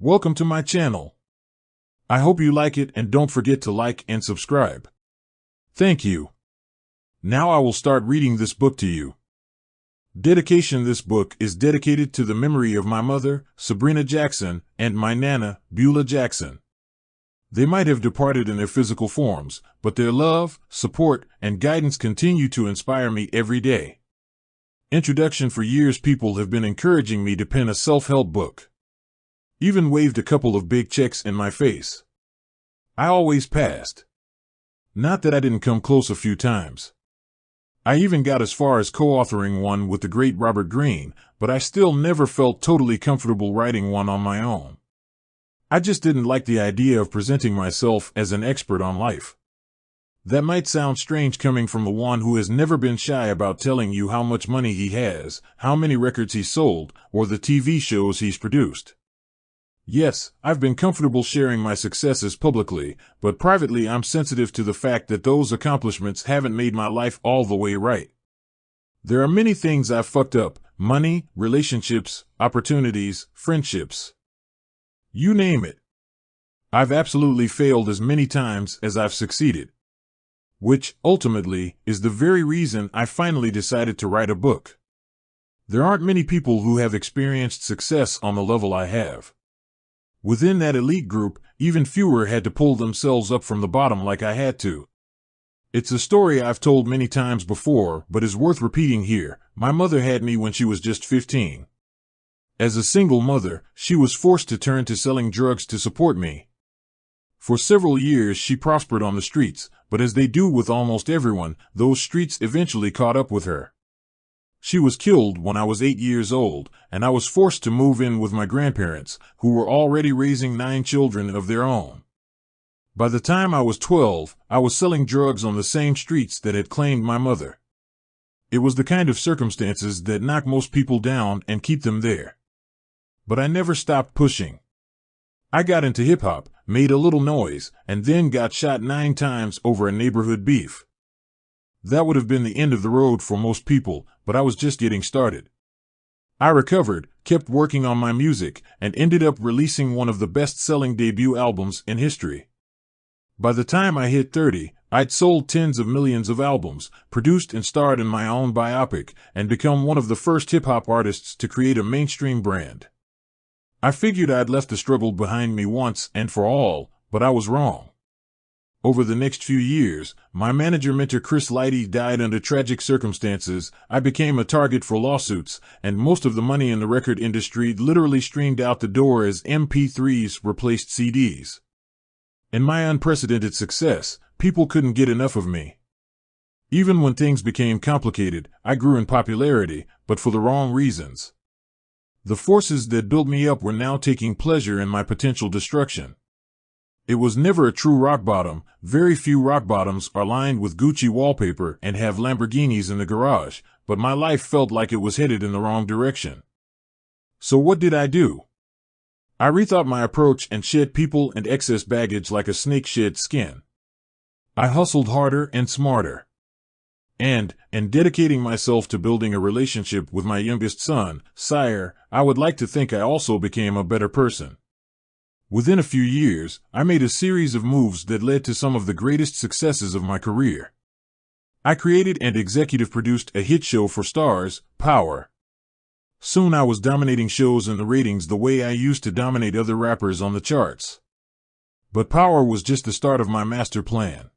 Welcome to my channel. I hope you like it and don't forget to like and subscribe. Thank you. Now I will start reading this book to you. Dedication: This book is dedicated to the memory of my mother, Sabrina Jackson, and my nana, Beulah Jackson. They might have departed in their physical forms, but their love, support, and guidance continue to inspire me every day. Introduction: For years people have been encouraging me to pen a self-help book. Even waved a couple of big checks in my face. I always passed. Not that I didn't come close a few times. I even got as far as co-authoring one with the great Robert Greene, but I still never felt totally comfortable writing one on my own. I just didn't like the idea of presenting myself as an expert on life. That might sound strange coming from the one who has never been shy about telling you how much money he has, how many records he sold, or the TV shows he's produced. Yes, I've been comfortable sharing my successes publicly, but privately I'm sensitive to the fact that those accomplishments haven't made my life all the way right. There are many things I've fucked up: money, relationships, opportunities, friendships. You name it. I've absolutely failed as many times as I've succeeded. Which, ultimately, is the very reason I finally decided to write a book. There aren't many people who have experienced success on the level I have. Within that elite group, even fewer had to pull themselves up from the bottom like I had to. It's a story I've told many times before, but is worth repeating here. My mother had me when she was just 15. As a single mother, she was forced to turn to selling drugs to support me. For several years she prospered on the streets, but as they do with almost everyone, those streets eventually caught up with her. She was killed when I was 8 years old, and I was forced to move in with my grandparents, who were already raising 9 children of their own. By the time I was 12, I was selling drugs on the same streets that had claimed my mother. It was the kind of circumstances that knock most people down and keep them there. But I never stopped pushing. I got into hip-hop, made a little noise, and then got shot 9 times over a neighborhood beef. That would have been the end of the road for most people, but I was just getting started. I recovered, kept working on my music, and ended up releasing one of the best-selling debut albums in history. By the time I hit 30, I'd sold tens of millions of albums, produced and starred in my own biopic, and become one of the first hip-hop artists to create a mainstream brand. I figured I'd left the struggle behind me once and for all, but I was wrong. Over the next few years, my mentor Chris Lighty died under tragic circumstances. I became a target for lawsuits, and most of the money in the record industry literally streamed out the door as MP3s replaced CDs. In my unprecedented success, people couldn't get enough of me. Even when things became complicated, I grew in popularity, but for the wrong reasons. The forces that built me up were now taking pleasure in my potential destruction. It was never a true rock bottom. Very few rock bottoms are lined with Gucci wallpaper and have Lamborghinis in the garage, but my life felt like it was headed in the wrong direction. So what did I do? I rethought my approach and shed people and excess baggage like a snake sheds skin. I hustled harder and smarter. And, in dedicating myself to building a relationship with my youngest son, Sire, I would like to think I also became a better person. Within a few years, I made a series of moves that led to some of the greatest successes of my career. I created and executive produced a hit show for Starz, Power. Soon I was dominating shows in the ratings the way I used to dominate other rappers on the charts. But Power was just the start of my master plan.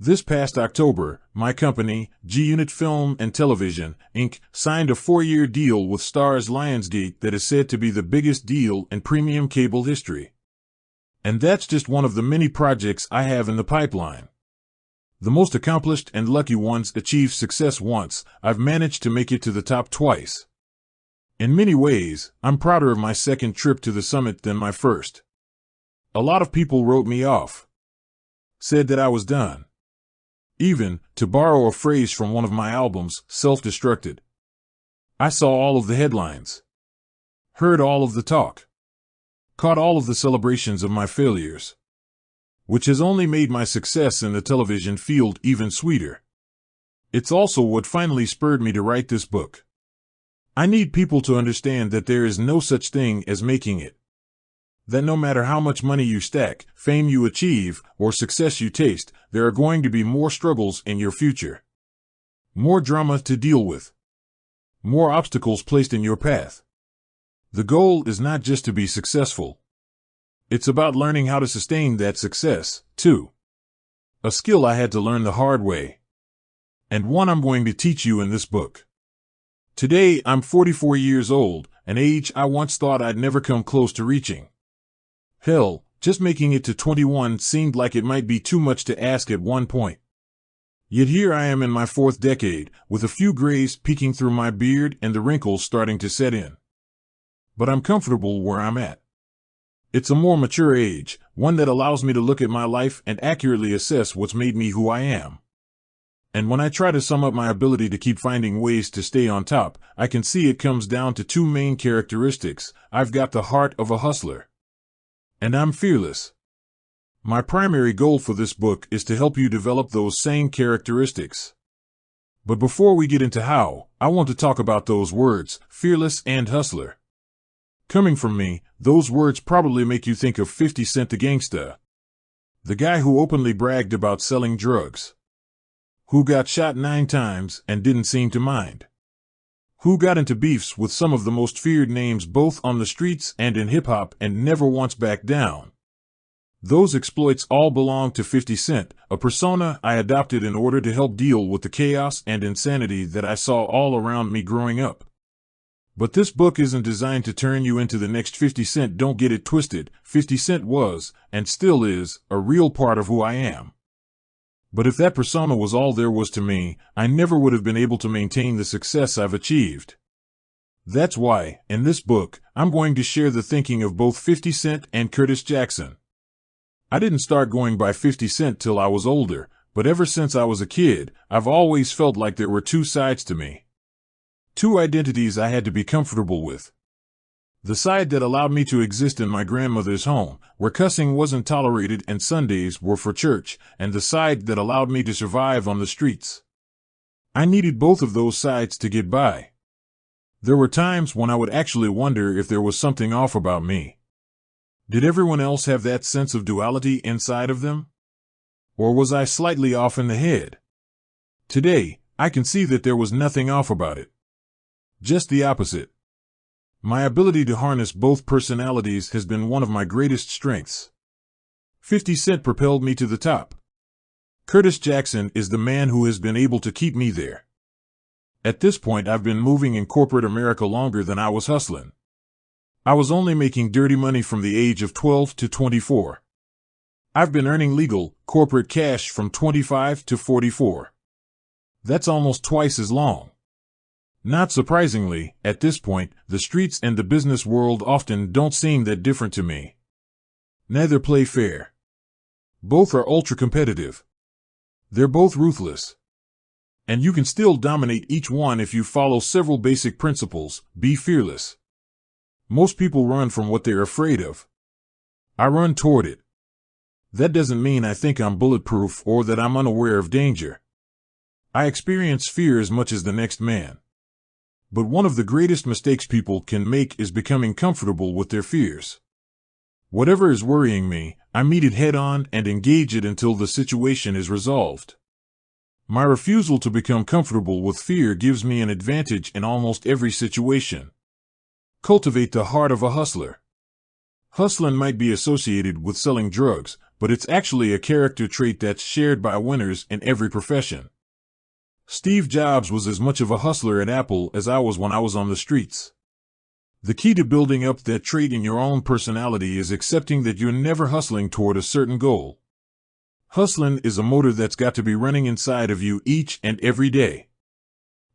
This past October, my company, G-Unit Film and Television, Inc., signed a 4-year deal with Starz Lionsgate that is said to be the biggest deal in premium cable history. And that's just one of the many projects I have in the pipeline. The most accomplished and lucky ones achieve success once. I've managed to make it to the top twice. In many ways, I'm prouder of my second trip to the summit than my first. A lot of people wrote me off. Said that I was done. Even, to borrow a phrase from one of my albums, self-destructed. I saw all of the headlines. Heard all of the talk. Caught all of the celebrations of my failures. Which has only made my success in the television field even sweeter. It's also what finally spurred me to write this book. I need people to understand that there is no such thing as making it. That no matter how much money you stack, fame you achieve, or success you taste, there are going to be more struggles in your future. More drama to deal with. More obstacles placed in your path. The goal is not just to be successful. It's about learning how to sustain that success, too. A skill I had to learn the hard way. And one I'm going to teach you in this book. Today, I'm 44 years old, an age I once thought I'd never come close to reaching. Hell, just making it to 21 seemed like it might be too much to ask at one point. Yet here I am in my fourth decade, with a few grays peeking through my beard and the wrinkles starting to set in. But I'm comfortable where I'm at. It's a more mature age, one that allows me to look at my life and accurately assess what's made me who I am. And when I try to sum up my ability to keep finding ways to stay on top, I can see it comes down to two main characteristics. I've got the heart of a hustler. And I'm fearless. My primary goal for this book is to help you develop those same characteristics. But before we get into how, I want to talk about those words, fearless and hustler. Coming from me, those words probably make you think of 50 Cent the gangsta. The guy who openly bragged about selling drugs. Who got shot 9 times and didn't seem to mind. Who got into beefs with some of the most feared names both on the streets and in hip-hop and never once backed down. Those exploits all belong to 50 Cent, a persona I adopted in order to help deal with the chaos and insanity that I saw all around me growing up. But this book isn't designed to turn you into the next 50 Cent. Don't get it twisted. 50 Cent was, and still is, a real part of who I am. But if that persona was all there was to me, I never would have been able to maintain the success I've achieved. That's why, in this book, I'm going to share the thinking of both 50 Cent and Curtis Jackson. I didn't start going by 50 Cent till I was older, but ever since I was a kid, I've always felt like there were two sides to me. Two identities I had to be comfortable with. The side that allowed me to exist in my grandmother's home, where cussing wasn't tolerated and Sundays were for church, and the side that allowed me to survive on the streets. I needed both of those sides to get by. There were times when I would actually wonder if there was something off about me. Did everyone else have that sense of duality inside of them? Or was I slightly off in the head? Today, I can see that there was nothing off about it. Just the opposite. My ability to harness both personalities has been one of my greatest strengths. 50 Cent propelled me to the top. Curtis Jackson is the man who has been able to keep me there. At this point, I've been moving in corporate America longer than I was hustling. I was only making dirty money from the age of 12 to 24. I've been earning legal, corporate cash from 25 to 44. That's almost twice as long. Not surprisingly, at this point, the streets and the business world often don't seem that different to me. Neither play fair. Both are ultra-competitive. They're both ruthless. And you can still dominate each one if you follow several basic principles. Be fearless. Most people run from what they're afraid of. I run toward it. That doesn't mean I think I'm bulletproof or that I'm unaware of danger. I experience fear as much as the next man. But one of the greatest mistakes people can make is becoming comfortable with their fears. Whatever is worrying me, I meet it head on and engage it until the situation is resolved. My refusal to become comfortable with fear gives me an advantage in almost every situation. Cultivate the heart of a hustler. Hustling might be associated with selling drugs, but it's actually a character trait that's shared by winners in every profession. Steve Jobs was as much of a hustler at Apple as I was when I was on the streets. The key to building up that trait in your own personality is accepting that you're never hustling toward a certain goal. Hustling is a motor that's got to be running inside of you each and every day.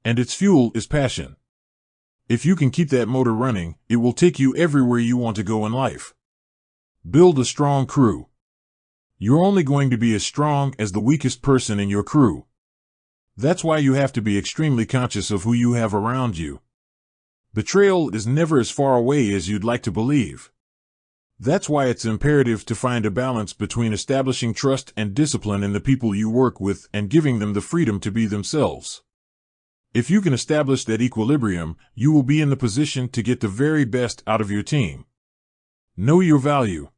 And its fuel is passion. If you can keep that motor running, it will take you everywhere you want to go in life. Build a strong crew. You're only going to be as strong as the weakest person in your crew. That's why you have to be extremely conscious of who you have around you. Betrayal is never as far away as you'd like to believe. That's why it's imperative to find a balance between establishing trust and discipline in the people you work with and giving them the freedom to be themselves. If you can establish that equilibrium, you will be in the position to get the very best out of your team. Know your value.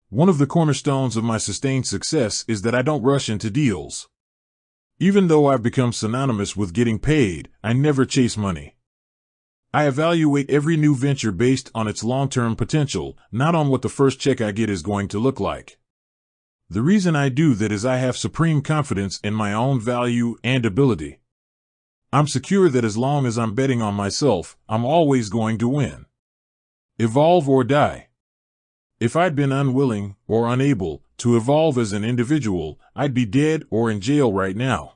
One of the cornerstones of my sustained success is that I don't rush into deals. Even though I've become synonymous with getting paid, I never chase money. I evaluate every new venture based on its long-term potential, not on what the first check I get is going to look like. The reason I do that is I have supreme confidence in my own value and ability. I'm secure that as long as I'm betting on myself, I'm always going to win. Evolve or die. If I'd been unwilling or unable to evolve as an individual, I'd be dead or in jail right now.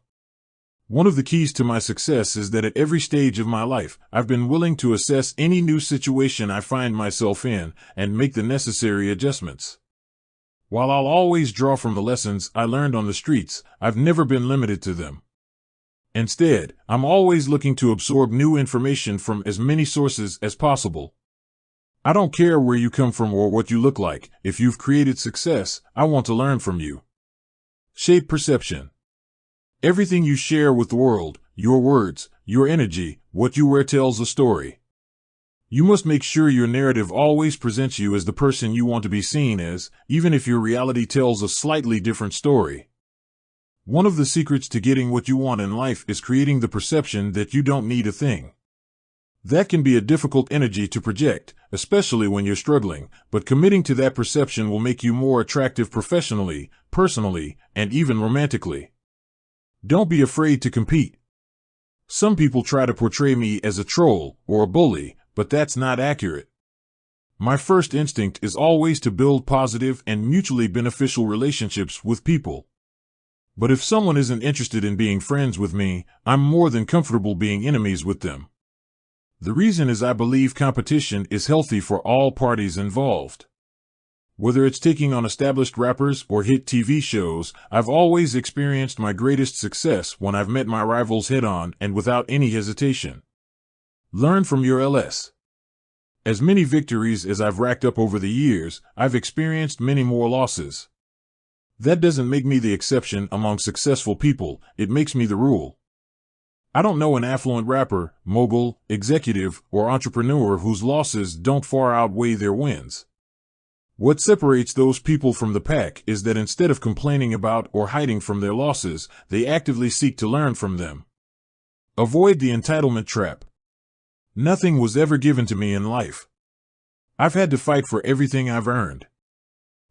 One of the keys to my success is that at every stage of my life, I've been willing to assess any new situation I find myself in and make the necessary adjustments. While I'll always draw from the lessons I learned on the streets, I've never been limited to them. Instead, I'm always looking to absorb new information from as many sources as possible. I don't care where you come from or what you look like. If you've created success, I want to learn from you. Shape perception. Everything you share with the world, your words, your energy, what you wear tells a story. You must make sure your narrative always presents you as the person you want to be seen as, even if your reality tells a slightly different story. One of the secrets to getting what you want in life is creating the perception that you don't need a thing. That can be a difficult energy to project, especially when you're struggling, but committing to that perception will make you more attractive professionally, personally, and even romantically. Don't be afraid to compete. Some people try to portray me as a troll or a bully, but that's not accurate. My first instinct is always to build positive and mutually beneficial relationships with people. But if someone isn't interested in being friends with me, I'm more than comfortable being enemies with them. The reason is I believe competition is healthy for all parties involved. Whether it's taking on established rappers or hit TV shows, I've always experienced my greatest success when I've met my rivals head-on and without any hesitation. Learn from your LS. As many victories as I've racked up over the years, I've experienced many more losses. That doesn't make me the exception among successful people, it makes me the rule. I don't know an affluent rapper, mogul, executive, or entrepreneur whose losses don't far outweigh their wins. What separates those people from the pack is that instead of complaining about or hiding from their losses, they actively seek to learn from them. Avoid the entitlement trap. Nothing was ever given to me in life. I've had to fight for everything I've earned.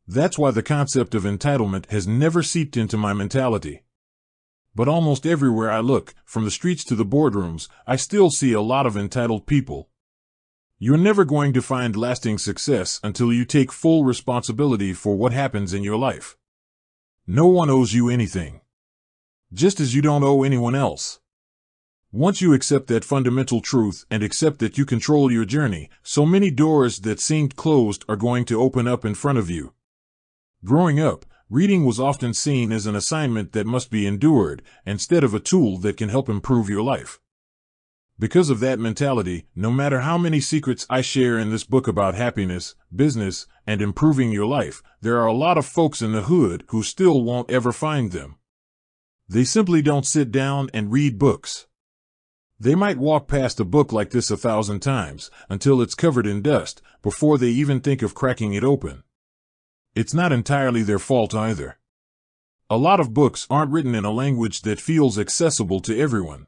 That's why the concept of entitlement has never seeped into my mentality. But almost everywhere I look, from the streets to the boardrooms, I still see a lot of entitled people. You're never going to find lasting success until you take full responsibility for what happens in your life. No one owes you anything. Just as you don't owe anyone else. Once you accept that fundamental truth and accept that you control your journey, so many doors that seemed closed are going to open up in front of you. Growing up, reading was often seen as an assignment that must be endured, instead of a tool that can help improve your life. Because of that mentality, no matter how many secrets I share in this book about happiness, business, and improving your life, there are a lot of folks in the hood who still won't ever find them. They simply don't sit down and read books. They might walk past a book like this 1,000 times, until it's covered in dust, before they even think of cracking it open. It's not entirely their fault either. A lot of books aren't written in a language that feels accessible to everyone.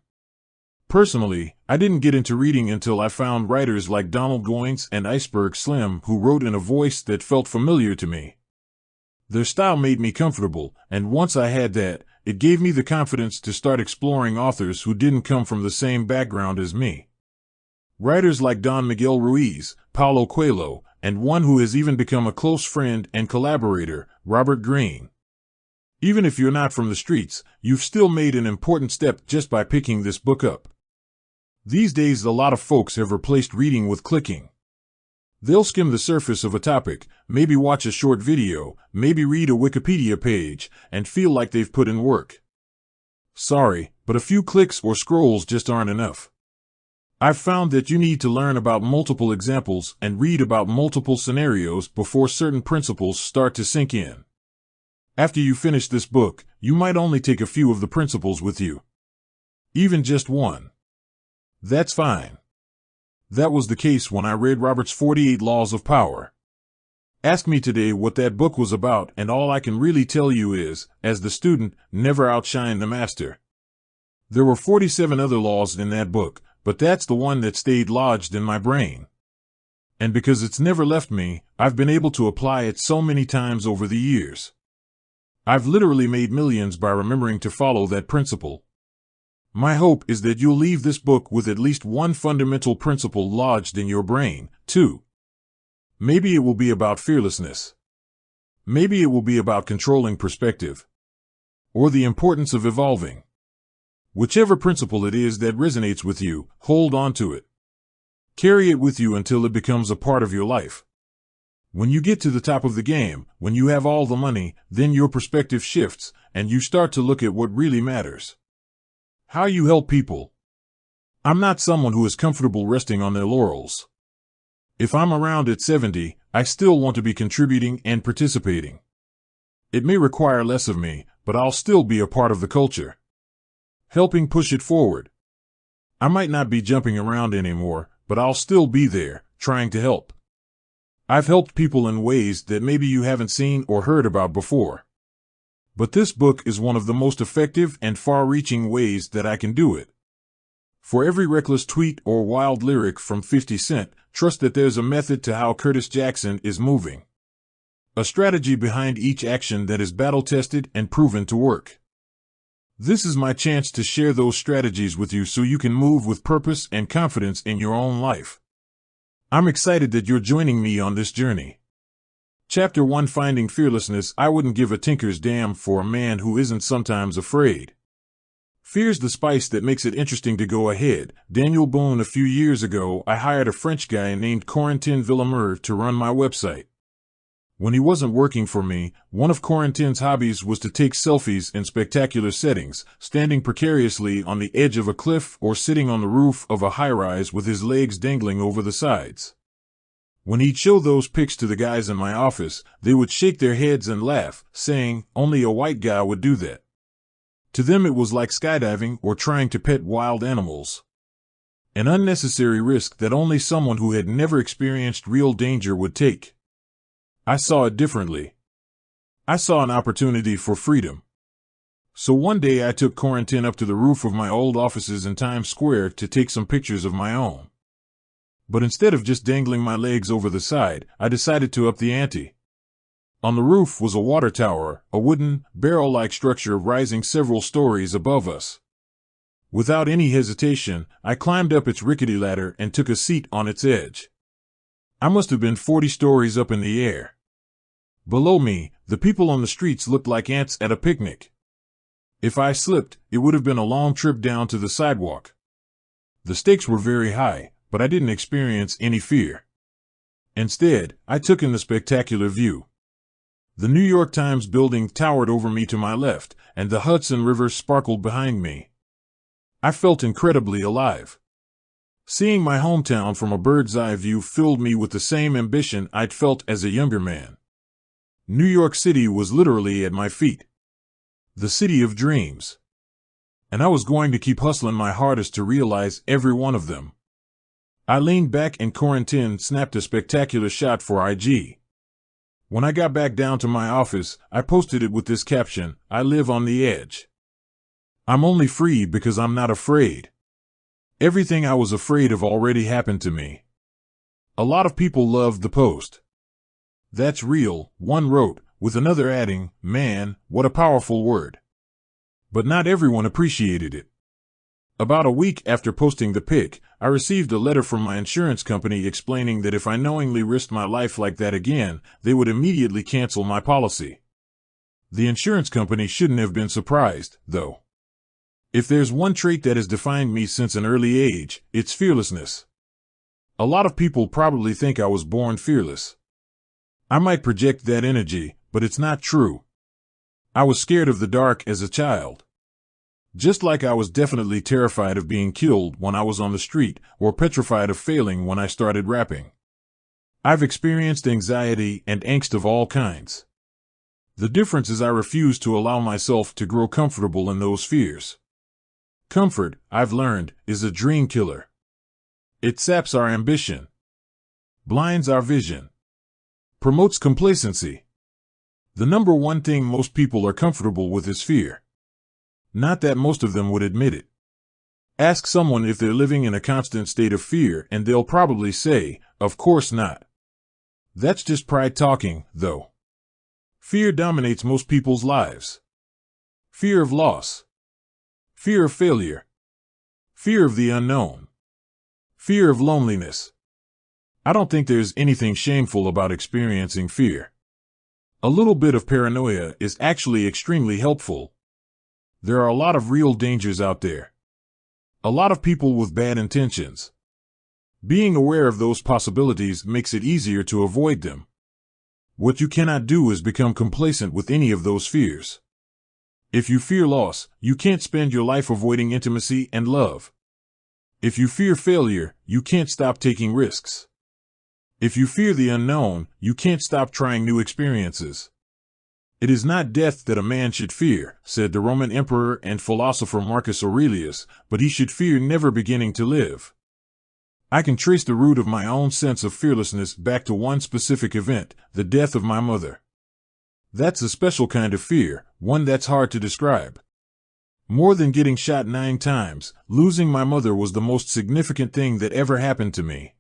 Personally, I didn't get into reading until I found writers like Donald Goines and Iceberg Slim who wrote in a voice that felt familiar to me. Their style made me comfortable, and once I had that, it gave me the confidence to start exploring authors who didn't come from the same background as me. Writers like Don Miguel Ruiz, Paulo Coelho, and one who has even become a close friend and collaborator, Robert Greene. Even if you're not from the streets, you've still made an important step just by picking this book up. These days, a lot of folks have replaced reading with clicking. They'll skim the surface of a topic, maybe watch a short video, maybe read a Wikipedia page, and feel like they've put in work. Sorry, but a few clicks or scrolls just aren't enough. I've found that you need to learn about multiple examples and read about multiple scenarios before certain principles start to sink in. After you finish this book, you might only take a few of the principles with you. Even just one. That's fine. That was the case when I read Robert's 48 Laws of Power. Ask me today what that book was about, and all I can really tell you is, as the student, never outshine the master. There were 47 other laws in that book, but that's the one that stayed lodged in my brain. And because it's never left me, I've been able to apply it so many times over the years. I've literally made millions by remembering to follow that principle. My hope is that you'll leave this book with at least one fundamental principle lodged in your brain, too. Maybe it will be about fearlessness. Maybe it will be about controlling perspective. Or the importance of evolving. Whichever principle it is that resonates with you, hold on to it. Carry it with you until it becomes a part of your life. When you get to the top of the game, when you have all the money, then your perspective shifts, and you start to look at what really matters. How you help people. I'm not someone who is comfortable resting on their laurels. If I'm around at 70, I still want to be contributing and participating. It may require less of me, but I'll still be a part of the culture. Helping push it forward. I might not be jumping around anymore, but I'll still be there, trying to help. I've helped people in ways that maybe you haven't seen or heard about before. But this book is one of the most effective and far-reaching ways that I can do it. For every reckless tweet or wild lyric from 50 Cent, trust that there's a method to how Curtis Jackson is moving. A strategy behind each action that is battle-tested and proven to work. This is my chance to share those strategies with you so you can move with purpose and confidence in your own life. I'm excited that you're joining me on this journey. Chapter 1: Finding Fearlessness. I wouldn't give a tinker's damn for a man who isn't sometimes afraid. Fear's the spice that makes it interesting to go ahead. Daniel Boone. A few years ago, I hired a French guy named Corentin Villemur to run my website. When he wasn't working for me, one of Corentin's hobbies was to take selfies in spectacular settings, standing precariously on the edge of a cliff or sitting on the roof of a high-rise with his legs dangling over the sides. When he'd show those pics to the guys in my office, they would shake their heads and laugh, saying, "Only a white guy would do that." To them it was like skydiving or trying to pet wild animals. An unnecessary risk that only someone who had never experienced real danger would take. I saw it differently. I saw an opportunity for freedom. So one day I took Corentin up to the roof of my old offices in Times Square to take some pictures of my own. But instead of just dangling my legs over the side, I decided to up the ante. On the roof was a water tower, a wooden, barrel-like structure rising several stories above us. Without any hesitation, I climbed up its rickety ladder and took a seat on its edge. I must have been 40 stories up in the air. Below me, the people on the streets looked like ants at a picnic. If I slipped, it would have been a long trip down to the sidewalk. The stakes were very high, but I didn't experience any fear. Instead, I took in the spectacular view. The New York Times building towered over me to my left, and the Hudson River sparkled behind me. I felt incredibly alive. Seeing my hometown from a bird's-eye view filled me with the same ambition I'd felt as a younger man. New York City was literally at my feet. The city of dreams. And I was going to keep hustling my hardest to realize every one of them. I leaned back and Corentin snapped a spectacular shot for IG. When I got back down to my office, I posted it with this caption: "I live on the edge. I'm only free because I'm not afraid. Everything I was afraid of already happened to me." A lot of people loved the post. "That's real," one wrote, with another adding, "Man, what a powerful word." But not everyone appreciated it. About a week after posting the pic, I received a letter from my insurance company explaining that if I knowingly risked my life like that again, they would immediately cancel my policy. The insurance company shouldn't have been surprised, though. If there's one trait that has defined me since an early age, it's fearlessness. A lot of people probably think I was born fearless. I might project that energy, but it's not true. I was scared of the dark as a child. Just like I was definitely terrified of being killed when I was on the street, or petrified of failing when I started rapping. I've experienced anxiety and angst of all kinds. The difference is I refuse to allow myself to grow comfortable in those fears. Comfort, I've learned, is a dream killer. It saps our ambition, blinds our vision, Promotes complacency. The number one thing most people are comfortable with is fear. Not that most of them would admit it. Ask someone if they're living in a constant state of fear and they'll probably say, of course not. That's just pride talking, though. Fear dominates most people's lives. Fear of loss. Fear of failure. Fear of the unknown. Fear of loneliness. I don't think there's anything shameful about experiencing fear. A little bit of paranoia is actually extremely helpful. There are a lot of real dangers out there. A lot of people with bad intentions. Being aware of those possibilities makes it easier to avoid them. What you cannot do is become complacent with any of those fears. If you fear loss, you can't spend your life avoiding intimacy and love. If you fear failure, you can't stop taking risks. If you fear the unknown, you can't stop trying new experiences. It is not death that a man should fear, said the Roman emperor and philosopher Marcus Aurelius, but he should fear never beginning to live. I can trace the root of my own sense of fearlessness back to one specific event, the death of my mother. That's a special kind of fear, one that's hard to describe. More than getting shot 9 times, losing my mother was the most significant thing that ever happened to me.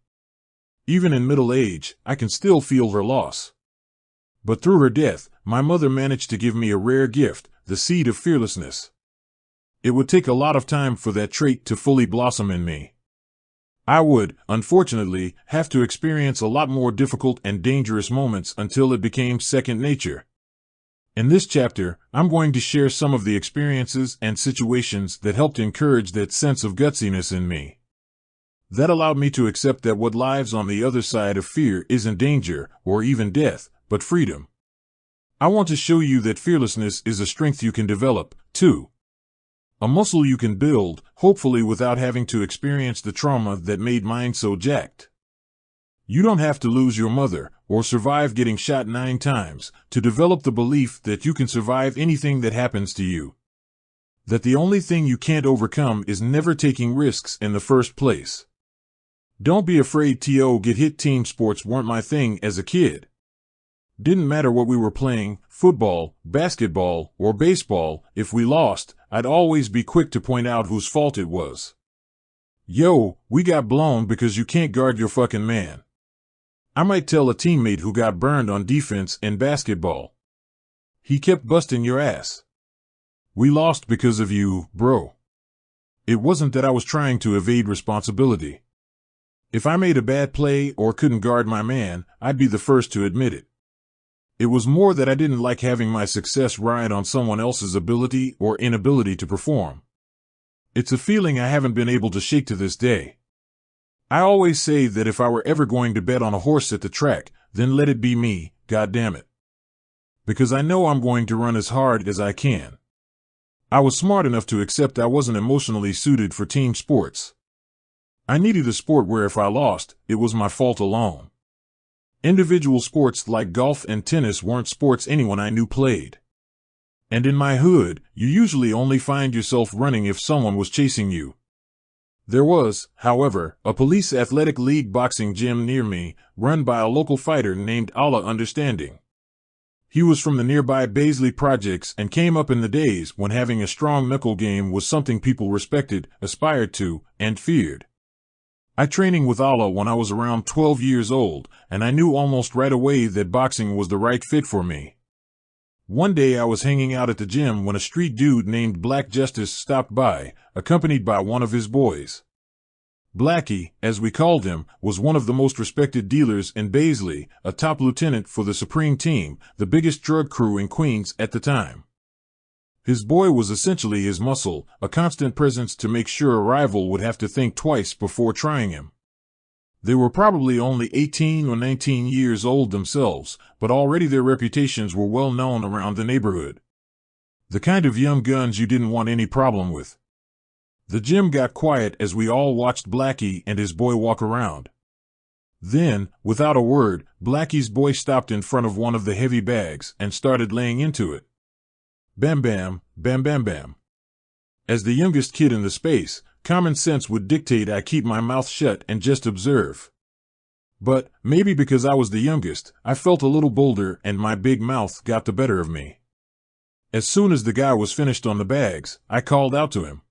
Even in middle age, I can still feel her loss. But through her death, my mother managed to give me a rare gift, the seed of fearlessness. It would take a lot of time for that trait to fully blossom in me. I would, unfortunately, have to experience a lot more difficult and dangerous moments until it became second nature. In this chapter, I'm going to share some of the experiences and situations that helped encourage that sense of gutsiness in me. That allowed me to accept that what lies on the other side of fear isn't danger, or even death, but freedom. I want to show you that fearlessness is a strength you can develop, too. A muscle you can build, hopefully without having to experience the trauma that made mine so jacked. You don't have to lose your mother, or survive getting shot 9 times, to develop the belief that you can survive anything that happens to you. That the only thing you can't overcome is never taking risks in the first place. Don't be afraid to get hit. Team sports weren't my thing as a kid. Didn't matter what we were playing, football, basketball, or baseball, if we lost, I'd always be quick to point out whose fault it was. Yo, we got blown because you can't guard your fucking man. I might tell a teammate who got burned on defense in basketball. He kept busting your ass. We lost because of you, bro. It wasn't that I was trying to evade responsibility. If I made a bad play or couldn't guard my man, I'd be the first to admit it. It was more that I didn't like having my success ride on someone else's ability or inability to perform. It's a feeling I haven't been able to shake to this day. I always say that if I were ever going to bet on a horse at the track, then let it be me, goddammit. Because I know I'm going to run as hard as I can. I was smart enough to accept I wasn't emotionally suited for team sports. I needed a sport where if I lost, it was my fault alone. Individual sports like golf and tennis weren't sports anyone I knew played. And in my hood, you usually only find yourself running if someone was chasing you. There was, however, a police athletic league boxing gym near me, run by a local fighter named Allah Understanding. He was from the nearby Baisley projects and came up in the days when having a strong knuckle game was something people respected, aspired to, and feared. I training with Allah when I was around 12 years old, and I knew almost right away that boxing was the right fit for me. One day I was hanging out at the gym when a street dude named Black Justice stopped by, accompanied by one of his boys. Blackie, as we called him, was one of the most respected dealers in Baisley, a top lieutenant for the Supreme Team, the biggest drug crew in Queens at the time. His boy was essentially his muscle, a constant presence to make sure a rival would have to think twice before trying him. They were probably only 18 or 19 years old themselves, but already their reputations were well known around the neighborhood. The kind of young guns you didn't want any problem with. The gym got quiet as we all watched Blackie and his boy walk around. Then, without a word, Blackie's boy stopped in front of one of the heavy bags and started laying into it. Bam bam, bam bam bam. As the youngest kid in the space, common sense would dictate I keep my mouth shut and just observe. But, maybe because I was the youngest, I felt a little bolder and my big mouth got the better of me. As soon as the guy was finished on the bags, I called out to him.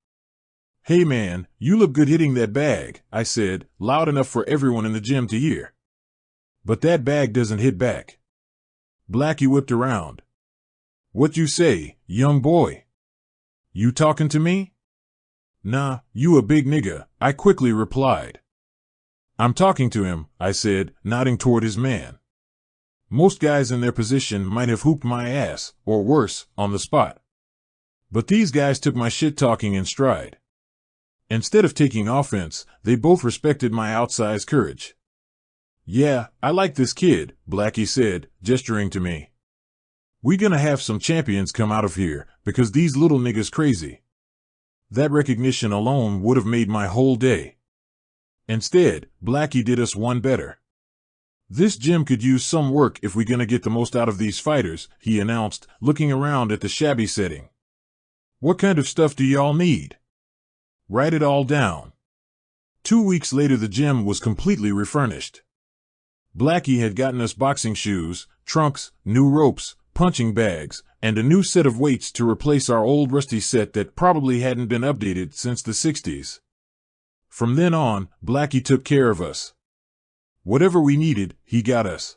"Hey man, you look good hitting that bag," I said, loud enough for everyone in the gym to hear. "But that bag doesn't hit back." Blackie whipped around. "What you say, young boy? You talking to me?" "Nah, you a big nigga," I quickly replied. "I'm talking to him," I said, nodding toward his man. Most guys in their position might have hooped my ass, or worse, on the spot. But these guys took my shit-talking in stride. Instead of taking offense, they both respected my outsized courage. "Yeah, I like this kid," Blackie said, gesturing to me. "We gonna have some champions come out of here, because these little niggas crazy." That recognition alone would have made my whole day. Instead, Blackie did us one better. "This gym could use some work if we gonna get the most out of these fighters," he announced, looking around at the shabby setting. "What kind of stuff do y'all need? Write it all down." 2 weeks later, the gym was completely refurnished. Blackie had gotten us boxing shoes, trunks, new ropes, punching bags, and a new set of weights to replace our old rusty set that probably hadn't been updated since the 60s. From then on, Blackie took care of us. Whatever we needed, he got us.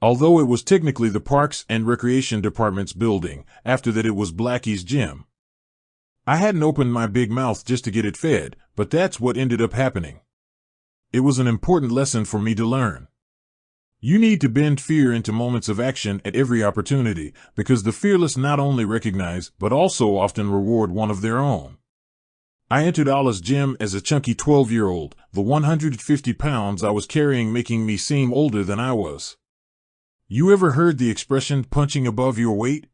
Although it was technically the Parks and Recreation Department's building, after that it was Blackie's gym. I hadn't opened my big mouth just to get it fed, but that's what ended up happening. It was an important lesson for me to learn. You need to bend fear into moments of action at every opportunity, because the fearless not only recognize, but also often reward one of their own. I entered Allah's gym as a chunky 12-year-old, the 150 pounds I was carrying making me seem older than I was. You ever heard the expression punching above your weight?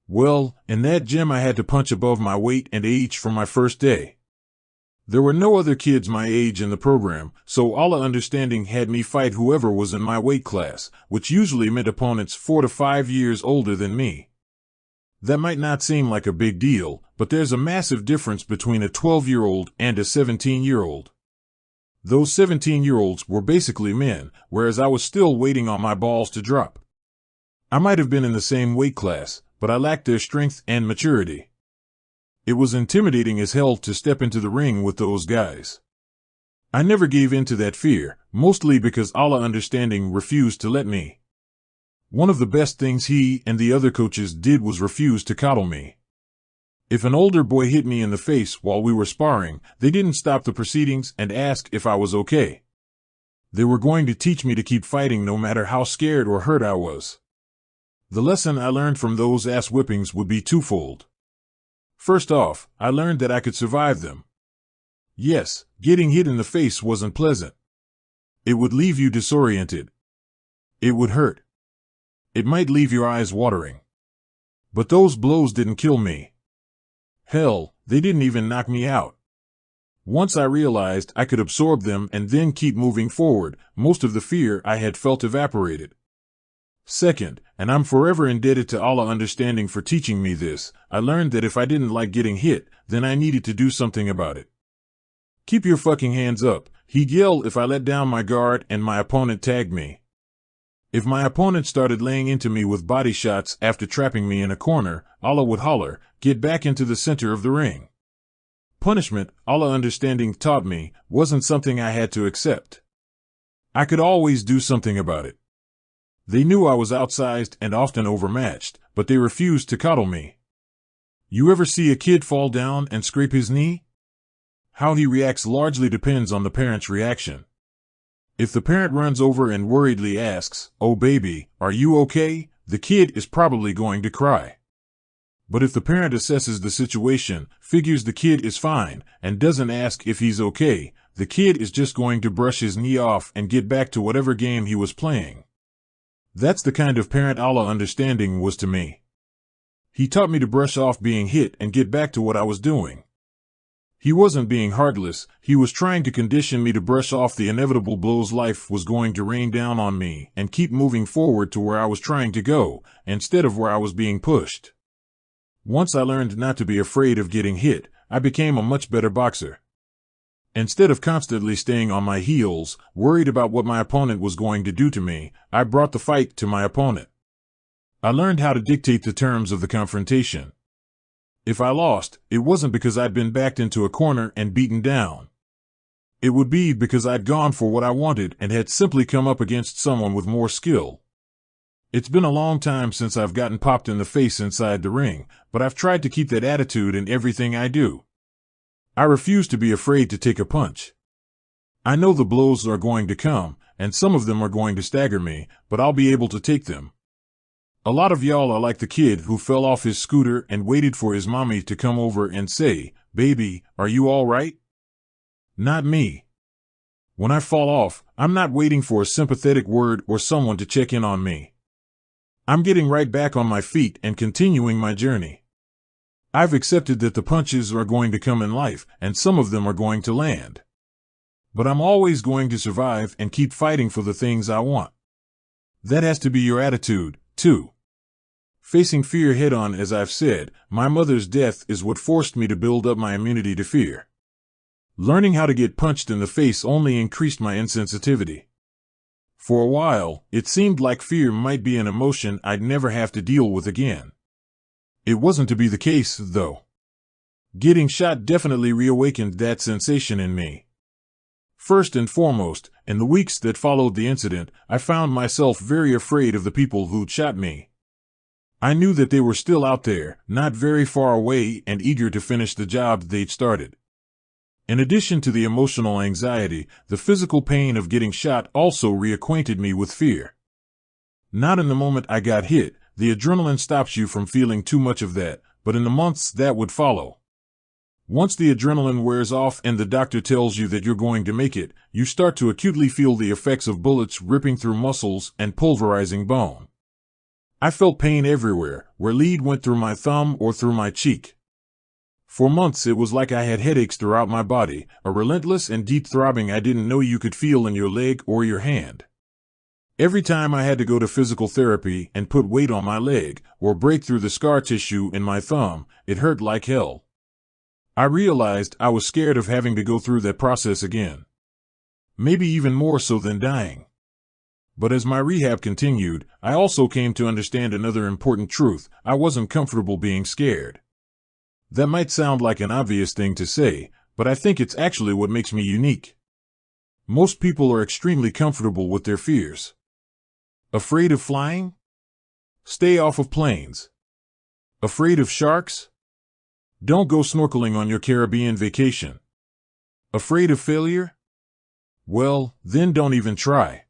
Well, in that gym I had to punch above my weight and age from my first day. There were no other kids my age in the program, so Allah understanding had me fight whoever was in my weight class, which usually meant opponents 4 to 5 years older than me. That might not seem like a big deal, but there's a massive difference between a 12-year-old and a 17-year-old. Those 17-year-olds were basically men, whereas I was still waiting on my balls to drop. I might have been in the same weight class, but I lacked their strength and maturity. It was intimidating as hell to step into the ring with those guys. I never gave in to that fear, mostly because Allah understanding refused to let me. One of the best things he and the other coaches did was refuse to coddle me. If an older boy hit me in the face while we were sparring, they didn't stop the proceedings and ask if I was okay. They were going to teach me to keep fighting no matter how scared or hurt I was. The lesson I learned from those ass whippings would be twofold. First off, I learned that I could survive them. Yes, getting hit in the face wasn't pleasant. It would leave you disoriented. It would hurt. It might leave your eyes watering. But those blows didn't kill me. Hell, they didn't even knock me out. Once I realized I could absorb them and then keep moving forward, most of the fear I had felt evaporated. Second, and I'm forever indebted to Allah understanding for teaching me this, I learned that if I didn't like getting hit, then I needed to do something about it. "Keep your fucking hands up," he'd yell if I let down my guard and my opponent tagged me. If my opponent started laying into me with body shots after trapping me in a corner, Allah would holler, "Get back into the center of the ring." Punishment, Allah understanding taught me, wasn't something I had to accept. I could always do something about it. They knew I was outsized and often overmatched, but they refused to coddle me. You ever see a kid fall down and scrape his knee? How he reacts largely depends on the parent's reaction. If the parent runs over and worriedly asks, "Oh baby, are you okay?" the kid is probably going to cry. But if the parent assesses the situation, figures the kid is fine, and doesn't ask if he's okay, the kid is just going to brush his knee off and get back to whatever game he was playing. That's the kind of parent Allah understanding was to me. He taught me to brush off being hit and get back to what I was doing. He wasn't being heartless, he was trying to condition me to brush off the inevitable blows life was going to rain down on me and keep moving forward to where I was trying to go, instead of where I was being pushed. Once I learned not to be afraid of getting hit, I became a much better boxer. Instead of constantly staying on my heels, worried about what my opponent was going to do to me, I brought the fight to my opponent. I learned how to dictate the terms of the confrontation. If I lost, it wasn't because I'd been backed into a corner and beaten down. It would be because I'd gone for what I wanted and had simply come up against someone with more skill. It's been a long time since I've gotten popped in the face inside the ring, but I've tried to keep that attitude in everything I do. I refuse to be afraid to take a punch. I know the blows are going to come, and some of them are going to stagger me, but I'll be able to take them. A lot of y'all are like the kid who fell off his scooter and waited for his mommy to come over and say, "Baby, are you all right?" Not me. When I fall off, I'm not waiting for a sympathetic word or someone to check in on me. I'm getting right back on my feet and continuing my journey. I've accepted that the punches are going to come in life, and some of them are going to land. But I'm always going to survive and keep fighting for the things I want. That has to be your attitude, too. Facing fear head-on, as I've said, my mother's death is what forced me to build up my immunity to fear. Learning how to get punched in the face only increased my insensitivity. For a while, it seemed like fear might be an emotion I'd never have to deal with again. It wasn't to be the case, though. Getting shot definitely reawakened that sensation in me. First and foremost, in the weeks that followed the incident, I found myself very afraid of the people who'd shot me. I knew that they were still out there, not very far away, and eager to finish the job they'd started. In addition to the emotional anxiety, the physical pain of getting shot also reacquainted me with fear. Not in the moment I got hit. The adrenaline stops you from feeling too much of that, but in the months that would follow. Once the adrenaline wears off and the doctor tells you that you're going to make it, you start to acutely feel the effects of bullets ripping through muscles and pulverizing bone. I felt pain everywhere, where lead went through my thumb or through my cheek. For months it was like I had headaches throughout my body, a relentless and deep throbbing I didn't know you could feel in your leg or your hand. Every time I had to go to physical therapy and put weight on my leg, or break through the scar tissue in my thumb, it hurt like hell. I realized I was scared of having to go through that process again. Maybe even more so than dying. But as my rehab continued, I also came to understand another important truth: I wasn't comfortable being scared. That might sound like an obvious thing to say, but I think it's actually what makes me unique. Most people are extremely comfortable with their fears. Afraid of flying? Stay off of planes. Afraid of sharks? Don't go snorkeling on your Caribbean vacation. Afraid of failure? Well, then don't even try.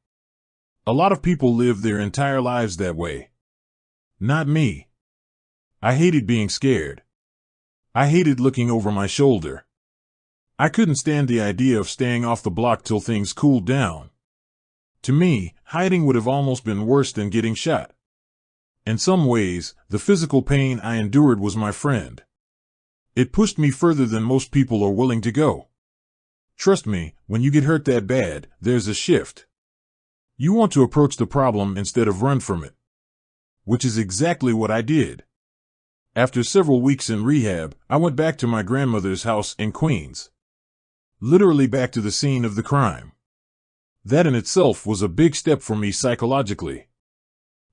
A lot of people live their entire lives that way. Not me. I hated being scared. I hated looking over my shoulder. I couldn't stand the idea of staying off the block till things cooled down. To me, hiding would have almost been worse than getting shot. In some ways, the physical pain I endured was my friend. It pushed me further than most people are willing to go. Trust me, when you get hurt that bad, there's a shift. You want to approach the problem instead of run from it. Which is exactly what I did. After several weeks in rehab, I went back to my grandmother's house in Queens. Literally back to the scene of the crime. That in itself was a big step for me psychologically.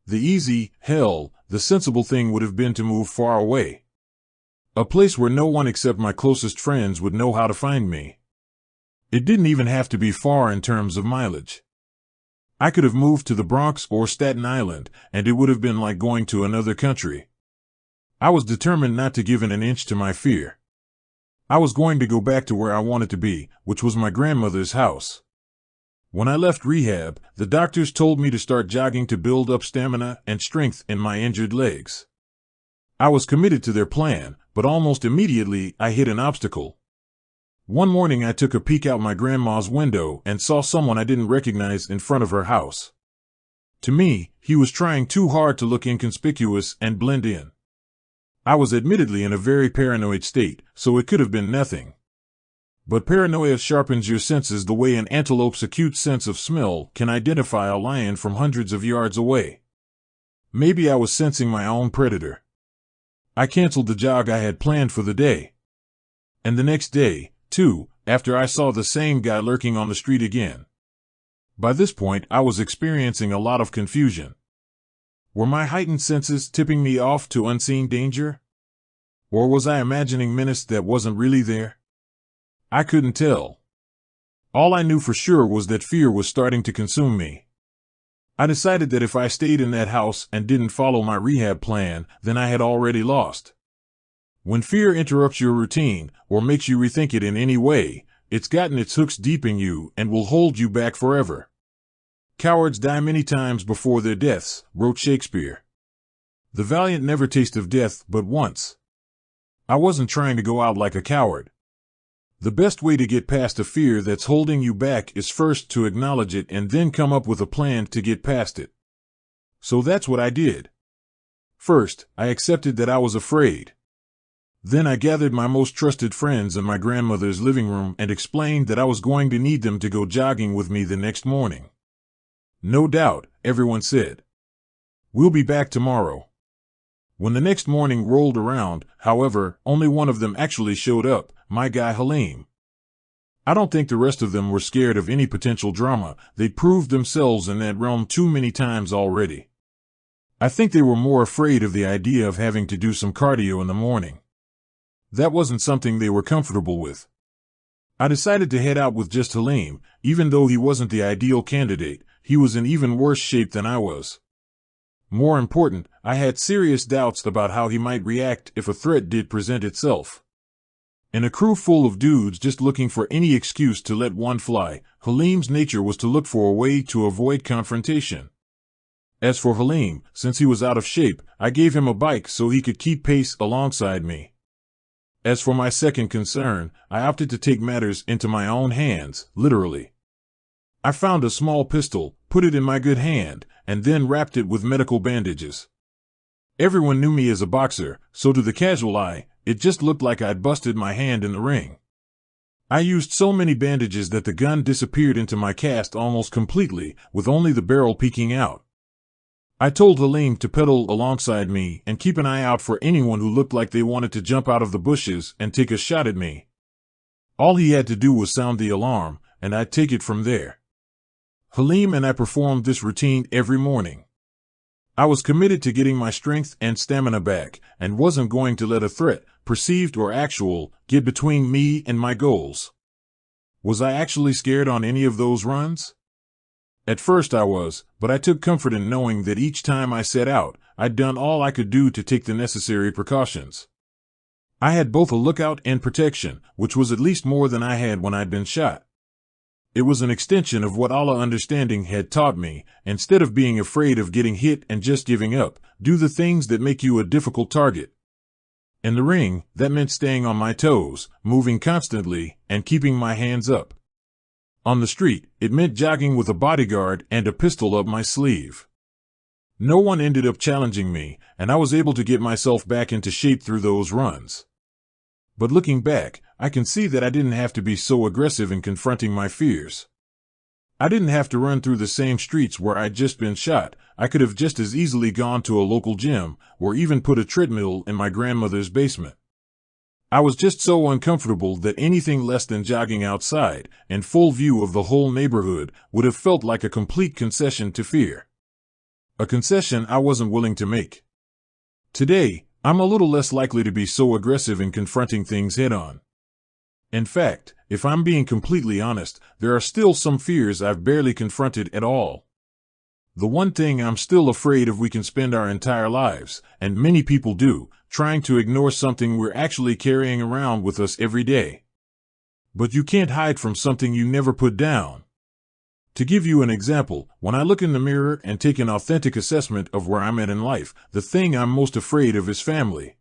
The sensible thing would have been to move far away. A place where no one except my closest friends would know how to find me. It didn't even have to be far in terms of mileage. I could have moved to the Bronx or Staten Island, and it would have been like going to another country. I was determined not to give in an inch to my fear. I was going to go back to where I wanted to be, which was my grandmother's house. When I left rehab, the doctors told me to start jogging to build up stamina and strength in my injured legs. I was committed to their plan, but almost immediately I hit an obstacle. One morning I took a peek out my grandma's window and saw someone I didn't recognize in front of her house. To me, he was trying too hard to look inconspicuous and blend in. I was admittedly in a very paranoid state, so it could have been nothing. But paranoia sharpens your senses the way an antelope's acute sense of smell can identify a lion from hundreds of yards away. Maybe I was sensing my own predator. I canceled the jog I had planned for the day. And the next day, too, after I saw the same guy lurking on the street again. By this point, I was experiencing a lot of confusion. Were my heightened senses tipping me off to unseen danger? Or was I imagining menace that wasn't really there? I couldn't tell. All I knew for sure was that fear was starting to consume me. I decided that if I stayed in that house and didn't follow my rehab plan, then I had already lost. When fear interrupts your routine, or makes you rethink it in any way, it's gotten its hooks deep in you and will hold you back forever. Cowards die many times before their deaths, wrote Shakespeare. The valiant never taste of death but once. I wasn't trying to go out like a coward. The best way to get past a fear that's holding you back is first to acknowledge it and then come up with a plan to get past it. So that's what I did. First, I accepted that I was afraid. Then I gathered my most trusted friends in my grandmother's living room and explained that I was going to need them to go jogging with me the next morning. No doubt, everyone said. We'll be back tomorrow. When the next morning rolled around, however, only one of them actually showed up, my guy Halim. I don't think the rest of them were scared of any potential drama. They'd proved themselves in that realm too many times already. I think they were more afraid of the idea of having to do some cardio in the morning. That wasn't something they were comfortable with. I decided to head out with just Halim. Even though he wasn't the ideal candidate, he was in even worse shape than I was. More important, I had serious doubts about how he might react if a threat did present itself. In a crew full of dudes just looking for any excuse to let one fly, Halim's nature was to look for a way to avoid confrontation. As for Halim, since he was out of shape, I gave him a bike so he could keep pace alongside me. As for my second concern, I opted to take matters into my own hands, literally. I found a small pistol, put it in my good hand, and then wrapped it with medical bandages. Everyone knew me as a boxer, so to the casual eye, it just looked like I'd busted my hand in the ring. I used so many bandages that the gun disappeared into my cast almost completely, with only the barrel peeking out. I told Halim to pedal alongside me and keep an eye out for anyone who looked like they wanted to jump out of the bushes and take a shot at me. All he had to do was sound the alarm, and I'd take it from there. Halim and I performed this routine every morning. I was committed to getting my strength and stamina back, and wasn't going to let a threat, perceived or actual, get between me and my goals. Was I actually scared on any of those runs? At first I was, but I took comfort in knowing that each time I set out, I'd done all I could do to take the necessary precautions. I had both a lookout and protection, which was at least more than I had when I'd been shot. It was an extension of what Allah understanding had taught me. Instead of being afraid of getting hit and just giving up, do the things that make you a difficult target. In the ring, that meant staying on my toes, moving constantly, and keeping my hands up. On the street, it meant jogging with a bodyguard and a pistol up my sleeve. No one ended up challenging me, and I was able to get myself back into shape through those runs. But looking back, I can see that I didn't have to be so aggressive in confronting my fears. I didn't have to run through the same streets where I'd just been shot. I could have just as easily gone to a local gym, or even put a treadmill in my grandmother's basement. I was just so uncomfortable that anything less than jogging outside, in full view of the whole neighborhood, would have felt like a complete concession to fear. A concession I wasn't willing to make. Today, I'm a little less likely to be so aggressive in confronting things head-on. In fact, if I'm being completely honest, there are still some fears I've barely confronted at all. The one thing I'm still afraid of: we can spend our entire lives, and many people do, trying to ignore something we're actually carrying around with us every day. But you can't hide from something you never put down. To give you an example, when I look in the mirror and take an authentic assessment of where I'm at in life, the thing I'm most afraid of is family.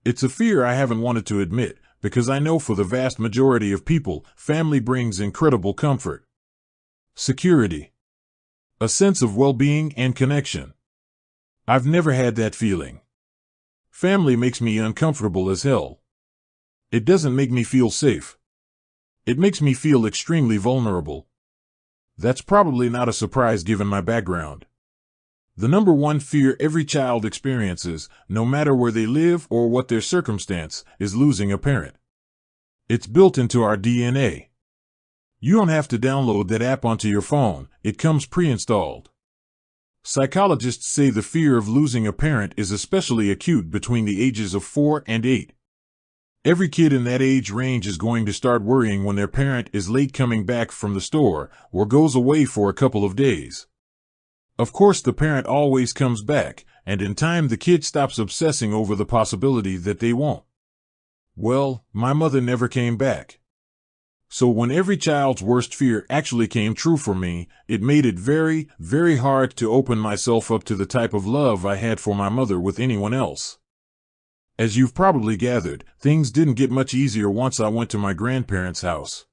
It's a fear I haven't wanted to admit, because I know for the vast majority of people, family brings incredible comfort, security, a sense of well-being and connection. I've never had that feeling. Family makes me uncomfortable as hell. It doesn't make me feel safe. It makes me feel extremely vulnerable. That's probably not a surprise given my background. The number one fear every child experiences, no matter where they live or what their circumstance, is losing a parent. It's built into our DNA. You don't have to download that app onto your phone, it comes pre-installed. Psychologists say the fear of losing a parent is especially acute between the ages of 4 and 8. Every kid in that age range is going to start worrying when their parent is late coming back from the store or goes away for a couple of days. Of course, the parent always comes back, and in time the kid stops obsessing over the possibility that they won't. Well, my mother never came back. So when every child's worst fear actually came true for me, it made it very, very hard to open myself up to the type of love I had for my mother with anyone else. As you've probably gathered, things didn't get much easier once I went to my grandparents' house.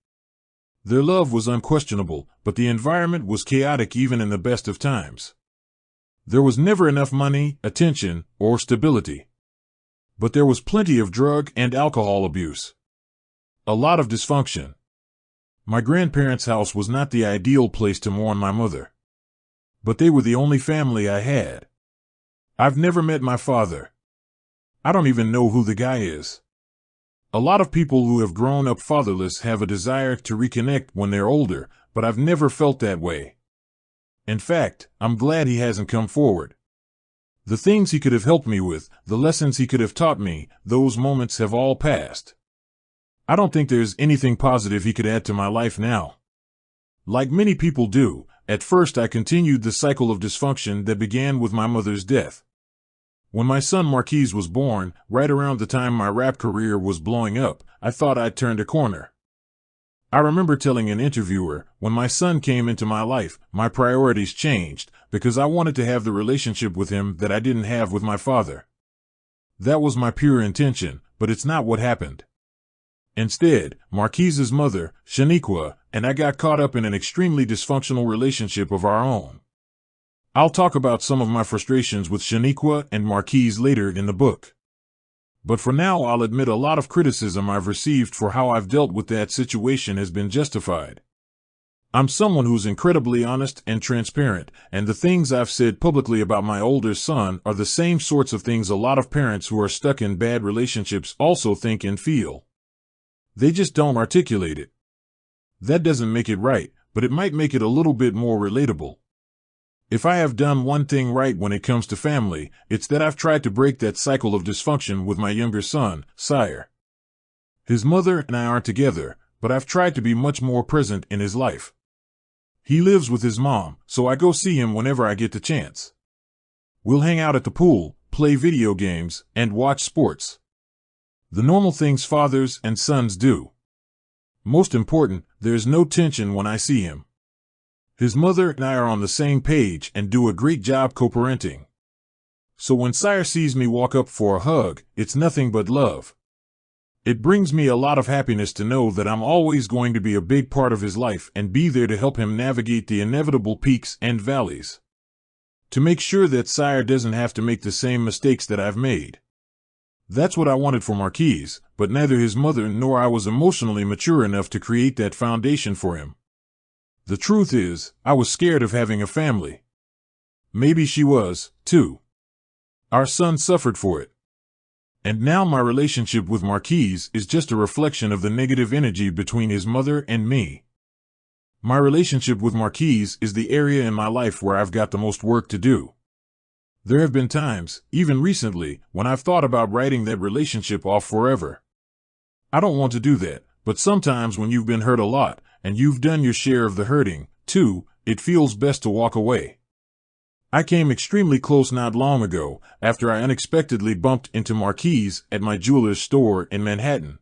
Their love was unquestionable, but the environment was chaotic even in the best of times. There was never enough money, attention, or stability. But there was plenty of drug and alcohol abuse. A lot of dysfunction. My grandparents' house was not the ideal place to mourn my mother. But they were the only family I had. I've never met my father. I don't even know who the guy is. A lot of people who have grown up fatherless have a desire to reconnect when they're older, but I've never felt that way. In fact, I'm glad he hasn't come forward. The things he could have helped me with, the lessons he could have taught me, those moments have all passed. I don't think there's anything positive he could add to my life now. Like many people do, at first I continued the cycle of dysfunction that began with my mother's death. When my son Marquise was born, right around the time my rap career was blowing up, I thought I'd turned a corner. I remember telling an interviewer, when my son came into my life, my priorities changed, because I wanted to have the relationship with him that I didn't have with my father. That was my pure intention, but it's not what happened. Instead, Marquise's mother, Shaniqua, and I got caught up in an extremely dysfunctional relationship of our own. I'll talk about some of my frustrations with Shaniqua and Marquise later in the book. But for now, I'll admit a lot of criticism I've received for how I've dealt with that situation has been justified. I'm someone who's incredibly honest and transparent, and the things I've said publicly about my older son are the same sorts of things a lot of parents who are stuck in bad relationships also think and feel. They just don't articulate it. That doesn't make it right, but it might make it a little bit more relatable. If I have done one thing right when it comes to family, it's that I've tried to break that cycle of dysfunction with my younger son, Sire. His mother and I aren't together, but I've tried to be much more present in his life. He lives with his mom, so I go see him whenever I get the chance. We'll hang out at the pool, play video games, and watch sports. The normal things fathers and sons do. Most important, there's no tension when I see him. His mother and I are on the same page and do a great job co-parenting. So when Sire sees me walk up for a hug, it's nothing but love. It brings me a lot of happiness to know that I'm always going to be a big part of his life and be there to help him navigate the inevitable peaks and valleys. To make sure that Sire doesn't have to make the same mistakes that I've made. That's what I wanted for Marquise, but neither his mother nor I was emotionally mature enough to create that foundation for him. The truth is, I was scared of having a family. Maybe she was, too. Our son suffered for it. And now my relationship with Marquise is just a reflection of the negative energy between his mother and me. My relationship with Marquise is the area in my life where I've got the most work to do. There have been times, even recently, when I've thought about writing that relationship off forever. I don't want to do that, but sometimes when you've been hurt a lot, and you've done your share of the hurting, too, it feels best to walk away. I came extremely close not long ago, after I unexpectedly bumped into Marquise at my jeweler's store in Manhattan.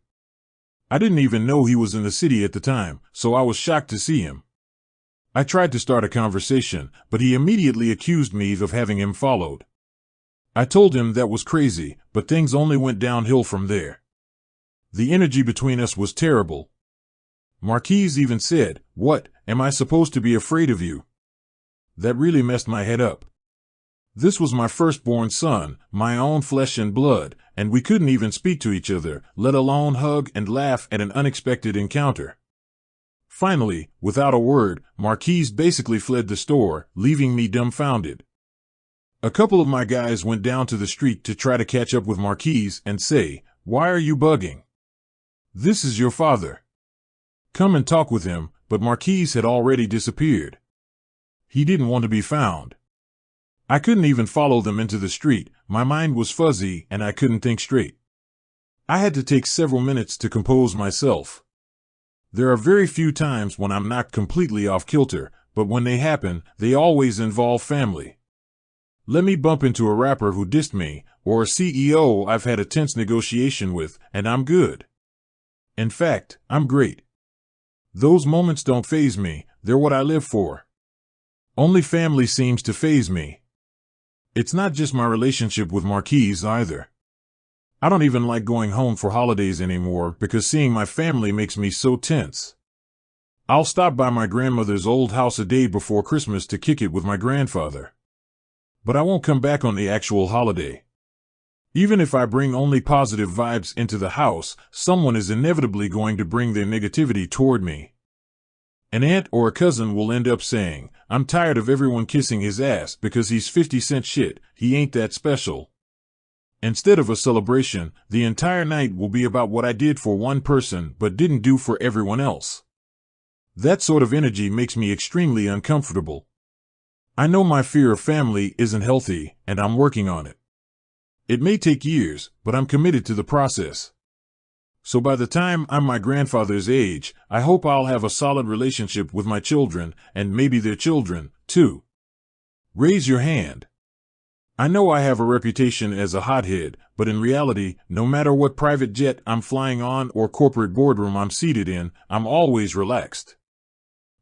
I didn't even know he was in the city at the time, so I was shocked to see him. I tried to start a conversation, but he immediately accused me of having him followed. I told him that was crazy, but things only went downhill from there. The energy between us was terrible. Marquise even said, "What, am I supposed to be afraid of you?" That really messed my head up. This was my firstborn son, my own flesh and blood, and we couldn't even speak to each other, let alone hug and laugh at an unexpected encounter. Finally, without a word, Marquise basically fled the store, leaving me dumbfounded. A couple of my guys went down to the street to try to catch up with Marquise and say, "Why are you bugging?" This is your father. Come and talk with him, but Marquise had already disappeared. He didn't want to be found. I couldn't even follow them into the street, my mind was fuzzy and I couldn't think straight. I had to take several minutes to compose myself. There are very few times when I'm not completely off kilter, but when they happen, they always involve family. Let me bump into a rapper who dissed me, or a CEO I've had a tense negotiation with, and I'm good. In fact, I'm great. Those moments don't faze me, they're what I live for. Only family seems to faze me. It's not just my relationship with Marquise either. I don't even like going home for holidays anymore because seeing my family makes me so tense. I'll stop by my grandmother's old house a day before Christmas to kick it with my grandfather. But I won't come back on the actual holiday. Even if I bring only positive vibes into the house, someone is inevitably going to bring their negativity toward me. An aunt or a cousin will end up saying, "I'm tired of everyone kissing his ass because he's 50-cent shit, he ain't that special." Instead of a celebration, the entire night will be about what I did for one person but didn't do for everyone else. That sort of energy makes me extremely uncomfortable. I know my fear of family isn't healthy, and I'm working on it. It may take years, but I'm committed to the process. So by the time I'm my grandfather's age, I hope I'll have a solid relationship with my children, and maybe their children, too. Raise your hand. I know I have a reputation as a hothead, but in reality, no matter what private jet I'm flying on or corporate boardroom I'm seated in, I'm always relaxed.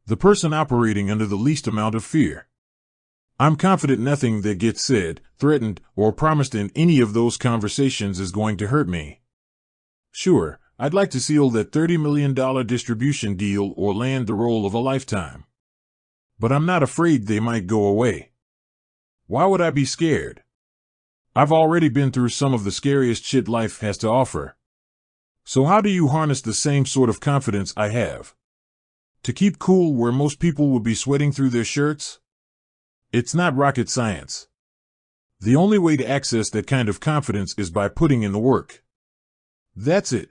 The person operating under the least amount of fear. I'm confident nothing that gets said, threatened, or promised in any of those conversations is going to hurt me. Sure, I'd like to seal that $30 million distribution deal or land the role of a lifetime. But I'm not afraid they might go away. Why would I be scared? I've already been through some of the scariest shit life has to offer. So how do you harness the same sort of confidence I have? To keep cool where most people would be sweating through their shirts? It's not rocket science. The only way to access that kind of confidence is by putting in the work. That's it.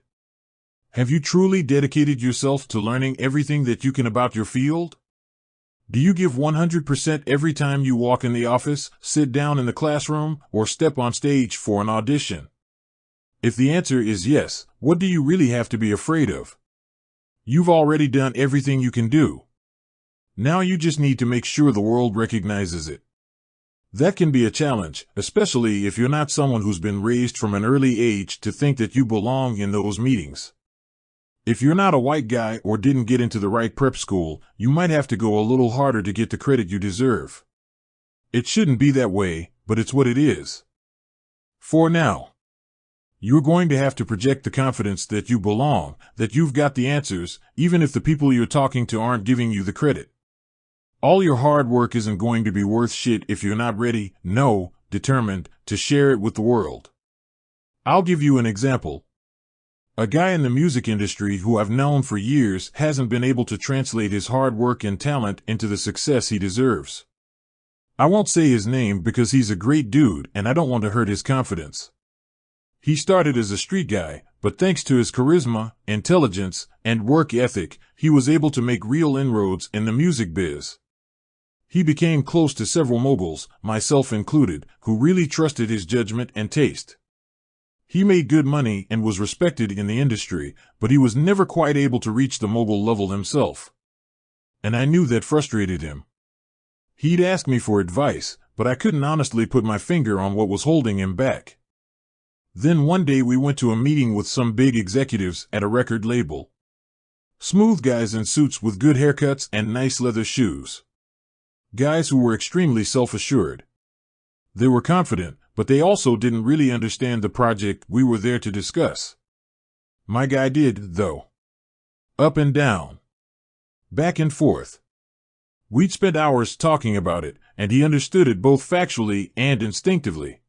Have you truly dedicated yourself to learning everything that you can about your field? Do you give 100% every time you walk in the office, sit down in the classroom, or step on stage for an audition? If the answer is yes, what do you really have to be afraid of? You've already done everything you can do. Now you just need to make sure the world recognizes it. That can be a challenge, especially if you're not someone who's been raised from an early age to think that you belong in those meetings. If you're not a white guy or didn't get into the right prep school, you might have to go a little harder to get the credit you deserve. It shouldn't be that way, but it's what it is. For now, you're going to have to project the confidence that you belong, that you've got the answers, even if the people you're talking to aren't giving you the credit. All your hard work isn't going to be worth shit if you're not ready, determined, to share it with the world. I'll give you an example. A guy in the music industry who I've known for years hasn't been able to translate his hard work and talent into the success he deserves. I won't say his name because he's a great dude and I don't want to hurt his confidence. He started as a street guy, but thanks to his charisma, intelligence, and work ethic, he was able to make real inroads in the music biz. He became close to several moguls, myself included, who really trusted his judgment and taste. He made good money and was respected in the industry, but he was never quite able to reach the mogul level himself. And I knew that frustrated him. He'd ask me for advice, but I couldn't honestly put my finger on what was holding him back. Then one day we went to a meeting with some big executives at a record label. Smooth guys in suits with good haircuts and nice leather shoes. Guys who were extremely self-assured. They were confident, but they also didn't really understand the project we were there to discuss. My guy did, though. Up and down. Back and forth. We'd spent hours talking about it, and he understood it both factually and instinctively.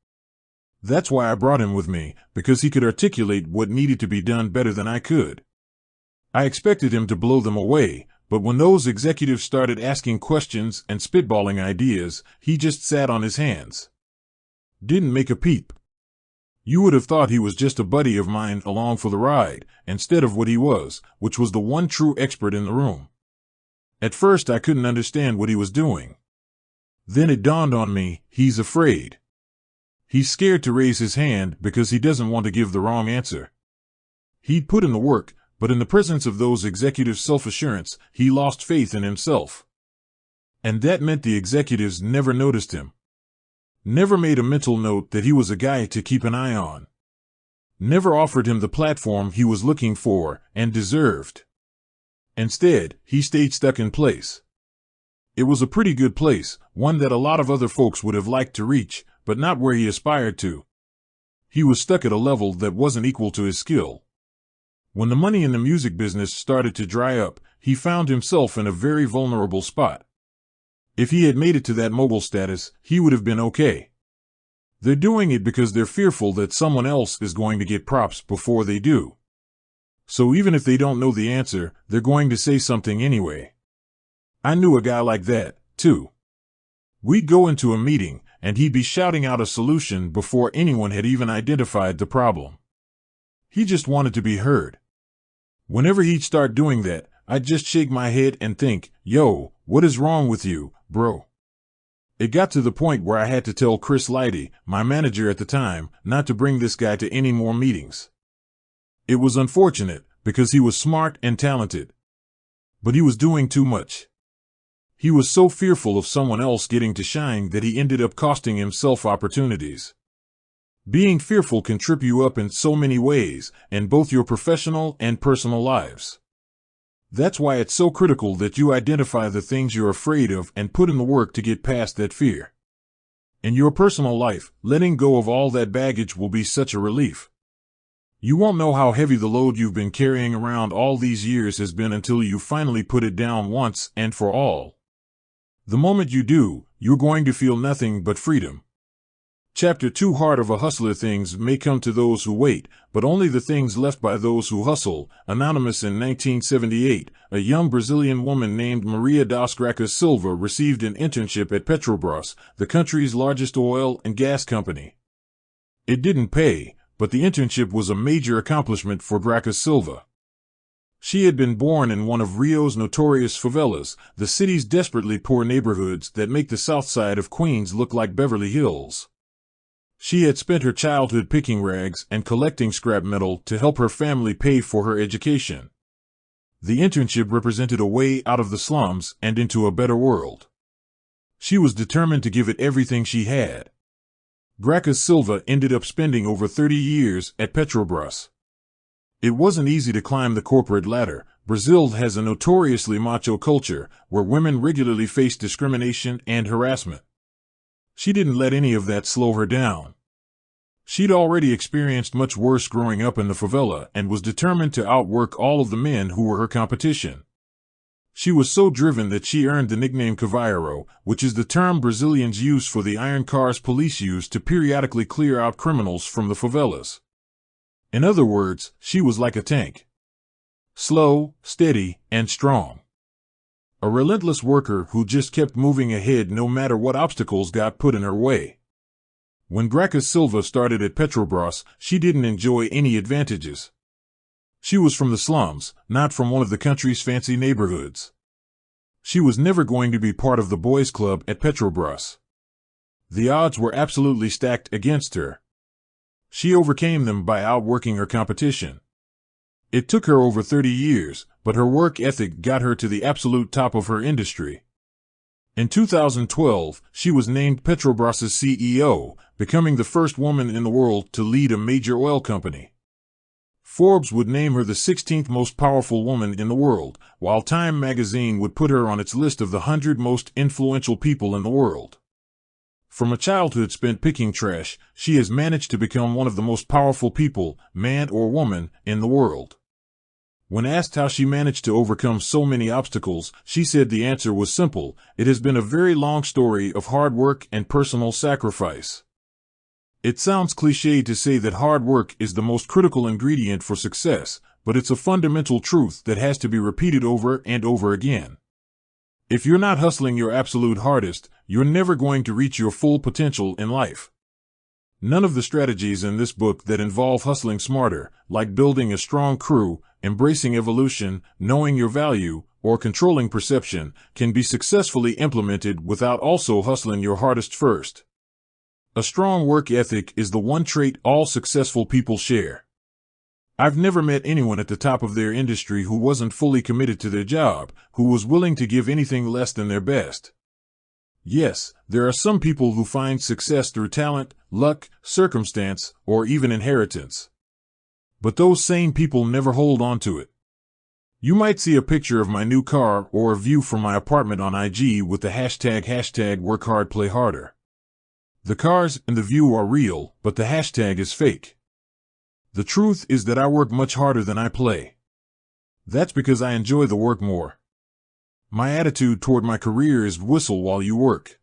That's why I brought him with me, because he could articulate what needed to be done better than I could. I expected him to blow them away, but when those executives started asking questions and spitballing ideas, he just sat on his hands. Didn't make a peep. You would have thought he was just a buddy of mine along for the ride, instead of what he was, which was the one true expert in the room. At first I couldn't understand what he was doing. Then it dawned on me, he's afraid. He's scared to raise his hand because he doesn't want to give the wrong answer. He'd put in the work, but in the presence of those executives' self-assurance, he lost faith in himself. And that meant the executives never noticed him. Never made a mental note that he was a guy to keep an eye on. Never offered him the platform he was looking for and deserved. Instead, he stayed stuck in place. It was a pretty good place, one that a lot of other folks would have liked to reach, but not where he aspired to. He was stuck at a level that wasn't equal to his skill. When the money in the music business started to dry up, he found himself in a very vulnerable spot. If he had made it to that mogul status, he would have been okay. They're doing it because they're fearful that someone else is going to get props before they do. So even if they don't know the answer, they're going to say something anyway. I knew a guy like that, too. We'd go into a meeting, and he'd be shouting out a solution before anyone had even identified the problem. He just wanted to be heard. Whenever he'd start doing that, I'd just shake my head and think, yo, what is wrong with you, bro? It got to the point where I had to tell Chris Leidy, my manager at the time, not to bring this guy to any more meetings. It was unfortunate, because he was smart and talented. But he was doing too much. He was so fearful of someone else getting to shine that he ended up costing himself opportunities. Being fearful can trip you up in so many ways, in both your professional and personal lives. That's why it's so critical that you identify the things you're afraid of and put in the work to get past that fear. In your personal life, letting go of all that baggage will be such a relief. You won't know how heavy the load you've been carrying around all these years has been until you finally put it down once and for all. The moment you do, you're going to feel nothing but freedom. Chapter 2 Heart of a Hustler. Things may come to those who wait, but only the things left by those who hustle. Anonymous. In 1978, a young Brazilian woman named Maria das Graça Silva received an internship at Petrobras, the country's largest oil and gas company. It didn't pay, but the internship was a major accomplishment for Graça Silva. She had been born in one of Rio's notorious favelas, the city's desperately poor neighborhoods that make the south side of Queens look like Beverly Hills. She had spent her childhood picking rags and collecting scrap metal to help her family pay for her education. The internship represented a way out of the slums and into a better world. She was determined to give it everything she had. Graça Silva ended up spending over 30 years at Petrobras. It wasn't easy to climb the corporate ladder. Brazil has a notoriously macho culture where women regularly face discrimination and harassment. She didn't let any of that slow her down. She'd already experienced much worse growing up in the favela and was determined to outwork all of the men who were her competition. She was so driven that she earned the nickname Cavalheiro, which is the term Brazilians use for the iron cars police use to periodically clear out criminals from the favelas. In other words, she was like a tank. Slow, steady, and strong. A relentless worker who just kept moving ahead no matter what obstacles got put in her way. When Graça Silva started at Petrobras, she didn't enjoy any advantages. She was from the slums, not from one of the country's fancy neighborhoods. She was never going to be part of the boys' club at Petrobras. The odds were absolutely stacked against her. She overcame them by outworking her competition. It took her over 30 years, but her work ethic got her to the absolute top of her industry. In 2012, she was named Petrobras's CEO, becoming the first woman in the world to lead a major oil company. Forbes would name her the 16th most powerful woman in the world, while Time magazine would put her on its list of the 100 most influential people in the world. From a childhood spent picking trash, she has managed to become one of the most powerful people, man or woman, in the world. When asked how she managed to overcome so many obstacles, she said the answer was simple: it has been a very long story of hard work and personal sacrifice. It sounds cliché to say that hard work is the most critical ingredient for success, but it's a fundamental truth that has to be repeated over and over again. If you're not hustling your absolute hardest, you're never going to reach your full potential in life. None of the strategies in this book that involve hustling smarter, like building a strong crew, embracing evolution, knowing your value, or controlling perception, can be successfully implemented without also hustling your hardest first. A strong work ethic is the one trait all successful people share. I've never met anyone at the top of their industry who wasn't fully committed to their job, who was willing to give anything less than their best. Yes, there are some people who find success through talent, luck, circumstance, or even inheritance. But those same people never hold on to it. You might see a picture of my new car or a view from my apartment on IG with the hashtag work hard, play harder. The cars and the view are real, but the hashtag is fake. The truth is that I work much harder than I play. That's because I enjoy the work more. My attitude toward my career is whistle while you work.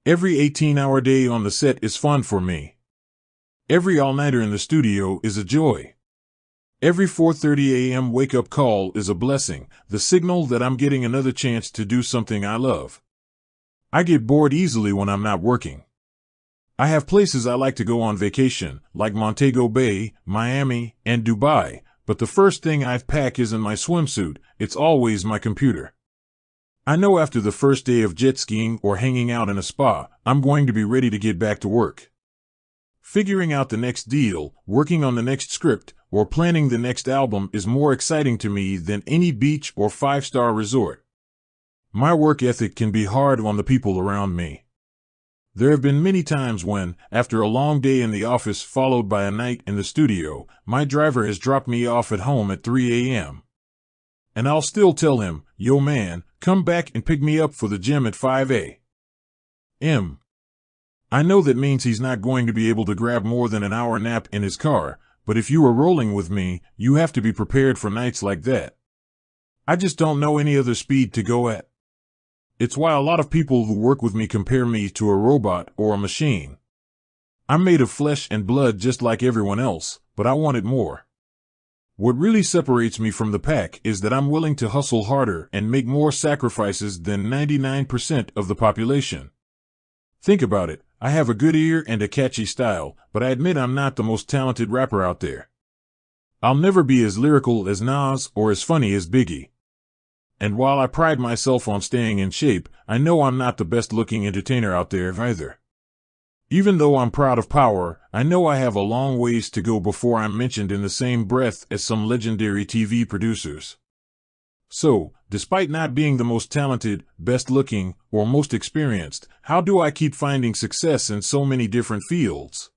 Every 18-hour day on the set is fun for me. Every all-nighter in the studio is a joy. Every 4:30 a.m. wake-up call is a blessing, the signal that I'm getting another chance to do something I love. I get bored easily when I'm not working. I have places I like to go on vacation, like Montego Bay, Miami, and Dubai, but the first thing I pack isn't my swimsuit, it's always my computer. I know after the first day of jet skiing or hanging out in a spa, I'm going to be ready to get back to work. Figuring out the next deal, working on the next script, or planning the next album is more exciting to me than any beach or five-star resort. My work ethic can be hard on the people around me. There have been many times when, after a long day in the office followed by a night in the studio, my driver has dropped me off at home at 3 a.m. And I'll still tell him, "Yo man, come back and pick me up for the gym at 5 a.m. I know that means he's not going to be able to grab more than an hour nap in his car, but if you are rolling with me, you have to be prepared for nights like that. I just don't know any other speed to go at. It's why a lot of people who work with me compare me to a robot or a machine. I'm made of flesh and blood just like everyone else, but I want it more. What really separates me from the pack is that I'm willing to hustle harder and make more sacrifices than 99% of the population. Think about it, I have a good ear and a catchy style, but I admit I'm not the most talented rapper out there. I'll never be as lyrical as Nas or as funny as Biggie. And while I pride myself on staying in shape, I know I'm not the best-looking entertainer out there either. Even though I'm proud of power, I know I have a long ways to go before I'm mentioned in the same breath as some legendary TV producers. So, despite not being the most talented, best-looking, or most experienced, how do I keep finding success in so many different fields?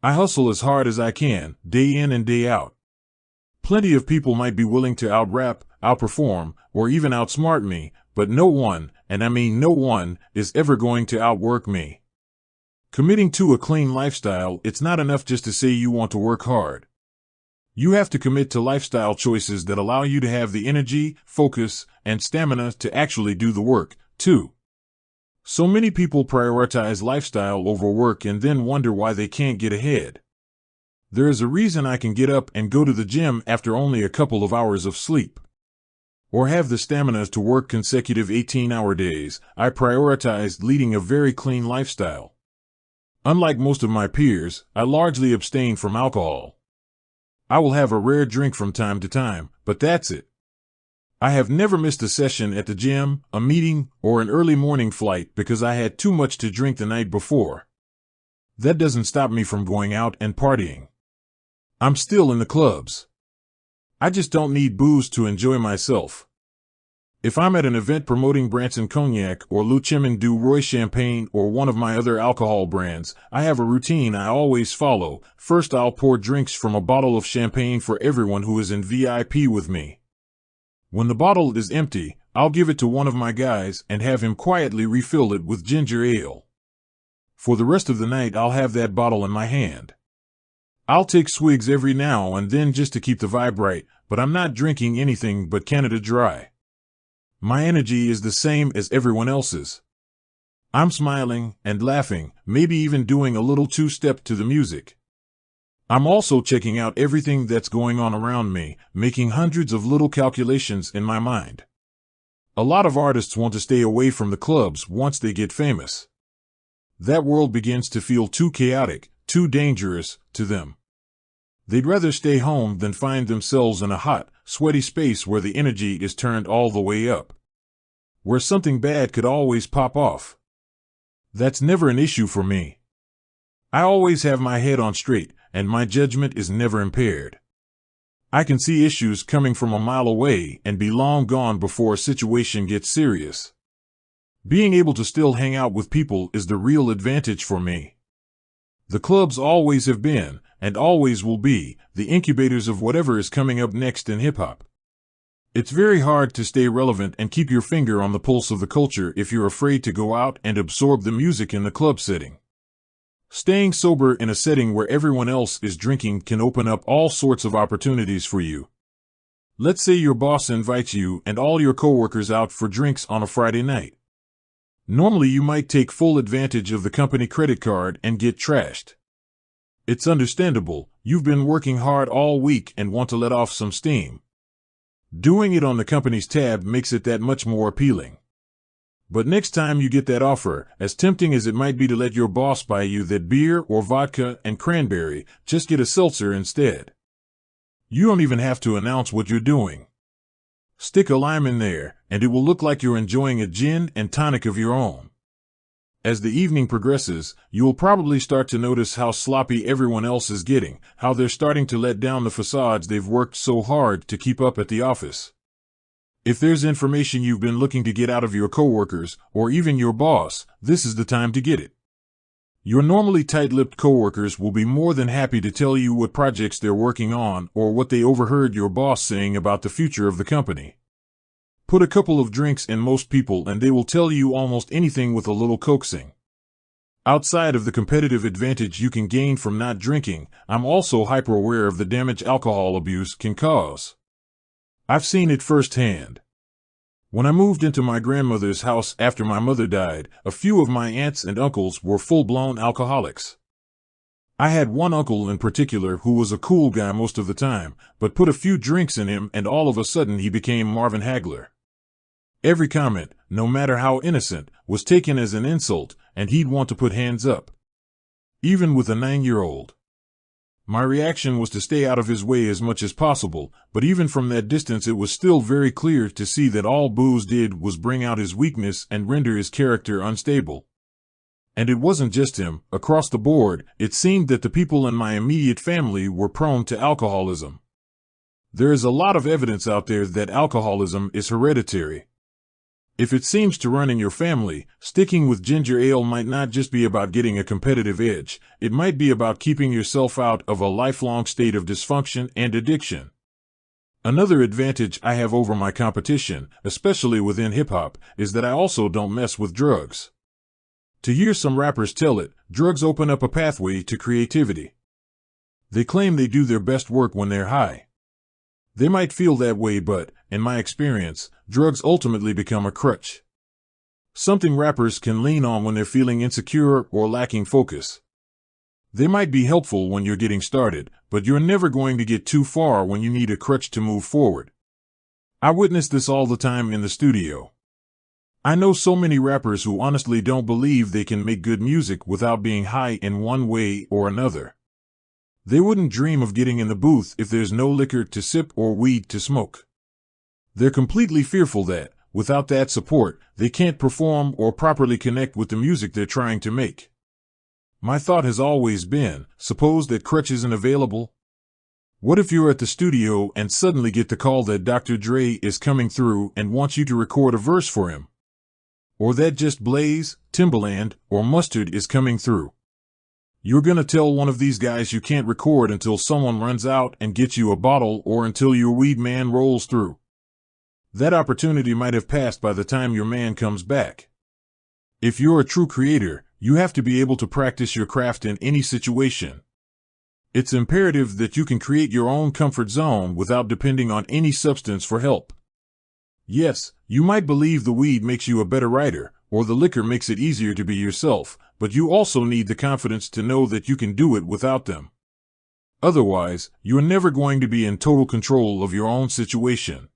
I hustle as hard as I can, day in and day out. Plenty of people might be willing to out-rap, outperform, or even outsmart me, but no one, and I mean no one, is ever going to outwork me. Committing to a clean lifestyle, it's not enough just to say you want to work hard. You have to commit to lifestyle choices that allow you to have the energy, focus, and stamina to actually do the work, too. So many people prioritize lifestyle over work and then wonder why they can't get ahead. There is a reason I can get up and go to the gym after only a couple of hours of sleep. Or have the stamina to work consecutive 18-hour days. I prioritize leading a very clean lifestyle. Unlike most of my peers, I largely abstain from alcohol. I will have a rare drink from time to time, but that's it. I have never missed a session at the gym, a meeting, or an early morning flight because I had too much to drink the night before. That doesn't stop me from going out and partying. I'm still in the clubs. I just don't need booze to enjoy myself. If I'm at an event promoting Branson Cognac or Le Chemin du Roi Champagne or one of my other alcohol brands, I have a routine I always follow. First, I'll pour drinks from a bottle of champagne for everyone who is in VIP with me. When the bottle is empty, I'll give it to one of my guys and have him quietly refill it with ginger ale. For the rest of the night, I'll have that bottle in my hand. I'll take swigs every now and then just to keep the vibe right, but I'm not drinking anything but Canada Dry. My energy is the same as everyone else's. I'm smiling and laughing, maybe even doing a little two-step to the music. I'm also checking out everything that's going on around me, making hundreds of little calculations in my mind. A lot of artists want to stay away from the clubs once they get famous. That world begins to feel too chaotic, too dangerous to them. They'd rather stay home than find themselves in a hot, sweaty space where the energy is turned all the way up, where something bad could always pop off. That's never an issue for me. I always have my head on straight, and my judgment is never impaired. I can see issues coming from a mile away and be long gone before a situation gets serious. Being able to still hang out with people is the real advantage for me. The clubs always have been, and always will be, the incubators of whatever is coming up next in hip-hop. It's very hard to stay relevant and keep your finger on the pulse of the culture if you're afraid to go out and absorb the music in the club setting. Staying sober in a setting where everyone else is drinking can open up all sorts of opportunities for you. Let's say your boss invites you and all your coworkers out for drinks on a Friday night. Normally you might take full advantage of the company credit card and get trashed. It's understandable, you've been working hard all week and want to let off some steam. Doing it on the company's tab makes it that much more appealing. But next time you get that offer, as tempting as it might be to let your boss buy you that beer or vodka and cranberry, just get a seltzer instead. You don't even have to announce what you're doing. Stick a lime in there, and it will look like you're enjoying a gin and tonic of your own. As the evening progresses, you'll probably start to notice how sloppy everyone else is getting, how they're starting to let down the facades they've worked so hard to keep up at the office. If there's information you've been looking to get out of your coworkers, or even your boss, this is the time to get it. Your normally tight-lipped coworkers will be more than happy to tell you what projects they're working on or what they overheard your boss saying about the future of the company. Put a couple of drinks in most people and they will tell you almost anything with a little coaxing. Outside of the competitive advantage you can gain from not drinking, I'm also hyper-aware of the damage alcohol abuse can cause. I've seen it firsthand. When I moved into my grandmother's house after my mother died, a few of my aunts and uncles were full-blown alcoholics. I had one uncle in particular who was a cool guy most of the time, but put a few drinks in him and all of a sudden he became Marvin Hagler. Every comment, no matter how innocent, was taken as an insult, and he'd want to put hands up. Even with a 9-year-old. My reaction was to stay out of his way as much as possible, but even from that distance it was still very clear to see that all booze did was bring out his weakness and render his character unstable. And it wasn't just him. Across the board, it seemed that the people in my immediate family were prone to alcoholism. There is a lot of evidence out there that alcoholism is hereditary. If it seems to run in your family, sticking with ginger ale might not just be about getting a competitive edge, it might be about keeping yourself out of a lifelong state of dysfunction and addiction. Another advantage I have over my competition, especially within hip-hop, is that I also don't mess with drugs. To hear some rappers tell it, drugs open up a pathway to creativity. They claim they do their best work when they're high. They might feel that way, but, in my experience, drugs ultimately become a crutch. Something rappers can lean on when they're feeling insecure or lacking focus. They might be helpful when you're getting started, but you're never going to get too far when you need a crutch to move forward. I witness this all the time in the studio. I know so many rappers who honestly don't believe they can make good music without being high in one way or another. They wouldn't dream of getting in the booth if there's no liquor to sip or weed to smoke. They're completely fearful that, without that support, they can't perform or properly connect with the music they're trying to make. My thought has always been, suppose that crutch isn't available? What if you're at the studio and suddenly get the call that Dr. Dre is coming through and wants you to record a verse for him? Or that just Blaze, Timbaland, or Mustard is coming through? You're gonna tell one of these guys you can't record until someone runs out and gets you a bottle or until your weed man rolls through. That opportunity might have passed by the time your man comes back. If you're a true creator, you have to be able to practice your craft in any situation. It's imperative that you can create your own comfort zone without depending on any substance for help. Yes, you might believe the weed makes you a better writer, or the liquor makes it easier to be yourself, but you also need the confidence to know that you can do it without them. Otherwise, you're never going to be in total control of your own situation.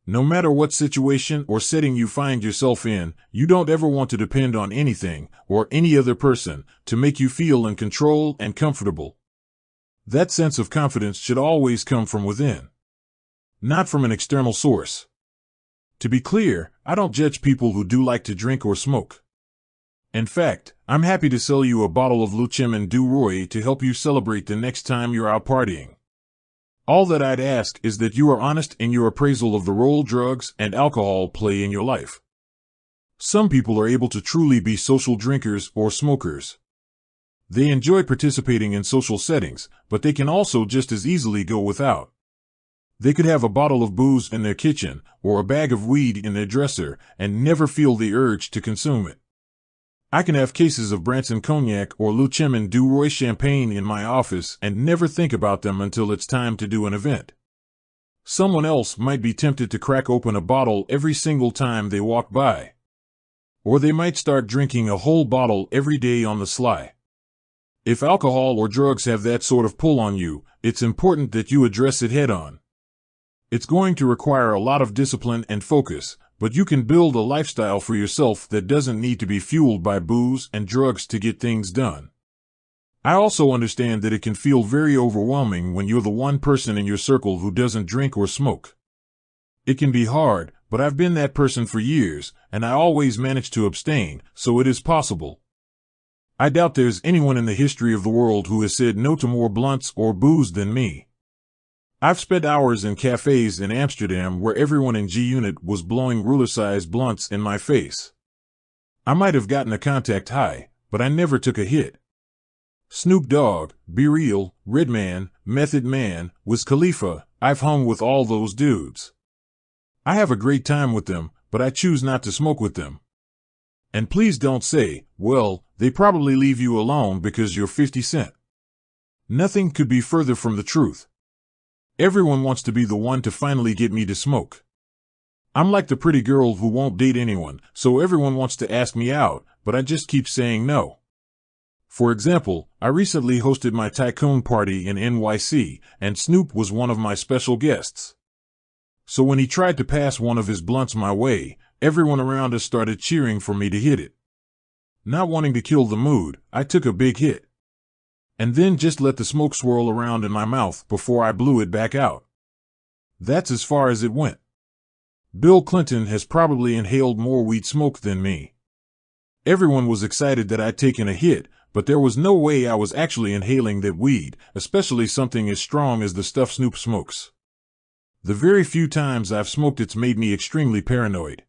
No matter what situation or setting you find yourself in, you don't ever want to depend on anything or any other person to make you feel in control and comfortable. That sense of confidence should always come from within, not from an external source. To be clear, I don't judge people who do like to drink or smoke. In fact, I'm happy to sell you a bottle of Luchem Du Roy to help you celebrate the next time you're out partying. All that I'd ask is that you are honest in your appraisal of the role drugs and alcohol play in your life. Some people are able to truly be social drinkers or smokers. They enjoy participating in social settings, but they can also just as easily go without. They could have a bottle of booze in their kitchen or a bag of weed in their dresser and never feel the urge to consume it. I can have cases of Branson Cognac or Luchem Du Roy champagne in my office and never think about them until it's time to do an event. Someone else might be tempted to crack open a bottle every single time they walk by. Or they might start drinking a whole bottle every day on the sly. If alcohol or drugs have that sort of pull on you, it's important that you address it head on. It's going to require a lot of discipline and focus, but you can build a lifestyle for yourself that doesn't need to be fueled by booze and drugs to get things done. I also understand that it can feel very overwhelming when you're the one person in your circle who doesn't drink or smoke. It can be hard, but I've been that person for years, and I always manage to abstain, so it is possible. I doubt there's anyone in the history of the world who has said no to more blunts or booze than me. I've spent hours in cafes in Amsterdam where everyone in G-Unit was blowing ruler-sized blunts in my face. I might have gotten a contact high, but I never took a hit. Snoop Dogg, Be Real, Redman, Method Man, Wiz Khalifa, I've hung with all those dudes. I have a great time with them, but I choose not to smoke with them. And please don't say, well, they probably leave you alone because you're 50 Cent. Nothing could be further from the truth. Everyone wants to be the one to finally get me to smoke. I'm like the pretty girl who won't date anyone, so everyone wants to ask me out, but I just keep saying no. For example, I recently hosted my tycoon party in NYC, and Snoop was one of my special guests. So when he tried to pass one of his blunts my way, everyone around us started cheering for me to hit it. Not wanting to kill the mood, I took a big hit. And then just let the smoke swirl around in my mouth before I blew it back out. That's as far as it went. Bill Clinton has probably inhaled more weed smoke than me. Everyone was excited that I'd taken a hit, but there was no way I was actually inhaling that weed, especially something as strong as the stuff Snoop smokes. The very few times I've smoked it's made me extremely paranoid.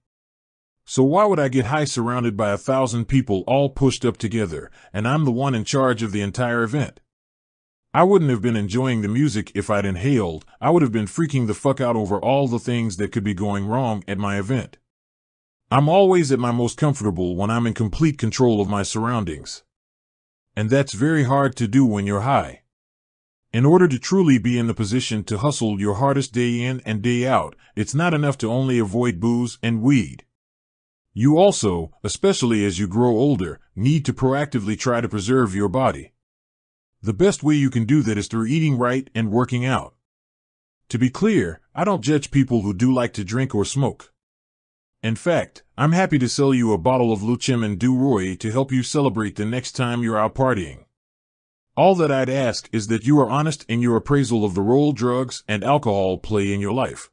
So why would I get high surrounded by 1,000 people all pushed up together, and I'm the one in charge of the entire event? I wouldn't have been enjoying the music if I'd inhaled. I would have been freaking the fuck out over all the things that could be going wrong at my event. I'm always at my most comfortable when I'm in complete control of my surroundings. And that's very hard to do when you're high. In order to truly be in the position to hustle your hardest day in and day out, it's not enough to only avoid booze and weed. You also, especially as you grow older, need to proactively try to preserve your body. The best way you can do that is through eating right and working out. To be clear, I don't judge people who do like to drink or smoke. In fact, I'm happy to sell you a bottle of Luchem Du Roy to help you celebrate the next time you're out partying. All that I'd ask is that you are honest in your appraisal of the role drugs and alcohol play in your life.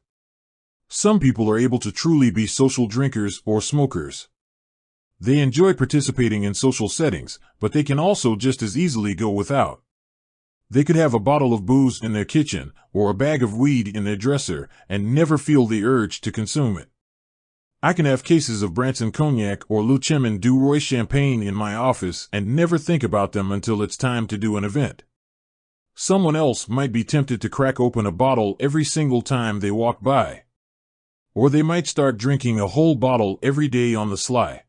Some people are able to truly be social drinkers or smokers. They enjoy participating in social settings, but they can also just as easily go without. They could have a bottle of booze in their kitchen or a bag of weed in their dresser and never feel the urge to consume it. I can have cases of Branson Cognac or Luchem Du Roy champagne in my office and never think about them until it's time to do an event. Someone else might be tempted to crack open a bottle every single time they walk by. Or they might start drinking a whole bottle every day on the sly.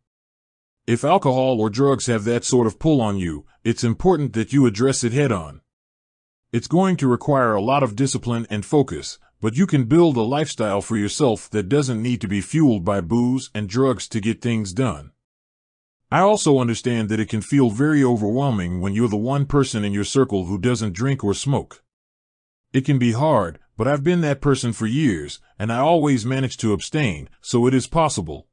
If alcohol or drugs have that sort of pull on you, it's important that you address it head on. It's going to require a lot of discipline and focus, but you can build a lifestyle for yourself that doesn't need to be fueled by booze and drugs to get things done. I also understand that it can feel very overwhelming when you're the one person in your circle who doesn't drink or smoke. It can be hard, but I've been that person for years, and I always manage to abstain, so it is possible.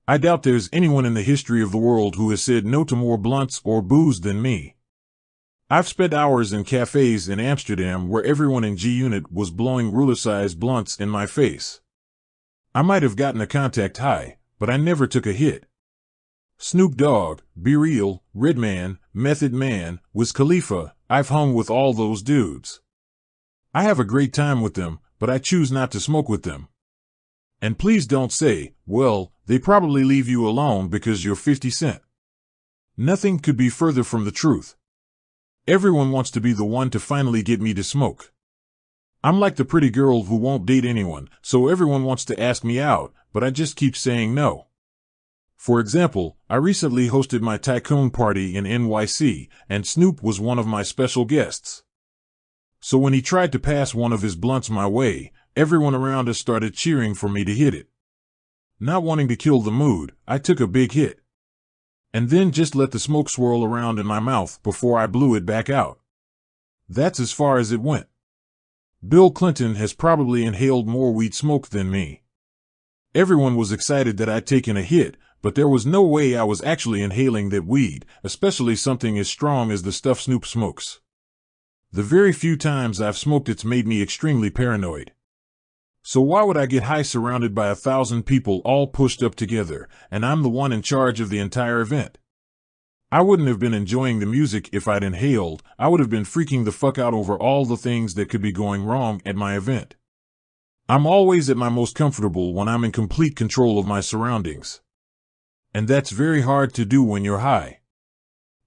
I doubt there's anyone in the history of the world who has said no to more blunts or booze than me. I've spent hours in cafes in Amsterdam where everyone in G-Unit was blowing ruler-sized blunts in my face. I might have gotten a contact high, but I never took a hit. Snoop Dogg, Be Real, Redman, Method Man, Wiz Khalifa, I've hung with all those dudes. I have a great time with them, but I choose not to smoke with them. And please don't say, well, they probably leave you alone because you're 50 Cent. Nothing could be further from the truth. Everyone wants to be the one to finally get me to smoke. I'm like the pretty girl who won't date anyone, so everyone wants to ask me out, but I just keep saying no. For example, I recently hosted my tycoon party in NYC, and Snoop was one of my special guests. So when he tried to pass one of his blunts my way, everyone around us started cheering for me to hit it. Not wanting to kill the mood, I took a big hit. And then just let the smoke swirl around in my mouth before I blew it back out. That's as far as it went. Bill Clinton has probably inhaled more weed smoke than me. Everyone was excited that I'd taken a hit, but there was no way I was actually inhaling that weed, especially something as strong as the stuff Snoop smokes. The very few times I've smoked it's made me extremely paranoid. So why would I get high surrounded by 1,000 people all pushed up together, and I'm the one in charge of the entire event? I wouldn't have been enjoying the music if I'd inhaled. I would have been freaking the fuck out over all the things that could be going wrong at my event. I'm always at my most comfortable when I'm in complete control of my surroundings. And that's very hard to do when you're high.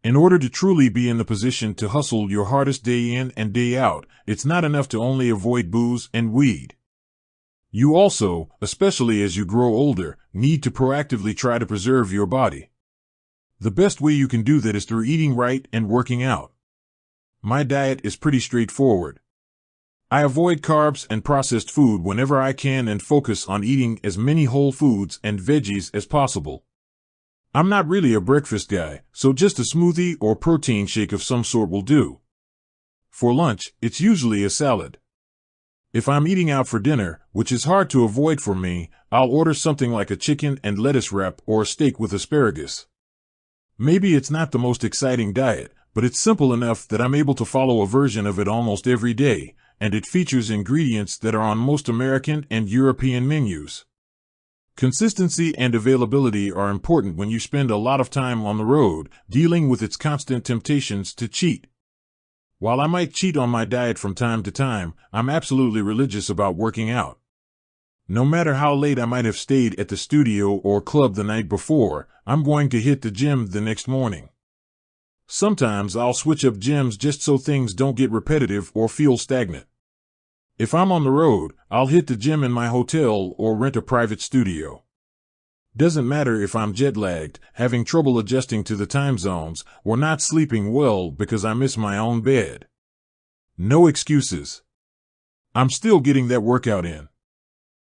In order to truly be in the position to hustle your hardest day in and day out, it's not enough to only avoid booze and weed. You also, especially as you grow older, need to proactively try to preserve your body. The best way you can do that is through eating right and working out. My diet is pretty straightforward. I avoid carbs and processed food whenever I can and focus on eating as many whole foods and veggies as possible. I'm not really a breakfast guy, so just a smoothie or protein shake of some sort will do. For lunch, it's usually a salad. If I'm eating out for dinner, which is hard to avoid for me, I'll order something like a chicken and lettuce wrap or a steak with asparagus. Maybe it's not the most exciting diet, but it's simple enough that I'm able to follow a version of it almost every day, and it features ingredients that are on most American and European menus. Consistency and availability are important when you spend a lot of time on the road, dealing with its constant temptations to cheat. While I might cheat on my diet from time to time, I'm absolutely religious about working out. No matter how late I might have stayed at the studio or club the night before, I'm going to hit the gym the next morning. Sometimes I'll switch up gyms just so things don't get repetitive or feel stagnant. If I'm on the road, I'll hit the gym in my hotel or rent a private studio. Doesn't matter if I'm jet-lagged, having trouble adjusting to the time zones, or not sleeping well because I miss my own bed. No excuses. I'm still getting that workout in.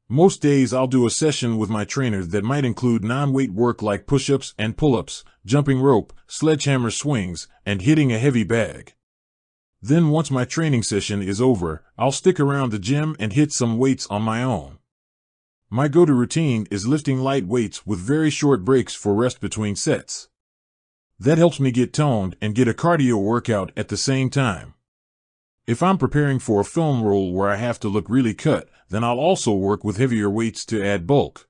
Most days I'll do a session with my trainer that might include non-weight work like push-ups and pull-ups, jumping rope, sledgehammer swings, and hitting a heavy bag. Then once my training session is over, I'll stick around the gym and hit some weights on my own. My go-to routine is lifting light weights with very short breaks for rest between sets. That helps me get toned and get a cardio workout at the same time. If I'm preparing for a film role where I have to look really cut, then I'll also work with heavier weights to add bulk.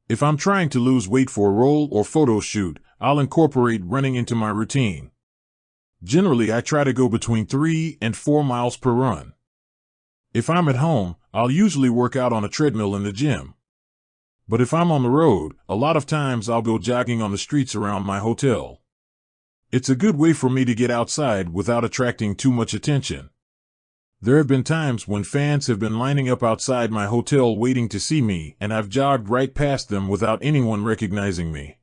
If I'm trying to lose weight for a role or photo shoot, I'll incorporate running into my routine. Generally, I try to go between 3 and 4 miles per run. If I'm at home, I'll usually work out on a treadmill in the gym. But if I'm on the road, a lot of times I'll go jogging on the streets around my hotel. It's a good way for me to get outside without attracting too much attention. There have been times when fans have been lining up outside my hotel waiting to see me, and I've jogged right past them without anyone recognizing me.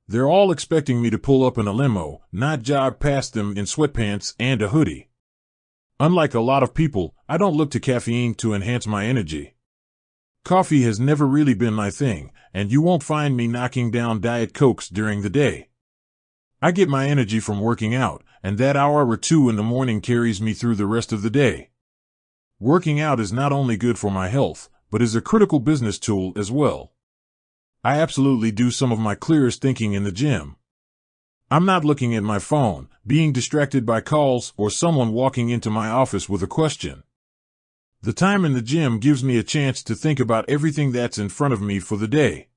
They're all expecting me to pull up in a limo, not jog past them in sweatpants and a hoodie. Unlike a lot of people, I don't look to caffeine to enhance my energy. Coffee has never really been my thing, and you won't find me knocking down Diet Cokes during the day. I get my energy from working out, and that hour or two in the morning carries me through the rest of the day. Working out is not only good for my health, but is a critical business tool as well. I absolutely do some of my clearest thinking in the gym. I'm not looking at my phone, being distracted by calls, or someone walking into my office with a question. The time in the gym gives me a chance to think about everything that's in front of me for the day.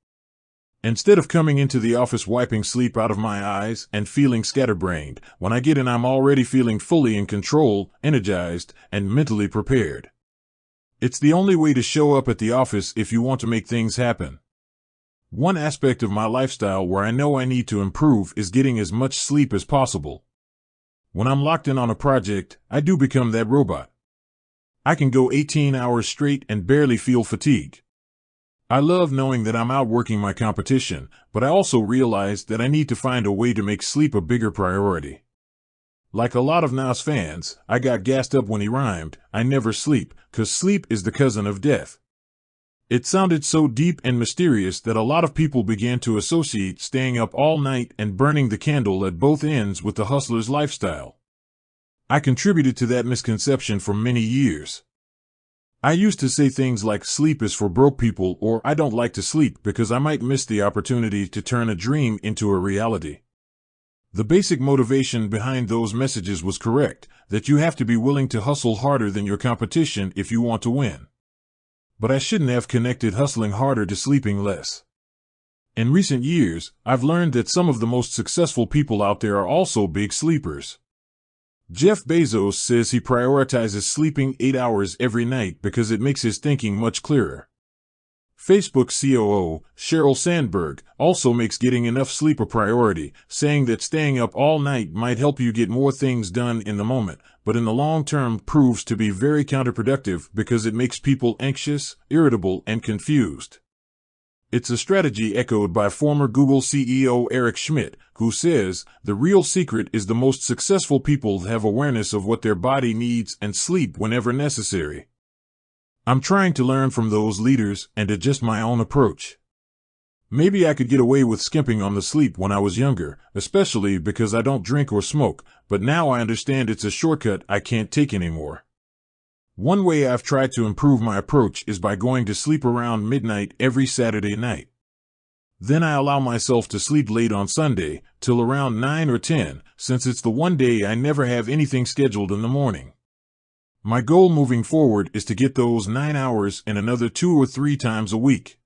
Instead of coming into the office wiping sleep out of my eyes and feeling scatterbrained, when I get in I'm already feeling fully in control, energized, and mentally prepared. It's the only way to show up at the office if you want to make things happen. One aspect of my lifestyle where I know I need to improve is getting as much sleep as possible. When I'm locked in on a project, I do become that robot. I can go 18 hours straight and barely feel fatigue. I love knowing that I'm outworking my competition, but I also realize that I need to find a way to make sleep a bigger priority. Like a lot of Nas fans, I got gassed up when he rhymed, "I never sleep, 'cause sleep is the cousin of death." It sounded so deep and mysterious that a lot of people began to associate staying up all night and burning the candle at both ends with the hustler's lifestyle. I contributed to that misconception for many years. I used to say things like sleep is for broke people or I don't like to sleep because I might miss the opportunity to turn a dream into a reality. The basic motivation behind those messages was correct, that you have to be willing to hustle harder than your competition if you want to win. But I shouldn't have connected hustling harder to sleeping less. In recent years, I've learned that some of the most successful people out there are also big sleepers. Jeff Bezos says he prioritizes sleeping 8 hours every night because it makes his thinking much clearer. Facebook COO Sheryl Sandberg also makes getting enough sleep a priority, saying that staying up all night might help you get more things done in the moment, but in the long term proves to be very counterproductive because it makes people anxious, irritable, and confused. It's a strategy echoed by former Google CEO Eric Schmidt, who says, "The real secret is the most successful people have awareness of what their body needs and sleep whenever necessary." I'm trying to learn from those leaders and adjust my own approach. Maybe I could get away with skimping on the sleep when I was younger, especially because I don't drink or smoke, but now I understand it's a shortcut I can't take anymore. One way I've tried to improve my approach is by going to sleep around midnight every Saturday night. Then I allow myself to sleep late on Sunday, till around 9 or 10, since it's the one day I never have anything scheduled in the morning. My goal moving forward is to get those 9 hours in another 2 or 3 times a week.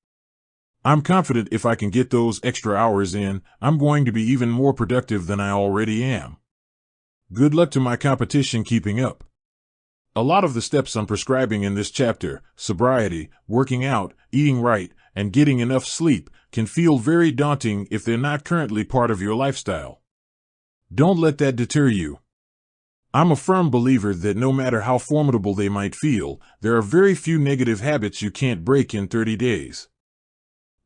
I'm confident if I can get those extra hours in, I'm going to be even more productive than I already am. Good luck to my competition keeping up. A lot of the steps I'm prescribing in this chapter, sobriety, working out, eating right, and getting enough sleep, can feel very daunting if they're not currently part of your lifestyle. Don't let that deter you. I'm a firm believer that no matter how formidable they might feel, there are very few negative habits you can't break in 30 days.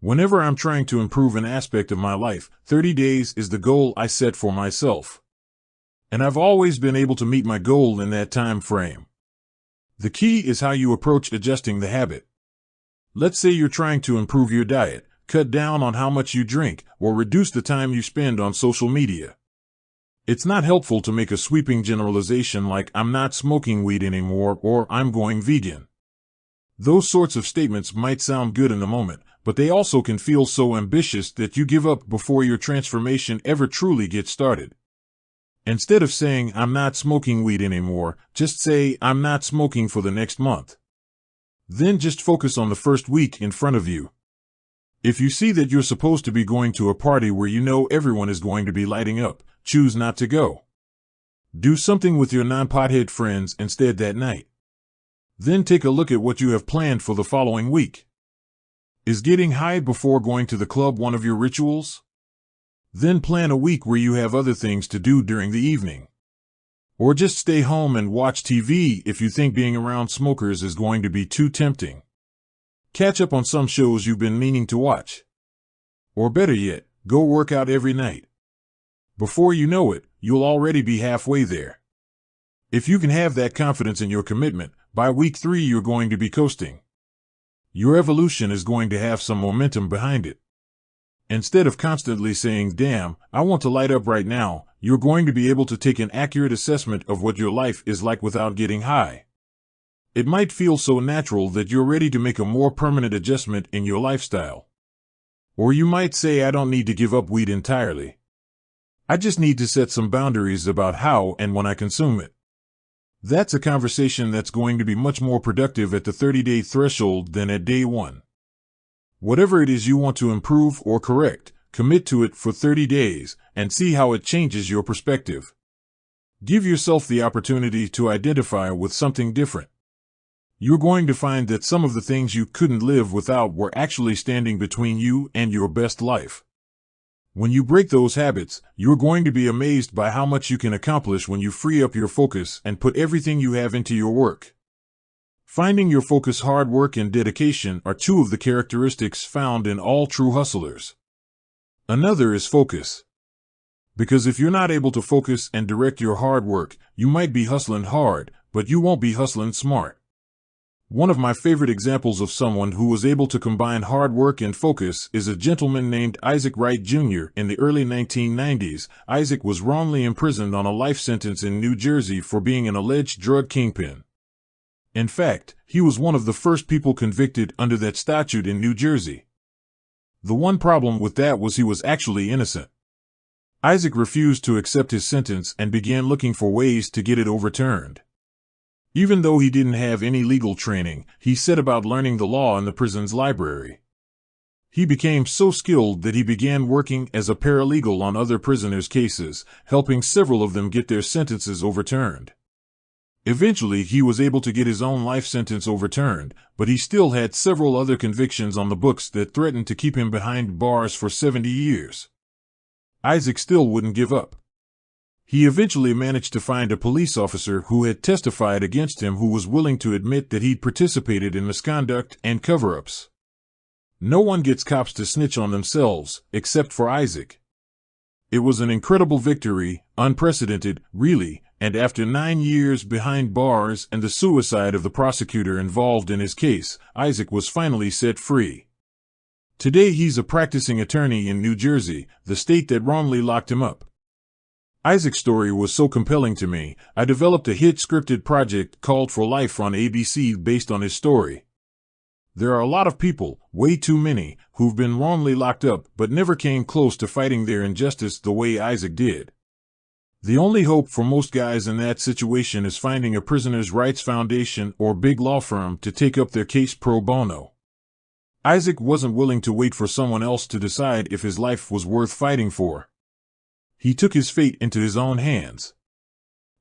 Whenever I'm trying to improve an aspect of my life, 30 days is the goal I set for myself. And I've always been able to meet my goal in that time frame. The key is how you approach adjusting the habit. Let's say you're trying to improve your diet, cut down on how much you drink, or reduce the time you spend on social media. It's not helpful to make a sweeping generalization like "I'm not smoking weed anymore" or "I'm going vegan." Those sorts of statements might sound good in the moment, but they also can feel so ambitious that you give up before your transformation ever truly gets started. Instead of saying "I'm not smoking weed anymore," just say "I'm not smoking for the next month." Then just focus on the first week in front of you. If you see that you're supposed to be going to a party where you know everyone is going to be lighting up, choose not to go. Do something with your non-pothead friends instead that night. Then take a look at what you have planned for the following week. Is getting high before going to the club one of your rituals? Then plan a week where you have other things to do during the evening. Or just stay home and watch TV if you think being around smokers is going to be too tempting. Catch up on some shows you've been meaning to watch. Or better yet, go work out every night. Before you know it, you'll already be halfway there. If you can have that confidence in your commitment, by week 3 you're going to be coasting. Your evolution is going to have some momentum behind it. Instead of constantly saying, "Damn, I want to light up right now," you're going to be able to take an accurate assessment of what your life is like without getting high. It might feel so natural that you're ready to make a more permanent adjustment in your lifestyle. Or you might say, I don't need to give up weed entirely. I just need to set some boundaries about how and when I consume it. That's a conversation that's going to be much more productive at the 30-day threshold than at day 1. Whatever it is you want to improve or correct, commit to it for 30 days and see how it changes your perspective. Give yourself the opportunity to identify with something different. You're going to find that some of the things you couldn't live without were actually standing between you and your best life. When you break those habits, you're going to be amazed by how much you can accomplish when you free up your focus and put everything you have into your work. Finding your focus, hard work, and dedication are two of the characteristics found in all true hustlers. Another is focus. Because if you're not able to focus and direct your hard work, you might be hustling hard, but you won't be hustling smart. One of my favorite examples of someone who was able to combine hard work and focus is a gentleman named Isaac Wright Jr. In the early 1990s, Isaac was wrongly imprisoned on a life sentence in New Jersey for being an alleged drug kingpin. In fact, he was one of the first people convicted under that statute in New Jersey. The one problem with that was he was actually innocent. Isaac refused to accept his sentence and began looking for ways to get it overturned. Even though he didn't have any legal training, he set about learning the law in the prison's library. He became so skilled that he began working as a paralegal on other prisoners' cases, helping several of them get their sentences overturned. Eventually, he was able to get his own life sentence overturned, but he still had several other convictions on the books that threatened to keep him behind bars for 70 years. Isaac still wouldn't give up. He eventually managed to find a police officer who had testified against him who was willing to admit that he'd participated in misconduct and cover-ups. No one gets cops to snitch on themselves, except for Isaac. It was an incredible victory, unprecedented, really, and after 9 years behind bars and the suicide of the prosecutor involved in his case, Isaac was finally set free. Today he's a practicing attorney in New Jersey, the state that wrongly locked him up. Isaac's story was so compelling to me, I developed a hit scripted project called For Life on ABC based on his story. There are a lot of people, way too many, who've been wrongly locked up but never came close to fighting their injustice the way Isaac did. The only hope for most guys in that situation is finding a prisoner's rights foundation or big law firm to take up their case pro bono. Isaac wasn't willing to wait for someone else to decide if his life was worth fighting for. He took his fate into his own hands.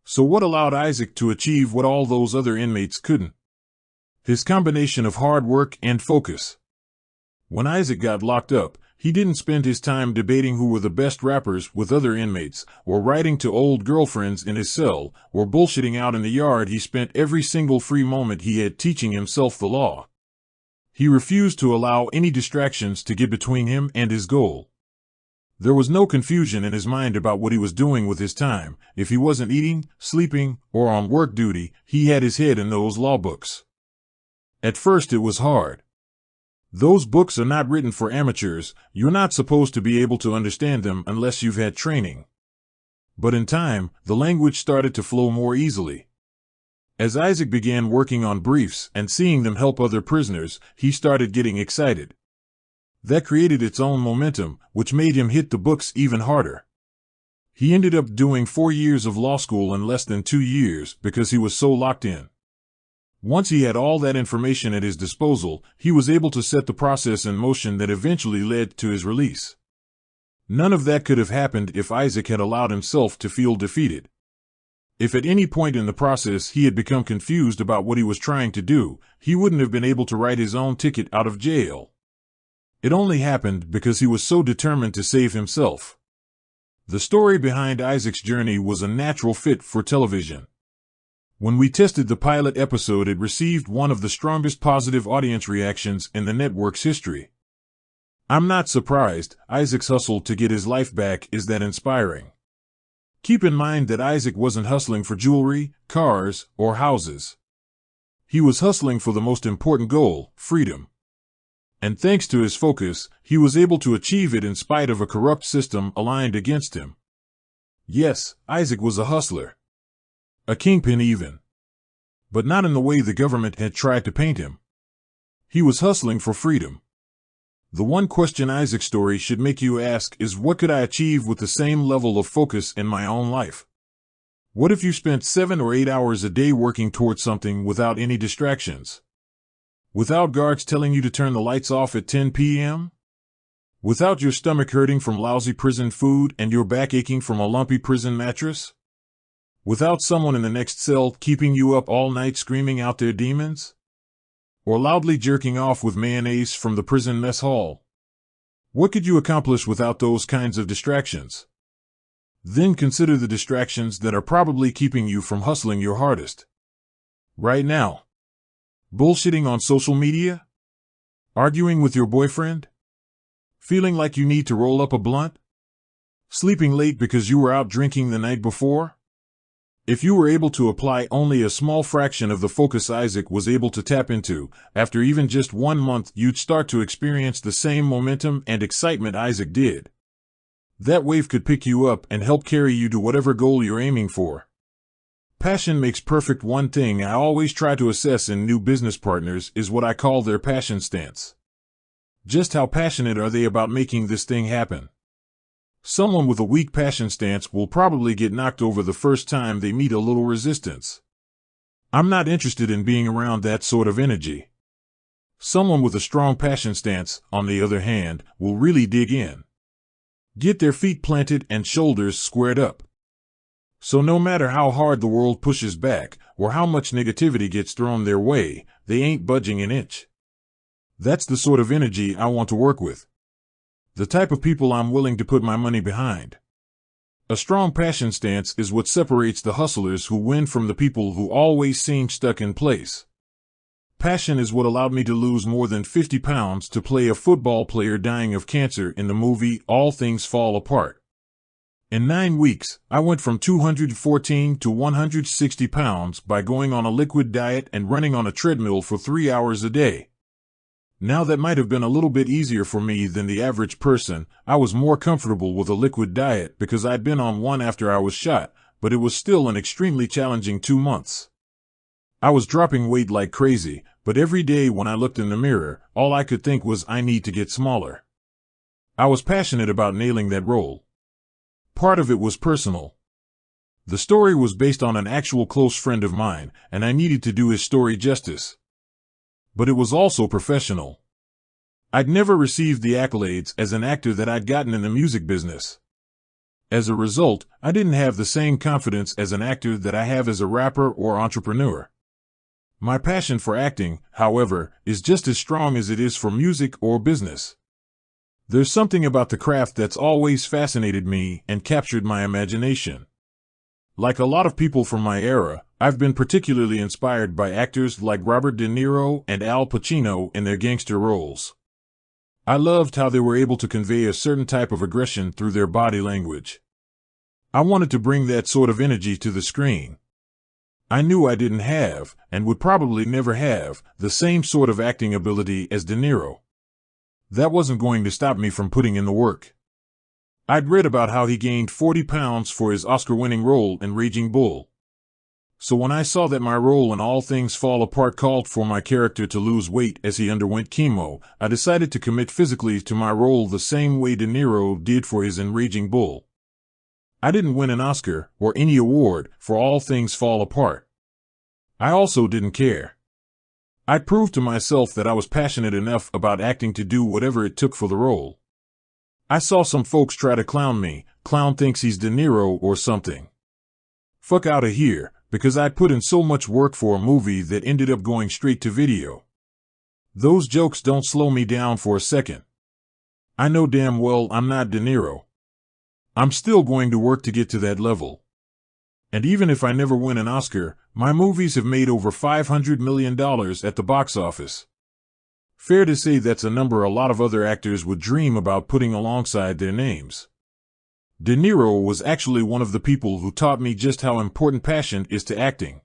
So what allowed Isaac to achieve what all those other inmates couldn't? His combination of hard work and focus. When Isaac got locked up, he didn't spend his time debating who were the best rappers with other inmates, or writing to old girlfriends in his cell, or bullshitting out in the yard. He spent every single free moment he had teaching himself the law. He refused to allow any distractions to get between him and his goal. There was no confusion in his mind about what he was doing with his time. If he wasn't eating, sleeping, or on work duty, he had his head in those law books. At first it was hard. Those books are not written for amateurs. You're not supposed to be able to understand them unless you've had training. But in time, the language started to flow more easily. As Isaac began working on briefs and seeing them help other prisoners, he started getting excited. That created its own momentum, which made him hit the books even harder. He ended up doing 4 years of law school in less than 2 years because he was so locked in. Once he had all that information at his disposal, he was able to set the process in motion that eventually led to his release. None of that could have happened if Isaac had allowed himself to feel defeated. If at any point in the process he had become confused about what he was trying to do, he wouldn't have been able to write his own ticket out of jail. It only happened because he was so determined to save himself. The story behind Isaac's journey was a natural fit for television. When we tested the pilot episode, it received one of the strongest positive audience reactions in the network's history. I'm not surprised. Isaac's hustle to get his life back is that inspiring. Keep in mind that Isaac wasn't hustling for jewelry, cars, or houses. He was hustling for the most important goal, freedom. And thanks to his focus, he was able to achieve it in spite of a corrupt system aligned against him. Yes, Isaac was a hustler. A kingpin even. but not in the way the government had tried to paint him. He was hustling for freedom. The one question Isaac's story should make you ask is, what could I achieve with the same level of focus in my own life? What if you spent 7 or 8 hours a day working towards something without any distractions? Without guards telling you to turn the lights off at 10 p.m.? Without your stomach hurting from lousy prison food and your back aching from a lumpy prison mattress? Without someone in the next cell keeping you up all night screaming out their demons? Or loudly jerking off with mayonnaise from the prison mess hall? What could you accomplish without those kinds of distractions? Then consider the distractions that are probably keeping you from hustling your hardest. Right now. Bullshitting on social media? Arguing with your boyfriend? Feeling like you need to roll up a blunt? Sleeping late because you were out drinking the night before? If you were able to apply only a small fraction of the focus Isaac was able to tap into, after even just 1 month, you'd start to experience the same momentum and excitement Isaac did. That wave could pick you up and help carry you to whatever goal you're aiming for. Passion makes perfect. One thing I always try to assess in new business partners is what I call their passion stance. Just how passionate are they about making this thing happen? Someone with a weak passion stance will probably get knocked over the first time they meet a little resistance. I'm not interested in being around that sort of energy. Someone with a strong passion stance, on the other hand, will really dig in. Get their feet planted and shoulders squared up. So no matter how hard the world pushes back, or how much negativity gets thrown their way, they ain't budging an inch. That's the sort of energy I want to work with. The type of people I'm willing to put my money behind. A strong passion stance is what separates the hustlers who win from the people who always seem stuck in place. Passion is what allowed me to lose more than 50 pounds to play a football player dying of cancer in the movie All Things Fall Apart. In 9 weeks, I went from 214 to 160 pounds by going on a liquid diet and running on a treadmill for 3 hours a day. Now that might have been a little bit easier for me than the average person. I was more comfortable with a liquid diet because I'd been on one after I was shot, but it was still an extremely challenging 2 months. I was dropping weight like crazy, but every day when I looked in the mirror, all I could think was, I need to get smaller. I was passionate about nailing that role. Part of it was personal. The story was based on an actual close friend of mine, and I needed to do his story justice. But it was also professional. I'd never received the accolades as an actor that I'd gotten in the music business. As a result, I didn't have the same confidence as an actor that I have as a rapper or entrepreneur. My passion for acting, however, is just as strong as it is for music or business. There's something about the craft that's always fascinated me and captured my imagination. Like a lot of people from my era, I've been particularly inspired by actors like Robert De Niro and Al Pacino in their gangster roles. I loved how they were able to convey a certain type of aggression through their body language. I wanted to bring that sort of energy to the screen. I knew I didn't have, and would probably never have, the same sort of acting ability as De Niro. That wasn't going to stop me from putting in the work. I'd read about how he gained 40 pounds for his Oscar-winning role in Raging Bull. So when I saw that my role in All Things Fall Apart called for my character to lose weight as he underwent chemo, I decided to commit physically to my role the same way De Niro did for his in Raging Bull. I didn't win an Oscar, or any award, for All Things Fall Apart. I also didn't care. I proved to myself that I was passionate enough about acting to do whatever it took for the role. I saw some folks try to clown me. Clown thinks he's De Niro or something. Fuck out of here, because I'd put in so much work for a movie that ended up going straight to video. Those jokes don't slow me down for a second. I know damn well I'm not De Niro. I'm still going to work to get to that level. And even if I never win an Oscar, my movies have made over $500 million at the box office. Fair to say that's a number a lot of other actors would dream about putting alongside their names. De Niro was actually one of the people who taught me just how important passion is to acting.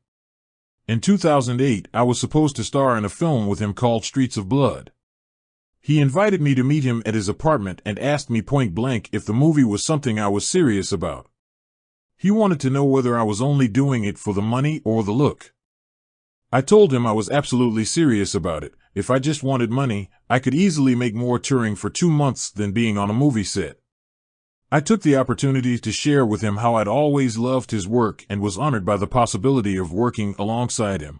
In 2008, I was supposed to star in a film with him called Streets of Blood. He invited me to meet him at his apartment and asked me point blank if the movie was something I was serious about. He wanted to know whether I was only doing it for the money or the look. I told him I was absolutely serious about it. If I just wanted money, I could easily make more touring for 2 months than being on a movie set. I took the opportunity to share with him how I'd always loved his work and was honored by the possibility of working alongside him.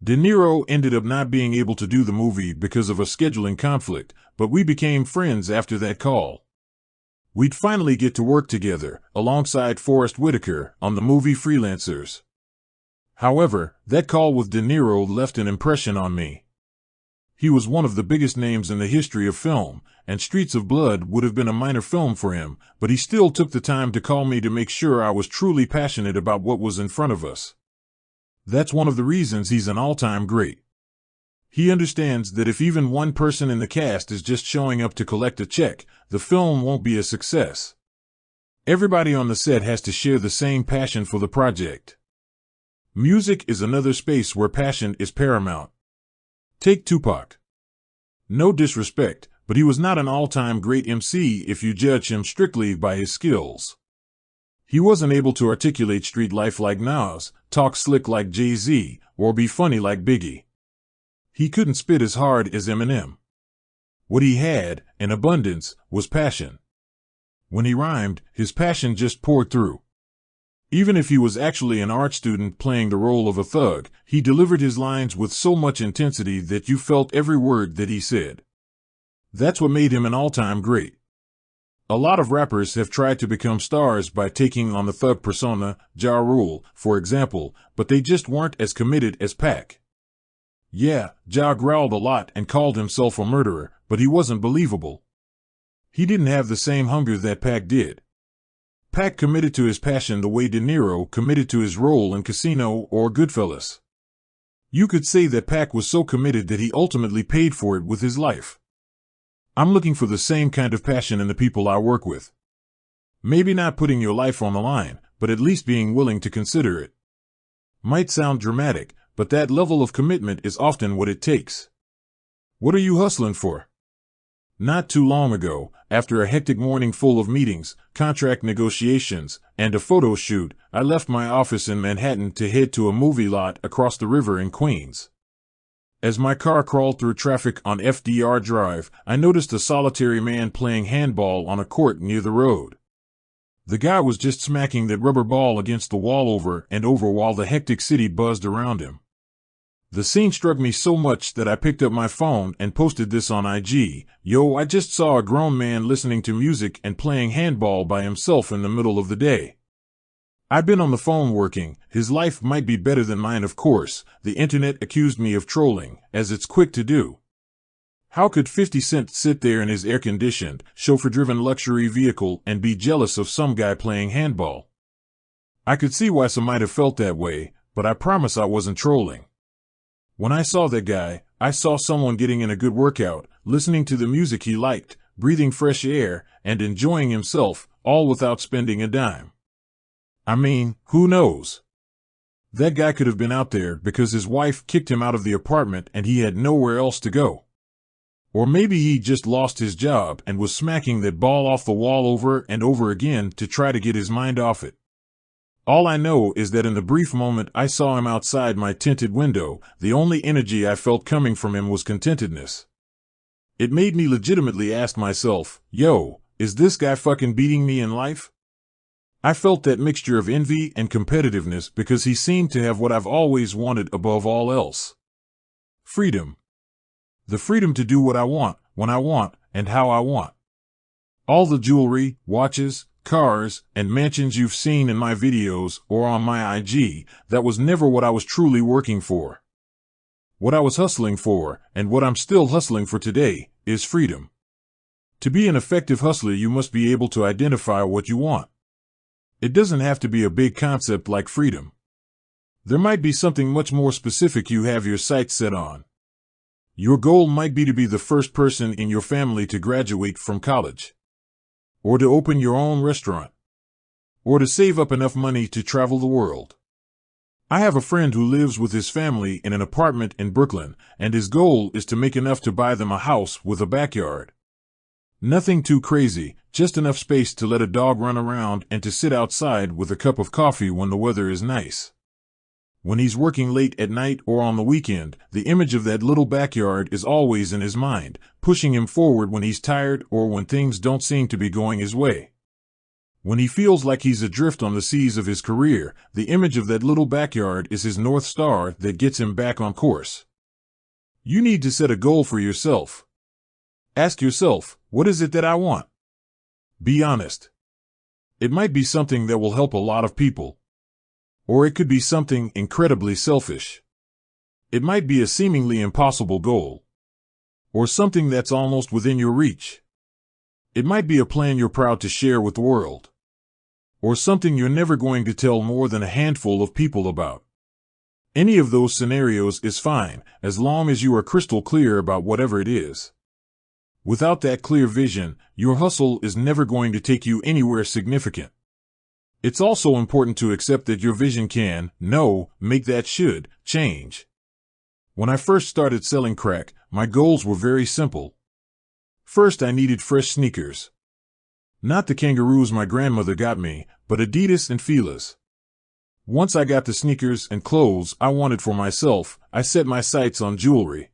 De Niro ended up not being able to do the movie because of a scheduling conflict, but we became friends after that call. We'd finally get to work together, alongside Forrest Whitaker, on the movie Freelancers. However, that call with De Niro left an impression on me. He was one of the biggest names in the history of film, and Streets of Blood would have been a minor film for him, but he still took the time to call me to make sure I was truly passionate about what was in front of us. That's one of the reasons he's an all-time great. He understands that if even one person in the cast is just showing up to collect a check, the film won't be a success. Everybody on the set has to share the same passion for the project. Music is another space where passion is paramount. Take Tupac. No disrespect, but he was not an all-time great MC if you judge him strictly by his skills. He wasn't able to articulate street life like Nas, talk slick like Jay-Z, or be funny like Biggie. He couldn't spit as hard as Eminem. What he had, in abundance, was passion. When he rhymed, his passion just poured through. Even if he was actually an art student playing the role of a thug, he delivered his lines with so much intensity that you felt every word that he said. That's what made him an all-time great. A lot of rappers have tried to become stars by taking on the thug persona, Ja Rule, for example, but they just weren't as committed as Pac. Yeah, Ja growled a lot and called himself a murderer, but he wasn't believable. He didn't have the same hunger that Pac did. Pac committed to his passion the way De Niro committed to his role in Casino or Goodfellas. You could say that Pac was so committed that he ultimately paid for it with his life. I'm looking for the same kind of passion in the people I work with. Maybe not putting your life on the line, but at least being willing to consider it. Might sound dramatic, but that level of commitment is often what it takes. What are you hustling for? Not too long ago, after a hectic morning full of meetings, contract negotiations, and a photo shoot, I left my office in Manhattan to head to a movie lot across the river in Queens. As my car crawled through traffic on FDR Drive, I noticed a solitary man playing handball on a court near the road. The guy was just smacking that rubber ball against the wall over and over while the hectic city buzzed around him. The scene struck me so much that I picked up my phone and posted this on IG. Yo, I just saw a grown man listening to music and playing handball by himself in the middle of the day. I've been on the phone working. His life might be better than mine, of course. The internet accused me of trolling, as it's quick to do. How could 50 Cent sit there in his air-conditioned, chauffeur-driven luxury vehicle and be jealous of some guy playing handball? I could see why some might have felt that way, but I promise I wasn't trolling. When I saw that guy, I saw someone getting in a good workout, listening to the music he liked, breathing fresh air, and enjoying himself, all without spending a dime. I mean, who knows? That guy could have been out there because his wife kicked him out of the apartment and he had nowhere else to go. Or maybe he just lost his job and was smacking that ball off the wall over and over again to try to get his mind off it. All I know is that in the brief moment I saw him outside my tinted window, the only energy I felt coming from him was contentedness. It made me legitimately ask myself, yo, is this guy fucking beating me in life? I felt that mixture of envy and competitiveness because he seemed to have what I've always wanted above all else. Freedom. The freedom to do what I want, when I want, and how I want. All the jewelry, watches, cars, and mansions you've seen in my videos or on my IG, that was never what I was truly working for. What I was hustling for, and what I'm still hustling for today, is freedom. To be an effective hustler, you must be able to identify what you want. It doesn't have to be a big concept like freedom. There might be something much more specific you have your sights set on. Your goal might be to be the first person in your family to graduate from college, or to open your own restaurant, or to save up enough money to travel the world. I have a friend who lives with his family in an apartment in Brooklyn, and his goal is to make enough to buy them a house with a backyard. Nothing too crazy, just enough space to let a dog run around and to sit outside with a cup of coffee when the weather is nice. When he's working late at night or on the weekend, the image of that little backyard is always in his mind, pushing him forward when he's tired or when things don't seem to be going his way. When he feels like he's adrift on the seas of his career, the image of that little backyard is his North Star that gets him back on course. You need to set a goal for yourself. Ask yourself, what is it that I want? Be honest. It might be something that will help a lot of people. Or it could be something incredibly selfish. It might be a seemingly impossible goal. Or something that's almost within your reach. It might be a plan you're proud to share with the world. Or something you're never going to tell more than a handful of people about. Any of those scenarios is fine, as long as you are crystal clear about whatever it is. Without that clear vision, your hustle is never going to take you anywhere significant. It's also important to accept that your vision can, make that should, change. When I first started selling crack, my goals were very simple. First, I needed fresh sneakers. Not the kangaroos my grandmother got me, but Adidas and Fila's. Once I got the sneakers and clothes I wanted for myself, I set my sights on jewelry.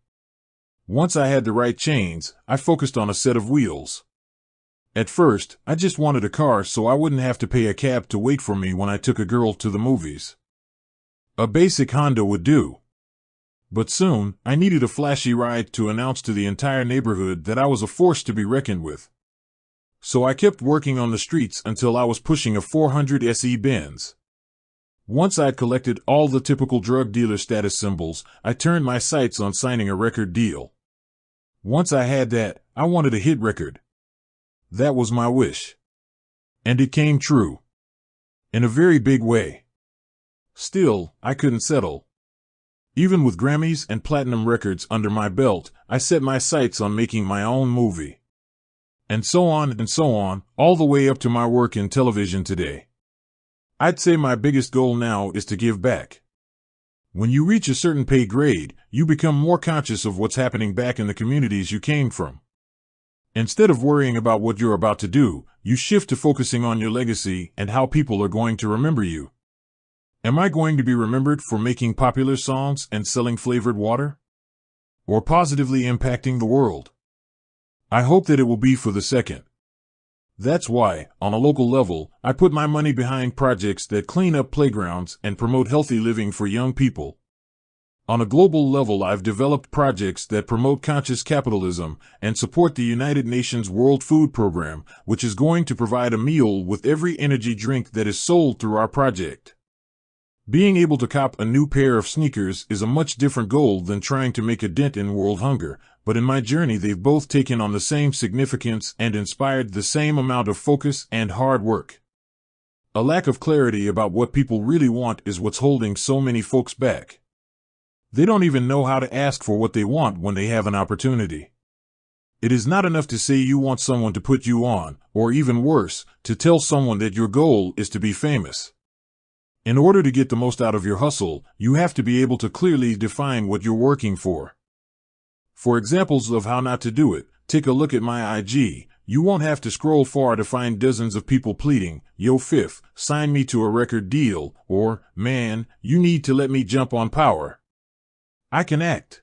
Once I had the right chains, I focused on a set of wheels. At first, I just wanted a car so I wouldn't have to pay a cab to wait for me when I took a girl to the movies. A basic Honda would do. But soon, I needed a flashy ride to announce to the entire neighborhood that I was a force to be reckoned with. So I kept working on the streets until I was pushing a 400 SE Benz. Once I'd collected all the typical drug dealer status symbols, I turned my sights on signing a record deal. Once I had that, I wanted a hit record. That was my wish. And it came true. In a very big way. Still, I couldn't settle. Even with Grammys and platinum records under my belt, I set my sights on making my own movie. And so on, all the way up to my work in television today. I'd say my biggest goal now is to give back. When you reach a certain pay grade, you become more conscious of what's happening back in the communities you came from. Instead of worrying about what you're about to do, you shift to focusing on your legacy and how people are going to remember you. Am I going to be remembered for making popular songs and selling flavored water? Or positively impacting the world? I hope that it will be for the second. That's why, on a local level, I put my money behind projects that clean up playgrounds and promote healthy living for young people. On a global level, I've developed projects that promote conscious capitalism and support the United Nations World Food Program, which is going to provide a meal with every energy drink that is sold through our project. Being able to cop a new pair of sneakers is a much different goal than trying to make a dent in world hunger, but in my journey they've both taken on the same significance and inspired the same amount of focus and hard work. A lack of clarity about what people really want is what's holding so many folks back. They don't even know how to ask for what they want when they have an opportunity. It is not enough to say you want someone to put you on, or even worse, to tell someone that your goal is to be famous. In order to get the most out of your hustle, you have to be able to clearly define what you're working for. For examples of how not to do it, take a look at my IG. You won't have to scroll far to find dozens of people pleading, "Yo Fifth, sign me to a record deal," or, "Man, you need to let me jump on Power. I can act."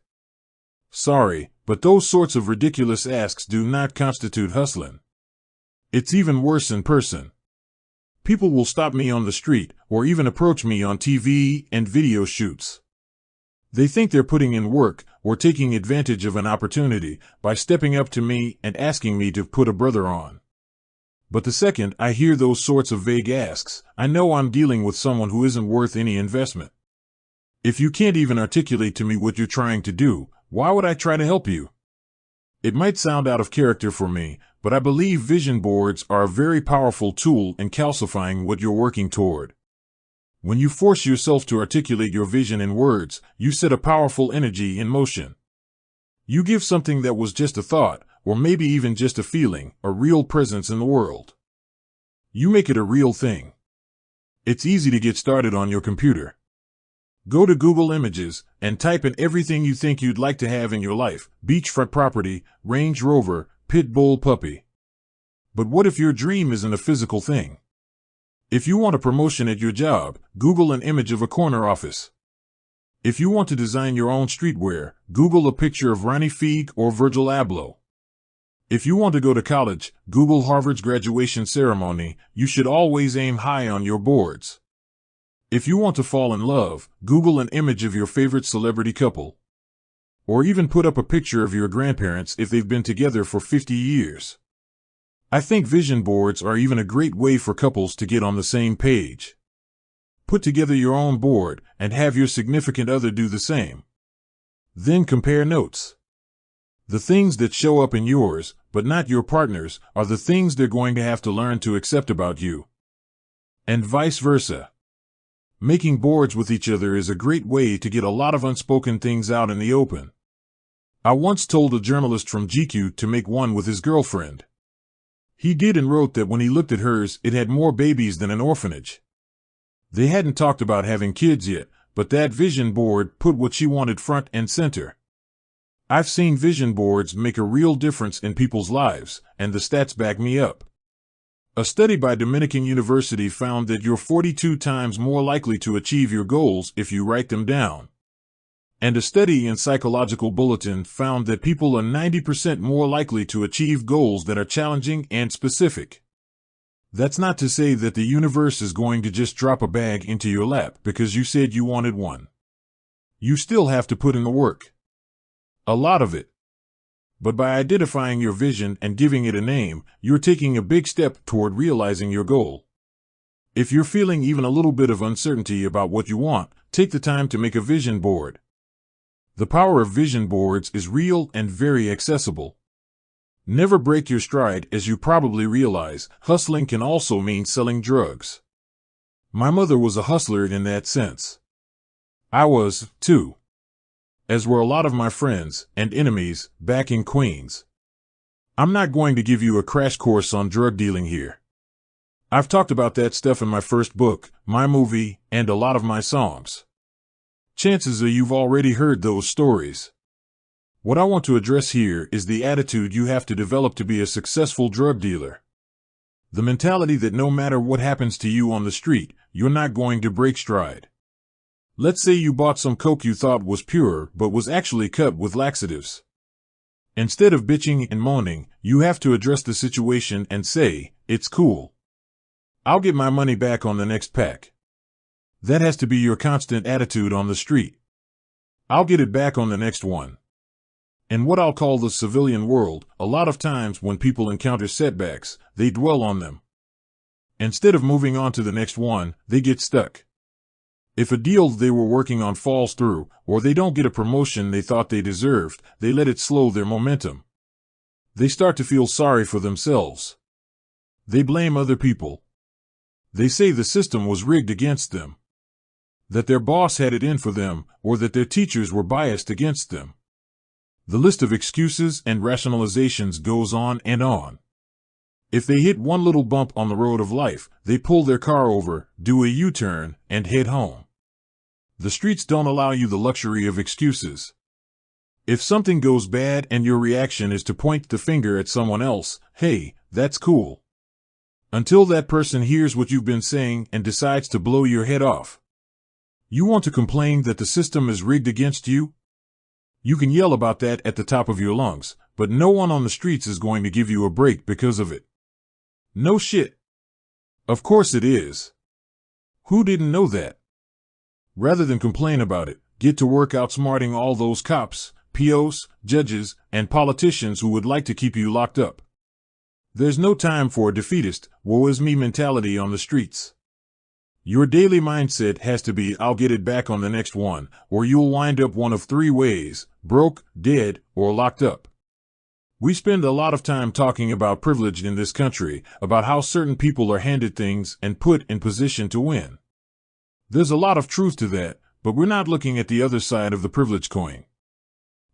Sorry, but those sorts of ridiculous asks do not constitute hustling. It's even worse in person. People will stop me on the street, or even approach me on TV and video shoots. They think they're putting in work, or taking advantage of an opportunity, by stepping up to me and asking me to put a brother on. But the second I hear those sorts of vague asks, I know I'm dealing with someone who isn't worth any investment. If you can't even articulate to me what you're trying to do, why would I try to help you? It might sound out of character for me, but I believe vision boards are a very powerful tool in calcifying what you're working toward. When you force yourself to articulate your vision in words, you set a powerful energy in motion. You give something that was just a thought, or maybe even just a feeling, a real presence in the world. You make it a real thing. It's easy to get started on your computer. Go to Google Images and type in everything you think you'd like to have in your life: beachfront property, Range Rover, pit bull puppy. But what if your dream isn't a physical thing? If you want a promotion at your job, Google an image of a corner office. If you want to design your own streetwear, Google a picture of Ronnie Fieg or Virgil Abloh. If you want to go to college, Google Harvard's graduation ceremony. You should always aim high on your boards. If you want to fall in love, Google an image of your favorite celebrity couple. Or even put up a picture of your grandparents if they've been together for 50 years. I think vision boards are even a great way for couples to get on the same page. Put together your own board and have your significant other do the same. Then compare notes. The things that show up in yours, but not your partner's, are the things they're going to have to learn to accept about you. And vice versa. Making boards with each other is a great way to get a lot of unspoken things out in the open. I once told a journalist from GQ to make one with his girlfriend. He did and wrote that when he looked at hers, it had more babies than an orphanage. They hadn't talked about having kids yet, but that vision board put what she wanted front and center. I've seen vision boards make a real difference in people's lives, and the stats back me up. A study by Dominican University found that you're 42 times more likely to achieve your goals if you write them down. And a study in Psychological Bulletin found that people are 90% more likely to achieve goals that are challenging and specific. That's not to say that the universe is going to just drop a bag into your lap because you said you wanted one. You still have to put in the work. A lot of it. But by identifying your vision and giving it a name, you're taking a big step toward realizing your goal. If you're feeling even a little bit of uncertainty about what you want, take the time to make a vision board. The power of vision boards is real and very accessible. Never break your stride. As you probably realize, hustling can also mean selling drugs. My mother was a hustler in that sense. I was, too. As were a lot of my friends and enemies back in Queens. I'm not going to give you a crash course on drug dealing here. I've talked about that stuff in my first book, my movie, and a lot of my songs. Chances are you've already heard those stories. What I want to address here is the attitude you have to develop to be a successful drug dealer. The mentality that no matter what happens to you on the street, you're not going to break stride. Let's say you bought some coke you thought was pure but was actually cut with laxatives. Instead of bitching and moaning, you have to address the situation and say, "It's cool. I'll get my money back on the next pack." That has to be your constant attitude on the street. I'll get it back on the next one. In what I'll call the civilian world, a lot of times when people encounter setbacks, they dwell on them. Instead of moving on to the next one, they get stuck. If a deal they were working on falls through, or they don't get a promotion they thought they deserved, they let it slow their momentum. They start to feel sorry for themselves. They blame other people. They say the system was rigged against them. That their boss had it in for them, or that their teachers were biased against them. The list of excuses and rationalizations goes on and on. If they hit one little bump on the road of life, they pull their car over, do a U-turn, and head home. The streets don't allow you the luxury of excuses. If something goes bad and your reaction is to point the finger at someone else, hey, that's cool. Until that person hears what you've been saying and decides to blow your head off. You want to complain that the system is rigged against you? You can yell about that at the top of your lungs, but no one on the streets is going to give you a break because of it. No shit. Of course it is. Who didn't know that? Rather than complain about it, get to work outsmarting all those cops, POs, judges, and politicians who would like to keep you locked up. There's no time for a defeatist, woe-is-me mentality on the streets. Your daily mindset has to be, I'll get it back on the next one, or you'll wind up one of three ways: broke, dead, or locked up. We spend a lot of time talking about privilege in this country, about how certain people are handed things and put in position to win. There's a lot of truth to that, but we're not looking at the other side of the privilege coin.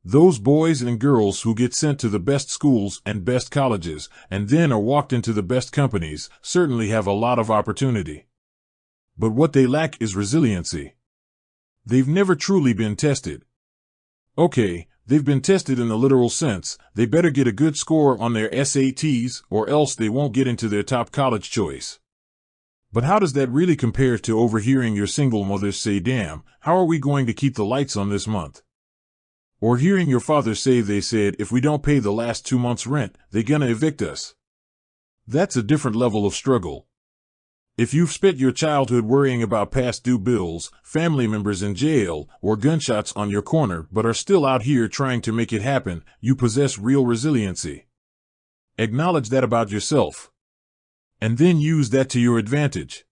Those boys and girls who get sent to the best schools and best colleges, and then are walked into the best companies, certainly have a lot of opportunity. But what they lack is resiliency. They've never truly been tested. Okay, they've been tested in the literal sense. They better get a good score on their SATs or else they won't get into their top college choice. But how does that really compare to overhearing your single mother say, "Damn, how are we going to keep the lights on this month?" Or hearing your father say they said, "If we don't pay the last 2 months' rent, they're gonna evict us." That's a different level of struggle. If you've spent your childhood worrying about past due bills, family members in jail, or gunshots on your corner but are still out here trying to make it happen, you possess real resiliency. Acknowledge that about yourself. And then use that to your advantage.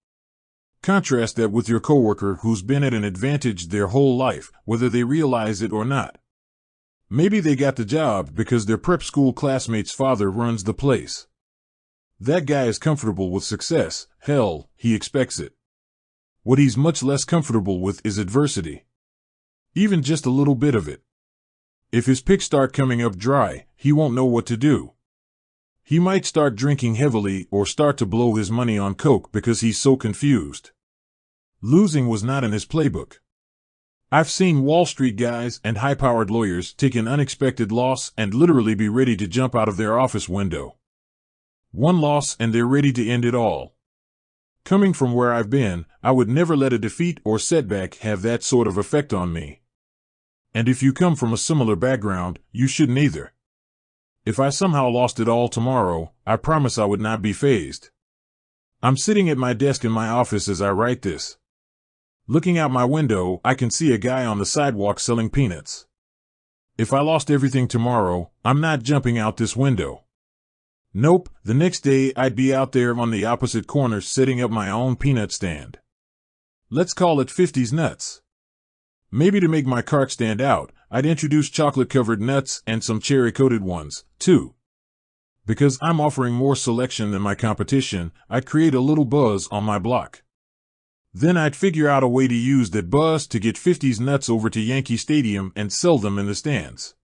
Contrast that with your coworker who's been at an advantage their whole life, whether they realize it or not. Maybe they got the job because their prep school classmate's father runs the place. That guy is comfortable with success. Hell, he expects it. What he's much less comfortable with is adversity. Even just a little bit of it. If his picks start coming up dry, he won't know what to do. He might start drinking heavily or start to blow his money on coke because he's so confused. Losing was not in his playbook. I've seen Wall Street guys and high-powered lawyers take an unexpected loss and literally be ready to jump out of their office window. One loss and they're ready to end it all. Coming from where I've been, I would never let a defeat or setback have that sort of effect on me. And if you come from a similar background, you shouldn't either. If I somehow lost it all tomorrow, I promise I would not be fazed. I'm sitting at my desk in my office as I write this. Looking out my window, I can see a guy on the sidewalk selling peanuts. If I lost everything tomorrow, I'm not jumping out this window. Nope, the next day I'd be out there on the opposite corner setting up my own peanut stand. Let's call it 50's Nuts. Maybe to make my cart stand out, I'd introduce chocolate-covered nuts and some cherry-coated ones, too. Because I'm offering more selection than my competition, I'd create a little buzz on my block. Then I'd figure out a way to use that buzz to get 50's Nuts over to Yankee Stadium and sell them in the stands.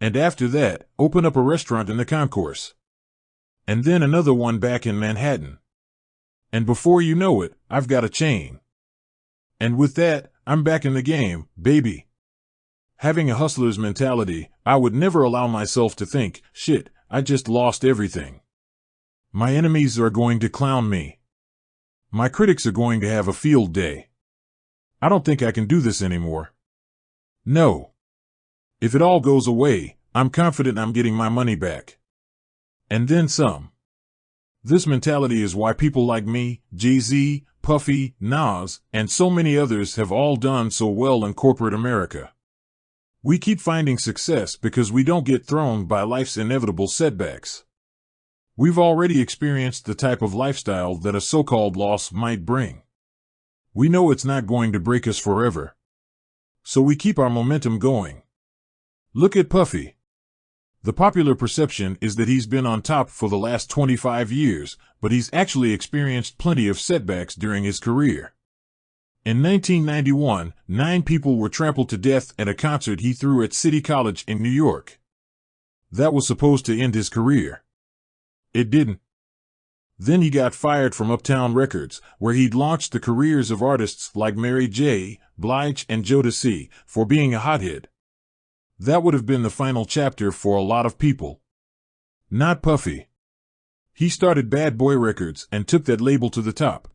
And after that, open up a restaurant in the concourse. And then another one back in Manhattan. And before you know it, I've got a chain. And with that, I'm back in the game, baby. Having a hustler's mentality, I would never allow myself to think, shit, I just lost everything. My enemies are going to clown me. My critics are going to have a field day. I don't think I can do this anymore. No. If it all goes away, I'm confident I'm getting my money back. And then some. This mentality is why people like me, Jay-Z, Puffy, Nas, and so many others have all done so well in corporate America. We keep finding success because we don't get thrown by life's inevitable setbacks. We've already experienced the type of lifestyle that a so-called loss might bring. We know it's not going to break us forever. So we keep our momentum going. Look at Puffy. The popular perception is that he's been on top for the last 25 years, but he's actually experienced plenty of setbacks during his career. In 1991, 9 people were trampled to death at a concert he threw at City College in New York. That was supposed to end his career. It didn't. Then he got fired from Uptown Records, where he'd launched the careers of artists like Mary J. Blige and Jodeci, for being a hothead. That would have been the final chapter for a lot of people. Not Puffy. He started Bad Boy Records and took that label to the top.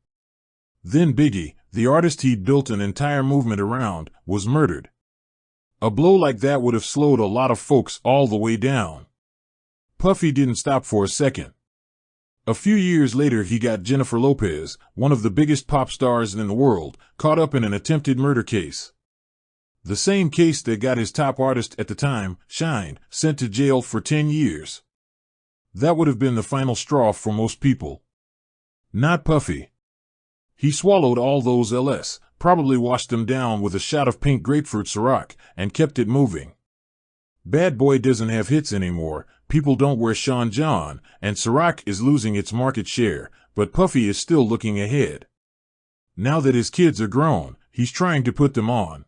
Then Biggie, the artist he'd built an entire movement around, was murdered. A blow like that would have slowed a lot of folks all the way down. Puffy didn't stop for a second. A few years later he got Jennifer Lopez, one of the biggest pop stars in the world, caught up in an attempted murder case. The same case that got his top artist at the time, Shine, sent to jail for 10 years. That would have been the final straw for most people. Not Puffy. He swallowed all those LS, probably washed them down with a shot of pink grapefruit Ciroc, and kept it moving. Bad Boy doesn't have hits anymore, people don't wear Sean John, and Ciroc is losing its market share, but Puffy is still looking ahead. Now that his kids are grown, he's trying to put them on.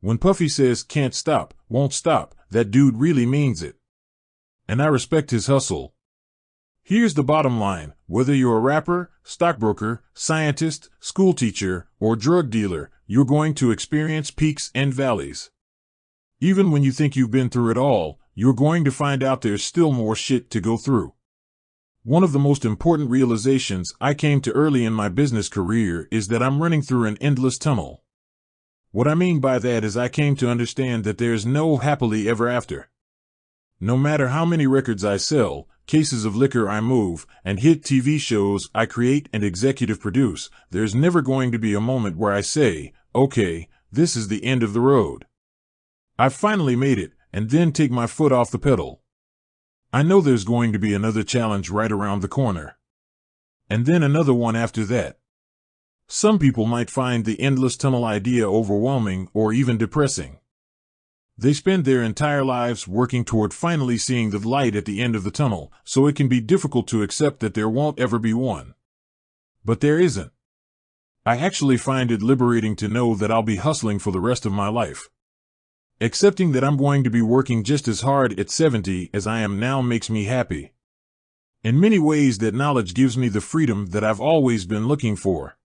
When Puffy says can't stop, won't stop, that dude really means it. And I respect his hustle. Here's the bottom line, whether you're a rapper, stockbroker, scientist, schoolteacher, or drug dealer, you're going to experience peaks and valleys. Even when you think you've been through it all, you're going to find out there's still more shit to go through. One of the most important realizations I came to early in my business career is that I'm running through an endless tunnel. What I mean by that is I came to understand that there's no happily ever after. No matter how many records I sell, cases of liquor I move, and hit TV shows I create and executive produce, there's never going to be a moment where I say, okay, this is the end of the road. I've finally made it, and then take my foot off the pedal. I know there's going to be another challenge right around the corner. And then another one after that. Some people might find the endless tunnel idea overwhelming or even depressing. They spend their entire lives working toward finally seeing the light at the end of the tunnel, so it can be difficult to accept that there won't ever be one. But there isn't. I actually find it liberating to know that I'll be hustling for the rest of my life. Accepting that I'm going to be working just as hard at 70 as I am now makes me happy. In many ways, that knowledge gives me the freedom that I've always been looking for.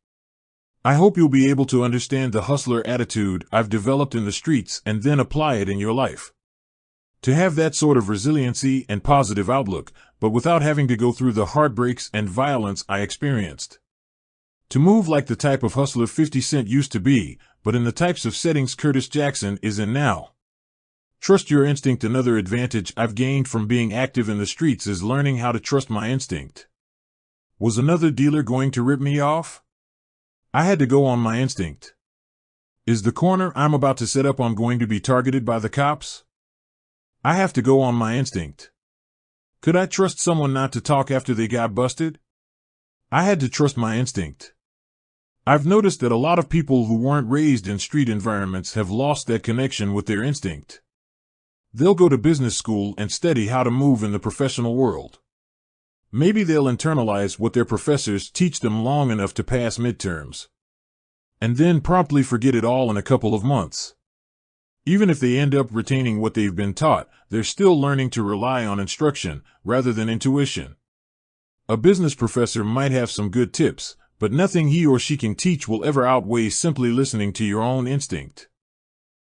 I hope you'll be able to understand the hustler attitude I've developed in the streets and then apply it in your life. To have that sort of resiliency and positive outlook, but without having to go through the heartbreaks and violence I experienced. To move like the type of hustler 50 Cent used to be, but in the types of settings Curtis Jackson is in now. Trust your instinct. Another advantage I've gained from being active in the streets is learning how to trust my instinct. Was another dealer going to rip me off? I had to go on my instinct. Is the corner I'm about to set up on going to be targeted by the cops? I have to go on my instinct. Could I trust someone not to talk after they got busted? I had to trust my instinct. I've noticed that a lot of people who weren't raised in street environments have lost that connection with their instinct. They'll go to business school and study how to move in the professional world. Maybe they'll internalize what their professors teach them long enough to pass midterms. And then promptly forget it all in a couple of months. Even if they end up retaining what they've been taught, they're still learning to rely on instruction rather than intuition. A business professor might have some good tips, but nothing he or she can teach will ever outweigh simply listening to your own instinct.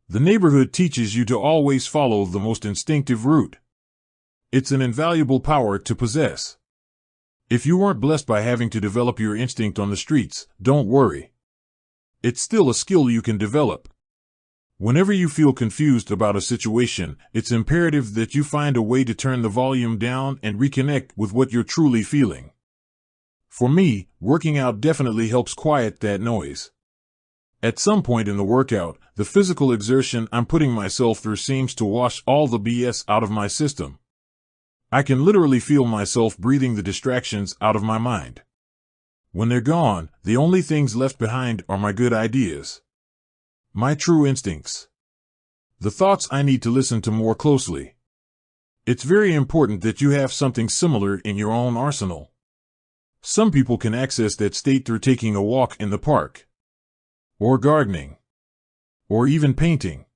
The neighborhood teaches you to always follow the most instinctive route. It's an invaluable power to possess. If you weren't blessed by having to develop your instinct on the streets, don't worry. It's still a skill you can develop. Whenever you feel confused about a situation, it's imperative that you find a way to turn the volume down and reconnect with what you're truly feeling. For me, working out definitely helps quiet that noise. At some point in the workout, the physical exertion I'm putting myself through seems to wash all the BS out of my system. I can literally feel myself breathing the distractions out of my mind. When they're gone, the only things left behind are my good ideas. My true instincts. The thoughts I need to listen to more closely. It's very important that you have something similar in your own arsenal. Some people can access that state through taking a walk in the park, or gardening, or even painting.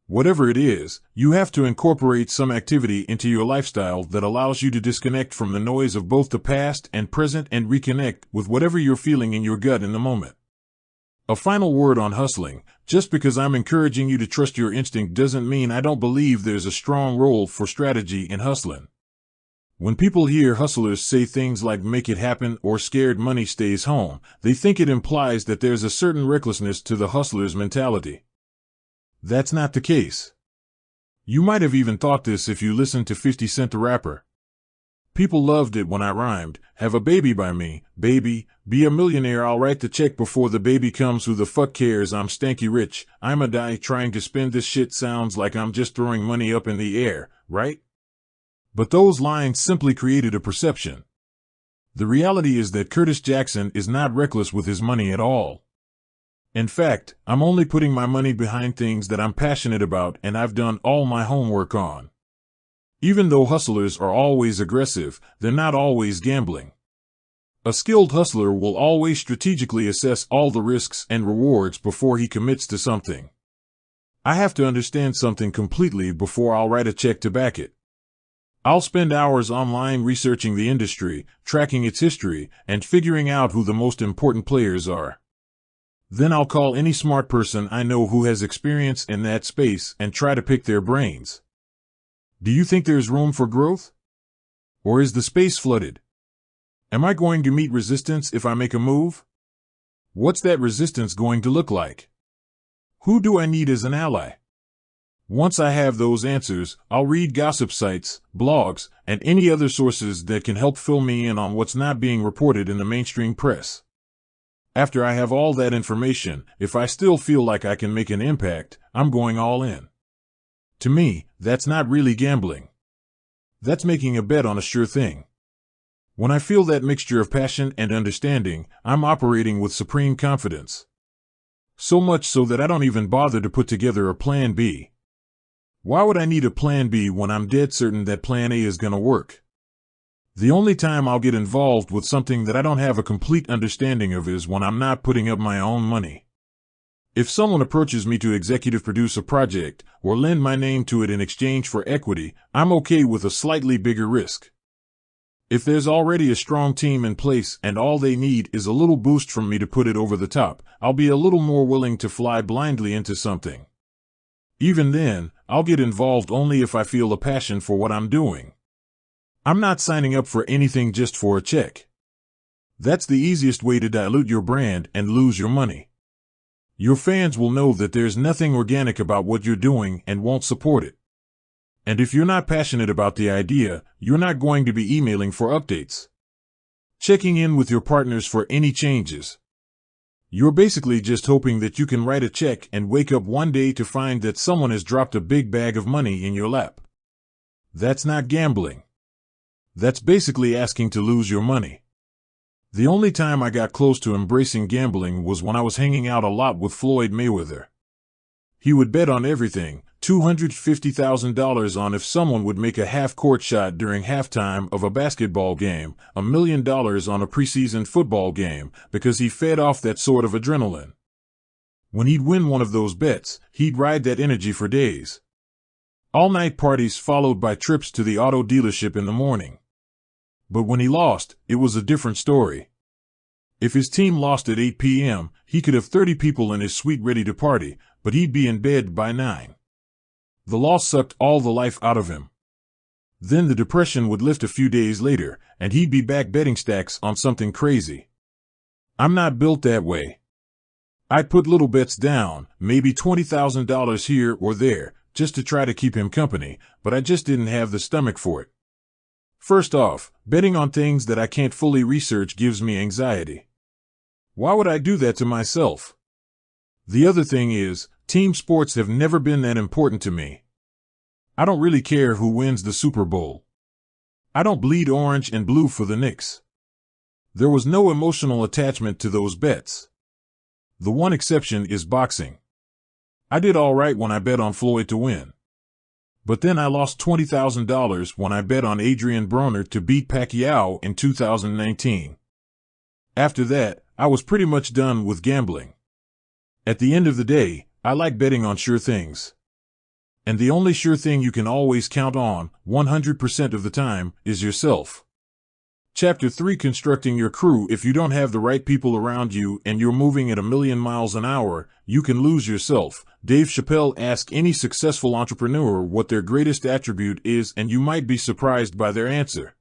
Whatever it is, you have to incorporate some activity into your lifestyle that allows you to disconnect from the noise of both the past and present and reconnect with whatever you're feeling in your gut in the moment. A final word on hustling. Just because I'm encouraging you to trust your instinct doesn't mean I don't believe there's a strong role for strategy in hustling. When people hear hustlers say things like make it happen or scared money stays home, they think it implies that there's a certain recklessness to the hustler's mentality. That's not the case. You might have even thought this if you listened to 50 Cent the rapper. People loved it when I rhymed, have a baby by me, baby, be a millionaire, I'll write the check before the baby comes, who the fuck cares, I'm stanky rich, I'm a die trying to spend this shit, sounds like I'm just throwing money up in the air, right? But those lines simply created a perception. The reality is that Curtis Jackson is not reckless with his money at all. In fact, I'm only putting my money behind things that I'm passionate about and I've done all my homework on. Even though hustlers are always aggressive, they're not always gambling. A skilled hustler will always strategically assess all the risks and rewards before he commits to something. I have to understand something completely before I'll write a check to back it. I'll spend hours online researching the industry, tracking its history, and figuring out who the most important players are. Then I'll call any smart person I know who has experience in that space and try to pick their brains. Do you think there's room for growth? Or is the space flooded? Am I going to meet resistance if I make a move? What's that resistance going to look like? Who do I need as an ally? Once I have those answers, I'll read gossip sites, blogs, and any other sources that can help fill me in on what's not being reported in the mainstream press. After I have all that information, if I still feel like I can make an impact, I'm going all in. To me, that's not really gambling. That's making a bet on a sure thing. When I feel that mixture of passion and understanding, I'm operating with supreme confidence. So much so that I don't even bother to put together a plan B. Why would I need a plan B when I'm dead certain that plan A is going to work? The only time I'll get involved with something that I don't have a complete understanding of is when I'm not putting up my own money. If someone approaches me to executive produce a project or lend my name to it in exchange for equity, I'm okay with a slightly bigger risk. If there's already a strong team in place and all they need is a little boost from me to put it over the top, I'll be a little more willing to fly blindly into something. Even then, I'll get involved only if I feel a passion for what I'm doing. I'm not signing up for anything just for a check. That's the easiest way to dilute your brand and lose your money. Your fans will know that there's nothing organic about what you're doing and won't support it. And if you're not passionate about the idea, you're not going to be emailing for updates, checking in with your partners for any changes. You're basically just hoping that you can write a check and wake up one day to find that someone has dropped a big bag of money in your lap. That's not gambling. That's basically asking to lose your money. The only time I got close to embracing gambling was when I was hanging out a lot with Floyd Mayweather. He would bet on everything, $250,000 on if someone would make a half-court shot during halftime of a basketball game, $1 million on a preseason football game, because he fed off that sort of adrenaline. When he'd win one of those bets, he'd ride that energy for days. All-night parties followed by trips to the auto dealership in the morning. But when he lost, it was a different story. If his team lost at 8 p.m., he could have 30 people in his suite ready to party, but he'd be in bed by 9. The loss sucked all the life out of him. Then the depression would lift a few days later, and he'd be back betting stacks on something crazy. I'm not built that way. I'd put little bets down, maybe $20,000 here or there, just to try to keep him company, but I just didn't have the stomach for it. First off, betting on things that I can't fully research gives me anxiety. Why would I do that to myself? The other thing is, team sports have never been that important to me. I don't really care who wins the Super Bowl. I don't bleed orange and blue for the Knicks. There was no emotional attachment to those bets. The one exception is boxing. I did all right when I bet on Floyd to win. But then I lost $20,000 when I bet on Adrian Broner to beat Pacquiao in 2019. After that, I was pretty much done with gambling. At the end of the day, I like betting on sure things. And the only sure thing you can always count on, 100% of the time, is yourself. Chapter 3: Constructing your crew. If you don't have the right people around you and you're moving at 1,000,000 miles an hour, you can lose yourself. Dave Chappelle asked any successful entrepreneur what their greatest attribute is, and you might be surprised by their answer.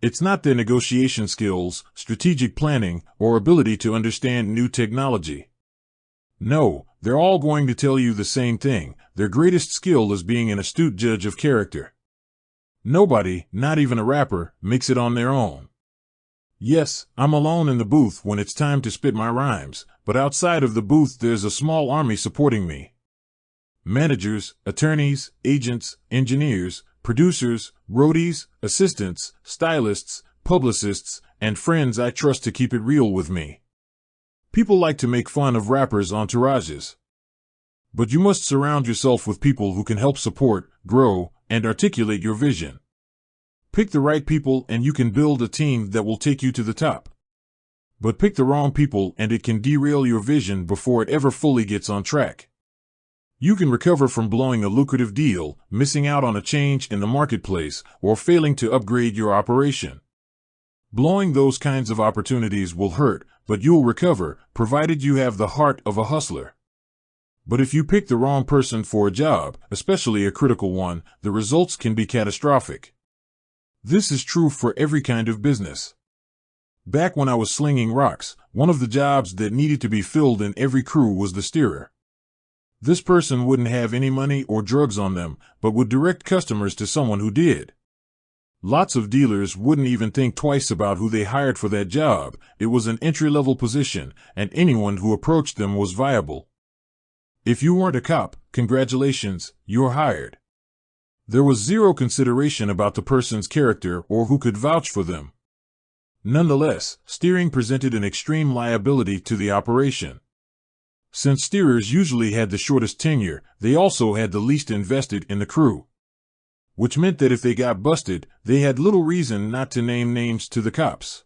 It's not their negotiation skills, strategic planning, or ability to understand new technology. No, they're all going to tell you the same thing. Their greatest skill is being an astute judge of character. Nobody, not even a rapper, makes it on their own. Yes, I'm alone in the booth when it's time to spit my rhymes, but outside of the booth there's a small army supporting me. Managers, attorneys, agents, engineers, producers, roadies, assistants, stylists, publicists, and friends I trust to keep it real with me. People like to make fun of rappers' entourages. But you must surround yourself with people who can help support, grow, and articulate your vision. Pick the right people and you can build a team that will take you to the top. But pick the wrong people and it can derail your vision before it ever fully gets on track. You can recover from blowing a lucrative deal, missing out on a change in the marketplace, or failing to upgrade your operation. Blowing those kinds of opportunities will hurt, but you'll recover, provided you have the heart of a hustler. But if you pick the wrong person for a job, especially a critical one, the results can be catastrophic. This is true for every kind of business. Back when I was slinging rocks, one of the jobs that needed to be filled in every crew was the steerer. This person wouldn't have any money or drugs on them, but would direct customers to someone who did. Lots of dealers wouldn't even think twice about who they hired for that job. It was an entry-level position, and anyone who approached them was viable. If you weren't a cop, congratulations, you're hired. There was zero consideration about the person's character or who could vouch for them. Nonetheless, steering presented an extreme liability to the operation. Since steerers usually had the shortest tenure, they also had the least invested in the crew. Which meant that if they got busted, they had little reason not to name names to the cops.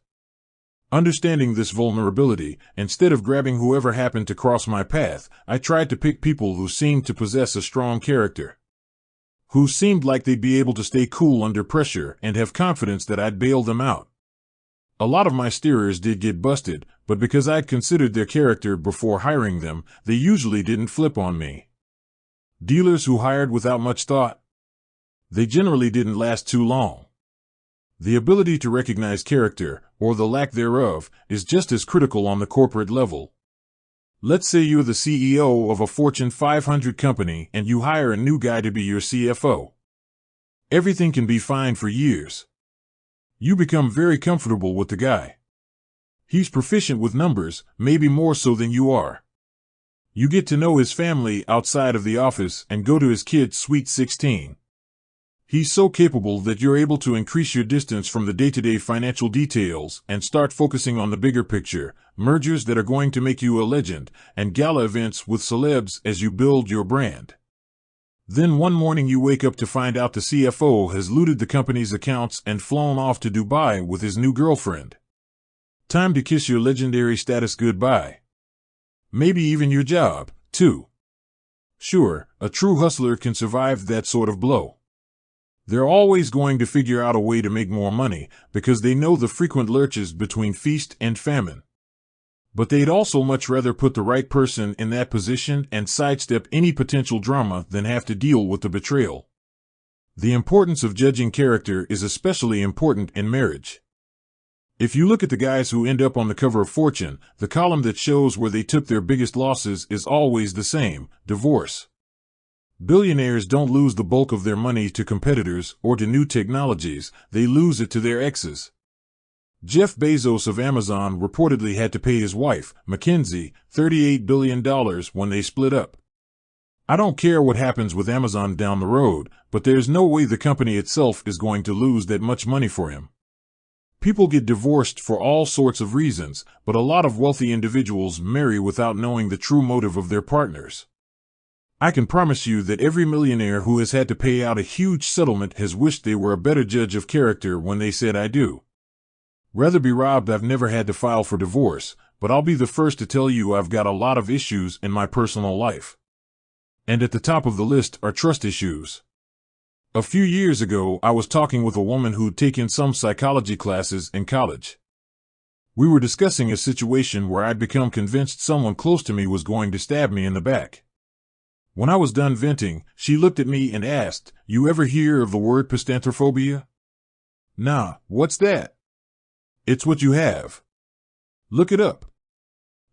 Understanding this vulnerability, instead of grabbing whoever happened to cross my path, I tried to pick people who seemed to possess a strong character. Who seemed like they'd be able to stay cool under pressure and have confidence that I'd bail them out. A lot of my steerers did get busted, but because I'd considered their character before hiring them, they usually didn't flip on me. Dealers who hired without much thought? They generally didn't last too long. The ability to recognize character, or the lack thereof, is just as critical on the corporate level. Let's say you're the CEO of a Fortune 500 company and you hire a new guy to be your CFO. Everything can be fine for years. You become very comfortable with the guy. He's proficient with numbers, maybe more so than you are. You get to know his family outside of the office and go to his kid's Sweet 16. He's so capable that you're able to increase your distance from the day-to-day financial details and start focusing on the bigger picture, mergers that are going to make you a legend, and gala events with celebs as you build your brand. Then one morning you wake up to find out the CFO has looted the company's accounts and flown off to Dubai with his new girlfriend. Time to kiss your legendary status goodbye. Maybe even your job, too. Sure, a true hustler can survive that sort of blow. They're always going to figure out a way to make more money because they know the frequent lurches between feast and famine. But they'd also much rather put the right person in that position and sidestep any potential drama than have to deal with the betrayal. The importance of judging character is especially important in marriage. If you look at the guys who end up on the cover of Fortune, the column that shows where they took their biggest losses is always the same: divorce. Billionaires don't lose the bulk of their money to competitors or to new technologies, they lose it to their exes. Jeff Bezos of Amazon reportedly had to pay his wife, Mackenzie, $38 billion when they split up. I don't care what happens with Amazon down the road, but there's no way the company itself is going to lose that much money for him. People get divorced for all sorts of reasons, but a lot of wealthy individuals marry without knowing the true motive of their partners. I can promise you that every millionaire who has had to pay out a huge settlement has wished they were a better judge of character when they said "I do." Rather be robbed. I've never had to file for divorce, but I'll be the first to tell you I've got a lot of issues in my personal life. And at the top of the list are trust issues. A few years ago, I was talking with a woman who'd taken some psychology classes in college. We were discussing a situation where I'd become convinced someone close to me was going to stab me in the back. When I was done venting, she looked at me and asked, "You ever hear of the word pistantrophobia?" "Nah, what's that?" "It's what you have. Look it up."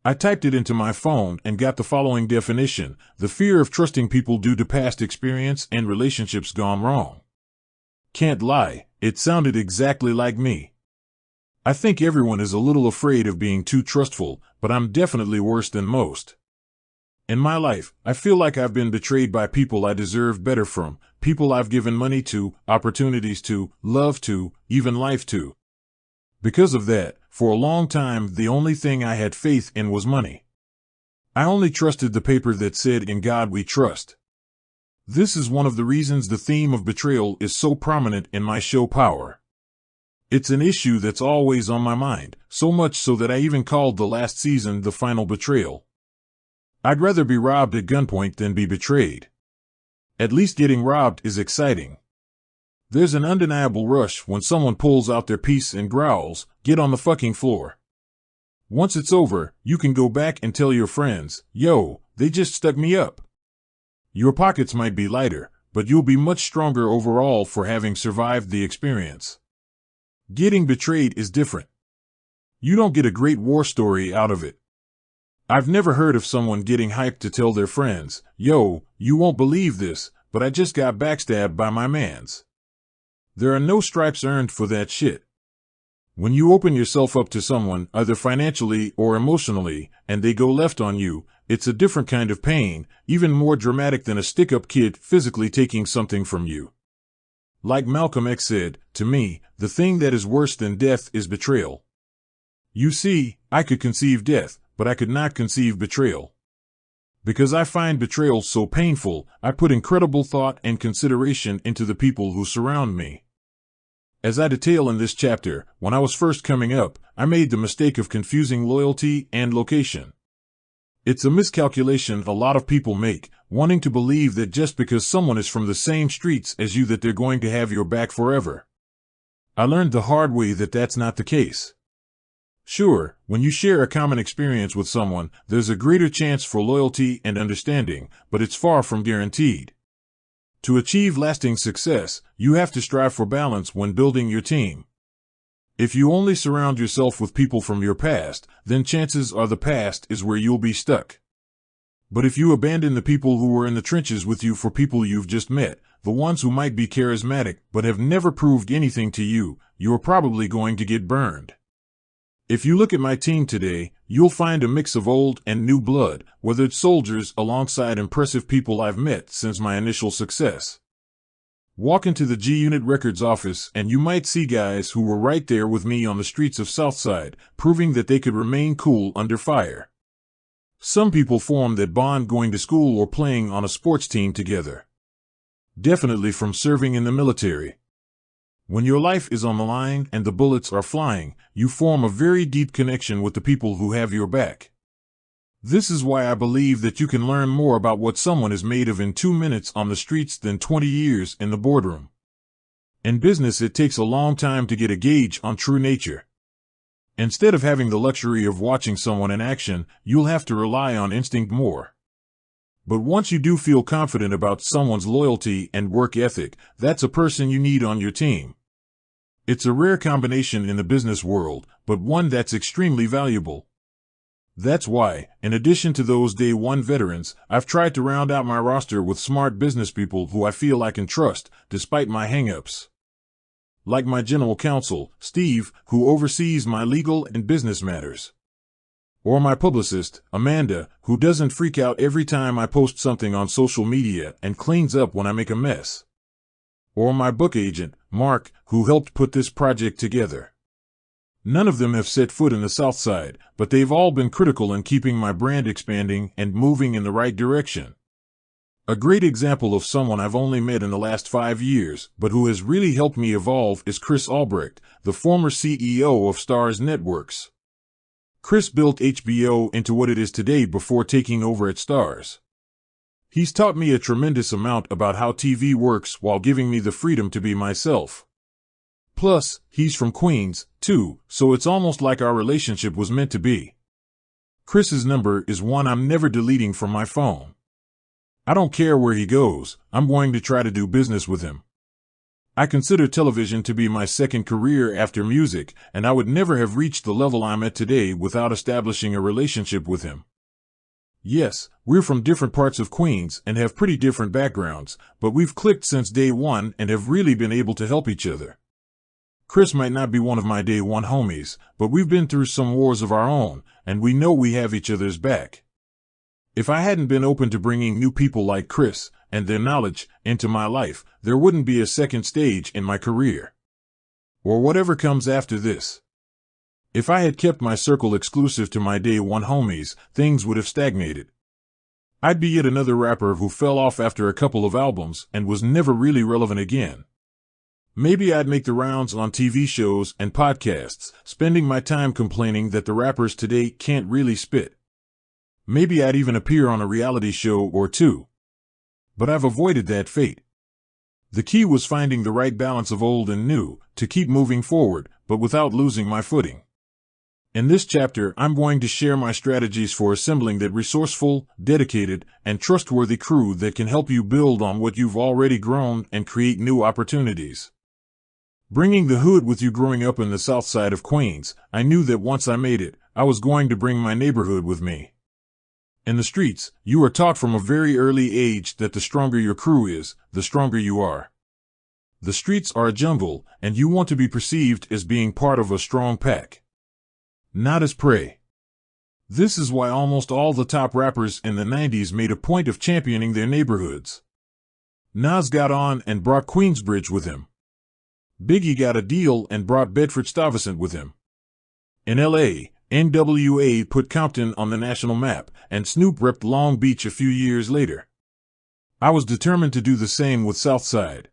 I typed it into my phone and got the following definition: the fear of trusting people due to past experience and relationships gone wrong. Can't lie, it sounded exactly like me. I think everyone is a little afraid of being too trustful, but I'm definitely worse than most. In my life, I feel like I've been betrayed by people I deserved better from, people I've given money to, opportunities to, love to, even life to. Because of that, for a long time the only thing I had faith in was money. I only trusted the paper that said "In God We Trust." This is one of the reasons the theme of betrayal is so prominent in my show Power. It's an issue that's always on my mind, so much so that I even called the last season The Final Betrayal. I'd rather be robbed at gunpoint than be betrayed. At least getting robbed is exciting. There's an undeniable rush when someone pulls out their piece and growls, "Get on the fucking floor." Once it's over, you can go back and tell your friends, "Yo, they just stuck me up." Your pockets might be lighter, but you'll be much stronger overall for having survived the experience. Getting betrayed is different. You don't get a great war story out of it. I've never heard of someone getting hyped to tell their friends, "Yo, you won't believe this, but I just got backstabbed by my mans." There are no stripes earned for that shit. When you open yourself up to someone, either financially or emotionally, and they go left on you, it's a different kind of pain, even more dramatic than a stick-up kid physically taking something from you. Like Malcolm X said, to me, the thing that is worse than death is betrayal. You see, I could conceive death, but I could not conceive betrayal. Because I find betrayal so painful, I put incredible thought and consideration into the people who surround me. As I detail in this chapter, when I was first coming up, I made the mistake of confusing loyalty and location. It's a miscalculation a lot of people make, wanting to believe that just because someone is from the same streets as you that they're going to have your back forever. I learned the hard way that that's not the case. Sure, when you share a common experience with someone, there's a greater chance for loyalty and understanding, but it's far from guaranteed. To achieve lasting success, you have to strive for balance when building your team. If you only surround yourself with people from your past, then chances are the past is where you'll be stuck. But if you abandon the people who were in the trenches with you for people you've just met, the ones who might be charismatic but have never proved anything to you, you're probably going to get burned. If you look at my team today, you'll find a mix of old and new blood, weathered soldiers alongside impressive people I've met since my initial success. Walk into the G-Unit Records office and you might see guys who were right there with me on the streets of Southside, proving that they could remain cool under fire. Some people form that bond going to school or playing on a sports team together. Definitely from serving in the military. When your life is on the line and the bullets are flying, you form a very deep connection with the people who have your back. This is why I believe that you can learn more about what someone is made of in 2 minutes on the streets than 20 years in the boardroom. In business, it takes a long time to get a gauge on true nature. Instead of having the luxury of watching someone in action, you'll have to rely on instinct more. But once you do feel confident about someone's loyalty and work ethic, that's a person you need on your team. It's a rare combination in the business world, but one that's extremely valuable. That's why, in addition to those day one veterans, I've tried to round out my roster with smart business people who I feel I can trust, despite my hang-ups. Like my general counsel, Steve, who oversees my legal and business matters. Or my publicist, Amanda, who doesn't freak out every time I post something on social media and cleans up when I make a mess. Or my book agent, Mark, who helped put this project together. None of them have set foot in the South Side, but they've all been critical in keeping my brand expanding and moving in the right direction. A great example of someone I've only met in the last 5 years, but who has really helped me evolve, is Chris Albrecht, the former CEO of Starz Networks. Chris built HBO into what it is today before taking over at Starz. He's taught me a tremendous amount about how TV works while giving me the freedom to be myself. Plus, he's from Queens, too, so it's almost like our relationship was meant to be. Chris's number is one I'm never deleting from my phone. I don't care where he goes, I'm going to try to do business with him. I consider television to be my second career after music, and I would never have reached the level I'm at today without establishing a relationship with him. Yes, we're from different parts of Queens and have pretty different backgrounds, but we've clicked since day one and have really been able to help each other. Chris might not be one of my day one homies, but we've been through some wars of our own, and we know we have each other's back. If I hadn't been open to bringing new people like Chris and their knowledge into my life, there wouldn't be a second stage in my career. Or whatever comes after this. If I had kept my circle exclusive to my day one homies, things would have stagnated. I'd be yet another rapper who fell off after a couple of albums and was never really relevant again. Maybe I'd make the rounds on TV shows and podcasts, spending my time complaining that the rappers today can't really spit. Maybe I'd even appear on a reality show or two. But I've avoided that fate. The key was finding the right balance of old and new, to keep moving forward, but without losing my footing. In this chapter, I'm going to share my strategies for assembling that resourceful, dedicated, and trustworthy crew that can help you build on what you've already grown and create new opportunities. Bringing the hood with you growing up in the south side of Queens, I knew that once I made it, I was going to bring my neighborhood with me. In the streets, you are taught from a very early age that the stronger your crew is, the stronger you are. The streets are a jungle, and you want to be perceived as being part of a strong pack, not as prey. This is why almost all the top rappers in the 90s made a point of championing their neighborhoods. Nas got on and brought Queensbridge with him. Biggie got a deal and brought Bedford-Stuyvesant with him. In L.A., NWA put Compton on the national map, and Snoop repped Long Beach a few years later. I was determined to do the same with Southside.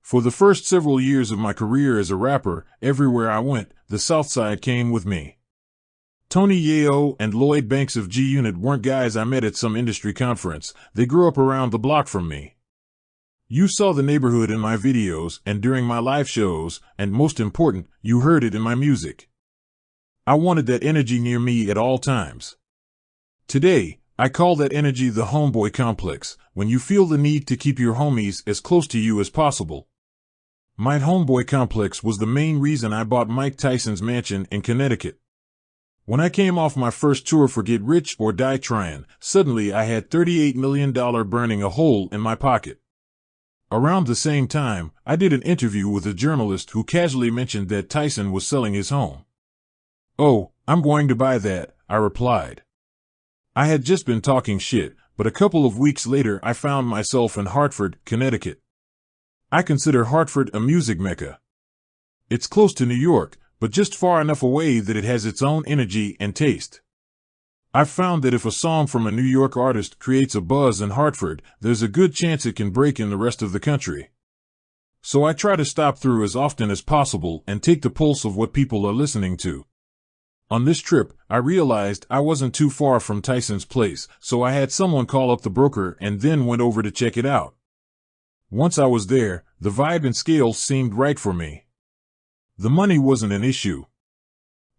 For the first several years of my career as a rapper, everywhere I went, the Southside came with me. Tony Yayo and Lloyd Banks of G-Unit weren't guys I met at some industry conference. They grew up around the block from me. You saw the neighborhood in my videos and during my live shows, and most important, you heard it in my music. I wanted that energy near me at all times. Today, I call that energy the homeboy complex, when you feel the need to keep your homies as close to you as possible. My homeboy complex was the main reason I bought Mike Tyson's mansion in Connecticut. When I came off my first tour for Get Rich or Die Tryin', suddenly I had $38 million burning a hole in my pocket. Around the same time, I did an interview with a journalist who casually mentioned that Tyson was selling his home. "Oh, I'm going to buy that," I replied. I had just been talking shit, but a couple of weeks later I found myself in Hartford, Connecticut. I consider Hartford a music mecca. It's close to New York, but just far enough away that it has its own energy and taste. I've found that if a song from a New York artist creates a buzz in Hartford, there's a good chance it can break in the rest of the country. So I try to stop through as often as possible and take the pulse of what people are listening to. On this trip, I realized I wasn't too far from Tyson's place, so I had someone call up the broker and then went over to check it out. Once I was there, the vibe and scale seemed right for me. The money wasn't an issue.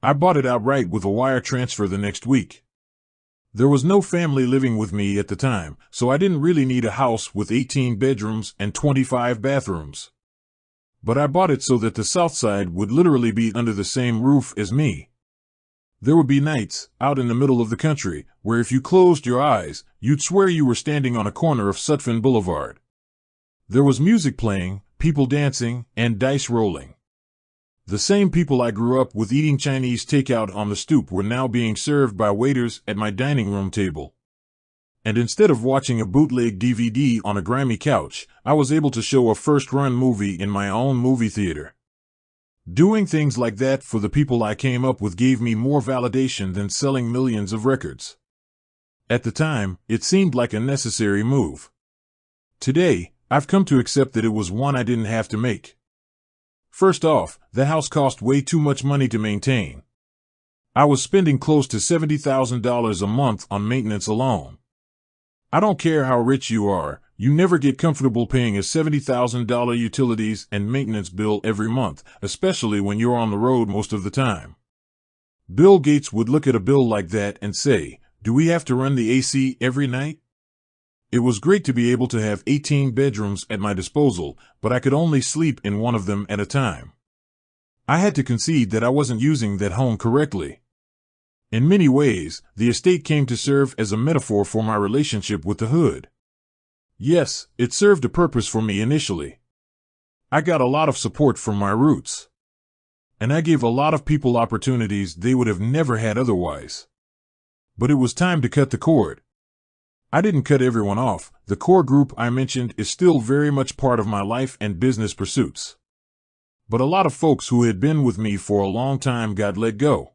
I bought it outright with a wire transfer the next week. There was no family living with me at the time, so I didn't really need a house with 18 bedrooms and 25 bathrooms. But I bought it so that the South Side would literally be under the same roof as me. There would be nights, out in the middle of the country, where if you closed your eyes, you'd swear you were standing on a corner of Sutphin Boulevard. There was music playing, people dancing, and dice rolling. The same people I grew up with eating Chinese takeout on the stoop were now being served by waiters at my dining room table. And instead of watching a bootleg DVD on a grimy couch, I was able to show a first-run movie in my own movie theater. Doing things like that for the people I came up with gave me more validation than selling millions of records. At the time, it seemed like a necessary move. Today, I've come to accept that it was one I didn't have to make. First off, the house cost way too much money to maintain. I was spending close to $70,000 a month on maintenance alone. I don't care how rich you are, you never get comfortable paying a $70,000 utilities and maintenance bill every month, especially when you're on the road most of the time. Bill Gates would look at a bill like that and say, "Do we have to run the AC every night?" It was great to be able to have 18 bedrooms at my disposal, but I could only sleep in one of them at a time. I had to concede that I wasn't using that home correctly. In many ways, the estate came to serve as a metaphor for my relationship with the hood. Yes, it served a purpose for me initially. I got a lot of support from my roots. And I gave a lot of people opportunities they would have never had otherwise. But it was time to cut the cord. I didn't cut everyone off. The core group I mentioned is still very much part of my life and business pursuits. But a lot of folks who had been with me for a long time got let go.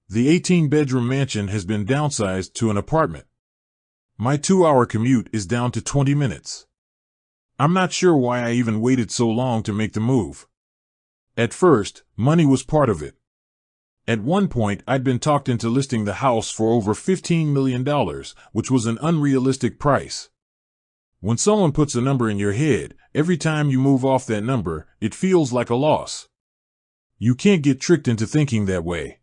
The 18-bedroom mansion has been downsized to an apartment. My 2-hour commute is down to 20 minutes. I'm not sure why I even waited so long to make the move. At first, money was part of it. At one point, I'd been talked into listing the house for over $15 million, which was an unrealistic price. When someone puts a number in your head, every time you move off that number, it feels like a loss. You can't get tricked into thinking that way.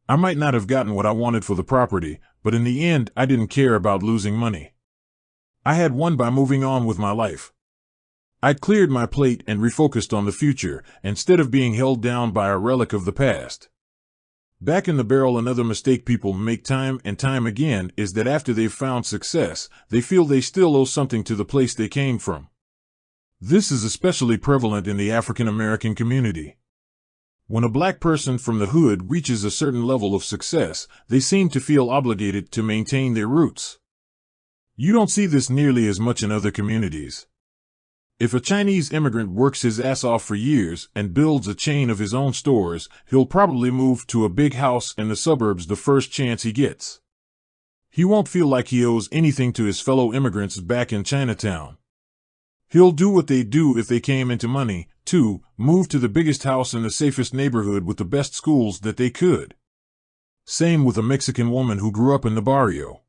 I might not have gotten what I wanted for the property, but in the end, I didn't care about losing money. I had won by moving on with my life. I cleared my plate and refocused on the future, instead of being held down by a relic of the past. Back in the barrel, another mistake people make time and time again is that after they've found success, they feel they still owe something to the place they came from. This is especially prevalent in the African American community. When a black person from the hood reaches a certain level of success, they seem to feel obligated to maintain their roots. You don't see this nearly as much in other communities. If a Chinese immigrant works his ass off for years and builds a chain of his own stores, he'll probably move to a big house in the suburbs the first chance he gets. He won't feel like he owes anything to his fellow immigrants back in Chinatown. He'll do what they do if they came into money, too, move to the biggest house in the safest neighborhood with the best schools that they could. Same with a Mexican woman who grew up in the barrio.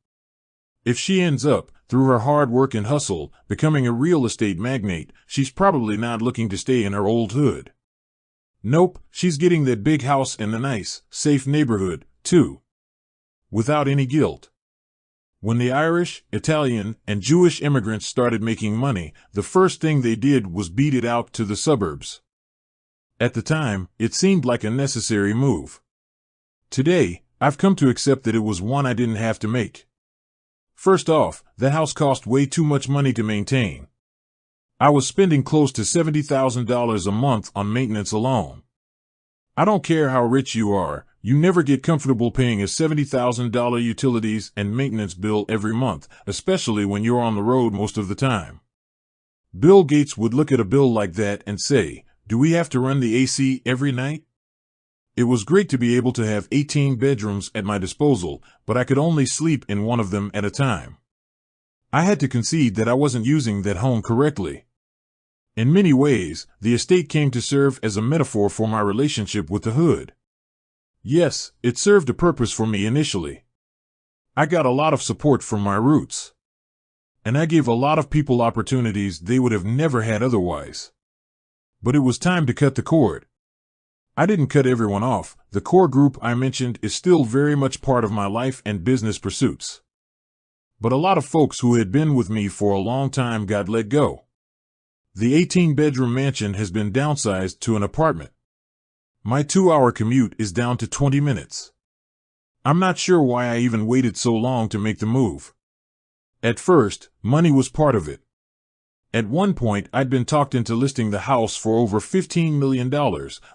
If she ends up, through her hard work and hustle, becoming a real estate magnate, she's probably not looking to stay in her old hood. Nope, she's getting that big house in the nice, safe neighborhood, too. Without any guilt. When the Irish, Italian, and Jewish immigrants started making money, the first thing they did was beat it out to the suburbs. At the time, it seemed like a necessary move. Today, I've come to accept that it was one I didn't have to make. First off, that house cost way too much money to maintain. I was spending close to $70,000 a month on maintenance alone. I don't care how rich you are, you never get comfortable paying a $70,000 utilities and maintenance bill every month, especially when you're on the road most of the time. Bill Gates would look at a bill like that and say, "Do we have to run the AC every night?" It was great to be able to have 18 bedrooms at my disposal, but I could only sleep in one of them at a time. I had to concede that I wasn't using that home correctly. In many ways, the estate came to serve as a metaphor for my relationship with the hood. Yes, it served a purpose for me initially. I got a lot of support from my roots. And I gave a lot of people opportunities they would have never had otherwise. But it was time to cut the cord. I didn't cut everyone off. The core group I mentioned is still very much part of my life and business pursuits. But a lot of folks who had been with me for a long time got let go. The 18-bedroom mansion has been downsized to an apartment. My 2-hour commute is down to 20 minutes. I'm not sure why I even waited so long to make the move. At first, money was part of it. At one point, I'd been talked into listing the house for over $15 million,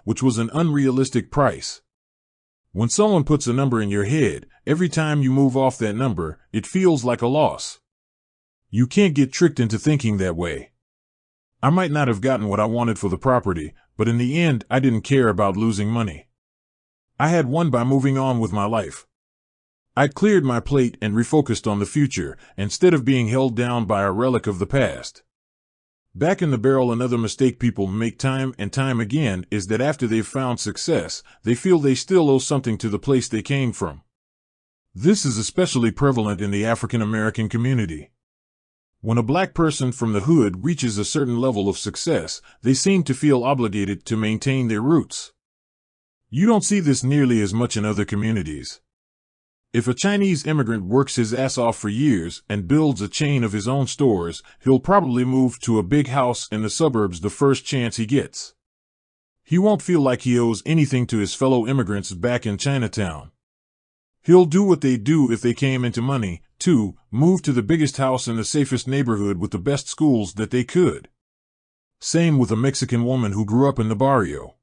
which was an unrealistic price. When someone puts a number in your head, every time you move off that number, it feels like a loss. You can't get tricked into thinking that way. I might not have gotten what I wanted for the property, but in the end, I didn't care about losing money. I had won by moving on with my life. I cleared my plate and refocused on the future, instead of being held down by a relic of the past. Back in the barrel, another mistake people make time and time again is that after they've found success, they feel they still owe something to the place they came from. This is especially prevalent in the African American community. When a black person from the hood reaches a certain level of success, they seem to feel obligated to maintain their roots. You don't see this nearly as much in other communities. If a Chinese immigrant works his ass off for years and builds a chain of his own stores, he'll probably move to a big house in the suburbs the first chance he gets. He won't feel like he owes anything to his fellow immigrants back in Chinatown. He'll do what they do if they came into money, too, move to the biggest house in the safest neighborhood with the best schools that they could. Same with a Mexican woman who grew up in the barrio.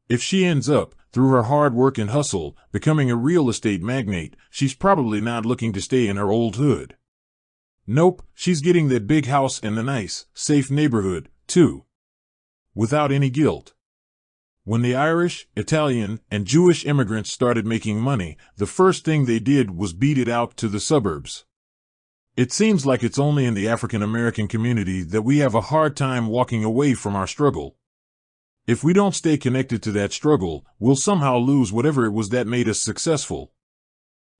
If she ends up, through her hard work and hustle, becoming a real estate magnate, she's probably not looking to stay in her old hood. Nope, she's getting that big house in the nice, safe neighborhood, too. Without any guilt. When the Irish, Italian, and Jewish immigrants started making money, the first thing they did was beat it out to the suburbs. It seems like it's only in the African American community that we have a hard time walking away from our struggle. If we don't stay connected to that struggle, we'll somehow lose whatever it was that made us successful.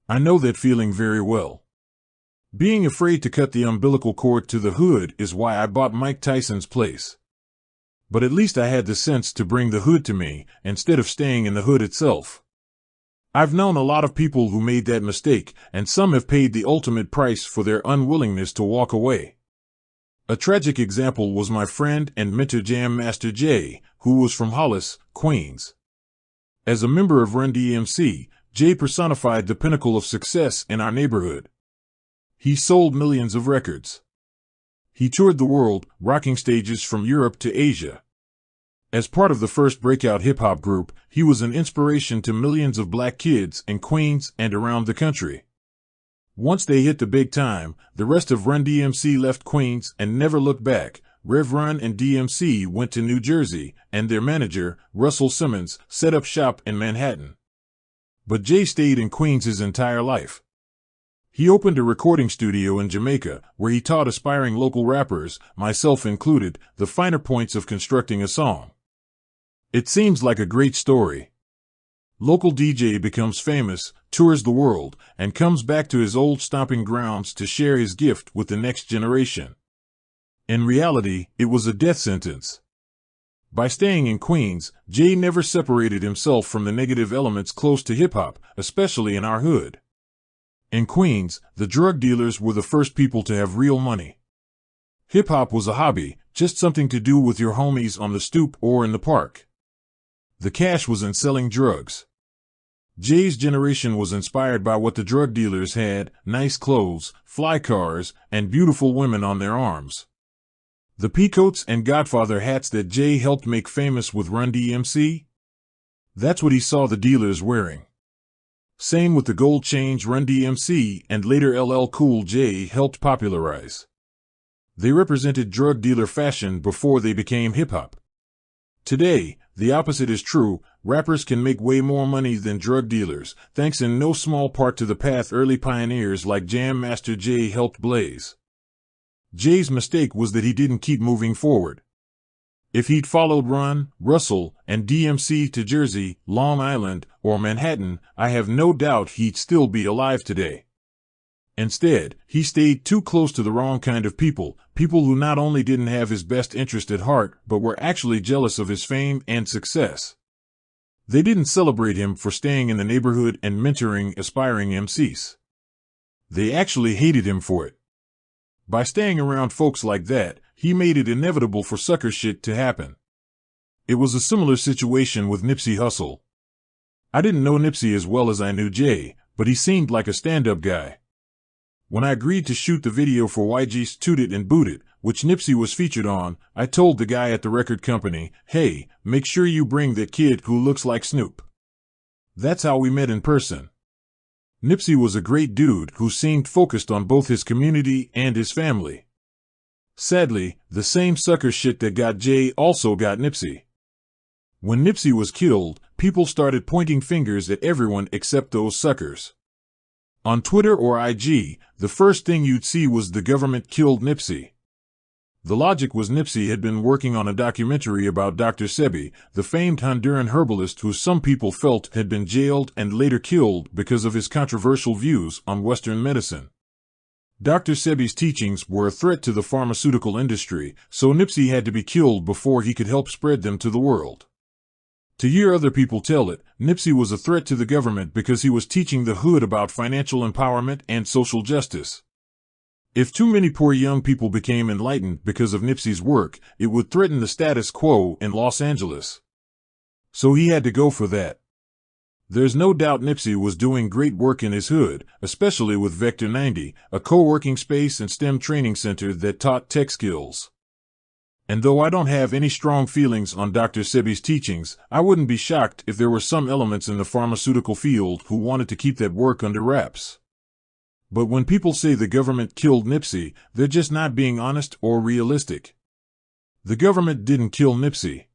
I know that feeling very well. Being afraid to cut the umbilical cord to the hood is why I bought Mike Tyson's place. But at least I had the sense to bring the hood to me, instead of staying in the hood itself. I've known a lot of people who made that mistake, and some have paid the ultimate price for their unwillingness to walk away. A tragic example was my friend and mentor Jam Master Jay, who was from Hollis, Queens. As a member of Run DMC, Jay personified the pinnacle of success in our neighborhood. He sold millions of records. He toured the world, rocking stages from Europe to Asia. As part of the first breakout hip-hop group, he was an inspiration to millions of black kids in Queens and around the country. Once they hit the big time, the rest of Run DMC left Queens and never looked back. Rev Run and DMC went to New Jersey, and their manager, Russell Simmons, set up shop in Manhattan. But Jay stayed in Queens his entire life. He opened a recording studio in Jamaica, where he taught aspiring local rappers, myself included, the finer points of constructing a song. It seems like a great story. Local DJ becomes famous, tours the world, and comes back to his old stomping grounds to share his gift with the next generation. In reality, it was a death sentence. By staying in Queens, Jay never separated himself from the negative elements close to hip-hop, especially in our hood. In Queens, the drug dealers were the first people to have real money. Hip-hop was a hobby, just something to do with your homies on the stoop or in the park. The cash was in selling drugs. Jay's generation was inspired by what the drug dealers had: nice clothes, fly cars, and beautiful women on their arms. The peacoats and Godfather hats that Jay helped make famous with Run DMC? That's what he saw the dealers wearing. Same with the gold chains Run DMC and later LL Cool J helped popularize. They represented drug dealer fashion before they became hip-hop. Today, the opposite is true. Rappers can make way more money than drug dealers, thanks in no small part to the path early pioneers like Jam Master Jay helped blaze. Jay's mistake was that he didn't keep moving forward. If he'd followed Run, Russell, and DMC to Jersey, Long Island, or Manhattan, I have no doubt he'd still be alive today. Instead, he stayed too close to the wrong kind of people who not only didn't have his best interest at heart, but were actually jealous of his fame and success. They didn't celebrate him for staying in the neighborhood and mentoring aspiring MCs. They actually hated him for it. By staying around folks like that, he made it inevitable for sucker shit to happen. It was a similar situation with Nipsey Hussle. I didn't know Nipsey as well as I knew Jay, but he seemed like a stand-up guy. When I agreed to shoot the video for YG's Toot It and Boot It, which Nipsey was featured on, I told the guy at the record company, "Hey, make sure you bring that kid who looks like Snoop." That's how we met in person. Nipsey was a great dude who seemed focused on both his community and his family. Sadly, the same sucker shit that got Jay also got Nipsey. When Nipsey was killed, people started pointing fingers at everyone except those suckers. On Twitter or IG, the first thing you'd see was "the government killed Nipsey." The logic was Nipsey had been working on a documentary about Dr. Sebi, the famed Honduran herbalist who some people felt had been jailed and later killed because of his controversial views on Western medicine. Dr. Sebi's teachings were a threat to the pharmaceutical industry, so Nipsey had to be killed before he could help spread them to the world. To hear other people tell it, Nipsey was a threat to the government because he was teaching the hood about financial empowerment and social justice. If too many poor young people became enlightened because of Nipsey's work, it would threaten the status quo in Los Angeles. So he had to go for that. There's no doubt Nipsey was doing great work in his hood, especially with Vector 90, a co-working space and STEM training center that taught tech skills. And though I don't have any strong feelings on Dr. Sebi's teachings, I wouldn't be shocked if there were some elements in the pharmaceutical field who wanted to keep that work under wraps. But when people say the government killed Nipsey, they're just not being honest or realistic. The government didn't kill Nipsey.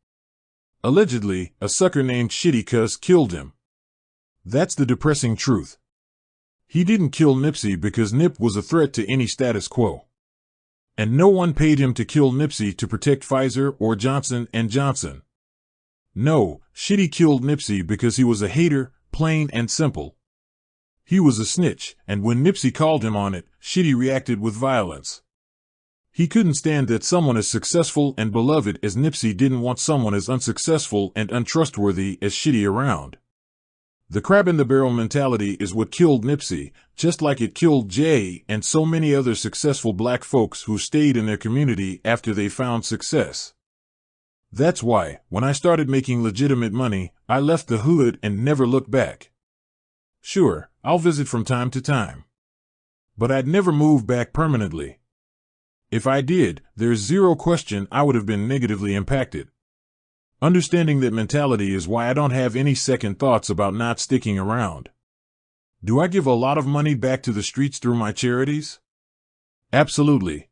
Allegedly, a sucker named Shitty Cuz killed him. That's the depressing truth. He didn't kill Nipsey because Nip was a threat to any status quo. And no one paid him to kill Nipsey to protect Pfizer or Johnson & Johnson. No, Shitty killed Nipsey because he was a hater, plain and simple. He was a snitch, and when Nipsey called him on it, Shitty reacted with violence. He couldn't stand that someone as successful and beloved as Nipsey didn't want someone as unsuccessful and untrustworthy as Shitty around. The crab-in-the-barrel mentality is what killed Nipsey, just like it killed Jay and so many other successful black folks who stayed in their community after they found success. That's why, when I started making legitimate money, I left the hood and never looked back. Sure, I'll visit from time to time. But I'd never move back permanently. If I did, there's zero question I would have been negatively impacted. Understanding that mentality is why I don't have any second thoughts about not sticking around. Do I give a lot of money back to the streets through my charities? Absolutely.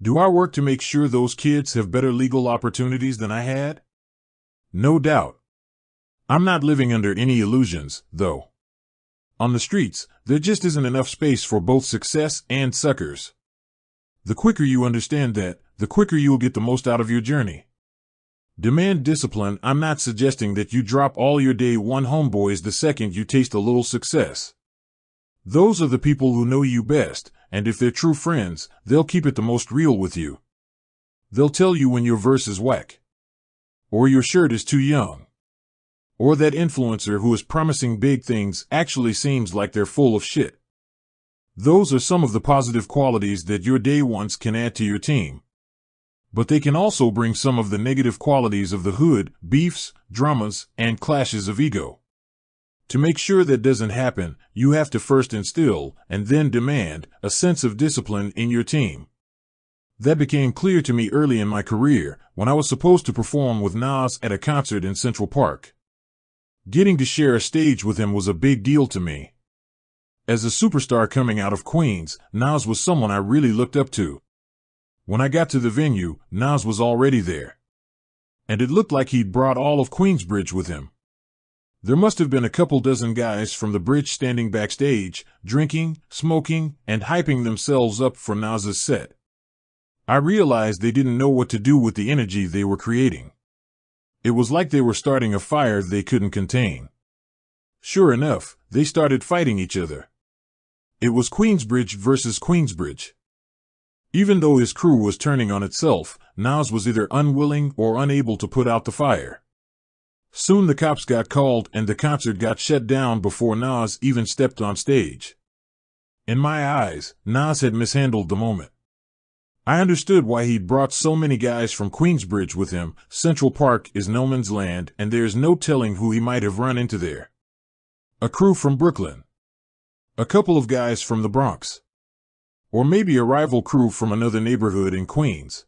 Do I work to make sure those kids have better legal opportunities than I had? No doubt. I'm not living under any illusions, though. On the streets, there just isn't enough space for both success and suckers. The quicker you understand that, the quicker you will get the most out of your journey. Demand discipline. I'm not suggesting that you drop all your day one homeboys the second you taste a little success. Those are the people who know you best, and if they're true friends, they'll keep it the most real with you. They'll tell you when your verse is whack. Or your shirt is too young. Or that influencer who is promising big things actually seems like they're full of shit. Those are some of the positive qualities that your day ones can add to your team. But they can also bring some of the negative qualities of the hood, beefs, dramas, and clashes of ego. To make sure that doesn't happen, you have to first instill, and then demand, a sense of discipline in your team. That became clear to me early in my career, when I was supposed to perform with Nas at a concert in Central Park. Getting to share a stage with him was a big deal to me. As a superstar coming out of Queens, Nas was someone I really looked up to. When I got to the venue, Nas was already there. And it looked like he'd brought all of Queensbridge with him. There must have been a couple dozen guys from the bridge standing backstage, drinking, smoking, and hyping themselves up for Nas's set. I realized they didn't know what to do with the energy they were creating. It was like they were starting a fire they couldn't contain. Sure enough, they started fighting each other. It was Queensbridge versus Queensbridge. Even though his crew was turning on itself, Nas was either unwilling or unable to put out the fire. Soon the cops got called and the concert got shut down before Nas even stepped on stage. In my eyes, Nas had mishandled the moment. I understood why he'd brought so many guys from Queensbridge with him. Central Park is no man's land, and there's no telling who he might have run into there. A crew from Brooklyn. A couple of guys from the Bronx. Or maybe a rival crew from another neighborhood in Queens.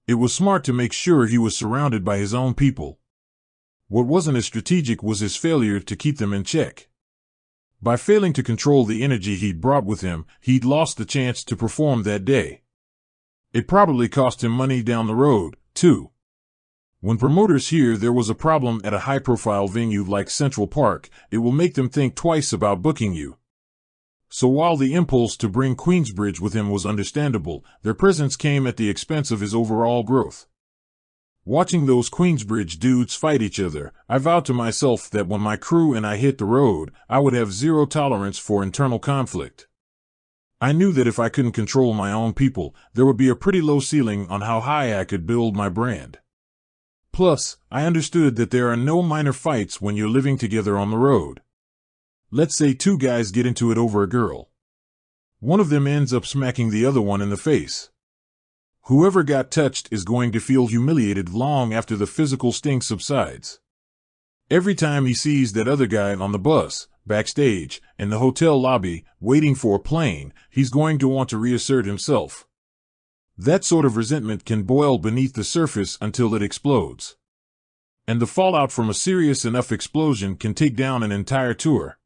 It was smart to make sure he was surrounded by his own people. What wasn't as strategic was his failure to keep them in check. By failing to control the energy he'd brought with him, he'd lost the chance to perform that day. It probably cost him money down the road, too. When promoters hear there was a problem at a high-profile venue like Central Park, it will make them think twice about booking you. So while the impulse to bring Queensbridge with him was understandable, their presence came at the expense of his overall growth. Watching those Queensbridge dudes fight each other, I vowed to myself that when my crew and I hit the road, I would have zero tolerance for internal conflict. I knew that if I couldn't control my own people, there would be a pretty low ceiling on how high I could build my brand. Plus, I understood that there are no minor fights when you're living together on the road. Let's say two guys get into it over a girl. One of them ends up smacking the other one in the face. Whoever got touched is going to feel humiliated long after the physical sting subsides. Every time he sees that other guy on the bus, backstage, in the hotel lobby, waiting for a plane, he's going to want to reassert himself. That sort of resentment can boil beneath the surface until it explodes. And the fallout from a serious enough explosion can take down an entire tour.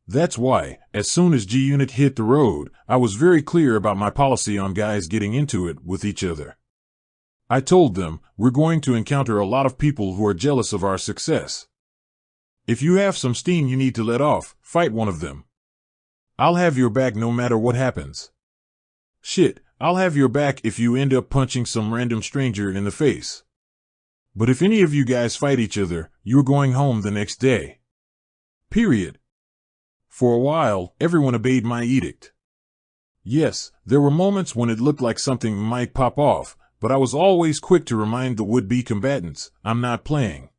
That's why, as soon as G-Unit hit the road, I was very clear about my policy on guys getting into it with each other. I told them, we're going to encounter a lot of people who are jealous of our success. If you have some steam you need to let off, fight one of them. I'll have your back no matter what happens. Shit, I'll have your back if you end up punching some random stranger in the face. But if any of you guys fight each other, you're going home the next day. Period. For a while, everyone obeyed my edict. Yes, there were moments when it looked like something might pop off, but I was always quick to remind the would-be combatants, I'm not playing.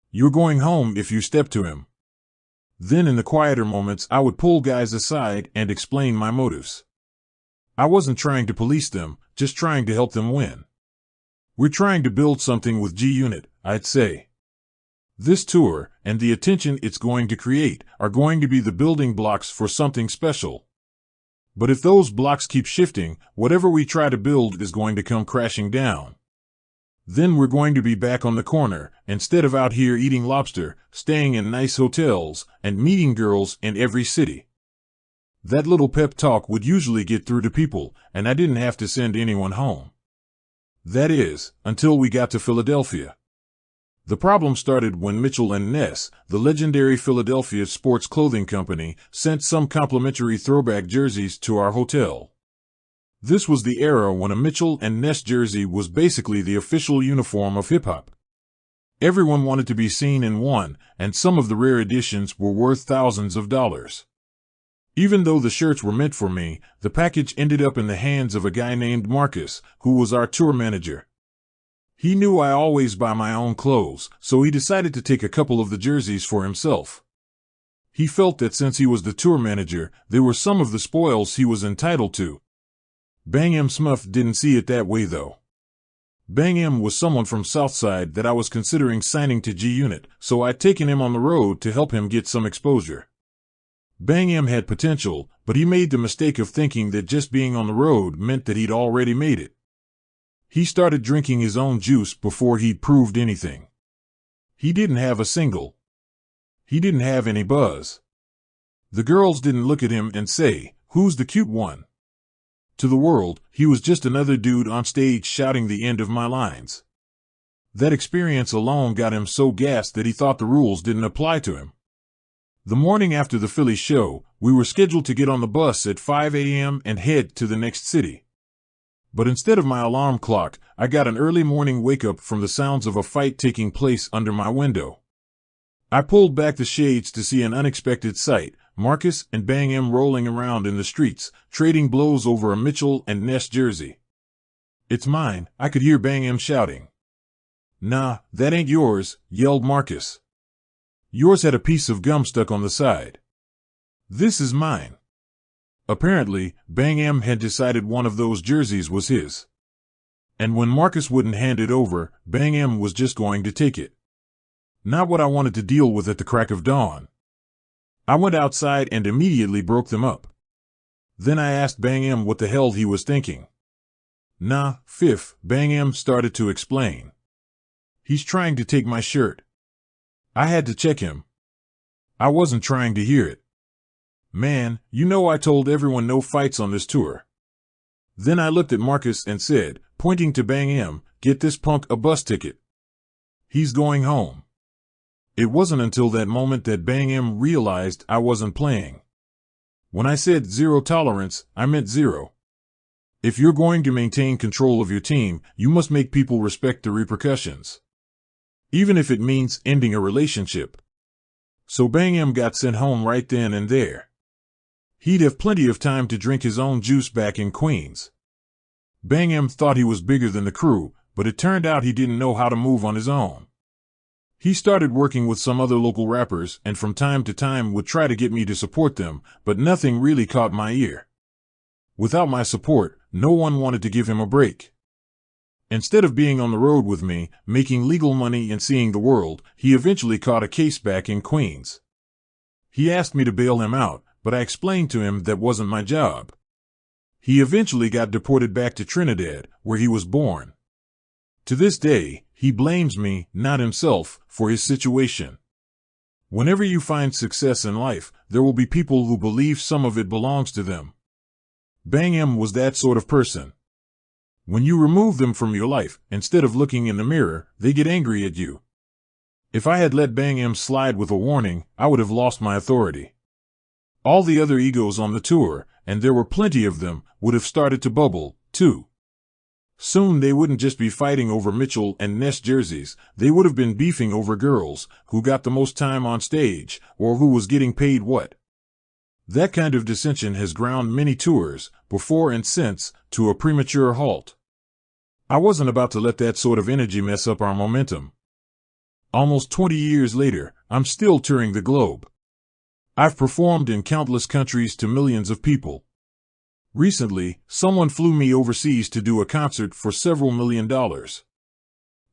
You're going home if you step to him. Then in the quieter moments I would pull guys aside and explain my motives. I wasn't trying to police them, just trying to help them win. We're trying to build something with G-Unit, I'd say. This tour, and the attention it's going to create, are going to be the building blocks for something special. But if those blocks keep shifting, whatever we try to build is going to come crashing down. Then we're going to be back on the corner, instead of out here eating lobster, staying in nice hotels, and meeting girls in every city. That little pep talk would usually get through to people, and I didn't have to send anyone home. That is, until we got to Philadelphia. The problem started when Mitchell and Ness, the legendary Philadelphia sports clothing company, sent some complimentary throwback jerseys to our hotel. This was the era when a Mitchell and Ness jersey was basically the official uniform of hip-hop. Everyone wanted to be seen in one, and some of the rare editions were worth thousands of dollars. Even though the shirts were meant for me, the package ended up in the hands of a guy named Marcus, who was our tour manager. He knew I always buy my own clothes, so he decided to take a couple of the jerseys for himself. He felt that since he was the tour manager, they were some of the spoils he was entitled to. Bang M. Smuff didn't see it that way though. Bang M was someone from Southside that I was considering signing to G-Unit, so I'd taken him on the road to help him get some exposure. Bang M had potential, but he made the mistake of thinking that just being on the road meant that he'd already made it. He started drinking his own juice before he'd proved anything. He didn't have a single. He didn't have any buzz. The girls didn't look at him and say, "Who's the cute one?" To the world, he was just another dude on stage shouting the end of my lines. That experience alone got him so gassed that he thought the rules didn't apply to him. The morning after the Philly show, we were scheduled to get on the bus at 5 a.m. and head to the next city. But instead of my alarm clock, I got an early morning wake-up from the sounds of a fight taking place under my window. I pulled back the shades to see an unexpected sight, Marcus and Bang M rolling around in the streets, trading blows over a Mitchell and Ness jersey. "It's mine," I could hear Bang M shouting. "Nah, that ain't yours," yelled Marcus. "Yours had a piece of gum stuck on the side." "This is mine." Apparently, Bang M had decided one of those jerseys was his. And when Marcus wouldn't hand it over, Bang M was just going to take it. Not what I wanted to deal with at the crack of dawn. I went outside and immediately broke them up. Then I asked Bang M what the hell he was thinking. "Nah, Fifth," Bang M started to explain. "He's trying to take my shirt." I had to check him. I wasn't trying to hear it. "Man, you know I told everyone no fights on this tour." Then I looked at Marcus and said, pointing to Bang M, "Get this punk a bus ticket. He's going home." It wasn't until that moment that Bang M realized I wasn't playing. When I said zero tolerance, I meant zero. If you're going to maintain control of your team, you must make people respect the repercussions. Even if it means ending a relationship. So Bang M got sent home right then and there. He'd have plenty of time to drink his own juice back in Queens. Bang M thought he was bigger than the crew, but it turned out he didn't know how to move on his own. He started working with some other local rappers and from time to time would try to get me to support them, but nothing really caught my ear. Without my support, no one wanted to give him a break. Instead of being on the road with me, making legal money and seeing the world, he eventually caught a case back in Queens. He asked me to bail him out, but I explained to him that wasn't my job. He eventually got deported back to Trinidad, where he was born. To this day, he blames me, not himself, for his situation. Whenever you find success in life, there will be people who believe some of it belongs to them. Bang M was that sort of person. When you remove them from your life, instead of looking in the mirror, they get angry at you. If I had let Bang M slide with a warning, I would have lost my authority. All the other egos on the tour, and there were plenty of them, would have started to bubble, too. Soon they wouldn't just be fighting over Mitchell and Ness jerseys, they would have been beefing over girls, who got the most time on stage, or who was getting paid what. That kind of dissension has ground many tours, before and since, to a premature halt. I wasn't about to let that sort of energy mess up our momentum. Almost 20 years later, I'm still touring the globe. I've performed in countless countries to millions of people. Recently, someone flew me overseas to do a concert for several $1,000,000.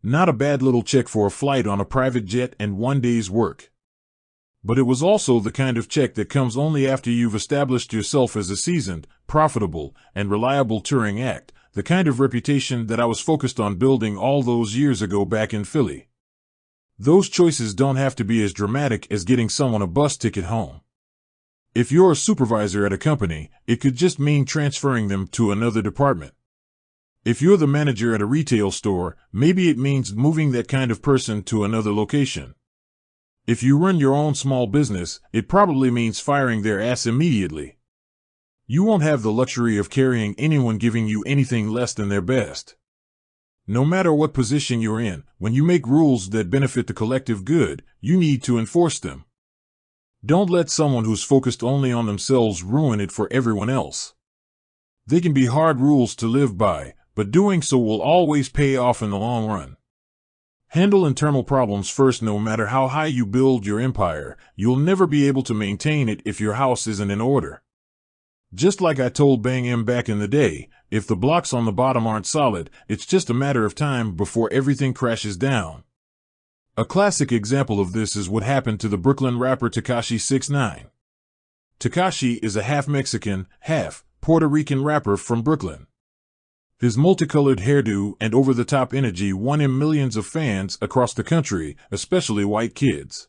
Not a bad little check for a flight on a private jet and one day's work. But it was also the kind of check that comes only after you've established yourself as a seasoned, profitable, and reliable touring act, the kind of reputation that I was focused on building all those years ago back in Philly. Those choices don't have to be as dramatic as getting someone a bus ticket home. If you're a supervisor at a company, it could just mean transferring them to another department. If you're the manager at a retail store, maybe it means moving that kind of person to another location. If you run your own small business, it probably means firing their ass immediately. You won't have the luxury of carrying anyone giving you anything less than their best. No matter what position you're in, when you make rules that benefit the collective good, you need to enforce them. Don't let someone who's focused only on themselves ruin it for everyone else. They can be hard rules to live by, but doing so will always pay off in the long run. Handle internal problems first. No matter how high you build your empire, you'll never be able to maintain it if your house isn't in order. Just like I told Bang M back in the day, if the blocks on the bottom aren't solid, it's just a matter of time before everything crashes down. A classic example of this is what happened to the Brooklyn rapper Tekashi 6ix9ine. Tekashi is a half Mexican, half Puerto Rican rapper from Brooklyn. His multicolored hairdo and over-the-top energy won him millions of fans across the country, especially white kids.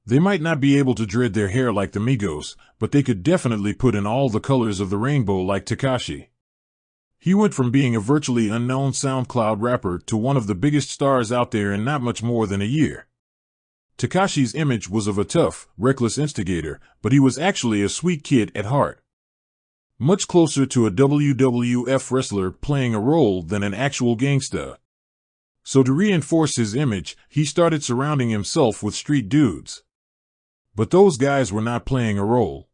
They might not be able to dread their hair like the Migos, but they could definitely put in all the colors of the rainbow like Tekashi. He went from being a virtually unknown SoundCloud rapper to one of the biggest stars out there in not much more than a year. Tekashi's image was of a tough, reckless instigator, but he was actually a sweet kid at heart. Much closer to a WWF wrestler playing a role than an actual gangsta. So to reinforce his image, he started surrounding himself with street dudes. But those guys were not playing a role.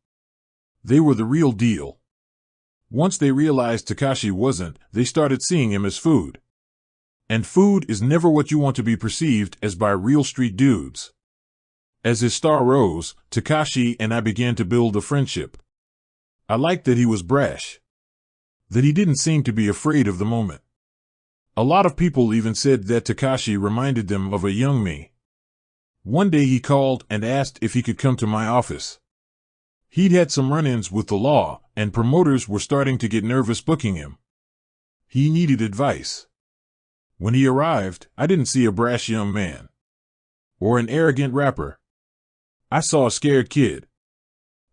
They were the real deal. Once they realized Tekashi wasn't, they started seeing him as food. And food is never what you want to be perceived as by real street dudes. As his star rose, Tekashi and I began to build a friendship. I liked that he was brash. That he didn't seem to be afraid of the moment. A lot of people even said that Tekashi reminded them of a young me. One day he called and asked if he could come to my office. He'd had some run-ins with the law, and promoters were starting to get nervous booking him. He needed advice. When he arrived, I didn't see a brash young man. Or an arrogant rapper. I saw a scared kid.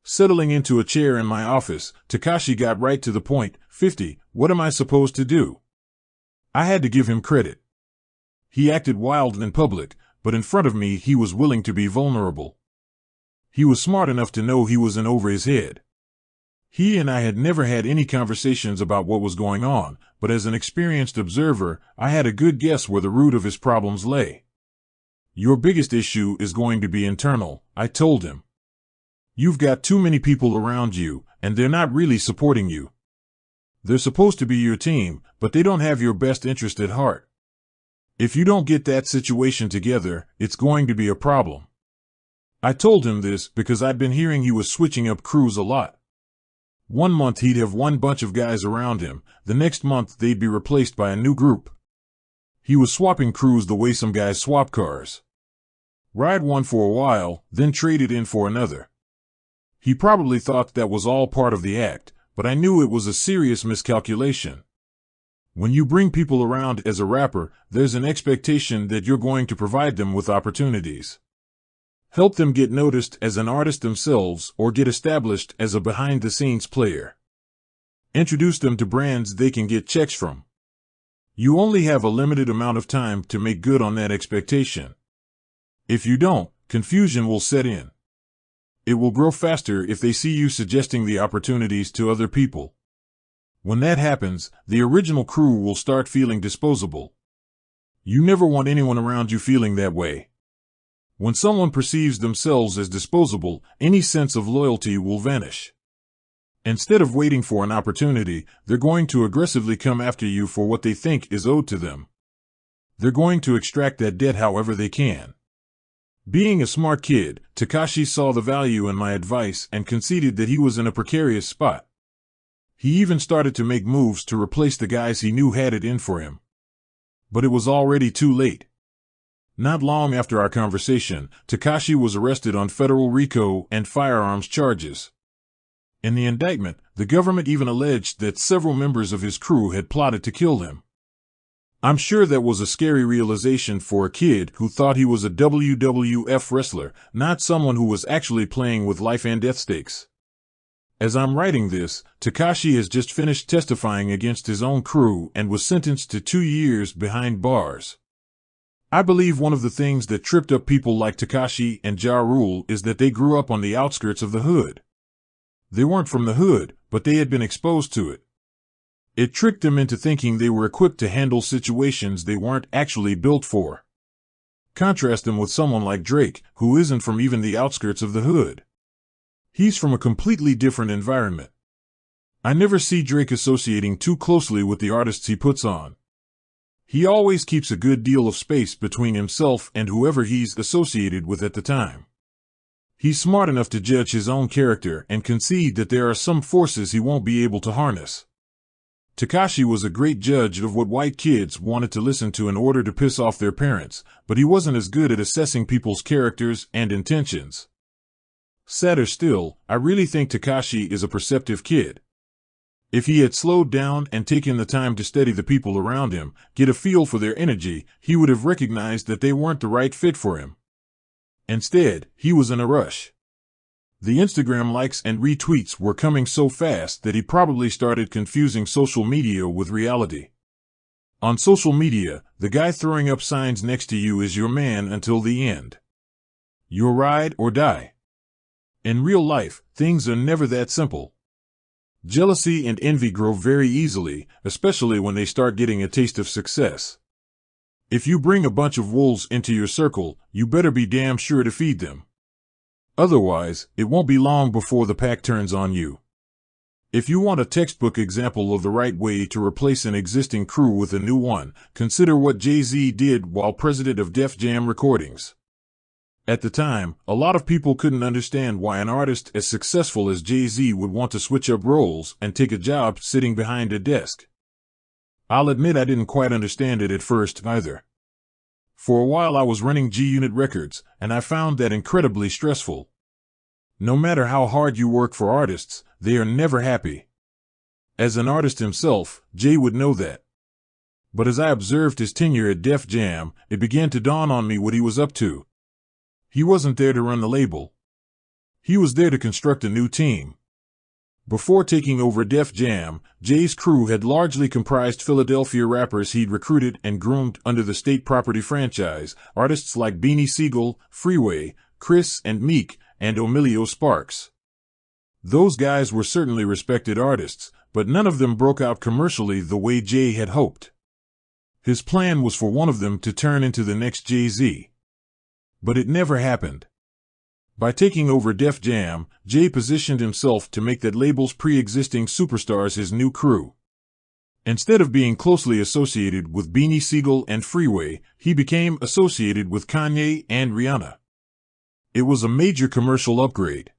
Settling into a chair in my office, Tekashi got right to the point. 50, what am I supposed to do? I had to give him credit. He acted wild in public, but in front of me he was willing to be vulnerable. He was smart enough to know he was in over his head. He and I had never had any conversations about what was going on, but as an experienced observer, I had a good guess where the root of his problems lay. Your biggest issue is going to be internal, I told him. You've got too many people around you, and they're not really supporting you. They're supposed to be your team, but they don't have your best interest at heart. If you don't get that situation together, it's going to be a problem. I told him this because I'd been hearing he was switching up crews a lot. One month he'd have one bunch of guys around him, the next month they'd be replaced by a new group. He was swapping crews the way some guys swap cars. Ride one for a while, then trade it in for another. He probably thought that was all part of the act, but I knew it was a serious miscalculation. When you bring people around as a rapper, there's an expectation that you're going to provide them with opportunities. Help them get noticed as an artist themselves or get established as a behind-the-scenes player. Introduce them to brands they can get checks from. You only have a limited amount of time to make good on that expectation. If you don't, confusion will set in. It will grow faster if they see you suggesting the opportunities to other people. When that happens, the original crew will start feeling disposable. You never want anyone around you feeling that way. When someone perceives themselves as disposable, any sense of loyalty will vanish. Instead of waiting for an opportunity, they're going to aggressively come after you for what they think is owed to them. They're going to extract that debt however they can. Being a smart kid, Takashi saw the value in my advice and conceded that he was in a precarious spot. He even started to make moves to replace the guys he knew had it in for him. But it was already too late. Not long after our conversation, Takashi was arrested on federal RICO and firearms charges. In the indictment, the government even alleged that several members of his crew had plotted to kill him. I'm sure that was a scary realization for a kid who thought he was a WWF wrestler, not someone who was actually playing with life and death stakes. As I'm writing this, Takashi has just finished testifying against his own crew and was sentenced to 2 years behind bars. I believe one of the things that tripped up people like Takashi and Ja Rule is that they grew up on the outskirts of the hood. They weren't from the hood, but they had been exposed to it. It tricked them into thinking they were equipped to handle situations they weren't actually built for. Contrast them with someone like Drake, who isn't from even the outskirts of the hood. He's from a completely different environment. I never see Drake associating too closely with the artists he puts on. He always keeps a good deal of space between himself and whoever he's associated with at the time. He's smart enough to judge his own character and concede that there are some forces he won't be able to harness. Takashi was a great judge of what white kids wanted to listen to in order to piss off their parents, but he wasn't as good at assessing people's characters and intentions. Sadder still, I really think Takashi is a perceptive kid. If he had slowed down and taken the time to study the people around him, get a feel for their energy, he would have recognized that they weren't the right fit for him. Instead, he was in a rush. The Instagram likes and retweets were coming so fast that he probably started confusing social media with reality. On social media, the guy throwing up signs next to you is your man until the end. Your ride or die. In real life, things are never that simple. Jealousy and envy grow very easily, especially when they start getting a taste of success. If you bring a bunch of wolves into your circle, you better be damn sure to feed them. Otherwise, it won't be long before the pack turns on you. If you want a textbook example of the right way to replace an existing crew with a new one, consider what Jay-Z did while president of Def Jam Recordings. At the time, a lot of people couldn't understand why an artist as successful as Jay-Z would want to switch up roles and take a job sitting behind a desk. I'll admit I didn't quite understand it at first either. For a while I was running G-Unit Records, and I found that incredibly stressful. No matter how hard you work for artists, they are never happy. As an artist himself, Jay would know that. But as I observed his tenure at Def Jam, it began to dawn on me what he was up to. He wasn't there to run the label. He was there to construct a new team. Before taking over Def Jam, Jay's crew had largely comprised Philadelphia rappers he'd recruited and groomed under the State Property franchise, artists like Beanie Sigel, Freeway, Chris and Meek, and Emilio Sparks. Those guys were certainly respected artists, but none of them broke out commercially the way Jay had hoped. His plan was for one of them to turn into the next Jay-Z. But it never happened. By taking over Def Jam, Jay positioned himself to make that label's pre-existing superstars his new crew. Instead of being closely associated with Beanie Sigel and Freeway, he became associated with Kanye and Rihanna. It was a major commercial upgrade.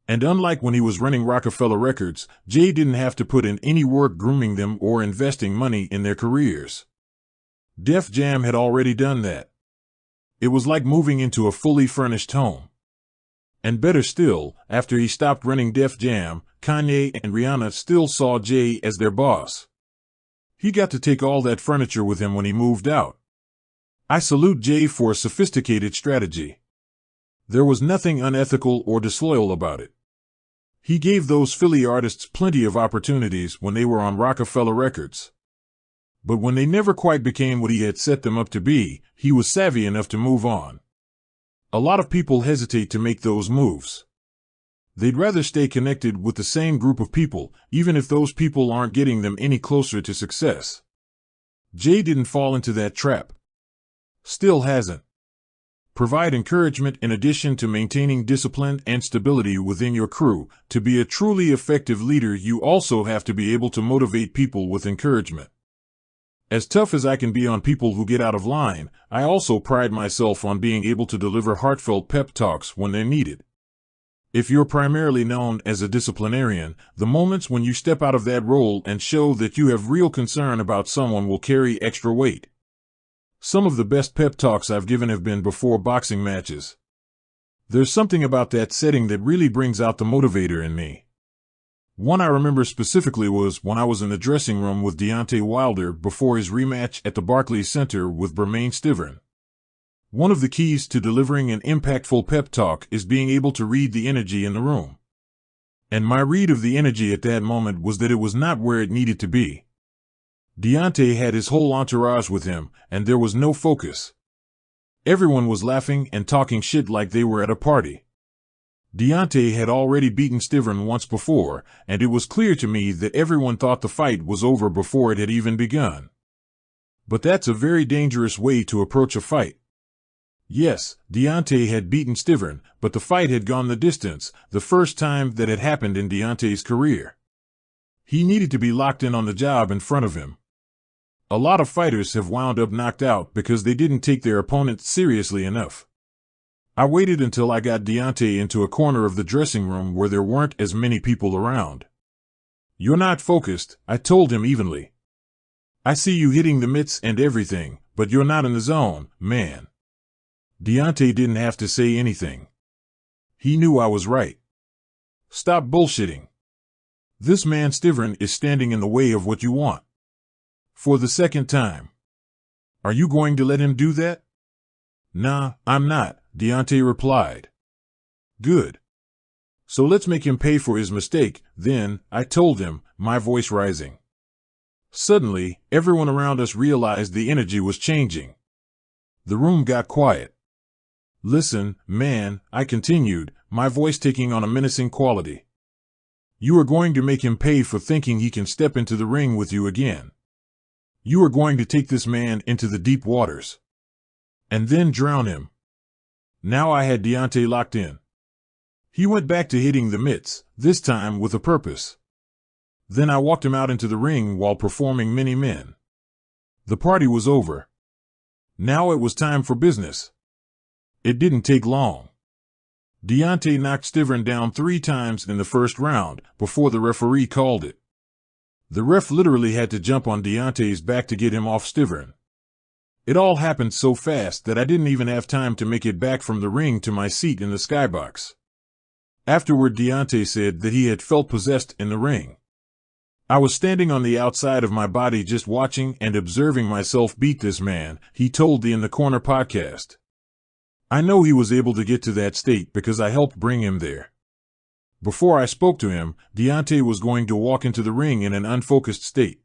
And unlike when he was running Rockefeller Records, Jay didn't have to put in any work grooming them or investing money in their careers. Def Jam had already done that. It was like moving into a fully furnished home. And better still, after he stopped running Def Jam, Kanye and Rihanna still saw Jay as their boss. He got to take all that furniture with him when he moved out. I salute Jay for a sophisticated strategy. There was nothing unethical or disloyal about it. He gave those Philly artists plenty of opportunities when they were on Rockefeller Records. But when they never quite became what he had set them up to be, he was savvy enough to move on. A lot of people hesitate to make those moves. They'd rather stay connected with the same group of people, even if those people aren't getting them any closer to success. Jay didn't fall into that trap. Still hasn't. Provide encouragement in addition to maintaining discipline and stability within your crew. To be a truly effective leader, you also have to be able to motivate people with encouragement. As tough as I can be on people who get out of line, I also pride myself on being able to deliver heartfelt pep talks when they're needed. If you're primarily known as a disciplinarian, the moments when you step out of that role and show that you have real concern about someone will carry extra weight. Some of the best pep talks I've given have been before boxing matches. There's something about that setting that really brings out the motivator in me. One I remember specifically was when I was in the dressing room with Deontay Wilder before his rematch at the Barclays Center with Bermane Stiverne. One of the keys to delivering an impactful pep talk is being able to read the energy in the room. And my read of the energy at that moment was that it was not where it needed to be. Deontay had his whole entourage with him, and there was no focus. Everyone was laughing and talking shit like they were at a party. Deontay had already beaten Stiverne once before, and it was clear to me that everyone thought the fight was over before it had even begun. But that's a very dangerous way to approach a fight. Yes, Deontay had beaten Stiverne, but the fight had gone the distance, the first time that had happened in Deontay's career. He needed to be locked in on the job in front of him. A lot of fighters have wound up knocked out because they didn't take their opponent seriously enough. I waited until I got Deontay into a corner of the dressing room where there weren't as many people around. "You're not focused," I told him evenly. "I see you hitting the mitts and everything, but you're not in the zone, man." Deontay didn't have to say anything. He knew I was right. "Stop bullshitting. This man Stiverne is standing in the way of what you want." For the second time. "Are you going to let him do that?" "Nah, I'm not," Deontay replied. "Good. So let's make him pay for his mistake, then," I told him, my voice rising. Suddenly, everyone around us realized the energy was changing. The room got quiet. "Listen, man," I continued, my voice taking on a menacing quality. "You are going to make him pay for thinking he can step into the ring with you again. You are going to take this man into the deep waters. And then drown him." Now I had Deontay locked in. He went back to hitting the mitts, this time with a purpose. Then I walked him out into the ring while performing many men. The party was over. Now it was time for business. It didn't take long. Deontay knocked Stiverne down 3 times in the first round before the referee called it. The ref literally had to jump on Deontay's back to get him off Stiverne. It all happened so fast that I didn't even have time to make it back from the ring to my seat in the skybox. Afterward, Deontay said that he had felt possessed in the ring. "I was standing on the outside of my body just watching and observing myself beat this man," he told the In the Corner podcast. "I know he was able to get to that state because I helped bring him there." Before I spoke to him, Deontay was going to walk into the ring in an unfocused state.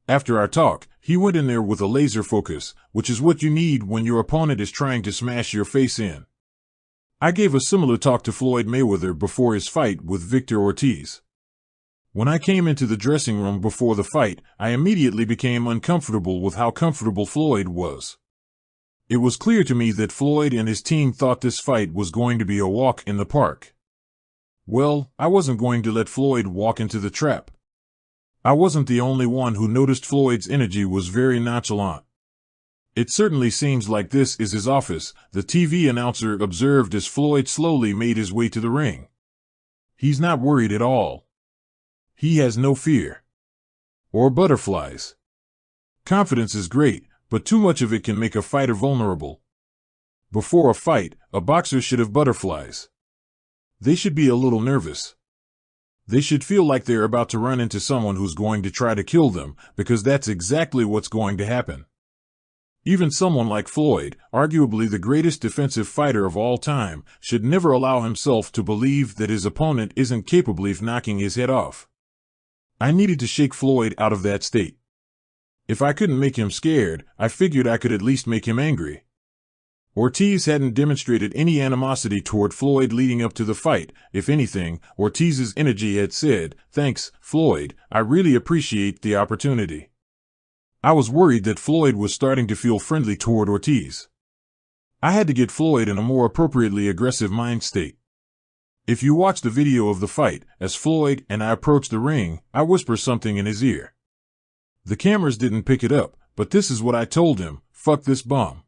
After our talk, he went in there with a laser focus, which is what you need when your opponent is trying to smash your face in. I gave a similar talk to Floyd Mayweather before his fight with Victor Ortiz. When I came into the dressing room before the fight, I immediately became uncomfortable with how comfortable Floyd was. It was clear to me that Floyd and his team thought this fight was going to be a walk in the park. Well, I wasn't going to let Floyd walk into the trap. I wasn't the only one who noticed Floyd's energy was very nonchalant. "It certainly seems like this is his office," the TV announcer observed as Floyd slowly made his way to the ring. "He's not worried at all. He has no fear. Or butterflies. Confidence is great, but too much of it can make a fighter vulnerable. Before a fight, a boxer should have butterflies. They should be a little nervous. They should feel like they're about to run into someone who's going to try to kill them, because that's exactly what's going to happen." Even someone like Floyd, arguably the greatest defensive fighter of all time, should never allow himself to believe that his opponent isn't capable of knocking his head off. I needed to shake Floyd out of that state. If I couldn't make him scared, I figured I could at least make him angry. Ortiz hadn't demonstrated any animosity toward Floyd leading up to the fight. If anything, Ortiz's energy had said, "Thanks, Floyd, I really appreciate the opportunity." I was worried that Floyd was starting to feel friendly toward Ortiz. I had to get Floyd in a more appropriately aggressive mind state. If you watch the video of the fight, as Floyd and I approached the ring, I whisper something in his ear. The cameras didn't pick it up, but this is what I told him: fuck this bum.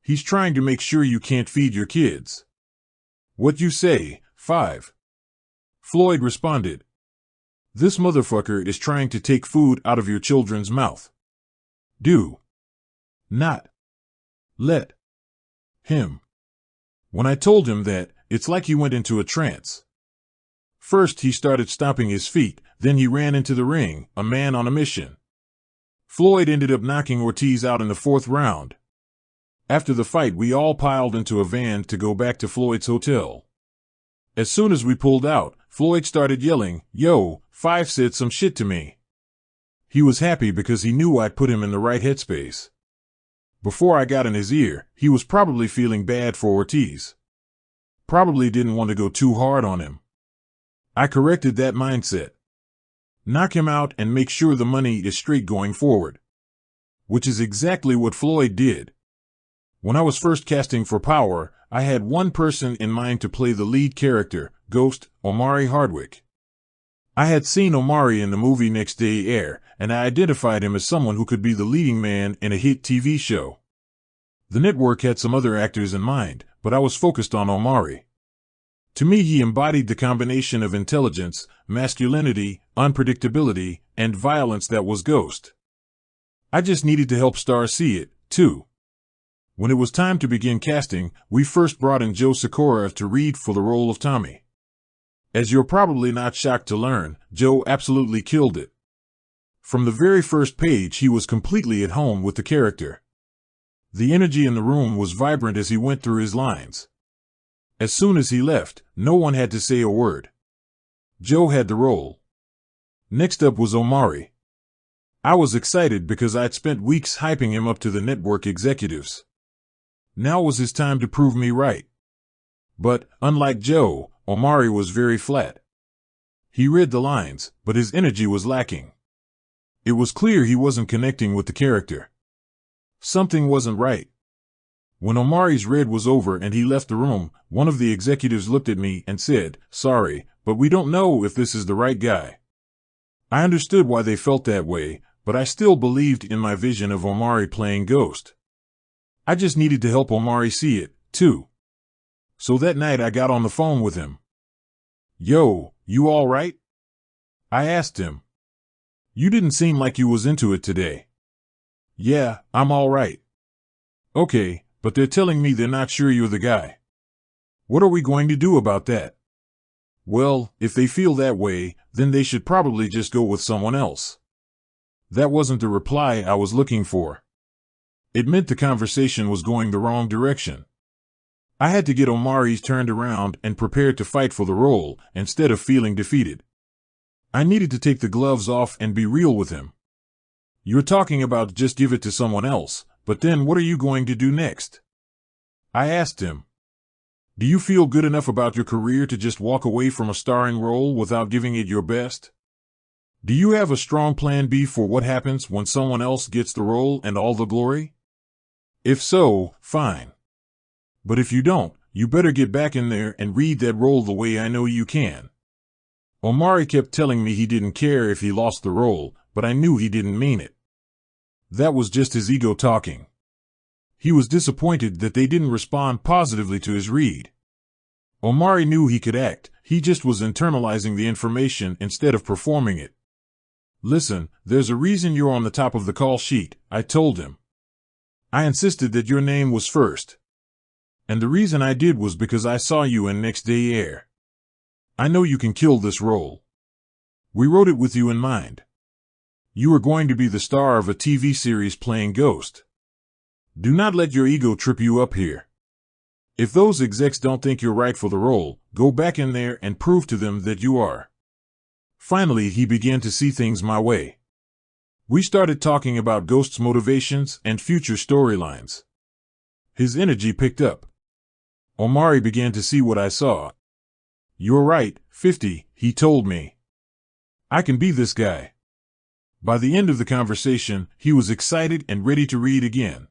He's trying to make sure you can't feed your kids. What you say, 5? Floyd responded. This motherfucker is trying to take food out of your children's mouth. Do not let him. When I told him that, it's like he went into a trance. First he started stomping his feet, then he ran into the ring, a man on a mission. Floyd ended up knocking Ortiz out in the 4th round. After the fight, we all piled into a van to go back to Floyd's hotel. As soon as we pulled out, Floyd started yelling, "Yo, 5 said some shit to me." He was happy because he knew I'd put him in the right headspace. Before I got in his ear, he was probably feeling bad for Ortiz. Probably didn't want to go too hard on him. I corrected that mindset. Knock him out and make sure the money is straight going forward. Which is exactly what Floyd did. When I was first casting for Power, I had one person in mind to play the lead character, Ghost, Omari Hardwick. I had seen Omari in the movie Next Day Air, and I identified him as someone who could be the leading man in a hit TV show. The network had some other actors in mind, but I was focused on Omari. To me, he embodied the combination of intelligence, masculinity, unpredictability, and violence that was Ghost. I just needed to help stars see it, too. When it was time to begin casting, we first brought in Joe Sikora to read for the role of Tommy. As you're probably not shocked to learn, Joe absolutely killed it. From the very first page, he was completely at home with the character. The energy in the room was vibrant as he went through his lines. As soon as he left, no one had to say a word. Joe had the role. Next up was Omari. I was excited because I'd spent weeks hyping him up to the network executives. Now was his time to prove me right. But, unlike Joe, Omari was very flat. He read the lines, but his energy was lacking. It was clear he wasn't connecting with the character. Something wasn't right. When Omari's read was over and he left the room, one of the executives looked at me and said, "Sorry, but we don't know if this is the right guy." I understood why they felt that way, but I still believed in my vision of Omari playing Ghost. I just needed to help Omari see it, too. So that night I got on the phone with him. "Yo, you all right?" I asked him. "You didn't seem like you was into it today." "Yeah, I'm all right." "Okay, but they're telling me they're not sure you're the guy. What are we going to do about that?" "Well, if they feel that way, then they should probably just go with someone else." That wasn't the reply I was looking for. It meant the conversation was going the wrong direction. I had to get Omari turned around and prepared to fight for the role, instead of feeling defeated. I needed to take the gloves off and be real with him. "You're talking about just give it to someone else, but then what are you going to do next?" I asked him. "Do you feel good enough about your career to just walk away from a starring role without giving it your best? Do you have a strong plan B for what happens when someone else gets the role and all the glory? If so, fine. But if you don't, you better get back in there and read that role the way I know you can." Omari kept telling me he didn't care if he lost the role, but I knew he didn't mean it. That was just his ego talking. He was disappointed that they didn't respond positively to his read. Omari knew he could act, he just was internalizing the information instead of performing it. "Listen, there's a reason you're on the top of the call sheet," I told him. "I insisted that your name was first. And the reason I did was because I saw you in Next Day Air. I know you can kill this role. We wrote it with you in mind. You are going to be the star of a TV series playing Ghost. Do not let your ego trip you up here. If those execs don't think you're right for the role, go back in there and prove to them that you are." Finally, he began to see things my way. We started talking about Ghost's motivations and future storylines. His energy picked up. Omari began to see what I saw. "You're right, 50, he told me. I can be this guy." By the end of the conversation, he was excited and ready to read again.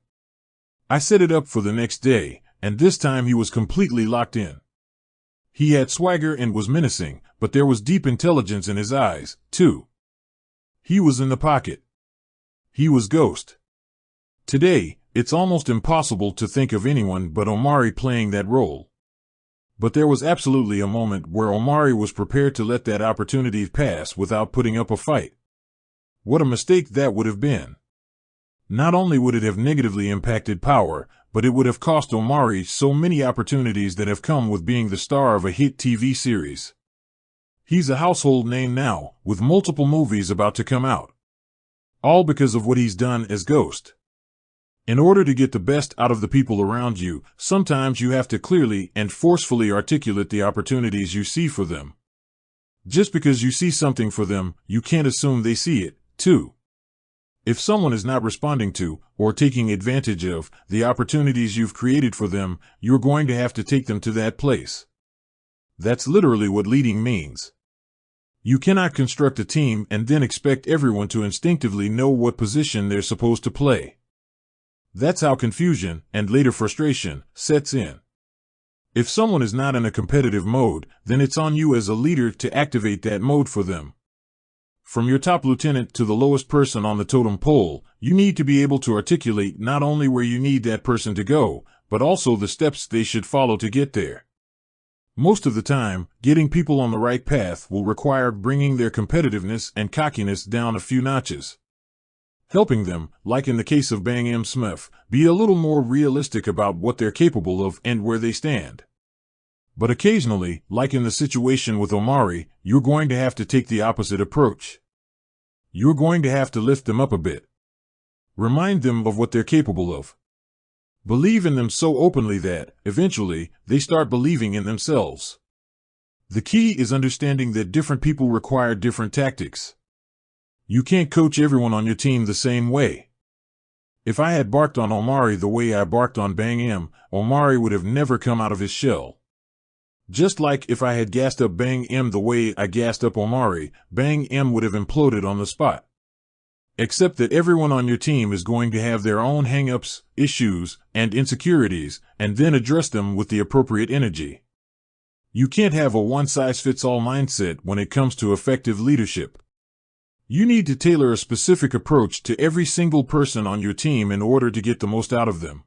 I set it up for the next day, and this time he was completely locked in. He had swagger and was menacing, but there was deep intelligence in his eyes, too. He was in the pocket. He was Ghost. Today, it's almost impossible to think of anyone but Omari playing that role. But there was absolutely a moment where Omari was prepared to let that opportunity pass without putting up a fight. What a mistake that would have been. Not only would it have negatively impacted Power, but it would have cost Omari so many opportunities that have come with being the star of a hit TV series. He's a household name now, with multiple movies about to come out. All because of what he's done as Ghost. In order to get the best out of the people around you, sometimes you have to clearly and forcefully articulate the opportunities you see for them. Just because you see something for them, you can't assume they see it, too. If someone is not responding to, or taking advantage of, the opportunities you've created for them, you're going to have to take them to that place. That's literally what leading means. You cannot construct a team and then expect everyone to instinctively know what position they're supposed to play. That's how confusion, and later frustration, sets in. If someone is not in a competitive mode, then it's on you as a leader to activate that mode for them. From your top lieutenant to the lowest person on the totem pole, you need to be able to articulate not only where you need that person to go, but also the steps they should follow to get there. Most of the time, getting people on the right path will require bringing their competitiveness and cockiness down a few notches. Helping them, like in the case of Bang M. Smith, be a little more realistic about what they're capable of and where they stand. But occasionally, like in the situation with Omari, you're going to have to take the opposite approach. You're going to have to lift them up a bit. Remind them of what they're capable of. Believe in them so openly that, eventually, they start believing in themselves. The key is understanding that different people require different tactics. You can't coach everyone on your team the same way. If I had barked on Omari the way I barked on Bang M, Omari would have never come out of his shell. Just like if I had gassed up Bang M the way I gassed up Omari, Bang M would have imploded on the spot. Except that everyone on your team is going to have their own hang-ups, issues, and insecurities, and then address them with the appropriate energy. You can't have a one-size-fits-all mindset when it comes to effective leadership. You need to tailor a specific approach to every single person on your team in order to get the most out of them.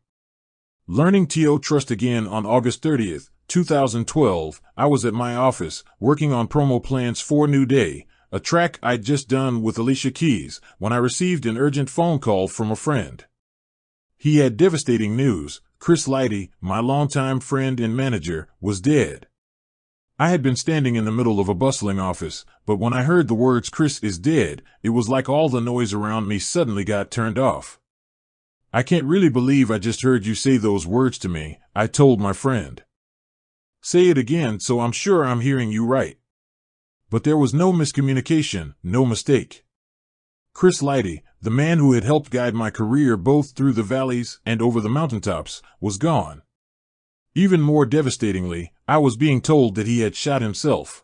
Learning to trust again on August 30th, 2012, I was at my office, working on promo plans for New Day, a track I'd just done with Alicia Keys, when I received an urgent phone call from a friend. He had devastating news. Chris Lighty, my longtime friend and manager, was dead. I had been standing in the middle of a bustling office, but when I heard the words "Chris is dead," it was like all the noise around me suddenly got turned off. "I can't really believe I just heard you say those words to me," I told my friend. "Say it again so I'm sure I'm hearing you right." But there was no miscommunication, no mistake. Chris Lighty, the man who had helped guide my career both through the valleys and over the mountaintops, was gone. Even more devastatingly, I was being told that he had shot himself.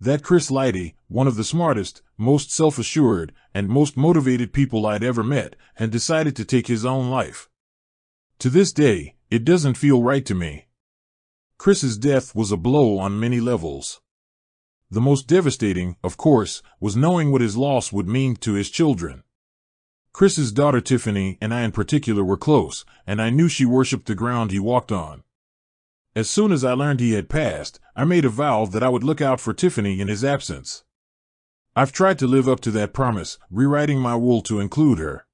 That Chris Lighty, one of the smartest, most self-assured, and most motivated people I'd ever met, had decided to take his own life. To this day, it doesn't feel right to me. Chris's death was a blow on many levels. The most devastating, of course, was knowing what his loss would mean to his children. Chris's daughter Tiffany and I in particular were close, and I knew she worshipped the ground he walked on. As soon as I learned he had passed, I made a vow that I would look out for Tiffany in his absence. I've tried to live up to that promise, rewriting my will to include her.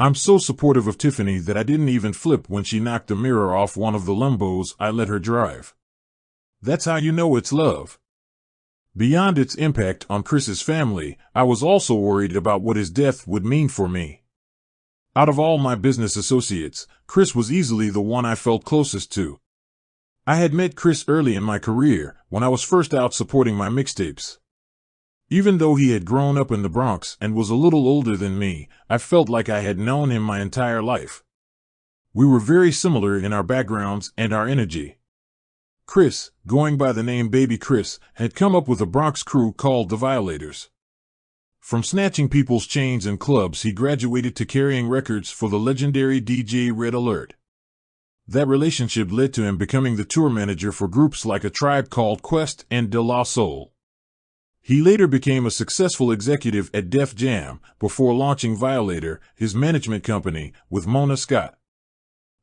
I'm so supportive of Tiffany that I didn't even flip when she knocked the mirror off one of the Lambos I let her drive. That's how you know it's love. Beyond its impact on Chris's family, I was also worried about what his death would mean for me. Out of all my business associates, Chris was easily the one I felt closest to. I had met Chris early in my career, when I was first out supporting my mixtapes. Even though he had grown up in the Bronx and was a little older than me, I felt like I had known him my entire life. We were very similar in our backgrounds and our energy. Chris, going by the name Baby Chris, had come up with a Bronx crew called the Violators. From snatching people's chains in clubs, he graduated to carrying records for the legendary DJ Red Alert. That relationship led to him becoming the tour manager for groups like A Tribe Called Quest and De La Soul. He later became a successful executive at Def Jam before launching Violator, his management company, with Mona Scott.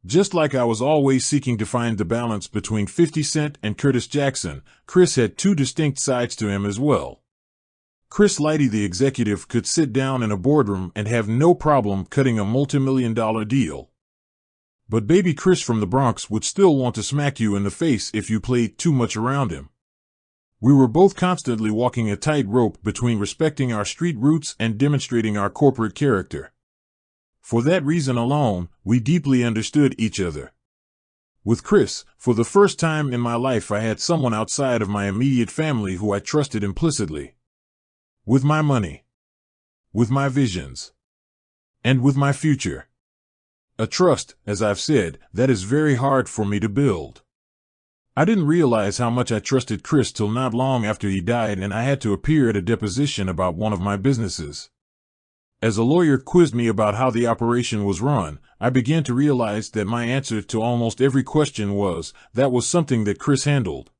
Just like I was always seeking to find the balance between 50 Cent and Curtis Jackson, Chris had two distinct sides to him as well. Chris Lighty, the executive, could sit down in a boardroom and have no problem cutting a multi-million-dollar deal. But baby Chris from the Bronx would still want to smack you in the face if you played too much around him. We were both constantly walking a tightrope between respecting our street roots and demonstrating our corporate character. For that reason alone, we deeply understood each other. With Chris, for the first time in my life, I had someone outside of my immediate family who I trusted implicitly. With my money. With my visions. And with my future. A trust, as I've said, that is very hard for me to build. I didn't realize how much I trusted Chris till not long after he died and I had to appear at a deposition about one of my businesses. As a lawyer quizzed me about how the operation was run, I began to realize that my answer to almost every question was, that was something that Chris handled.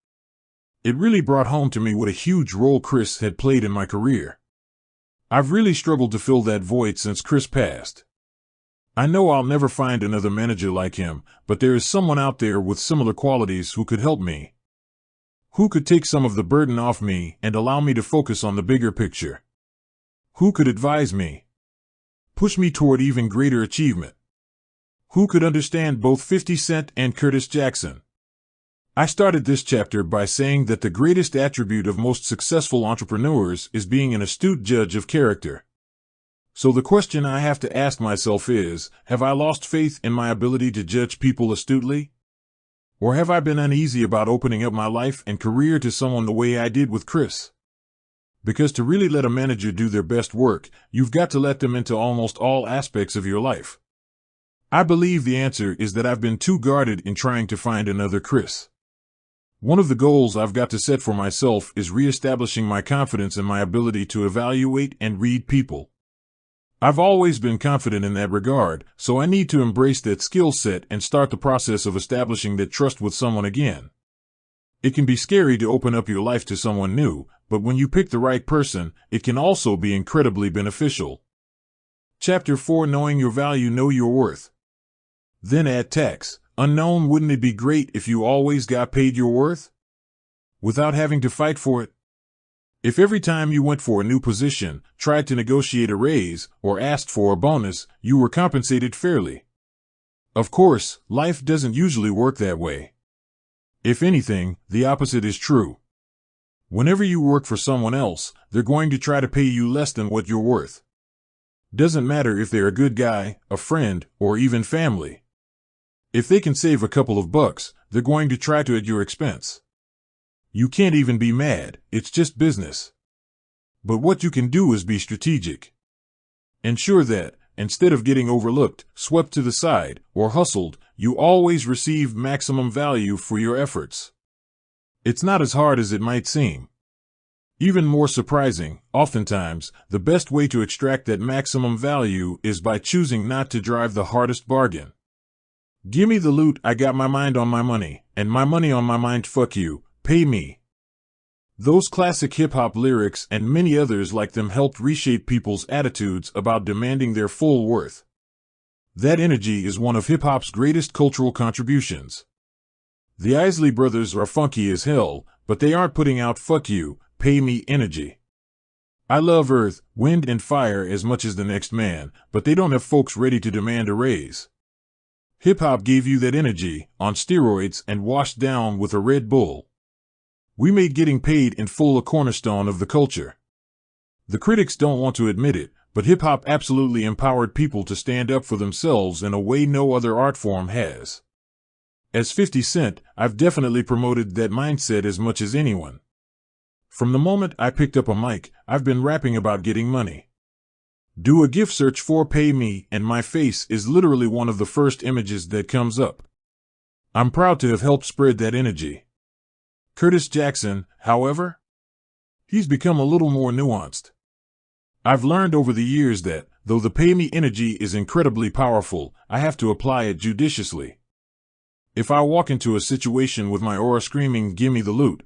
It really brought home to me what a huge role Chris had played in my career. I've really struggled to fill that void since Chris passed. I know I'll never find another manager like him, but there is someone out there with similar qualities who could help me. Who could take some of the burden off me and allow me to focus on the bigger picture? Who could advise me? Push me toward even greater achievement? Who could understand both 50 Cent and Curtis Jackson? I started this chapter by saying that the greatest attribute of most successful entrepreneurs is being an astute judge of character. So the question I have to ask myself is, have I lost faith in my ability to judge people astutely? Or have I been uneasy about opening up my life and career to someone the way I did with Chris? Because to really let a manager do their best work, you've got to let them into almost all aspects of your life. I believe the answer is that I've been too guarded in trying to find another Chris. One of the goals I've got to set for myself is reestablishing my confidence in my ability to evaluate and read people. I've always been confident in that regard, so I need to embrace that skill set and start the process of establishing that trust with someone again. It can be scary to open up your life to someone new, but when you pick the right person, it can also be incredibly beneficial. Chapter 4: Knowing Your Value, Know Your Worth. Then add tax. Unknown, wouldn't it be great if you always got paid your worth? Without having to fight for it? If every time you went for a new position, tried to negotiate a raise, or asked for a bonus, you were compensated fairly. Of course, life doesn't usually work that way. If anything, the opposite is true. Whenever you work for someone else, they're going to try to pay you less than what you're worth. Doesn't matter if they're a good guy, a friend, or even family. If they can save a couple of bucks, they're going to try to at your expense. You can't even be mad, it's just business. But what you can do is be strategic. Ensure that, instead of getting overlooked, swept to the side, or hustled, you always receive maximum value for your efforts. It's not as hard as it might seem. Even more surprising, oftentimes, the best way to extract that maximum value is by choosing not to drive the hardest bargain. Gimme the loot, I got my mind on my money, and my money on my mind, fuck you. Pay me. Those classic hip-hop lyrics and many others like them helped reshape people's attitudes about demanding their full worth. That energy is one of hip-hop's greatest cultural contributions. The Isley Brothers are funky as hell, but they aren't putting out fuck you, pay me energy. I love Earth, Wind, and Fire as much as the next man, but they don't have folks ready to demand a raise. Hip-hop gave you that energy, on steroids and washed down with a Red Bull. We made getting paid in full a cornerstone of the culture. The critics don't want to admit it, but hip-hop absolutely empowered people to stand up for themselves in a way no other art form has. As 50 Cent, I've definitely promoted that mindset as much as anyone. From the moment I picked up a mic, I've been rapping about getting money. Do a gift search for Pay Me, and my face is literally one of the first images that comes up. I'm proud to have helped spread that energy. Curtis Jackson, however, he's become a little more nuanced. I've learned over the years that, though the pay me energy is incredibly powerful, I have to apply it judiciously. If I walk into a situation with my aura screaming, gimme the loot,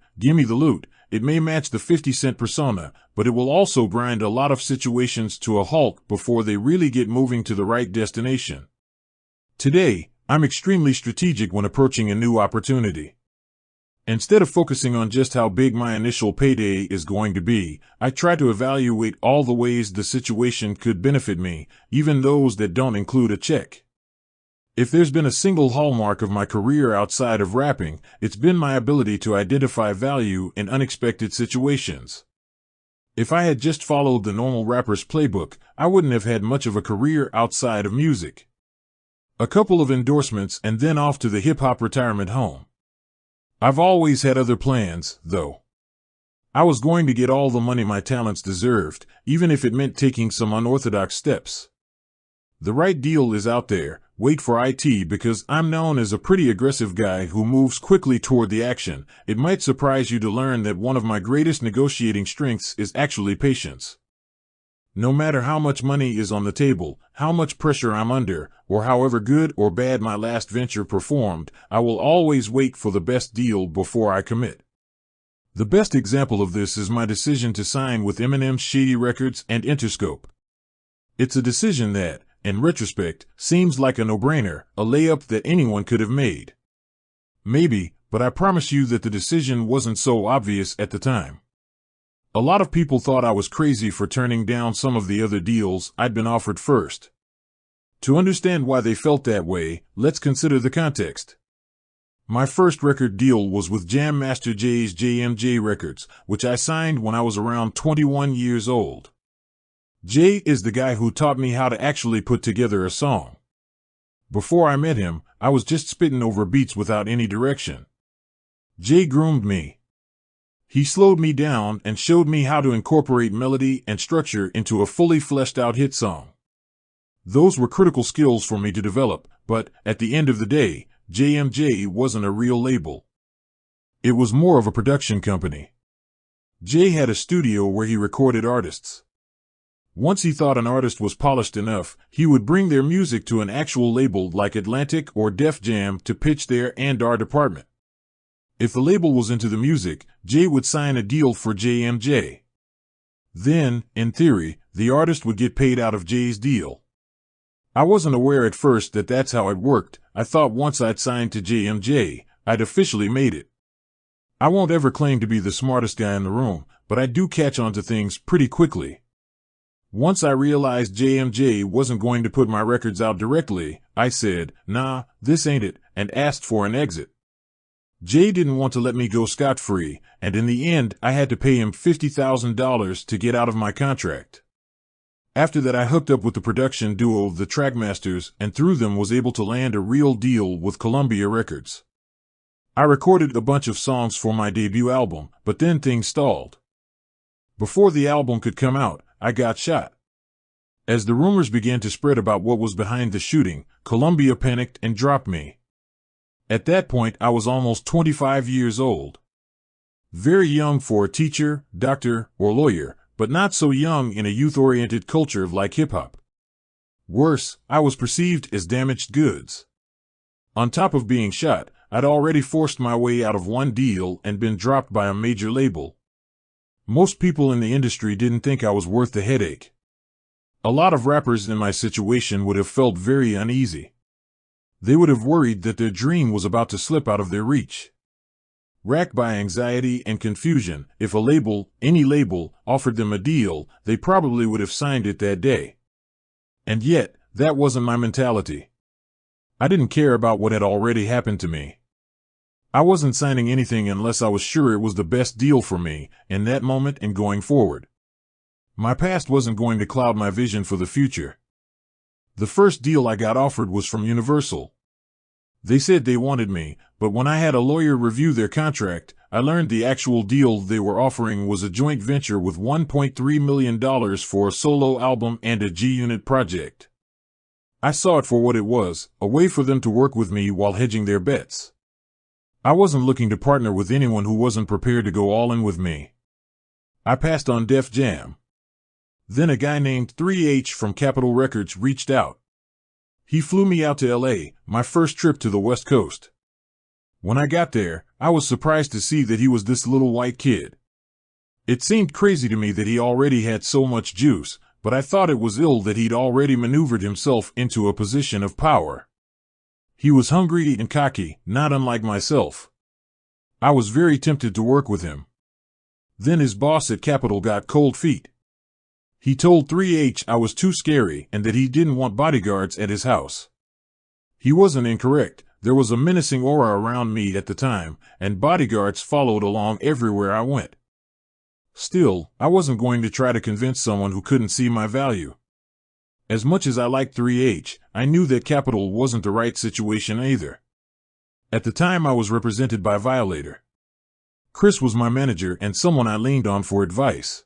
it may match the 50 Cent persona, but it will also grind a lot of situations to a halt before they really get moving to the right destination. Today, I'm extremely strategic when approaching a new opportunity. Instead of focusing on just how big my initial payday is going to be, I try to evaluate all the ways the situation could benefit me, even those that don't include a check. If there's been a single hallmark of my career outside of rapping, it's been my ability to identify value in unexpected situations. If I had just followed the normal rapper's playbook, I wouldn't have had much of a career outside of music. A couple of endorsements and then off to the hip-hop retirement home. I've always had other plans, though. I was going to get all the money my talents deserved, even if it meant taking some unorthodox steps. The right deal is out there. Wait for it, because I'm known as a pretty aggressive guy who moves quickly toward the action. It might surprise you to learn that one of my greatest negotiating strengths is actually patience. No matter how much money is on the table, how much pressure I'm under, or however good or bad my last venture performed, I will always wait for the best deal before I commit. The best example of this is my decision to sign with Eminem's Shady Records and Interscope. It's a decision that, in retrospect, seems like a no-brainer, a layup that anyone could have made. Maybe, but I promise you that the decision wasn't so obvious at the time. A lot of people thought I was crazy for turning down some of the other deals I'd been offered first. To understand why they felt that way, let's consider the context. My first record deal was with Jam Master Jay's JMJ Records, which I signed when I was around 21 years old. Jay is the guy who taught me how to actually put together a song. Before I met him, I was just spitting over beats without any direction. Jay groomed me. He slowed me down and showed me how to incorporate melody and structure into a fully fleshed out hit song. Those were critical skills for me to develop, but at the end of the day, JMJ wasn't a real label. It was more of a production company. Jay had a studio where he recorded artists. Once he thought an artist was polished enough, he would bring their music to an actual label like Atlantic or Def Jam to pitch their A&R department. If the label was into the music, Jay would sign a deal for JMJ. Then, in theory, the artist would get paid out of Jay's deal. I wasn't aware at first that that's how it worked. I thought once I'd signed to JMJ, I'd officially made it. I won't ever claim to be the smartest guy in the room, but I do catch on to things pretty quickly. Once I realized JMJ wasn't going to put my records out directly, I said, "Nah, this ain't it," and asked for an exit. Jay didn't want to let me go scot-free, and in the end, I had to pay him $50,000 to get out of my contract. After that, I hooked up with the production duo The Trackmasters, and through them was able to land a real deal with Columbia Records. I recorded a bunch of songs for my debut album, but then things stalled. Before the album could come out, I got shot. As the rumors began to spread about what was behind the shooting, Columbia panicked and dropped me. At that point, I was almost 25 years old. Very young for a teacher, doctor, or lawyer, but not so young in a youth-oriented culture like hip-hop. Worse, I was perceived as damaged goods. On top of being shot, I'd already forced my way out of one deal and been dropped by a major label. Most people in the industry didn't think I was worth the headache. A lot of rappers in my situation would have felt very uneasy. They would have worried that their dream was about to slip out of their reach. Racked by anxiety and confusion, if a label, any label, offered them a deal, they probably would have signed it that day. And yet, that wasn't my mentality. I didn't care about what had already happened to me. I wasn't signing anything unless I was sure it was the best deal for me, in that moment and going forward. My past wasn't going to cloud my vision for the future. The first deal I got offered was from Universal. They said they wanted me, but when I had a lawyer review their contract, I learned the actual deal they were offering was a joint venture with $1.3 million for a solo album and a G-Unit project. I saw it for what it was, a way for them to work with me while hedging their bets. I wasn't looking to partner with anyone who wasn't prepared to go all in with me. I passed on Def Jam. Then a guy named 3H from Capitol Records reached out. He flew me out to LA, my first trip to the West Coast. When I got there, I was surprised to see that he was this little white kid. It seemed crazy to me that he already had so much juice, but I thought it was ill that he'd already maneuvered himself into a position of power. He was hungry and cocky, not unlike myself. I was very tempted to work with him. Then his boss at Capitol got cold feet. He told 3H I was too scary and that he didn't want bodyguards at his house. He wasn't incorrect. There was a menacing aura around me at the time, and bodyguards followed along everywhere I went. Still, I wasn't going to try to convince someone who couldn't see my value. As much as I liked 3H, I knew that Capitol wasn't the right situation either. At the time I was represented by Violator. Chris was my manager and someone I leaned on for advice.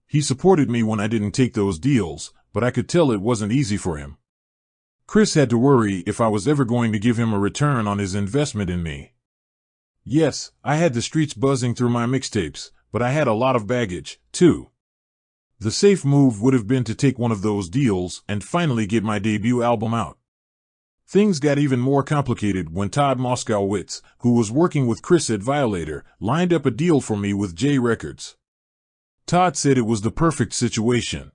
He supported me when I didn't take those deals, but I could tell it wasn't easy for him. Chris had to worry if I was ever going to give him a return on his investment in me. Yes, I had the streets buzzing through my mixtapes, but I had a lot of baggage, too. The safe move would have been to take one of those deals and finally get my debut album out. Things got even more complicated when Todd Moskowitz, who was working with Chris at Violator, lined up a deal for me with J Records. Todd said it was the perfect situation.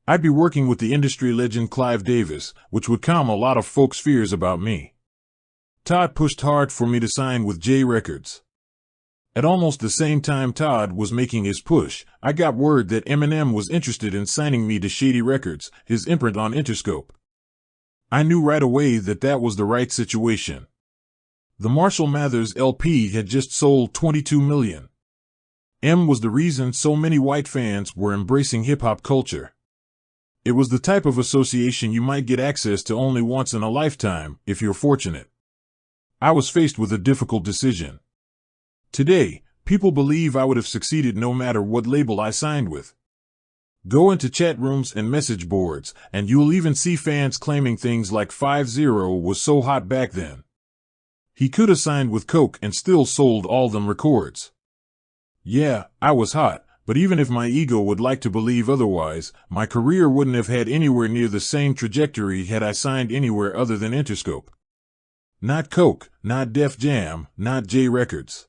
I'd be working with the industry legend Clive Davis, which would calm a lot of folks' fears about me. Todd pushed hard for me to sign with J Records. At almost the same time Todd was making his push, I got word that Eminem was interested in signing me to Shady Records, his imprint on Interscope. I knew right away that that was the right situation. The Marshall Mathers LP had just sold 22 million. M was the reason so many white fans were embracing hip-hop culture. It was the type of association you might get access to only once in a lifetime, if you're fortunate. I was faced with a difficult decision. Today, people believe I would have succeeded no matter what label I signed with. Go into chat rooms and message boards, and you'll even see fans claiming things like 5-0 was so hot back then. He could have signed with Coke and still sold all them records. Yeah, I was hot, but even if my ego would like to believe otherwise, my career wouldn't have had anywhere near the same trajectory had I signed anywhere other than Interscope. Not Coke, not Def Jam, not J Records.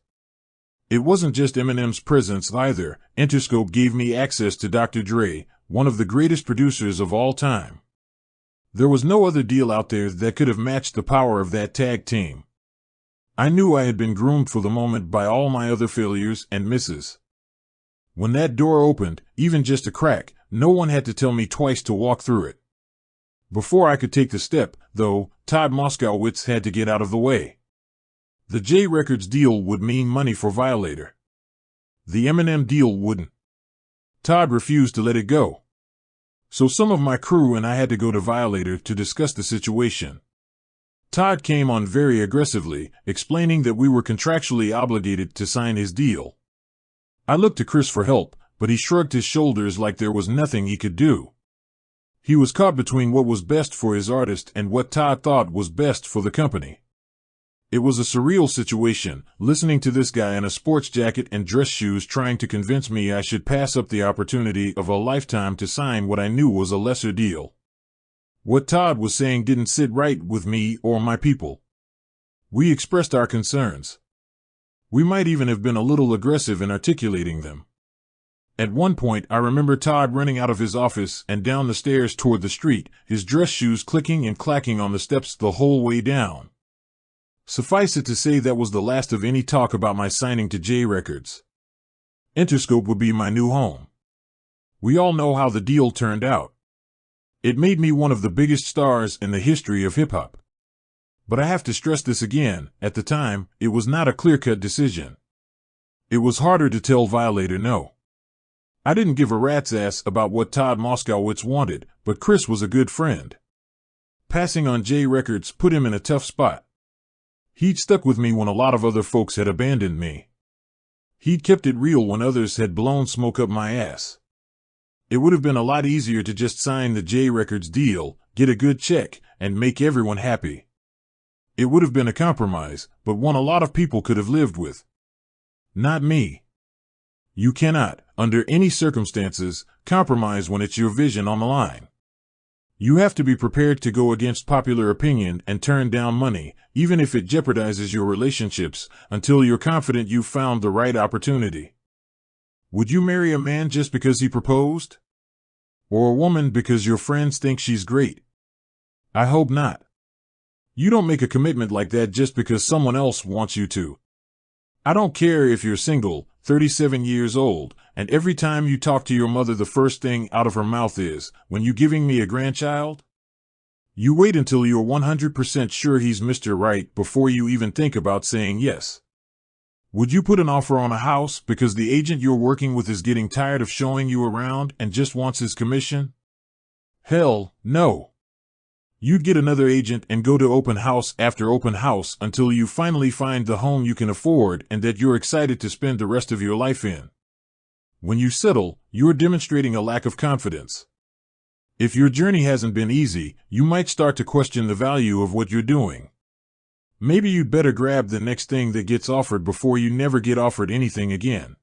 It wasn't just Eminem's presence either. Interscope gave me access to Dr. Dre, one of the greatest producers of all time. There was no other deal out there that could have matched the power of that tag team. I knew I had been groomed for the moment by all my other failures and misses. When that door opened, even just a crack, no one had to tell me twice to walk through it. Before I could take the step, though, Todd Moskowitz had to get out of the way. The J Records deal would mean money for Violator. The Eminem deal wouldn't. Todd refused to let it go. So some of my crew and I had to go to Violator to discuss the situation. Todd came on very aggressively, explaining that we were contractually obligated to sign his deal. I looked to Chris for help, but he shrugged his shoulders like there was nothing he could do. He was caught between what was best for his artist and what Todd thought was best for the company. It was a surreal situation, listening to this guy in a sports jacket and dress shoes trying to convince me I should pass up the opportunity of a lifetime to sign what I knew was a lesser deal. What Todd was saying didn't sit right with me or my people. We expressed our concerns. We might even have been a little aggressive in articulating them. At one point, I remember Todd running out of his office and down the stairs toward the street, his dress shoes clicking and clacking on the steps the whole way down. Suffice it to say that was the last of any talk about my signing to J Records. Interscope would be my new home. We all know how the deal turned out. It made me one of the biggest stars in the history of hip-hop. But I have to stress this again, at the time, it was not a clear-cut decision. It was harder to tell Violator no. I didn't give a rat's ass about what Todd Moskowitz wanted, but Chris was a good friend. Passing on J Records put him in a tough spot. He'd stuck with me when a lot of other folks had abandoned me. He'd kept it real when others had blown smoke up my ass. It would have been a lot easier to just sign the J Records deal, get a good check, and make everyone happy. It would have been a compromise, but one a lot of people could have lived with. Not me. You cannot, under any circumstances, compromise when it's your vision on the line. You have to be prepared to go against popular opinion and turn down money, even if it jeopardizes your relationships, until you're confident you've found the right opportunity. Would you marry a man just because he proposed? Or a woman because your friends think she's great? I hope not. You don't make a commitment like that just because someone else wants you to. I don't care if you're single, 37 years old, and every time you talk to your mother the first thing out of her mouth is, "When you giving me a grandchild?" You wait until you're 100% sure he's Mr. Right before you even think about saying yes. Would you put an offer on a house because the agent you're working with is getting tired of showing you around and just wants his commission? Hell, no. You'd get another agent and go to open house after open house until you finally find the home you can afford and that you're excited to spend the rest of your life in. When you settle, you're demonstrating a lack of confidence. If your journey hasn't been easy, you might start to question the value of what you're doing. Maybe you'd better grab the next thing that gets offered before you never get offered anything again.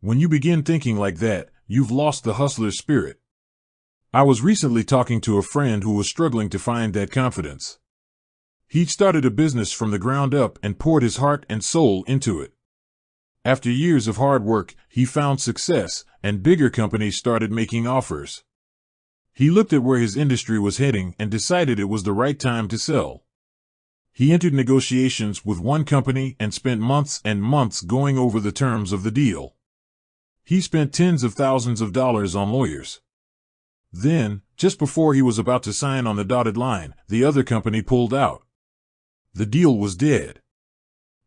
When you begin thinking like that, you've lost the hustler's spirit. I was recently talking to a friend who was struggling to find that confidence. He'd started a business from the ground up and poured his heart and soul into it. After years of hard work, he found success, and bigger companies started making offers. He looked at where his industry was heading and decided it was the right time to sell. He entered negotiations with one company and spent months and months going over the terms of the deal. He spent tens of thousands of dollars on lawyers. Then, just before he was about to sign on the dotted line, the other company pulled out. The deal was dead.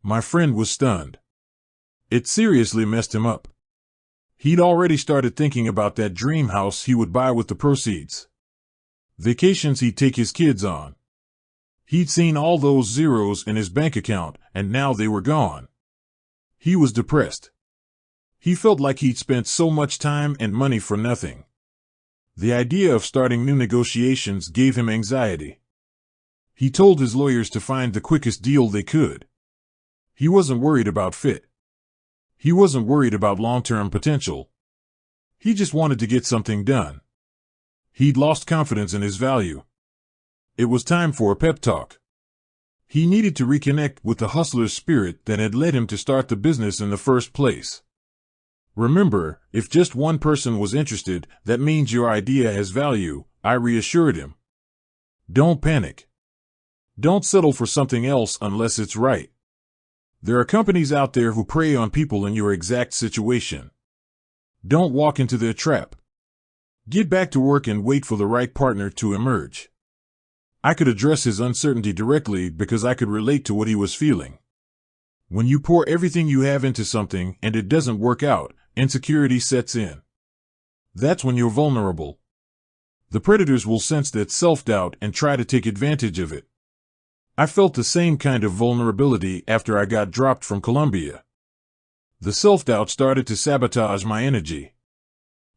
My friend was stunned. It seriously messed him up. He'd already started thinking about that dream house he would buy with the proceeds. Vacations he'd take his kids on. He'd seen all those zeros in his bank account, and now they were gone. He was depressed. He felt like he'd spent so much time and money for nothing. The idea of starting new negotiations gave him anxiety. He told his lawyers to find the quickest deal they could. He wasn't worried about fit. He wasn't worried about long-term potential. He just wanted to get something done. He'd lost confidence in his value. It was time for a pep talk. He needed to reconnect with the hustler's spirit that had led him to start the business in the first place. Remember, if just one person was interested, that means your idea has value, I reassured him. Don't panic. Don't settle for something else unless it's right. There are companies out there who prey on people in your exact situation. Don't walk into their trap. Get back to work and wait for the right partner to emerge. I could address his uncertainty directly because I could relate to what he was feeling. When you pour everything you have into something and it doesn't work out, insecurity sets in. That's when you're vulnerable. The predators will sense that self-doubt and try to take advantage of it. I felt the same kind of vulnerability after I got dropped from Columbia. The self-doubt started to sabotage my energy.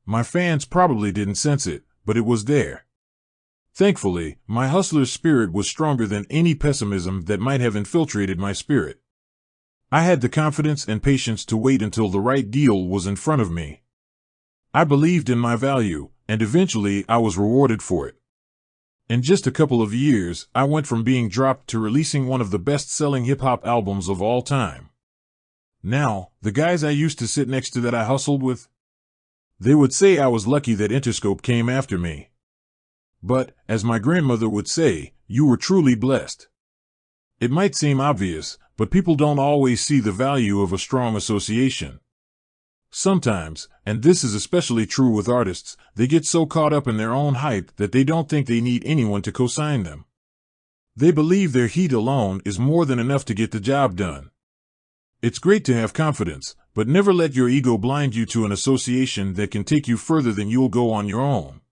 My fans probably didn't sense it, but it was there. Thankfully, my hustler's spirit was stronger than any pessimism that might have infiltrated my spirit. I had the confidence and patience to wait until the right deal was in front of me. I believed in my value, and eventually I was rewarded for it. In just a couple of years, I went from being dropped to releasing one of the best-selling hip-hop albums of all time. Now, the guys I used to sit next to that I hustled with, they would say I was lucky that Interscope came after me. But, as my grandmother would say, you were truly blessed. It might seem obvious, but people don't always see the value of a strong association. Sometimes, and this is especially true with artists, they get so caught up in their own hype that they don't think they need anyone to co-sign them. They believe their heat alone is more than enough to get the job done. It's great to have confidence, but never let your ego blind you to an association that can take you further than you'll go on your own.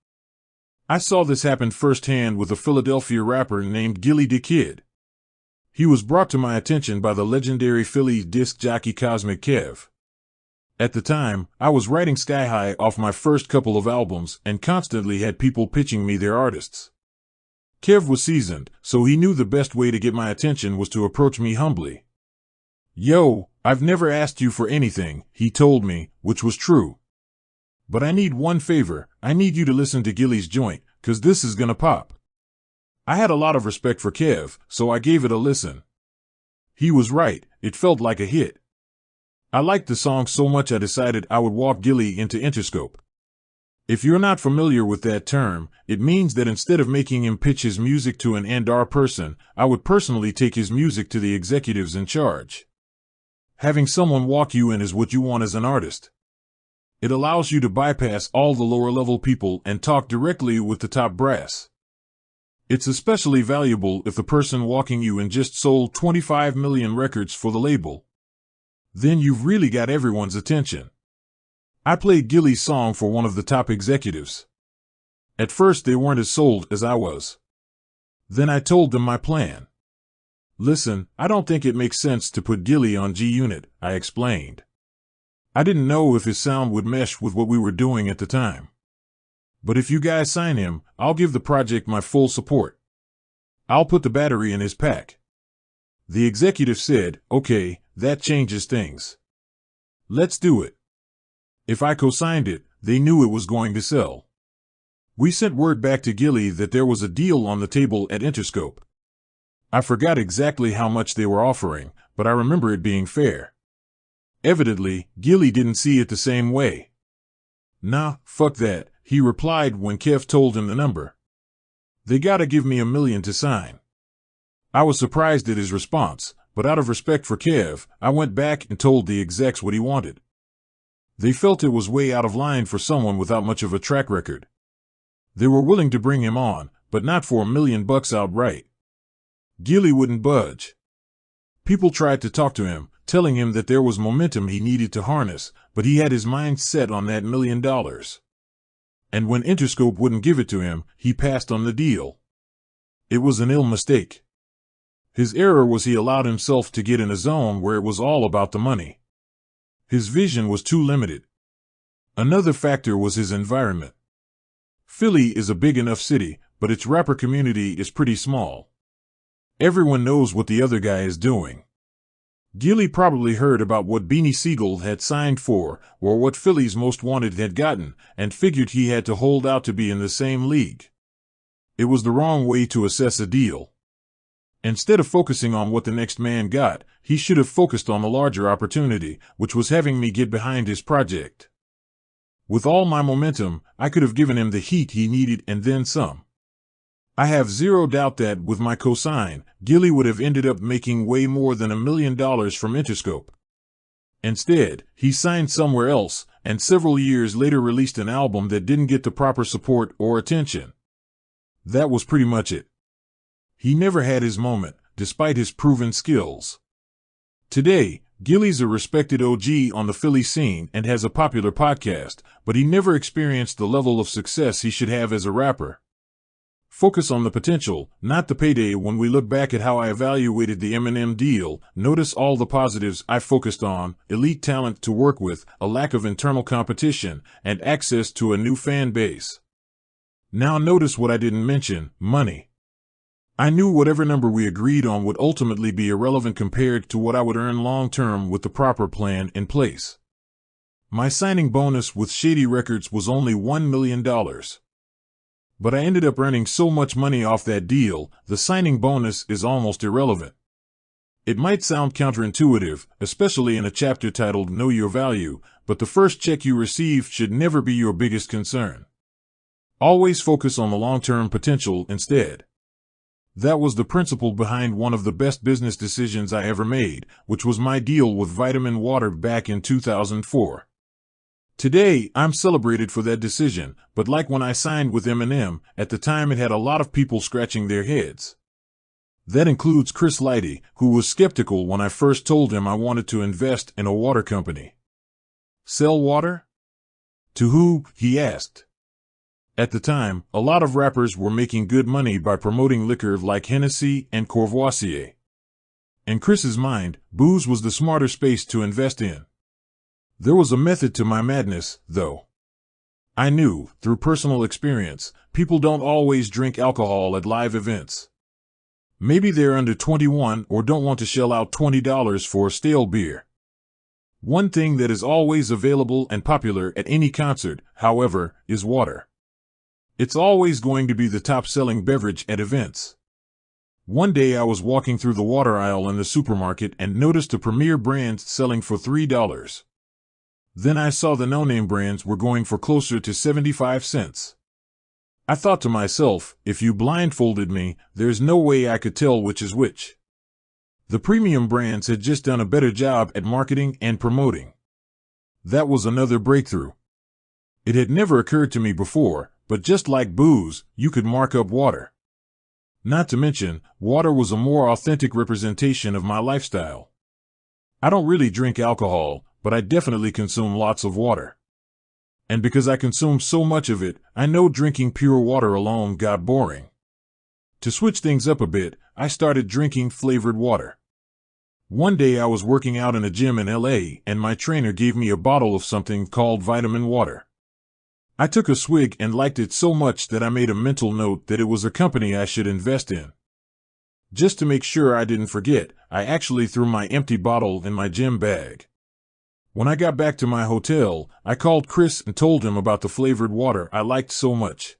I saw this happen firsthand with a Philadelphia rapper named Gilly the Kid. He was brought to my attention by the legendary Philly disc jockey Cosmic Kev. At the time, I was riding sky high off my first couple of albums and constantly had people pitching me their artists. Kev was seasoned, so he knew the best way to get my attention was to approach me humbly. "Yo, I've never asked you for anything," he told me, which was true. "But I need one favor. I need you to listen to Gilly's joint, 'cause this is gonna pop." I had a lot of respect for Kev, so I gave it a listen. He was right, it felt like a hit. I liked the song so much I decided I would walk Gilly into Interscope. If you're not familiar with that term, it means that instead of making him pitch his music to an A&R person, I would personally take his music to the executives in charge. Having someone walk you in is what you want as an artist. It allows you to bypass all the lower-level people and talk directly with the top brass. It's especially valuable if the person walking you in just sold 25 million records for the label. Then you've really got everyone's attention. I played Gilly's song for one of the top executives. At first they weren't as sold as I was. Then I told them my plan. "Listen, I don't think it makes sense to put Gilly on G-Unit," I explained. I didn't know if his sound would mesh with what we were doing at the time. "But if you guys sign him, I'll give the project my full support. I'll put the battery in his pack." The executive said, "Okay, that changes things. Let's do it." If I co-signed it, they knew it was going to sell. We sent word back to Gilly that there was a deal on the table at Interscope. I forgot exactly how much they were offering, but I remember it being fair. Evidently, Gilly didn't see it the same way. "Nah, fuck that," he replied when Kev told him the number. "They gotta give me $1 million to sign." I was surprised at his response, but out of respect for Kev, I went back and told the execs what he wanted. They felt it was way out of line for someone without much of a track record. They were willing to bring him on, but not for $1 million outright. Gilly wouldn't budge. People tried to talk to him, telling him that there was momentum he needed to harness, but he had his mind set on that $1 million. And when Interscope wouldn't give it to him, he passed on the deal. It was an ill mistake. His error was he allowed himself to get in a zone where it was all about the money. His vision was too limited. Another factor was his environment. Philly is a big enough city, but its rapper community is pretty small. Everyone knows what the other guy is doing. Gilly probably heard about what Beanie Siegel had signed for, or what Philly's Most Wanted had gotten, and figured he had to hold out to be in the same league. It was the wrong way to assess a deal. Instead of focusing on what the next man got, he should have focused on the larger opportunity, which was having me get behind his project. With all my momentum, I could have given him the heat he needed and then some. I have zero doubt that, with my cosign, Gilly would have ended up making way more than $1 million from Interscope. Instead, he signed somewhere else, and several years later released an album that didn't get the proper support or attention. That was pretty much it. He never had his moment, despite his proven skills. Today, Gilly's a respected OG on the Philly scene and has a popular podcast, but he never experienced the level of success he should have as a rapper. Focus on the potential, not the payday. When we look back at how I evaluated the Eminem deal, notice all the positives I focused on: elite talent to work with, a lack of internal competition, and access to a new fan base. Now notice what I didn't mention: money. I knew whatever number we agreed on would ultimately be irrelevant compared to what I would earn long-term with the proper plan in place. My signing bonus with Shady Records was only $1 million. But I ended up earning so much money off that deal, the signing bonus is almost irrelevant. It might sound counterintuitive, especially in a chapter titled Know Your Value, but the first check you receive should never be your biggest concern. Always focus on the long-term potential instead. That was the principle behind one of the best business decisions I ever made, which was my deal with Vitamin Water back in 2004. Today, I'm celebrated for that decision, but like when I signed with Eminem, at the time it had a lot of people scratching their heads. That includes Chris Lighty, who was skeptical when I first told him I wanted to invest in a water company. Sell water? To who? He asked. At the time, a lot of rappers were making good money by promoting liquor like Hennessy and Courvoisier. In Chris's mind, booze was the smarter space to invest in. There was a method to my madness, though. I knew, through personal experience, people don't always drink alcohol at live events. Maybe they're under 21 or don't want to shell out $20 for a stale beer. One thing that is always available and popular at any concert, however, is water. It's always going to be the top-selling beverage at events. One day I was walking through the water aisle in the supermarket and noticed a premier brand selling for $3. Then I saw the no-name brands were going for closer to 75 cents. I thought to myself, if you blindfolded me, there's no way I could tell which is which. The premium brands had just done a better job at marketing and promoting. That was another breakthrough. It had never occurred to me before, but just like booze, you could mark up water. Not to mention, water was a more authentic representation of my lifestyle. I don't really drink alcohol, but I definitely consume lots of water. And because I consume so much of it, I know drinking pure water alone got boring. To switch things up a bit, I started drinking flavored water. One day I was working out in a gym in LA and my trainer gave me a bottle of something called vitamin water. I took a swig and liked it so much that I made a mental note that it was a company I should invest in. Just to make sure I didn't forget, I actually threw my empty bottle in my gym bag. When I got back to my hotel, I called Chris and told him about the flavored water I liked so much.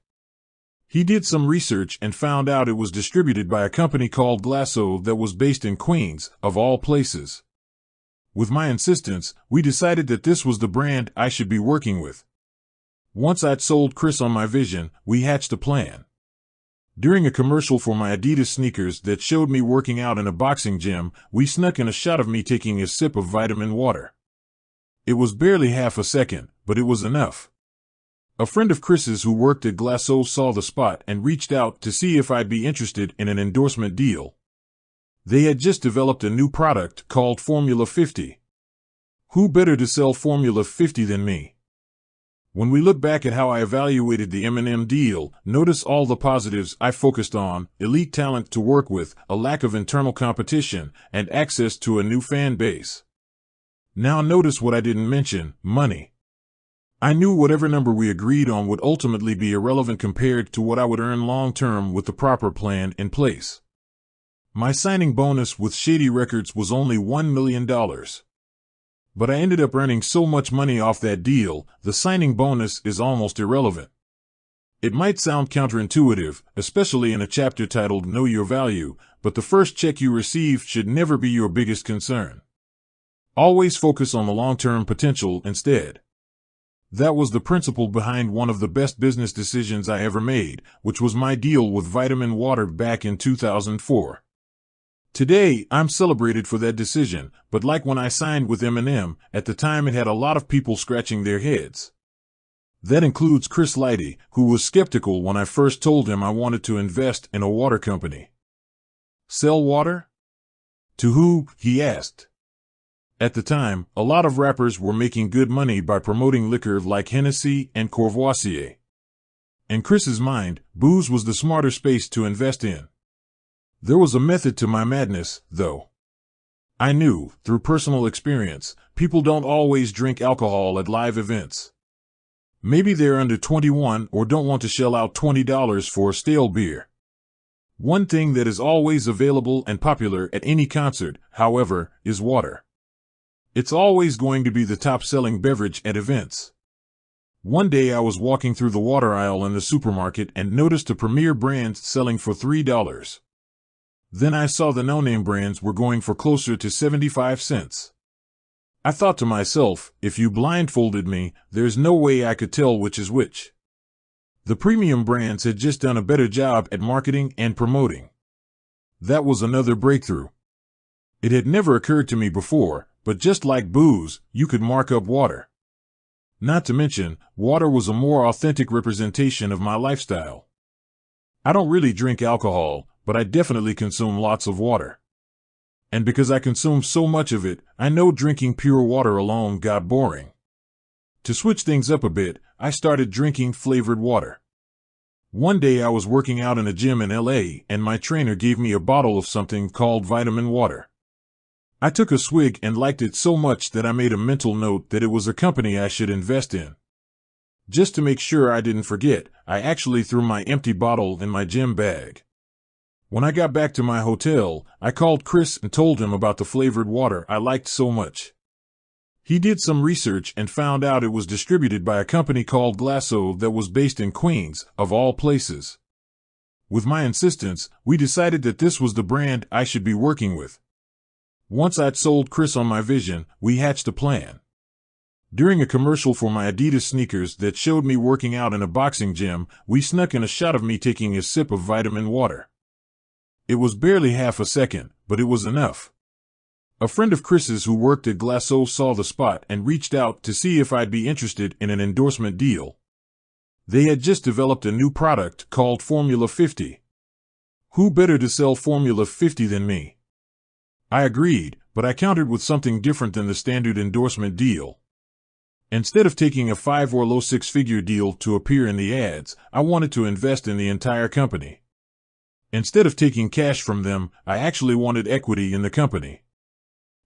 He did some research and found out it was distributed by a company called Glasso that was based in Queens, of all places. With my insistence, we decided that this was the brand I should be working with. Once I'd sold Chris on my vision, we hatched a plan. During a commercial for my Adidas sneakers that showed me working out in a boxing gym, we snuck in a shot of me taking a sip of vitamin water. It was barely half a second, but it was enough. A friend of Chris's who worked at Glasso saw the spot and reached out to see if I'd be interested in an endorsement deal. They had just developed a new product called Formula 50. Who better to sell Formula 50 than me? When we look back at how I evaluated the M&M deal, notice all the positives I focused on: elite talent to work with, a lack of internal competition, and access to a new fan base. Now notice what I didn't mention: money. I knew whatever number we agreed on would ultimately be irrelevant compared to what I would earn long-term with the proper plan in place. My signing bonus with Shady Records was only $1 million. But I ended up earning so much money off that deal, the signing bonus is almost irrelevant. It might sound counterintuitive, especially in a chapter titled Know Your Value, but the first check you receive should never be your biggest concern. Always focus on the long-term potential instead. That was the principle behind one of the best business decisions I ever made, which was my deal with Vitamin Water back in 2004. Today, I'm celebrated for that decision, but like when I signed with M&M, at the time it had a lot of people scratching their heads. That includes Chris Lighty, who was skeptical when I first told him I wanted to invest in a water company. Sell water? To who? He asked. At the time, a lot of rappers were making good money by promoting liquor like Hennessy and Courvoisier. In Chris's mind, booze was the smarter space to invest in. There was a method to my madness, though. I knew, through personal experience, people don't always drink alcohol at live events. Maybe they're under 21 or don't want to shell out $20 for a stale beer. One thing that is always available and popular at any concert, however, is water. It's always going to be the top-selling beverage at events. One day I was walking through the water aisle in the supermarket and noticed a premier brand selling for $3. Then I saw the no-name brands were going for closer to 75 cents. I thought to myself, if you blindfolded me, there's no way I could tell which is which. The premium brands had just done a better job at marketing and promoting. That was another breakthrough. It had never occurred to me before, but just like booze, you could mark up water. Not to mention, water was a more authentic representation of my lifestyle. I don't really drink alcohol, but I definitely consume lots of water. And because I consume so much of it, I know drinking pure water alone got boring. To switch things up a bit, I started drinking flavored water. One day I was working out in a gym in LA and my trainer gave me a bottle of something called vitamin water. I took a swig and liked it so much that I made a mental note that it was a company I should invest in. Just to make sure I didn't forget, I actually threw my empty bottle in my gym bag. When I got back to my hotel, I called Chris and told him about the flavored water I liked so much. He did some research and found out it was distributed by a company called Glasso that was based in Queens, of all places. With my insistence, we decided that this was the brand I should be working with. Once I'd sold Chris on my vision, we hatched a plan. During a commercial for my Adidas sneakers that showed me working out in a boxing gym, we snuck in a shot of me taking a sip of vitamin water. It was barely half a second, but it was enough. A friend of Chris's who worked at Glasso saw the spot and reached out to see if I'd be interested in an endorsement deal. They had just developed a new product called Formula 50. Who better to sell Formula 50 than me? I agreed, but I countered with something different than the standard endorsement deal. Instead of taking a 5 or low six-figure deal to appear in the ads, I wanted to invest in the entire company. Instead of taking cash from them, I actually wanted equity in the company.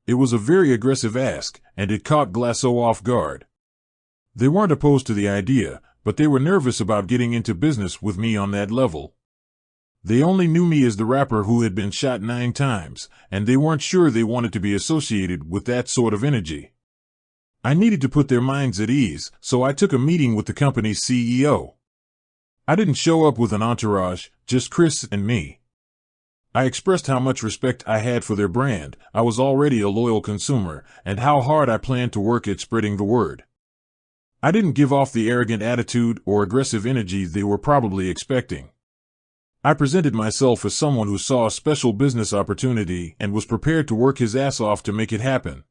It was a very aggressive ask, and it caught Glasso off guard. They weren't opposed to the idea, but they were nervous about getting into business with me on that level. They only knew me as the rapper who had been shot 9 times, and they weren't sure they wanted to be associated with that sort of energy. I needed to put their minds at ease, so I took a meeting with the company's CEO. I didn't show up with an entourage, just Chris and me. I expressed how much respect I had for their brand, I was already a loyal consumer, and how hard I planned to work at spreading the word. I didn't give off the arrogant attitude or aggressive energy they were probably expecting. I presented myself as someone who saw a special business opportunity and was prepared to work his ass off to make it happen.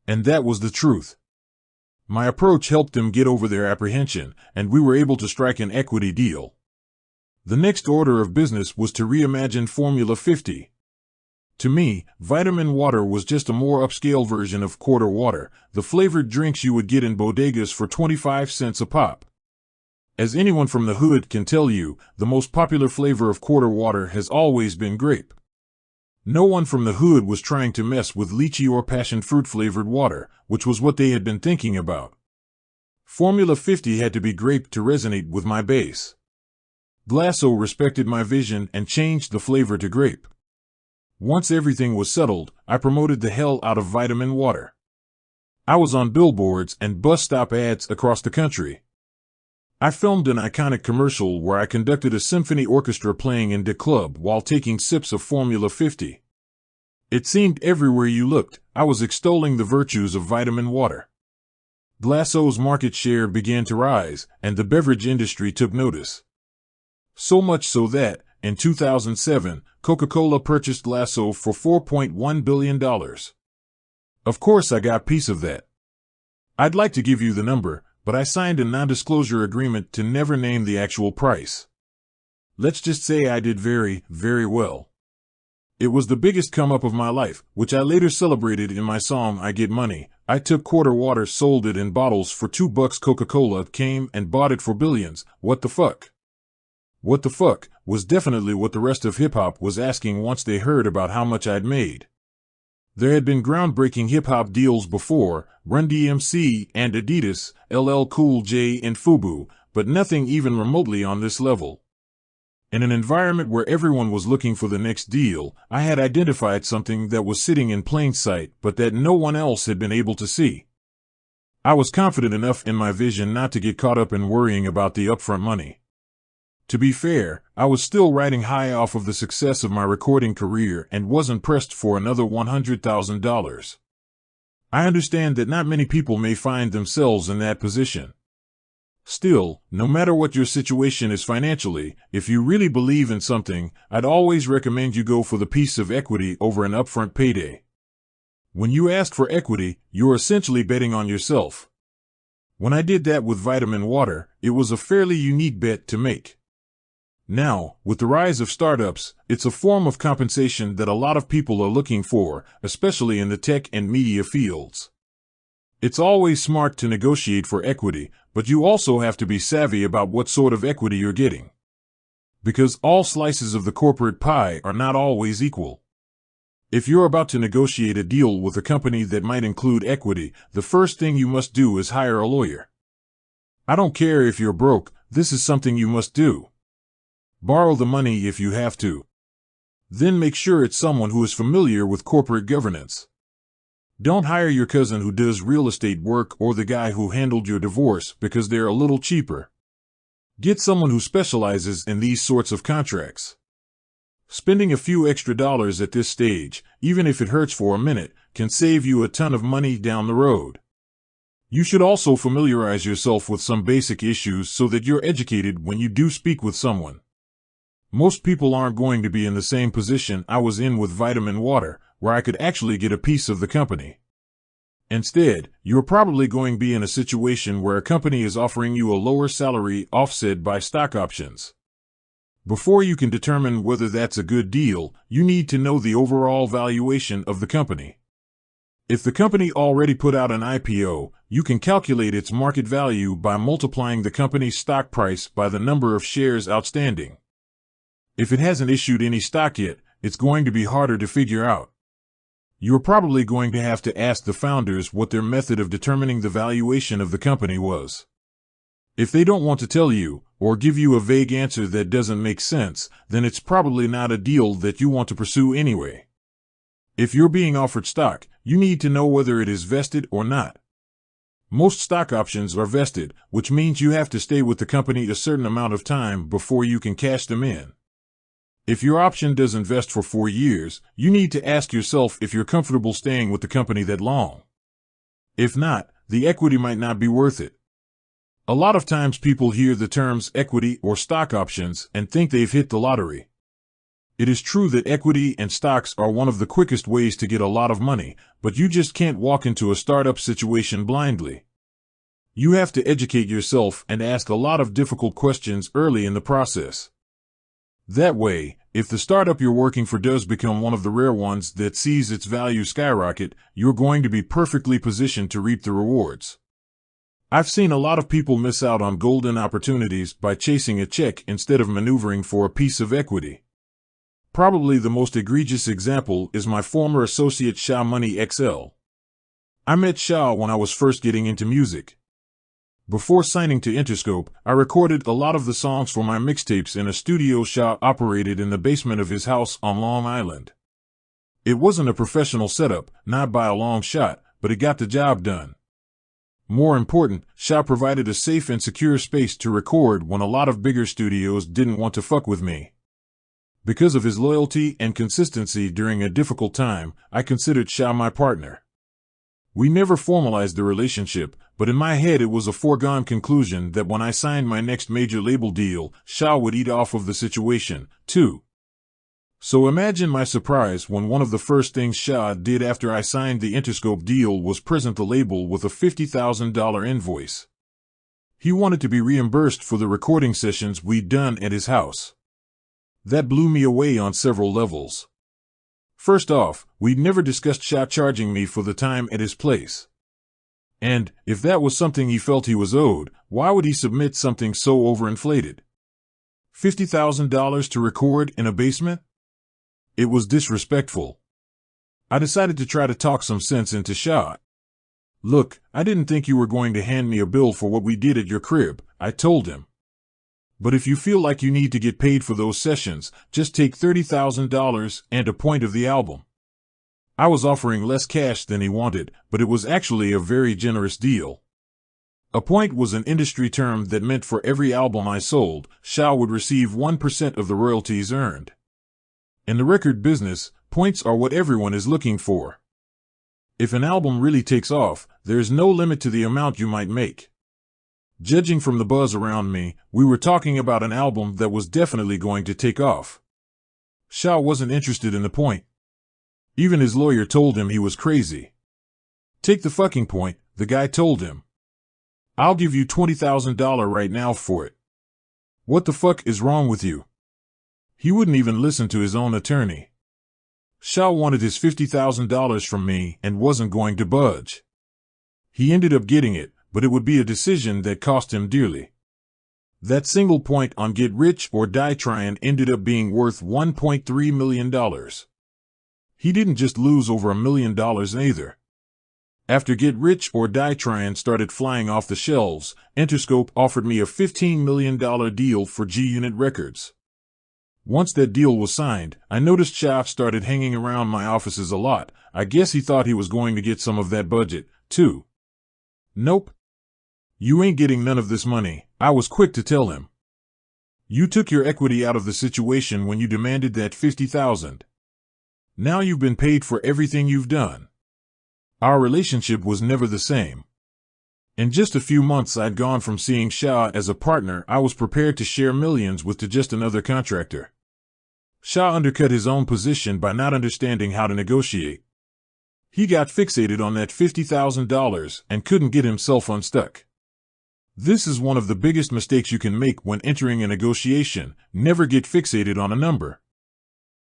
And that was the truth. My approach helped them get over their apprehension, and we were able to strike an equity deal. The next order of business was to reimagine Formula 50. To me, vitamin water was just a more upscale version of quarter water, the flavored drinks you would get in bodegas for 25 cents a pop. As anyone from the hood can tell you, the most popular flavor of quarter water has always been grape. No one from the hood was trying to mess with lychee or passion fruit flavored water, which was what they had been thinking about. Formula 50 had to be grape to resonate with my base. Glasso respected my vision and changed the flavor to grape. Once everything was settled, I promoted the hell out of vitamin water. I was on billboards and bus stop ads across the country. I filmed an iconic commercial where I conducted a symphony orchestra playing in the club while taking sips of Formula 50. It seemed everywhere you looked, I was extolling the virtues of vitamin water. Glasso's market share began to rise, and the beverage industry took notice. So much so that, in 2007, Coca-Cola purchased Glasso for $4.1 billion. Of course I got piece of that. I'd like to give you the number, but I signed a non-disclosure agreement to never name the actual price. Let's just say I did very, very well. It was the biggest come-up of my life, which I later celebrated in my song I Get Money. I took quarter water, sold it in bottles for $2. Coca-Cola came and bought it for billions. What the fuck? What the fuck was definitely what the rest of hip-hop was asking once they heard about how much I'd made. There had been groundbreaking hip-hop deals before, Run DMC and Adidas, LL Cool J and FUBU, but nothing even remotely on this level. In an environment where everyone was looking for the next deal, I had identified something that was sitting in plain sight but that no one else had been able to see. I was confident enough in my vision not to get caught up in worrying about the upfront money. To be fair, I was still riding high off of the success of my recording career and wasn't pressed for another $100,000. I understand that not many people may find themselves in that position. Still, no matter what your situation is financially, if you really believe in something, I'd always recommend you go for the piece of equity over an upfront payday. When you ask for equity, you're essentially betting on yourself. When I did that with vitamin water, it was a fairly unique bet to make. Now, with the rise of startups, it's a form of compensation that a lot of people are looking for, especially in the tech and media fields. It's always smart to negotiate for equity, but you also have to be savvy about what sort of equity you're getting. Because all slices of the corporate pie are not always equal. If you're about to negotiate a deal with a company that might include equity, the first thing you must do is hire a lawyer. I don't care if you're broke, this is something you must do. Borrow the money if you have to. Then make sure it's someone who is familiar with corporate governance. Don't hire your cousin who does real estate work or the guy who handled your divorce because they're a little cheaper. Get someone who specializes in these sorts of contracts. Spending a few extra dollars at this stage, even if it hurts for a minute, can save you a ton of money down the road. You should also familiarize yourself with some basic issues so that you're educated when you do speak with someone. Most people aren't going to be in the same position I was in with Vitamin Water, where I could actually get a piece of the company. Instead, you're probably going to be in a situation where a company is offering you a lower salary offset by stock options. Before you can determine whether that's a good deal, you need to know the overall valuation of the company. If the company already put out an IPO, you can calculate its market value by multiplying the company's stock price by the number of shares outstanding. If it hasn't issued any stock yet, it's going to be harder to figure out. You're probably going to have to ask the founders what their method of determining the valuation of the company was. If they don't want to tell you, or give you a vague answer that doesn't make sense, then it's probably not a deal that you want to pursue anyway. If you're being offered stock, you need to know whether it is vested or not. Most stock options are vested, which means you have to stay with the company a certain amount of time before you can cash them in. If your option doesn't vest for 4 years, you need to ask yourself if you're comfortable staying with the company that long. If not, the equity might not be worth it. A lot of times people hear the terms equity or stock options and think they've hit the lottery. It is true that equity and stocks are one of the quickest ways to get a lot of money, but you just can't walk into a startup situation blindly. You have to educate yourself and ask a lot of difficult questions early in the process. That way, if the startup you're working for does become one of the rare ones that sees its value skyrocket, you're going to be perfectly positioned to reap the rewards. I've seen a lot of people miss out on golden opportunities by chasing a check instead of maneuvering for a piece of equity. Probably the most egregious example is my former associate Shah Money XL. I met Shah when I was first getting into music. Before signing to Interscope, I recorded a lot of the songs for my mixtapes in a studio Shah operated in the basement of his house on Long Island. It wasn't a professional setup, not by a long shot, but it got the job done. More important, Shah provided a safe and secure space to record when a lot of bigger studios didn't want to fuck with me. Because of his loyalty and consistency during a difficult time, I considered Shah my partner. We never formalized the relationship, but in my head it was a foregone conclusion that when I signed my next major label deal, Shah would eat off of the situation, too. So imagine my surprise when one of the first things Shah did after I signed the Interscope deal was present the label with a $50,000 invoice. He wanted to be reimbursed for the recording sessions we'd done at his house. That blew me away on several levels. First off, we'd never discussed Shah charging me for the time at his place. And, if that was something he felt he was owed, why would he submit something so overinflated? $50,000 to record in a basement? It was disrespectful. I decided to try to talk some sense into Shah. Look, I didn't think you were going to hand me a bill for what we did at your crib, I told him. But if you feel like you need to get paid for those sessions, just take $30,000 and a point of the album. I was offering less cash than he wanted, but it was actually a very generous deal. A point was an industry term that meant for every album I sold, Shah would receive 1% of the royalties earned. In the record business, points are what everyone is looking for. If an album really takes off, there is no limit to the amount you might make. Judging from the buzz around me, we were talking about an album that was definitely going to take off. Shah wasn't interested in the point. Even his lawyer told him he was crazy. Take the fucking point, the guy told him. I'll give you $20,000 right now for it. What the fuck is wrong with you? He wouldn't even listen to his own attorney. Shah wanted his $50,000 from me and wasn't going to budge. He ended up getting it, but it would be a decision that cost him dearly. That single point on Get Rich or Die Tryin' ended up being worth $1.3 million. He didn't just lose over $1 million either. After Get Rich or Die Tryin' started flying off the shelves, Interscope offered me a $15 million deal for G-Unit Records. Once that deal was signed, I noticed Shah started hanging around my offices a lot. I guess he thought he was going to get some of that budget, too. Nope. You ain't getting none of this money, I was quick to tell him. You took your equity out of the situation when you demanded that $50,000. Now you've been paid for everything you've done. Our relationship was never the same. In just a few months I'd gone from seeing Shah as a partner I was prepared to share millions with to just another contractor. Shah undercut his own position by not understanding how to negotiate. He got fixated on that $50,000 and couldn't get himself unstuck. This is one of the biggest mistakes you can make when entering a negotiation. Never get fixated on a number.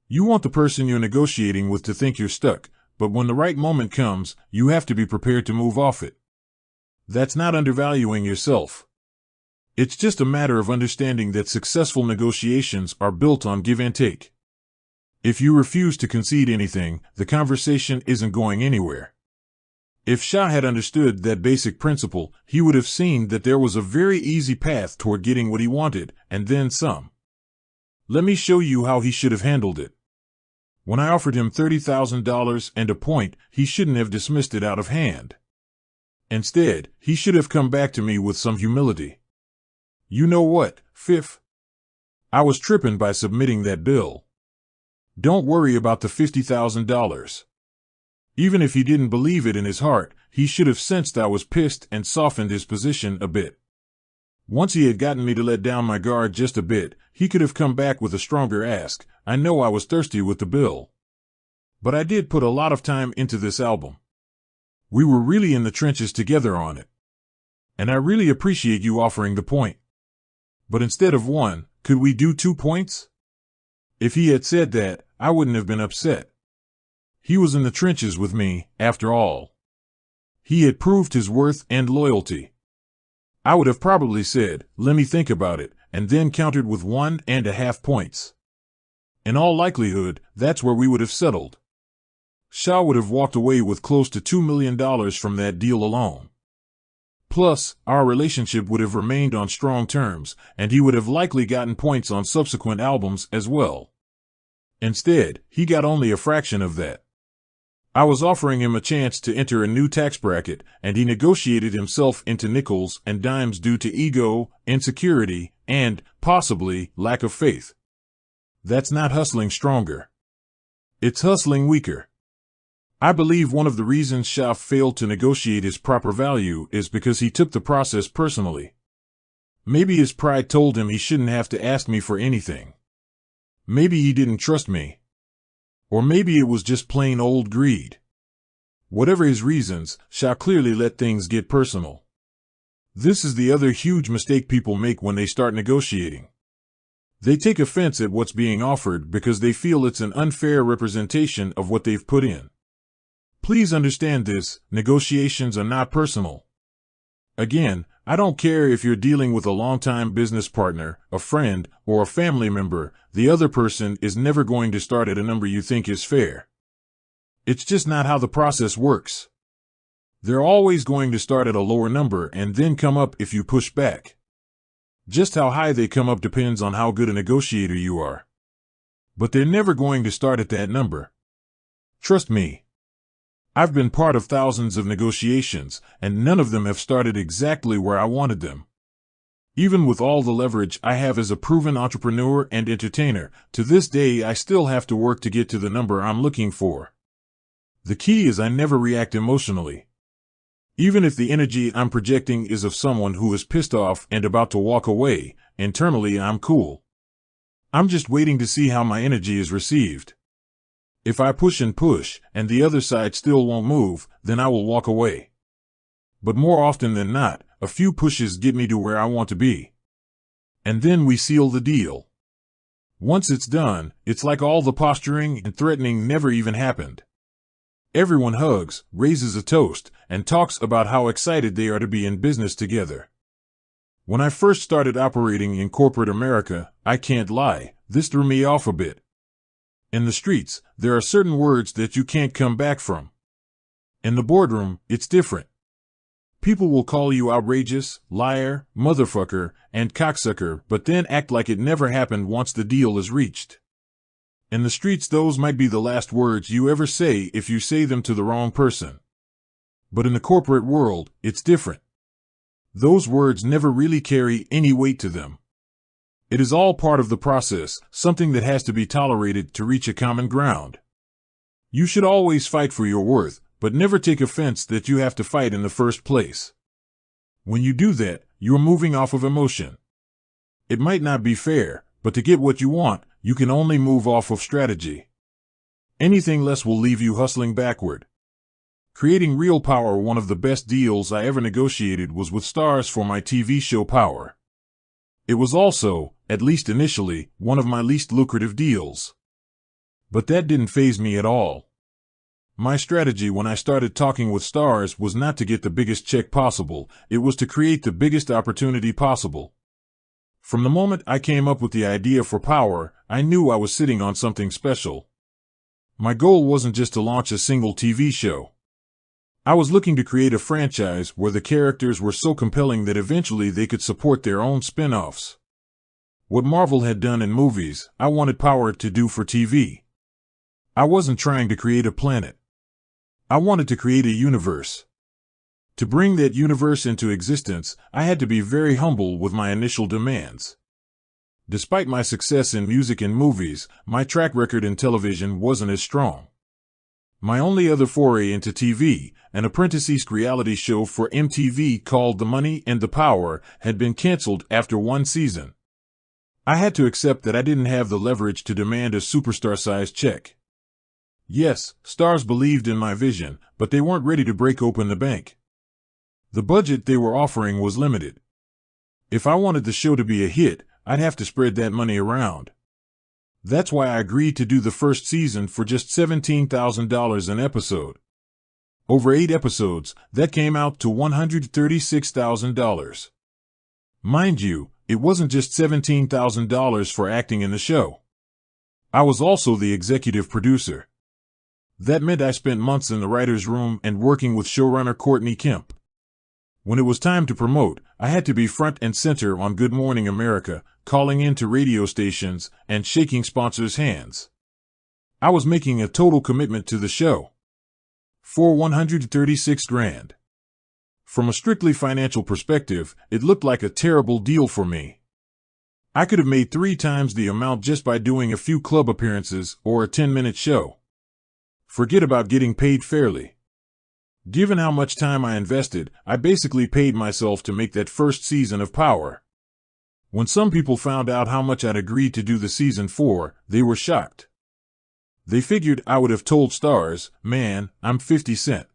You want the person you're negotiating with to think you're stuck, but when the right moment comes, you have to be prepared to move off it. That's not undervaluing yourself. It's just a matter of understanding that successful negotiations are built on give and take. If you refuse to concede anything, the conversation isn't going anywhere. If Shah had understood that basic principle, he would have seen that there was a very easy path toward getting what he wanted, and then some. Let me show you how he should have handled it. When I offered him $30,000 and a point, he shouldn't have dismissed it out of hand. Instead, he should have come back to me with some humility. You know what, Fifth? I was tripping by submitting that bill. Don't worry about the $50,000. Even if he didn't believe it in his heart, he should have sensed I was pissed and softened his position a bit. Once he had gotten me to let down my guard just a bit, he could have come back with a stronger ask. I know I was thirsty with the bill. But I did put a lot of time into this album. We were really in the trenches together on it. And I really appreciate you offering the point. But instead of 1, could we do 2 points? If he had said that, I wouldn't have been upset. He was in the trenches with me, after all. He had proved his worth and loyalty. I would have probably said, let me think about it, and then countered with 1.5 points. In all likelihood, that's where we would have settled. Shah would have walked away with close to $2 million from that deal alone. Plus, our relationship would have remained on strong terms, and he would have likely gotten points on subsequent albums as well. Instead, he got only a fraction of that. I was offering him a chance to enter a new tax bracket, and he negotiated himself into nickels and dimes due to ego, insecurity, and, possibly, lack of faith. That's not hustling stronger. It's hustling weaker. I believe one of the reasons Shah failed to negotiate his proper value is because he took the process personally. Maybe his pride told him he shouldn't have to ask me for anything. Maybe he didn't trust me. Or maybe it was just plain old greed. Whatever his reasons, Shah clearly let things get personal. This is the other huge mistake people make when they start negotiating. They take offense at what's being offered because they feel it's an unfair representation of what they've put in. Please understand this, negotiations are not personal. Again, I don't care if you're dealing with a longtime business partner, a friend, or a family member, the other person is never going to start at a number you think is fair. It's just not how the process works. They're always going to start at a lower number and then come up if you push back. Just how high they come up depends on how good a negotiator you are. But they're never going to start at that number. Trust me. I've been part of thousands of negotiations, and none of them have started exactly where I wanted them. Even with all the leverage I have as a proven entrepreneur and entertainer, to this day I still have to work to get to the number I'm looking for. The key is I never react emotionally. Even if the energy I'm projecting is of someone who is pissed off and about to walk away, internally I'm cool. I'm just waiting to see how my energy is received. If I push and push, and the other side still won't move, then I will walk away. But more often than not, a few pushes get me to where I want to be. And then we seal the deal. Once it's done, it's like all the posturing and threatening never even happened. Everyone hugs, raises a toast, and talks about how excited they are to be in business together. When I first started operating in corporate America, I can't lie, this threw me off a bit. In the streets, there are certain words that you can't come back from. In the boardroom, it's different. People will call you outrageous, liar, motherfucker, and cocksucker, but then act like it never happened once the deal is reached. In the streets, those might be the last words you ever say if you say them to the wrong person. But in the corporate world, it's different. Those words never really carry any weight to them. It is all part of the process, something that has to be tolerated to reach a common ground. You should always fight for your worth, but never take offense that you have to fight in the first place. When you do that, you're moving off of emotion. It might not be fair, but to get what you want, you can only move off of strategy. Anything less will leave you hustling backward. Creating real power, one of the best deals I ever negotiated was with Stars for my TV show Power. It was also, at least initially, one of my least lucrative deals. But that didn't faze me at all. My strategy when I started talking with Stars was not to get the biggest check possible, it was to create the biggest opportunity possible. From the moment I came up with the idea for Power, I knew I was sitting on something special. My goal wasn't just to launch a single TV show. I was looking to create a franchise where the characters were so compelling that eventually they could support their own spin-offs. What Marvel had done in movies, I wanted Power to do for TV. I wasn't trying to create a planet. I wanted to create a universe. To bring that universe into existence, I had to be very humble with my initial demands. Despite my success in music and movies, my track record in television wasn't as strong. My only other foray into TV, an apprentice-esque reality show for MTV called The Money and the Power, had been canceled after one season. I had to accept that I didn't have the leverage to demand a superstar-sized check. Yes, Stars believed in my vision, but they weren't ready to break open the bank. The budget they were offering was limited. If I wanted the show to be a hit, I'd have to spread that money around. That's why I agreed to do the first season for just $17,000 an episode. Over 8 episodes, that came out to $136,000. Mind you, it wasn't just $17,000 for acting in the show. I was also the executive producer. That meant I spent months in the writer's room and working with showrunner Courtney Kemp. When it was time to promote, I had to be front and center on Good Morning America, calling into radio stations, and shaking sponsors' hands. I was making a total commitment to the show. For $136,000. From a strictly financial perspective, it looked like a terrible deal for me. I could have made 3 times the amount just by doing a few club appearances or a 10-minute show. Forget about getting paid fairly. Given how much time I invested, I basically paid myself to make that first season of Power. When some people found out how much I'd agreed to do the season for, they were shocked. They figured I would have told Stars, "Man, I'm 50 Cent.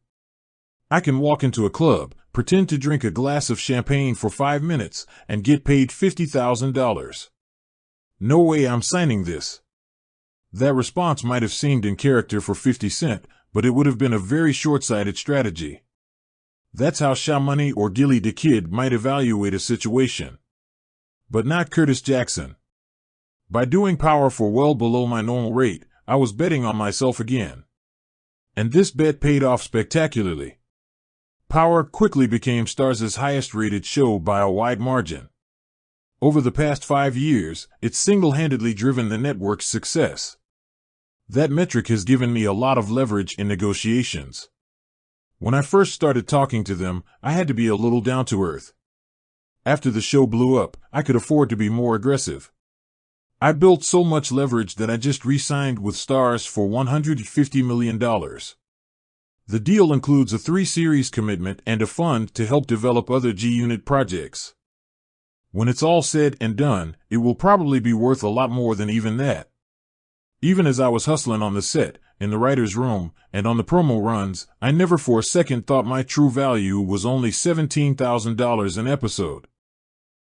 I can walk into a club, pretend to drink a glass of champagne for 5 minutes, and get paid $50,000. No way I'm signing this." That response might have seemed in character for 50 Cent, but it would have been a very short-sighted strategy. That's how Sha Money or Gilly the Kid might evaluate a situation. But not Curtis Jackson. By doing Power for well below my normal rate, I was betting on myself again. And this bet paid off spectacularly. Power quickly became Stars' highest-rated show by a wide margin. Over the past 5 years, it's single-handedly driven the network's success. That metric has given me a lot of leverage in negotiations. When I first started talking to them, I had to be a little down to earth. After the show blew up, I could afford to be more aggressive. I built so much leverage that I just re-signed with Stars for $150 million. The deal includes a 3-series commitment and a fund to help develop other G-Unit projects. When it's all said and done, it will probably be worth a lot more than even that. Even as I was hustling on the set, in the writer's room, and on the promo runs, I never for a second thought my true value was only $17,000 an episode.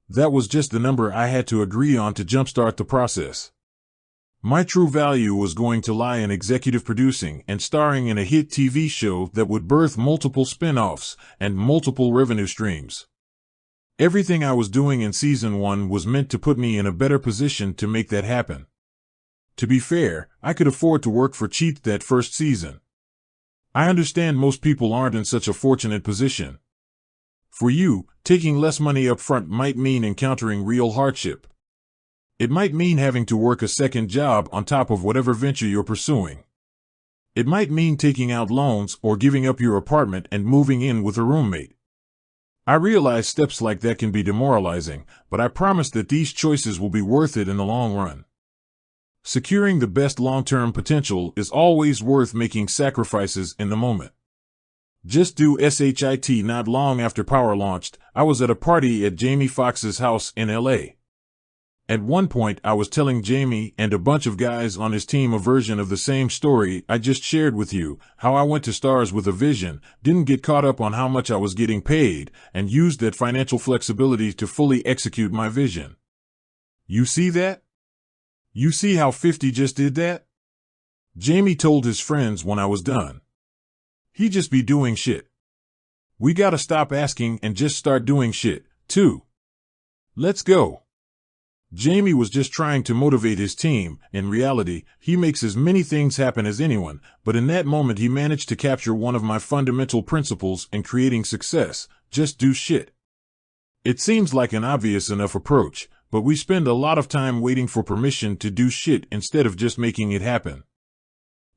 That was just the number I had to agree on to jumpstart the process. My true value was going to lie in executive producing and starring in a hit TV show that would birth multiple spin-offs and multiple revenue streams. Everything I was doing in season 1 was meant to put me in a better position to make that happen. To be fair, I could afford to work for cheap that first season. I understand most people aren't in such a fortunate position. For you, taking less money up front might mean encountering real hardship. It might mean having to work a second job on top of whatever venture you're pursuing. It might mean taking out loans or giving up your apartment and moving in with a roommate. I realize steps like that can be demoralizing, but I promise that these choices will be worth it in the long run. Securing the best long-term potential is always worth making sacrifices in the moment. Just do SHIT. Not long after Power launched, I was at a party at Jamie Foxx's house in LA. At one point, I was telling Jamie and a bunch of guys on his team a version of the same story I just shared with you, how I went to stars with a vision, didn't get caught up on how much I was getting paid, and used that financial flexibility to fully execute my vision. You see that? You see how 50 just did that? Jamie told his friends when I was done. He just be doing shit. We gotta stop asking and just start doing shit, too. Let's go. Jamie was just trying to motivate his team. In reality, he makes as many things happen as anyone, but in that moment he managed to capture one of my fundamental principles in creating success: just do shit. It seems like an obvious enough approach, but we spend a lot of time waiting for permission to do shit instead of just making it happen.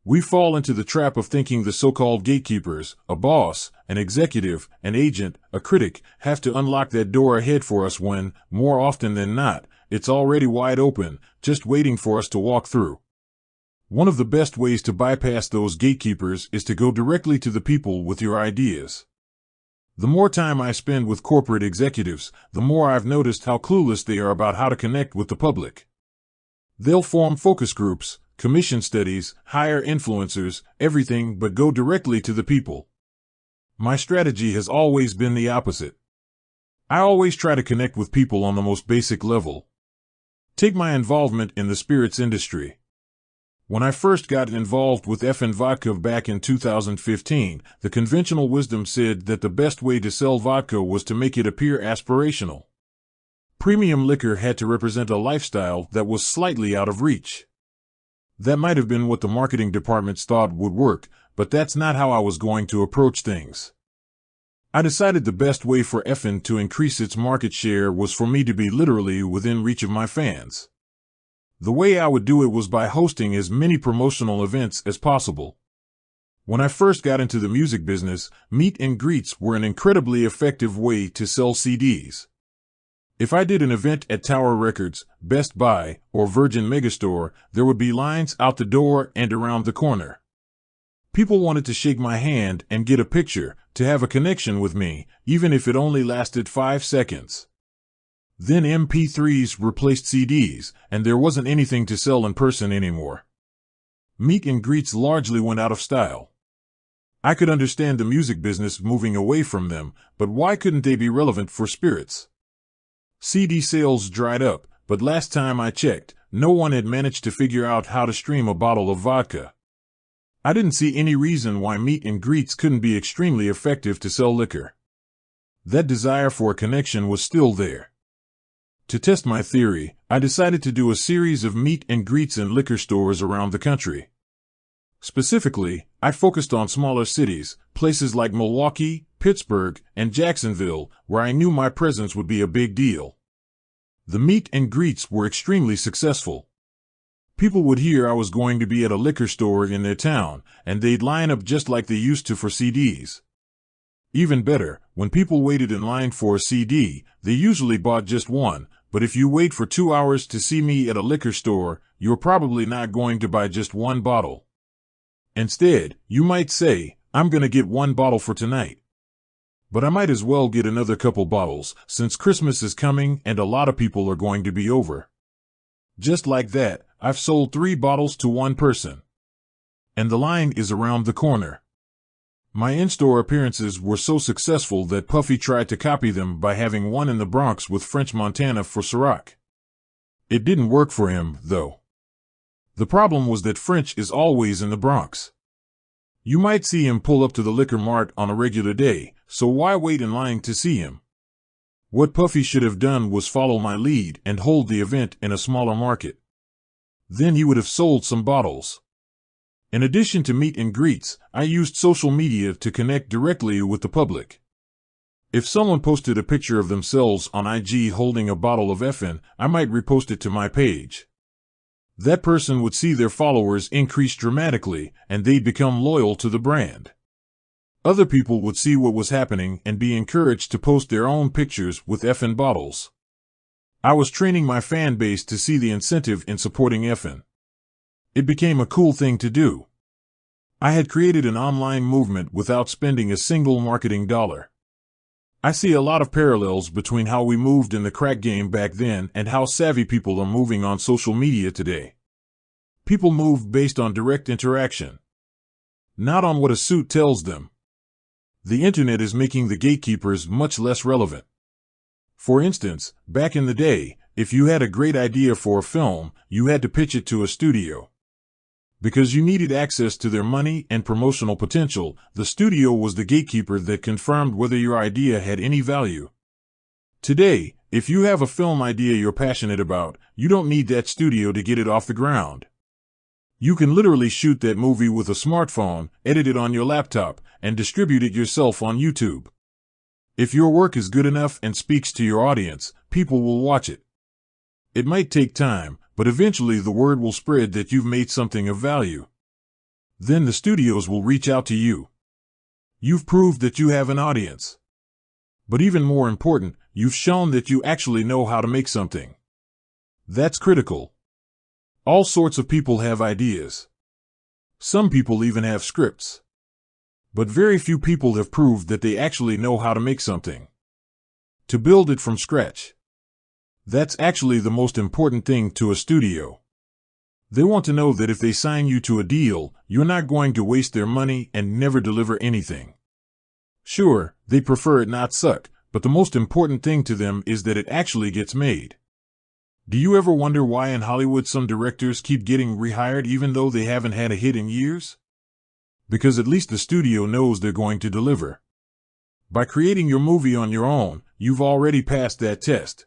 We fall into the trap of thinking the so-called gatekeepers, a boss, an executive, an agent, a critic, have to unlock that door ahead for us when, more often than not, it's already wide open, just waiting for us to walk through. One of the best ways to bypass those gatekeepers is to go directly to the people with your ideas. The more time I spend with corporate executives, the more I've noticed how clueless they are about how to connect with the public. They'll form focus groups, commission studies, hire influencers, everything but go directly to the people. My strategy has always been the opposite. I always try to connect with people on the most basic level. Take my involvement in the spirits industry. When I first got involved with effin' vodka back in 2015, the conventional wisdom said that the best way to sell vodka was to make it appear aspirational. Premium liquor had to represent a lifestyle that was slightly out of reach. That might have been what the marketing departments thought would work, but that's not how I was going to approach things. I decided the best way for effin' to increase its market share was for me to be literally within reach of my fans. The way I would do it was by hosting as many promotional events as possible. When I first got into the music business, meet and greets were an incredibly effective way to sell CDs. If I did an event at Tower Records, Best Buy, or Virgin Megastore, there would be lines out the door and around the corner. People wanted to shake my hand and get a picture, to have a connection with me, even if it only lasted 5 seconds. Then MP3s replaced CDs, and there wasn't anything to sell in person anymore. Meet and greets largely went out of style. I could understand the music business moving away from them, but why couldn't they be relevant for spirits? CD sales dried up, but last time I checked, no one had managed to figure out how to stream a bottle of vodka. I didn't see any reason why meet and greets couldn't be extremely effective to sell liquor. That desire for a connection was still there. To test my theory, I decided to do a series of meet and greets in liquor stores around the country. Specifically, I focused on smaller cities, places like Milwaukee, Pittsburgh, and Jacksonville, where I knew my presence would be a big deal. The meet and greets were extremely successful. People would hear I was going to be at a liquor store in their town, and they'd line up just like they used to for CDs. Even better, when people waited in line for a CD, they usually bought just one, but if you wait for 2 hours to see me at a liquor store, you're probably not going to buy just one bottle. Instead, you might say, I'm gonna get one bottle for tonight. But I might as well get another couple bottles, since Christmas is coming and a lot of people are going to be over. Just like that, I've sold 3 bottles to one person. And the line is around the corner. My in-store appearances were so successful that Puffy tried to copy them by having one in the Bronx with French Montana for Ciroc. It didn't work for him, though. The problem was that French is always in the Bronx. You might see him pull up to the liquor mart on a regular day, so why wait in line to see him? What Puffy should have done was follow my lead and hold the event in a smaller market. Then he would have sold some bottles. In addition to meet and greets, I used social media to connect directly with the public. If someone posted a picture of themselves on IG holding a bottle of effin', I might repost it to my page. That person would see their followers increase dramatically, and they'd become loyal to the brand. Other people would see what was happening and be encouraged to post their own pictures with effin' bottles. I was training my fan base to see the incentive in supporting effin'. It became a cool thing to do. I had created an online movement without spending a single marketing dollar. I see a lot of parallels between how we moved in the crack game back then and how savvy people are moving on social media today. People move based on direct interaction, not on what a suit tells them. The internet is making the gatekeepers much less relevant. For instance, back in the day, if you had a great idea for a film, you had to pitch it to a studio. Because you needed access to their money and promotional potential, the studio was the gatekeeper that confirmed whether your idea had any value. Today, if you have a film idea you're passionate about, you don't need that studio to get it off the ground. You can literally shoot that movie with a smartphone, edit it on your laptop, and distribute it yourself on YouTube. If your work is good enough and speaks to your audience, people will watch it. It might take time, but eventually the word will spread that you've made something of value. Then the studios will reach out to you. You've proved that you have an audience. But even more important, you've shown that you actually know how to make something. That's critical. All sorts of people have ideas. Some people even have scripts. But very few people have proved that they actually know how to make something. To build it from scratch. That's actually the most important thing to a studio. They want to know that if they sign you to a deal, you're not going to waste their money and never deliver anything. Sure, they prefer it not suck, but the most important thing to them is that it actually gets made. Do you ever wonder why in Hollywood some directors keep getting rehired even though they haven't had a hit in years? Because at least the studio knows they're going to deliver. By creating your movie on your own, you've already passed that test.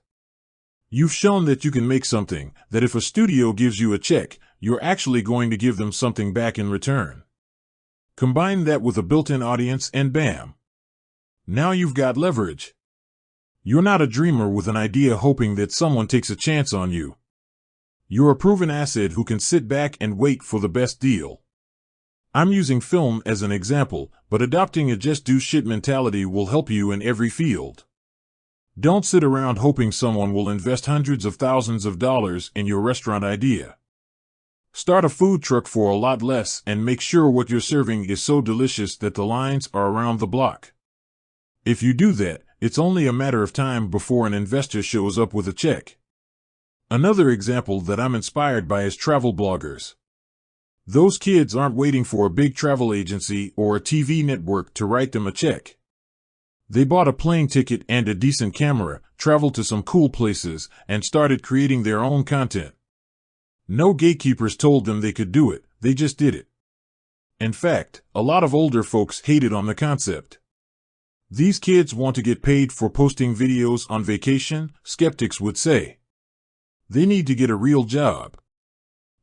You've shown that you can make something, that if a studio gives you a check, you're actually going to give them something back in return. Combine that with a built-in audience and bam! Now you've got leverage. You're not a dreamer with an idea hoping that someone takes a chance on you. You're a proven asset who can sit back and wait for the best deal. I'm using film as an example, but adopting a just do shit mentality will help you in every field. Don't sit around hoping someone will invest hundreds of thousands of dollars in your restaurant idea. Start a food truck for a lot less and make sure what you're serving is so delicious that the lines are around the block. If you do that, it's only a matter of time before an investor shows up with a check. Another example that I'm inspired by is travel bloggers. Those kids aren't waiting for a big travel agency or a TV network to write them a check. They bought a plane ticket and a decent camera, traveled to some cool places, and started creating their own content. No gatekeepers told them they could do it, they just did it. In fact, a lot of older folks hated on the concept. These kids want to get paid for posting videos on vacation, skeptics would say. They need to get a real job.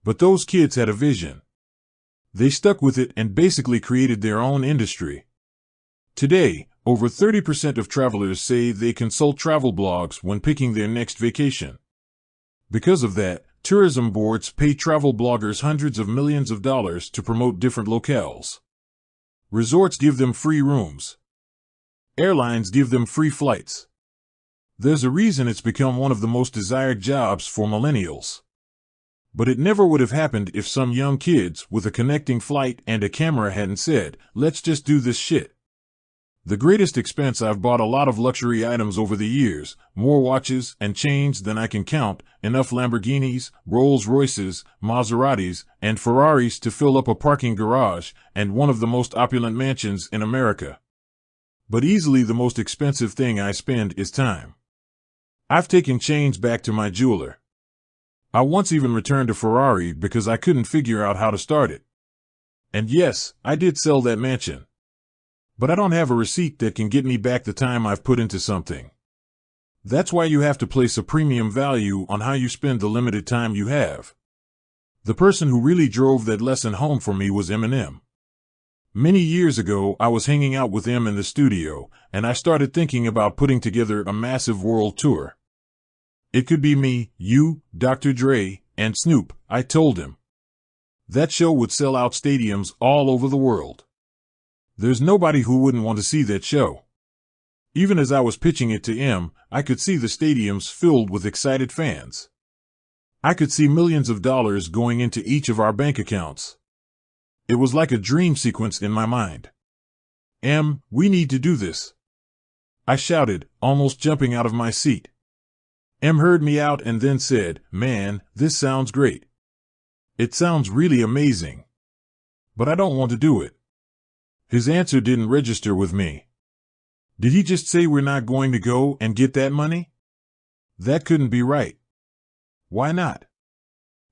But those kids had a vision. They stuck with it and basically created their own industry. Today, over 30% of travelers say they consult travel blogs when picking their next vacation. Because of that, tourism boards pay travel bloggers hundreds of millions of dollars to promote different locales. Resorts give them free rooms. Airlines give them free flights. There's a reason it's become one of the most desired jobs for millennials. But it never would have happened if some young kids with a connecting flight and a camera hadn't said, "Let's just do this shit." The greatest expense I've bought a lot of luxury items over the years, more watches and chains than I can count, enough Lamborghinis, Rolls Royces, Maseratis, and Ferraris to fill up a parking garage, and one of the most opulent mansions in America. But easily the most expensive thing I spend is time. I've taken chains back to my jeweler. I once even returned a Ferrari because I couldn't figure out how to start it. And yes, I did sell that mansion. But I don't have a receipt that can get me back the time I've put into something. That's why you have to place a premium value on how you spend the limited time you have. The person who really drove that lesson home for me was Eminem. Many years ago, I was hanging out with M in the studio, and I started thinking about putting together a massive world tour. It could be me, you, Dr. Dre, and Snoop, I told him. That show would sell out stadiums all over the world. There's nobody who wouldn't want to see that show. Even as I was pitching it to M, I could see the stadiums filled with excited fans. I could see millions of dollars going into each of our bank accounts. It was like a dream sequence in my mind. M, we need to do this, I shouted, almost jumping out of my seat. M heard me out and then said, "Man, this sounds great. It sounds really amazing. But I don't want to do it." His answer didn't register with me. Did he just say we're not going to go and get that money? That couldn't be right. Why not?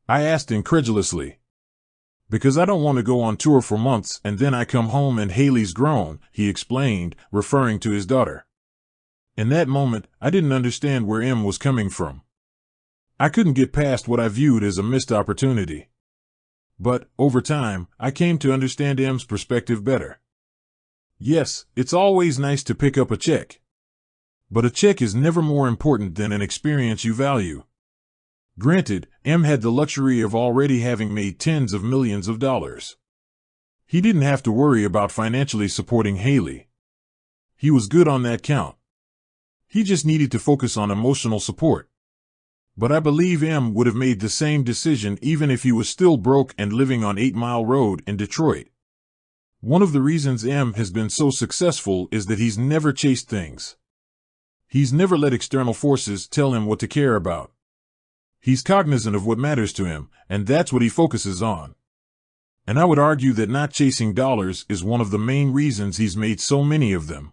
I asked incredulously. Because I don't want to go on tour for months and then I come home and Haley's grown, he explained, referring to his daughter. In that moment, I didn't understand where M was coming from. I couldn't get past what I viewed as a missed opportunity. But, over time, I came to understand M's perspective better. Yes, it's always nice to pick up a check. But a check is never more important than an experience you value. Granted, M had the luxury of already having made tens of millions of dollars. He didn't have to worry about financially supporting Haley. He was good on that count. He just needed to focus on emotional support. But I believe M would have made the same decision even if he was still broke and living on 8 Mile Road in Detroit. One of the reasons M has been so successful is that he's never chased things. He's never let external forces tell him what to care about. He's cognizant of what matters to him, and that's what he focuses on. And I would argue that not chasing dollars is one of the main reasons he's made so many of them.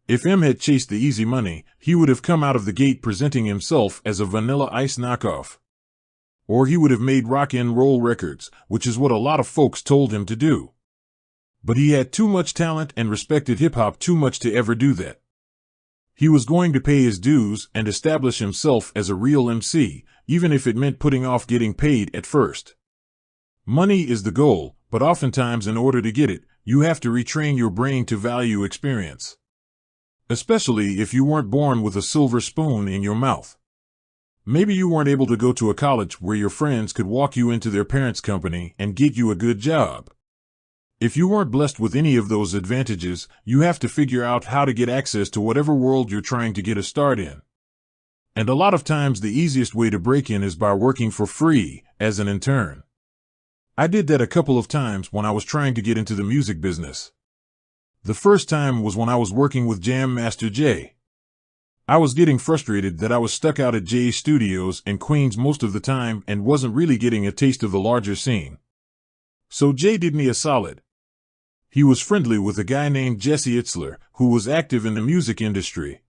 If M had chased the easy money, he would have come out of the gate presenting himself as a Vanilla Ice knockoff. Or he would have made rock and roll records, which is what a lot of folks told him to do. But he had too much talent and respected hip-hop too much to ever do that. He was going to pay his dues and establish himself as a real MC, even if it meant putting off getting paid at first. Money is the goal, but oftentimes in order to get it, you have to retrain your brain to value experience. Especially if you weren't born with a silver spoon in your mouth. Maybe you weren't able to go to a college where your friends could walk you into their parents' company and get you a good job. If you weren't blessed with any of those advantages, you have to figure out how to get access to whatever world you're trying to get a start in. And a lot of times the easiest way to break in is by working for free, as an intern. I did that a couple of times when I was trying to get into the music business. The first time was when I was working with Jam Master Jay. I was getting frustrated that I was stuck out at Jay's studios in Queens most of the time and wasn't really getting a taste of the larger scene. So Jay did me a solid. He was friendly with a guy named Jesse Itzler, who was active in the music industry.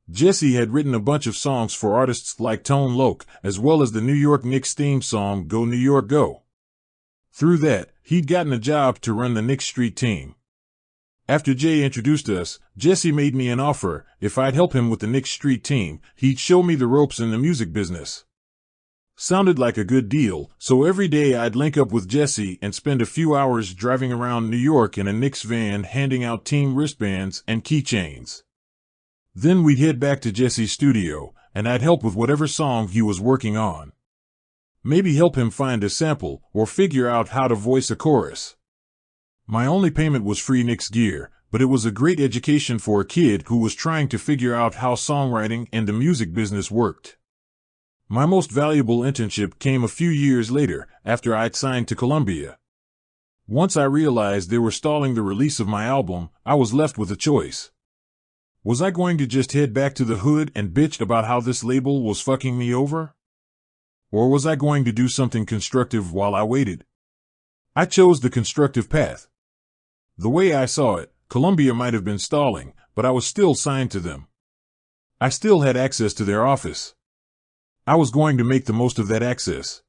Jesse had written a bunch of songs for artists like Tone Loc, as well as the New York Knicks theme song Go New York Go. Through that, he'd gotten a job to run the Knicks Street team. After Jay introduced us, Jesse made me an offer. If I'd help him with the Knicks Street team, he'd show me the ropes in the music business. Sounded like a good deal, so every day I'd link up with Jesse and spend a few hours driving around New York in a Knicks van handing out team wristbands and keychains. Then we'd head back to Jesse's studio, and I'd help with whatever song he was working on. Maybe help him find a sample, or figure out how to voice a chorus. My only payment was free Knicks gear, but it was a great education for a kid who was trying to figure out how songwriting and the music business worked. My most valuable internship came a few years later, after I'd signed to Columbia. Once I realized they were stalling the release of my album, I was left with a choice. Was I going to just head back to the hood and bitch about how this label was fucking me over? Or was I going to do something constructive while I waited? I chose the constructive path. The way I saw it, Columbia might have been stalling, but I was still signed to them. I still had access to their office. I was going to make the most of that access.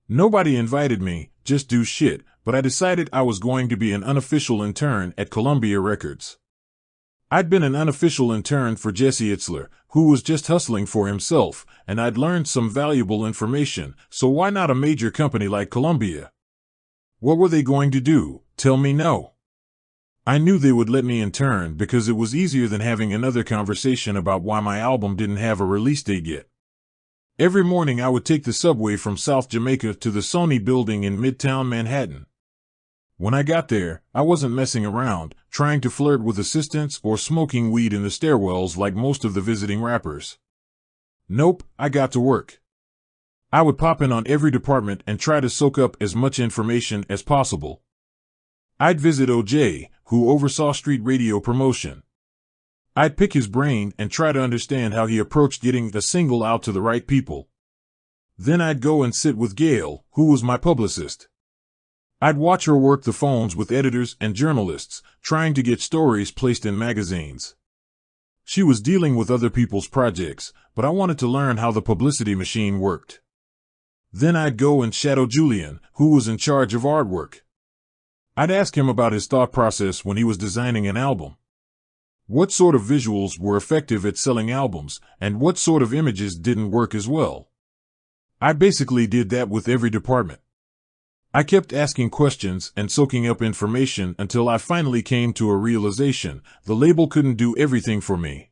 Nobody invited me, just do shit, but I decided I was going to be an unofficial intern at Columbia Records. I'd been an unofficial intern for Jesse Itzler, who was just hustling for himself, and I'd learned some valuable information, so why not a major company like Columbia? What were they going to do? Tell me no. I knew they would let me intern because it was easier than having another conversation about why my album didn't have a release date yet. Every morning I would take the subway from South Jamaica to the Sony building in Midtown Manhattan. When I got there, I wasn't messing around, trying to flirt with assistants or smoking weed in the stairwells like most of the visiting rappers. Nope, I got to work. I would pop in on every department and try to soak up as much information as possible. I'd visit OJ, who oversaw street radio promotion. I'd pick his brain and try to understand how he approached getting a single out to the right people. Then I'd go and sit with Gail, who was my publicist. I'd watch her work the phones with editors and journalists, trying to get stories placed in magazines. She was dealing with other people's projects, but I wanted to learn how the publicity machine worked. Then I'd go and shadow Julian, who was in charge of artwork. I'd ask him about his thought process when he was designing an album. What sort of visuals were effective at selling albums, and what sort of images didn't work as well? I basically did that with every department. I kept asking questions and soaking up information until I finally came to a realization: the label couldn't do everything for me.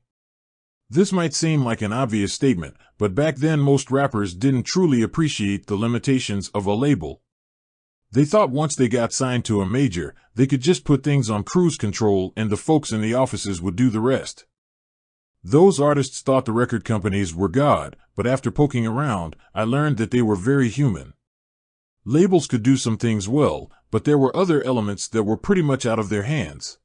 This might seem like an obvious statement, but back then most rappers didn't truly appreciate the limitations of a label. They thought once they got signed to a major, they could just put things on cruise control and the folks in the offices would do the rest. Those artists thought the record companies were God, but after poking around, I learned that they were very human. Labels could do some things well, but there were other elements that were pretty much out of their hands.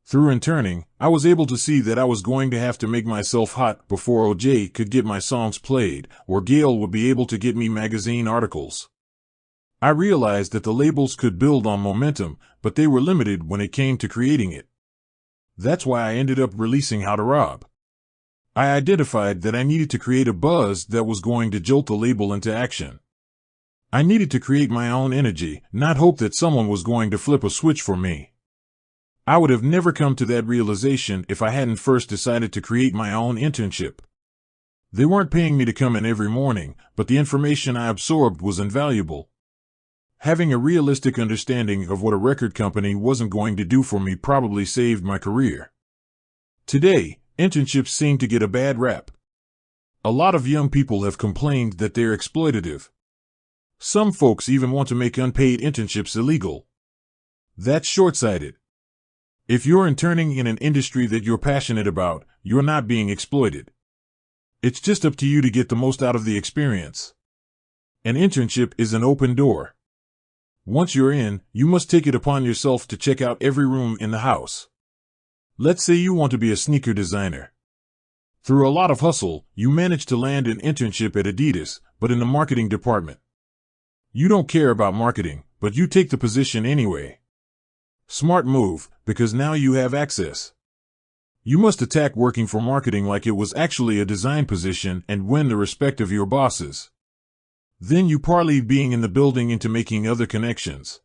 Through interning, I was able to see that I was going to have to make myself hot before OJ could get my songs played, or Gail would be able to get me magazine articles. I realized that the labels could build on momentum, but they were limited when it came to creating it. That's why I ended up releasing How to Rob. I identified that I needed to create a buzz that was going to jolt the label into action. I needed to create my own energy, not hope that someone was going to flip a switch for me. I would have never come to that realization if I hadn't first decided to create my own internship. They weren't paying me to come in every morning, but the information I absorbed was invaluable. Having a realistic understanding of what a record company wasn't going to do for me probably saved my career. Today, internships seem to get a bad rap. A lot of young people have complained that they're exploitative. Some folks even want to make unpaid internships illegal. That's short-sighted. If you're interning in an industry that you're passionate about, you're not being exploited. It's just up to you to get the most out of the experience. An internship is an open door. Once you're in, you must take it upon yourself to check out every room in the house. Let's say you want to be a sneaker designer. Through a lot of hustle, you manage to land an internship at Adidas, but in the marketing department. You don't care about marketing, but you take the position anyway. Smart move, because now you have access. You must attack working for marketing like it was actually a design position and win the respect of your bosses. Then you parlay being in the building into making other connections.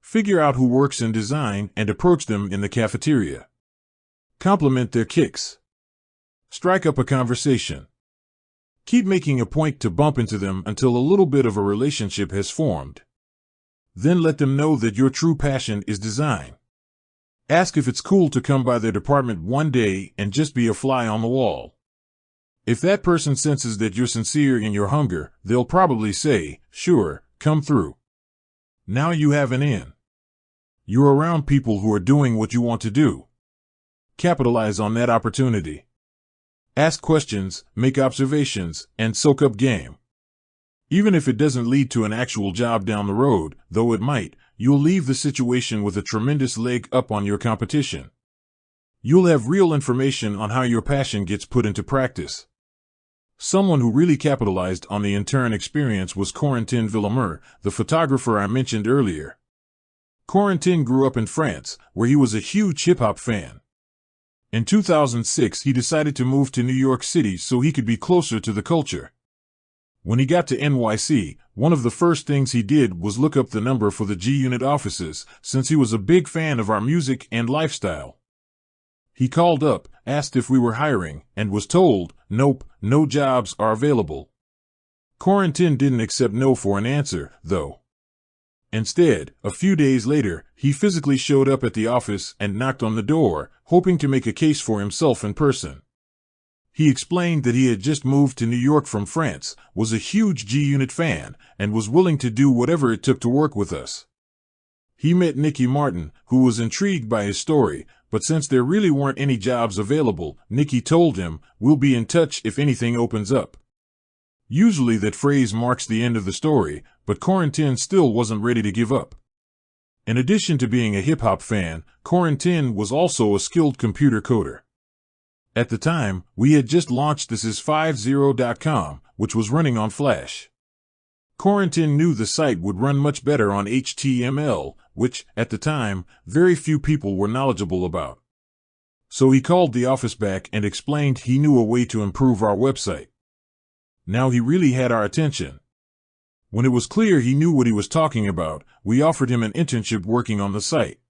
Figure out who works in design and approach them in the cafeteria. Compliment their kicks. Strike up a conversation. Keep making a point to bump into them until a little bit of a relationship has formed. Then let them know that your true passion is design. Ask if it's cool to come by their department one day and just be a fly on the wall. If that person senses that you're sincere in your hunger, they'll probably say, "Sure, come through." Now you have an in. You're around people who are doing what you want to do. Capitalize on that opportunity. Ask questions, make observations, and soak up game. Even if it doesn't lead to an actual job down the road, though it might, you'll leave the situation with a tremendous leg up on your competition. You'll have real information on how your passion gets put into practice. Someone who really capitalized on the intern experience was Corentin Villemur, the photographer I mentioned earlier. Corentin grew up in France, where he was a huge hip-hop fan. In 2006, he decided to move to New York City so he could be closer to the culture. When he got to NYC, one of the first things he did was look up the number for the G-Unit offices, since he was a big fan of our music and lifestyle. He called up, asked if we were hiring, and was told, "Nope, no jobs are available." Corentin didn't accept no for an answer, though. Instead, a few days later, he physically showed up at the office and knocked on the door, hoping to make a case for himself in person. He explained that he had just moved to New York from France, was a huge G-Unit fan, and was willing to do whatever it took to work with us. He met Nicky Martin, who was intrigued by his story, but since there really weren't any jobs available, Nicky told him, "We'll be in touch if anything opens up." Usually that phrase marks the end of the story, but Corentin still wasn't ready to give up. In addition to being a hip-hop fan, Corentin was also a skilled computer coder. At the time, we had just launched thisis50.com, which was running on Flash. Corentin knew the site would run much better on HTML, which, at the time, very few people were knowledgeable about. So he called the office back and explained he knew a way to improve our website. Now he really had our attention. When it was clear he knew what he was talking about, we offered him an internship working on the site.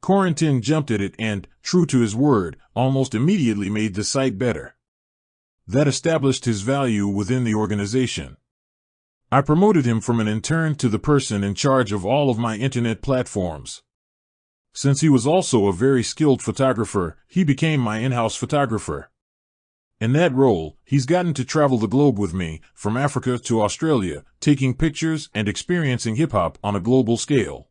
Corentin jumped at it and, true to his word, almost immediately made the site better. That established his value within the organization. I promoted him from an intern to the person in charge of all of my internet platforms. Since he was also a very skilled photographer, he became my in-house photographer. In that role, he's gotten to travel the globe with me, from Africa to Australia, taking pictures and experiencing hip-hop on a global scale.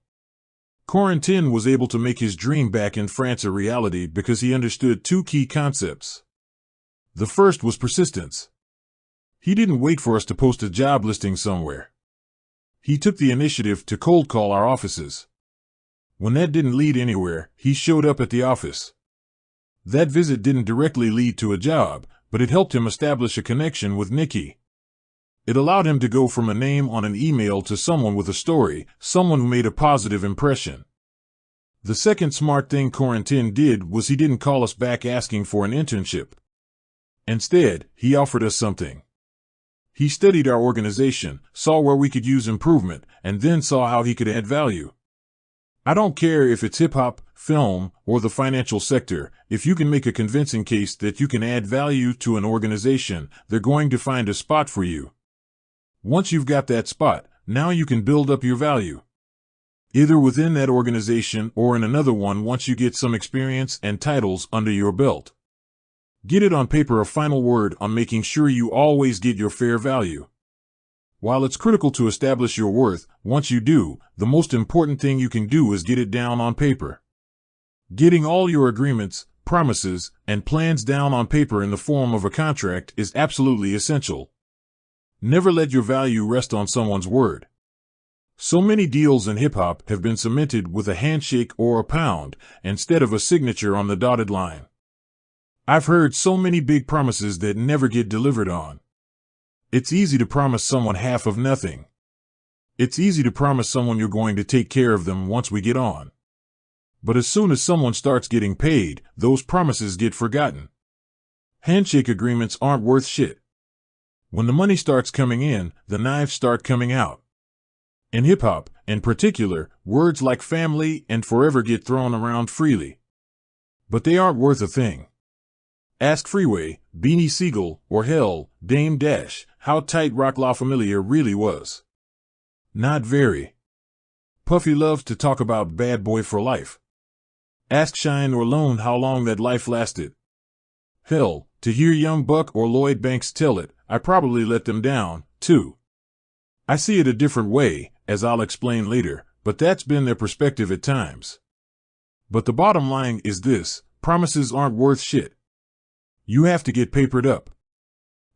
Corentin was able to make his dream back in France a reality because he understood two key concepts. The first was persistence. He didn't wait for us to post a job listing somewhere. He took the initiative to cold call our offices. When that didn't lead anywhere, he showed up at the office. That visit didn't directly lead to a job, but it helped him establish a connection with Nicky. It allowed him to go from a name on an email to someone with a story, someone who made a positive impression. The second smart thing Corentin did was he didn't call us back asking for an internship. Instead, he offered us something. He studied our organization, saw where we could use improvement, and then saw how he could add value. I don't care if it's hip-hop, film, or the financial sector, if you can make a convincing case that you can add value to an organization, they're going to find a spot for you. Once you've got that spot, now you can build up your value. Either within that organization or in another one once you get some experience and titles under your belt. Get it on paper a final word on making sure you always get your fair value. While it's critical to establish your worth, once you do, the most important thing you can do is get it down on paper. Getting all your agreements, promises, and plans down on paper in the form of a contract is absolutely essential. Never let your value rest on someone's word. So many deals in hip-hop have been cemented with a handshake or a pound, instead of a signature on the dotted line. I've heard so many big promises that never get delivered on. It's easy to promise someone half of nothing. It's easy to promise someone you're going to take care of them once we get on. But as soon as someone starts getting paid, those promises get forgotten. Handshake agreements aren't worth shit. When the money starts coming in, the knives start coming out. In hip-hop, in particular, words like family and forever get thrown around freely. But they aren't worth a thing. Ask Freeway, Beanie Siegel, or hell, Dame Dash, how tight Rock La Familia really was. Not very. Puffy loves to talk about Bad Boy for Life. Ask Shine or Lone how long that life lasted. Hell, to hear Young Buck or Lloyd Banks tell it, I probably let them down, too. I see it a different way, as I'll explain later, but that's been their perspective at times. But the bottom line is this, promises aren't worth shit. You have to get papered up.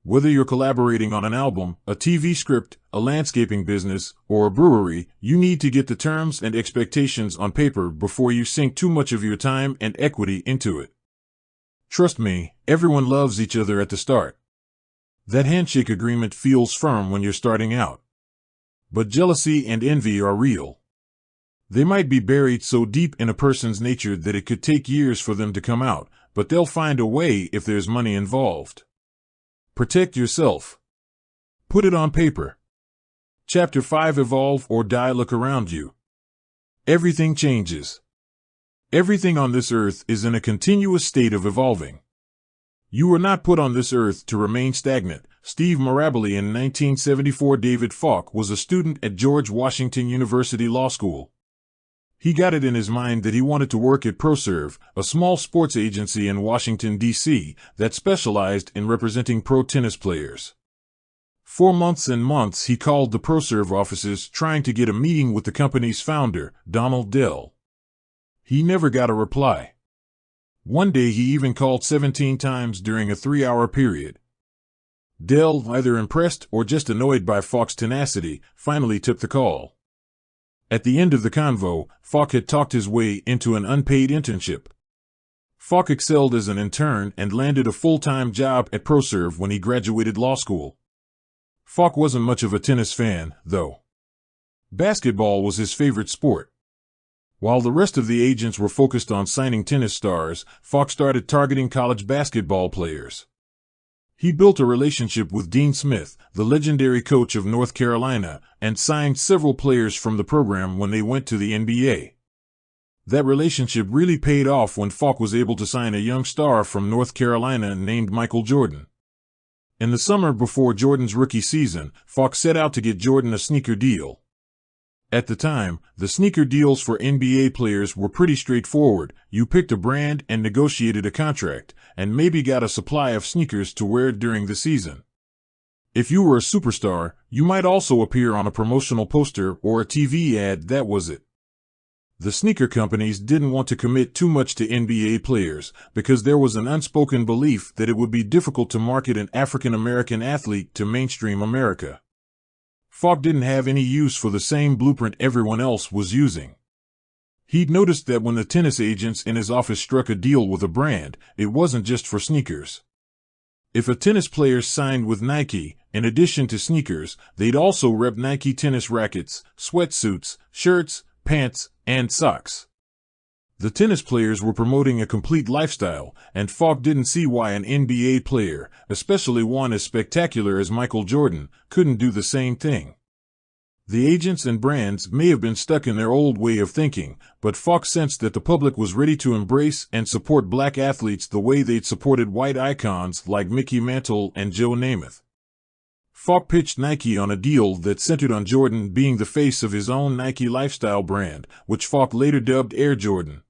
Whether you're collaborating on an album, a TV script, a landscaping business, or a brewery, you need to get the terms and expectations on paper before you sink too much of your time and equity into it. Trust me, everyone loves each other at the start. That handshake agreement feels firm when you're starting out. But jealousy and envy are real. They might be buried so deep in a person's nature that it could take years for them to come out, but they'll find a way if there's money involved. Protect yourself. Put it on paper. Chapter 5 Evolve or Die. Look around you. Everything changes. Everything on this earth is in a continuous state of evolving. You were not put on this earth to remain stagnant. Steve Maraboli. In 1974, David Falk was a student at George Washington University Law School. He got it in his mind that he wanted to work at ProServe, a small sports agency in Washington, D.C., that specialized in representing pro tennis players. For months and months he called the ProServe offices trying to get a meeting with the company's founder, Donald Dell. He never got a reply. One day he even called 17 times during a 3-hour period. Dell, either impressed or just annoyed by Falk's tenacity, finally took the call. At the end of the convo, Falk had talked his way into an unpaid internship. Falk excelled as an intern and landed a full-time job at ProServe when he graduated law school. Falk wasn't much of a tennis fan, though. Basketball was his favorite sport. While the rest of the agents were focused on signing tennis stars, Falk started targeting college basketball players. He built a relationship with Dean Smith, the legendary coach of North Carolina, and signed several players from the program when they went to the NBA. That relationship really paid off when Falk was able to sign a young star from North Carolina named Michael Jordan. In the summer before Jordan's rookie season, Falk set out to get Jordan a sneaker deal. At the time, the sneaker deals for NBA players were pretty straightforward. You picked a brand and negotiated a contract, and maybe got a supply of sneakers to wear during the season. If you were a superstar, you might also appear on a promotional poster or a TV ad. That was it. The sneaker companies didn't want to commit too much to NBA players because there was an unspoken belief that it would be difficult to market an African American athlete to mainstream America. Falk didn't have any use for the same blueprint everyone else was using. He'd noticed that when the tennis agents in his office struck a deal with a brand, it wasn't just for sneakers. If a tennis player signed with Nike, in addition to sneakers, they'd also rep Nike tennis rackets, sweatsuits, shirts, pants, and socks. The tennis players were promoting a complete lifestyle, and Falk didn't see why an NBA player, especially one as spectacular as Michael Jordan, couldn't do the same thing. The agents and brands may have been stuck in their old way of thinking, but Falk sensed that the public was ready to embrace and support black athletes the way they'd supported white icons like Mickey Mantle and Joe Namath. Falk pitched Nike on a deal that centered on Jordan being the face of his own Nike lifestyle brand, which Falk later dubbed Air Jordan.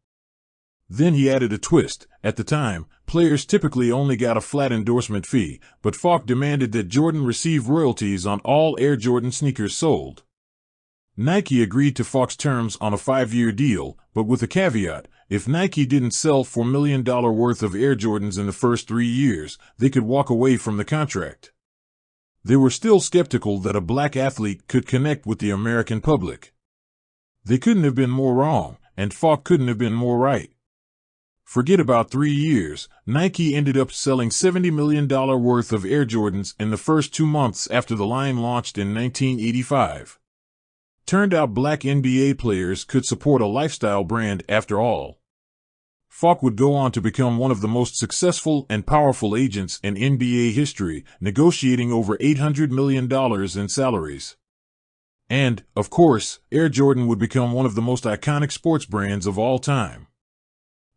Then he added a twist. At the time, players typically only got a flat endorsement fee, but Falk demanded that Jordan receive royalties on all Air Jordan sneakers sold. Nike agreed to Falk's terms on a 5-year deal, but with a caveat: if Nike didn't sell $4 million worth of Air Jordans in the first 3 years, they could walk away from the contract. They were still skeptical that a black athlete could connect with the American public. They couldn't have been more wrong, and Falk couldn't have been more right. Forget about 3 years, Nike ended up selling $70 million worth of Air Jordans in the first 2 months after the line launched in 1985. Turned out black NBA players could support a lifestyle brand after all. Falk would go on to become one of the most successful and powerful agents in NBA history, negotiating over $800 million in salaries. And, of course, Air Jordan would become one of the most iconic sports brands of all time.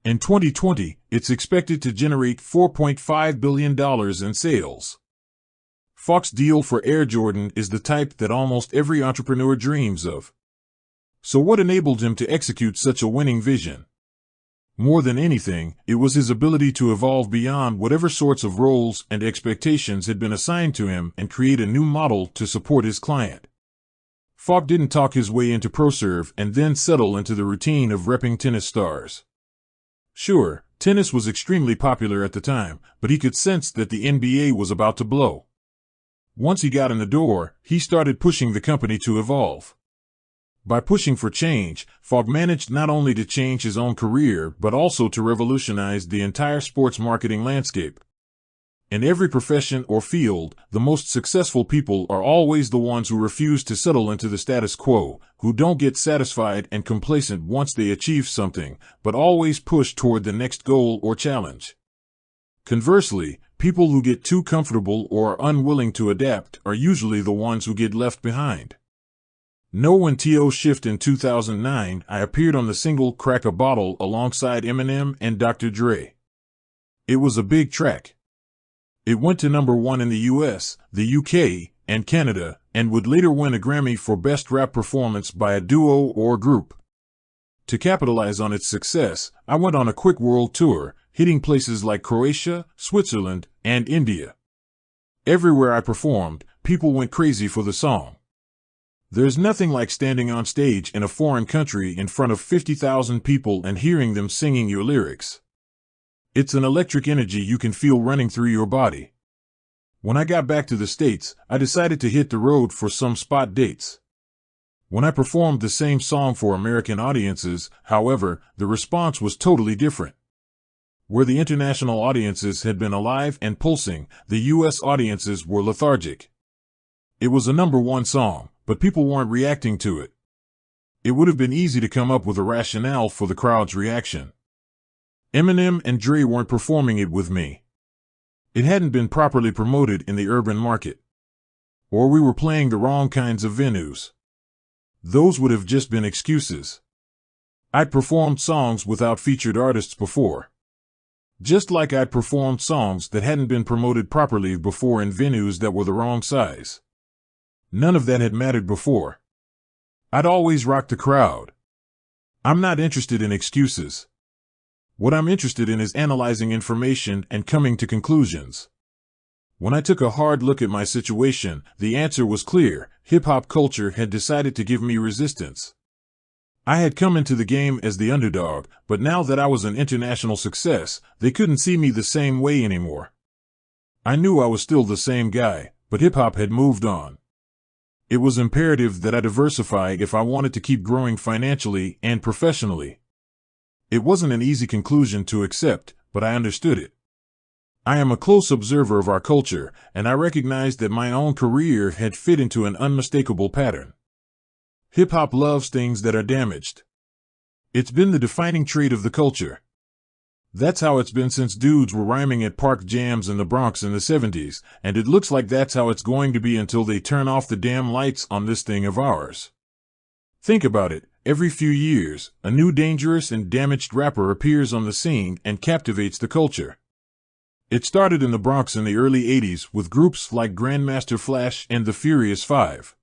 In 2020, it's expected to generate $4.5 billion in sales. Falk's deal for Air Jordan is the type that almost every entrepreneur dreams of. So what enabled him to execute such a winning vision? More than anything, it was his ability to evolve beyond whatever sorts of roles and expectations had been assigned to him and create a new model to support his client. Falk didn't talk his way into ProServe and then settle into the routine of repping tennis stars. Sure, tennis was extremely popular at the time, but he could sense that the NBA was about to blow. Once he got in the door, he started pushing the company to evolve. By pushing for change, Falk managed not only to change his own career but also to revolutionize the entire sports marketing landscape. In every profession or field, the most successful people are always the ones who refuse to settle into the status quo, who don't get satisfied and complacent once they achieve something, but always push toward the next goal or challenge. Conversely, people who get too comfortable or are unwilling to adapt are usually the ones who get left behind. Know when T.O. Shift in 2009, I appeared on the single Crack a Bottle alongside Eminem and Dr. Dre. It was a big track. It went to #1 in the US, the UK, and Canada, and would later win a Grammy for Best Rap Performance by a Duo or Group. To capitalize on its success, I went on a quick world tour, hitting places like Croatia, Switzerland, and India. Everywhere I performed, people went crazy for the song. There's nothing like standing on stage in a foreign country in front of 50,000 people and hearing them singing your lyrics. It's an electric energy you can feel running through your body. When I got back to the States, I decided to hit the road for some spot dates. When I performed the same song for American audiences, however, the response was totally different. Where the international audiences had been alive and pulsing, the US audiences were lethargic. It was a #1 song, but people weren't reacting to it. It would have been easy to come up with a rationale for the crowd's reaction. Eminem and Dre weren't performing it with me. It hadn't been properly promoted in the urban market. Or we were playing the wrong kinds of venues. Those would have just been excuses. I'd performed songs without featured artists before. Just like I'd performed songs that hadn't been promoted properly before in venues that were the wrong size. None of that had mattered before. I'd always rocked the crowd. I'm not interested in excuses. What I'm interested in is analyzing information and coming to conclusions. When I took a hard look at my situation, the answer was clear. Hip-hop culture had decided to give me resistance. I had come into the game as the underdog, but now that I was an international success, they couldn't see me the same way anymore. I knew I was still the same guy, but hip-hop had moved on. It was imperative that I diversify if I wanted to keep growing financially and professionally. It wasn't an easy conclusion to accept, but I understood it. I am a close observer of our culture, and I recognized that my own career had fit into an unmistakable pattern. Hip-hop loves things that are damaged. It's been the defining trait of the culture. That's how it's been since dudes were rhyming at park jams in the Bronx in the 70s, and it looks like that's how it's going to be until they turn off the damn lights on this thing of ours. Think about it. Every few years, a new dangerous and damaged rapper appears on the scene and captivates the culture. It started in the Bronx in the early 80s with groups like Grandmaster Flash and the Furious Five.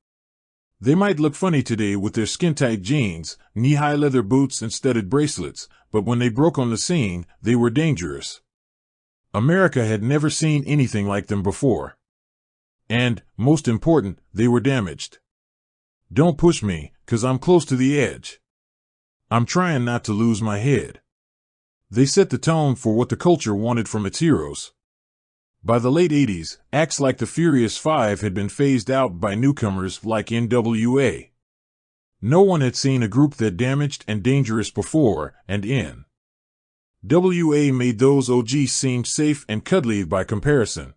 They might look funny today with their skin-tight jeans, knee-high leather boots and studded bracelets, but when they broke on the scene, they were dangerous. America had never seen anything like them before. And, most important, they were damaged. Don't push me, 'cause I'm close to the edge. I'm trying not to lose my head. They set the tone for what the culture wanted from its heroes. By the late 80s, acts like the Furious Five had been phased out by newcomers like NWA. No one had seen a group that damaged and dangerous before, and NWA made those OGs seem safe and cuddly by comparison.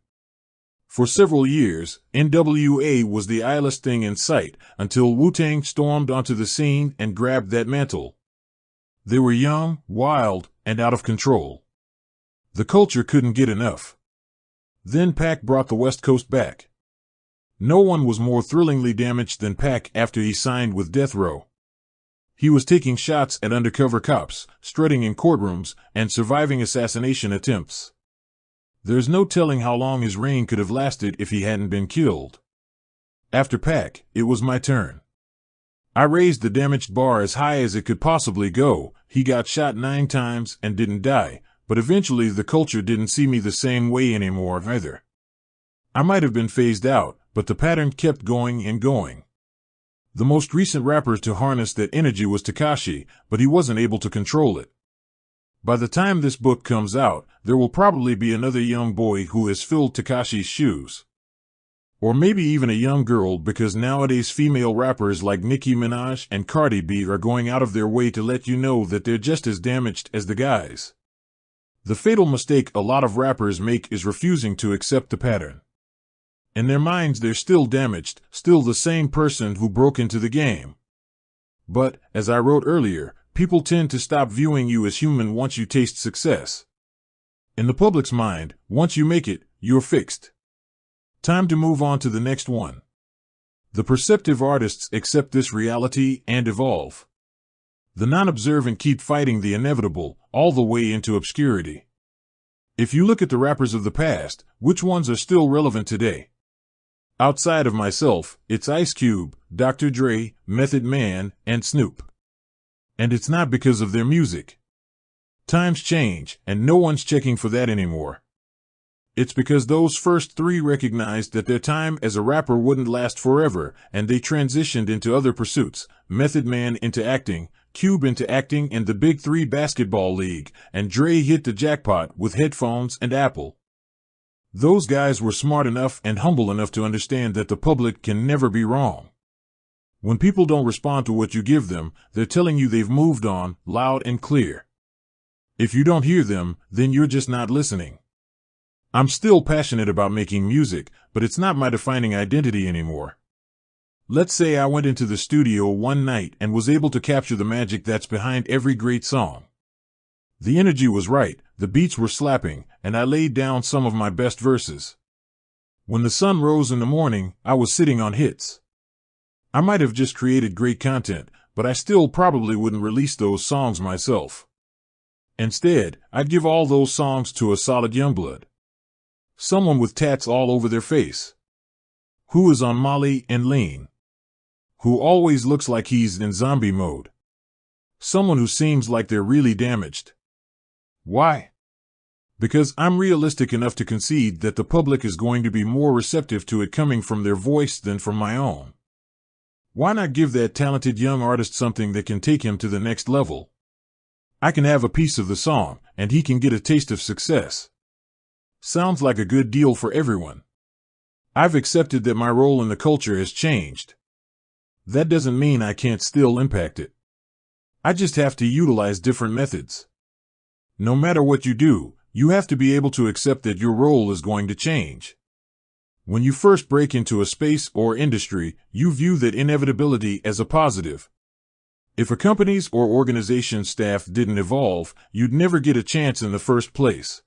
For several years, NWA was the illest thing in sight, until Wu-Tang stormed onto the scene and grabbed that mantle. They were young, wild, and out of control. The culture couldn't get enough. Then Pac brought the West Coast back. No one was more thrillingly damaged than Pac after he signed with Death Row. He was taking shots at undercover cops, strutting in courtrooms, and surviving assassination attempts. There's no telling how long his reign could have lasted if he hadn't been killed. After Pac, it was my turn. I raised the damaged bar as high as it could possibly go. He got shot 9 times and didn't die, but eventually the culture didn't see me the same way anymore either. I might have been phased out, but the pattern kept going and going. The most recent rapper to harness that energy was Tekashi, but he wasn't able to control it. By the time this book comes out, there will probably be another young boy who has filled Tekashi's shoes. Or maybe even a young girl, because nowadays female rappers like Nicki Minaj and Cardi B are going out of their way to let you know that they're just as damaged as the guys. The fatal mistake a lot of rappers make is refusing to accept the pattern. In their minds they're still damaged, still the same person who broke into the game. But, as I wrote earlier, people tend to stop viewing you as human once you taste success. In the public's mind, once you make it, you're fixed. Time to move on to the next one. The perceptive artists accept this reality and evolve. The non-observant keep fighting the inevitable, all the way into obscurity. If you look at the rappers of the past, which ones are still relevant today? Outside of myself, it's Ice Cube, Dr. Dre, Method Man, and Snoop. And it's not because of their music. Times change, and no one's checking for that anymore. It's because those first three recognized that their time as a rapper wouldn't last forever, and they transitioned into other pursuits, Method Man into acting, Cube into acting in the Big Three basketball league, and Dre hit the jackpot with headphones and Apple. Those guys were smart enough and humble enough to understand that the public can never be wrong. When people don't respond to what you give them, they're telling you they've moved on, loud and clear. If you don't hear them, then you're just not listening. I'm still passionate about making music, but it's not my defining identity anymore. Let's say I went into the studio one night and was able to capture the magic that's behind every great song. The energy was right, the beats were slapping, and I laid down some of my best verses. When the sun rose in the morning, I was sitting on hits. I might have just created great content, but I still probably wouldn't release those songs myself. Instead, I'd give all those songs to a solid youngblood. Someone with tats all over their face. Who is on Molly and lean. Who always looks like he's in zombie mode. Someone who seems like they're really damaged. Why? Because I'm realistic enough to concede that the public is going to be more receptive to it coming from their voice than from my own. Why not give that talented young artist something that can take him to the next level? I can have a piece of the song, and he can get a taste of success. Sounds like a good deal for everyone. I've accepted that my role in the culture has changed. That doesn't mean I can't still impact it. I just have to utilize different methods. No matter what you do, you have to be able to accept that your role is going to change. When you first break into a space or industry, you view that inevitability as a positive. If a company's or organization's staff didn't evolve, you'd never get a chance in the first place.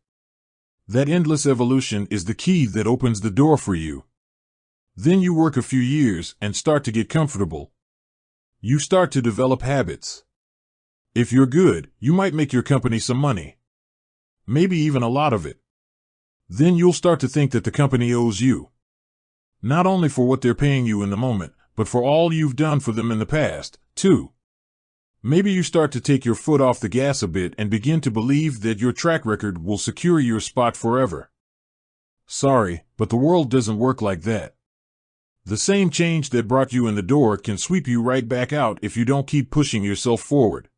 That endless evolution is the key that opens the door for you. Then you work a few years and start to get comfortable. You start to develop habits. If you're good, you might make your company some money. Maybe even a lot of it. Then you'll start to think that the company owes you. Not only for what they're paying you in the moment, but for all you've done for them in the past, too. Maybe you start to take your foot off the gas a bit and begin to believe that your track record will secure your spot forever. Sorry, but the world doesn't work like that. The same change that brought you in the door can sweep you right back out if you don't keep pushing yourself forward.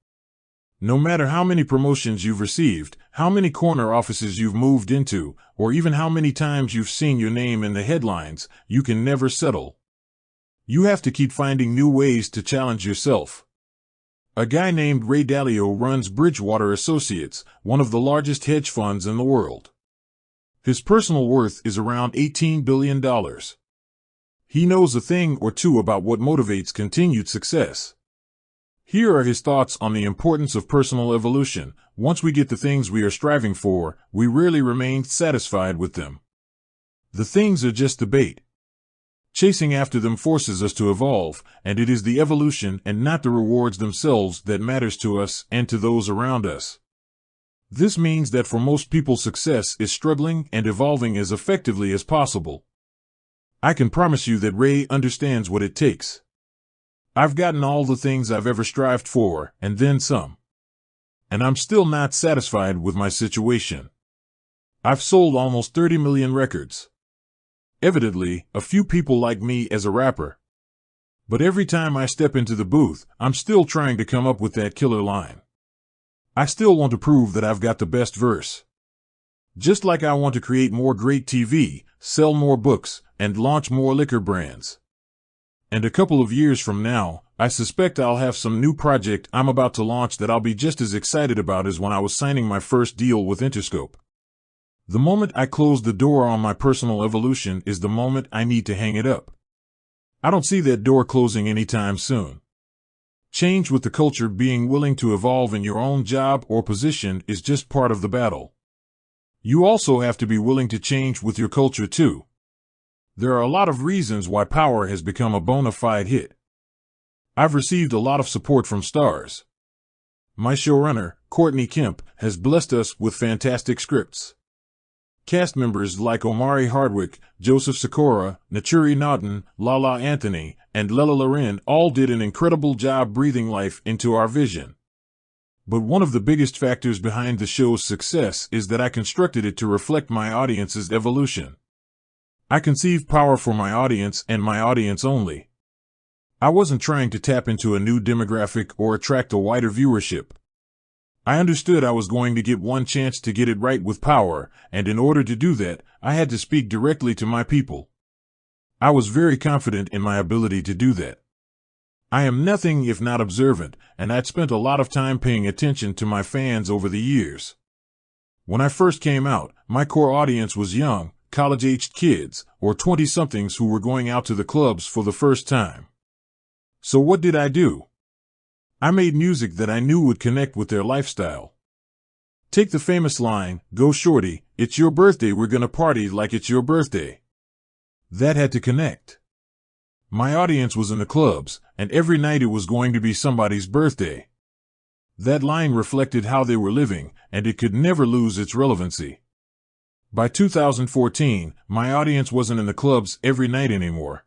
No matter how many promotions you've received, how many corner offices you've moved into, or even how many times you've seen your name in the headlines, you can never settle. You have to keep finding new ways to challenge yourself. A guy named Ray Dalio runs Bridgewater Associates, one of the largest hedge funds in the world. His personal worth is around $18 billion. He knows a thing or two about what motivates continued success. Here are his thoughts on the importance of personal evolution. Once we get the things we are striving for, we rarely remain satisfied with them. The things are just the bait. Chasing after them forces us to evolve, and it is the evolution and not the rewards themselves that matters to us and to those around us. This means that for most people, success is struggling and evolving as effectively as possible. I can promise you that Ray understands what it takes. I've gotten all the things I've ever strived for, and then some. And I'm still not satisfied with my situation. I've sold almost 30 million records. Evidently, a few people like me as a rapper. But every time I step into the booth, I'm still trying to come up with that killer line. I still want to prove that I've got the best verse. Just like I want to create more great TV, sell more books, and launch more liquor brands. And a couple of years from now, I suspect I'll have some new project I'm about to launch that I'll be just as excited about as when I was signing my first deal with Interscope. The moment I close the door on my personal evolution is the moment I need to hang it up. I don't see that door closing anytime soon. Change with the culture. Being willing to evolve in your own job or position is just part of the battle. You also have to be willing to change with your culture too. There are a lot of reasons why Power has become a bona fide hit. I've received a lot of support from stars. My showrunner, Courtney Kemp, has blessed us with fantastic scripts. Cast members like Omari Hardwick, Joseph Sikora, Naturi Naughton, Lala Anthony, and Lela Loren all did an incredible job breathing life into our vision. But one of the biggest factors behind the show's success is that I constructed it to reflect my audience's evolution. I conceived Power for my audience and my audience only. I wasn't trying to tap into a new demographic or attract a wider viewership. I understood I was going to get one chance to get it right with Power, and in order to do that, I had to speak directly to my people. I was very confident in my ability to do that. I am nothing if not observant, and I'd spent a lot of time paying attention to my fans over the years. When I first came out, my core audience was young, college-aged kids, or 20-somethings who were going out to the clubs for the first time. So what did I do? I made music that I knew would connect with their lifestyle. Take the famous line, "Go shorty, it's your birthday, we're gonna party like it's your birthday." That had to connect. My audience was in the clubs, and every night it was going to be somebody's birthday. That line reflected how they were living, and it could never lose its relevancy. By 2014, my audience wasn't in the clubs every night anymore.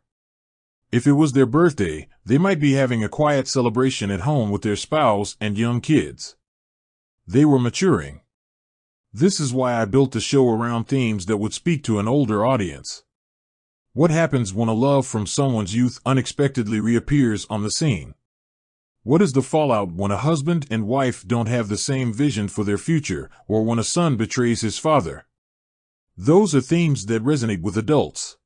If it was their birthday, they might be having a quiet celebration at home with their spouse and young kids. They were maturing. This is why I built the show around themes that would speak to an older audience. What happens when a love from someone's youth unexpectedly reappears on the scene? What is the fallout when a husband and wife don't have the same vision for their future, or when a son betrays his father? Those are themes that resonate with adults.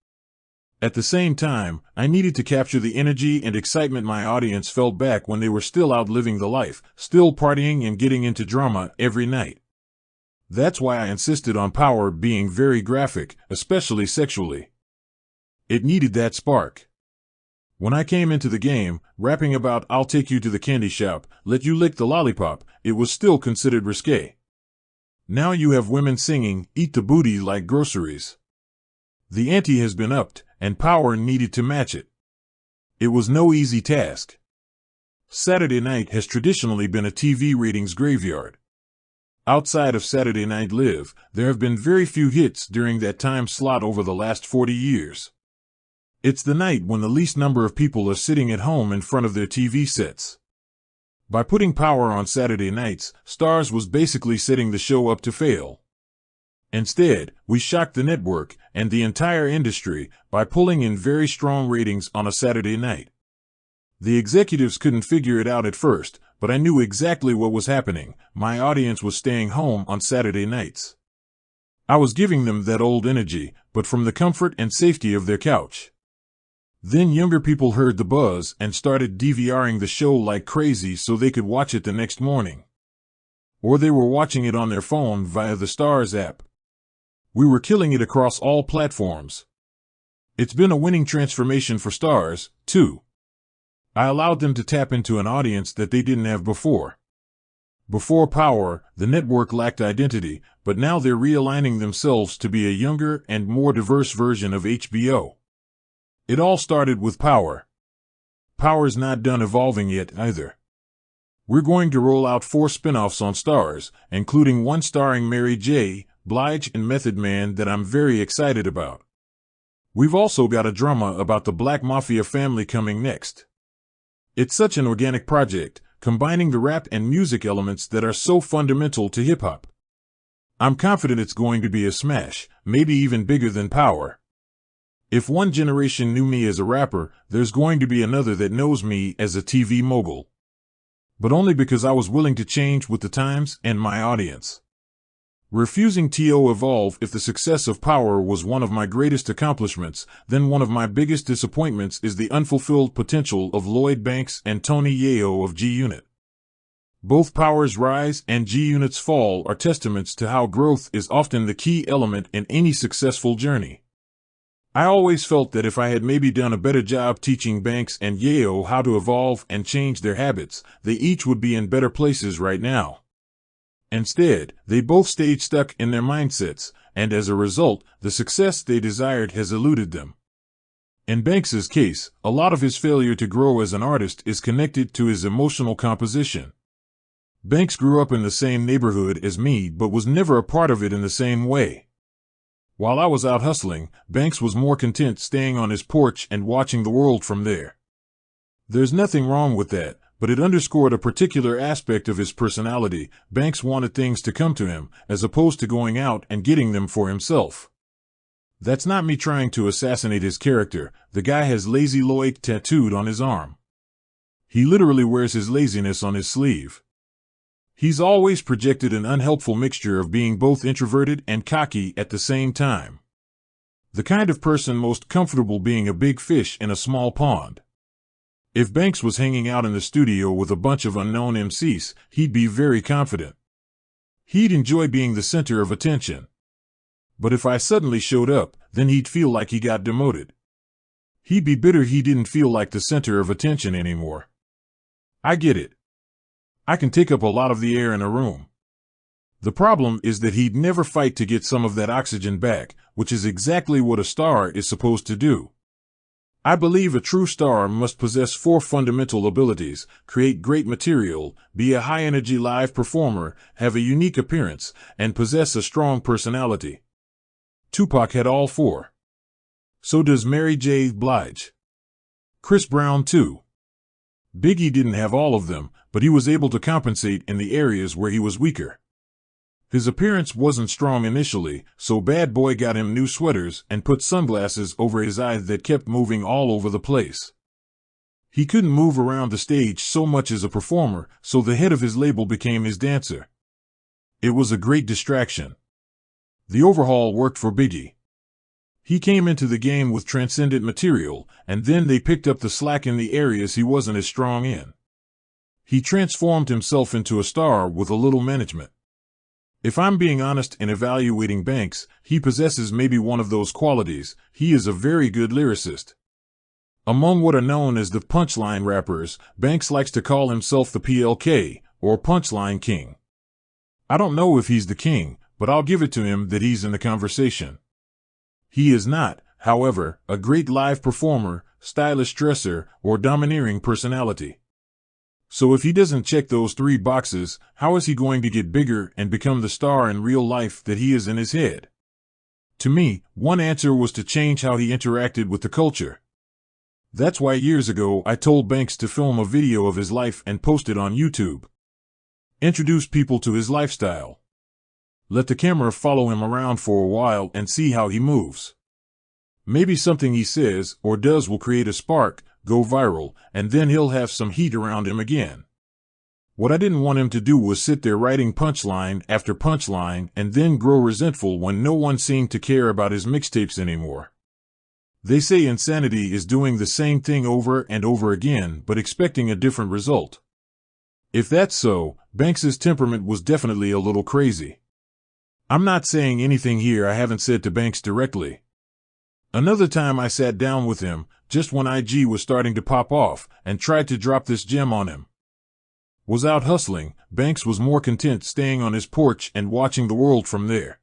At the same time, I needed to capture the energy and excitement my audience felt back when they were still out living the life, still partying and getting into drama every night. That's why I insisted on Power being very graphic, especially sexually. It needed that spark. When I came into the game, rapping about "I'll take you to the candy shop, let you lick the lollipop," it was still considered risque. Now you have women singing "Eat the booty like groceries." The ante has been upped, and Power needed to match it. It was no easy task. Saturday night has traditionally been a TV ratings graveyard. Outside of Saturday Night Live, there have been very few hits during that time slot over the last 40 years. It's the night when the least number of people are sitting at home in front of their TV sets. By putting Power on Saturday nights, Starz was basically setting the show up to fail. Instead, we shocked the network and the entire industry by pulling in very strong ratings on a Saturday night. The executives couldn't figure it out at first, but I knew exactly what was happening. My audience was staying home on Saturday nights. I was giving them that old energy, but from the comfort and safety of their couch. Then younger people heard the buzz and started DVRing the show like crazy so they could watch it the next morning. Or they were watching it on their phone via the Starz app. We were killing it across all platforms. It's been a winning transformation for Starz, too. I allowed them to tap into an audience that they didn't have before. Before Power, the network lacked identity, but now they're realigning themselves to be a younger and more diverse version of HBO. It all started with Power. Power's not done evolving yet either. We're going to roll out 4 spin-offs on Starz, including one starring Mary J. Blige and Method Man that I'm very excited about. We've also got a drama about the Black Mafia family coming next. It's such an organic project, combining the rap and music elements that are so fundamental to hip-hop. I'm confident it's going to be a smash, maybe even bigger than Power. If one generation knew me as a rapper, there's going to be another that knows me as a TV mogul. But only because I was willing to change with the times and my audience. Refusing to evolve. If the success of Power was one of my greatest accomplishments, then one of my biggest disappointments is the unfulfilled potential of Lloyd Banks and Tony Yayo of G-Unit. Both Power's rise and G-Unit's fall are testaments to how growth is often the key element in any successful journey. I always felt that if I had maybe done a better job teaching Banks and Yayo how to evolve and change their habits, they each would be in better places right now. Instead, they both stayed stuck in their mindsets, and as a result, the success they desired has eluded them. In Banks's case, a lot of his failure to grow as an artist is connected to his emotional composition. Banks grew up in the same neighborhood as me but was never a part of it in the same way. While I was out hustling, Banks was more content staying on his porch and watching the world from there. There's nothing wrong with that, but it underscored a particular aspect of his personality. Banks wanted things to come to him, as opposed to going out and getting them for himself. That's not me trying to assassinate his character. The guy has lazy Loic tattooed on his arm. He literally wears his laziness on his sleeve. He's always projected an unhelpful mixture of being both introverted and cocky at the same time. The kind of person most comfortable being a big fish in a small pond. If Banks was hanging out in the studio with a bunch of unknown MCs, he'd be very confident. He'd enjoy being the center of attention. But if I suddenly showed up, then he'd feel like he got demoted. He'd be bitter he didn't feel like the center of attention anymore. I get it. I can take up a lot of the air in a room. The problem is that he'd never fight to get some of that oxygen back, which is exactly what a star is supposed to do. I believe a true star must possess 4 fundamental abilities: create great material, be a high-energy live performer, have a unique appearance, and possess a strong personality. Tupac had all 4. So does Mary J. Blige. Chris Brown too. Biggie didn't have all of them, but he was able to compensate in the areas where he was weaker. His appearance wasn't strong initially, so Bad Boy got him new sweaters and put sunglasses over his eyes that kept moving all over the place. He couldn't move around the stage so much as a performer, so the head of his label became his dancer. It was a great distraction. The overhaul worked for Biggie. He came into the game with transcendent material, and then they picked up the slack in the areas he wasn't as strong in. He transformed himself into a star with a little management. If I'm being honest in evaluating Banks, he possesses maybe one of those qualities. He is a very good lyricist. Among what are known as the punchline rappers, Banks likes to call himself the PLK, or Punchline King. I don't know if he's the king, but I'll give it to him that he's in the conversation. He is not, however, a great live performer, stylish dresser, or domineering personality. So if he doesn't check those 3 boxes, how is he going to get bigger and become the star in real life that he is in his head? To me, one answer was to change how he interacted with the culture. That's why years ago I told Banks to film a video of his life and post it on YouTube. Introduce people to his lifestyle. Let the camera follow him around for a while and see how he moves. Maybe something he says or does will create a spark, go viral, and then he'll have some heat around him again. What I didn't want him to do was sit there writing punchline after punchline and then grow resentful when no one seemed to care about his mixtapes anymore. They say insanity is doing the same thing over and over again but expecting a different result. If that's so, Banks's temperament was definitely a little crazy. I'm not saying anything here I haven't said to Banks directly. Another time I sat down with him, just when IG was starting to pop off, and tried to drop this gem on him. Was out hustling, Banks was more content staying on his porch and watching the world from there.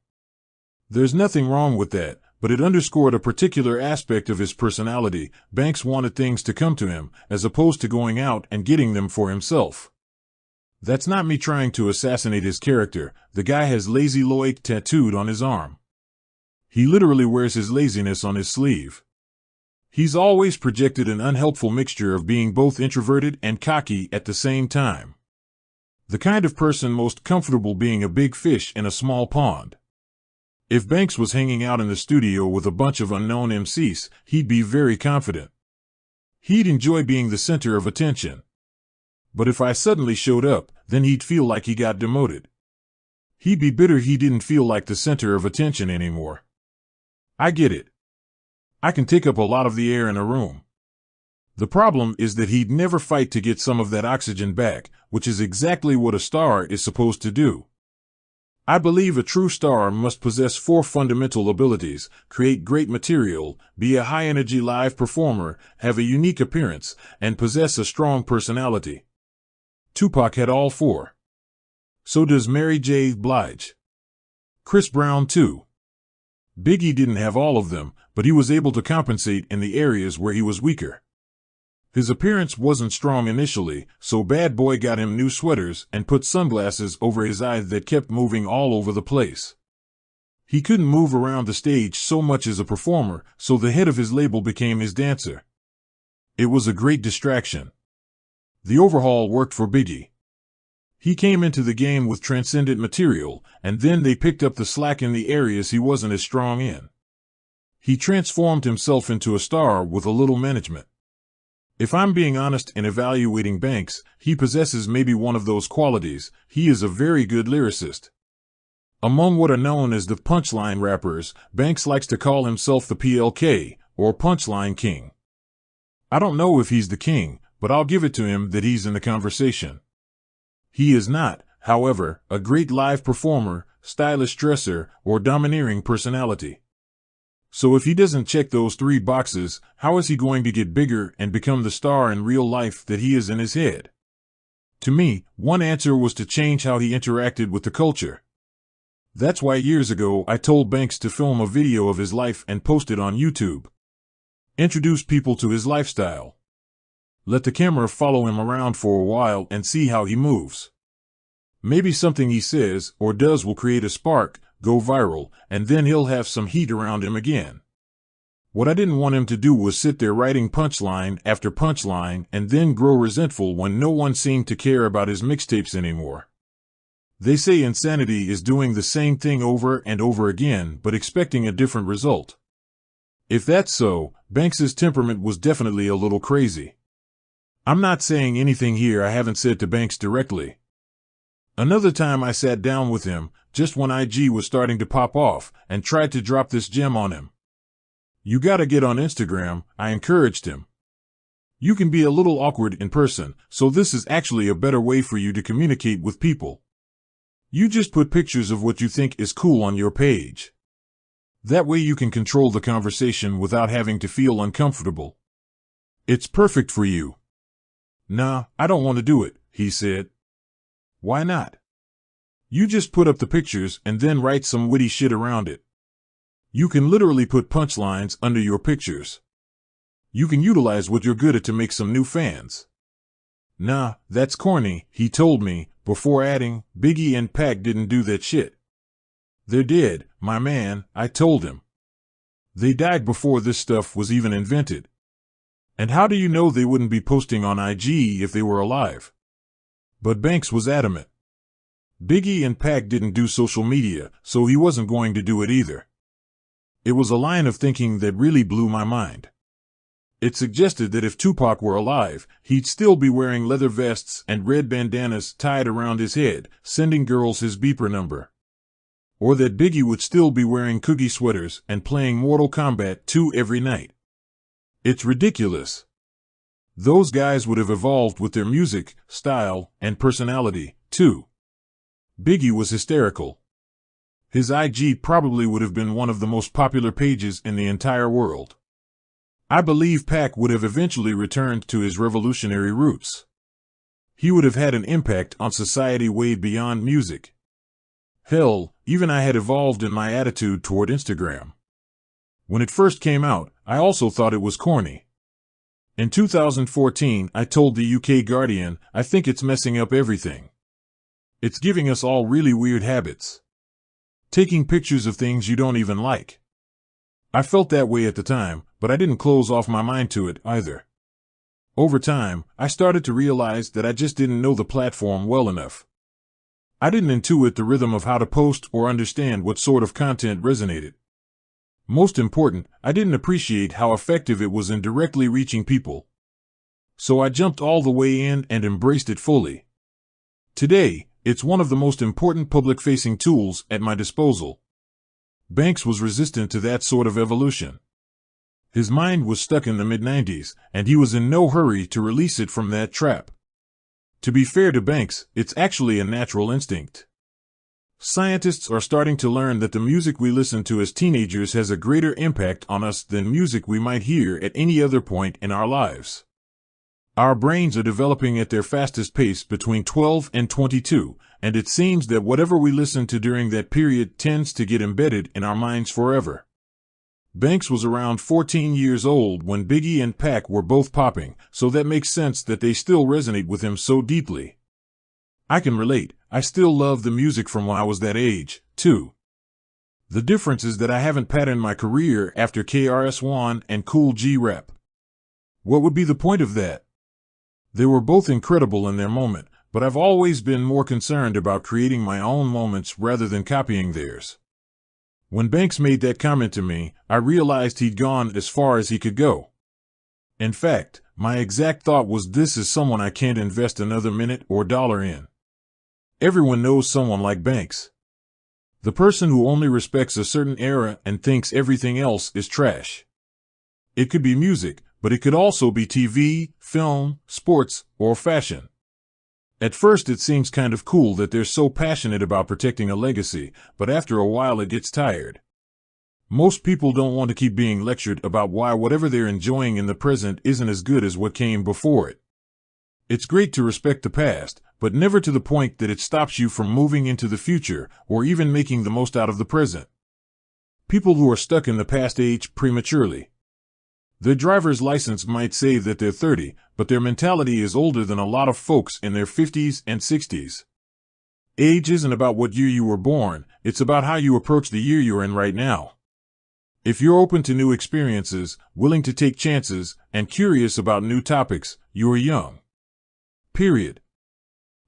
There's nothing wrong with that, but it underscored a particular aspect of his personality. Banks wanted things to come to him, as opposed to going out and getting them for himself. That's not me trying to assassinate his character. The guy has lazy Loic tattooed on his arm. He literally wears his laziness on his sleeve. He's always projected an unhelpful mixture of being both introverted and cocky at the same time. The kind of person most comfortable being a big fish in a small pond. If Banks was hanging out in the studio with a bunch of unknown MCs, he'd be very confident. He'd enjoy being the center of attention. But if I suddenly showed up, then he'd feel like he got demoted. He'd be bitter he didn't feel like the center of attention anymore. I get it. I can take up a lot of the air in a room. The problem is that he'd never fight to get some of that oxygen back, which is exactly what a star is supposed to do. I believe a true star must possess 4 fundamental abilities: create great material, be a high-energy live performer, have a unique appearance, and possess a strong personality. Tupac had all 4. So does Mary J. Blige. Chris Brown too. Biggie didn't have all of them, but he was able to compensate in the areas where he was weaker. His appearance wasn't strong initially, so Bad Boy got him new sweaters and put sunglasses over his eyes that kept moving all over the place. He couldn't move around the stage so much as a performer, so the head of his label became his dancer. It was a great distraction. The overhaul worked for Biggie. He came into the game with transcendent material, and then they picked up the slack in the areas he wasn't as strong in. He transformed himself into a star with a little management. If I'm being honest in evaluating Banks, he possesses maybe one of those qualities. He is a very good lyricist. Among what are known as the punchline rappers, Banks likes to call himself the PLK, or Punchline King. I don't know if he's the king, but I'll give it to him that he's in the conversation. He is not, however, a great live performer, stylish dresser, or domineering personality. So if he doesn't check those three boxes, how is he going to get bigger and become the star in real life that he is in his head? To me, one answer was to change how he interacted with the culture. That's why years ago I told Banks to film a video of his life and post it on YouTube. Introduce people to his lifestyle. Let the camera follow him around for a while and see how he moves. Maybe something he says or does will create a spark, go viral, and then he'll have some heat around him again. What I didn't want him to do was sit there writing punchline after punchline and then grow resentful when no one seemed to care about his mixtapes anymore. They say insanity is doing the same thing over and over again but expecting a different result. If that's so, Banks's temperament was definitely a little crazy. I'm not saying anything here I haven't said to Banks directly. Another time I sat down with him, just when IG was starting to pop off, and tried to drop this gem on him. You gotta get on Instagram, I encouraged him. You can be a little awkward in person, so this is actually a better way for you to communicate with people. You just put pictures of what you think is cool on your page. That way you can control the conversation without having to feel uncomfortable. It's perfect for you. Nah, I don't want to do it, he said. Why not? You just put up the pictures and then write some witty shit around it. You can literally put punchlines under your pictures. You can utilize what you're good at to make some new fans. Nah, that's corny, he told me, before adding, Biggie and Pac didn't do that shit. They're dead, my man, I told him. They died before this stuff was even invented. And how do you know they wouldn't be posting on IG if they were alive? But Banks was adamant. Biggie and Pac didn't do social media, so he wasn't going to do it either. It was a line of thinking that really blew my mind. It suggested that if Tupac were alive, he'd still be wearing leather vests and red bandanas tied around his head, sending girls his beeper number. Or that Biggie would still be wearing cookie sweaters and playing Mortal Kombat 2 every night. It's ridiculous. Those guys would have evolved with their music, style, and personality, too. Biggie was hysterical. His IG probably would have been one of the most popular pages in the entire world. I believe Pac would have eventually returned to his revolutionary roots. He would have had an impact on society way beyond music. Hell, even I had evolved in my attitude toward Instagram. When it first came out, I also thought it was corny. In 2014, I told the UK Guardian, I think it's messing up everything. It's giving us all really weird habits. Taking pictures of things you don't even like. I felt that way at the time, but I didn't close off my mind to it either. Over time, I started to realize that I just didn't know the platform well enough. I didn't intuit the rhythm of how to post or understand what sort of content resonated. Most important, I didn't appreciate how effective it was in directly reaching people. So I jumped all the way in and embraced it fully. Today, it's one of the most important public-facing tools at my disposal. Banks was resistant to that sort of evolution. His mind was stuck in the mid-90s, and he was in no hurry to release it from that trap. To be fair to Banks, it's actually a natural instinct. Scientists are starting to learn that the music we listen to as teenagers has a greater impact on us than music we might hear at any other point in our lives. Our brains are developing at their fastest pace between 12 and 22, and it seems that whatever we listen to during that period tends to get embedded in our minds forever. Banks was around 14 years old when Biggie and Pac were both popping, so that makes sense that they still resonate with him so deeply. I can relate. I still love the music from when I was that age, too. The difference is that I haven't patterned my career after KRS-One and Cool G Rap. What would be the point of that? They were both incredible in their moment, but I've always been more concerned about creating my own moments rather than copying theirs. When Banks made that comment to me, I realized he'd gone as far as he could go. In fact, my exact thought was, this is someone I can't invest another minute or dollar in. Everyone knows someone like Banks. The person who only respects a certain era and thinks everything else is trash. It could be music, but it could also be TV, film, sports, or fashion. At first it seems kind of cool that they're so passionate about protecting a legacy, but after a while it gets tired. Most people don't want to keep being lectured about why whatever they're enjoying in the present isn't as good as what came before it. It's great to respect the past, but never to the point that it stops you from moving into the future or even making the most out of the present. People who are stuck in the past age prematurely. Their driver's license might say that they're 30, but their mentality is older than a lot of folks in their 50s and 60s. Age isn't about what year you were born, it's about how you approach the year you're in right now. If you're open to new experiences, willing to take chances, and curious about new topics, you're young. Period.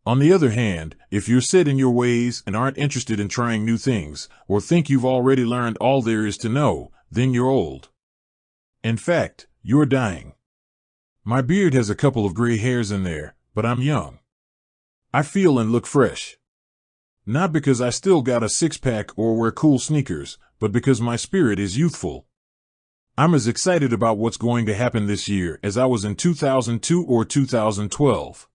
On the other hand, if you're set in your ways and aren't interested in trying new things, or think you've already learned all there is to know, then you're old. In fact, you're dying. My beard has a couple of gray hairs in there, but I'm young. I feel and look fresh. Not because I still got a six-pack or wear cool sneakers, but because my spirit is youthful. I'm as excited about what's going to happen this year as I was in 2002 or 2012.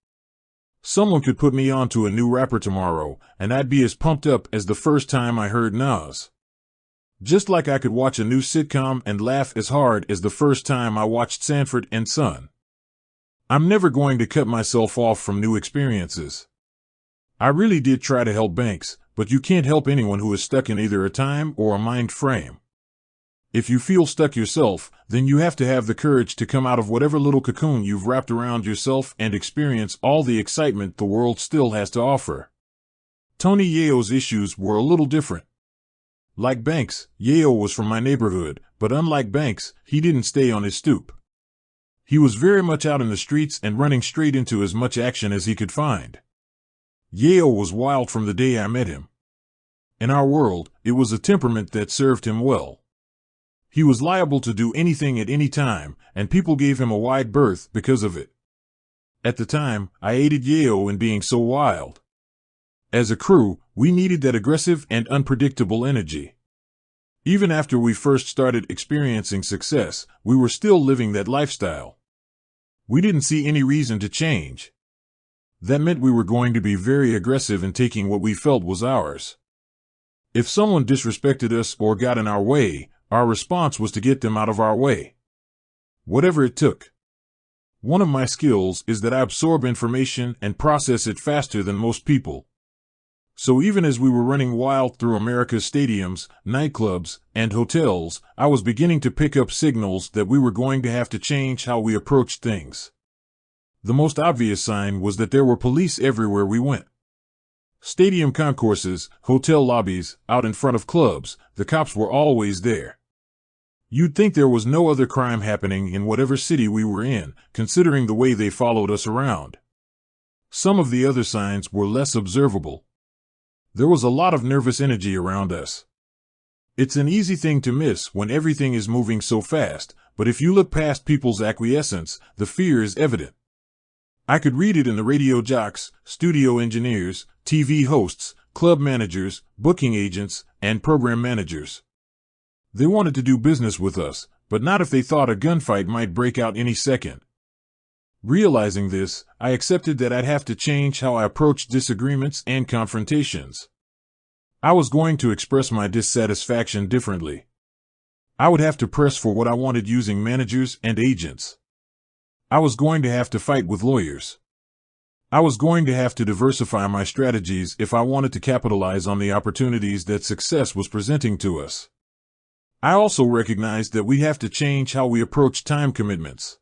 Someone could put me onto a new rapper tomorrow, and I'd be as pumped up as the first time I heard Nas. Just like I could watch a new sitcom and laugh as hard as the first time I watched Sanford and Son. I'm never going to cut myself off from new experiences. I really did try to help Banks, but you can't help anyone who is stuck in either a time or a mind frame. If you feel stuck yourself, then you have to have the courage to come out of whatever little cocoon you've wrapped around yourself and experience all the excitement the world still has to offer. Tony Yayo's issues were a little different. Like Banks, Yayo was from my neighborhood, but unlike Banks, he didn't stay on his stoop. He was very much out in the streets and running straight into as much action as he could find. Yayo was wild from the day I met him. In our world, it was a temperament that served him well. He was liable to do anything at any time, and people gave him a wide berth because of it. At the time, I aided Yayo in being so wild. As a crew, we needed that aggressive and unpredictable energy. Even after we first started experiencing success, we were still living that lifestyle. We didn't see any reason to change. That meant we were going to be very aggressive in taking what we felt was ours. If someone disrespected us or got in our way, our response was to get them out of our way. Whatever it took. One of my skills is that I absorb information and process it faster than most people. So even as we were running wild through America's stadiums, nightclubs, and hotels, I was beginning to pick up signals that we were going to have to change how we approached things. The most obvious sign was that there were police everywhere we went. Stadium concourses, hotel lobbies, out in front of clubs, the cops were always there. You'd think there was no other crime happening in whatever city we were in, considering the way they followed us around. Some of the other signs were less observable. There was a lot of nervous energy around us. It's an easy thing to miss when everything is moving so fast, but if you look past people's acquiescence, the fear is evident. I could read it in the radio jocks, studio engineers, TV hosts, club managers, booking agents, and program managers. They wanted to do business with us, but not if they thought a gunfight might break out any second. Realizing this, I accepted that I'd have to change how I approached disagreements and confrontations. I was going to express my dissatisfaction differently. I would have to press for what I wanted using managers and agents. I was going to have to fight with lawyers. I was going to have to diversify my strategies if I wanted to capitalize on the opportunities that success was presenting to us. I also recognized that we have to change how we approach time commitments.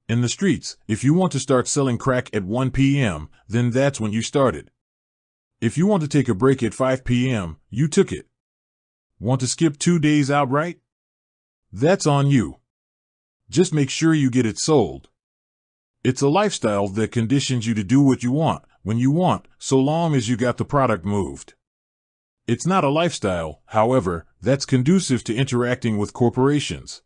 In the streets, if you want to start selling crack at 1 p.m., then that's when you started. If you want to take a break at 5 p.m., you took it. Want to skip 2 days outright? That's on you. Just make sure you get it sold. It's a lifestyle that conditions you to do what you want, when you want, so long as you got the product moved. It's not a lifestyle, however, that's conducive to interacting with corporations.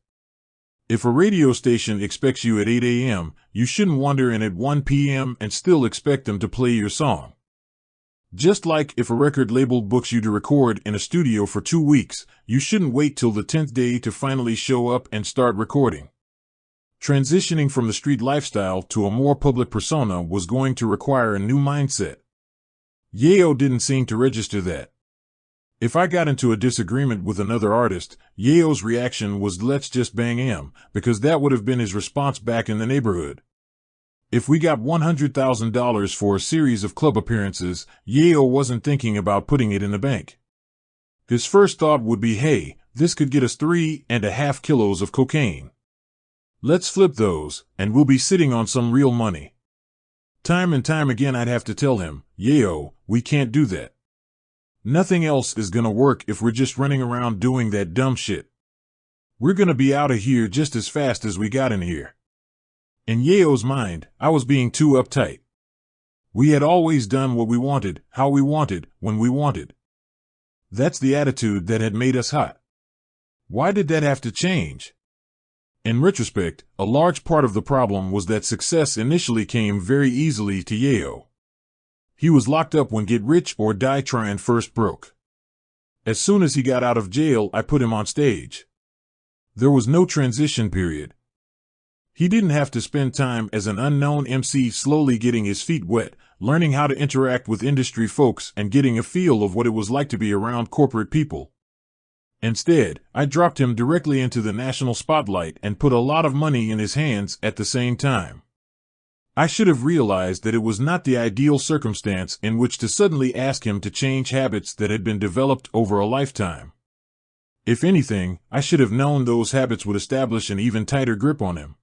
If a radio station expects you at 8 a.m., you shouldn't wander in at 1 p.m. and still expect them to play your song. Just like if a record label books you to record in a studio for 2 weeks, you shouldn't wait till the 10th day to finally show up and start recording. Transitioning from the street lifestyle to a more public persona was going to require a new mindset. Yayo didn't seem to register that. If I got into a disagreement with another artist, Yayo's reaction was "let's just bang him," because that would have been his response back in the neighborhood. If we got $100,000 for a series of club appearances, Yayo wasn't thinking about putting it in the bank. His first thought would be, hey, this could get us 3.5 kilos of cocaine. Let's flip those, and we'll be sitting on some real money. Time and time again I'd have to tell him, Yayo, we can't do that. Nothing else is gonna work if we're just running around doing that dumb shit. We're gonna be out of here just as fast as we got in here. In Yayo's mind, I was being too uptight. We had always done what we wanted, how we wanted, when we wanted. That's the attitude that had made us hot. Why did that have to change? In retrospect, a large part of the problem was that success initially came very easily to Yayo. He was locked up when Get Rich or Die Tryin' first broke. As soon as he got out of jail, I put him on stage. There was no transition period. He didn't have to spend time as an unknown MC slowly getting his feet wet, learning how to interact with industry folks and getting a feel of what it was like to be around corporate people. Instead, I dropped him directly into the national spotlight and put a lot of money in his hands at the same time. I should have realized that it was not the ideal circumstance in which to suddenly ask him to change habits that had been developed over a lifetime. If anything, I should have known those habits would establish an even tighter grip on him.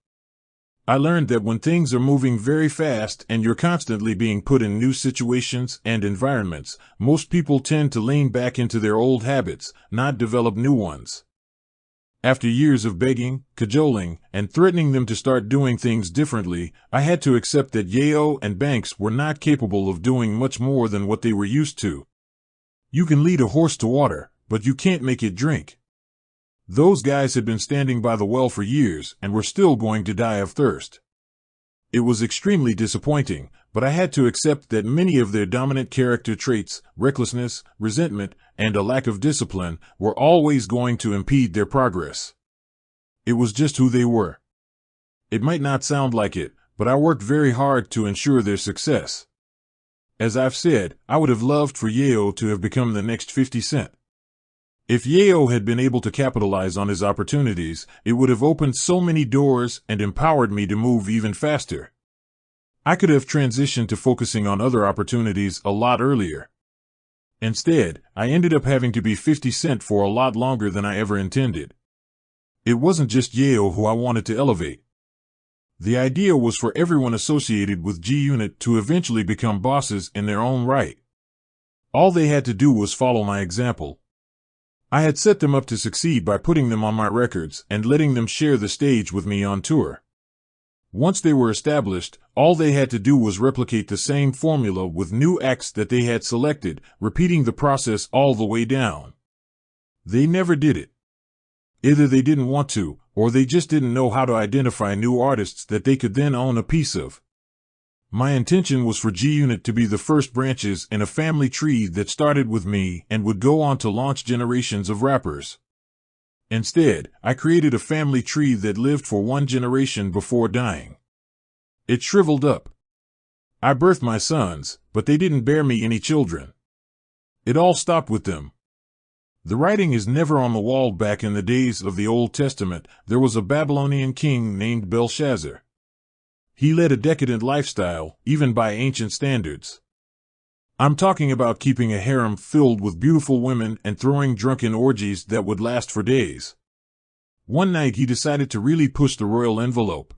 I learned that when things are moving very fast and you're constantly being put in new situations and environments, most people tend to lean back into their old habits, not develop new ones. After years of begging, cajoling, and threatening them to start doing things differently, I had to accept that Yayo and Banks were not capable of doing much more than what they were used to. You can lead a horse to water, but you can't make it drink. Those guys had been standing by the well for years and were still going to die of thirst. It was extremely disappointing, but I had to accept that many of their dominant character traits, recklessness, resentment, and a lack of discipline, were always going to impede their progress. It was just who they were. It might not sound like it, but I worked very hard to ensure their success. As I've said, I would have loved for Yayo to have become the next 50 Cent. If Yayo had been able to capitalize on his opportunities, it would have opened so many doors and empowered me to move even faster. I could have transitioned to focusing on other opportunities a lot earlier. Instead, I ended up having to be 50 Cent for a lot longer than I ever intended. It wasn't just Yayo who I wanted to elevate. The idea was for everyone associated with G-Unit to eventually become bosses in their own right. All they had to do was follow my example. I had set them up to succeed by putting them on my records and letting them share the stage with me on tour. Once they were established, all they had to do was replicate the same formula with new acts that they had selected, repeating the process all the way down. They never did it. Either they didn't want to, or they just didn't know how to identify new artists that they could then own a piece of. My intention was for G-Unit to be the first branches in a family tree that started with me and would go on to launch generations of rappers. Instead, I created a family tree that lived for one generation before dying. It shriveled up. I birthed my sons, but they didn't bear me any children. It all stopped with them. The writing is never on the wall. Back in the days of the Old Testament, there was a Babylonian king named Belshazzar. He led a decadent lifestyle, even by ancient standards. I'm talking about keeping a harem filled with beautiful women and throwing drunken orgies that would last for days. One night he decided to really push the royal envelope.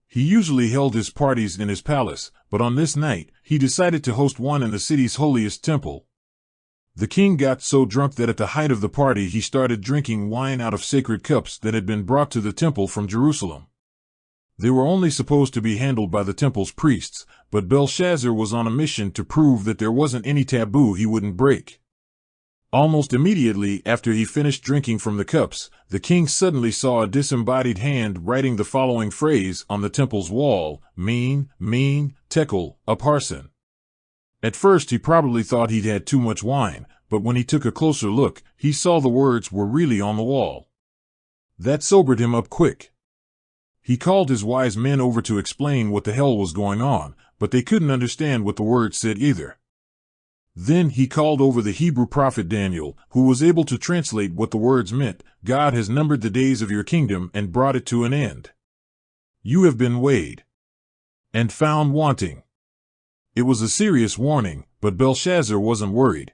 He usually held his parties in his palace, but on this night, he decided to host one in the city's holiest temple. The king got so drunk that at the height of the party he started drinking wine out of sacred cups that had been brought to the temple from Jerusalem. They were only supposed to be handled by the temple's priests, but Belshazzar was on a mission to prove that there wasn't any taboo he wouldn't break. Almost immediately after he finished drinking from the cups, the king suddenly saw a disembodied hand writing the following phrase on the temple's wall: "Mean, mean, tekel, upharsin." At first he probably thought he'd had too much wine, but when he took a closer look, he saw the words were really on the wall. That sobered him up quick. He called his wise men over to explain what the hell was going on, but they couldn't understand what the words said either. Then he called over the Hebrew prophet Daniel, who was able to translate what the words meant: "God has numbered the days of your kingdom and brought it to an end. You have been weighed and found wanting." It was a serious warning, but Belshazzar wasn't worried.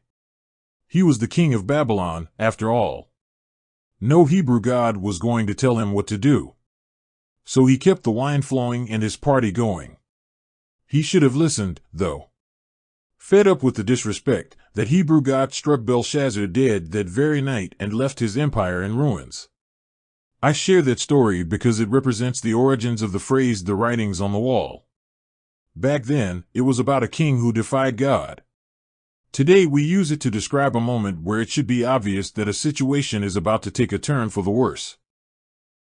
He was the king of Babylon, after all. No Hebrew god was going to tell him what to do. So he kept the wine flowing and his party going. He should have listened, though. Fed up with the disrespect, that Hebrew god struck Belshazzar dead that very night and left his empire in ruins. I share that story because it represents the origins of the phrase "the writings on the wall." Back then, it was about a king who defied God. Today we use it to describe a moment where it should be obvious that a situation is about to take a turn for the worse.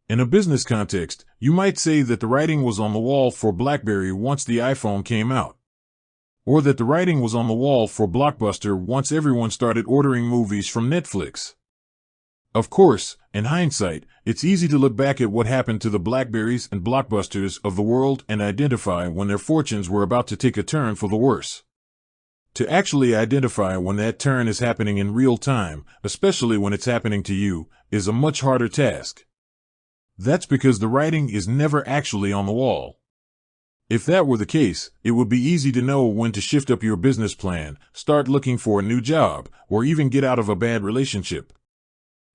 In a business context, you might say that the writing was on the wall for BlackBerry once the iPhone came out. Or that the writing was on the wall for Blockbuster once everyone started ordering movies from Netflix. Of course, in hindsight, it's easy to look back at what happened to the BlackBerries and Blockbusters of the world and identify when their fortunes were about to take a turn for the worse. To actually identify when that turn is happening in real time, especially when it's happening to you, is a much harder task. That's because the writing is never actually on the wall. If that were the case, it would be easy to know when to shift up your business plan, start looking for a new job, or even get out of a bad relationship.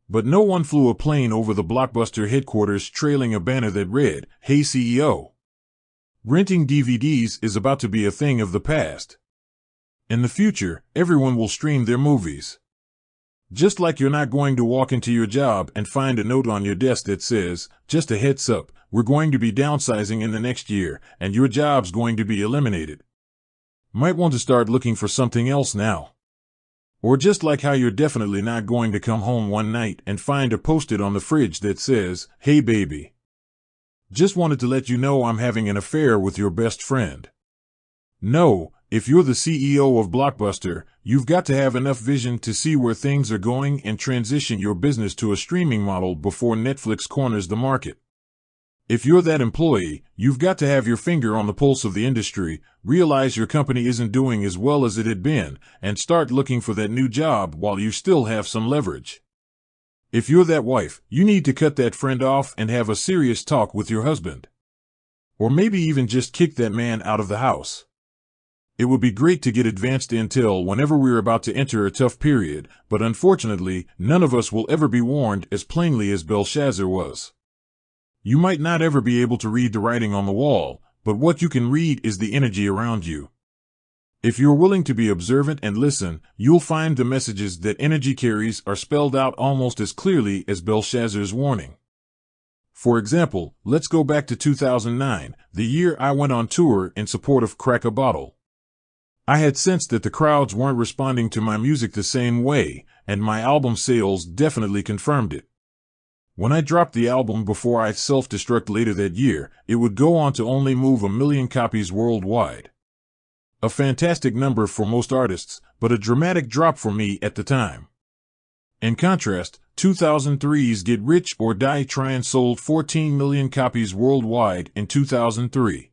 But no one flew a plane over the Blockbuster headquarters trailing a banner that read, "Hey CEO." Renting DVDs is about to be a thing of the past. In the future, everyone will stream their movies. Just like you're not going to walk into your job and find a note on your desk that says, "Just a heads up, we're going to be downsizing in the next year, and your job's going to be eliminated." Might want to start looking for something else now. Or just like how you're definitely not going to come home one night and find a post-it on the fridge that says, "Hey baby, just wanted to let you know I'm having an affair with your best friend." No, if you're the CEO of Blockbuster, you've got to have enough vision to see where things are going and transition your business to a streaming model before Netflix corners the market. If you're that employee, you've got to have your finger on the pulse of the industry, realize your company isn't doing as well as it had been, and start looking for that new job while you still have some leverage. If you're that wife, you need to cut that friend off and have a serious talk with your husband. Or maybe even just kick that man out of the house. It would be great to get advanced intel whenever we're about to enter a tough period, but unfortunately, none of us will ever be warned as plainly as Belshazzar was. You might not ever be able to read the writing on the wall, but what you can read is the energy around you. If you're willing to be observant and listen, you'll find the messages that energy carries are spelled out almost as clearly as Belshazzar's warning. For example, let's go back to 2009, the year I went on tour in support of Crack a Bottle. I had sensed that the crowds weren't responding to my music the same way, and my album sales definitely confirmed it. When I dropped the album before I self-destruct later that year, it would go on to only move 1 million copies worldwide. A fantastic number for most artists, but a dramatic drop for me at the time. In contrast, 2003's Get Rich or Die Tryin' sold 14 million copies worldwide in 2003.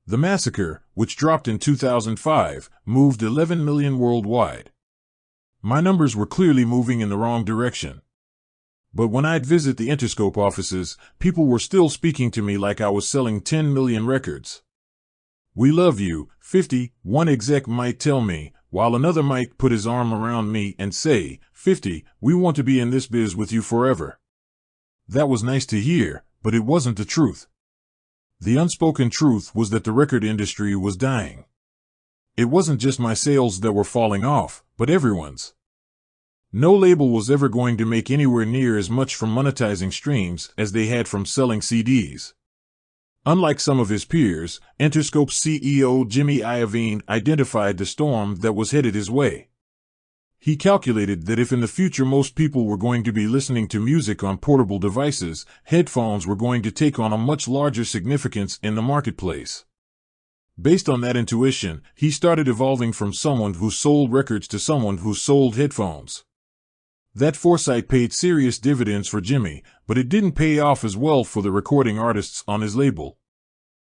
The Massacre, which dropped in 2005, moved 11 million worldwide. My numbers were clearly moving in the wrong direction. But when I'd visit the Interscope offices, people were still speaking to me like I was selling 10 million records. "We love you, 50, one exec might tell me, while another might put his arm around me and say, 50, we want to be in this biz with you forever." That was nice to hear, but it wasn't the truth. The unspoken truth was that the record industry was dying. It wasn't just my sales that were falling off, but everyone's. No label was ever going to make anywhere near as much from monetizing streams as they had from selling CDs. Unlike some of his peers, Interscope's CEO Jimmy Iovine identified the storm that was headed his way. He calculated that if in the future most people were going to be listening to music on portable devices, headphones were going to take on a much larger significance in the marketplace. Based on that intuition, he started evolving from someone who sold records to someone who sold headphones. That foresight paid serious dividends for Jimmy, but it didn't pay off as well for the recording artists on his label.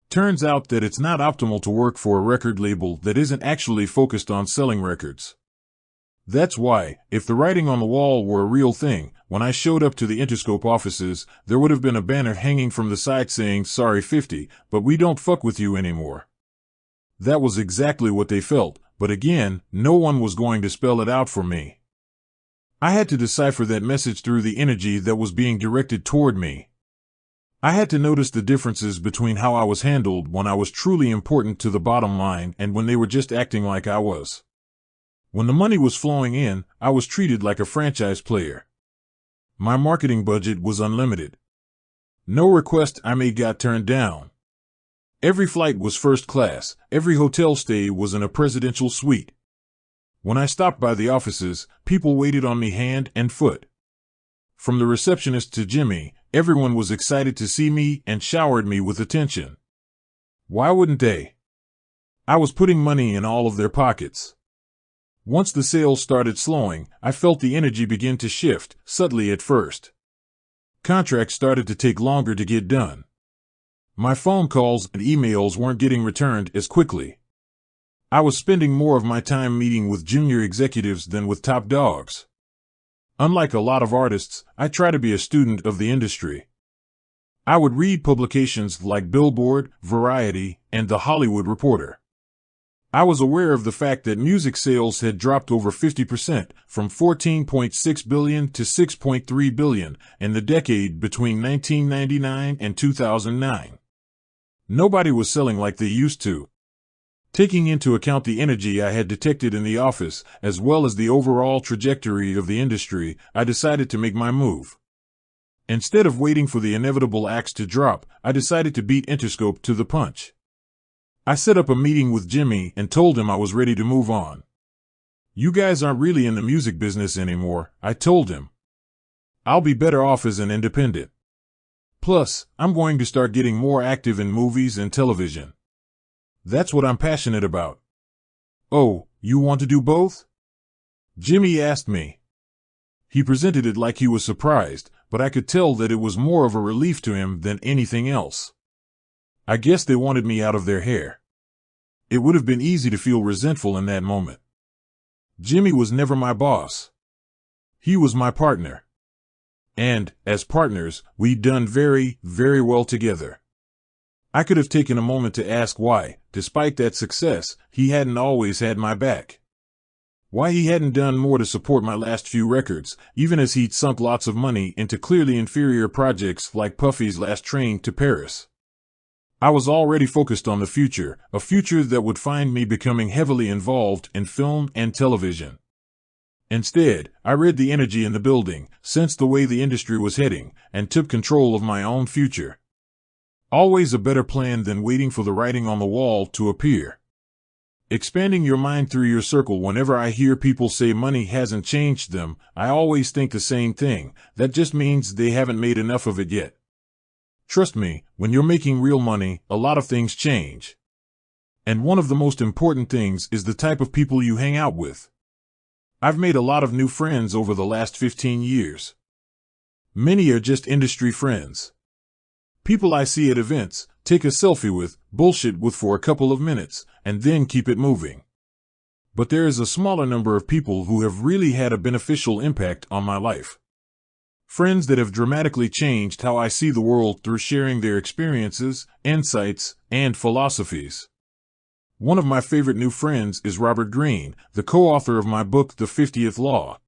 Turns out that it's not optimal to work for a record label that isn't actually focused on selling records. That's why, if the writing on the wall were a real thing, when I showed up to the Interscope offices, there would have been a banner hanging from the side saying, "Sorry 50, but we don't fuck with you anymore." That was exactly what they felt, but again, no one was going to spell it out for me. I had to decipher that message through the energy that was being directed toward me. I had to notice the differences between how I was handled when I was truly important to the bottom line and when they were just acting like I was. When the money was flowing in, I was treated like a franchise player. My marketing budget was unlimited. No request I made got turned down. Every flight was first class, every hotel stay was in a presidential suite. When I stopped by the offices, people waited on me hand and foot. From the receptionist to Jimmy, everyone was excited to see me and showered me with attention. Why wouldn't they? I was putting money in all of their pockets. Once the sales started slowing, I felt the energy begin to shift, subtly at first. Contracts started to take longer to get done. My phone calls and emails weren't getting returned as quickly. I was spending more of my time meeting with junior executives than with top dogs. Unlike a lot of artists, I try to be a student of the industry. I would read publications like Billboard, Variety, and The Hollywood Reporter. I was aware of the fact that music sales had dropped over 50%, from 14.6 billion to 6.3 billion, in the decade between 1999 and 2009. Nobody was selling like they used to. Taking into account the energy I had detected in the office, as well as the overall trajectory of the industry, I decided to make my move. Instead of waiting for the inevitable axe to drop, I decided to beat Interscope to the punch. I set up a meeting with Jimmy and told him I was ready to move on. "You guys aren't really in the music business anymore," I told him. "I'll be better off as an independent. Plus, I'm going to start getting more active in movies and television. That's what I'm passionate about." "Oh, you want to do both?" Jimmy asked me. He presented it like he was surprised, but I could tell that it was more of a relief to him than anything else. I guess they wanted me out of their hair. It would have been easy to feel resentful in that moment. Jimmy was never my boss. He was my partner. And, as partners, we'd done very, very well together. I could have taken a moment to ask why, despite that success, he hadn't always had my back. Why he hadn't done more to support my last few records, even as he'd sunk lots of money into clearly inferior projects like Puffy's last train to Paris. I was already focused on the future, a future that would find me becoming heavily involved in film and television. Instead, I read the energy in the building, sensed the way the industry was heading, and took control of my own future. Always a better plan than waiting for the writing on the wall to appear. Expanding your mind through your circle. Whenever I hear people say money hasn't changed them, I always think the same thing. That just means they haven't made enough of it yet. Trust me, when you're making real money, a lot of things change. And one of the most important things is the type of people you hang out with. I've made a lot of new friends over the last 15 years. Many are just industry friends. People I see at events, take a selfie with, bullshit with for a couple of minutes, and then keep it moving. But there is a smaller number of people who have really had a beneficial impact on my life. Friends that have dramatically changed how I see the world through sharing their experiences, insights, and philosophies. One of my favorite new friends is Robert Greene, the co-author of my book, The 50th Law.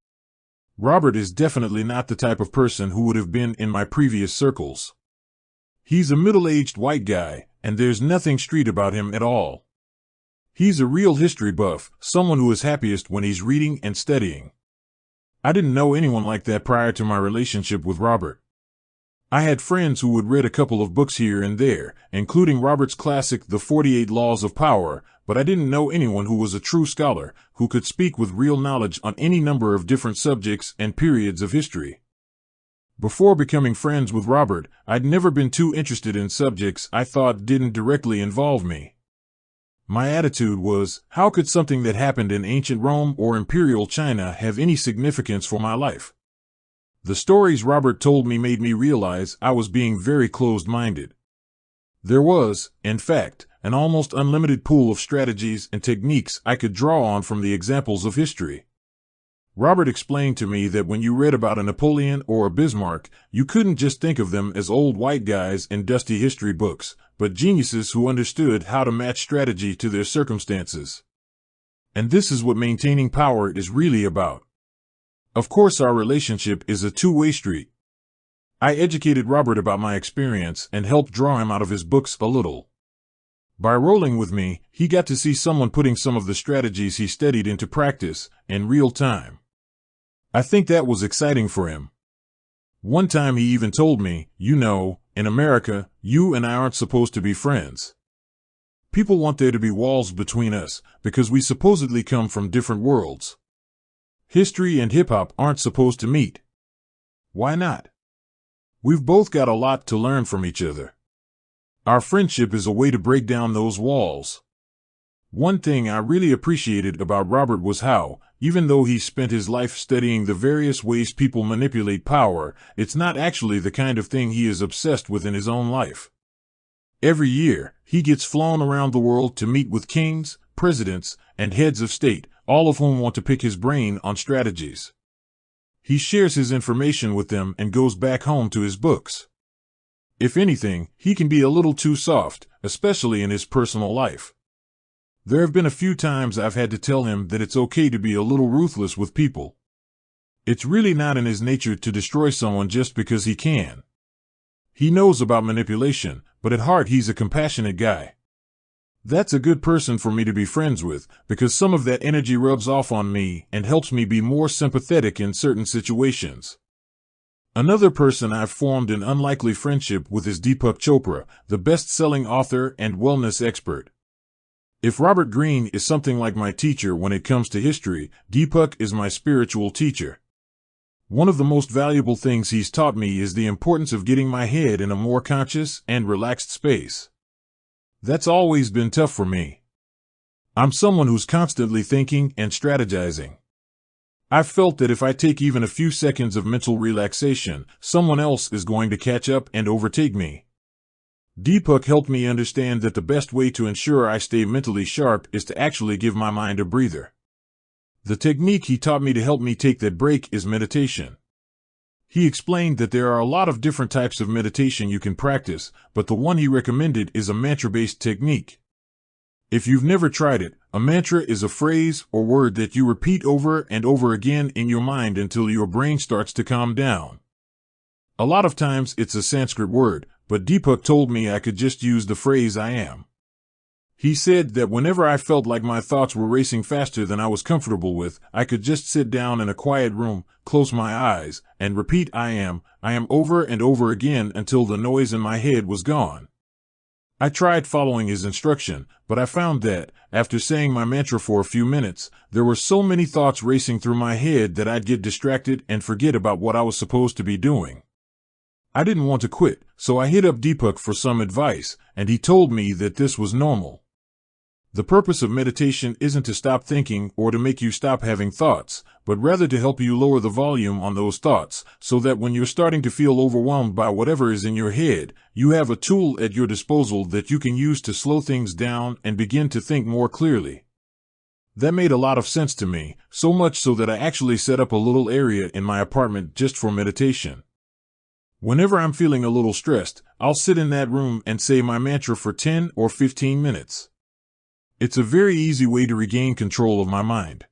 Robert is definitely not the type of person who would have been in my previous circles. He's a middle-aged white guy, and there's nothing street about him at all. He's a real history buff, someone who is happiest when he's reading and studying. I didn't know anyone like that prior to my relationship with Robert. I had friends who would read a couple of books here and there, including Robert's classic The 48 Laws of Power, but I didn't know anyone who was a true scholar, who could speak with real knowledge on any number of different subjects and periods of history. Before becoming friends with Robert, I'd never been too interested in subjects I thought didn't directly involve me. My attitude was, how could something that happened in ancient Rome or imperial China have any significance for my life? The stories Robert told me made me realize I was being very closed-minded. There was, in fact, an almost unlimited pool of strategies and techniques I could draw on from the examples of history. Robert explained to me that when you read about a Napoleon or a Bismarck, you couldn't just think of them as old white guys in dusty history books, but geniuses who understood how to match strategy to their circumstances. And this is what maintaining power is really about. Of course, our relationship is a two-way street. I educated Robert about my experience and helped draw him out of his books a little. By rolling with me, he got to see someone putting some of the strategies he studied into practice in real time. I think that was exciting for him. One time he even told me, you know, in America, you and I aren't supposed to be friends. People want there to be walls between us because we supposedly come from different worlds. History and hip-hop aren't supposed to meet. Why not? We've both got a lot to learn from each other. Our friendship is a way to break down those walls. One thing I really appreciated about Robert was how, even though he spent his life studying the various ways people manipulate power, it's not actually the kind of thing he is obsessed with in his own life. Every year, he gets flown around the world to meet with kings, presidents, and heads of state, all of whom want to pick his brain on strategies. He shares his information with them and goes back home to his books. If anything, he can be a little too soft, especially in his personal life. There have been a few times I've had to tell him that it's okay to be a little ruthless with people. It's really not in his nature to destroy someone just because he can. He knows about manipulation, but at heart he's a compassionate guy. That's a good person for me to be friends with, because some of that energy rubs off on me and helps me be more sympathetic in certain situations. Another person I've formed an unlikely friendship with is Deepak Chopra, the best-selling author and wellness expert. If Robert Greene is something like my teacher when it comes to history, Deepak is my spiritual teacher. One of the most valuable things he's taught me is the importance of getting my head in a more conscious and relaxed space. That's always been tough for me. I'm someone who's constantly thinking and strategizing. I've felt that if I take even a few seconds of mental relaxation, someone else is going to catch up and overtake me. Deepak helped me understand that the best way to ensure I stay mentally sharp is to actually give my mind a breather. The technique he taught me to help me take that break is meditation. He explained that there are a lot of different types of meditation you can practice, but the one he recommended is a mantra-based technique. If you've never tried it, a mantra is a phrase or word that you repeat over and over again in your mind until your brain starts to calm down. A lot of times it's a Sanskrit word, but Deepak told me I could just use the phrase I am. He said that whenever I felt like my thoughts were racing faster than I was comfortable with, I could just sit down in a quiet room, close my eyes, and repeat I am over and over again until the noise in my head was gone. I tried following his instruction, but I found that, after saying my mantra for a few minutes, there were so many thoughts racing through my head that I'd get distracted and forget about what I was supposed to be doing. I didn't want to quit, so I hit up Deepak for some advice, and he told me that this was normal. The purpose of meditation isn't to stop thinking or to make you stop having thoughts, but rather to help you lower the volume on those thoughts, so that when you're starting to feel overwhelmed by whatever is in your head, you have a tool at your disposal that you can use to slow things down and begin to think more clearly. That made a lot of sense to me, so much so that I actually set up a little area in my apartment just for meditation. Whenever I'm feeling a little stressed, I'll sit in that room and say my mantra for 10 or 15 minutes. It's a very easy way to regain control of my mind.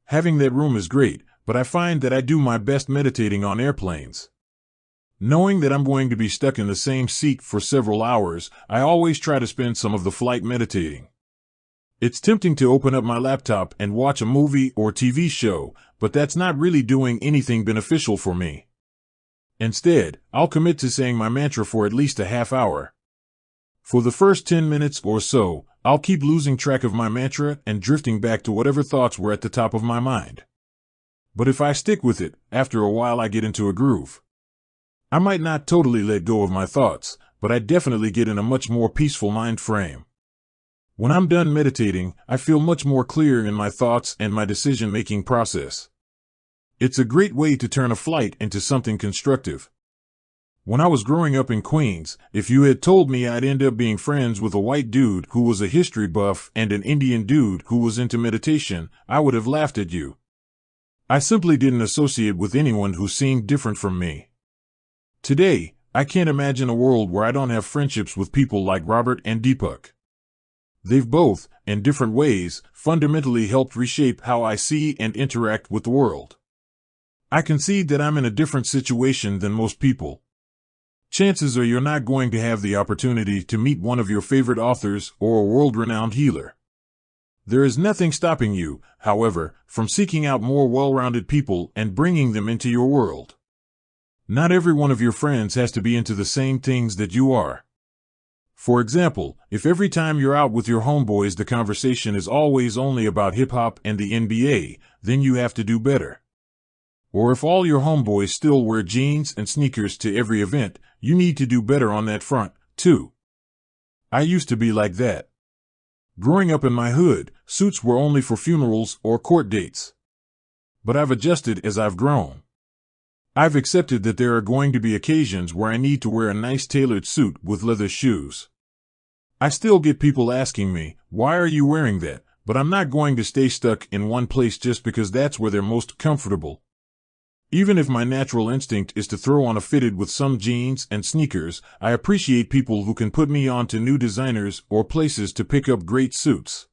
Having that room is great, but I find that I do my best meditating on airplanes. Knowing that I'm going to be stuck in the same seat for several hours, I always try to spend some of the flight meditating. It's tempting to open up my laptop and watch a movie or TV show, but that's not really doing anything beneficial for me. Instead, I'll commit to saying my mantra for at least a half hour. For the first 10 minutes or so, I'll keep losing track of my mantra and drifting back to whatever thoughts were at the top of my mind. But if I stick with it, after a while I get into a groove. I might not totally let go of my thoughts, but I definitely get in a much more peaceful mind frame. When I'm done meditating, I feel much more clear in my thoughts and my decision-making process. It's a great way to turn a flight into something constructive. When I was growing up in Queens, if you had told me I'd end up being friends with a white dude who was a history buff and an Indian dude who was into meditation, I would have laughed at you. I simply didn't associate with anyone who seemed different from me. Today, I can't imagine a world where I don't have friendships with people like Robert and Deepak. They've both, in different ways, fundamentally helped reshape how I see and interact with the world. I concede that I'm in a different situation than most people. Chances are you're not going to have the opportunity to meet one of your favorite authors or a world-renowned healer. There is nothing stopping you, however, from seeking out more well-rounded people and bringing them into your world. Not every one of your friends has to be into the same things that you are. For example, if every time you're out with your homeboys the conversation is always only about hip-hop and the NBA, then you have to do better. Or if all your homeboys still wear jeans and sneakers to every event, you need to do better on that front, too. I used to be like that. Growing up in my hood, suits were only for funerals or court dates. But I've adjusted as I've grown. I've accepted that there are going to be occasions where I need to wear a nice tailored suit with leather shoes. I still get people asking me, "Why are you wearing that?" But I'm not going to stay stuck in one place just because that's where they're most comfortable. Even if my natural instinct is to throw on a fitted with some jeans and sneakers, I appreciate people who can put me on to new designers or places to pick up great suits.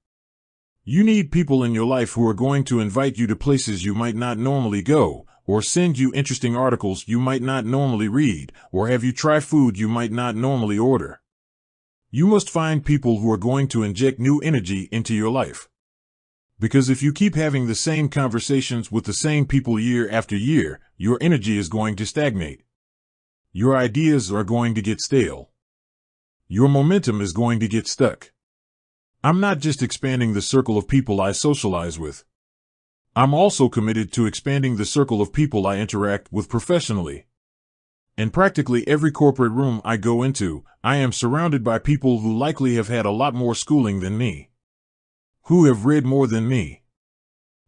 You need people in your life who are going to invite you to places you might not normally go, or send you interesting articles you might not normally read, or have you try food you might not normally order. You must find people who are going to inject new energy into your life. Because if you keep having the same conversations with the same people year after year, your energy is going to stagnate. Your ideas are going to get stale. Your momentum is going to get stuck. I'm not just expanding the circle of people I socialize with. I'm also committed to expanding the circle of people I interact with professionally. In practically every corporate room I go into, I am surrounded by people who likely have had a lot more schooling than me. Who have read more than me.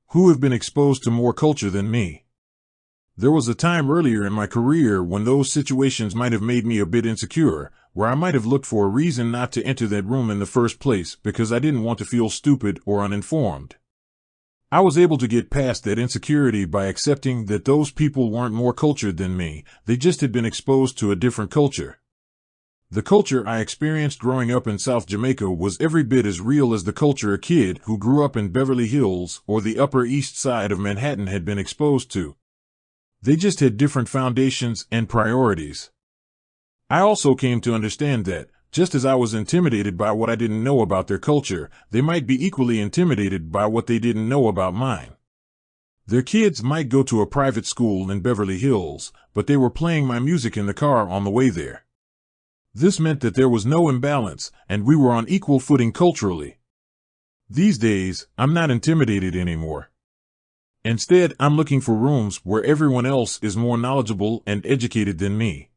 Who have been exposed to more culture than me. There was a time earlier in my career when those situations might have made me a bit insecure, where I might have looked for a reason not to enter that room in the first place because I didn't want to feel stupid or uninformed. I was able to get past that insecurity by accepting that those people weren't more cultured than me, they just had been exposed to a different culture. The culture I experienced growing up in South Jamaica was every bit as real as the culture a kid who grew up in Beverly Hills or the Upper East Side of Manhattan had been exposed to. They just had different foundations and priorities. I also came to understand that, just as I was intimidated by what I didn't know about their culture, they might be equally intimidated by what they didn't know about mine. Their kids might go to a private school in Beverly Hills, but they were playing my music in the car on the way there. This meant that there was no imbalance, and we were on equal footing culturally. These days, I'm not intimidated anymore. Instead, I'm looking for rooms where everyone else is more knowledgeable and educated than me.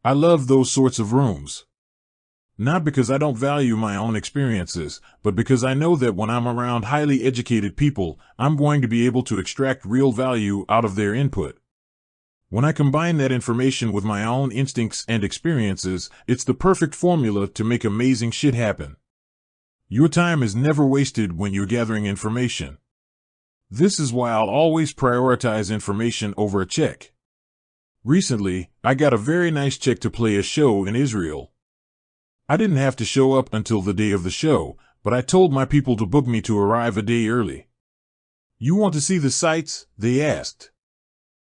I love those sorts of rooms. Not because I don't value my own experiences, but because I know that when I'm around highly educated people, I'm going to be able to extract real value out of their input. When I combine that information with my own instincts and experiences, it's the perfect formula to make amazing shit happen. Your time is never wasted when you're gathering information. This is why I'll always prioritize information over a check. Recently, I got a very nice check to play a show in Israel. I didn't have to show up until the day of the show, but I told my people to book me to arrive a day early. "You want to see the sights?" they asked.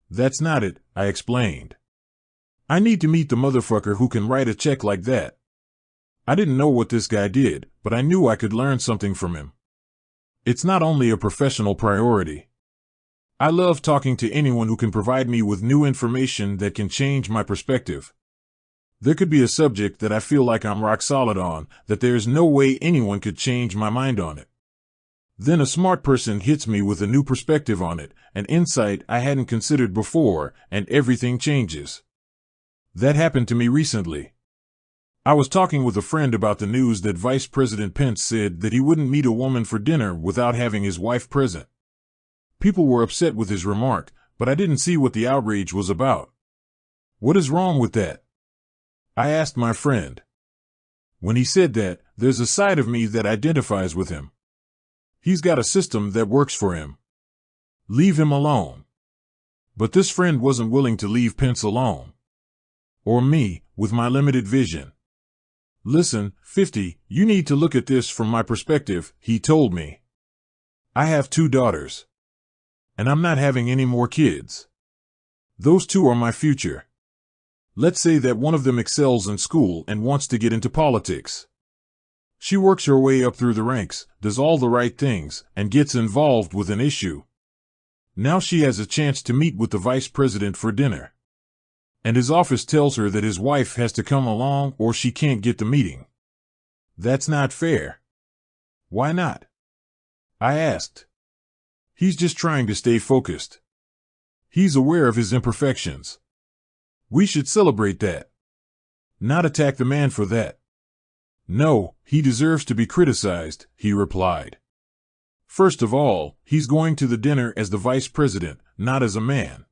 "That's not it," I explained. "I need to meet the motherfucker who can write a check like that." I didn't know what this guy did, but I knew I could learn something from him. It's not only a professional priority. I love talking to anyone who can provide me with new information that can change my perspective. There could be a subject that I feel like I'm rock solid on, that there's no way anyone could change my mind on it. Then a smart person hits me with a new perspective on it, an insight I hadn't considered before, and everything changes. That happened to me recently. I was talking with a friend about the news that Vice President Pence said that he wouldn't meet a woman for dinner without having his wife present. People were upset with his remark, but I didn't see what the outrage was about. What is wrong with that? I asked my friend. When he said that, there's a side of me that identifies with him. He's got a system that works for him. Leave him alone. But this friend wasn't willing to leave Pence alone. Or me, with my limited vision. Listen, 50, you need to look at this from my perspective, he told me. I have 2 daughters. And I'm not having any more kids. Those 2 are my future. Let's say that one of them excels in school and wants to get into politics. She works her way up through the ranks, does all the right things, and gets involved with an issue. Now she has a chance to meet with the vice president for dinner. And his office tells her that his wife has to come along or she can't get the meeting. That's not fair. Why not? I asked. He's just trying to stay focused. He's aware of his imperfections. We should celebrate that. Not attack the man for that. No, he deserves to be criticized, he replied. First of all, he's going to the dinner as the vice president, not as a man.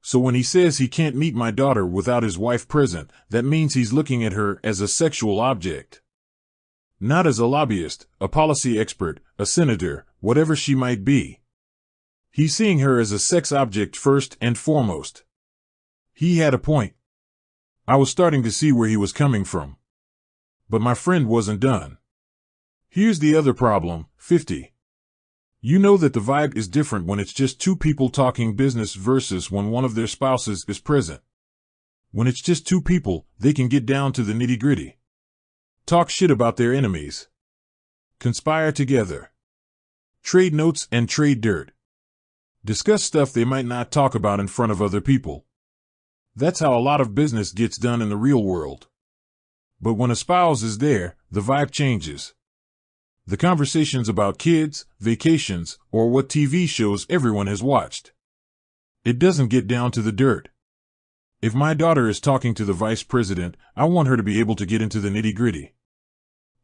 So when he says he can't meet my daughter without his wife present, that means he's looking at her as a sexual object. Not as a lobbyist, a policy expert, a senator, whatever she might be. He's seeing her as a sex object first and foremost. He had a point. I was starting to see where he was coming from. But my friend wasn't done. Here's the other problem, 50. You know that the vibe is different when it's just 2 people talking business versus when one of their spouses is present. When it's just 2 people, they can get down to the nitty-gritty. Talk shit about their enemies. Conspire together. Trade notes and trade dirt. Discuss stuff they might not talk about in front of other people. That's how a lot of business gets done in the real world. But when a spouse is there, the vibe changes. The conversation's about kids, vacations, or what TV shows everyone has watched. It doesn't get down to the dirt. If my daughter is talking to the vice president, I want her to be able to get into the nitty-gritty.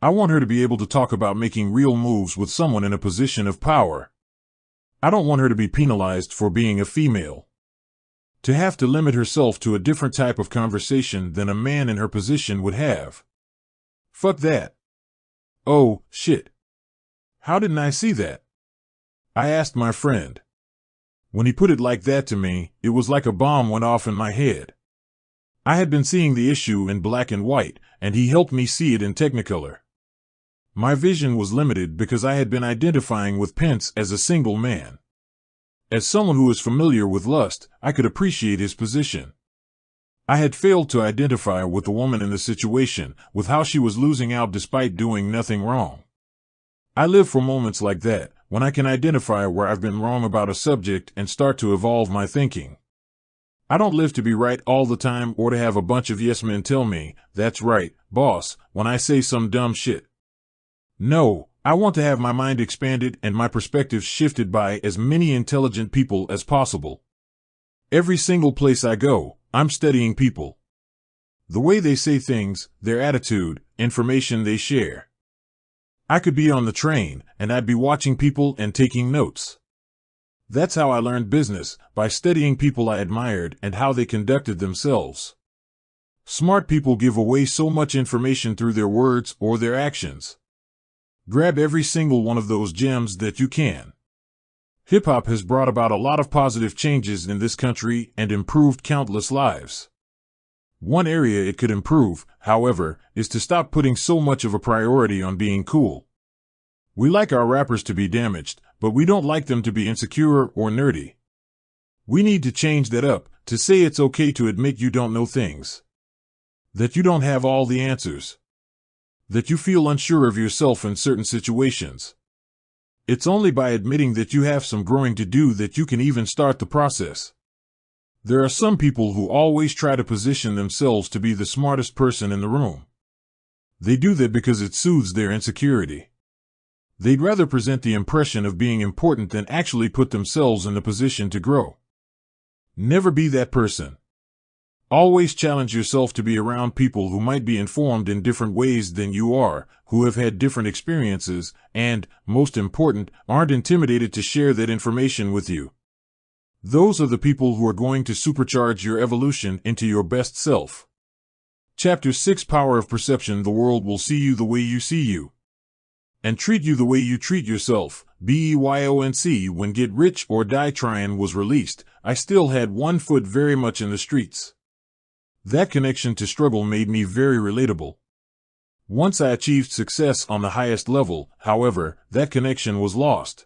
I want her to be able to talk about making real moves with someone in a position of power. I don't want her to be penalized for being a female. To have to limit herself to a different type of conversation than a man in her position would have. Fuck that. Oh, shit. How didn't I see that? I asked my friend. When he put it like that to me, it was like a bomb went off in my head. I had been seeing the issue in black and white, and he helped me see it in Technicolor. My vision was limited because I had been identifying with Pence as a single man. As someone who is familiar with lust, I could appreciate his position. I had failed to identify with the woman in the situation, with how she was losing out despite doing nothing wrong. I live for moments like that, when I can identify where I've been wrong about a subject and start to evolve my thinking. I don't live to be right all the time or to have a bunch of yes men tell me, "That's right, boss," when I say some dumb shit. No, I want to have my mind expanded and my perspective shifted by as many intelligent people as possible. Every single place I go, I'm studying people. The way they say things, their attitude, information they share. I could be on the train, and I'd be watching people and taking notes. That's how I learned business, by studying people I admired and how they conducted themselves. Smart people give away so much information through their words or their actions. Grab every single one of those gems that you can. Hip-hop has brought about a lot of positive changes in this country and improved countless lives. One area it could improve, however, is to stop putting so much of a priority on being cool. We like our rappers to be damaged, but we don't like them to be insecure or nerdy. We need to change that up, to say it's okay to admit you don't know things. That you don't have all the answers. that you feel unsure of yourself in certain situations. It's only by admitting that you have some growing to do that you can even start the process. There are some people who always try to position themselves to be the smartest person in the room. They do that because it soothes their insecurity. They'd rather present the impression of being important than actually put themselves in the position to grow. Never be that person. Always challenge yourself to be around people who might be informed in different ways than you are, who have had different experiences, and, most important, aren't intimidated to share that information with you. Those are the people who are going to supercharge your evolution into your best self. Chapter 6: Power of Perception. The world will see you the way you see you, and treat you the way you treat yourself. BEYONC. When Get Rich or Die Tryin' was released, I still had one foot very much in the streets. That connection to struggle made me very relatable. Once I achieved success on the highest level, however, that connection was lost.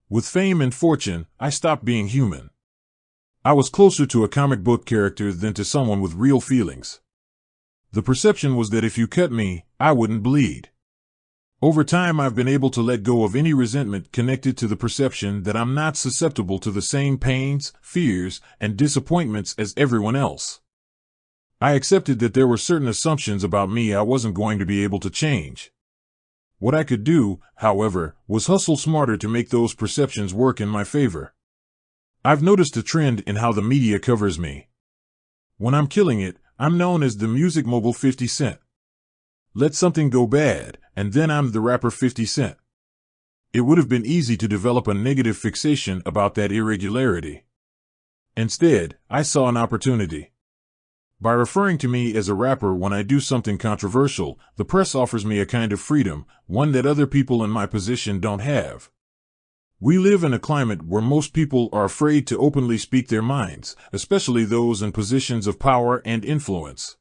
With fame and fortune, I stopped being human. I was closer to a comic book character than to someone with real feelings. The perception was that if you cut me, I wouldn't bleed. Over time, I've been able to let go of any resentment connected to the perception that I'm not susceptible to the same pains, fears, and disappointments as everyone else. I accepted that there were certain assumptions about me I wasn't going to be able to change. What I could do, however, was hustle smarter to make those perceptions work in my favor. I've noticed a trend in how the media covers me. When I'm killing it, I'm known as the music mogul 50 Cent. Let something go bad, and then I'm the rapper 50 Cent. It would have been easy to develop a negative fixation about that irregularity. Instead, I saw an opportunity. By referring to me as a rapper when I do something controversial, the press offers me a kind of freedom, one that other people in my position don't have. We live in a climate where most people are afraid to openly speak their minds, especially those in positions of power and influence.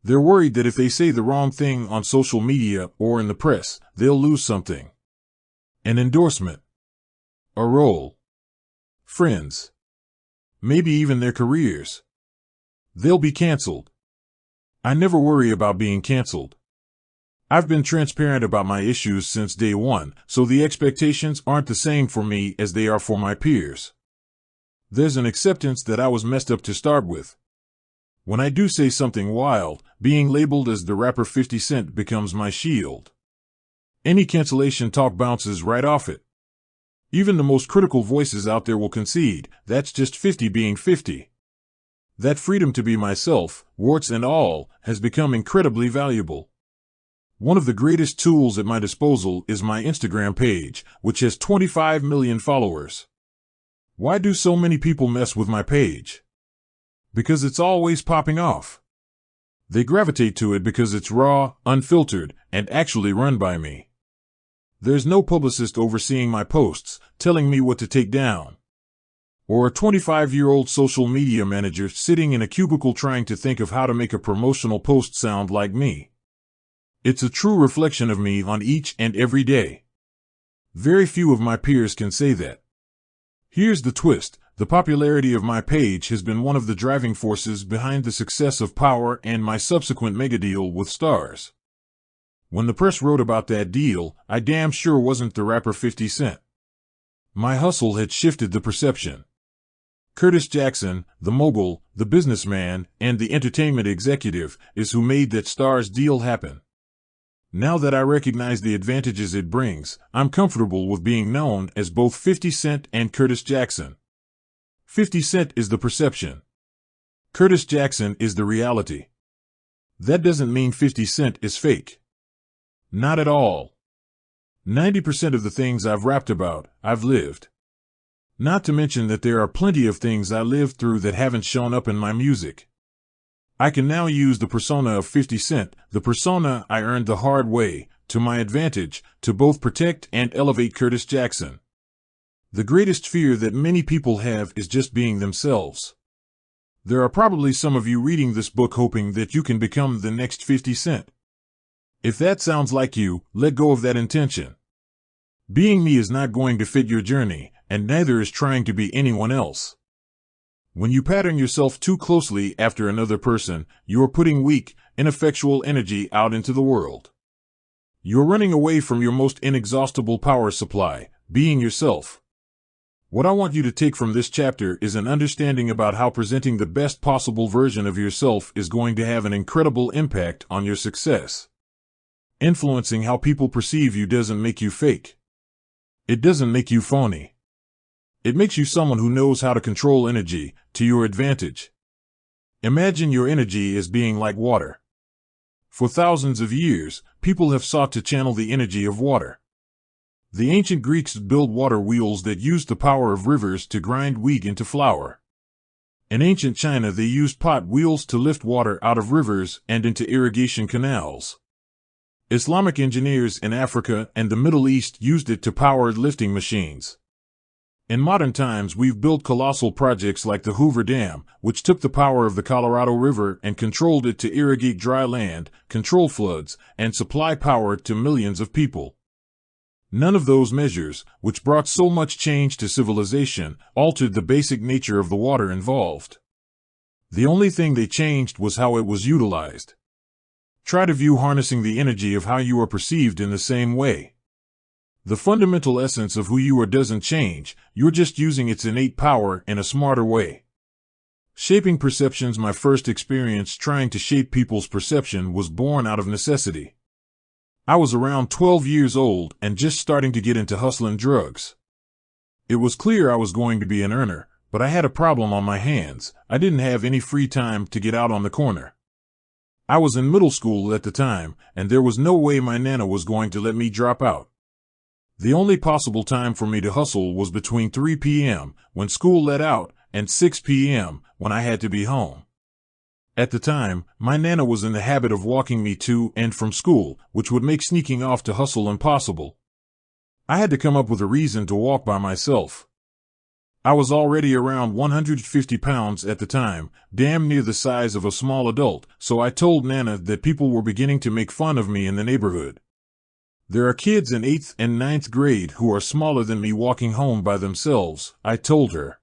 They're worried that if they say the wrong thing on social media or in the press, they'll lose something. An endorsement. A role. Friends. Maybe even their careers. They'll be canceled. I never worry about being canceled. I've been transparent about my issues since day one, so the expectations aren't the same for me as they are for my peers. There's an acceptance that I was messed up to start with. When I do say something wild, being labeled as the rapper 50 Cent becomes my shield. Any cancellation talk bounces right off it. Even the most critical voices out there will concede, that's just 50 being 50. That freedom to be myself, warts and all, has become incredibly valuable. One of the greatest tools at my disposal is my Instagram page, which has 25 million followers. Why do so many people mess with my page? Because it's always popping off. They gravitate to it because it's raw, unfiltered, and actually run by me. There's no publicist overseeing my posts, telling me what to take down. Or a 25-year-old social media manager sitting in a cubicle trying to think of how to make a promotional post sound like me. It's a true reflection of me on each and every day. Very few of my peers can say that. Here's the twist. The popularity of my page has been one of the driving forces behind the success of Power and my subsequent mega deal with Stars. When the press wrote about that deal, I damn sure wasn't the rapper 50 Cent. My hustle had shifted the perception. Curtis Jackson, the mogul, the businessman, and the entertainment executive, is who made that Stars deal happen. Now that I recognize the advantages it brings, I'm comfortable with being known as both 50 Cent and Curtis Jackson. 50 Cent is the perception. Curtis Jackson is the reality. That doesn't mean 50 Cent is fake. Not at all. 90% of the things I've rapped about, I've lived. Not to mention that there are plenty of things I lived through that haven't shown up in my music. I can now use the persona of 50 Cent, the persona I earned the hard way, to my advantage, to both protect and elevate Curtis Jackson. The greatest fear that many people have is just being themselves. There are probably some of you reading this book hoping that you can become the next 50 Cent. If that sounds like you, let go of that intention. Being me is not going to fit your journey, and neither is trying to be anyone else. When you pattern yourself too closely after another person, you are putting weak, ineffectual energy out into the world. You're running away from your most inexhaustible power supply, being yourself. What I want you to take from this chapter is an understanding about how presenting the best possible version of yourself is going to have an incredible impact on your success. Influencing how people perceive you doesn't make you fake. It doesn't make you phony. It makes you someone who knows how to control energy to your advantage. Imagine your energy as being like water. For thousands of years, people have sought to channel the energy of water. The ancient Greeks built water wheels that used the power of rivers to grind wheat into flour. In ancient China, they used pot wheels to lift water out of rivers and into irrigation canals. Islamic engineers in Africa and the Middle East used it to power lifting machines. In modern times, we've built colossal projects like the Hoover Dam, which took the power of the Colorado River and controlled it to irrigate dry land, control floods, and supply power to millions of people. None of those measures, which brought so much change to civilization, altered the basic nature of the water involved. The only thing they changed was how it was utilized. Try to view harnessing the energy of how you are perceived in the same way. The fundamental essence of who you are doesn't change, you're just using its innate power in a smarter way. Shaping perceptions. My first experience trying to shape people's perception was born out of necessity. I was around 12 years old and just starting to get into hustling drugs. It was clear I was going to be an earner, but I had a problem on my hands. I didn't have any free time to get out on the corner. I was in middle school at the time, and there was no way my nana was going to let me drop out. The only possible time for me to hustle was between 3 p.m., when school let out, and 6 p.m., when I had to be home. At the time, my nana was in the habit of walking me to and from school, which would make sneaking off to hustle impossible. I had to come up with a reason to walk by myself. I was already around 150 pounds at the time, damn near the size of a small adult, so I told Nana that people were beginning to make fun of me in the neighborhood. There are kids in 8th and 9th grade who are smaller than me walking home by themselves, I told her.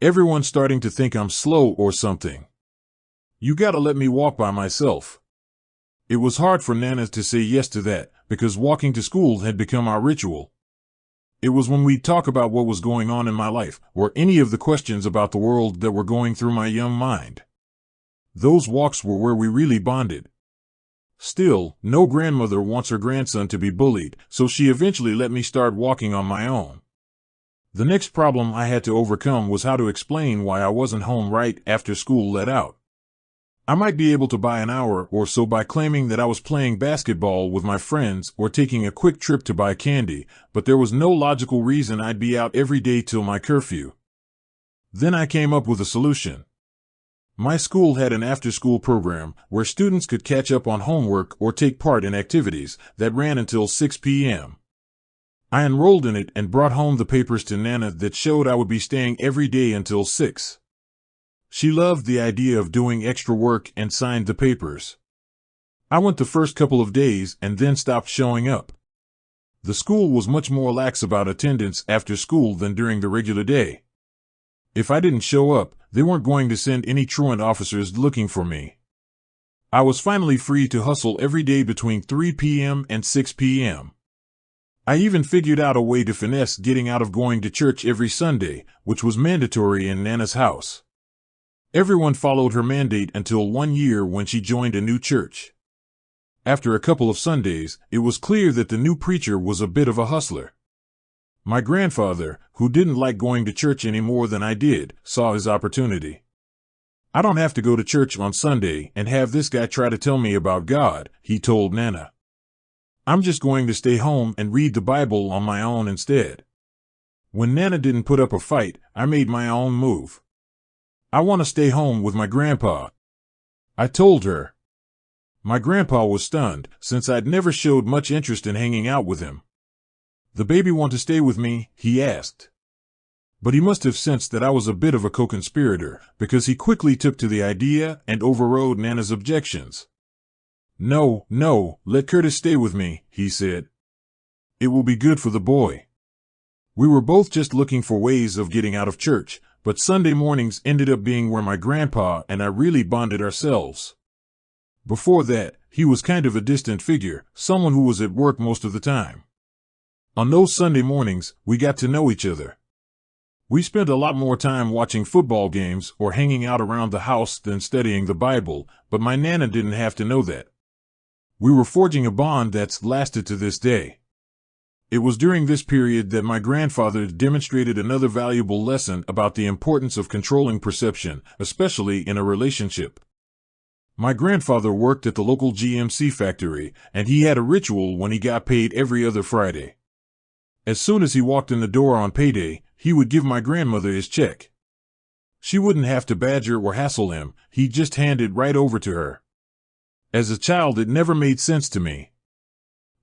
Everyone's starting to think I'm slow or something. You gotta let me walk by myself. It was hard for Nana to say yes to that, because walking to school had become our ritual. It was when we'd talk about what was going on in my life, or any of the questions about the world that were going through my young mind. Those walks were where we really bonded. Still, no grandmother wants her grandson to be bullied, so she eventually let me start walking on my own. The next problem I had to overcome was how to explain why I wasn't home right after school let out. I might be able to buy an hour or so by claiming that I was playing basketball with my friends or taking a quick trip to buy candy, but there was no logical reason I'd be out every day till my curfew. Then I came up with a solution. My school had an after-school program where students could catch up on homework or take part in activities that ran until 6 p.m. I enrolled in it and brought home the papers to Nana that showed I would be staying every day until 6. She loved the idea of doing extra work and signed the papers. I went the first couple of days and then stopped showing up. The school was much more lax about attendance after school than during the regular day. If I didn't show up, they weren't going to send any truant officers looking for me. I was finally free to hustle every day between 3 p.m. and 6 p.m. I even figured out a way to finesse getting out of going to church every Sunday, which was mandatory in Nana's house. Everyone followed her mandate until one year when she joined a new church. After a couple of Sundays, it was clear that the new preacher was a bit of a hustler. My grandfather, who didn't like going to church any more than I did, saw his opportunity. I don't have to go to church on Sunday and have this guy try to tell me about God, he told Nana. I'm just going to stay home and read the Bible on my own instead. When Nana didn't put up a fight, I made my own move. I want to stay home with my grandpa, I told her. My grandpa was stunned, since I'd never showed much interest in hanging out with him. The baby want to stay with me, he asked. But he must have sensed that I was a bit of a co-conspirator, because he quickly took to the idea and overrode Nana's objections. No, let Curtis stay with me, he said. It will be good for the boy. We were both just looking for ways of getting out of church, but Sunday mornings ended up being where my grandpa and I really bonded ourselves. Before that, he was kind of a distant figure, someone who was at work most of the time. On those Sunday mornings, we got to know each other. We spent a lot more time watching football games or hanging out around the house than studying the Bible, but my Nana didn't have to know that. We were forging a bond that's lasted to this day. It was during this period that my grandfather demonstrated another valuable lesson about the importance of controlling perception, especially in a relationship. My grandfather worked at the local GMC factory, and he had a ritual when he got paid every other Friday. As soon as he walked in the door on payday, he would give my grandmother his check. She wouldn't have to badger or hassle him, he'd just hand it right over to her. As a child, it never made sense to me.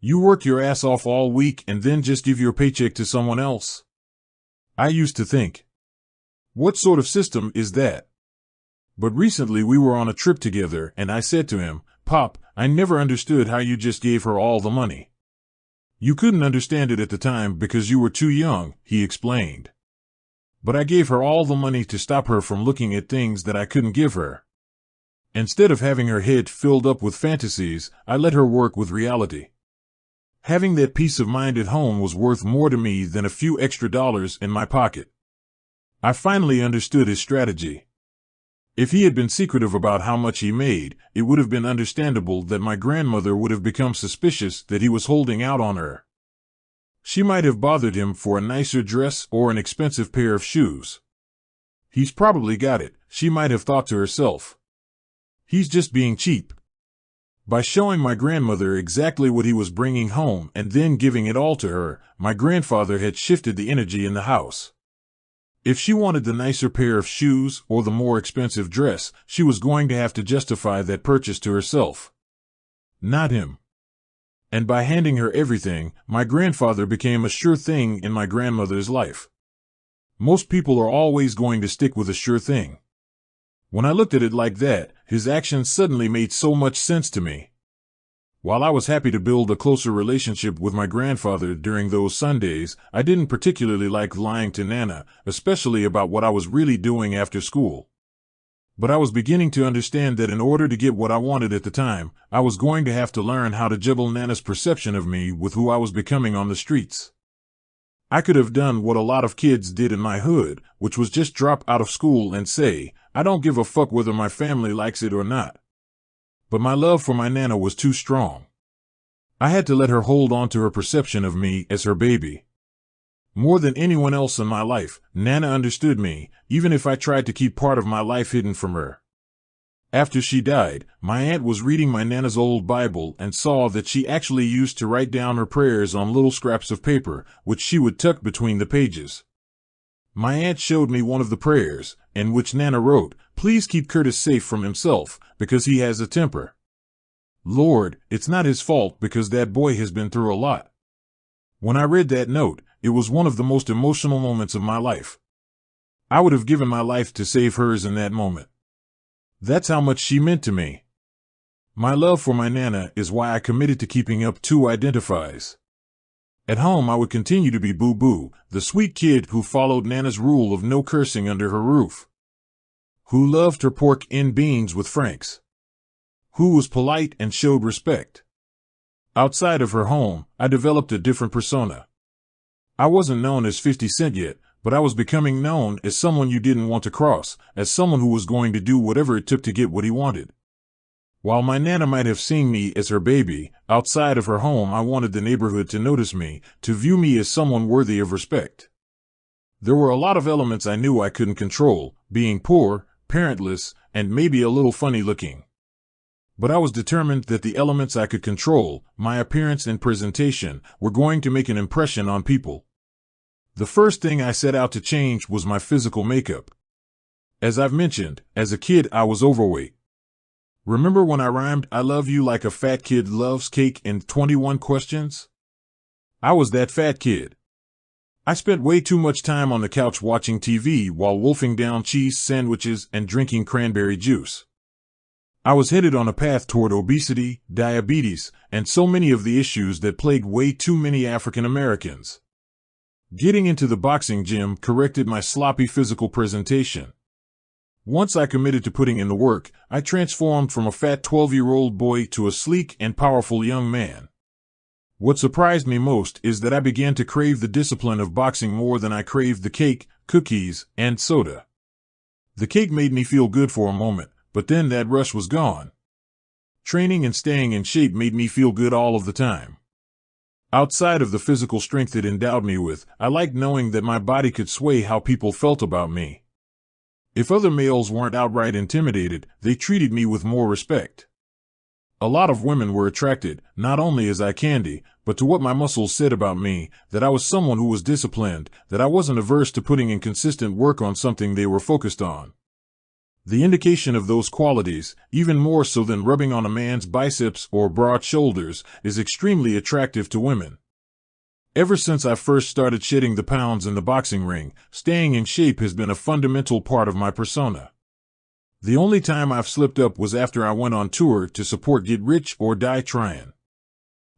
You work your ass off all week and then just give your paycheck to someone else? I used to think, what sort of system is that? But recently we were on a trip together and I said to him, Pop, I never understood how you just gave her all the money. You couldn't understand it at the time because you were too young, he explained. But I gave her all the money to stop her from looking at things that I couldn't give her. Instead of having her head filled up with fantasies, I let her work with reality. Having that peace of mind at home was worth more to me than a few extra dollars in my pocket. I finally understood his strategy. If he had been secretive about how much he made, it would have been understandable that my grandmother would have become suspicious that he was holding out on her. She might have bothered him for a nicer dress or an expensive pair of shoes. He's probably got it, she might have thought to herself. He's just being cheap. By showing my grandmother exactly what he was bringing home and then giving it all to her, my grandfather had shifted the energy in the house. If she wanted the nicer pair of shoes or the more expensive dress, she was going to have to justify that purchase to herself, not him. And by handing her everything, my grandfather became a sure thing in my grandmother's life. Most people are always going to stick with a sure thing. When I looked at it like that, his actions suddenly made so much sense to me. While I was happy to build a closer relationship with my grandfather during those Sundays, I didn't particularly like lying to Nana, especially about what I was really doing after school. But I was beginning to understand that in order to get what I wanted at the time, I was going to have to learn how to juggle Nana's perception of me with who I was becoming on the streets. I could have done what a lot of kids did in my hood, which was just drop out of school and say, I don't give a fuck whether my family likes it or not. But my love for my Nana was too strong. I had to let her hold on to her perception of me as her baby. More than anyone else in my life, Nana understood me, even if I tried to keep part of my life hidden from her. After she died, my aunt was reading my Nana's old Bible and saw that she actually used to write down her prayers on little scraps of paper, which she would tuck between the pages. My aunt showed me one of the prayers, in which Nana wrote, "Please keep Curtis safe from himself, because he has a temper. Lord, it's not his fault because that boy has been through a lot." When I read that note, it was one of the most emotional moments of my life. I would have given my life to save hers in that moment. That's how much she meant to me. My love for my Nana is why I committed to keeping up 2 identifies. At home, I would continue to be Boo Boo, the sweet kid who followed Nana's rule of no cursing under her roof, who loved her pork and beans with Franks, who was polite and showed respect. Outside of her home, I developed a different persona. I wasn't known as 50 Cent yet, but I was becoming known as someone you didn't want to cross, as someone who was going to do whatever it took to get what he wanted. While my Nana might have seen me as her baby, outside of her home I wanted the neighborhood to notice me, to view me as someone worthy of respect. There were a lot of elements I knew I couldn't control, being poor, parentless, and maybe a little funny looking. But I was determined that the elements I could control, my appearance and presentation, were going to make an impression on people. The first thing I set out to change was my physical makeup. As I've mentioned, as a kid I was overweight. Remember when I rhymed "I love you like a fat kid loves cake" in 21 Questions? I was that fat kid. I spent way too much time on the couch watching TV while wolfing down cheese sandwiches and drinking cranberry juice. I was headed on a path toward obesity, diabetes, and so many of the issues that plagued way too many African Americans. Getting into the boxing gym corrected my sloppy physical presentation. Once I committed to putting in the work, I transformed from a fat 12-year-old boy to a sleek and powerful young man. What surprised me most is that I began to crave the discipline of boxing more than I craved the cake, cookies, and soda. The cake made me feel good for a moment, but then that rush was gone. Training and staying in shape made me feel good all of the time. Outside of the physical strength it endowed me with, I liked knowing that my body could sway how people felt about me. If other males weren't outright intimidated, they treated me with more respect. A lot of women were attracted, not only as eye candy, but to what my muscles said about me, that I was someone who was disciplined, that I wasn't averse to putting in consistent work on something they were focused on. The indication of those qualities, even more so than rubbing on a man's biceps or broad shoulders, is extremely attractive to women. Ever since I first started shedding the pounds in the boxing ring, staying in shape has been a fundamental part of my persona. The only time I've slipped up was after I went on tour to support Get Rich or Die Tryin'.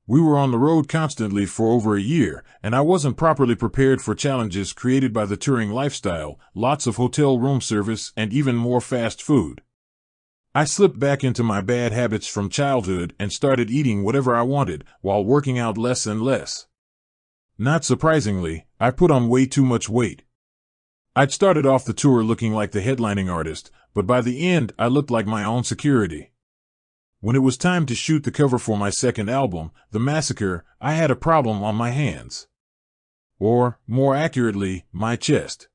We were on the road constantly for over a year, and I wasn't properly prepared for challenges created by the touring lifestyle, lots of hotel room service, and even more fast food. I slipped back into my bad habits from childhood and started eating whatever I wanted, while working out less and less. Not surprisingly, I put on way too much weight. I'd started off the tour looking like the headlining artist, but by the end I looked like my own security. When it was time to shoot the cover for my second album, The Massacre, I had a problem on my hands. Or, more accurately, my chest.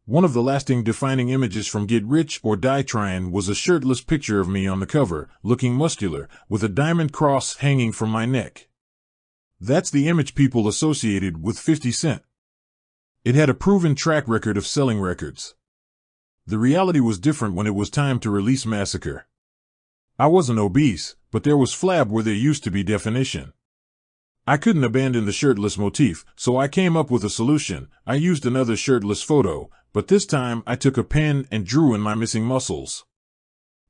One of the lasting defining images from Get Rich or Die Tryin' was a shirtless picture of me on the cover, looking muscular, with a diamond cross hanging from my neck. That's the image people associated with 50 Cent. It had a proven track record of selling records. The reality was different when it was time to release Massacre. I wasn't obese, but there was flab where there used to be definition. I couldn't abandon the shirtless motif, so I came up with a solution. I used another shirtless photo, but this time I took a pen and drew in my missing muscles.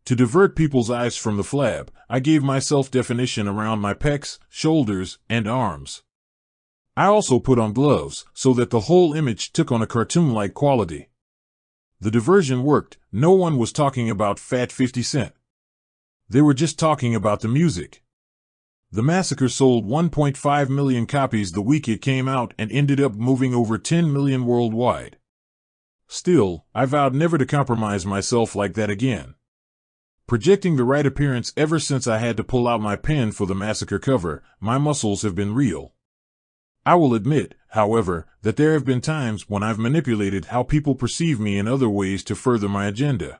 To divert people's eyes from the flab, I gave myself definition around my pecs, shoulders, and arms. I also put on gloves, so that the whole image took on a cartoon-like quality. The diversion worked. No one was talking about Fat 50 Cent. They were just talking about the music. The Massacre sold 1.5 million copies the week it came out and ended up moving over 10 million worldwide. Still, I vowed never to compromise myself like that again. Projecting the right appearance ever since I had to pull out my pen for the Massacre cover, my muscles have been real. I will admit, however, that there have been times when I've manipulated how people perceive me in other ways to further my agenda.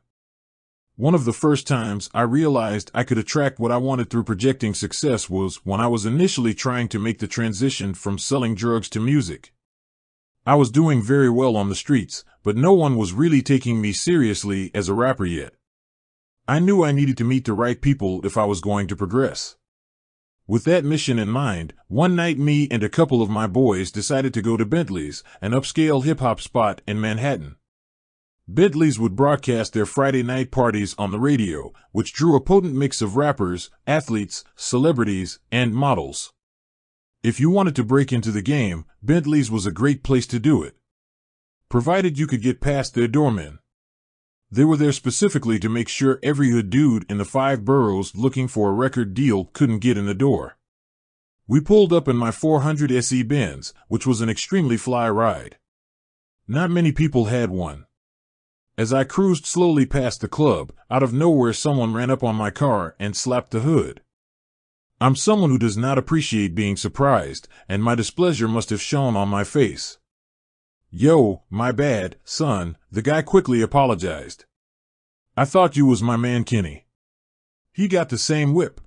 One of the first times I realized I could attract what I wanted through projecting success was when I was initially trying to make the transition from selling drugs to music. I was doing very well on the streets, but no one was really taking me seriously as a rapper yet. I knew I needed to meet the right people if I was going to progress. With that mission in mind, one night me and a couple of my boys decided to go to Bentley's, an upscale hip-hop spot in Manhattan. Bentley's would broadcast their Friday night parties on the radio, which drew a potent mix of rappers, athletes, celebrities, and models. If you wanted to break into the game, Bentley's was a great place to do it. Provided you could get past their doormen. They were there specifically to make sure every hood dude in the 5 boroughs looking for a record deal couldn't get in the door. We pulled up in my 400 SE Benz, which was an extremely fly ride. Not many people had one. As I cruised slowly past the club, out of nowhere someone ran up on my car and slapped the hood. I'm someone who does not appreciate being surprised, and my displeasure must have shown on my face. "Yo, my bad, son," the guy quickly apologized. "I thought you was my man Kenny. He got the same whip."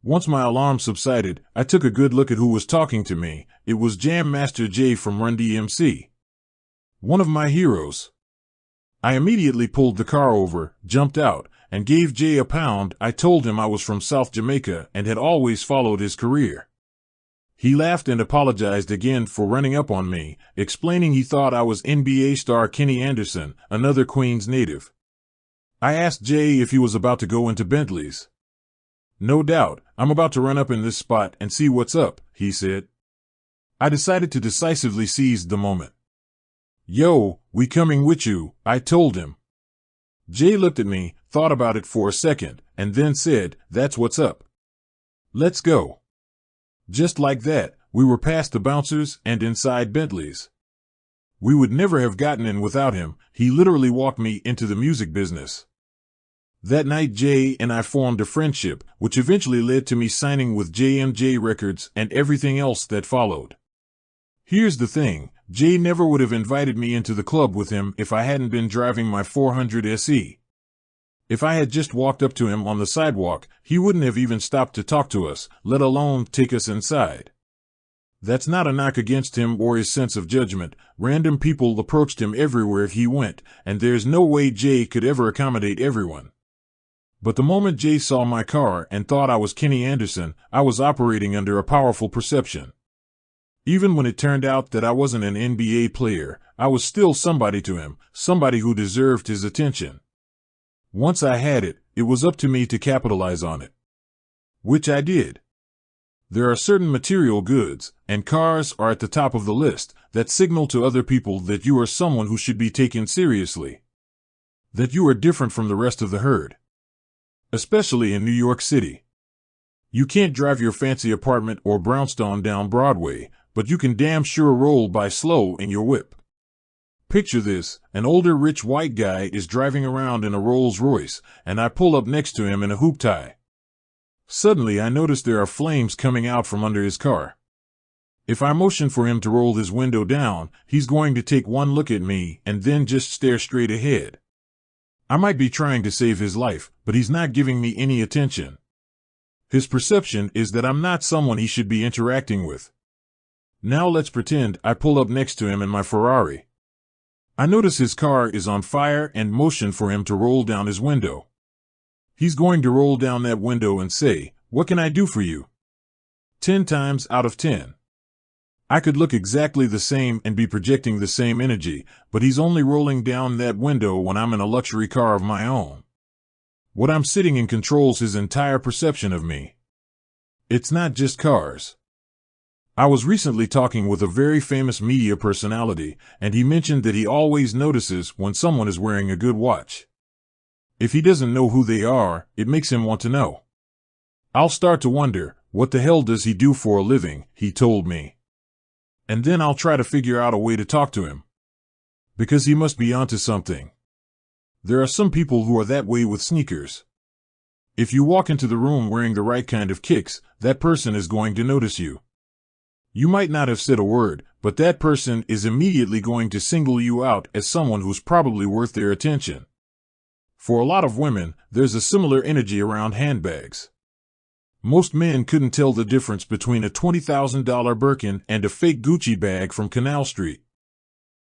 Once my alarm subsided, I took a good look at who was talking to me. It was Jam Master Jay from Run DMC. One of my heroes. I immediately pulled the car over, jumped out, and gave Jay £1. I told him I was from South Jamaica and had always followed his career. He laughed and apologized again for running up on me, explaining he thought I was NBA star Kenny Anderson, another Queens native. I asked Jay if he was about to go into Bentley's. "No doubt, I'm about to run up in this spot and see what's up," he said. I decided to decisively seize the moment. "Yo, we coming with you," I told him. Jay looked at me, thought about it for a second, and then said, "That's what's up. Let's go." Just like that, we were past the bouncers and inside Bentleys. We would never have gotten in without him. He literally walked me into the music business. That night, Jay and I formed a friendship, which eventually led to me signing with JMJ Records and everything else that followed. Here's the thing, Jay never would have invited me into the club with him if I hadn't been driving my 400 SE. If I had just walked up to him on the sidewalk, he wouldn't have even stopped to talk to us, let alone take us inside. That's not a knock against him or his sense of judgment. Random people approached him everywhere he went, and there's no way Jay could ever accommodate everyone. But the moment Jay saw my car and thought I was Kenny Anderson, I was operating under a powerful perception. Even when it turned out that I wasn't an NBA player, I was still somebody to him, somebody who deserved his attention. Once I had it, it was up to me to capitalize on it. Which I did. There are certain material goods, and cars are at the top of the list, that signal to other people that you are someone who should be taken seriously. That you are different from the rest of the herd. Especially in New York City. You can't drive your fancy apartment or brownstone down Broadway, but you can damn sure roll by slow in your whip. Picture this, an older rich white guy is driving around in a Rolls Royce, and I pull up next to him in a hoop tie. Suddenly I notice there are flames coming out from under his car. If I motion for him to roll his window down, he's going to take one look at me and then just stare straight ahead. I might be trying to save his life, but he's not giving me any attention. His perception is that I'm not someone he should be interacting with. Now let's pretend I pull up next to him in my Ferrari. I notice his car is on fire and motion for him to roll down his window. He's going to roll down that window and say, "What can I do for you?" 10 times out of 10. I could look exactly the same and be projecting the same energy, but he's only rolling down that window when I'm in a luxury car of my own. What I'm sitting in controls his entire perception of me. It's not just cars. I was recently talking with a very famous media personality, and he mentioned that he always notices when someone is wearing a good watch. If he doesn't know who they are, it makes him want to know. I'll start to wonder, what the hell does he do for a living, he told me. And then I'll try to figure out a way to talk to him. Because he must be onto something. There are some people who are that way with sneakers. If you walk into the room wearing the right kind of kicks, that person is going to notice you. You might not have said a word, but that person is immediately going to single you out as someone who's probably worth their attention. For a lot of women, there's a similar energy around handbags. Most men couldn't tell the difference between a $20,000 Birkin and a fake Gucci bag from Canal Street.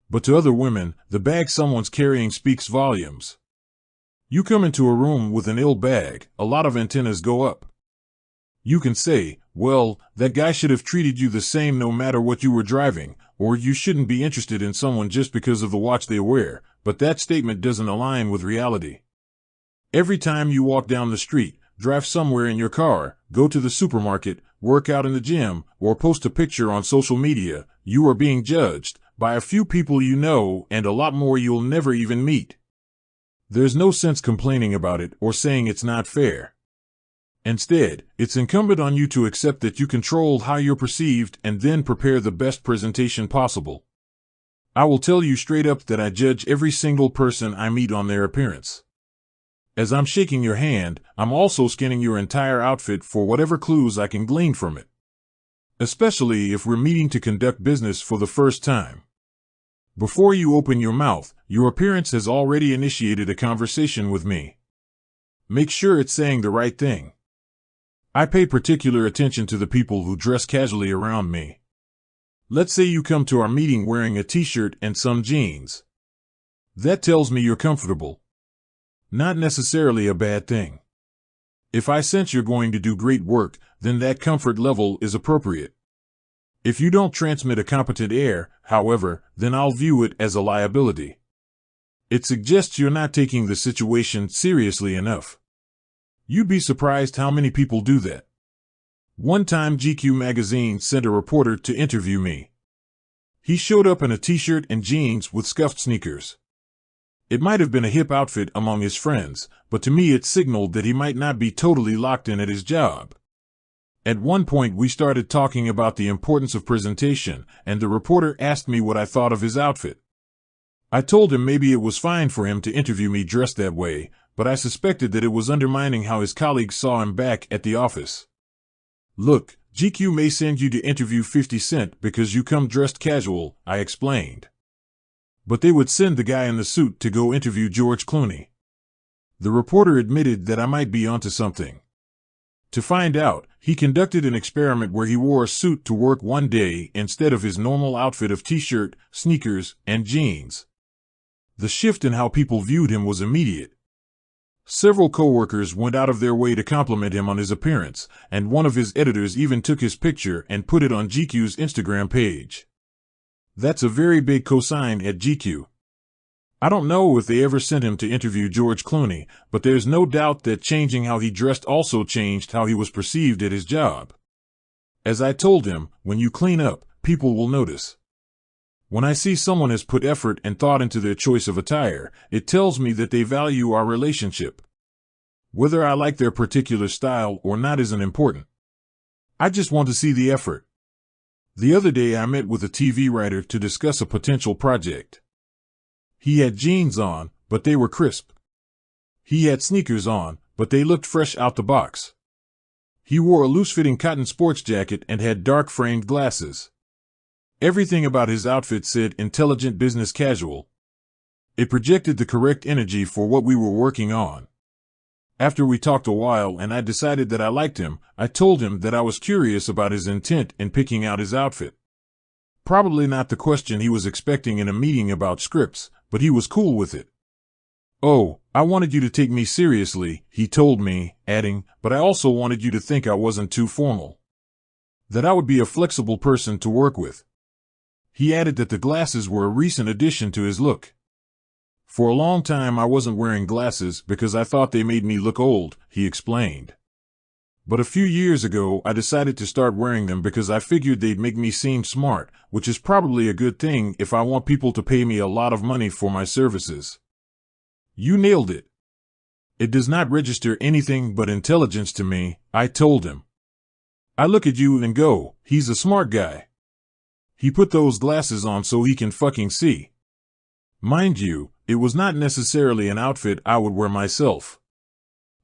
But to other women, the bag someone's carrying speaks volumes. You come into a room with an ill bag, a lot of antennas go up. You can say, "Well, that guy should have treated you the same no matter what you were driving," or "You shouldn't be interested in someone just because of the watch they wear," but that statement doesn't align with reality. Every time you walk down the street, drive somewhere in your car, go to the supermarket, work out in the gym, or post a picture on social media, you are being judged by a few people you know and a lot more you'll never even meet. There's no sense complaining about it or saying it's not fair. Instead, it's incumbent on you to accept that you control how you're perceived and then prepare the best presentation possible. I will tell you straight up that I judge every single person I meet on their appearance. As I'm shaking your hand, I'm also scanning your entire outfit for whatever clues I can glean from it. Especially if we're meeting to conduct business for the first time. Before you open your mouth, your appearance has already initiated a conversation with me. Make sure it's saying the right thing. I pay particular attention to the people who dress casually around me. Let's say you come to our meeting wearing a t-shirt and some jeans. That tells me you're comfortable. Not necessarily a bad thing. If I sense you're going to do great work, then that comfort level is appropriate. If you don't transmit a competent air, however, then I'll view it as a liability. It suggests you're not taking the situation seriously enough. You'd be surprised how many people do that. One time GQ magazine sent a reporter to interview me. He showed up in a t-shirt and jeans with scuffed sneakers. It might have been a hip outfit among his friends, but to me it signaled that he might not be totally locked in at his job. At one point we started talking about the importance of presentation, and the reporter asked me what I thought of his outfit. I told him maybe it was fine for him to interview me dressed that way, but I suspected that it was undermining how his colleagues saw him back at the office. Look, GQ may send you to interview 50 Cent because you come dressed casual, I explained. But they would send the guy in the suit to go interview George Clooney. The reporter admitted that I might be onto something. To find out, he conducted an experiment where he wore a suit to work one day instead of his normal outfit of t-shirt, sneakers, and jeans. The shift in how people viewed him was immediate. Several coworkers went out of their way to compliment him on his appearance, and one of his editors even took his picture and put it on GQ's Instagram page. That's a very big cosign at GQ. I don't know if they ever sent him to interview George Clooney, but there's no doubt that changing how he dressed also changed how he was perceived at his job. As I told him, when you clean up, people will notice. When I see someone has put effort and thought into their choice of attire, it tells me that they value our relationship. Whether I like their particular style or not isn't important. I just want to see the effort. The other day I met with a TV writer to discuss a potential project. He had jeans on, but they were crisp. He had sneakers on, but they looked fresh out the box. He wore a loose-fitting cotton sports jacket and had dark-framed glasses. Everything about his outfit said intelligent business casual. It projected the correct energy for what we were working on. After we talked a while and I decided that I liked him, I told him that I was curious about his intent in picking out his outfit. Probably not the question he was expecting in a meeting about scripts, but he was cool with it. "Oh, I wanted you to take me seriously," he told me, adding, "but I also wanted you to think I wasn't too formal. That I would be a flexible person to work with." He added that the glasses were a recent addition to his look. "For a long time I wasn't wearing glasses because I thought they made me look old," he explained. "But a few years ago I decided to start wearing them because I figured they'd make me seem smart, which is probably a good thing if I want people to pay me a lot of money for my services." "You nailed it." "It does not register anything but intelligence to me," I told him. "I look at you and go, he's a smart guy. He put those glasses on so he can fucking see." Mind you, it was not necessarily an outfit I would wear myself.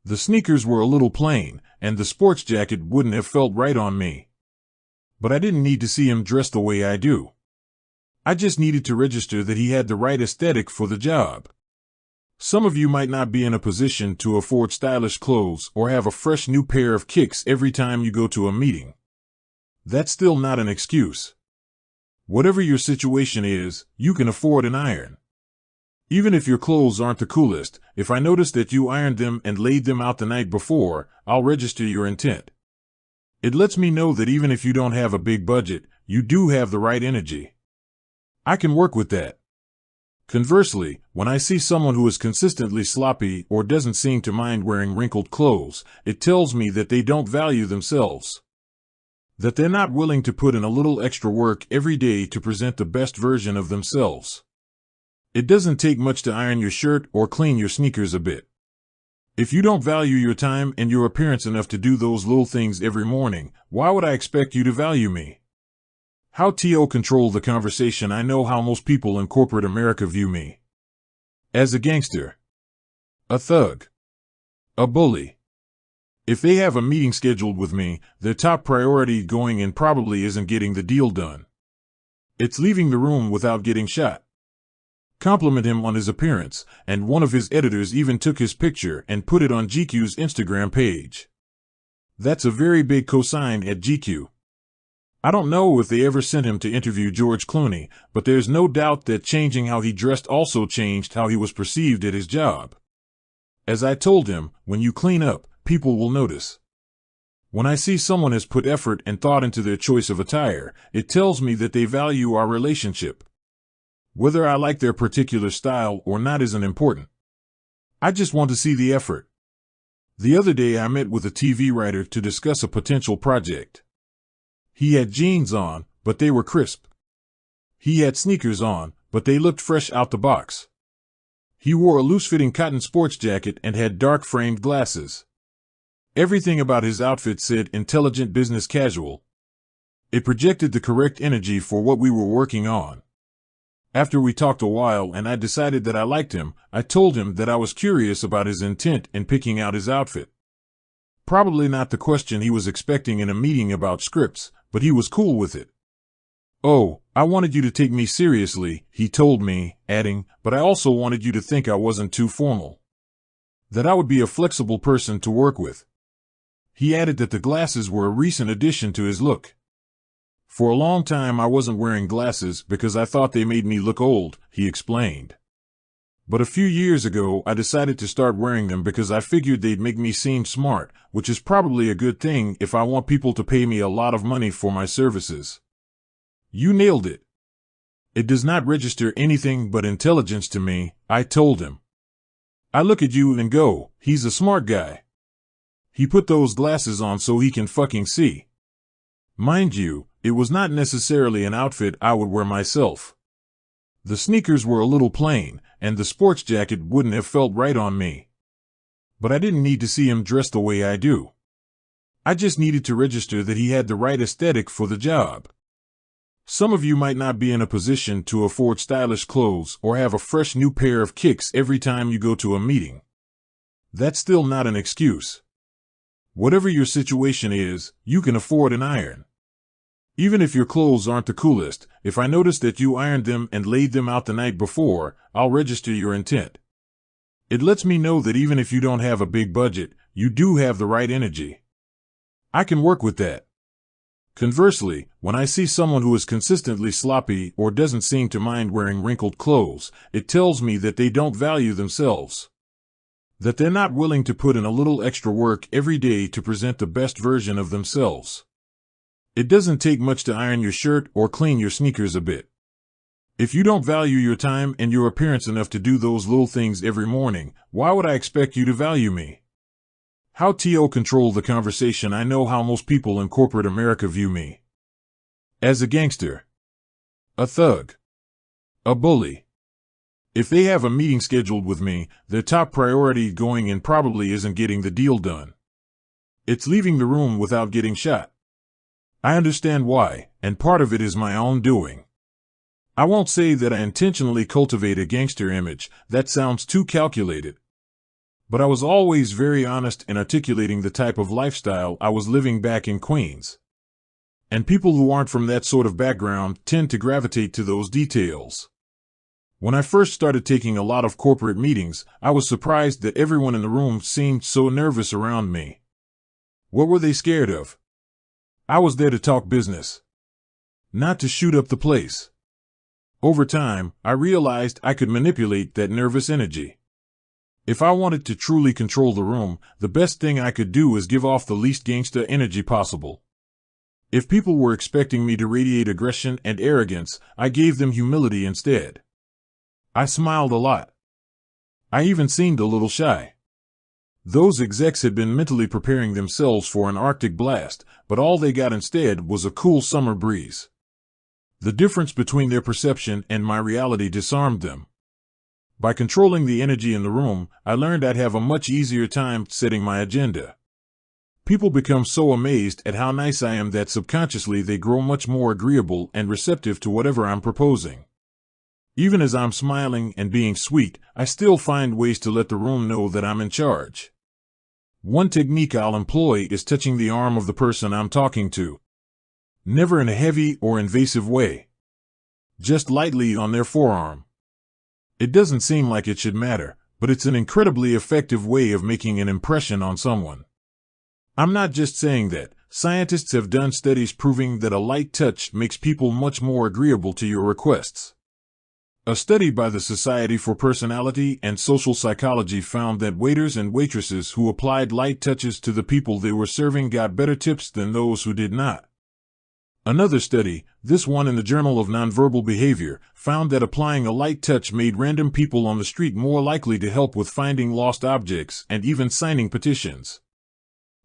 The sneakers were a little plain, and the sports jacket wouldn't have felt right on me. But I didn't need to see him dressed the way I do. I just needed to register that he had the right aesthetic for the job. Some of you might not be in a position to afford stylish clothes or have a fresh new pair of kicks every time you go to a meeting. That's still not an excuse. Whatever your situation is, you can afford an iron. Even if your clothes aren't the coolest, if I notice that you ironed them and laid them out the night before, I'll register your intent. It lets me know that even if you don't have a big budget, you do have the right energy. I can work with that. Conversely, when I see someone who is consistently sloppy or doesn't seem to mind wearing wrinkled clothes, it tells me that they don't value themselves. That they're not willing to put in a little extra work every day to present the best version of themselves. It doesn't take much to iron your shirt or clean your sneakers a bit. If you don't value your time and your appearance enough to do those little things every morning, why would I expect you to value me? How to control the conversation. I know how most people in corporate America view me. As a gangster. A thug. A bully. If they have a meeting scheduled with me, their top priority going in probably isn't getting the deal done. It's leaving the room without getting shot. Compliment him on his appearance, and one of his editors even took his picture and put it on GQ's Instagram page. That's a very big cosign at GQ. I don't know if they ever sent him to interview George Clooney, but there's no doubt that changing how he dressed also changed how he was perceived at his job. As I told him, when you clean up, people will notice. When I see someone has put effort and thought into their choice of attire, it tells me that they value our relationship. Whether I like their particular style or not isn't important. I just want to see the effort. The other day I met with a TV writer to discuss a potential project. He had jeans on, but they were crisp. He had sneakers on, but they looked fresh out the box. He wore a loose-fitting cotton sports jacket and had dark-framed glasses. Everything about his outfit said intelligent business casual. It projected the correct energy for what we were working on. After we talked a while and I decided that I liked him, I told him that I was curious about his intent in picking out his outfit. Probably not the question he was expecting in a meeting about scripts, but he was cool with it. "Oh, I wanted you to take me seriously," he told me, adding, "but I also wanted you to think I wasn't too formal. That I would be a flexible person to work with." He added that the glasses were a recent addition to his look. "For a long time I wasn't wearing glasses because I thought they made me look old," he explained. "But a few years ago I decided to start wearing them because I figured they'd make me seem smart, which is probably a good thing if I want people to pay me a lot of money for my services." "You nailed it." "It does not register anything but intelligence to me," I told him. "I look at you and go, he's a smart guy. He put those glasses on so he can fucking see." Mind you, it was not necessarily an outfit I would wear myself. The sneakers were a little plain, and the sports jacket wouldn't have felt right on me. But I didn't need to see him dressed the way I do. I just needed to register that he had the right aesthetic for the job. Some of you might not be in a position to afford stylish clothes or have a fresh new pair of kicks every time you go to a meeting. That's still not an excuse. Whatever your situation is, you can afford an iron. Even if your clothes aren't the coolest, if I notice that you ironed them and laid them out the night before, I'll register your intent. It lets me know that even if you don't have a big budget, you do have the right energy. I can work with that. Conversely, when I see someone who is consistently sloppy or doesn't seem to mind wearing wrinkled clothes, it tells me that they don't value themselves. That they're not willing to put in a little extra work every day to present the best version of themselves. It doesn't take much to iron your shirt or clean your sneakers a bit. If you don't value your time and your appearance enough to do those little things every morning, why would I expect you to value me? How to control the conversation. I know how most people in corporate America view me. As a gangster. A thug. A bully. If they have a meeting scheduled with me, their top priority going in probably isn't getting the deal done. It's leaving the room without getting shot. I understand why, and part of it is my own doing. I won't say that I intentionally cultivate a gangster image, that sounds too calculated. But I was always very honest in articulating the type of lifestyle I was living back in Queens. And people who aren't from that sort of background tend to gravitate to those details. When I first started taking a lot of corporate meetings, I was surprised that everyone in the room seemed so nervous around me. What were they scared of? I was there to talk business, not to shoot up the place. Over time, I realized I could manipulate that nervous energy. If I wanted to truly control the room, the best thing I could do was give off the least gangsta energy possible. If people were expecting me to radiate aggression and arrogance, I gave them humility instead. I smiled a lot. I even seemed a little shy. Those execs had been mentally preparing themselves for an Arctic blast, but all they got instead was a cool summer breeze. The difference between their perception and my reality disarmed them. By controlling the energy in the room, I learned I'd have a much easier time setting my agenda. People become so amazed at how nice I am that subconsciously they grow much more agreeable and receptive to whatever I'm proposing. Even as I'm smiling and being sweet, I still find ways to let the room know that I'm in charge. One technique I'll employ is touching the arm of the person I'm talking to. Never in a heavy or invasive way. Just lightly on their forearm. It doesn't seem like it should matter, but it's an incredibly effective way of making an impression on someone. I'm not just saying that. Scientists have done studies proving that a light touch makes people much more agreeable to your requests. A study by the Society for Personality and Social Psychology found that waiters and waitresses who applied light touches to the people they were serving got better tips than those who did not. Another study, this one in the Journal of Nonverbal Behavior, found that applying a light touch made random people on the street more likely to help with finding lost objects and even signing petitions.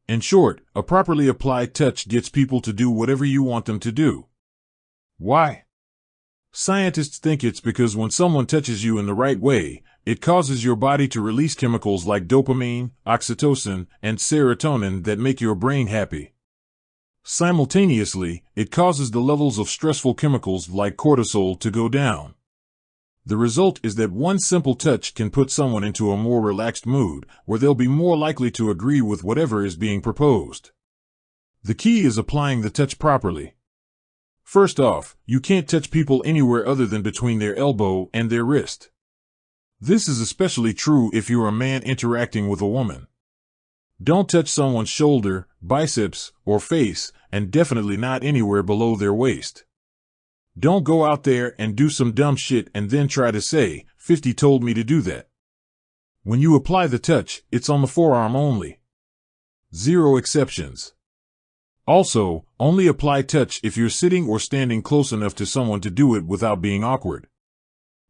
In short, a properly applied touch gets people to do whatever you want them to do. Why? Scientists think it's because when someone touches you in the right way, it causes your body to release chemicals like dopamine, oxytocin, and serotonin that make your brain happy. Simultaneously, it causes the levels of stressful chemicals like cortisol to go down. The result is that one simple touch can put someone into a more relaxed mood, where they'll be more likely to agree with whatever is being proposed. The key is applying the touch properly. First off, you can't touch people anywhere other than between their elbow and their wrist. This is especially true if you're a man interacting with a woman. Don't touch someone's shoulder, biceps, or face, and definitely not anywhere below their waist. Don't go out there and do some dumb shit and then try to say, 50 told me to do that. When you apply the touch, it's on the forearm only. Zero exceptions. Also, only apply touch if you're sitting or standing close enough to someone to do it without being awkward.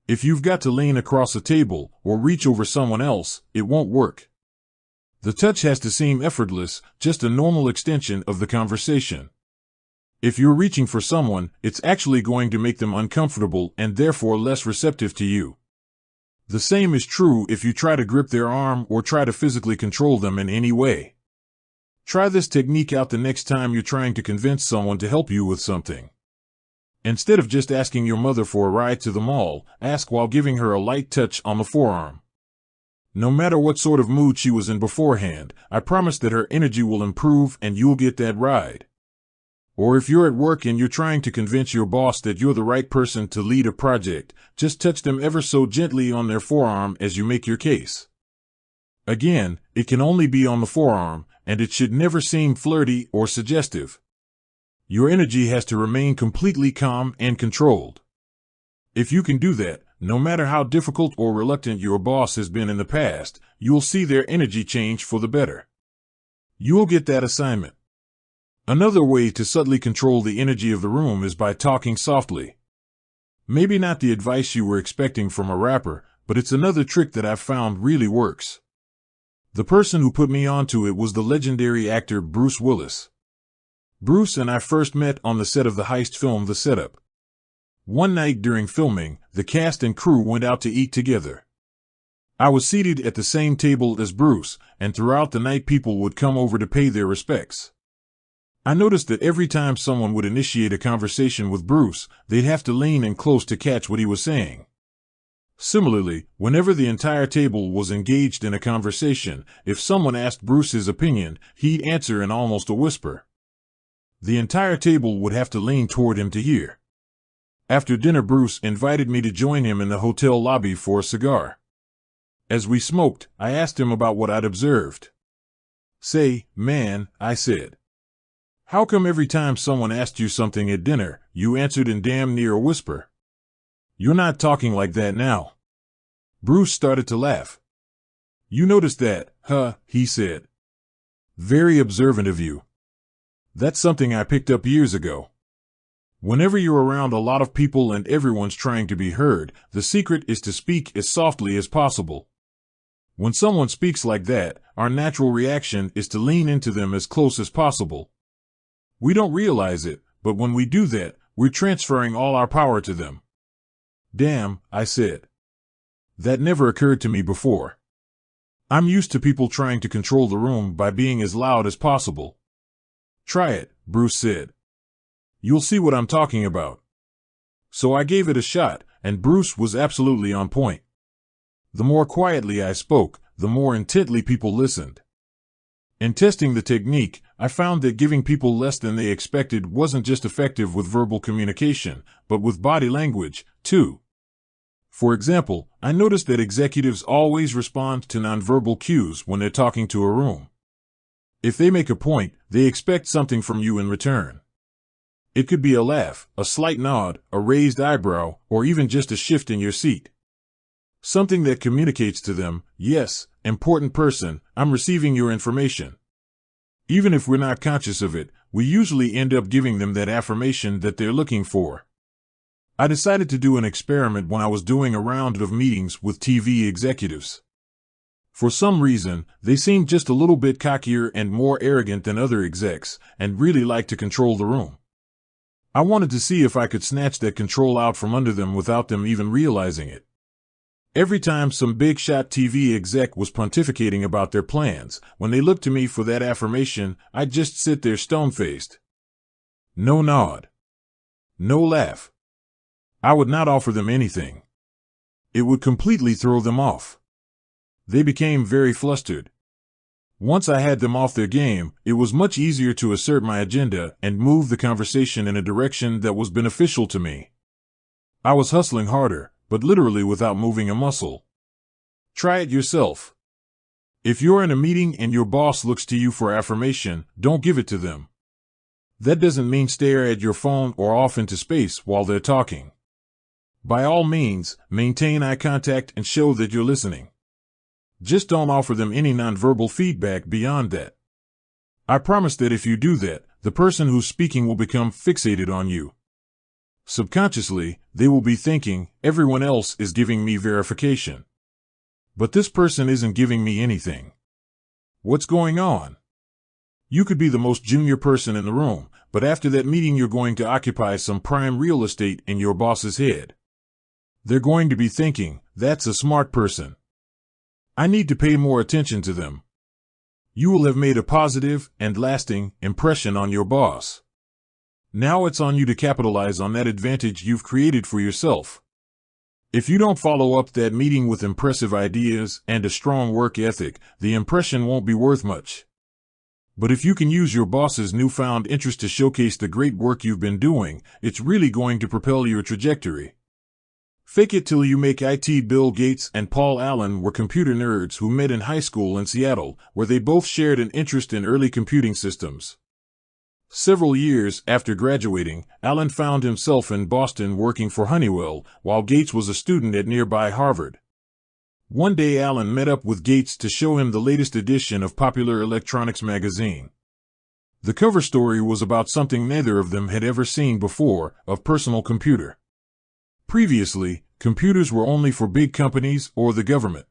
If you've got to lean across a table or reach over someone else, it won't work. The touch has to seem effortless, just a normal extension of the conversation. If you're reaching for someone, it's actually going to make them uncomfortable and therefore less receptive to you. The same is true if you try to grip their arm or try to physically control them in any way. Try this technique out the next time you're trying to convince someone to help you with something. Instead of just asking your mother for a ride to the mall, ask while giving her a light touch on the forearm. No matter what sort of mood she was in beforehand, I promise that her energy will improve and you'll get that ride. Or if you're at work and you're trying to convince your boss that you're the right person to lead a project, just touch them ever so gently on their forearm as you make your case. Again, it can only be on the forearm, and it should never seem flirty or suggestive. Your energy has to remain completely calm and controlled. If you can do that, no matter how difficult or reluctant your boss has been in the past, you'll see their energy change for the better. You'll get that assignment. Another way to subtly control the energy of the room is by talking softly. Maybe not the advice you were expecting from a rapper, but it's another trick that I've found really works. The person who put me onto it was the legendary actor Bruce Willis. Bruce and I first met on the set of the heist film The Setup. One night during filming, the cast and crew went out to eat together. I was seated at the same table as Bruce, and throughout the night people would come over to pay their respects. I noticed that every time someone would initiate a conversation with Bruce, they'd have to lean in close to catch what he was saying. Similarly, whenever the entire table was engaged in a conversation, if someone asked Bruce his opinion, he'd answer in almost a whisper. The entire table would have to lean toward him to hear. After dinner, Bruce invited me to join him in the hotel lobby for a cigar. As we smoked, I asked him about what I'd observed. "Say, man," I said, "how come every time someone asked you something at dinner, you answered in damn near a whisper? You're not talking like that now." Bruce started to laugh. "You noticed that, huh?" he said. "Very observant of you. That's something I picked up years ago. Whenever you're around a lot of people and everyone's trying to be heard, the secret is to speak as softly as possible. When someone speaks like that, our natural reaction is to lean into them as close as possible. We don't realize it, but when we do that, we're transferring all our power to them." "Damn," I said. "That never occurred to me before. I'm used to people trying to control the room by being as loud as possible." "Try it," Bruce said. "You'll see what I'm talking about." So I gave it a shot, and Bruce was absolutely on point. The more quietly I spoke, the more intently people listened. In testing the technique, I found that giving people less than they expected wasn't just effective with verbal communication, but with body language, too. For example, I noticed that executives always respond to nonverbal cues when they're talking to a room. If they make a point, they expect something from you in return. It could be a laugh, a slight nod, a raised eyebrow, or even just a shift in your seat. Something that communicates to them, "Yes, important person, I'm receiving your information." Even if we're not conscious of it, we usually end up giving them that affirmation that they're looking for. I decided to do an experiment when I was doing a round of meetings with TV executives. For some reason, they seemed just a little bit cockier and more arrogant than other execs, and really liked to control the room. I wanted to see if I could snatch that control out from under them without them even realizing it. Every time some big-shot TV exec was pontificating about their plans, when they looked to me for that affirmation, I'd just sit there stone-faced. No nod. No laugh. I would not offer them anything. It would completely throw them off. They became very flustered. Once I had them off their game, it was much easier to assert my agenda and move the conversation in a direction that was beneficial to me. I was hustling harder, but literally without moving a muscle. Try it yourself. If you're in a meeting and your boss looks to you for affirmation, don't give it to them. That doesn't mean stare at your phone or off into space while they're talking. By all means, maintain eye contact and show that you're listening. Just don't offer them any nonverbal feedback beyond that. I promise that if you do that, the person who's speaking will become fixated on you. Subconsciously, they will be thinking, everyone else is giving me verification. But this person isn't giving me anything. What's going on? You could be the most junior person in the room, but after that meeting you're going to occupy some prime real estate in your boss's head. They're going to be thinking, that's a smart person. I need to pay more attention to them. You will have made a positive and lasting impression on your boss. Now it's on you to capitalize on that advantage you've created for yourself. If you don't follow up that meeting with impressive ideas and a strong work ethic, the impression won't be worth much. But if you can use your boss's newfound interest to showcase the great work you've been doing, it's really going to propel your trajectory. Fake it till you make it. Bill Gates and Paul Allen were computer nerds who met in high school in Seattle, where they both shared an interest in early computing systems. Several years after graduating, Allen found himself in Boston working for Honeywell, while Gates was a student at nearby Harvard. One day Allen met up with Gates to show him the latest edition of Popular Electronics magazine. The cover story was about something neither of them had ever seen before, a personal computer. Previously, computers were only for big companies or the government.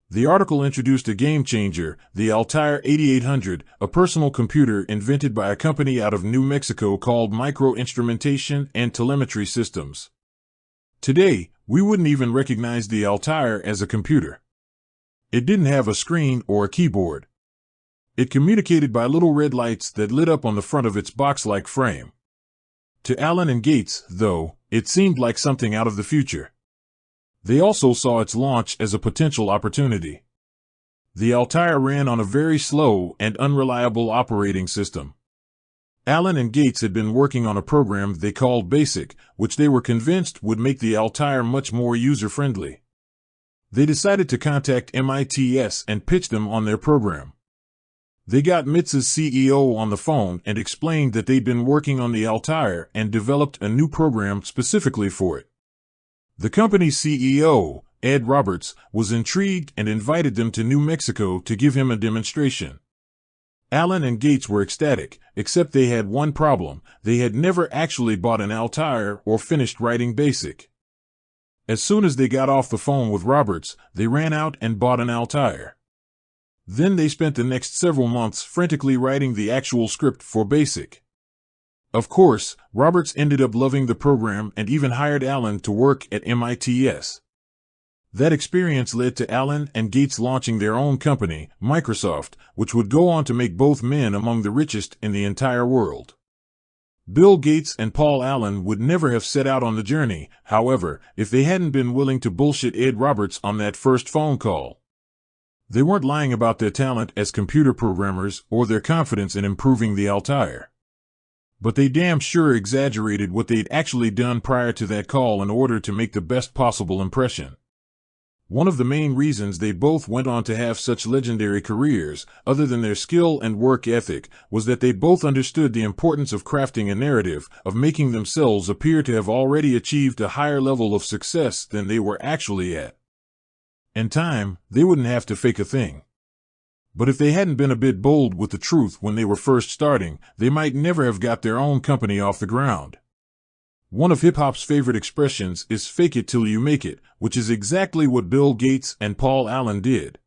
The article introduced a game changer, the Altair 8800, a personal computer invented by a company out of New Mexico called Micro Instrumentation and Telemetry Systems. Today, we wouldn't even recognize the Altair as a computer. It didn't have a screen or a keyboard. It communicated by little red lights that lit up on the front of its box-like frame. To Allen and Gates, though, it seemed like something out of the future. They also saw its launch as a potential opportunity. The Altair ran on a very slow and unreliable operating system. Allen and Gates had been working on a program they called BASIC, which they were convinced would make the Altair much more user-friendly. They decided to contact MITS and pitch them on their program. They got MITS's CEO on the phone and explained that they'd been working on the Altair and developed a new program specifically for it. The company's CEO, Ed Roberts, was intrigued and invited them to New Mexico to give him a demonstration. Allen and Gates were ecstatic, except they had one problem: they had never actually bought an Altair or finished writing BASIC. As soon as they got off the phone with Roberts, they ran out and bought an Altair. Then they spent the next several months frantically writing the actual script for BASIC. Of course, Roberts ended up loving the program and even hired Allen to work at MITS. That experience led to Allen and Gates launching their own company, Microsoft, which would go on to make both men among the richest in the entire world. Bill Gates and Paul Allen would never have set out on the journey, however, if they hadn't been willing to bullshit Ed Roberts on that first phone call. They weren't lying about their talent as computer programmers or their confidence in improving the Altair. But they damn sure exaggerated what they'd actually done prior to that call in order to make the best possible impression. One of the main reasons they both went on to have such legendary careers, other than their skill and work ethic, was that they both understood the importance of crafting a narrative, of making themselves appear to have already achieved a higher level of success than they were actually at. In time, they wouldn't have to fake a thing. But if they hadn't been a bit bold with the truth when they were first starting, they might never have got their own company off the ground. One of hip-hop's favorite expressions is "fake it till you make it," which is exactly what Bill Gates and Paul Allen did.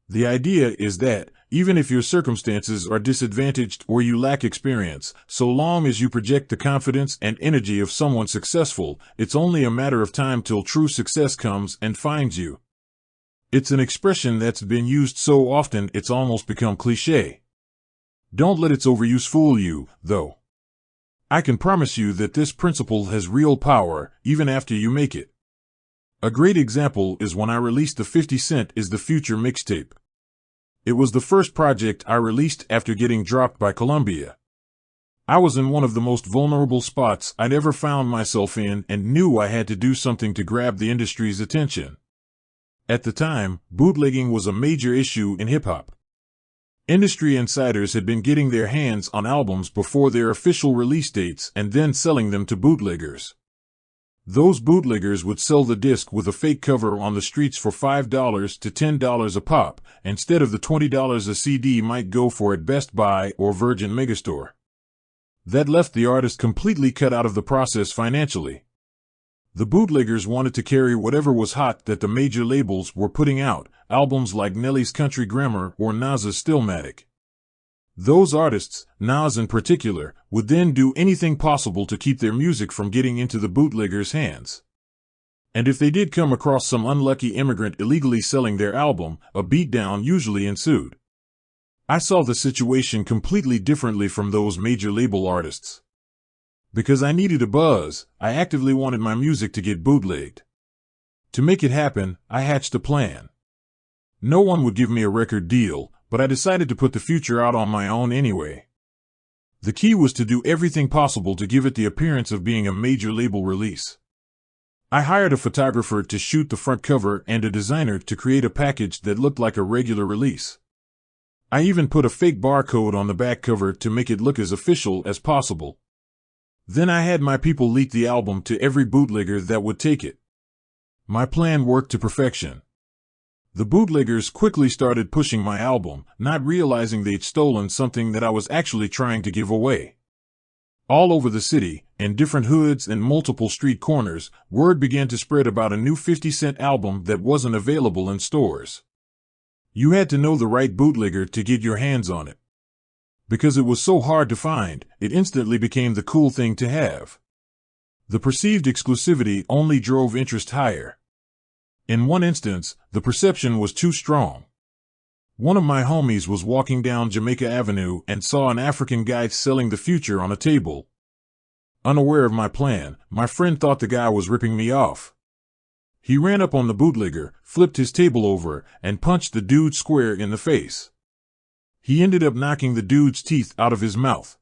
The idea is that, even if your circumstances are disadvantaged or you lack experience, so long as you project the confidence and energy of someone successful, it's only a matter of time till true success comes and finds you. It's an expression that's been used so often it's almost become cliché. Don't let its overuse fool you, though. I can promise you that this principle has real power, even after you make it. A great example is when I released the 50 Cent Is the Future mixtape. It was the first project I released after getting dropped by Columbia. I was in one of the most vulnerable spots I'd ever found myself in and knew I had to do something to grab the industry's attention. At the time, bootlegging was a major issue in hip-hop. Industry insiders had been getting their hands on albums before their official release dates and then selling them to bootleggers. Those bootleggers would sell the disc with a fake cover on the streets for $5 to $10 a pop, instead of the $20 a CD might go for at Best Buy or Virgin Megastore. That left the artist completely cut out of the process financially. The bootleggers wanted to carry whatever was hot that the major labels were putting out, albums like Nelly's Country Grammar or Nas's Stillmatic. Those artists, Nas in particular, would then do anything possible to keep their music from getting into the bootleggers' hands. And if they did come across some unlucky immigrant illegally selling their album, a beatdown usually ensued. I saw the situation completely differently from those major label artists. Because I needed a buzz, I actively wanted my music to get bootlegged. To make it happen, I hatched a plan. No one would give me a record deal, but I decided to put the Future out on my own anyway. The key was to do everything possible to give it the appearance of being a major label release. I hired a photographer to shoot the front cover and a designer to create a package that looked like a regular release. I even put a fake barcode on the back cover to make it look as official as possible. Then I had my people leak the album to every bootlegger that would take it. My plan worked to perfection. The bootleggers quickly started pushing my album, not realizing they'd stolen something that I was actually trying to give away. All over the city, in different hoods and multiple street corners, word began to spread about a new 50 Cent album that wasn't available in stores. You had to know the right bootlegger to get your hands on it. Because it was so hard to find, it instantly became the cool thing to have. The perceived exclusivity only drove interest higher. In one instance, the perception was too strong. One of my homies was walking down Jamaica Avenue and saw an African guy selling the Future on a table. Unaware of my plan, my friend thought the guy was ripping me off. He ran up on the bootlegger, flipped his table over, and punched the dude square in the face. He ended up knocking the dude's teeth out of his mouth.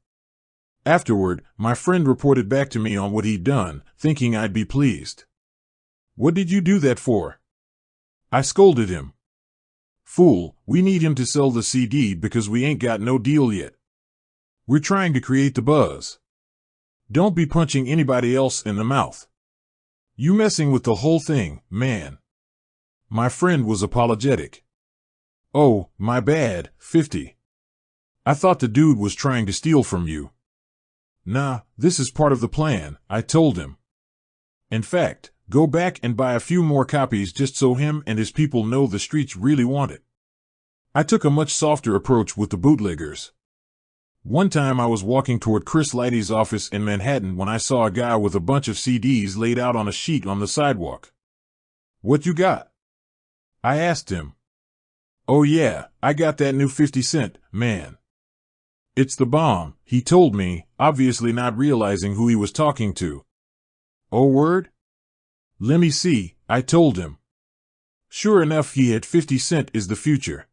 Afterward, my friend reported back to me on what he'd done, thinking I'd be pleased. "What did you do that for?" I scolded him. "Fool, we need him to sell the CD because we ain't got no deal yet. We're trying to create the buzz. Don't be punching anybody else in the mouth. You messing with the whole thing, man." My friend was apologetic. "Oh, my bad, 50. I thought the dude was trying to steal from you." "Nah, this is part of the plan," I told him. "In fact, go back and buy a few more copies just so him and his people know the streets really want it." I took a much softer approach with the bootleggers. One time I was walking toward Chris Lighty's office in Manhattan when I saw a guy with a bunch of CDs laid out on a sheet on the sidewalk. "What you got?" I asked him. "Oh yeah, I got that new 50 Cent, man. It's the bomb," he told me, obviously not realizing who he was talking to. "Oh word? Let me see," I told him. Sure enough, he had 50 Cent Is the Future.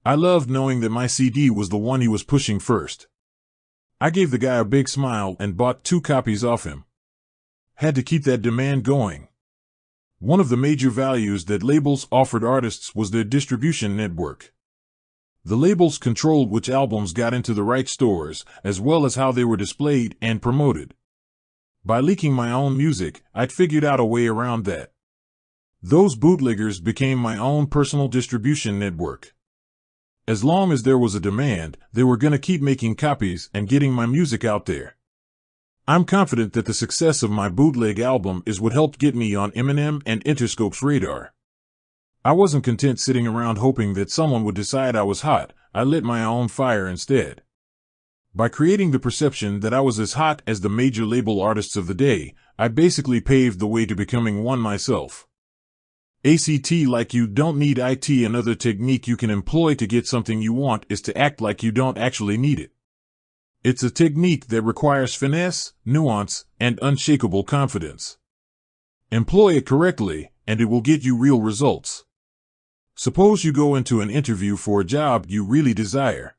I loved knowing that my CD was the one he was pushing first. I gave the guy a big smile and bought 2 copies off him. Had to keep that demand going. One of the major values that labels offered artists was their distribution network. The labels controlled which albums got into the right stores, as well as how they were displayed and promoted. By leaking my own music, I'd figured out a way around that. Those bootleggers became my own personal distribution network. As long as there was a demand, they were going to keep making copies and getting my music out there. I'm confident that the success of my bootleg album is what helped get me on Eminem and Interscope's radar. I wasn't content sitting around hoping that someone would decide I was hot. I lit my own fire instead. By creating the perception that I was as hot as the major label artists of the day, I basically paved the way to becoming one myself. ACT like you don't need IT. Another technique you can employ to get something you want is to act like you don't actually need it. It's a technique that requires finesse, nuance, and unshakable confidence. Employ it correctly, and it will get you real results. Suppose you go into an interview for a job you really desire.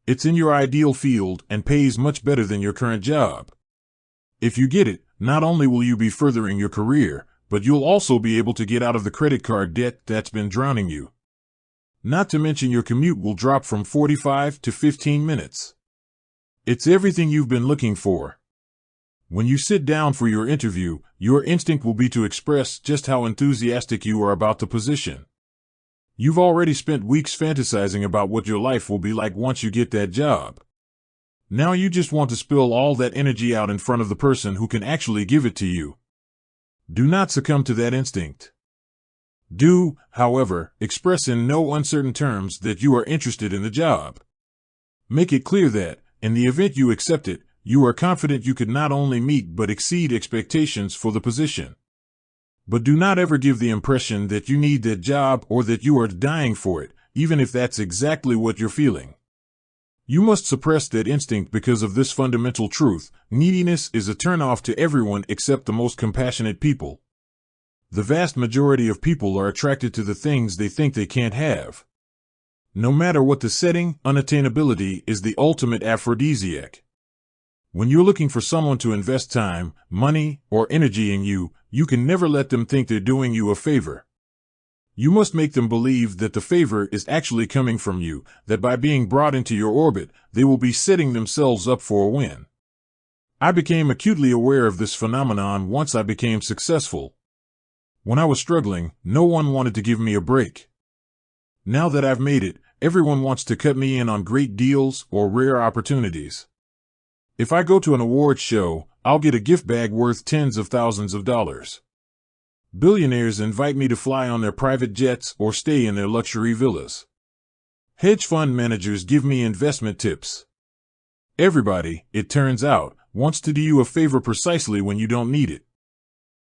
It's in your ideal field and pays much better than your current job. If you get it, not only will you be furthering your career, but you'll also be able to get out of the credit card debt that's been drowning you. Not to mention your commute will drop from 45 to 15 minutes. It's everything you've been looking for. When you sit down for your interview, your instinct will be to express just how enthusiastic you are about the position. You've already spent weeks fantasizing about what your life will be like once you get that job. Now you just want to spill all that energy out in front of the person who can actually give it to you. Do not succumb to that instinct. Do, however, express in no uncertain terms that you are interested in the job. Make it clear that, in the event you accept it, you are confident you could not only meet but exceed expectations for the position. But do not ever give the impression that you need that job or that you are dying for it, even if that's exactly what you're feeling. You must suppress that instinct because of this fundamental truth: neediness is a turnoff to everyone except the most compassionate people. The vast majority of people are attracted to the things they think they can't have. No matter what the setting, unattainability is the ultimate aphrodisiac. When you're looking for someone to invest time, money, or energy in you, you can never let them think they're doing you a favor. You must make them believe that the favor is actually coming from you, that by being brought into your orbit, they will be setting themselves up for a win. I became acutely aware of this phenomenon once I became successful. When I was struggling, no one wanted to give me a break. Now that I've made it, everyone wants to cut me in on great deals or rare opportunities. If I go to an awards show, I'll get a gift bag worth tens of thousands of dollars. Billionaires invite me to fly on their private jets or stay in their luxury villas. Hedge fund managers give me investment tips. Everybody, it turns out, wants to do you a favor precisely when you don't need it.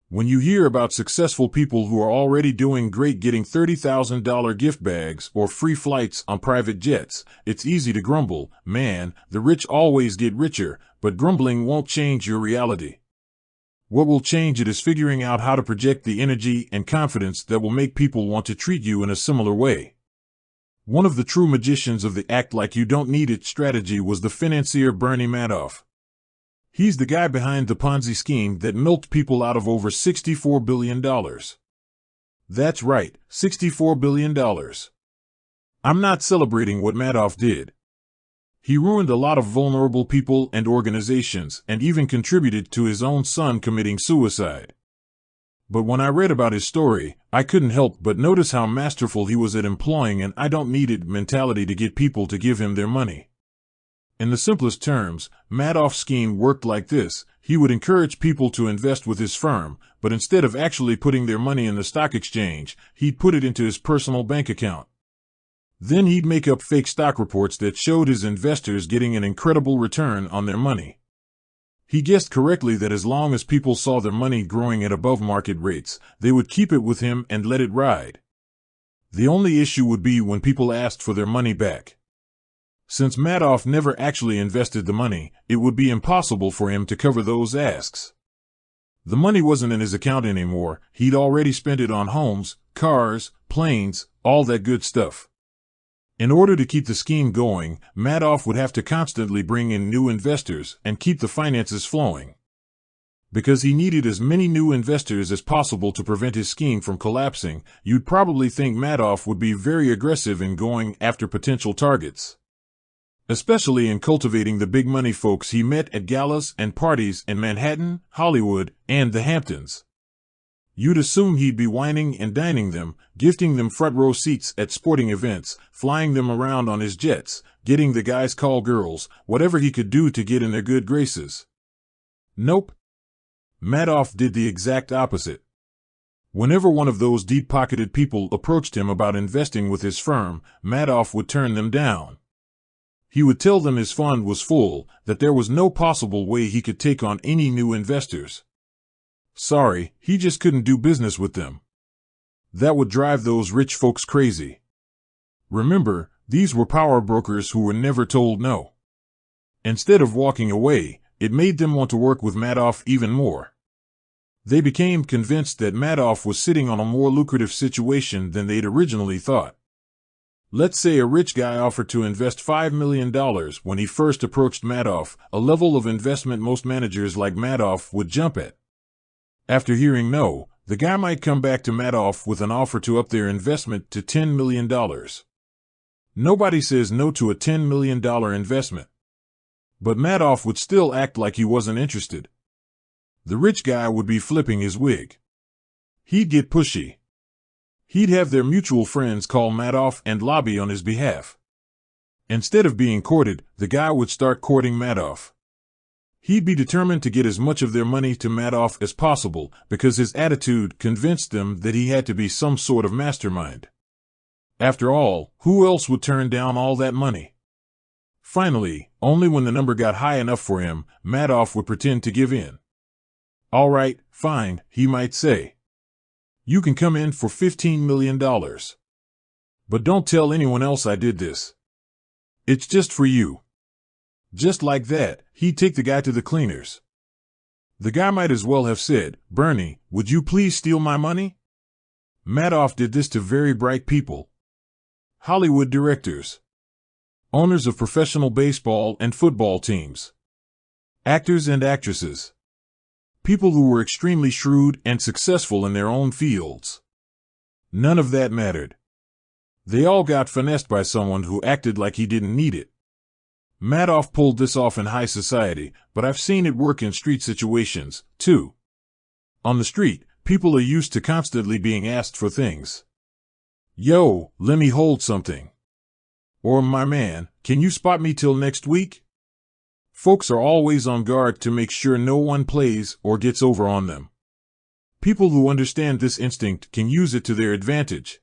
When you hear about successful people who are already doing great getting $30,000 gift bags or free flights on private jets, it's easy to grumble. Man, the rich always get richer, but grumbling won't change your reality. What will change it is figuring out how to project the energy and confidence that will make people want to treat you in a similar way. One of the true magicians of the act like you don't need it strategy was the financier Bernie Madoff. He's the guy behind the Ponzi scheme that milked people out of over $64 billion. That's right, $64 billion. I'm not celebrating what Madoff did. He ruined a lot of vulnerable people and organizations and even contributed to his own son committing suicide. But when I read about his story, I couldn't help but notice how masterful he was at employing an I don't need it mentality to get people to give him their money. In the simplest terms, Madoff's scheme worked like this. He would encourage people to invest with his firm, but instead of actually putting their money in the stock exchange, he'd put it into his personal bank account. Then he'd make up fake stock reports that showed his investors getting an incredible return on their money. He guessed correctly that as long as people saw their money growing at above market rates, they would keep it with him and let it ride. The only issue would be when people asked for their money back. Since Madoff never actually invested the money, it would be impossible for him to cover those asks. The money wasn't in his account anymore. He'd already spent it on homes, cars, planes, all that good stuff. In order to keep the scheme going, Madoff would have to constantly bring in new investors and keep the finances flowing. Because he needed as many new investors as possible to prevent his scheme from collapsing, you'd probably think Madoff would be very aggressive in going after potential targets. Especially in cultivating the big money folks he met at galas and parties in Manhattan, Hollywood, and the Hamptons. You'd assume he'd be wining and dining them, gifting them front row seats at sporting events, flying them around on his jets, getting the guys call girls, whatever he could do to get in their good graces. Nope. Madoff did the exact opposite. Whenever one of those deep-pocketed people approached him about investing with his firm, Madoff would turn them down. He would tell them his fund was full, that there was no possible way he could take on any new investors. Sorry, he just couldn't do business with them. That would drive those rich folks crazy. Remember, these were power brokers who were never told no. Instead of walking away, it made them want to work with Madoff even more. They became convinced that Madoff was sitting on a more lucrative situation than they'd originally thought. Let's say a rich guy offered to invest $5 million when he first approached Madoff, a level of investment most managers like Madoff would jump at. After hearing no, the guy might come back to Madoff with an offer to up their investment to $10 million. Nobody says no to a $10 million investment. But Madoff would still act like he wasn't interested. The rich guy would be flipping his wig. He'd get pushy. He'd have their mutual friends call Madoff and lobby on his behalf. Instead of being courted, the guy would start courting Madoff. He'd be determined to get as much of their money to Madoff as possible because his attitude convinced them that he had to be some sort of mastermind. After all, who else would turn down all that money? Finally, only when the number got high enough for him, Madoff would pretend to give in. All right, fine, he might say. You can come in for $15 million. But don't tell anyone else I did this. It's just for you. Just like that, he'd take the guy to the cleaners. The guy might as well have said, Bernie, would you please steal my money? Madoff did this to very bright people. Hollywood directors. Owners of professional baseball and football teams. Actors and actresses. People who were extremely shrewd and successful in their own fields. None of that mattered. They all got finessed by someone who acted like he didn't need it. Madoff pulled this off in high society, but I've seen it work in street situations, too. On the street, people are used to constantly being asked for things. Yo, let me hold something. Or, my man, can you spot me till next week? Folks are always on guard to make sure no one plays or gets over on them. People who understand this instinct can use it to their advantage.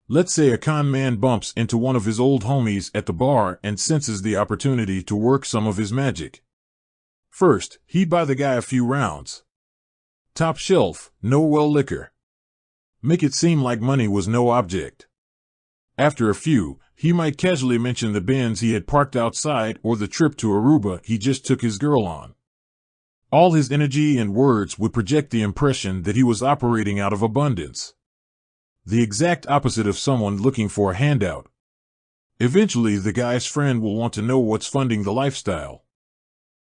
Let's say a con man bumps into one of his old homies at the bar and senses the opportunity to work some of his magic. First, he'd buy the guy a few rounds. Top shelf, no well liquor. Make it seem like money was no object. After a few, he might casually mention the Benz he had parked outside or the trip to Aruba he just took his girl on. All his energy and words would project the impression that he was operating out of abundance. The exact opposite of someone looking for a handout. Eventually, the guy's friend will want to know what's funding the lifestyle.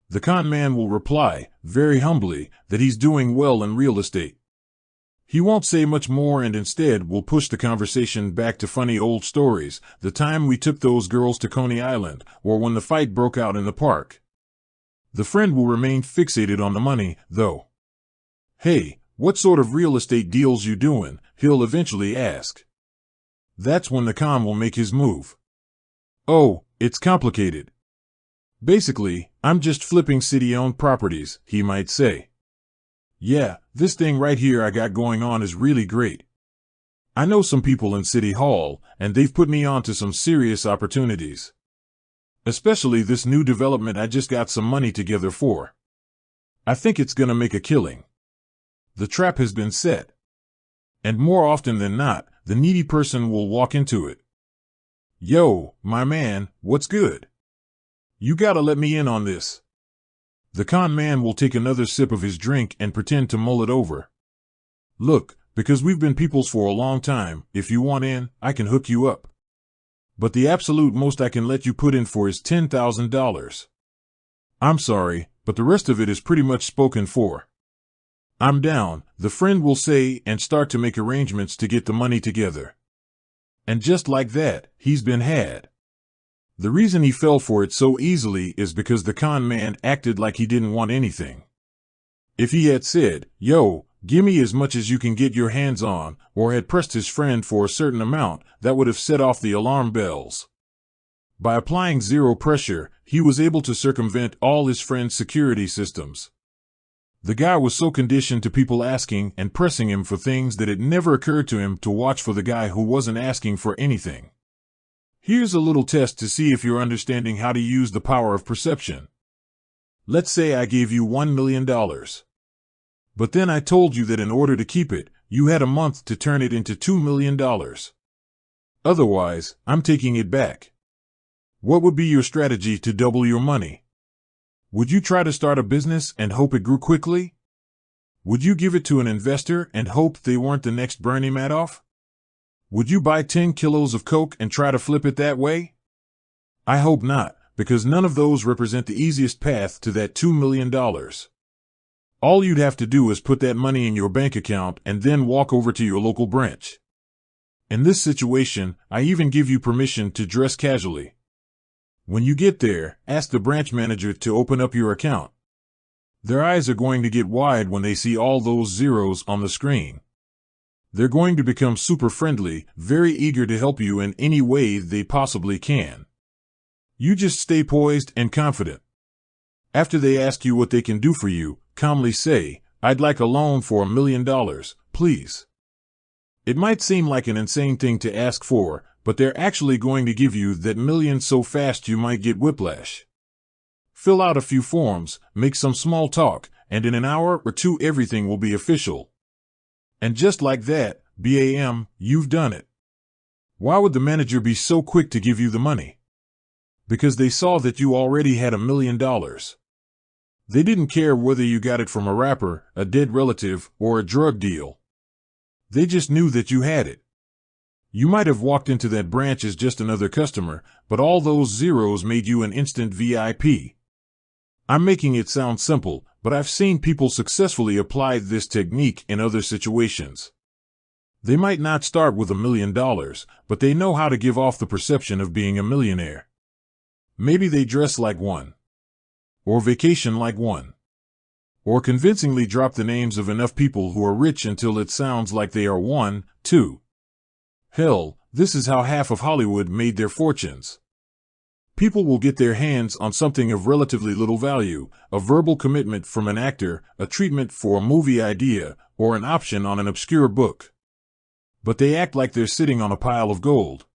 The con man will reply, very humbly, that he's doing well in real estate. He won't say much more and instead will push the conversation back to funny old stories, the time we took those girls to Coney Island, or when the fight broke out in the park. The friend will remain fixated on the money, though. Hey, what sort of real estate deals you doing? He'll eventually ask. That's when the con will make his move. Oh, it's complicated. Basically, I'm just flipping city-owned properties, he might say. Yeah, this thing right here I got going on is really great. I know some people in City Hall, and they've put me on to some serious opportunities. Especially this new development I just got some money together for. I think it's gonna make a killing. The trap has been set. And more often than not, the needy person will walk into it. Yo, my man, what's good? You gotta let me in on this. The con man will take another sip of his drink and pretend to mull it over. Look, because we've been peoples for a long time, if you want in, I can hook you up. But the absolute most I can let you put in for is $10,000. I'm sorry, but the rest of it is pretty much spoken for. I'm down, the friend will say and start to make arrangements to get the money together. And just like that, he's been had. The reason he fell for it so easily is because the con man acted like he didn't want anything. If he had said, yo, "Gimme as much as you can get your hands on," or had pressed his friend for a certain amount that would have set off the alarm bells. By applying zero pressure, he was able to circumvent all his friend's security systems. The guy was so conditioned to people asking and pressing him for things that it never occurred to him to watch for the guy who wasn't asking for anything. Here's a little test to see if you're understanding how to use the power of perception. Let's say I gave you $1 million. But then I told you that in order to keep it, you had a month to turn it into $2 million. Otherwise, I'm taking it back. What would be your strategy to double your money? Would you try to start a business and hope it grew quickly? Would you give it to an investor and hope they weren't the next Bernie Madoff? Would you buy 10 kilos of Coke and try to flip it that way? I hope not, because none of those represent the easiest path to that $2 million. All you'd have to do is put that money in your bank account and then walk over to your local branch. In this situation, I even give you permission to dress casually. When you get there, ask the branch manager to open up your account. Their eyes are going to get wide when they see all those zeros on the screen. They're going to become super friendly, very eager to help you in any way they possibly can. You just stay poised and confident. After they ask you what they can do for you, calmly say, "I'd like a loan for $1 million, please." It might seem like an insane thing to ask for, but they're actually going to give you that million so fast you might get whiplash. Fill out a few forms, make some small talk, and in an hour or two everything will be official. And just like that, bam, you've done it. Why would the manager be so quick to give you the money? Because they saw that you already had $1 million. They didn't care whether you got it from a rapper, a dead relative, or a drug deal. They just knew that you had it. You might have walked into that branch as just another customer, but all those zeros made you an instant VIP. I'm making it sound simple, but I've seen people successfully apply this technique in other situations. They might not start with $1 million, but they know how to give off the perception of being a millionaire. Maybe they dress like one. Or vacation like one. Or convincingly drop the names of enough people who are rich until it sounds like they are one, too. Hell, this is how half of Hollywood made their fortunes. People will get their hands on something of relatively little value, a verbal commitment from an actor, a treatment for a movie idea, or an option on an obscure book. But they act like they're sitting on a pile of gold.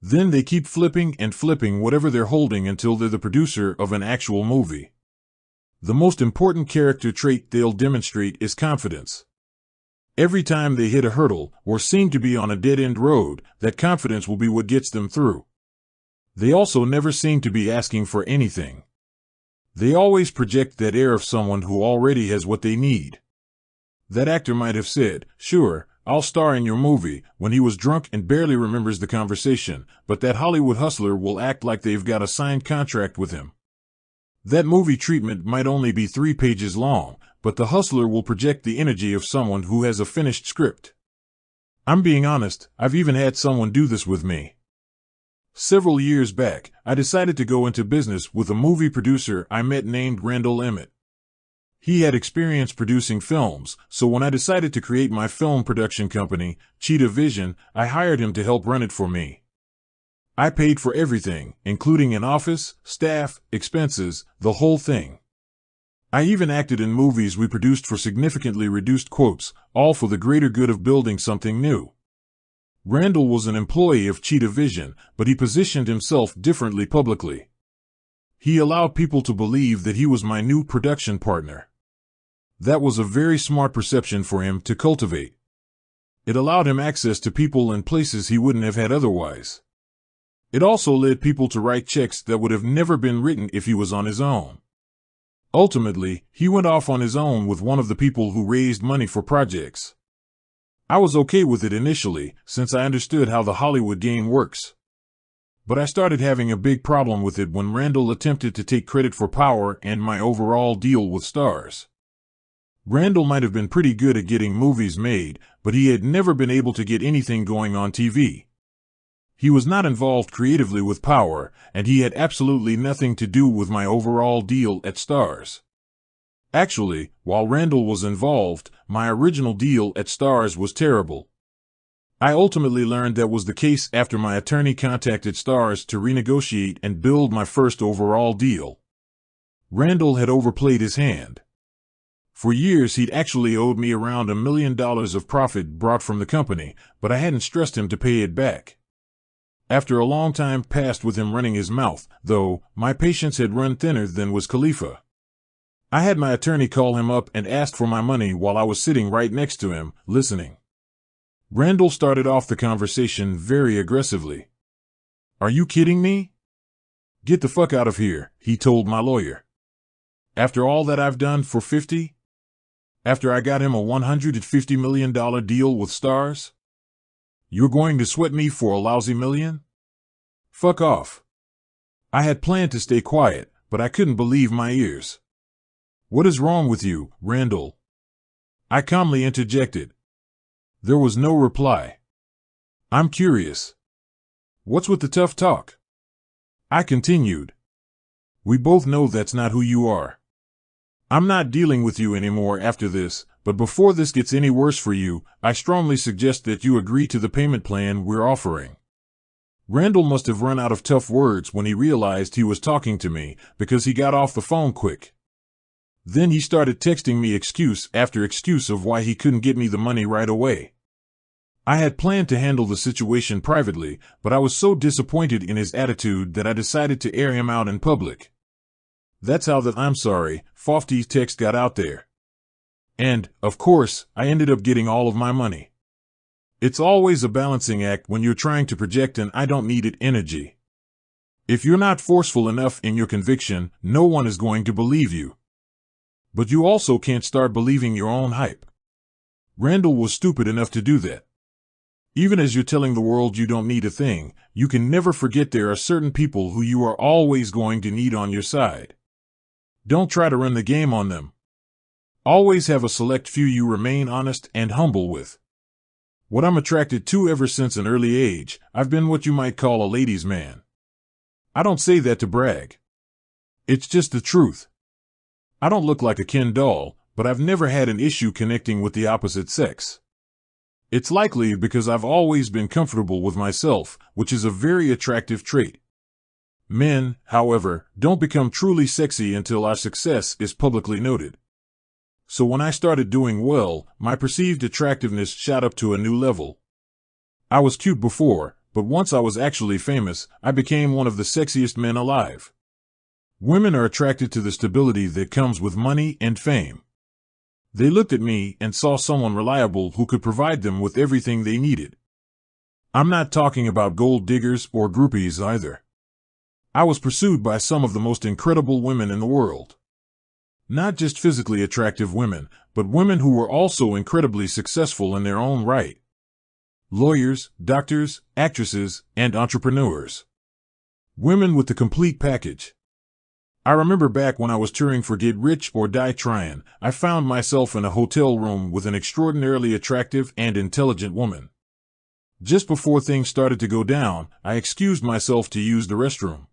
Then they keep flipping and flipping whatever they're holding until they're the producer of an actual movie. The most important character trait they'll demonstrate is confidence. Every time they hit a hurdle or seem to be on a dead-end road, that confidence will be what gets them through. They also never seem to be asking for anything. They always project that air of someone who already has what they need. That actor might have said, "Sure, I'll star in your movie," when he was drunk and barely remembers the conversation, but that Hollywood hustler will act like they've got a signed contract with him. That movie treatment might only be 3 pages long, but the hustler will project the energy of someone who has a finished script. I'm being honest, I've even had someone do this with me. Several years back, I decided to go into business with a movie producer I met named Randall Emmett. He had experience producing films, so when I decided to create my film production company, Cheetah Vision, I hired him to help run it for me. I paid for everything, including an office, staff, expenses, the whole thing. I even acted in movies we produced for significantly reduced quotes, all for the greater good of building something new. Randall was an employee of Cheetah Vision, but he positioned himself differently publicly. He allowed people to believe that he was my new production partner. That was a very smart perception for him to cultivate. It allowed him access to people and places he wouldn't have had otherwise. It also led people to write checks that would have never been written if he was on his own. Ultimately, he went off on his own with one of the people who raised money for projects. I was okay with it initially, since I understood how the Hollywood game works. But I started having a big problem with it when Randall attempted to take credit for power and my overall deal with stars. Randall might have been pretty good at getting movies made, but he had never been able to get anything going on TV. He was not involved creatively with power, and he had absolutely nothing to do with my overall deal at Stars. Actually, while Randall was involved, my original deal at Stars was terrible. I ultimately learned that was the case after my attorney contacted Stars to renegotiate and build my first overall deal. Randall had overplayed his hand. For years he'd actually owed me around $1 million of profit brought from the company, but I hadn't stressed him to pay it back. After a long time passed with him running his mouth, though, my patience had run thinner than was Khalifa. I had my attorney call him up and ask for my money while I was sitting right next to him, listening. Randall started off the conversation very aggressively. "Are you kidding me? Get the fuck out of here," he told my lawyer. "After all that I've done for 50? After I got him a $150 million deal with Stars? You're going to sweat me for a lousy million? Fuck off." I had planned to stay quiet, but I couldn't believe my ears. "What is wrong with you, Randall?" I calmly interjected. There was no reply. "I'm curious. What's with the tough talk?" I continued. "We both know that's not who you are. I'm not dealing with you anymore after this, but before this gets any worse for you, I strongly suggest that you agree to the payment plan we're offering." Randall must have run out of tough words when he realized he was talking to me, because he got off the phone quick. Then he started texting me excuse after excuse of why he couldn't get me the money right away. I had planned to handle the situation privately, but I was so disappointed in his attitude that I decided to air him out in public. That's how the "I'm sorry, Fofty" text got out there. And, of course, I ended up getting all of my money. It's always a balancing act when you're trying to project an "I don't need it" energy. If you're not forceful enough in your conviction, no one is going to believe you. But you also can't start believing your own hype. Randall was stupid enough to do that. Even as you're telling the world you don't need a thing, you can never forget there are certain people who you are always going to need on your side. Don't try to run the game on them. Always have a select few you remain honest and humble with. What I'm attracted to ever since an early age, I've been what you might call a ladies' man. I don't say that to brag. It's just the truth. I don't look like a Ken doll, but I've never had an issue connecting with the opposite sex. It's likely because I've always been comfortable with myself, which is a very attractive trait. Men, however, don't become truly sexy until our success is publicly noted. So when I started doing well, my perceived attractiveness shot up to a new level. I was cute before, but once I was actually famous, I became one of the sexiest men alive. Women are attracted to the stability that comes with money and fame. They looked at me and saw someone reliable who could provide them with everything they needed. I'm not talking about gold diggers or groupies either. I was pursued by some of the most incredible women in the world. Not just physically attractive women, but women who were also incredibly successful in their own right. Lawyers, doctors, actresses, and entrepreneurs. Women with the complete package. I remember back when I was touring for Get Rich or Die Tryin', I found myself in a hotel room with an extraordinarily attractive and intelligent woman. Just before things started to go down, I excused myself to use the restroom.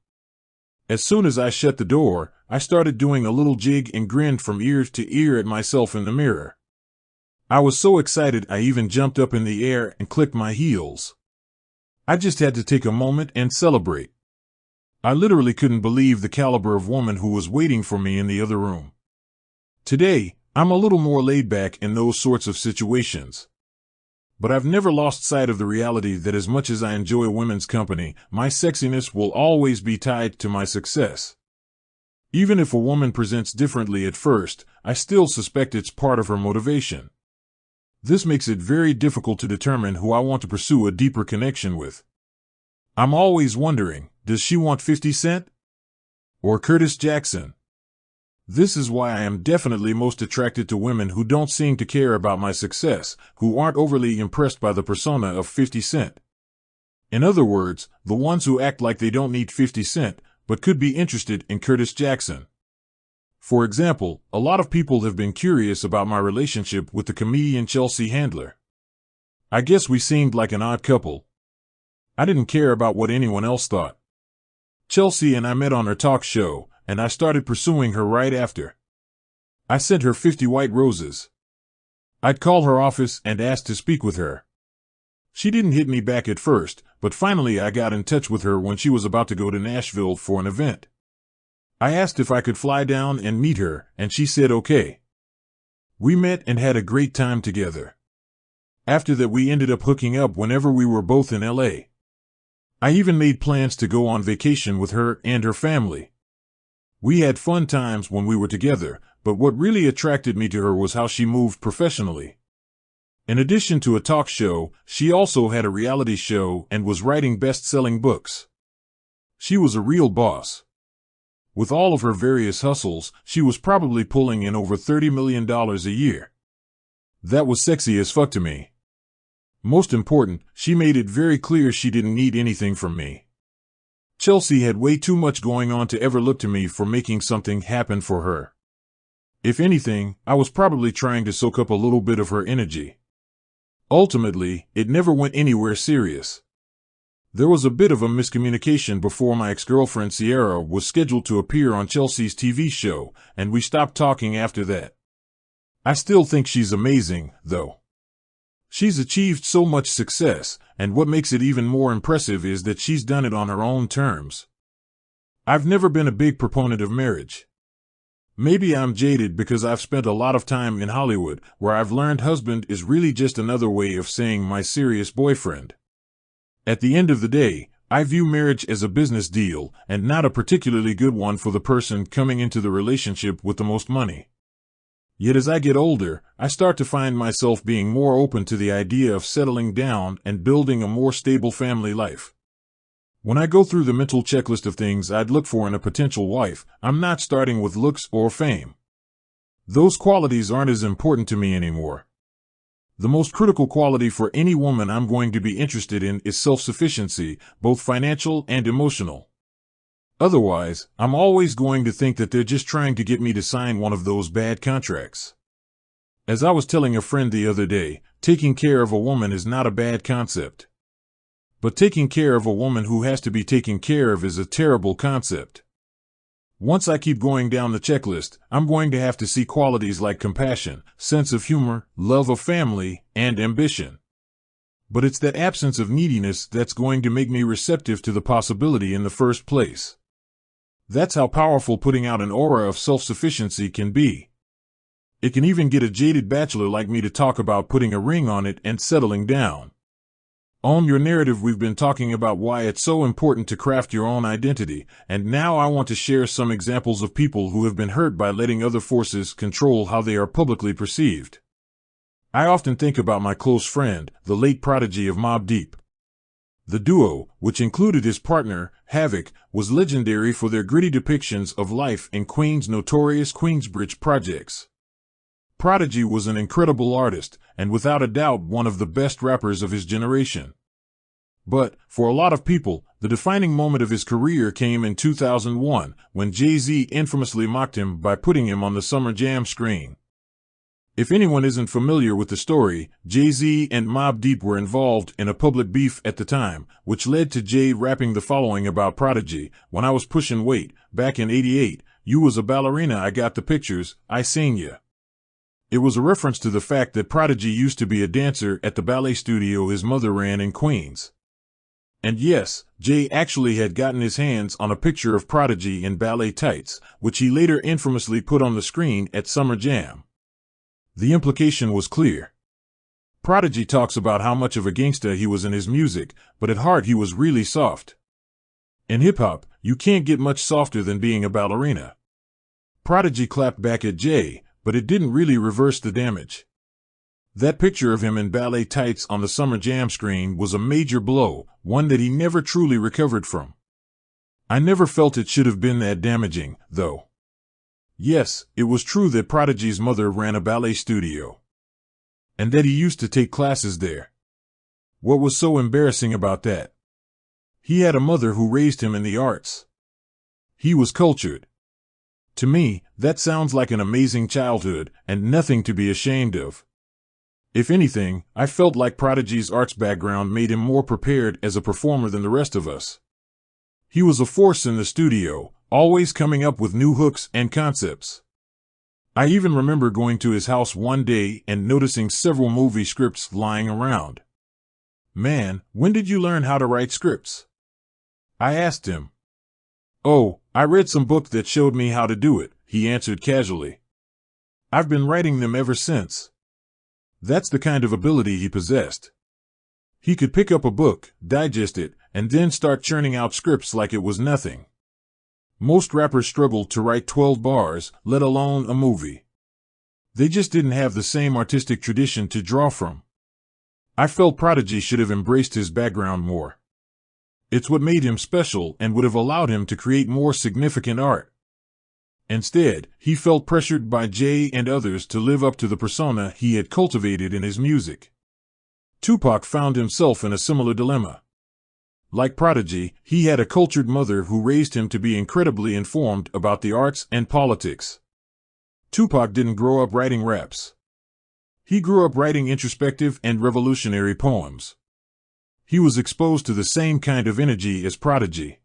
As soon as I shut the door, I started doing a little jig and grinned from ear to ear at myself in the mirror. I was so excited I even jumped up in the air and clicked my heels. I just had to take a moment and celebrate. I literally couldn't believe the caliber of woman who was waiting for me in the other room. Today, I'm a little more laid back in those sorts of situations. But I've never lost sight of the reality that as much as I enjoy women's company, my sexiness will always be tied to my success. Even if a woman presents differently at first, I still suspect it's part of her motivation. This makes it very difficult to determine who I want to pursue a deeper connection with. I'm always wondering, does she want 50 Cent? Or Curtis Jackson? This is why I am definitely most attracted to women who don't seem to care about my success, who aren't overly impressed by the persona of 50 Cent. In other words, the ones who act like they don't need 50 Cent, but could be interested in Curtis Jackson. For example, a lot of people have been curious about my relationship with the comedian Chelsea Handler. I guess we seemed like an odd couple. I didn't care about what anyone else thought. Chelsea and I met on her talk show, and I started pursuing her right after. I sent her 50 white roses. I'd call her office and ask to speak with her. She didn't hit me back at first, but finally I got in touch with her when she was about to go to Nashville for an event. I asked if I could fly down and meet her, and she said okay. We met and had a great time together. After that, we ended up hooking up whenever we were both in LA. I even made plans to go on vacation with her and her family. We had fun times when we were together, but what really attracted me to her was how she moved professionally. In addition to a talk show, she also had a reality show and was writing best-selling books. She was a real boss. With all of her various hustles, she was probably pulling in over $30 million a year. That was sexy as fuck to me. Most important, she made it very clear she didn't need anything from me. Chelsea had way too much going on to ever look to me for making something happen for her. If anything, I was probably trying to soak up a little bit of her energy. Ultimately, it never went anywhere serious. There was a bit of a miscommunication before my ex-girlfriend Sierra was scheduled to appear on Chelsea's TV show, and we stopped talking after that. I still think she's amazing, though. She's achieved so much success, and what makes it even more impressive is that she's done it on her own terms. I've never been a big proponent of marriage. Maybe I'm jaded because I've spent a lot of time in Hollywood, where I've learned husband is really just another way of saying my serious boyfriend. At the end of the day, I view marriage as a business deal, and not a particularly good one for the person coming into the relationship with the most money. Yet as I get older, I start to find myself being more open to the idea of settling down and building a more stable family life. When I go through the mental checklist of things I'd look for in a potential wife, I'm not starting with looks or fame. Those qualities aren't as important to me anymore. The most critical quality for any woman I'm going to be interested in is self-sufficiency, both financial and emotional. Otherwise, I'm always going to think that they're just trying to get me to sign one of those bad contracts. As I was telling a friend the other day, taking care of a woman is not a bad concept. But taking care of a woman who has to be taken care of is a terrible concept. Once I keep going down the checklist, I'm going to have to see qualities like compassion, sense of humor, love of family, and ambition. But it's that absence of neediness that's going to make me receptive to the possibility in the first place. That's how powerful putting out an aura of self-sufficiency can be. It can even get a jaded bachelor like me to talk about putting a ring on it and settling down. On your narrative, we've been talking about why it's so important to craft your own identity, and now I want to share some examples of people who have been hurt by letting other forces control how they are publicly perceived. I often think about my close friend, the late prodigy of Mobb Deep. The duo, which included his partner, Havoc, was legendary for their gritty depictions of life in Queen's notorious Queensbridge projects. Prodigy was an incredible artist, and without a doubt one of the best rappers of his generation. But, for a lot of people, the defining moment of his career came in 2001, when Jay-Z infamously mocked him by putting him on the Summer Jam screen. If anyone isn't familiar with the story, Jay-Z and Mobb Deep were involved in a public beef at the time, which led to Jay rapping the following about Prodigy: "When I was pushing weight, back in '88, you was a ballerina, I got the pictures, I seen ya." It was a reference to the fact that Prodigy used to be a dancer at the ballet studio his mother ran in Queens. And yes, Jay actually had gotten his hands on a picture of Prodigy in ballet tights, which he later infamously put on the screen at Summer Jam. The implication was clear. Prodigy talks about how much of a gangsta he was in his music, but at heart he was really soft. In hip-hop, you can't get much softer than being a ballerina. Prodigy clapped back at Jay, but it didn't really reverse the damage. That picture of him in ballet tights on the Summer Jam screen was a major blow, one that he never truly recovered from. I never felt it should have been that damaging, though. Yes, it was true that Prodigy's mother ran a ballet studio, and that he used to take classes there. What was so embarrassing about that? He had a mother who raised him in the arts. He was cultured. To me, that sounds like an amazing childhood, and nothing to be ashamed of. If anything, I felt like Prodigy's arts background made him more prepared as a performer than the rest of us. He was a force in the studio, always coming up with new hooks and concepts. I even remember going to his house one day and noticing several movie scripts lying around. "Man, when did you learn how to write scripts?" I asked him. "Oh, I read some book that showed me how to do it," he answered casually. "I've been writing them ever since." That's the kind of ability he possessed. He could pick up a book, digest it, and then start churning out scripts like it was nothing. Most rappers struggled to write 12 bars, let alone a movie. They just didn't have the same artistic tradition to draw from. I felt Prodigy should have embraced his background more. It's what made him special and would have allowed him to create more significant art. Instead, he felt pressured by Jay and others to live up to the persona he had cultivated in his music. Tupac found himself in a similar dilemma. Like Prodigy, he had a cultured mother who raised him to be incredibly informed about the arts and politics. Tupac didn't grow up writing raps. He grew up writing introspective and revolutionary poems. He was exposed to the same kind of energy as Prodigy.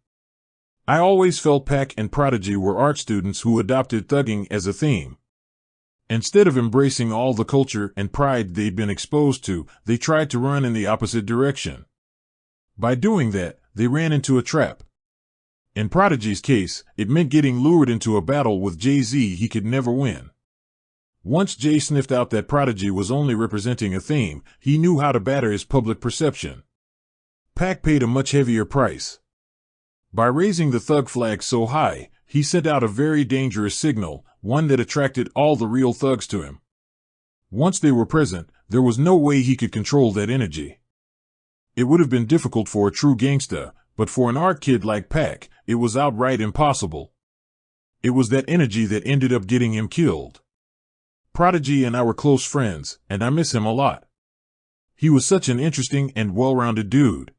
I always felt Pac and Prodigy were art students who adopted thugging as a theme. Instead of embracing all the culture and pride they'd been exposed to, they tried to run in the opposite direction. By doing that, they ran into a trap. In Prodigy's case, it meant getting lured into a battle with Jay-Z he could never win. Once Jay sniffed out that Prodigy was only representing a theme, he knew how to batter his public perception. Pac paid a much heavier price. By raising the thug flag so high, he sent out a very dangerous signal, one that attracted all the real thugs to him. Once they were present, there was no way he could control that energy. It would have been difficult for a true gangsta, but for an art kid like Pac, it was outright impossible. It was that energy that ended up getting him killed. Prodigy and I were close friends, and I miss him a lot. He was such an interesting and well-rounded dude.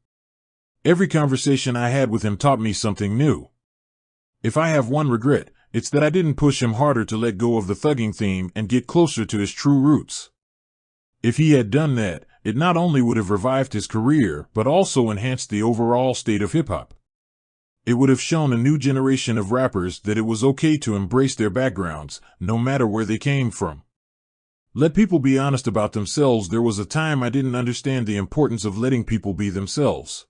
Every conversation I had with him taught me something new. If I have one regret, it's that I didn't push him harder to let go of the thugging theme and get closer to his true roots. If he had done that, it not only would have revived his career, but also enhanced the overall state of hip-hop. It would have shown a new generation of rappers that it was okay to embrace their backgrounds, no matter where they came from. Let people be honest about themselves. There was a time I didn't understand the importance of letting people be themselves.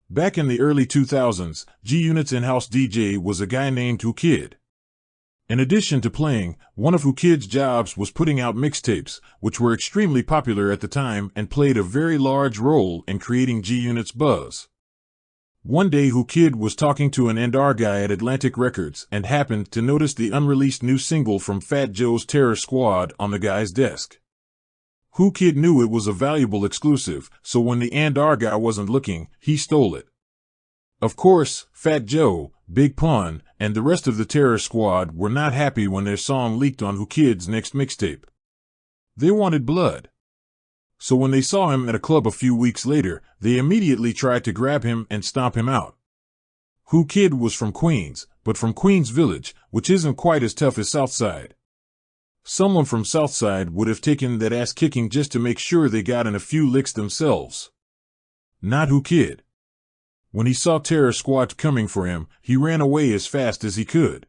Back in the early 2000s, G-Unit's in-house DJ was a guy named Who Kid. In addition to playing, one of Who Kid's jobs was putting out mixtapes, which were extremely popular at the time and played a very large role in creating G-Unit's buzz. One day Who Kid was talking to an A&R guy at Atlantic Records and happened to notice the unreleased new single from Fat Joe's Terror Squad on the guy's desk. Who Kid knew it was a valuable exclusive, so when the A&R guy wasn't looking, he stole it. Of course, Fat Joe, Big Pun, and the rest of the Terror Squad were not happy when their song leaked on Who Kid's next mixtape. They wanted blood. So when they saw him at a club a few weeks later, they immediately tried to grab him and stomp him out. Who Kid was from Queens, but from Queens Village, which isn't quite as tough as Southside. Someone from Southside would have taken that ass kicking just to make sure they got in a few licks themselves. Not Who Kid. When he saw Terror Squad coming for him, he ran away as fast as he could.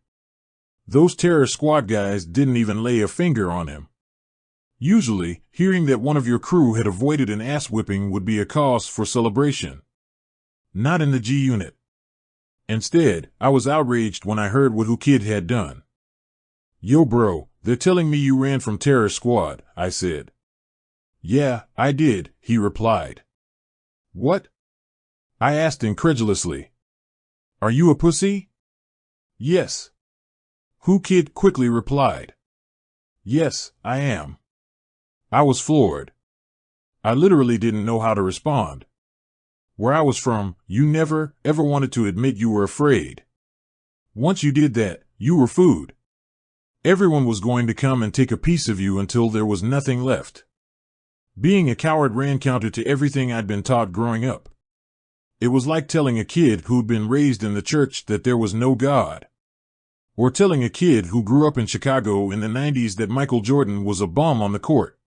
Those Terror Squad guys didn't even lay a finger on him. Usually, hearing that one of your crew had avoided an ass whipping would be a cause for celebration. Not in the G-Unit. Instead, I was outraged when I heard what Who Kid had done. "Yo bro, they're telling me you ran from Terror Squad," I said. "Yeah, I did," he replied. "What?" I asked incredulously. "Are you a pussy?" "Yes." Who Kid quickly replied. "Yes, I am." I was floored. I literally didn't know how to respond. Where I was from, you never, ever wanted to admit you were afraid. Once you did that, you were food. Everyone was going to come and take a piece of you until there was nothing left. Being a coward ran counter to everything I'd been taught growing up. It was like telling a kid who'd been raised in the church that there was no God. Or telling a kid who grew up in Chicago in the 90s that Michael Jordan was a bum on the court.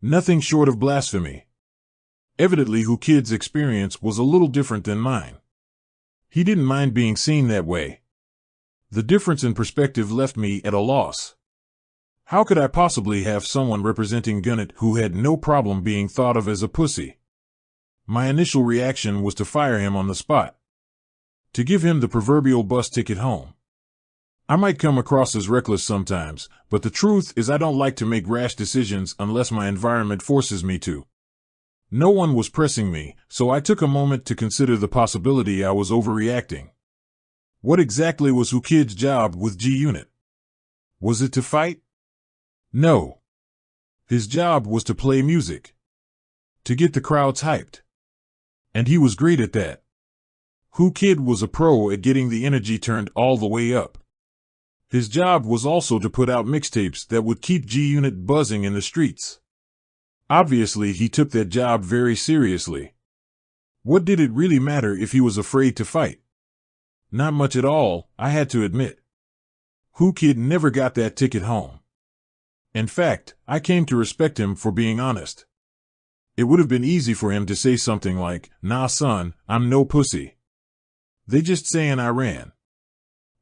Nothing short of blasphemy. Evidently Who Kid's experience was a little different than mine. He didn't mind being seen that way. The difference in perspective left me at a loss. How could I possibly have someone representing Gunnett who had no problem being thought of as a pussy? My initial reaction was to fire him on the spot, to give him the proverbial bus ticket home. I might come across as reckless sometimes, but the truth is I don't like to make rash decisions unless my environment forces me to. No one was pressing me, so I took a moment to consider the possibility I was overreacting. What exactly was Who Kid's job with G-Unit? Was it to fight? No. His job was to play music, to get the crowds hyped. And he was great at that. Who Kid was a pro at getting the energy turned all the way up. His job was also to put out mixtapes that would keep G-Unit buzzing in the streets. Obviously, he took that job very seriously. What did it really matter if he was afraid to fight? Not much at all, I had to admit. Who Kid never got that ticket home. In fact, I came to respect him for being honest. It would have been easy for him to say something like, "Nah son, I'm no pussy. They just saying I ran."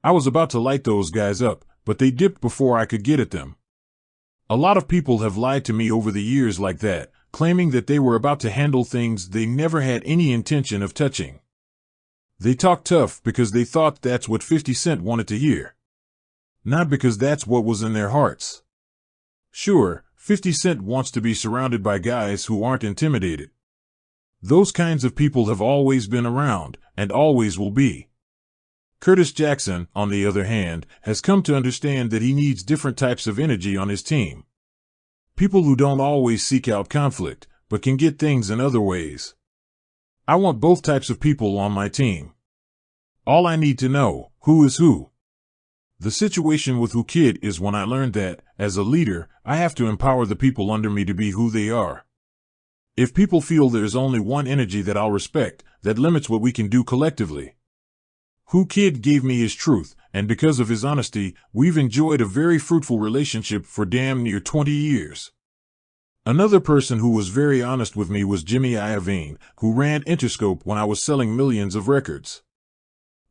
I was about to light those guys up, but they dipped before I could get at them. A lot of people have lied to me over the years like that, claiming that they were about to handle things they never had any intention of touching. They talked tough because they thought that's what 50 Cent wanted to hear, not because that's what was in their hearts. Sure, 50 Cent wants to be surrounded by guys who aren't intimidated. Those kinds of people have always been around, and always will be. Curtis Jackson, on the other hand, has come to understand that he needs different types of energy on his team. People who don't always seek out conflict, but can get things in other ways. I want both types of people on my team. All I need to know, who is who. The situation with Who Kid is when I learned that, as a leader, I have to empower the people under me to be who they are. If people feel there's only one energy that I'll respect, that limits what we can do collectively. Who Kid gave me his truth, and because of his honesty, we've enjoyed a very fruitful relationship for damn near 20 years. Another person who was very honest with me was Jimmy Iovine, who ran Interscope when I was selling millions of records.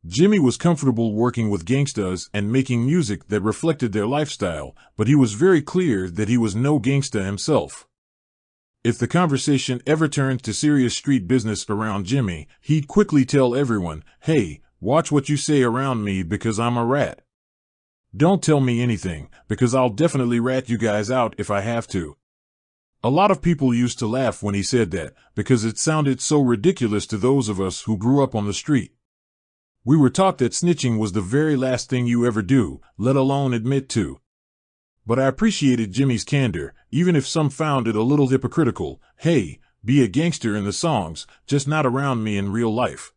Jimmy was comfortable working with gangstas and making music that reflected their lifestyle, but he was very clear that he was no gangsta himself. If the conversation ever turned to serious street business around Jimmy, he'd quickly tell everyone, "Hey, watch what you say around me because I'm a rat. Don't tell me anything, because I'll definitely rat you guys out if I have to." A lot of people used to laugh when he said that, because it sounded so ridiculous to those of us who grew up on the street. We were taught that snitching was the very last thing you ever do, let alone admit to. But I appreciated Jimmy's candor, even if some found it a little hypocritical. Hey, be a gangster in the songs, just not around me in real life.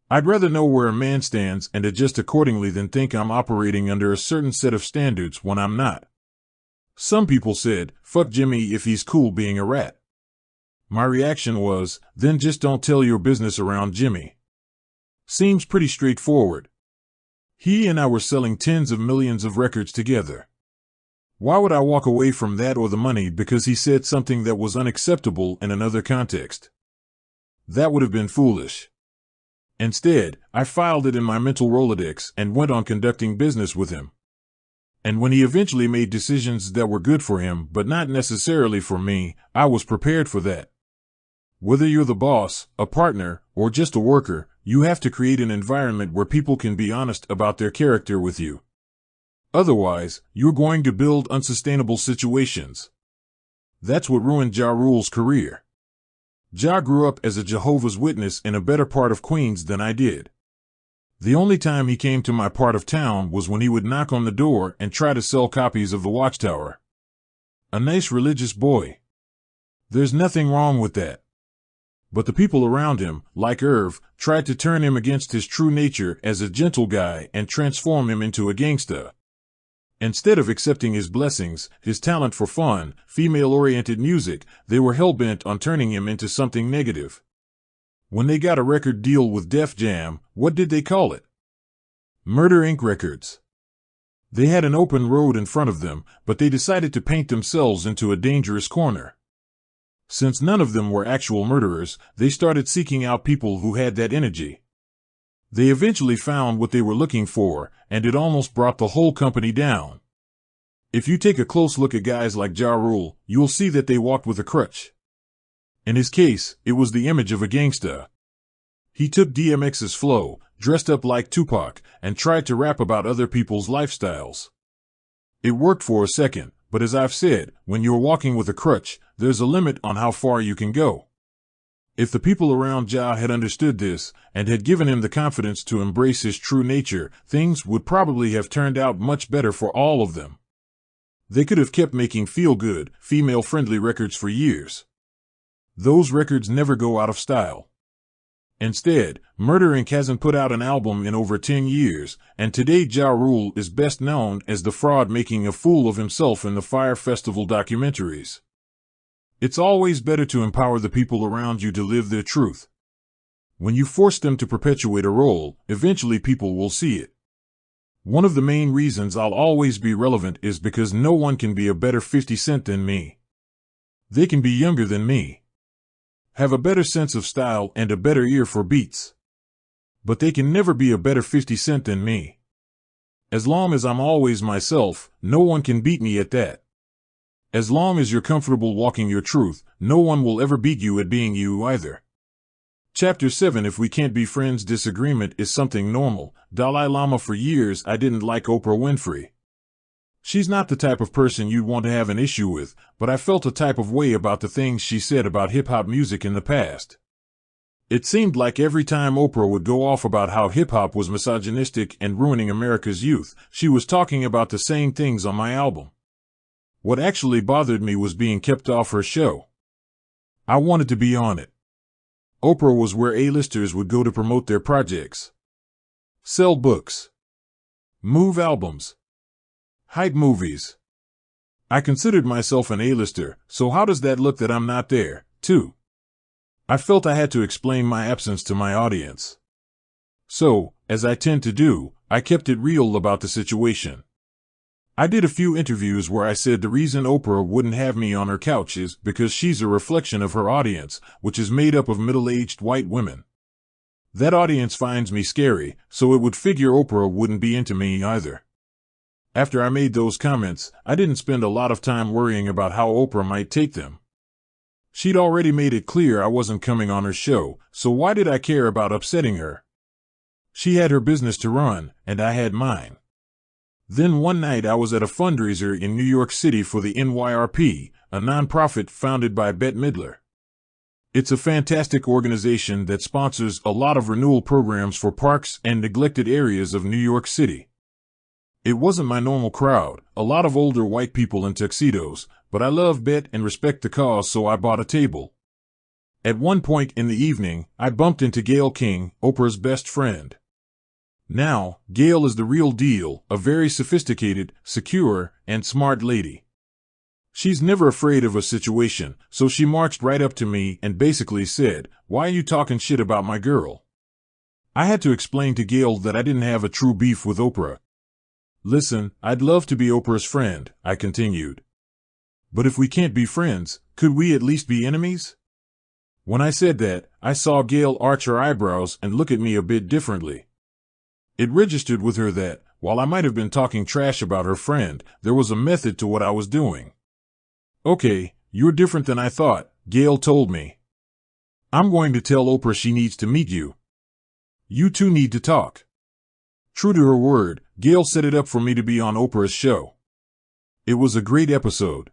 I'd rather know where a man stands and adjust accordingly than think I'm operating under a certain set of standards when I'm not. Some people said, "Fuck Jimmy if he's cool being a rat." My reaction was, then just don't tell your business around Jimmy. Seems pretty straightforward. He and I were selling tens of millions of records together. Why would I walk away from that or the money because he said something that was unacceptable in another context? That would have been foolish. Instead, I filed it in my mental Rolodex and went on conducting business with him. And when he eventually made decisions that were good for him but not necessarily for me, I was prepared for that. Whether you're the boss, a partner, or just a worker, you have to create an environment where people can be honest about their character with you. Otherwise, you're going to build unsustainable situations. That's what ruined Ja Rule's career. Ja grew up as a Jehovah's Witness in a better part of Queens than I did. The only time he came to my part of town was when he would knock on the door and try to sell copies of The Watchtower. A nice religious boy. There's nothing wrong with that. But the people around him, like Irv, tried to turn him against his true nature as a gentle guy and transform him into a gangsta. Instead of accepting his blessings, his talent for fun, female-oriented music, they were hell-bent on turning him into something negative. When they got a record deal with Def Jam, what did they call it? Murder Inc. Records. They had an open road in front of them, but they decided to paint themselves into a dangerous corner. Since none of them were actual murderers, they started seeking out people who had that energy. They eventually found what they were looking for, and it almost brought the whole company down. If you take a close look at guys like Ja Rule, you'll see that they walked with a crutch. In his case, it was the image of a gangsta. He took DMX's flow, dressed up like Tupac, and tried to rap about other people's lifestyles. It worked for a second, but as I've said, when you're walking with a crutch, there's a limit on how far you can go. If the people around Ja had understood this, and had given him the confidence to embrace his true nature, things would probably have turned out much better for all of them. They could have kept making feel-good, female-friendly records for years. Those records never go out of style. Instead, Murder Inc. hasn't put out an album in over 10 years, and today Ja Rule is best known as the fraud making a fool of himself in the Fyre Festival documentaries. It's always better to empower the people around you to live their truth. When you force them to perpetuate a role, eventually people will see it. One of the main reasons I'll always be relevant is because no one can be a better 50 Cent than me. They can be younger than me, have a better sense of style and a better ear for beats, but they can never be a better 50 Cent than me. As long as I'm always myself, no one can beat me at that. As long as you're comfortable walking your truth, no one will ever beat you at being you either. Chapter 7. If we can't be friends, disagreement is something normal. Dalai Lama. For years I didn't like Oprah Winfrey. She's not the type of person you'd want to have an issue with, but I felt a type of way about the things she said about hip-hop music in the past. It seemed like every time Oprah would go off about how hip-hop was misogynistic and ruining America's youth, she was talking about the same things on my album. What actually bothered me was being kept off her show. I wanted to be on it. Oprah was where A-listers would go to promote their projects, sell books, move albums, hype movies. I considered myself an A-lister, so how does that look that I'm not there, too? I felt I had to explain my absence to my audience. So, as I tend to do, I kept it real about the situation. I did a few interviews where I said the reason Oprah wouldn't have me on her couch is because she's a reflection of her audience, which is made up of middle-aged white women. That audience finds me scary, so it would figure Oprah wouldn't be into me either. After I made those comments, I didn't spend a lot of time worrying about how Oprah might take them. She'd already made it clear I wasn't coming on her show, so why did I care about upsetting her? She had her business to run, and I had mine. Then one night I was at a fundraiser in New York City for the NYRP, a nonprofit founded by Bette Midler. It's a fantastic organization that sponsors a lot of renewal programs for parks and neglected areas of New York City. It wasn't my normal crowd, a lot of older white people in tuxedos, but I love Bette and respect the cause, so I bought a table. At one point in the evening, I bumped into Gayle King, Oprah's best friend. Now, Gayle is the real deal, a very sophisticated, secure, and smart lady. She's never afraid of a situation, so she marched right up to me and basically said, "Why are you talking shit about my girl?" I had to explain to Gayle that I didn't have a true beef with Oprah. "Listen, I'd love to be Oprah's friend," I continued. "But if we can't be friends, could we at least be enemies?" When I said that, I saw Gayle arch her eyebrows and look at me a bit differently. It registered with her that, while I might have been talking trash about her friend, there was a method to what I was doing. "Okay, you're different than I thought," Gayle told me. "I'm going to tell Oprah she needs to meet you. You two need to talk." True to her word, Gayle set it up for me to be on Oprah's show. It was a great episode.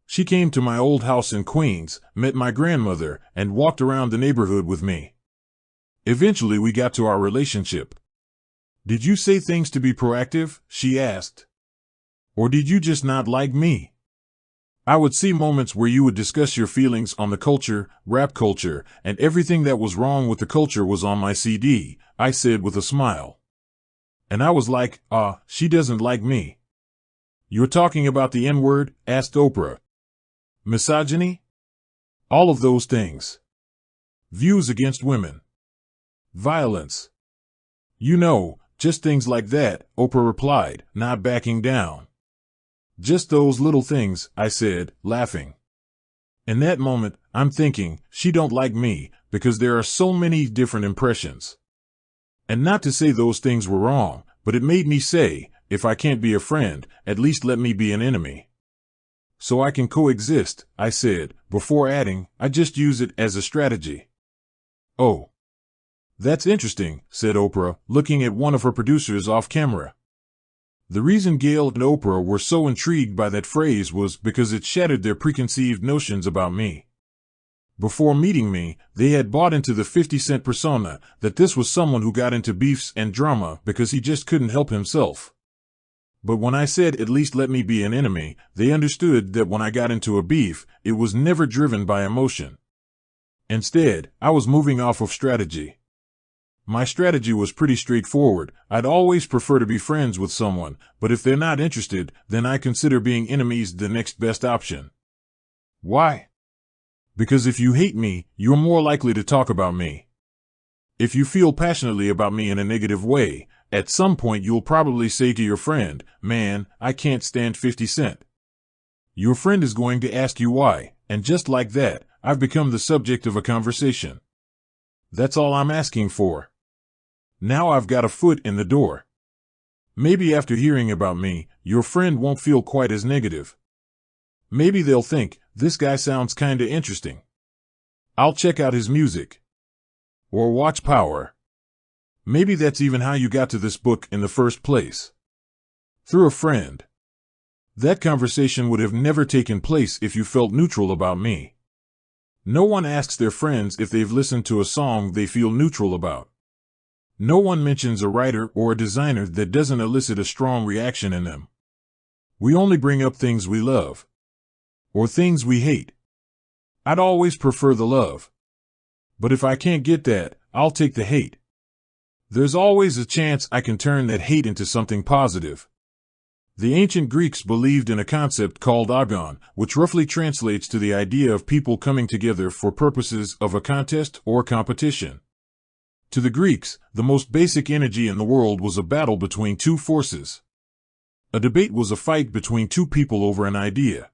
She came to my old house in Queens, met my grandmother, and walked around the neighborhood with me. Eventually we got to our relationship. "Did you say things to be proactive?" she asked. "Or did you just not like me?" I would see moments where you would discuss your feelings on the culture, rap culture, and everything that was wrong with the culture was on my CD, I said with a smile. And I was like, she doesn't like me. "You're talking about the N-word?" asked Oprah. "Misogyny? All of those things. Views against women. Violence. You know, just things like that," Oprah replied, not backing down. "Just those little things," I said, laughing. In that moment, I'm thinking, she don't like me, because there are so many different impressions. And not to say those things were wrong, but it made me say, if I can't be a friend, at least let me be an enemy. So I can coexist, I said, before adding, I just use it as a strategy. Oh. That's interesting, said Oprah, looking at one of her producers off camera. The reason Gail and Oprah were so intrigued by that phrase was because it shattered their preconceived notions about me. Before meeting me, they had bought into the 50 Cent persona, that this was someone who got into beefs and drama because he just couldn't help himself. But when I said at least let me be an enemy, they understood that when I got into a beef, it was never driven by emotion. Instead, I was moving off of strategy. My strategy was pretty straightforward. I'd always prefer to be friends with someone, but if they're not interested, then I consider being enemies the next best option. Why? Because if you hate me, you're more likely to talk about me. If you feel passionately about me in a negative way, at some point you'll probably say to your friend, man, I can't stand 50 Cent. Your friend is going to ask you why, and just like that, I've become the subject of a conversation. That's all I'm asking for. Now I've got a foot in the door. Maybe after hearing about me, your friend won't feel quite as negative. Maybe they'll think, this guy sounds kinda interesting. I'll check out his music. Or watch Power. Maybe that's even how you got to this book in the first place. Through a friend. That conversation would have never taken place if you felt neutral about me. No one asks their friends if they've listened to a song they feel neutral about. No one mentions a writer or a designer that doesn't elicit a strong reaction in them. We only bring up things we love. Or things we hate. I'd always prefer the love. But if I can't get that, I'll take the hate. There's always a chance I can turn that hate into something positive. The ancient Greeks believed in a concept called agon, which roughly translates to the idea of people coming together for purposes of a contest or competition. To the Greeks, the most basic energy in the world was a battle between two forces. A debate was a fight between two people over an idea.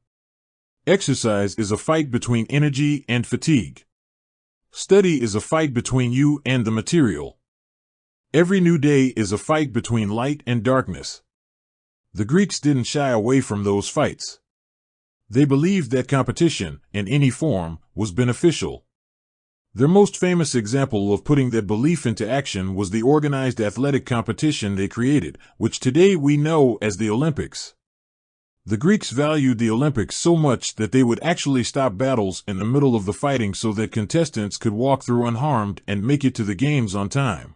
Exercise is a fight between energy and fatigue. Study is a fight between you and the material. Every new day is a fight between light and darkness. The Greeks didn't shy away from those fights. They believed that competition, in any form, was beneficial. Their most famous example of putting that belief into action was the organized athletic competition they created, which today we know as the Olympics. The Greeks valued the Olympics so much that they would actually stop battles in the middle of the fighting so that contestants could walk through unharmed and make it to the games on time.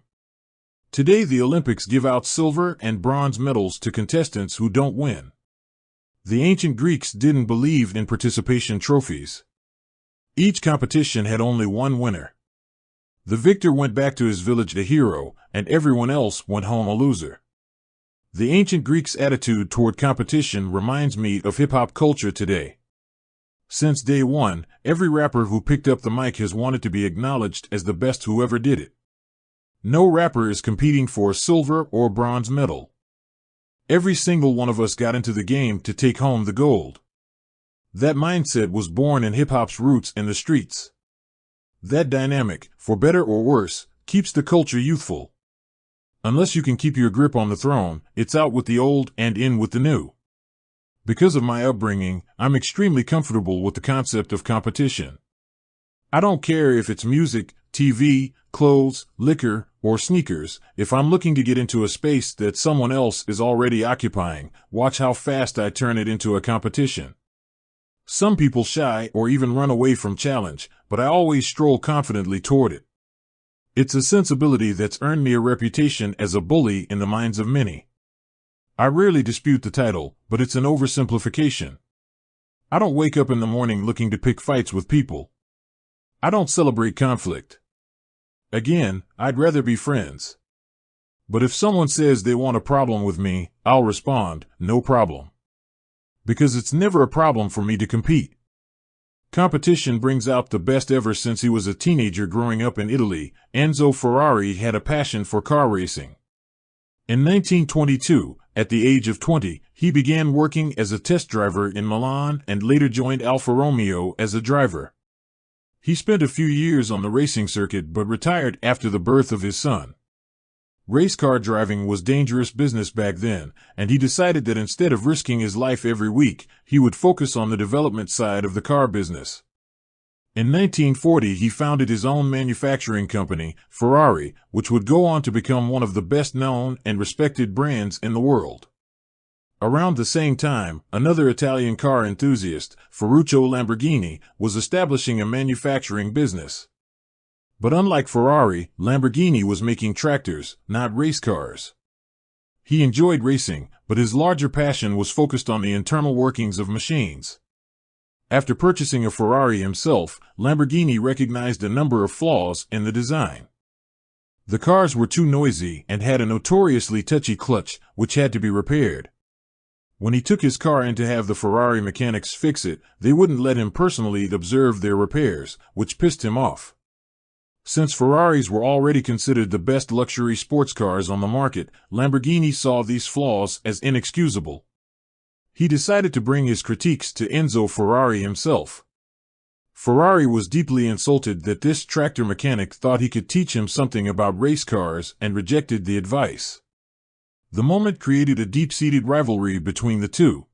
Today the Olympics give out silver and bronze medals to contestants who don't win. The ancient Greeks didn't believe in participation trophies. Each competition had only one winner. The victor went back to his village a hero, and everyone else went home a loser. The ancient Greeks' attitude toward competition reminds me of hip-hop culture today. Since day one, every rapper who picked up the mic has wanted to be acknowledged as the best who ever did it. No rapper is competing for a silver or bronze medal. Every single one of us got into the game to take home the gold. That mindset was born in hip-hop's roots in the streets. That dynamic, for better or worse, keeps the culture youthful. Unless you can keep your grip on the throne, it's out with the old and in with the new. Because of my upbringing, I'm extremely comfortable with the concept of competition. I don't care if it's music, TV, clothes, liquor, or sneakers. If I'm looking to get into a space that someone else is already occupying, watch how fast I turn it into a competition. Some people shy or even run away from challenge, but I always stroll confidently toward it. It's a sensibility that's earned me a reputation as a bully in the minds of many. I rarely dispute the title, but it's an oversimplification. I don't wake up in the morning looking to pick fights with people. I don't celebrate conflict. Again, I'd rather be friends. But if someone says they want a problem with me, I'll respond, no problem. Because it's never a problem for me to compete. Competition brings out the best ever. Since he was a teenager growing up in Italy, Enzo Ferrari had a passion for car racing. In 1922, at the age of 20, he began working as a test driver in Milan and later joined Alfa Romeo as a driver. He spent a few years on the racing circuit but retired after the birth of his son. Race car driving was dangerous business back then, and he decided that instead of risking his life every week, he would focus on the development side of the car business. In 1940, he founded his own manufacturing company, Ferrari, which would go on to become one of the best-known and respected brands in the world. Around the same time, another Italian car enthusiast, Ferruccio Lamborghini, was establishing a manufacturing business. But unlike Ferrari, Lamborghini was making tractors, not race cars. He enjoyed racing, but his larger passion was focused on the internal workings of machines. After purchasing a Ferrari himself, Lamborghini recognized a number of flaws in the design. The cars were too noisy and had a notoriously touchy clutch, which had to be repaired. When he took his car in to have the Ferrari mechanics fix it, they wouldn't let him personally observe their repairs, which pissed him off. Since Ferraris were already considered the best luxury sports cars on the market, Lamborghini saw these flaws as inexcusable. He decided to bring his critiques to Enzo Ferrari himself. Ferrari was deeply insulted that this tractor mechanic thought he could teach him something about race cars and rejected the advice. The moment created a deep-seated rivalry between the two.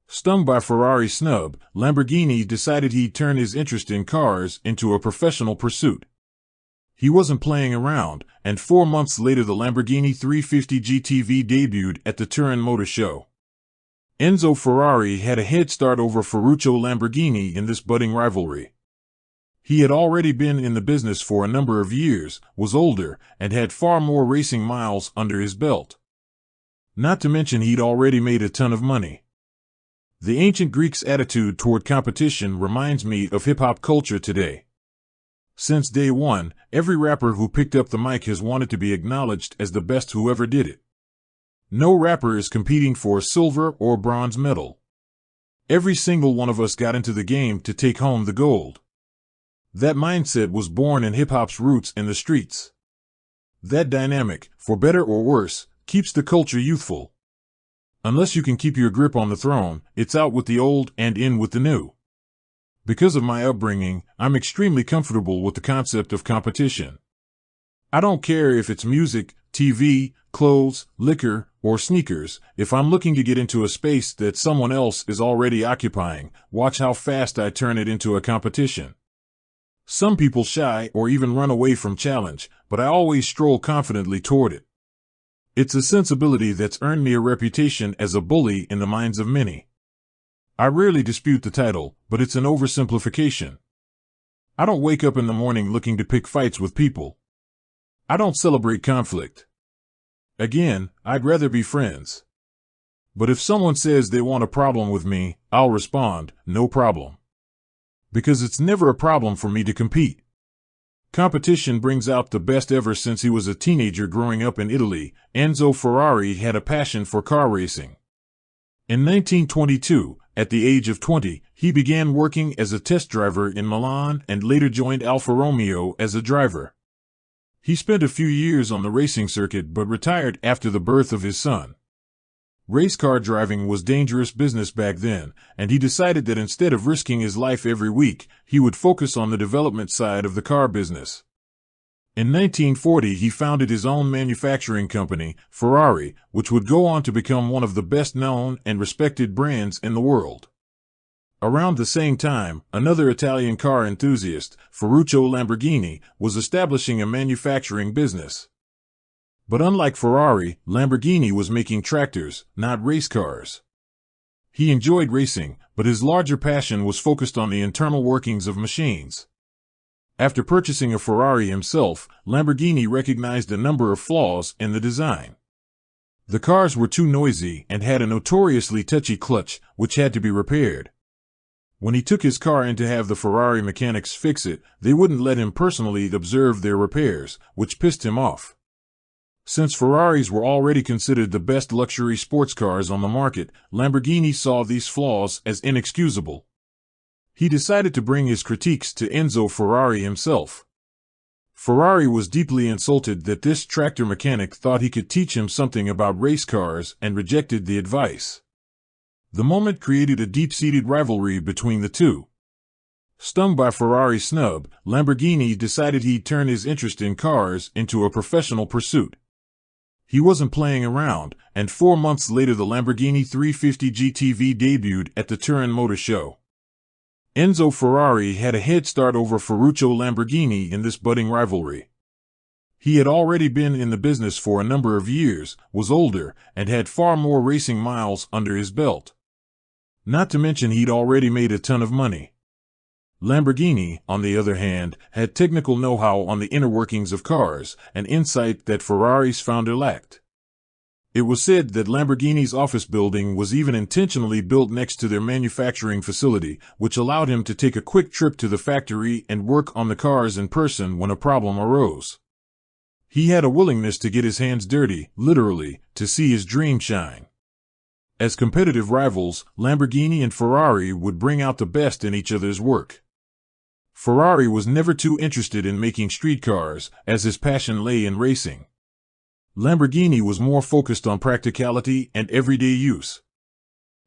Stung by Ferrari's snub, Lamborghini decided he'd turn his interest in cars into a professional pursuit. He wasn't playing around, and 4 months later the Lamborghini 350 GTV debuted at the Turin Motor Show. Enzo Ferrari had a head start over Ferruccio Lamborghini in this budding rivalry. He had already been in the business for a number of years, was older, and had far more racing miles under his belt. Not to mention he'd already made a ton of money. The ancient Greeks' attitude toward competition reminds me of hip-hop culture today. Since day one, every rapper who picked up the mic has wanted to be acknowledged as the best who ever did it. No rapper is competing for a silver or bronze medal. Every single one of us got into the game to take home the gold. That mindset was born in hip-hop's roots in the streets. That dynamic, for better or worse, keeps the culture youthful. Unless you can keep your grip on the throne, it's out with the old and in with the new. Because of my upbringing, I'm extremely comfortable with the concept of competition. I don't care if it's music, TV, clothes, liquor, or sneakers. If I'm looking to get into a space that someone else is already occupying, watch how fast I turn it into a competition. Some people shy or even run away from challenge, but I always stroll confidently toward it. It's a sensibility that's earned me a reputation as a bully in the minds of many. I rarely dispute the title, but it's an oversimplification. I don't wake up in the morning looking to pick fights with people. I don't celebrate conflict. Again, I'd rather be friends. But if someone says they want a problem with me, I'll respond, no problem. Because it's never a problem for me to compete. Competition brings out the best. Ever since he was a teenager growing up in Italy, Enzo Ferrari had a passion for car racing. In 1922, at the age of 20, he began working as a test driver in Milan and later joined Alfa Romeo as a driver. He spent a few years on the racing circuit but retired after the birth of his son. Race car driving was dangerous business back then, and he decided that instead of risking his life every week, he would focus on the development side of the car business. In 1940, he founded his own manufacturing company, Ferrari, which would go on to become one of the best-known and respected brands in the world. Around the same time, another Italian car enthusiast, Ferruccio Lamborghini, was establishing a manufacturing business. But unlike Ferrari, Lamborghini was making tractors, not race cars. He enjoyed racing, but his larger passion was focused on the internal workings of machines. After purchasing a Ferrari himself, Lamborghini recognized a number of flaws in the design. The cars were too noisy and had a notoriously touchy clutch, which had to be repaired. When he took his car in to have the Ferrari mechanics fix it, they wouldn't let him personally observe their repairs, which pissed him off. Since Ferraris were already considered the best luxury sports cars on the market, Lamborghini saw these flaws as inexcusable. He decided to bring his critiques to Enzo Ferrari himself. Ferrari was deeply insulted that this tractor mechanic thought he could teach him something about race cars and rejected the advice. The moment created a deep-seated rivalry between the two. Stung by Ferrari's snub, Lamborghini decided he'd turn his interest in cars into a professional pursuit. He wasn't playing around, and 4 months later the Lamborghini 350 GTV debuted at the Turin Motor Show. Enzo Ferrari had a head start over Ferruccio Lamborghini in this budding rivalry. He had already been in the business for a number of years, was older, and had far more racing miles under his belt. Not to mention he'd already made a ton of money. Lamborghini, on the other hand, had technical know-how on the inner workings of cars, an insight that Ferrari's founder lacked. It was said that Lamborghini's office building was even intentionally built next to their manufacturing facility, which allowed him to take a quick trip to the factory and work on the cars in person when a problem arose. He had a willingness to get his hands dirty, literally, to see his dream shine. As competitive rivals, Lamborghini and Ferrari would bring out the best in each other's work. Ferrari was never too interested in making streetcars, as his passion lay in racing. Lamborghini was more focused on practicality and everyday use.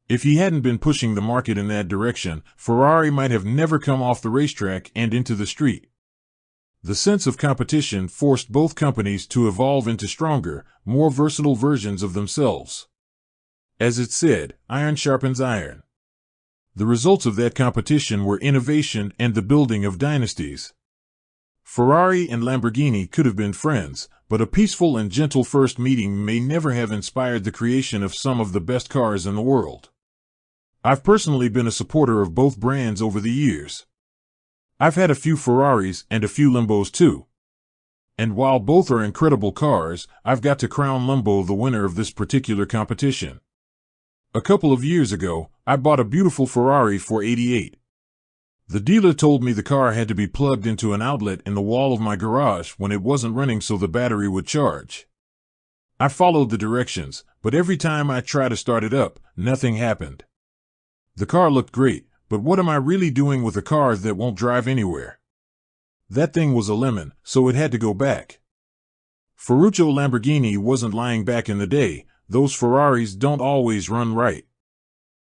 If he hadn't been pushing the market in that direction, Ferrari might have never come off the racetrack and into the street. The sense of competition forced both companies to evolve into stronger, more versatile versions of themselves. As it said, iron sharpens iron. The results of that competition were innovation and the building of dynasties. Ferrari and Lamborghini could have been friends, but a peaceful and gentle first meeting may never have inspired the creation of some of the best cars in the world. I've personally been a supporter of both brands over the years. I've had a few Ferraris and a few Lambos too. And while both are incredible cars, I've got to crown Lambo the winner of this particular competition. A couple of years ago, I bought a beautiful Ferrari 488. The dealer told me the car had to be plugged into an outlet in the wall of my garage when it wasn't running so the battery would charge. I followed the directions, but every time I tried to start it up, nothing happened. The car looked great, but what am I really doing with a car that won't drive anywhere? That thing was a lemon, so it had to go back. Ferruccio Lamborghini wasn't lying back in the day. Those Ferraris don't always run right.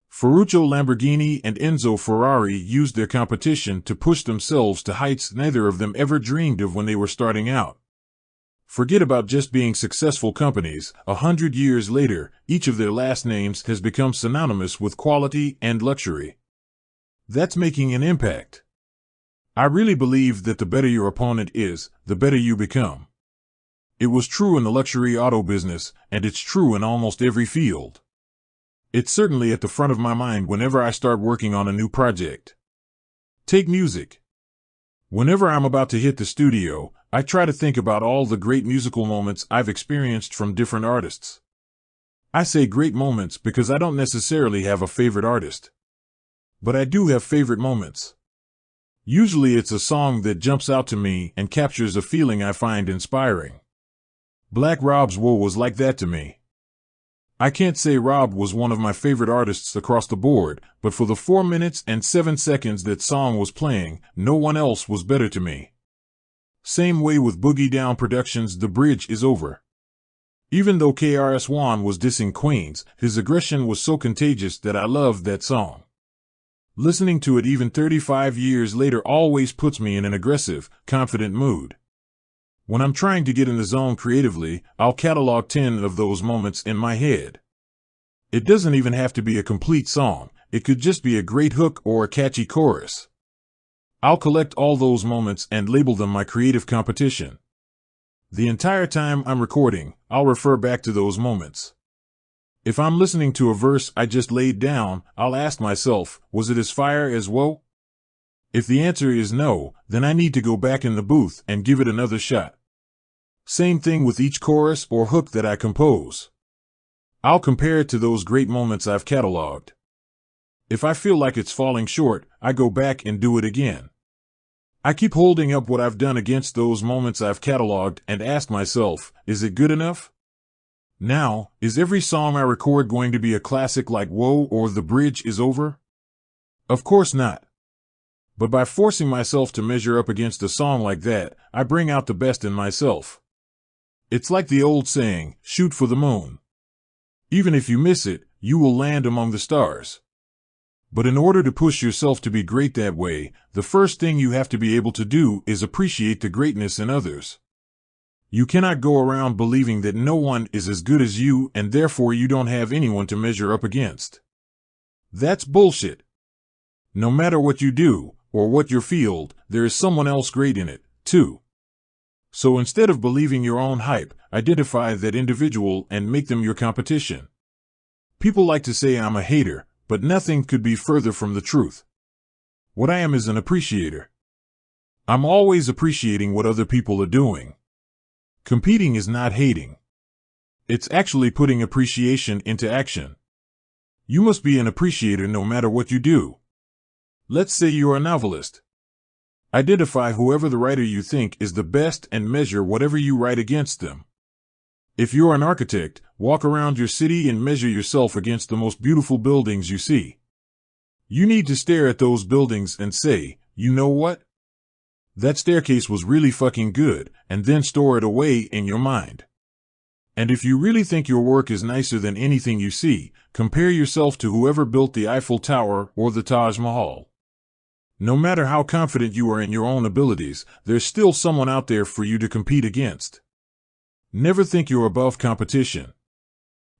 Ferruccio Lamborghini and Enzo Ferrari used their competition to push themselves to heights neither of them ever dreamed of when they were starting out. Forget about just being successful companies. 100 years later, each of their last names has become synonymous with quality and luxury. That's making an impact. I really believe that the better your opponent is, the better you become. It was true in the luxury auto business, and it's true in almost every field. It's certainly at the front of my mind whenever I start working on a new project. Take music. Whenever I'm about to hit the studio, I try to think about all the great musical moments I've experienced from different artists. I say great moments because I don't necessarily have a favorite artist. But I do have favorite moments. Usually it's a song that jumps out to me and captures a feeling I find inspiring. Black Rob's Woe was like that to me. I can't say Rob was one of my favorite artists across the board, but for the 4 minutes and 7 seconds that song was playing, no one else was better to me. Same way with Boogie Down Productions' The Bridge Is Over. Even though KRS-One was dissing Queens, his aggression was so contagious that I loved that song. Listening to it even 35 years later always puts me in an aggressive, confident mood. When I'm trying to get in the zone creatively, I'll catalog 10 of those moments in my head. It doesn't even have to be a complete song, it could just be a great hook or a catchy chorus. I'll collect all those moments and label them my creative competition. The entire time I'm recording, I'll refer back to those moments. If I'm listening to a verse I just laid down, I'll ask myself, was it as fire as Woe? If the answer is no, then I need to go back in the booth and give it another shot. Same thing with each chorus or hook that I compose. I'll compare it to those great moments I've cataloged. If I feel like it's falling short, I go back and do it again. I keep holding up what I've done against those moments I've cataloged and ask myself, is it good enough? Now, is every song I record going to be a classic like Woe or The Bridge Is Over? Of course not. But by forcing myself to measure up against a song like that, I bring out the best in myself. It's like the old saying, shoot for the moon. Even if you miss it, you will land among the stars. But in order to push yourself to be great that way, the first thing you have to be able to do is appreciate the greatness in others. You cannot go around believing that no one is as good as you and therefore you don't have anyone to measure up against. That's bullshit. No matter what you do, or what your field, there is someone else great in it, too. So instead of believing your own hype, identify that individual and make them your competition. People like to say I'm a hater, but nothing could be further from the truth. What I am is an appreciator. I'm always appreciating what other people are doing. Competing is not hating. It's actually putting appreciation into action. You must be an appreciator no matter what you do. Let's say you're a novelist. Identify whoever the writer you think is the best and measure whatever you write against them. If you're an architect, walk around your city and measure yourself against the most beautiful buildings you see. You need to stare at those buildings and say, you know what? That staircase was really fucking good, and then store it away in your mind. And if you really think your work is nicer than anything you see, compare yourself to whoever built the Eiffel Tower or the Taj Mahal. No matter how confident you are in your own abilities, there's still someone out there for you to compete against. Never think you're above competition.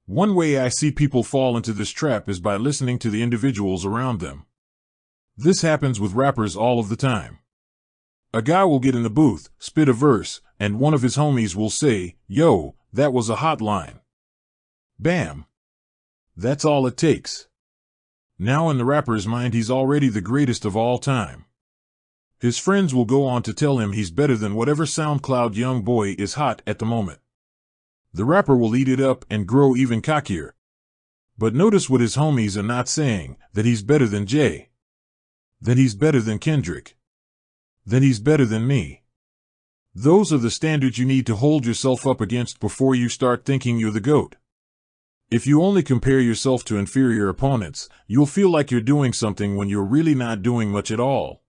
One way I see people fall into this trap is by listening to the individuals around them. This happens with rappers all of the time. A guy will get in the booth, spit a verse, and one of his homies will say, "Yo, that was a hot line." Bam. That's all it takes. Now in the rapper's mind he's already the greatest of all time. His friends will go on to tell him he's better than whatever SoundCloud young boy is hot at the moment. The rapper will eat it up and grow even cockier. But notice what his homies are not saying, that he's better than Jay. That he's better than Kendrick. That he's better than me. Those are the standards you need to hold yourself up against before you start thinking you're the GOAT. If you only compare yourself to inferior opponents, you'll feel like you're doing something when you're really not doing much at all.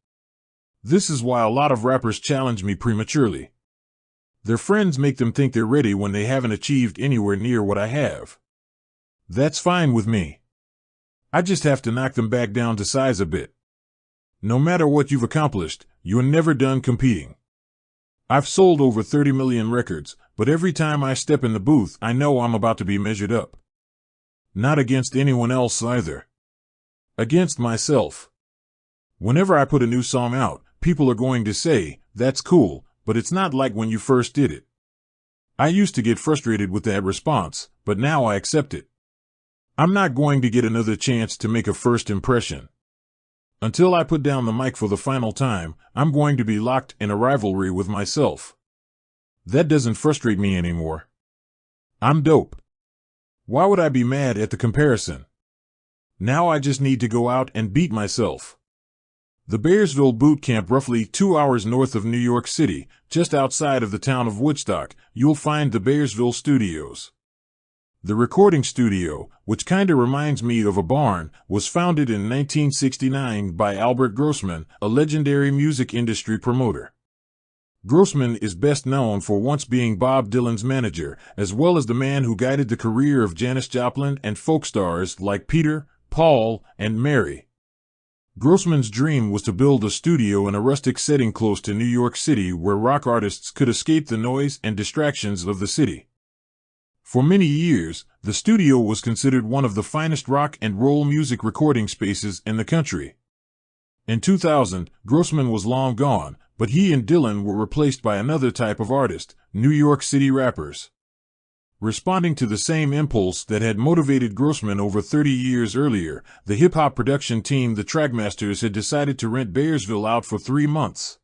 This is why a lot of rappers challenge me prematurely. Their friends make them think they're ready when they haven't achieved anywhere near what I have. That's fine with me. I just have to knock them back down to size a bit. No matter what you've accomplished, you're never done competing. I've sold over 30 million records, but every time I step in the booth, I know I'm about to be measured up. Not against anyone else either. Against myself. Whenever I put a new song out, people are going to say, "That's cool, but it's not like when you first did it." I used to get frustrated with that response, but now I accept it. I'm not going to get another chance to make a first impression. Until I put down the mic for the final time, I'm going to be locked in a rivalry with myself. That doesn't frustrate me anymore. I'm dope. Why would I be mad at the comparison? Now I just need to go out and beat myself. The Bearsville Boot Camp, roughly 2 hours north of New York City, just outside of the town of Woodstock, you'll find the Bearsville Studios. The recording studio, which kinda reminds me of a barn, was founded in 1969 by Albert Grossman, a legendary music industry promoter. Grossman is best known for once being Bob Dylan's manager, as well as the man who guided the career of Janis Joplin and folk stars like Peter, Paul, and Mary. Grossman's dream was to build a studio in a rustic setting close to New York City where rock artists could escape the noise and distractions of the city. For many years, the studio was considered one of the finest rock and roll music recording spaces in the country. In 2000, Grossman was long gone, but he and Dylan were replaced by another type of artist, New York City rappers. Responding to the same impulse that had motivated Grossman over 30 years earlier, the hip-hop production team the Trackmasters had decided to rent Bearsville out for 3 months.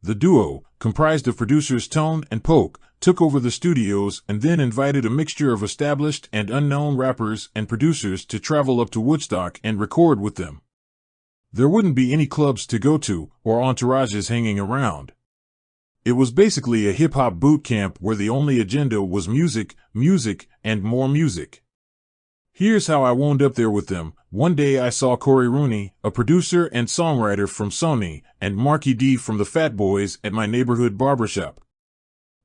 The duo, comprised of producers Tone and Poke, took over the studios and then invited a mixture of established and unknown rappers and producers to travel up to Woodstock and record with them. There wouldn't be any clubs to go to or entourages hanging around. It was basically a hip-hop boot camp where the only agenda was music, music, and more music. Here's how I wound up there with them. One day I saw Corey Rooney, a producer and songwriter from Sony, and Marky D from the Fat Boys at my neighborhood barbershop.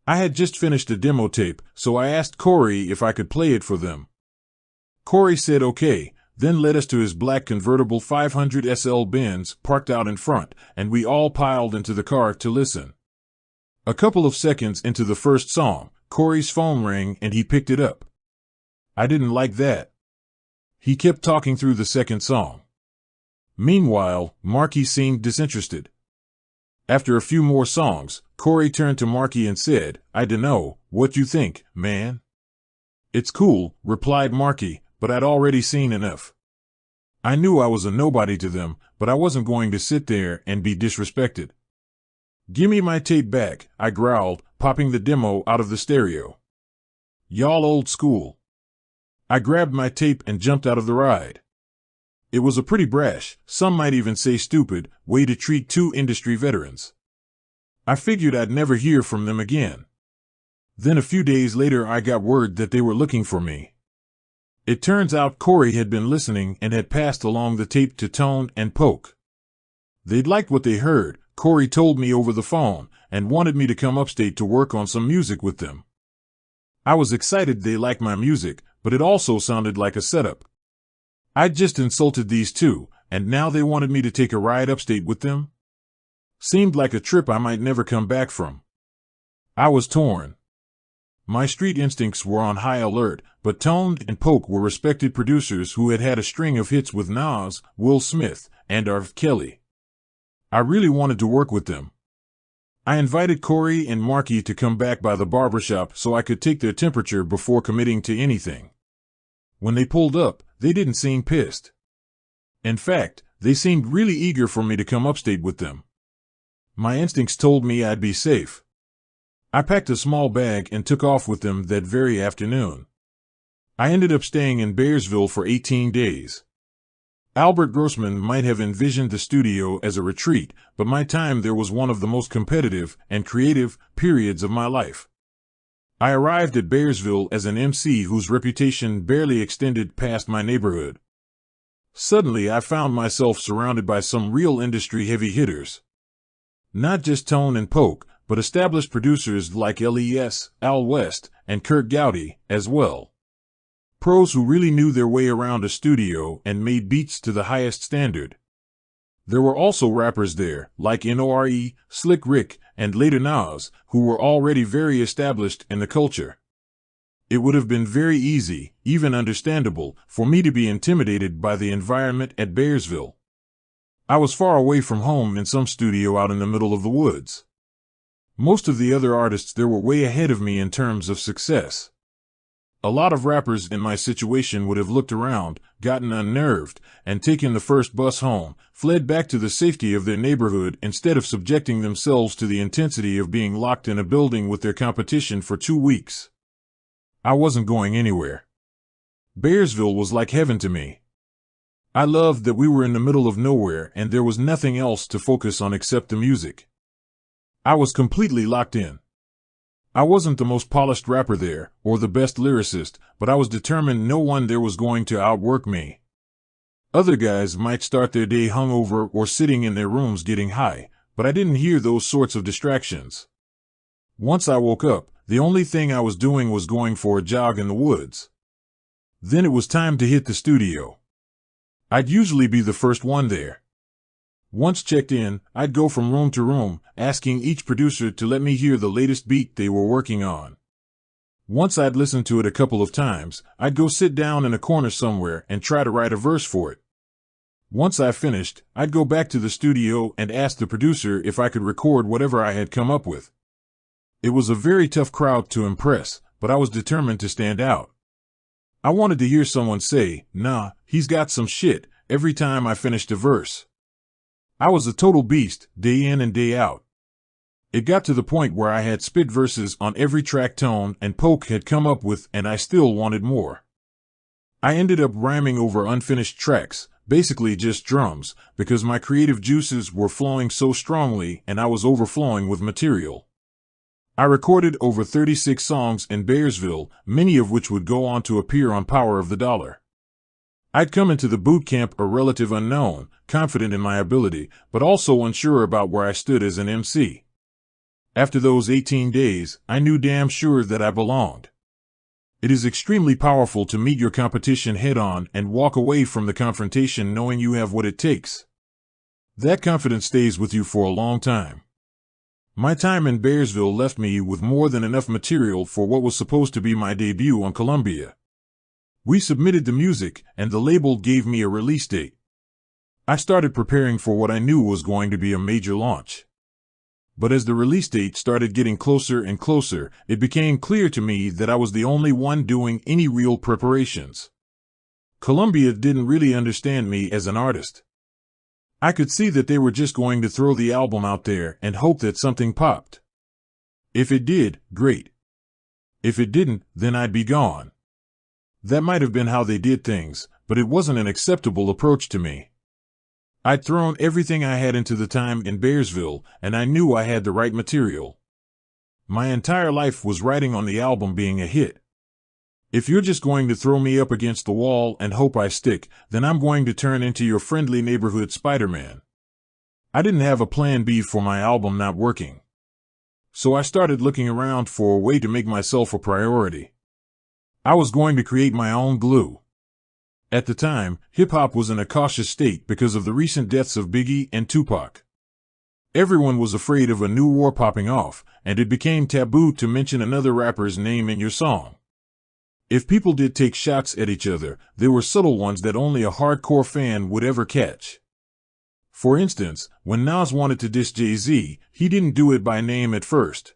I had just finished a demo tape, so I asked Corey if I could play it for them. Corey said okay, then led us to his black convertible 500 SL Benz parked out in front, and we all piled into the car to listen. A couple of seconds into the first song, Corey's phone rang and he picked it up. I didn't like that. He kept talking through the second song. Meanwhile, Marky seemed disinterested. After a few more songs, Corey turned to Marky and said, "I dunno, what you think, man?" "It's cool," replied Marky, "but I'd already seen enough. I knew I was a nobody to them, but I wasn't going to sit there and be disrespected." "Gimme my tape back," I growled, popping the demo out of the stereo. "Y'all old school." I grabbed my tape and jumped out of the ride. It was a pretty brash, some might even say stupid, way to treat two industry veterans. I figured I'd never hear from them again. Then a few days later I got word that they were looking for me. It turns out Corey had been listening and had passed along the tape to Tone and Poke. They'd liked what they heard, Corey told me over the phone, and wanted me to come upstate to work on some music with them. I was excited they liked my music, but it also sounded like a setup. I'd just insulted these two, and now they wanted me to take a ride upstate with them? Seemed like a trip I might never come back from. I was torn. My street instincts were on high alert, but Tone and Poke were respected producers who had had a string of hits with Nas, Will Smith, and R. Kelly. I really wanted to work with them. I invited Corey and Marky to come back by the barbershop so I could take their temperature before committing to anything. When they pulled up, they didn't seem pissed. In fact, they seemed really eager for me to come upstate with them. My instincts told me I'd be safe. I packed a small bag and took off with them that very afternoon. I ended up staying in Bearsville for 18 days. Albert Grossman might have envisioned the studio as a retreat, but my time there was one of the most competitive and creative periods of my life. I arrived at Bearsville as an MC whose reputation barely extended past my neighborhood. Suddenly I found myself surrounded by some real industry heavy hitters. Not just Tone and Poke, but established producers like Les, Al West, and Kurt Gowdy as well. Pros who really knew their way around a studio and made beats to the highest standard. There were also rappers there, like N.O.R.E., Slick Rick, and later Nas, who were already very established in the culture. It would have been very easy, even understandable, for me to be intimidated by the environment at Bearsville. I was far away from home in some studio out in the middle of the woods. Most of the other artists there were way ahead of me in terms of success. A lot of rappers in my situation would have looked around, gotten unnerved, and taken the first bus home, fled back to the safety of their neighborhood instead of subjecting themselves to the intensity of being locked in a building with their competition for 2 weeks. I wasn't going anywhere. Bearsville was like heaven to me. I loved that we were in the middle of nowhere and there was nothing else to focus on except the music. I was completely locked in. I wasn't the most polished rapper there, or the best lyricist, but I was determined no one there was going to outwork me. Other guys might start their day hungover or sitting in their rooms getting high, but I didn't hear those sorts of distractions. Once I woke up, the only thing I was doing was going for a jog in the woods. Then it was time to hit the studio. I'd usually be the first one there. Once checked in, I'd go from room to room, asking each producer to let me hear the latest beat they were working on. Once I'd listened to it a couple of times, I'd go sit down in a corner somewhere and try to write a verse for it. Once I finished, I'd go back to the studio and ask the producer if I could record whatever I had come up with. It was a very tough crowd to impress, but I was determined to stand out. I wanted to hear someone say, "Nah, he's got some shit," every time I finished a verse. I was a total beast, day in and day out. It got to the point where I had spit verses on every track Tone and Poke had come up with, and I still wanted more. I ended up rhyming over unfinished tracks, basically just drums, because my creative juices were flowing so strongly and I was overflowing with material. I recorded over 36 songs in Bearsville, many of which would go on to appear on Power of the Dollar. I'd come into the boot camp a relative unknown, confident in my ability, but also unsure about where I stood as an MC. After those 18 days, I knew damn sure that I belonged. It is extremely powerful to meet your competition head-on and walk away from the confrontation knowing you have what it takes. That confidence stays with you for a long time. My time in Bearsville left me with more than enough material for what was supposed to be my debut on Columbia. We submitted the music, and the label gave me a release date. I started preparing for what I knew was going to be a major launch. But as the release date started getting closer and closer, it became clear to me that I was the only one doing any real preparations. Columbia didn't really understand me as an artist. I could see that they were just going to throw the album out there and hope that something popped. If it did, great. If it didn't, then I'd be gone. That might have been how they did things, but it wasn't an acceptable approach to me. I'd thrown everything I had into the time in Bearsville, and I knew I had the right material. My entire life was riding on the album being a hit. If you're just going to throw me up against the wall and hope I stick, then I'm going to turn into your friendly neighborhood Spider-Man. I didn't have a plan B for my album not working. So I started looking around for a way to make myself a priority. I was going to create my own glue. At the time, hip-hop was in a cautious state because of the recent deaths of Biggie and Tupac. Everyone was afraid of a new war popping off, and it became taboo to mention another rapper's name in your song. If people did take shots at each other, they were subtle ones that only a hardcore fan would ever catch. For instance, when Nas wanted to diss Jay-Z, he didn't do it by name at first.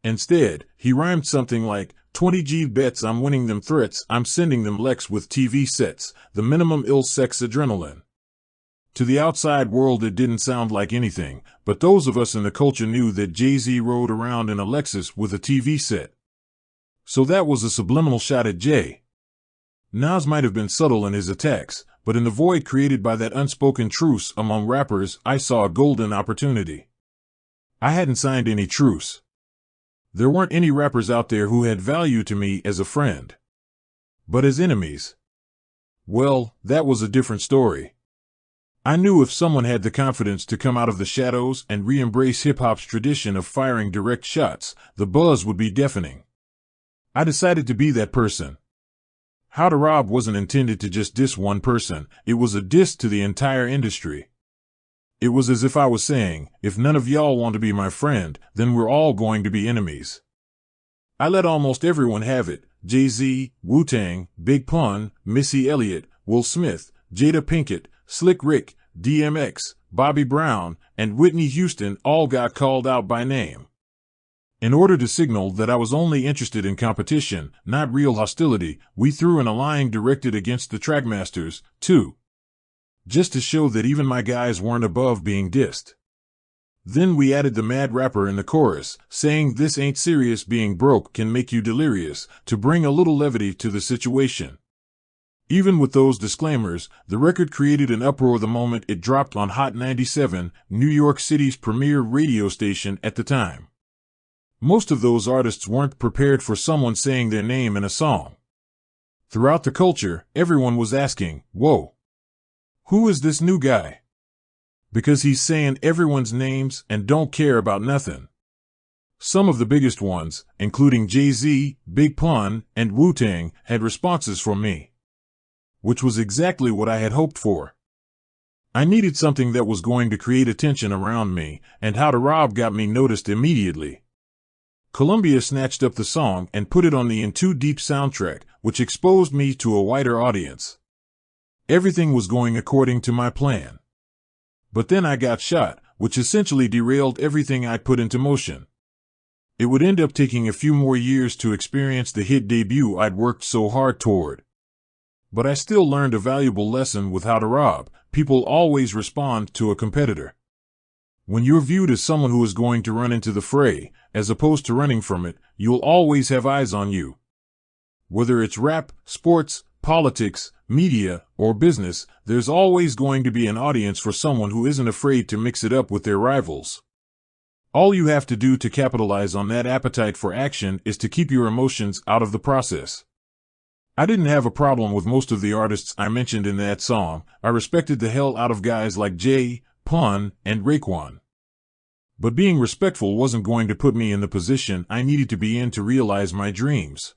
Instead, he rhymed something like, 20G bets I'm winning them threats, I'm sending them Lex with TV sets, the minimum ill sex adrenaline. To the outside world it didn't sound like anything, but those of us in the culture knew that Jay-Z rode around in a Lexus with a TV set. So that was a subliminal shot at Jay. Nas might have been subtle in his attacks, but in the void created by that unspoken truce among rappers, I saw a golden opportunity. I hadn't signed any truce. There weren't any rappers out there who had value to me as a friend. But as enemies? Well, that was a different story. I knew if someone had the confidence to come out of the shadows and re-embrace hip-hop's tradition of firing direct shots, the buzz would be deafening. I decided to be that person. How to Rob wasn't intended to just diss one person, it was a diss to the entire industry. It was as if I was saying, if none of y'all want to be my friend, then we're all going to be enemies. I let almost everyone have it, Jay-Z, Wu-Tang, Big Pun, Missy Elliott, Will Smith, Jada Pinkett, Slick Rick, DMX, Bobby Brown, and Whitney Houston all got called out by name. In order to signal that I was only interested in competition, not real hostility, we threw in a line directed against the Trackmasters, too. Just to show that even my guys weren't above being dissed. Then we added the mad rapper in the chorus, saying this ain't serious, being broke can make you delirious, to bring a little levity to the situation. Even with those disclaimers, the record created an uproar the moment it dropped on Hot 97, New York City's premier radio station at the time. Most of those artists weren't prepared for someone saying their name in a song. Throughout the culture, everyone was asking, whoa, who is this new guy? Because he's saying everyone's names and don't care about nothing. Some of the biggest ones, including Jay-Z, Big Pun, and Wu-Tang, had responses from me. Which was exactly what I had hoped for. I needed something that was going to create attention around me, and How to Rob got me noticed immediately. Columbia snatched up the song and put it on the In Too Deep soundtrack, which exposed me to a wider audience. Everything was going according to my plan. But then I got shot, which essentially derailed everything I'd put into motion. It would end up taking a few more years to experience the hit debut I'd worked so hard toward. But I still learned a valuable lesson with How to Rob. People always respond to a competitor. When you're viewed as someone who is going to run into the fray, as opposed to running from it, you'll always have eyes on you. Whether it's rap, sports, politics, media, or business, there's always going to be an audience for someone who isn't afraid to mix it up with their rivals. All you have to do to capitalize on that appetite for action is to keep your emotions out of the process. I didn't have a problem with most of the artists I mentioned in that song. I respected the hell out of guys like Jay, Pun, and Raekwon. But being respectful wasn't going to put me in the position I needed to be in to realize my dreams.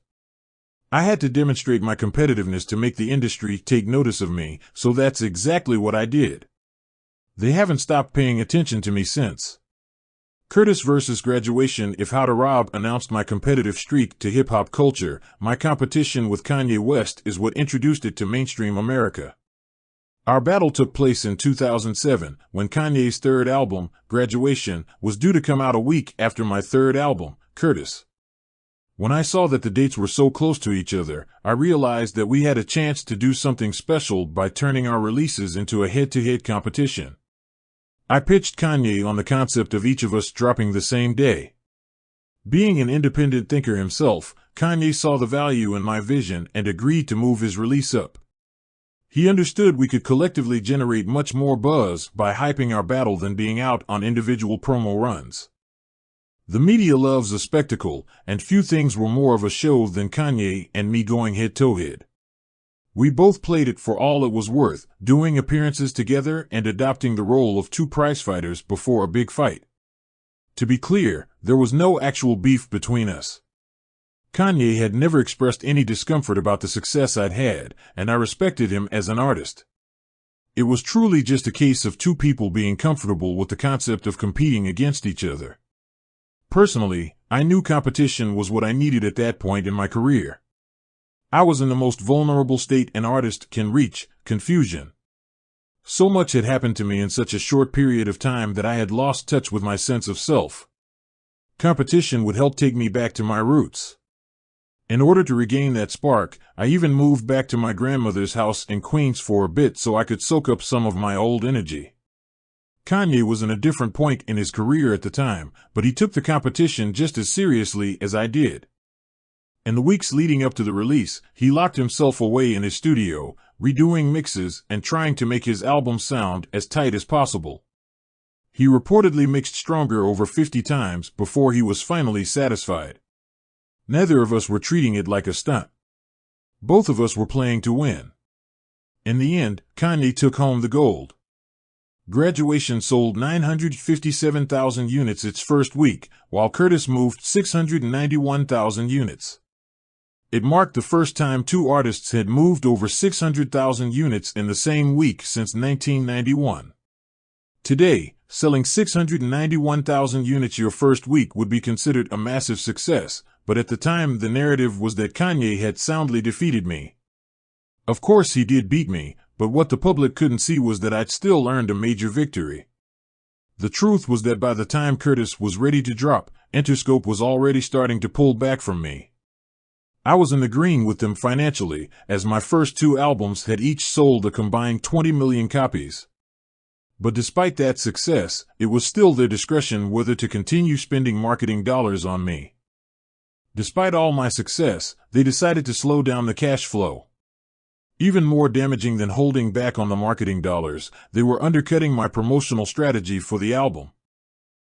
I had to demonstrate my competitiveness to make the industry take notice of me, so that's exactly what I did. They haven't stopped paying attention to me since. Curtis versus Graduation. If How to Rob announced my competitive streak to hip-hop culture, my competition with Kanye West is what introduced it to mainstream America. Our battle took place in 2007, when Kanye's third album, Graduation, was due to come out a week after my third album, Curtis. When I saw that the dates were so close to each other, I realized that we had a chance to do something special by turning our releases into a head-to-head competition. I pitched Kanye on the concept of each of us dropping the same day. Being an independent thinker himself, Kanye saw the value in my vision and agreed to move his release up. He understood we could collectively generate much more buzz by hyping our battle than being out on individual promo runs. The media loves a spectacle, and few things were more of a show than Kanye and me going head-to-head. We both played it for all it was worth, doing appearances together and adopting the role of two prizefighters before a big fight. To be clear, there was no actual beef between us. Kanye had never expressed any discomfort about the success I'd had, and I respected him as an artist. It was truly just a case of two people being comfortable with the concept of competing against each other. Personally, I knew competition was what I needed at that point in my career. I was in the most vulnerable state an artist can reach, confusion. So much had happened to me in such a short period of time that I had lost touch with my sense of self. Competition would help take me back to my roots. In order to regain that spark, I even moved back to my grandmother's house in Queens for a bit so I could soak up some of my old energy. Kanye was in a different point in his career at the time, but he took the competition just as seriously as I did. In the weeks leading up to the release, he locked himself away in his studio, redoing mixes and trying to make his album sound as tight as possible. He reportedly mixed Stronger over 50 times before he was finally satisfied. Neither of us were treating it like a stunt. Both of us were playing to win. In the end, Kanye took home the gold. Graduation sold 957,000 units its first week, while Curtis moved 691,000 units. It marked the first time two artists had moved over 600,000 units in the same week since 1991. Today, selling 691,000 units your first week would be considered a massive success, but at the time the narrative was that Kanye had soundly defeated me. Of course he did beat me, but what the public couldn't see was that I'd still earned a major victory. The truth was that by the time Curtis was ready to drop, Interscope was already starting to pull back from me. I was in the green with them financially, as my first two albums had each sold a combined 20 million copies. But despite that success, it was still their discretion whether to continue spending marketing dollars on me. Despite all my success, they decided to slow down the cash flow. Even more damaging than holding back on the marketing dollars, they were undercutting my promotional strategy for the album.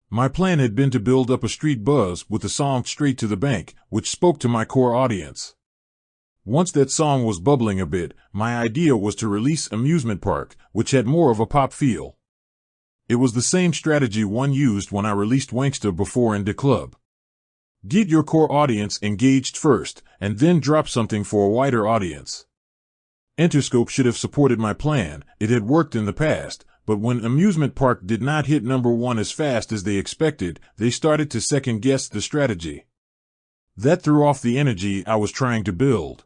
My plan had been to build up a street buzz with the song Straight to the Bank, which spoke to my core audience. Once that song was bubbling a bit, my idea was to release Amusement Park, which had more of a pop feel. It was the same strategy one used when I released Wanksta before in the club. Get your core audience engaged first, and then drop something for a wider audience. Interscope should have supported my plan. It had worked in the past, but when Amusement Park did not hit #1 as fast as they expected, they started to second-guess the strategy. That threw off the energy I was trying to build.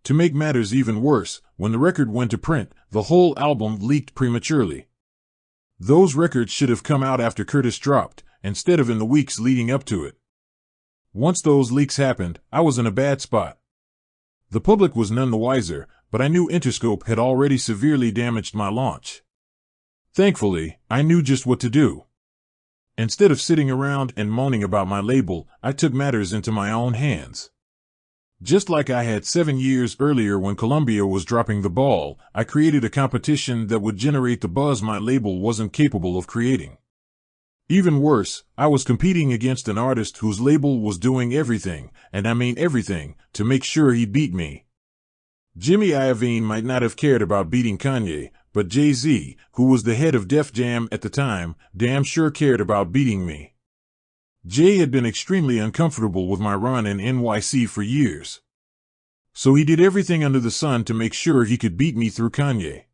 To make matters even worse, when the record went to print, the whole album leaked prematurely. Those records should have come out after Curtis dropped, instead of in the weeks leading up to it. Once those leaks happened, I was in a bad spot. The public was none the wiser, but I knew Interscope had already severely damaged my launch. Thankfully, I knew just what to do. Instead of sitting around and moaning about my label, I took matters into my own hands. Just like I had 7 years earlier when Columbia was dropping the ball, I created a competition that would generate the buzz my label wasn't capable of creating. Even worse, I was competing against an artist whose label was doing everything, and I mean everything, to make sure he beat me. Jimmy Iovine might not have cared about beating Kanye, but Jay-Z, who was the head of Def Jam at the time, damn sure cared about beating me. Jay had been extremely uncomfortable with my run in NYC for years. So he did everything under the sun to make sure he could beat me through Kanye.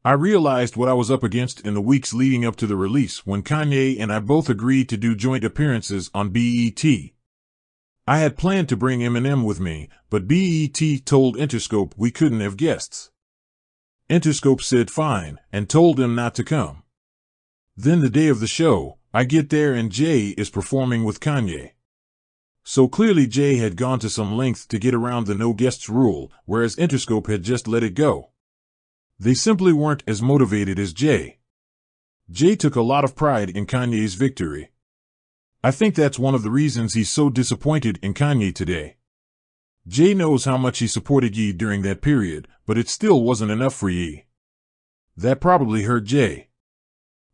I realized what I was up against in the weeks leading up to the release when Kanye and I both agreed to do joint appearances on BET. I had planned to bring Eminem with me, but BET told Interscope we couldn't have guests. Interscope said fine, and told him not to come. Then the day of the show, I get there and Jay is performing with Kanye. So clearly Jay had gone to some length to get around the no guests rule, whereas Interscope had just let it go. They simply weren't as motivated as Jay. Jay took a lot of pride in Kanye's victory. I think that's one of the reasons he's so disappointed in Kanye today. Jay knows how much he supported Ye during that period, but it still wasn't enough for Ye. That probably hurt Jay.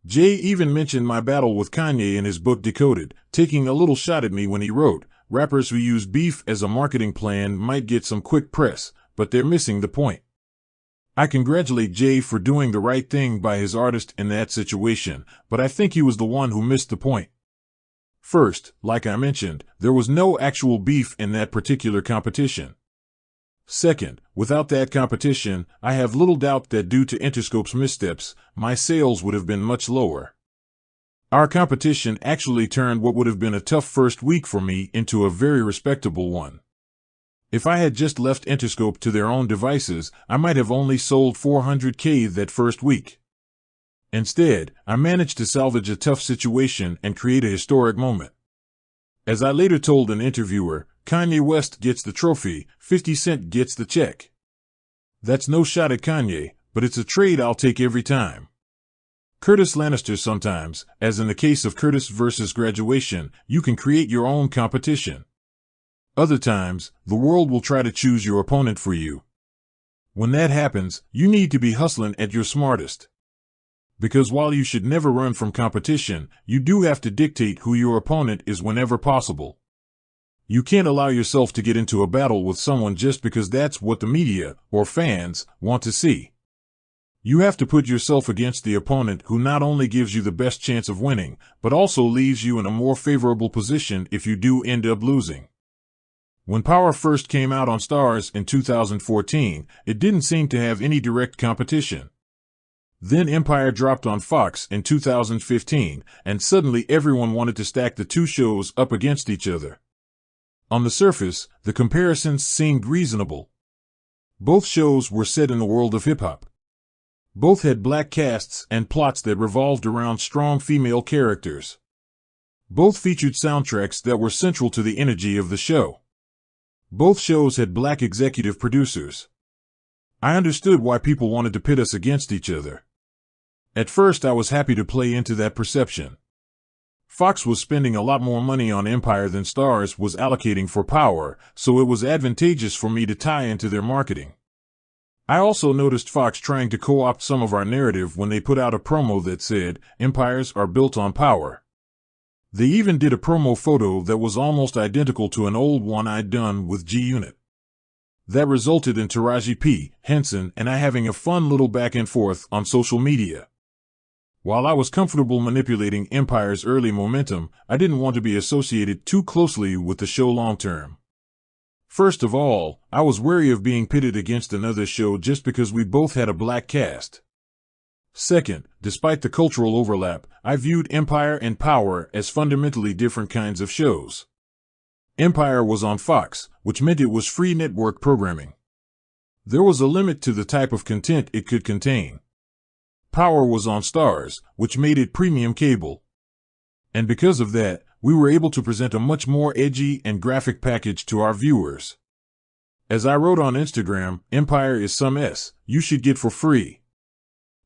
Jay even mentioned my battle with Kanye in his book Decoded, taking a little shot at me when he wrote, "Rappers who use beef as a marketing plan might get some quick press, but they're missing the point." I congratulate Jay for doing the right thing by his artist in that situation, but I think he was the one who missed the point. First, like I mentioned, there was no actual beef in that particular competition. Second, without that competition, I have little doubt that due to Interscope's missteps, my sales would have been much lower. Our competition actually turned what would have been a tough first week for me into a very respectable one. If I had just left Interscope to their own devices, I might have only sold 400K that first week. Instead, I managed to salvage a tough situation and create a historic moment. As I later told an interviewer, Kanye West gets the trophy, 50 Cent gets the check. That's no shot at Kanye, but it's a trade I'll take every time. Curtis Lannister sometimes, as in the case of Curtis versus Graduation, you can create your own competition. Other times, the world will try to choose your opponent for you. When that happens, you need to be hustling at your smartest. Because while you should never run from competition, you do have to dictate who your opponent is whenever possible. You can't allow yourself to get into a battle with someone just because that's what the media, or fans, want to see. You have to put yourself against the opponent who not only gives you the best chance of winning, but also leaves you in a more favorable position if you do end up losing. When Power first came out on Starz in 2014, it didn't seem to have any direct competition. Then Empire dropped on Fox in 2015, and suddenly everyone wanted to stack the two shows up against each other. On the surface, the comparisons seemed reasonable. Both shows were set in the world of hip-hop. Both had black casts and plots that revolved around strong female characters. Both featured soundtracks that were central to the energy of the show. Both shows had black executive producers. I understood why people wanted to pit us against each other. At first, I was happy to play into that perception. Fox was spending a lot more money on Empire than Starz was allocating for Power, so it was advantageous for me to tie into their marketing. I also noticed Fox trying to co-opt some of our narrative when they put out a promo that said, "Empires are built on power." They even did a promo photo that was almost identical to an old one I'd done with G-Unit. That resulted in Taraji P. Henson and I having a fun little back and forth on social media. While I was comfortable manipulating Empire's early momentum, I didn't want to be associated too closely with the show long term. First of all, I was wary of being pitted against another show just because we both had a black cast. Second, despite the cultural overlap, I viewed Empire and Power as fundamentally different kinds of shows. Empire was on Fox, which meant it was free network programming. There was a limit to the type of content it could contain. Power was on Starz, which made it premium cable. And because of that, we were able to present a much more edgy and graphic package to our viewers. As I wrote on Instagram, Empire is some you should get for free.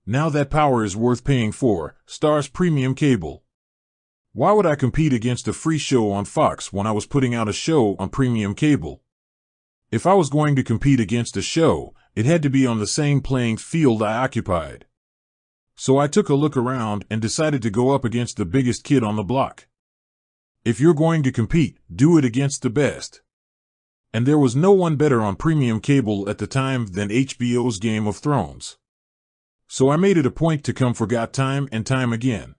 Now that Power is worth paying for, Starz premium cable. Why would I compete against a free show on Fox when I was putting out a show on premium cable? If I was going to compete against a show, it had to be on the same playing field I occupied. So I took a look around and decided to go up against the biggest kid on the block. If you're going to compete, do it against the best. And there was no one better on premium cable at the time than HBO's Game of Thrones. So I made it a point to come for Got time and time again.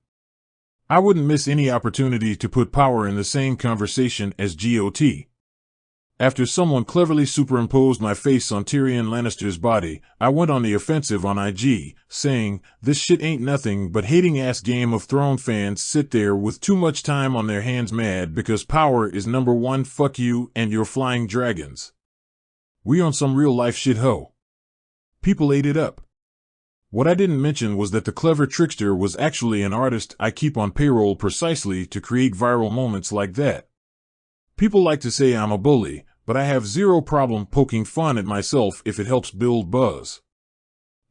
I wouldn't miss any opportunity to put Power in the same conversation as GOT. After someone cleverly superimposed my face on Tyrion Lannister's body, I went on the offensive on IG, saying, "This shit ain't nothing but hating-ass Game of Thrones fans sit there with too much time on their hands mad because power is number one, fuck you and your flying dragons. We on some real-life shit ho." People ate it up. What I didn't mention was that the clever trickster was actually an artist I keep on payroll precisely to create viral moments like that. People like to say I'm a bully, but I have zero problem poking fun at myself if it helps build buzz.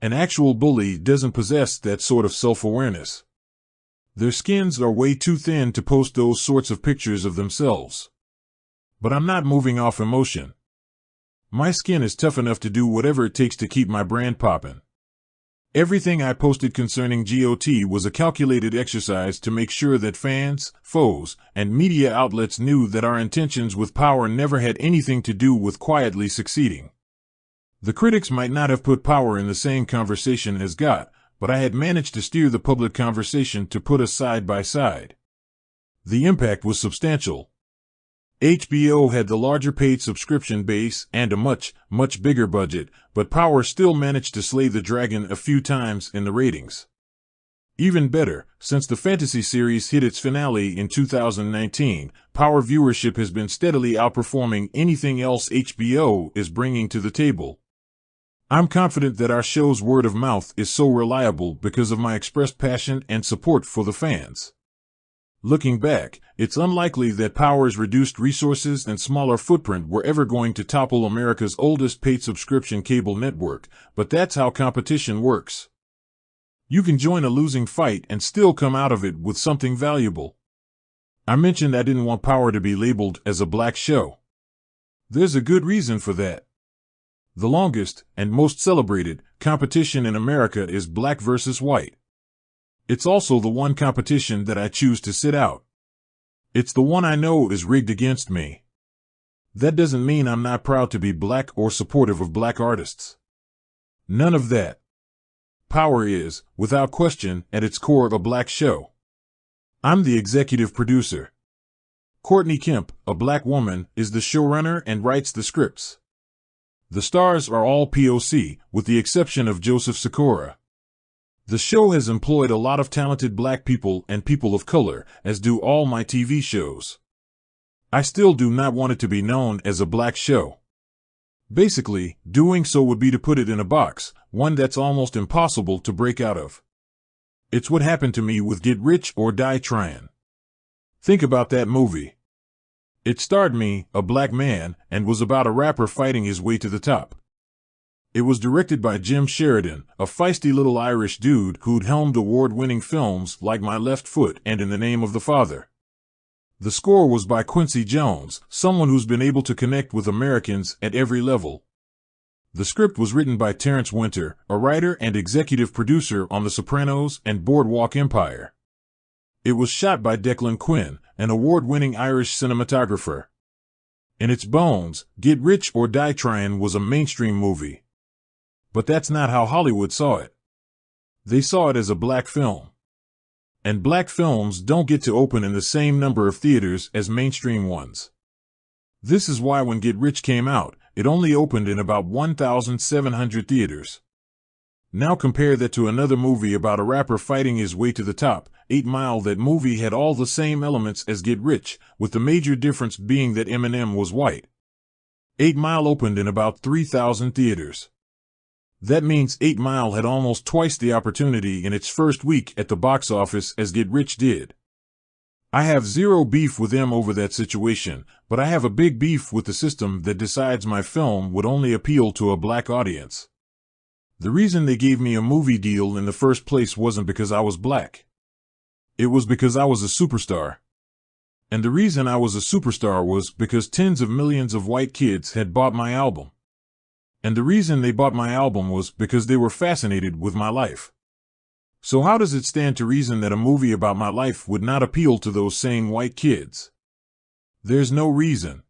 An actual bully doesn't possess that sort of self-awareness. Their skins are way too thin to post those sorts of pictures of themselves. But I'm not moving off emotion. My skin is tough enough to do whatever it takes to keep my brand poppin'. Everything I posted concerning GOT was a calculated exercise to make sure that fans, foes, and media outlets knew that our intentions with power never had anything to do with quietly succeeding. The critics might not have put power in the same conversation as GOT, but I had managed to steer the public conversation to put us side by side. The impact was substantial. HBO had the larger paid subscription base and a much, much bigger budget, but Power still managed to slay the dragon a few times in the ratings. Even better, since the fantasy series hit its finale in 2019, Power viewership has been steadily outperforming anything else HBO is bringing to the table. I'm confident that our show's word of mouth is so reliable because of my expressed passion and support for the fans. Looking back, it's unlikely that Power's reduced resources and smaller footprint were ever going to topple America's oldest paid subscription cable network, but that's how competition works. You can join a losing fight and still come out of it with something valuable. I mentioned I didn't want Power to be labeled as a black show. There's a good reason for that. The longest, and most celebrated, competition in America is black versus white. It's also the one competition that I choose to sit out. It's the one I know is rigged against me. That doesn't mean I'm not proud to be black or supportive of black artists. None of that. Power is, without question, at its core a black show. I'm the executive producer. Courtney Kemp, a black woman, is the showrunner and writes the scripts. The stars are all POC, with the exception of Joseph Sikora. The show has employed a lot of talented black people and people of color, as do all my TV shows. I still do not want it to be known as a black show. Basically, doing so would be to put it in a box, one that's almost impossible to break out of. It's what happened to me with Get Rich or Die Tryin'. Think about that movie. It starred me, a black man, and was about a rapper fighting his way to the top. It was directed by Jim Sheridan, a feisty little Irish dude who'd helmed award-winning films like My Left Foot and In the Name of the Father. The score was by Quincy Jones, someone who's been able to connect with Americans at every level. The script was written by Terrence Winter, a writer and executive producer on The Sopranos and Boardwalk Empire. It was shot by Declan Quinn, an award-winning Irish cinematographer. In its bones, Get Rich or Die Tryin' was a mainstream movie. But that's not how Hollywood saw it. They saw it as a black film. And black films don't get to open in the same number of theaters as mainstream ones. This is why when Get Rich came out, it only opened in about 1,700 theaters. Now compare that to another movie about a rapper fighting his way to the top, 8 Mile. That movie had all the same elements as Get Rich, with the major difference being that Eminem was white. 8 Mile opened in about 3,000 theaters. That means 8 Mile had almost twice the opportunity in its first week at the box office as Get Rich did. I have zero beef with them over that situation, but I have a big beef with the system that decides my film would only appeal to a black audience. The reason they gave me a movie deal in the first place wasn't because I was black. It was because I was a superstar. And the reason I was a superstar was because tens of millions of white kids had bought my album. And the reason they bought my album was because they were fascinated with my life. So how does it stand to reason that a movie about my life would not appeal to those same white kids? There's no reason.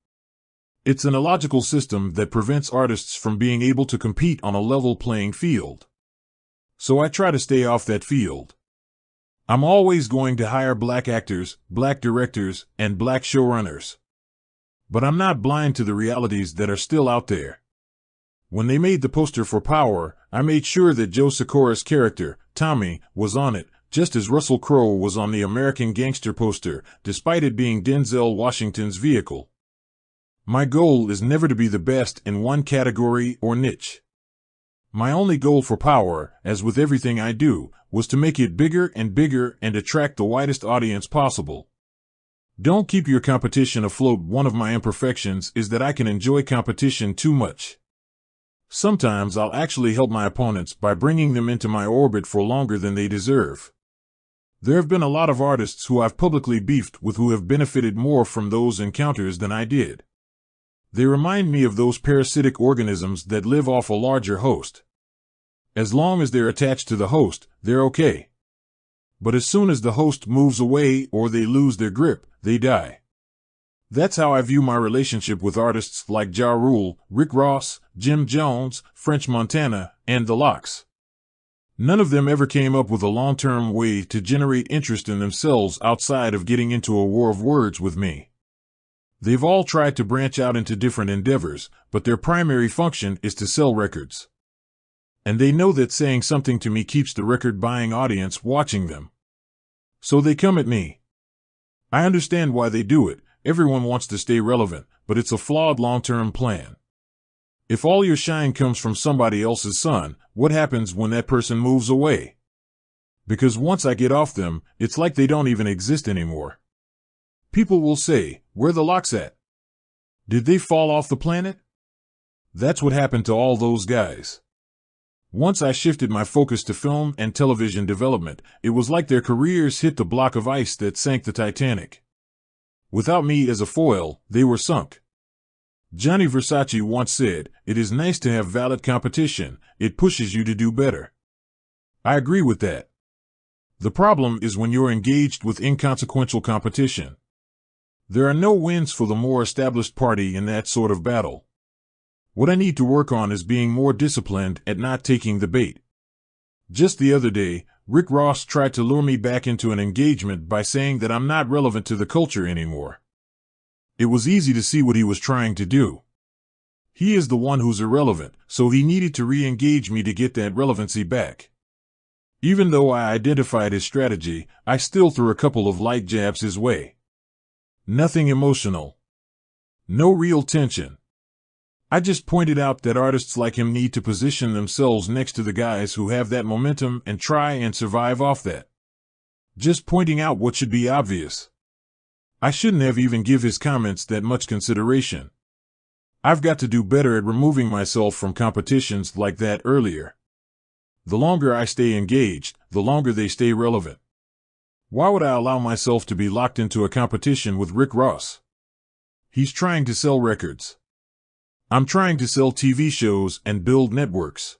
It's an illogical system that prevents artists from being able to compete on a level playing field. So I try to stay off that field. I'm always going to hire black actors, black directors, and black showrunners. But I'm not blind to the realities that are still out there. When they made the poster for Power, I made sure that Joe Sikora's character, Tommy, was on it, just as Russell Crowe was on the American Gangster poster, despite it being Denzel Washington's vehicle. My goal is never to be the best in one category or niche. My only goal for Power, as with everything I do, was to make it bigger and attract the widest audience possible. Don't keep your competition afloat. One of my imperfections is that I can enjoy competition too much. Sometimes I'll actually help my opponents by bringing them into my orbit for longer than they deserve. There have been a lot of artists who I've publicly beefed with who have benefited more from those encounters than I did. They remind me of those parasitic organisms that live off a larger host. As long as they're attached to the host, they're okay. But as soon as the host moves away or they lose their grip, they die. That's how I view my relationship with artists like Ja Rule, Rick Ross, Jim Jones, French Montana, and the Lox. None of them ever came up with a long-term way to generate interest in themselves outside of getting into a war of words with me. They've all tried to branch out into different endeavors, but their primary function is to sell records. And they know that saying something to me keeps the record-buying audience watching them. So they come at me. I understand why they do it. Everyone wants to stay relevant, but it's a flawed long-term plan. If all your shine comes from somebody else's sun, what happens when that person moves away? Because once I get off them, it's like they don't even exist anymore. People will say, "Where the Lox at? Did they fall off the planet?" That's what happened to all those guys. Once I shifted my focus to film and television development, it was like their careers hit the block of ice that sank the Titanic. Without me as a foil, they were sunk. Gianni Versace once said, "It is nice to have valid competition. It pushes you to do better." I agree with that. The problem is when you're engaged with inconsequential competition. There are no wins for the more established party in that sort of battle. What I need to work on is being more disciplined at not taking the bait. Just the other day, Rick Ross tried to lure me back into an engagement by saying that I'm not relevant to the culture anymore. It was easy to see what he was trying to do. He is the one who's irrelevant, so he needed to re-engage me to get that relevancy back. Even though I identified his strategy, I still threw a couple of light jabs his way. Nothing emotional. No real tension. I just pointed out that artists like him need to position themselves next to the guys who have that momentum and try and survive off that. Just pointing out what should be obvious. I shouldn't have even give his comments that much consideration. I've got to do better at removing myself from competitions like that earlier. The longer I stay engaged, the longer they stay relevant. Why would I allow myself to be locked into a competition with Rick Ross? He's trying to sell records. I'm trying to sell TV shows and build networks.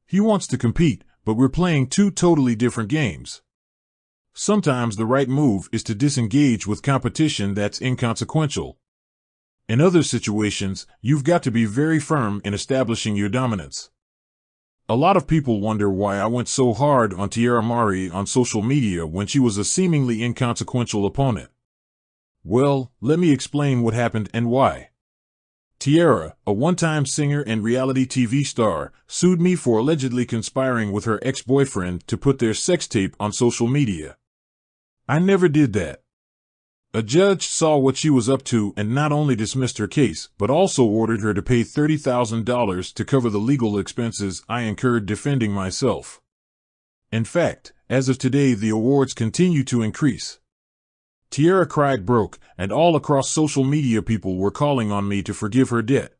He wants to compete, but we're playing two totally different games. Sometimes the right move is to disengage with competition that's inconsequential. In other situations, you've got to be very firm in establishing your dominance. A lot of people wonder why I went so hard on Tierra Mari on social media when she was a seemingly inconsequential opponent. Well, let me explain what happened and why. Tierra, a one-time singer and reality TV star, sued me for allegedly conspiring with her ex-boyfriend to put their sex tape on social media. I never did that. A judge saw what she was up to and not only dismissed her case, but also ordered her to pay $30,000 to cover the legal expenses I incurred defending myself. In fact, as of today, the awards continue to increase. Tierra cried broke, and all across social media people were calling on me to forgive her debt.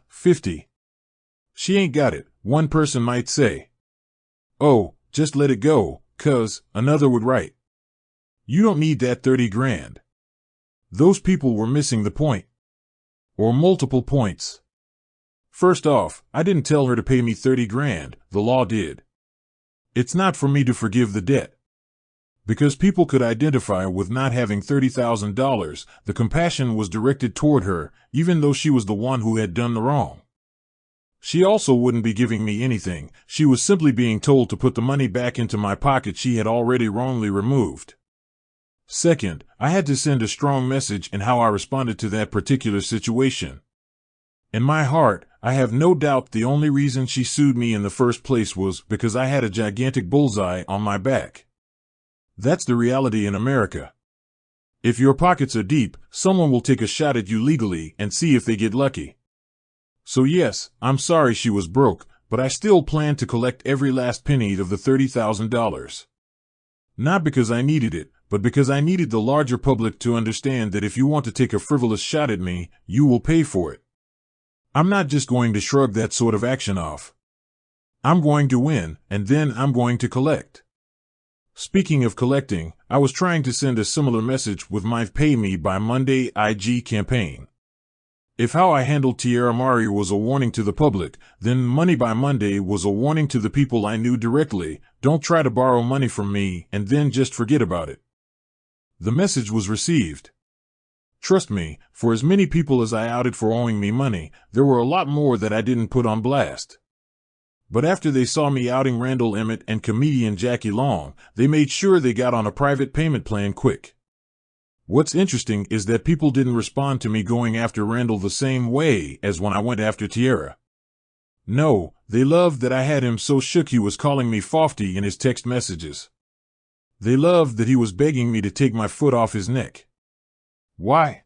50. She ain't got it, one person might say. Oh, just let it go, 'cause, another would write. You don't need that 30 grand. Those people were missing the point. Or multiple points. First off, I didn't tell her to pay me 30 grand, the law did. It's not for me to forgive the debt. Because people could identify with not having $30,000, the compassion was directed toward her, even though she was the one who had done the wrong. She also wouldn't be giving me anything, she was simply being told to put the money back into my pocket she had already wrongly removed. Second, I had to send a strong message in how I responded to that particular situation. In my heart, I have no doubt the only reason she sued me in the first place was because I had a gigantic bullseye on my back. That's the reality in America. If your pockets are deep, someone will take a shot at you legally and see if they get lucky. So yes, I'm sorry she was broke, but I still plan to collect every last penny of the $30,000. Not because I needed it, but because I needed the larger public to understand that if you want to take a frivolous shot at me, you will pay for it. I'm not just going to shrug that sort of action off. I'm going to win, and then I'm going to collect. Speaking of collecting, I was trying to send a similar message with my Pay Me by Monday IG campaign. If how I handled Tierra Mari was a warning to the public, then Money by Monday was a warning to the people I knew directly: don't try to borrow money from me and then just forget about it. The message was received. Trust me, for as many people as I outed for owing me money, there were a lot more that I didn't put on blast. But after they saw me outing Randall Emmett and comedian Jackie Long, they made sure they got on a private payment plan quick. What's interesting is that people didn't respond to me going after Randall the same way as when I went after Tierra. No, they loved that I had him so shook he was calling me Fofty in his text messages. They loved that he was begging me to take my foot off his neck. Why?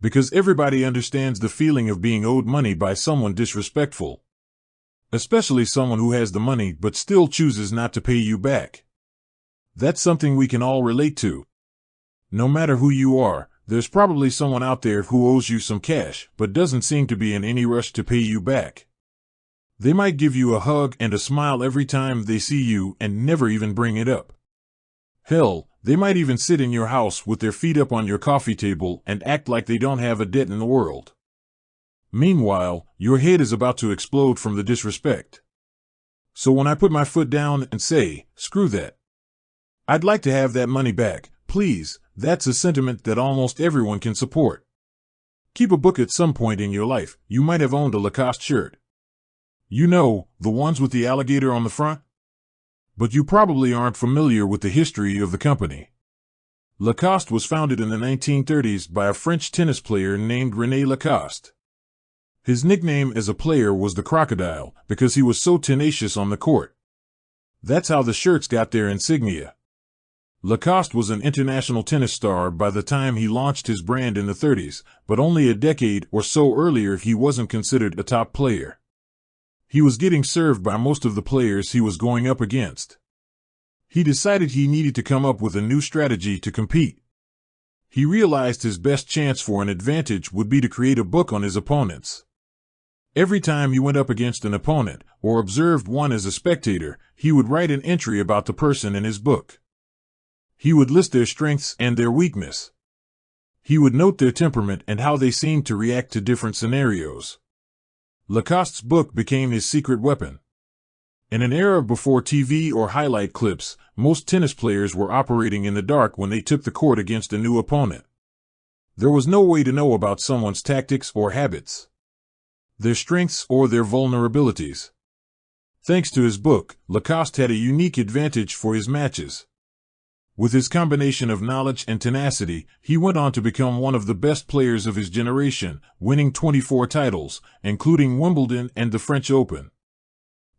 Because everybody understands the feeling of being owed money by someone disrespectful. Especially someone who has the money but still chooses not to pay you back. That's something we can all relate to. No matter who you are, there's probably someone out there who owes you some cash but doesn't seem to be in any rush to pay you back. They might give you a hug and a smile every time they see you and never even bring it up. Hell, they might even sit in your house with their feet up on your coffee table and act like they don't have a debt in the world. Meanwhile, your head is about to explode from the disrespect. So when I put my foot down and say, screw that, I'd like to have that money back, please, that's a sentiment that almost everyone can support. Keep a book at some point in your life. You might have owned a Lacoste shirt. You know, the ones with the alligator on the front? But you probably aren't familiar with the history of the company. Lacoste was founded in the 1930s by a French tennis player named René Lacoste. His nickname as a player was the Crocodile because he was so tenacious on the court. That's how the shirts got their insignia. Lacoste was an international tennis star by the time he launched his brand in the 30s, but only a decade or so earlier he wasn't considered a top player. He was getting served by most of the players he was going up against. He decided he needed to come up with a new strategy to compete. He realized his best chance for an advantage would be to create a book on his opponents. Every time he went up against an opponent, or observed one as a spectator, he would write an entry about the person in his book. He would list their strengths and their weakness. He would note their temperament and how they seemed to react to different scenarios. Lacoste's book became his secret weapon. In an era before TV or highlight clips, most tennis players were operating in the dark when they took the court against a new opponent. There was no way to know about someone's tactics or habits, their strengths or their vulnerabilities. Thanks to his book, Lacoste had a unique advantage for his matches. With his combination of knowledge and tenacity, he went on to become one of the best players of his generation, winning 24 titles, including Wimbledon and the French Open.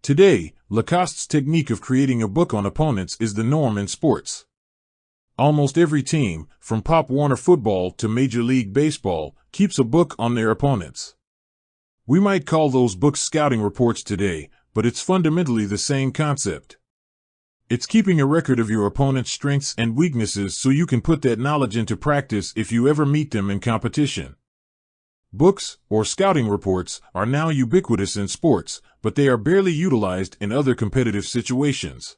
Today, Lacoste's technique of creating a book on opponents is the norm in sports. Almost every team, from Pop Warner football to Major League Baseball, keeps a book on their opponents. We might call those books scouting reports today, but it's fundamentally the same concept. It's keeping a record of your opponent's strengths and weaknesses so you can put that knowledge into practice if you ever meet them in competition. Books, or scouting reports, are now ubiquitous in sports, but they are barely utilized in other competitive situations.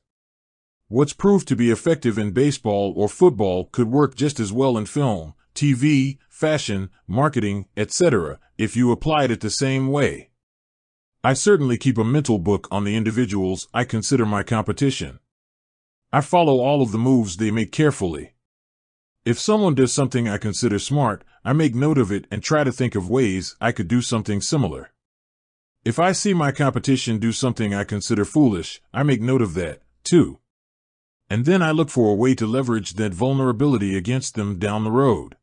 What's proved to be effective in baseball or football could work just as well in film, TV, fashion, marketing, etc., if you applied it the same way. I certainly keep a mental book on the individuals I consider my competition. I follow all of the moves they make carefully. If someone does something I consider smart, I make note of it and try to think of ways I could do something similar. If I see my competition do something I consider foolish, I make note of that, too. And then I look for a way to leverage that vulnerability against them down the road.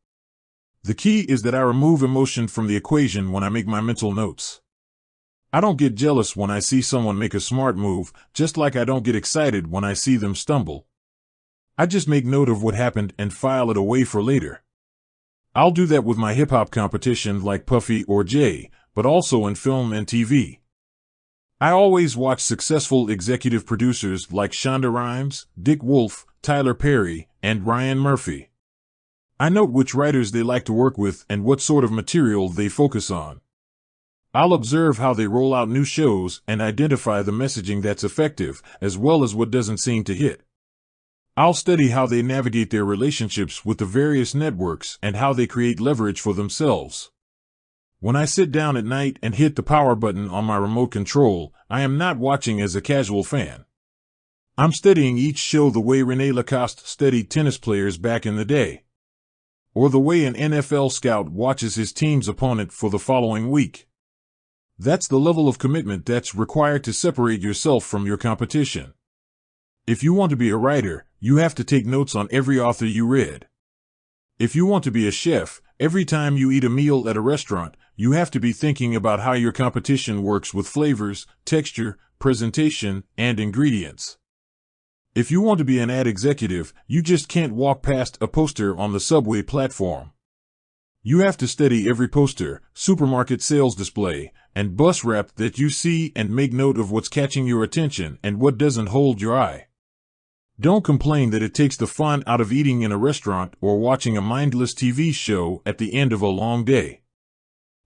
The key is that I remove emotion from the equation when I make my mental notes. I don't get jealous when I see someone make a smart move, just like I don't get excited when I see them stumble. I just make note of what happened and file it away for later. I'll do that with my hip-hop competition like Puffy or Jay, but also in film and TV. I always watch successful executive producers like Shonda Rhimes, Dick Wolf, Tyler Perry, and Ryan Murphy. I note which writers they like to work with and what sort of material they focus on. I'll observe how they roll out new shows and identify the messaging that's effective, as well as what doesn't seem to hit. I'll study how they navigate their relationships with the various networks and how they create leverage for themselves. When I sit down at night and hit the power button on my remote control, I am not watching as a casual fan. I'm studying each show the way René Lacoste studied tennis players back in the day, or the way an NFL scout watches his team's opponent for the following week. That's the level of commitment that's required to separate yourself from your competition. If you want to be a writer, you have to take notes on every author you read. If you want to be a chef, every time you eat a meal at a restaurant, you have to be thinking about how your competition works with flavors, texture, presentation, and ingredients. If you want to be an ad executive, you just can't walk past a poster on the subway platform. You have to study every poster, supermarket sales display, and bus wrap that you see and make note of what's catching your attention and what doesn't hold your eye. Don't complain that it takes the fun out of eating in a restaurant or watching a mindless TV show at the end of a long day.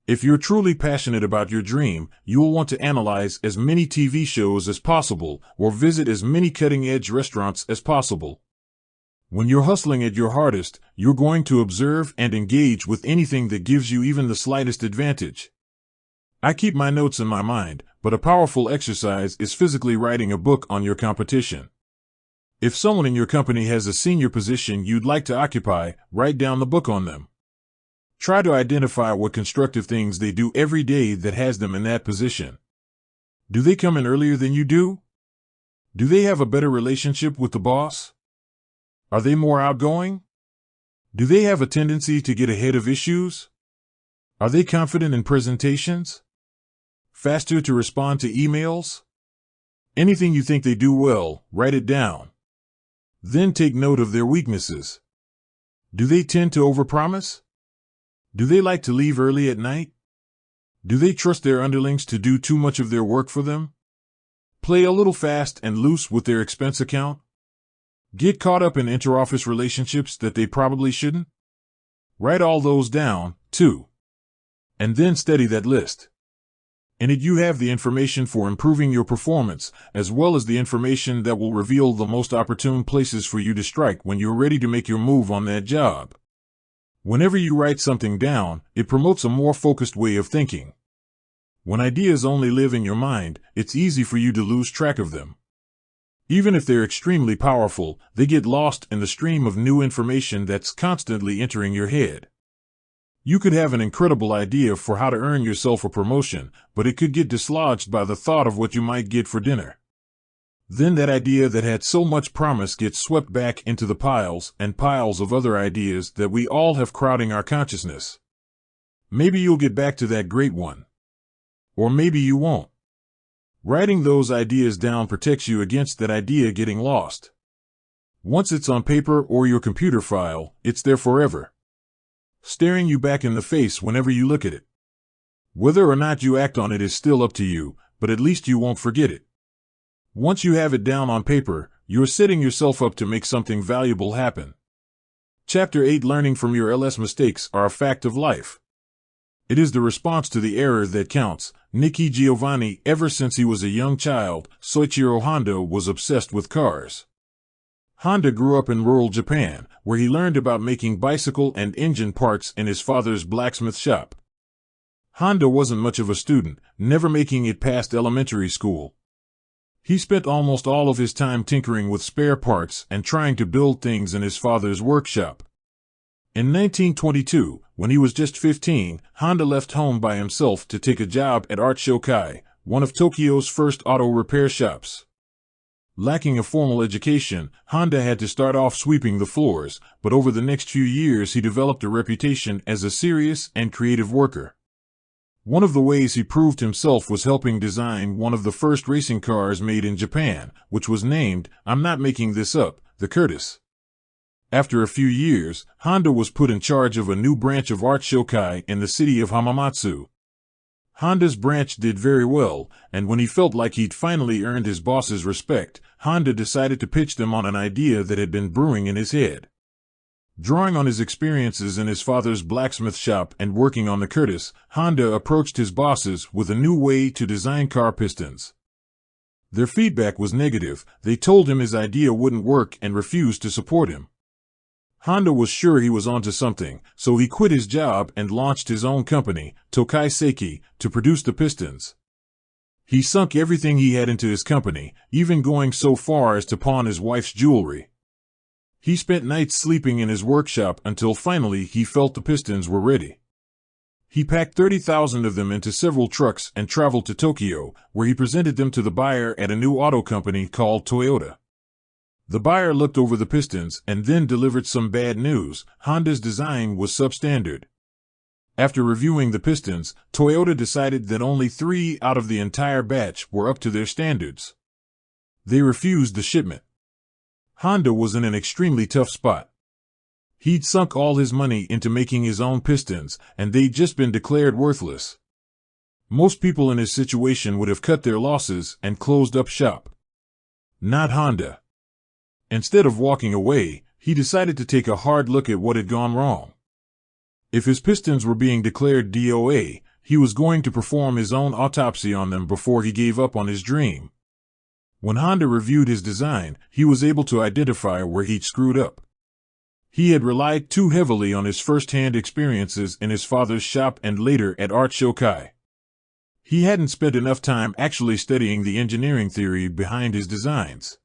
If you're truly passionate about your dream, you'll want to analyze as many TV shows as possible or visit as many cutting-edge restaurants as possible. When you're hustling at your hardest, you're going to observe and engage with anything that gives you even the slightest advantage. I keep my notes in my mind, but a powerful exercise is physically writing a book on your competition. If someone in your company has a senior position you'd like to occupy, write down the book on them. Try to identify what constructive things they do every day that has them in that position. Do they come in earlier than you do? Do they have a better relationship with the boss? Are they more outgoing? Do they have a tendency to get ahead of issues? Are they confident in presentations? Faster to respond to emails? Anything you think they do well, write it down. Then take note of their weaknesses. Do they tend to overpromise? Do they like to leave early at night? Do they trust their underlings to do too much of their work for them? Play a little fast and loose with their expense account? Get caught up in interoffice relationships that they probably shouldn't? Write all those down, too. And then study that list. In it you have the information for improving your performance, as well as the information that will reveal the most opportune places for you to strike when you're ready to make your move on that job. Whenever you write something down, it promotes a more focused way of thinking. When ideas only live in your mind, it's easy for you to lose track of them. Even if they're extremely powerful, they get lost in the stream of new information that's constantly entering your head. You could have an incredible idea for how to earn yourself a promotion, but it could get dislodged by the thought of what you might get for dinner. Then that idea that had so much promise gets swept back into the piles and piles of other ideas that we all have crowding our consciousness. Maybe you'll get back to that great one. Or maybe you won't. Writing those ideas down protects you against that idea getting lost. Once it's on paper or your computer file, it's there forever, staring you back in the face whenever you look at it. Whether or not you act on it is still up to you, but at least you won't forget it. Once you have it down on paper, you're setting yourself up to make something valuable happen. Chapter 8: Learning from your LS mistakes are a fact of life. It is the response to the error that counts. Nikki Giovanni. Ever since he was a young child, Soichiro Honda was obsessed with cars. Honda grew up in rural Japan, where he learned about making bicycle and engine parts in his father's blacksmith shop. Honda wasn't much of a student, never making it past elementary school. He spent almost all of his time tinkering with spare parts and trying to build things in his father's workshop. In 1922, when he was just 15, Honda left home by himself to take a job at Art Shokai, one of Tokyo's first auto repair shops. Lacking a formal education, Honda had to start off sweeping the floors, but over the next few years he developed a reputation as a serious and creative worker. One of the ways he proved himself was helping design one of the first racing cars made in Japan, which was named, I'm not making this up, the Curtiss. After a few years, Honda was put in charge of a new branch of Art Shokai in the city of Hamamatsu. Honda's branch did very well, and when he felt like he'd finally earned his boss's respect, Honda decided to pitch them on an idea that had been brewing in his head. Drawing on his experiences in his father's blacksmith shop and working on the Curtiss, Honda approached his bosses with a new way to design car pistons. Their feedback was negative. They told him his idea wouldn't work and refused to support him. Honda was sure he was onto something, so he quit his job and launched his own company, Tokai Seiki, to produce the pistons. He sunk everything he had into his company, even going so far as to pawn his wife's jewelry. He spent nights sleeping in his workshop until finally he felt the pistons were ready. He packed 30,000 of them into several trucks and traveled to Tokyo, where he presented them to the buyer at a new auto company called Toyota. The buyer looked over the pistons and then delivered some bad news. Honda's design was substandard. After reviewing the pistons, Toyota decided that only 3 out of the entire batch were up to their standards. They refused the shipment. Honda was in an extremely tough spot. He'd sunk all his money into making his own pistons, and they'd just been declared worthless. Most people in his situation would have cut their losses and closed up shop. Not Honda. Instead of walking away, he decided to take a hard look at what had gone wrong. If his pistons were being declared DOA, he was going to perform his own autopsy on them before he gave up on his dream. When Honda reviewed his design, he was able to identify where he'd screwed up. He had relied too heavily on his first-hand experiences in his father's shop and later at Art Shokai. He hadn't spent enough time actually studying the engineering theory behind his designs.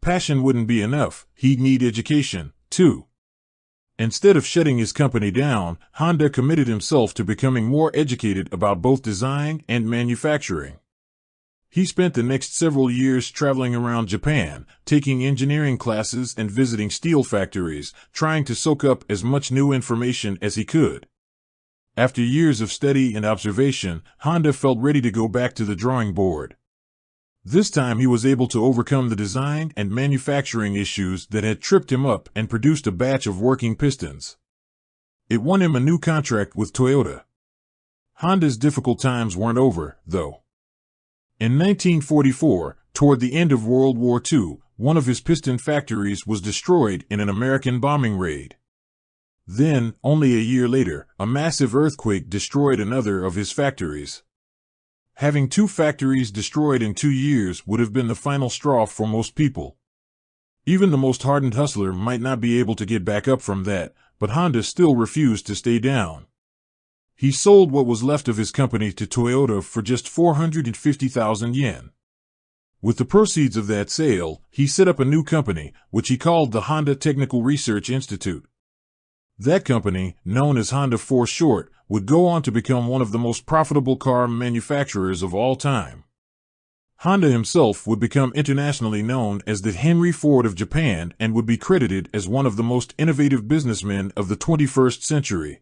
Passion wouldn't be enough, he'd need education, too. Instead of shutting his company down, Honda committed himself to becoming more educated about both design and manufacturing. He spent the next several years traveling around Japan, taking engineering classes and visiting steel factories, trying to soak up as much new information as he could. After years of study and observation, Honda felt ready to go back to the drawing board. This time he was able to overcome the design and manufacturing issues that had tripped him up and produced a batch of working pistons. It won him a new contract with Toyota. Honda's difficult times weren't over, though. In 1944, toward the end of World War II, one of his piston factories was destroyed in an American bombing raid. Then, only a year later, a massive earthquake destroyed another of his factories. Having 2 factories destroyed in 2 years would have been the final straw for most people. Even the most hardened hustler might not be able to get back up from that, but Honda still refused to stay down. He sold what was left of his company to Toyota for just 450,000 yen. With the proceeds of that sale, he set up a new company, which he called the Honda Technical Research Institute. That company, known as Honda for short, would go on to become one of the most profitable car manufacturers of all time. Honda himself would become internationally known as the Henry Ford of Japan and would be credited as one of the most innovative businessmen of the 21st century.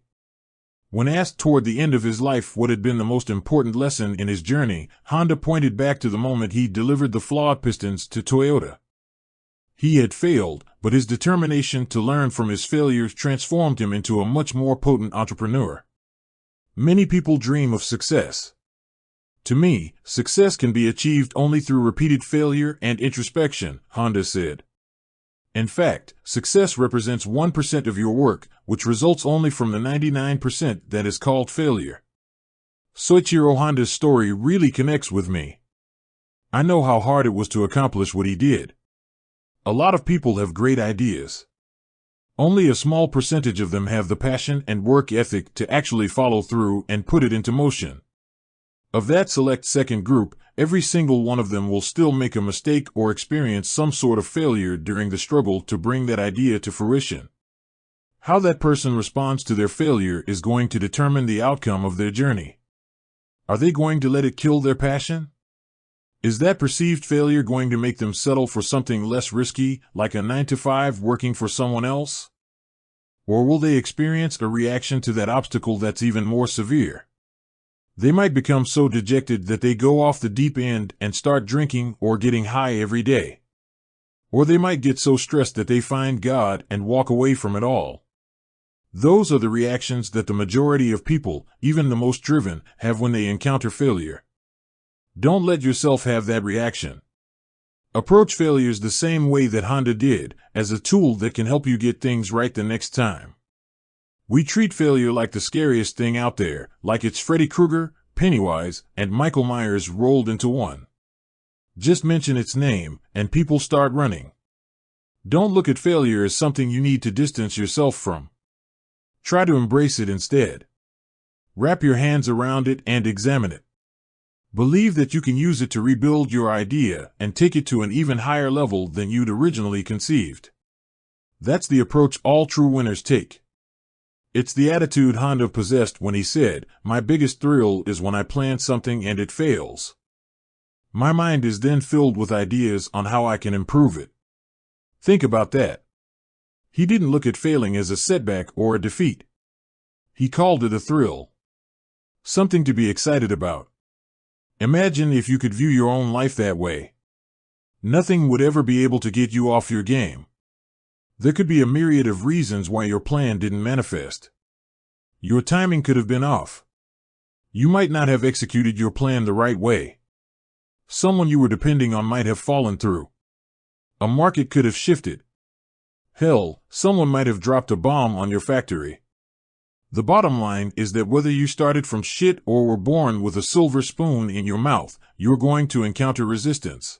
When asked toward the end of his life what had been the most important lesson in his journey, Honda pointed back to the moment he delivered the flawed pistons to Toyota. He had failed, but his determination to learn from his failures transformed him into a much more potent entrepreneur. Many people dream of success. To me, success can be achieved only through repeated failure and introspection, Honda said. In fact, success represents 1% of your work, which results only from the 99% that is called failure. Soichiro Honda's story really connects with me. I know how hard it was to accomplish what he did. A lot of people have great ideas. Only a small percentage of them have the passion and work ethic to actually follow through and put it into motion. Of that select second group, every single one of them will still make a mistake or experience some sort of failure during the struggle to bring that idea to fruition. How that person responds to their failure is going to determine the outcome of their journey. Are they going to let it kill their passion? Is that perceived failure going to make them settle for something less risky, like a 9-to-5 working for someone else? Or will they experience a reaction to that obstacle that's even more severe? They might become so dejected that they go off the deep end and start drinking or getting high every day. Or they might get so stressed that they find God and walk away from it all. Those are the reactions that the majority of people, even the most driven, have when they encounter failure. Don't let yourself have that reaction. Approach failures the same way that Honda did, as a tool that can help you get things right the next time. We treat failure like the scariest thing out there, like it's Freddy Krueger, Pennywise, and Michael Myers rolled into one. Just mention its name, and people start running. Don't look at failure as something you need to distance yourself from. Try to embrace it instead. Wrap your hands around it and examine it. Believe that you can use it to rebuild your idea and take it to an even higher level than you'd originally conceived. That's the approach all true winners take. It's the attitude Honda possessed when he said, "My biggest thrill is when I plan something and it fails. My mind is then filled with ideas on how I can improve it." Think about that. He didn't look at failing as a setback or a defeat. He called it a thrill. Something to be excited about. Imagine if you could view your own life that way. Nothing would ever be able to get you off your game. There could be a myriad of reasons why your plan didn't manifest. Your timing could have been off. You might not have executed your plan the right way. Someone you were depending on might have fallen through. A market could have shifted. Hell, someone might have dropped a bomb on your factory. The bottom line is that whether you started from shit or were born with a silver spoon in your mouth, you're going to encounter resistance.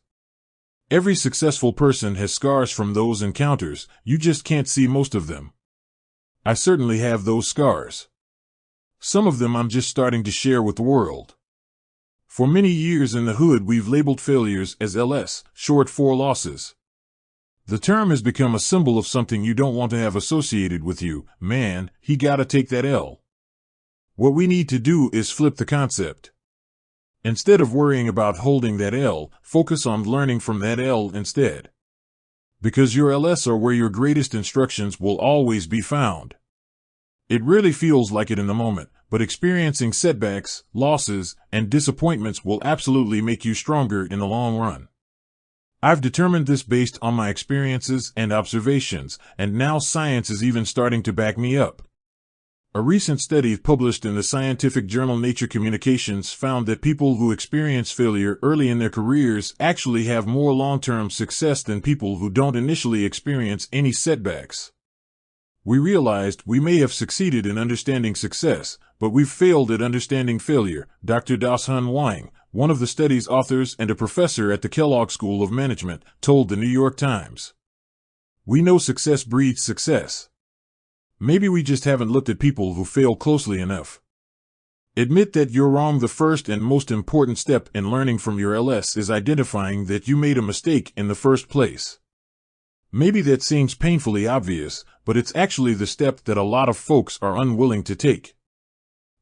Every successful person has scars from those encounters, you just can't see most of them. I certainly have those scars. Some of them I'm just starting to share with the world. For many years in the hood we've labeled failures as LS, short for losses. The term has become a symbol of something you don't want to have associated with you. Man, he gotta take that L. What we need to do is flip the concept. Instead of worrying about holding that L, focus on learning from that L instead. Because your LS are where your greatest instructions will always be found. It really feels like it in the moment, but experiencing setbacks, losses, and disappointments will absolutely make you stronger in the long run. I've determined this based on my experiences and observations, and now science is even starting to back me up. A recent study published in the scientific journal Nature Communications found that people who experience failure early in their careers actually have more long-term success than people who don't initially experience any setbacks. We realized we may have succeeded in understanding success, but we've failed at understanding failure, Dr. Das-Hun Wang, one of the study's authors and a professor at the Kellogg School of Management, told the New York Times. We know success breeds success. Maybe we just haven't looked at people who fail closely enough. Admit that you're wrong. The first and most important step in learning from your LS is identifying that you made a mistake in the first place. Maybe that seems painfully obvious, but it's actually the step that a lot of folks are unwilling to take.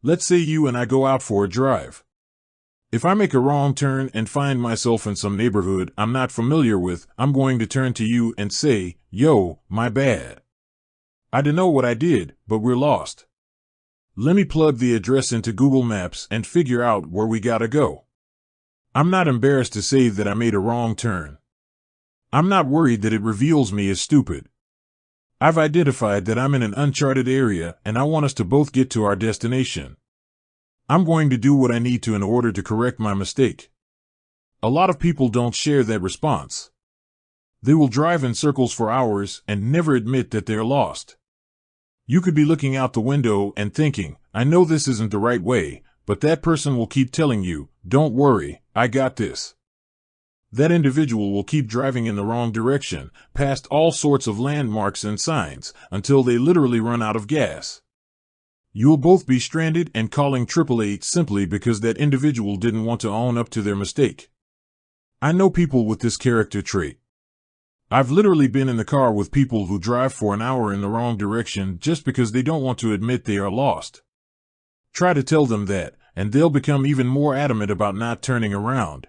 Let's say you and I go out for a drive. If I make a wrong turn and find myself in some neighborhood I'm not familiar with, I'm going to turn to you and say, "Yo, my bad. I don't know what I did, but we're lost. Let me plug the address into Google Maps and figure out where we gotta go." I'm not embarrassed to say that I made a wrong turn. I'm not worried that it reveals me as stupid. I've identified that I'm in an uncharted area and I want us to both get to our destination. I'm going to do what I need to in order to correct my mistake. A lot of people don't share that response. They will drive in circles for hours and never admit that they're lost. You could be looking out the window and thinking, "I know this isn't the right way," but that person will keep telling you, "Don't worry, I got this." That individual will keep driving in the wrong direction, past all sorts of landmarks and signs, until they literally run out of gas. You'll both be stranded and calling AAA simply because that individual didn't want to own up to their mistake. I know people with this character trait. I've literally been in the car with people who drive for an hour in the wrong direction just because they don't want to admit they are lost. Try to tell them that, and they'll become even more adamant about not turning around.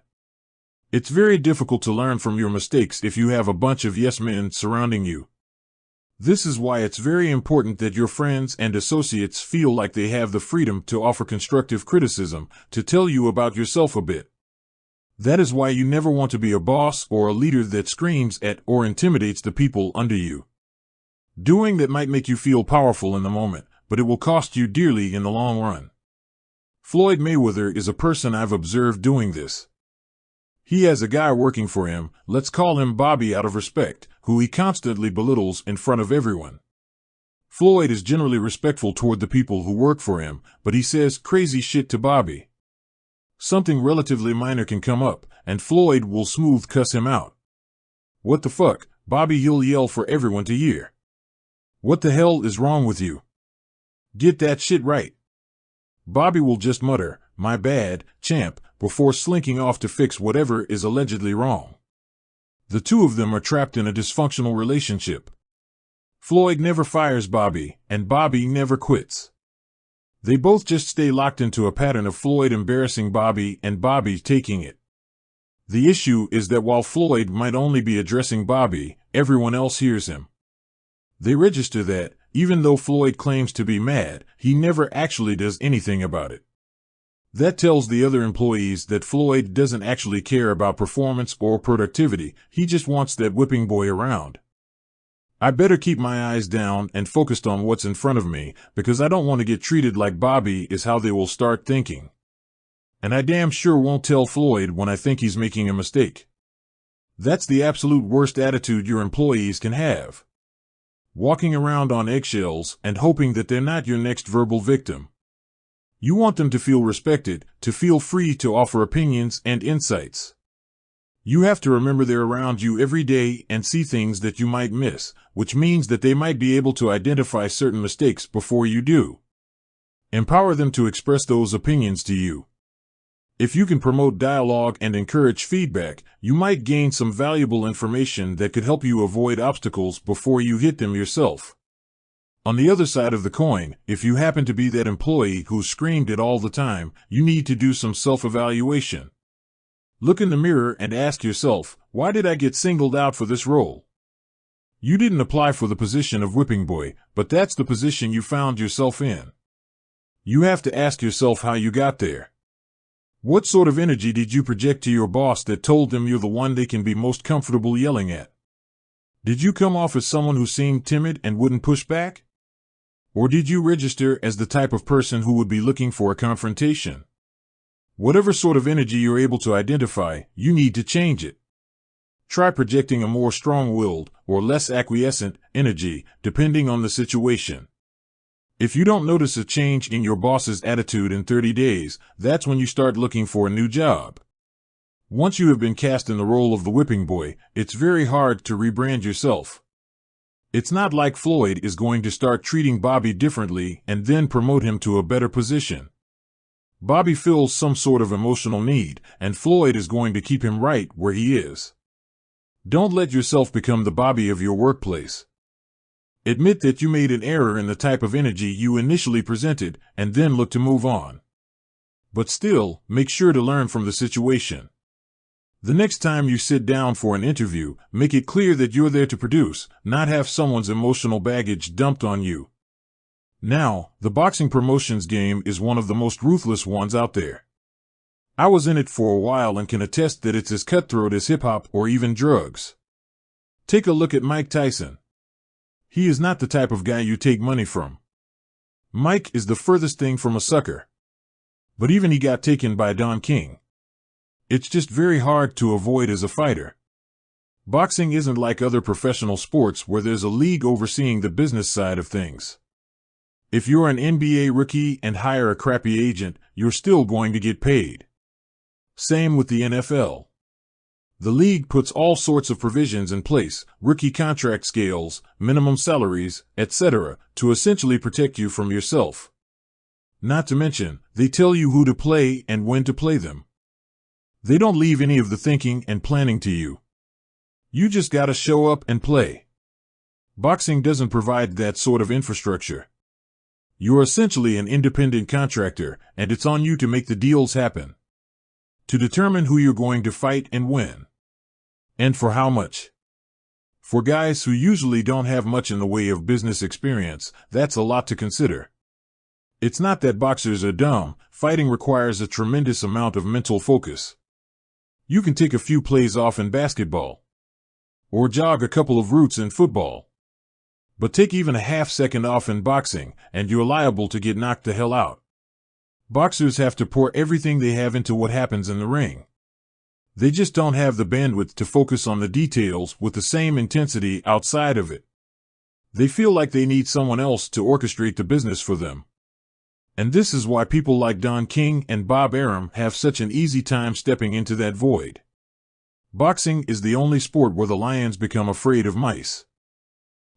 It's very difficult to learn from your mistakes if you have a bunch of yes men surrounding you. This is why it's very important that your friends and associates feel like they have the freedom to offer constructive criticism, to tell you about yourself a bit. That is why you never want to be a boss or a leader that screams at or intimidates the people under you. Doing that might make you feel powerful in the moment, but it will cost you dearly in the long run. Floyd Mayweather is a person I've observed doing this. He has a guy working for him, let's call him Bobby out of respect, who he constantly belittles in front of everyone. Floyd is generally respectful toward the people who work for him, but he says crazy shit to Bobby. Something relatively minor can come up, and Floyd will smooth cuss him out. What the fuck, Bobby, you'll yell for everyone to hear. What the hell is wrong with you? Get that shit right. Bobby will just mutter, my bad, champ, before slinking off to fix whatever is allegedly wrong. The two of them are trapped in a dysfunctional relationship. Floyd never fires Bobby, and Bobby never quits. They both just stay locked into a pattern of Floyd embarrassing Bobby and Bobby taking it. The issue is that while Floyd might only be addressing Bobby, everyone else hears him. They register that, even though Floyd claims to be mad, he never actually does anything about it. That tells the other employees that Floyd doesn't actually care about performance or productivity, he just wants that whipping boy around. I better keep my eyes down and focused on what's in front of me, because I don't want to get treated like Bobby is how they will start thinking. And I damn sure won't tell Floyd when I think he's making a mistake. That's the absolute worst attitude your employees can have. Walking around on eggshells and hoping that they're not your next verbal victim. You want them to feel respected, to feel free to offer opinions and insights. You have to remember they're around you every day and see things that you might miss, which means that they might be able to identify certain mistakes before you do. Empower them to express those opinions to you. If you can promote dialogue and encourage feedback, you might gain some valuable information that could help you avoid obstacles before you hit them yourself. On the other side of the coin, if you happen to be that employee who screamed it all the time, you need to do some self-evaluation. Look in the mirror and ask yourself, why did I get singled out for this role? You didn't apply for the position of whipping boy, but that's the position you found yourself in. You have to ask yourself how you got there. What sort of energy did you project to your boss that told them you're the one they can be most comfortable yelling at? Did you come off as someone who seemed timid and wouldn't push back? Or did you register as the type of person who would be looking for a confrontation? Whatever sort of energy you're able to identify, you need to change it. Try projecting a more strong-willed or less acquiescent energy, depending on the situation. If you don't notice a change in your boss's attitude in 30 days, that's when you start looking for a new job. Once you have been cast in the role of the whipping boy, it's very hard to rebrand yourself. It's not like Floyd is going to start treating Bobby differently and then promote him to a better position. Bobby fills some sort of emotional need, and Floyd is going to keep him right where he is. Don't let yourself become the Bobby of your workplace. Admit that you made an error in the type of energy you initially presented, and then look to move on. But still, make sure to learn from the situation. The next time you sit down for an interview, make it clear that you're there to produce, not have someone's emotional baggage dumped on you. Now, the boxing promotions game is one of the most ruthless ones out there. I was in it for a while and can attest that it's as cutthroat as hip-hop or even drugs. Take a look at Mike Tyson. He is not the type of guy you take money from. Mike is the furthest thing from a sucker. But even he got taken by Don King. It's just very hard to avoid as a fighter. Boxing isn't like other professional sports where there's a league overseeing the business side of things. If you're an NBA rookie and hire a crappy agent, you're still going to get paid. Same with the NFL. The league puts all sorts of provisions in place, rookie contract scales, minimum salaries, etc., to essentially protect you from yourself. Not to mention, they tell you who to play and when to play them. They don't leave any of the thinking and planning to you. You just gotta show up and play. Boxing doesn't provide that sort of infrastructure. You're essentially an independent contractor, and it's on you to make the deals happen. To determine who you're going to fight and when. And for how much. For guys who usually don't have much in the way of business experience, that's a lot to consider. It's not that boxers are dumb, fighting requires a tremendous amount of mental focus. You can take a few plays off in basketball. Or jog a couple of routes in football. But take even a half-second off in boxing, and you're liable to get knocked the hell out. Boxers have to pour everything they have into what happens in the ring. They just don't have the bandwidth to focus on the details with the same intensity outside of it. They feel like they need someone else to orchestrate the business for them. And this is why people like Don King and Bob Arum have such an easy time stepping into that void. Boxing is the only sport where the lions become afraid of mice.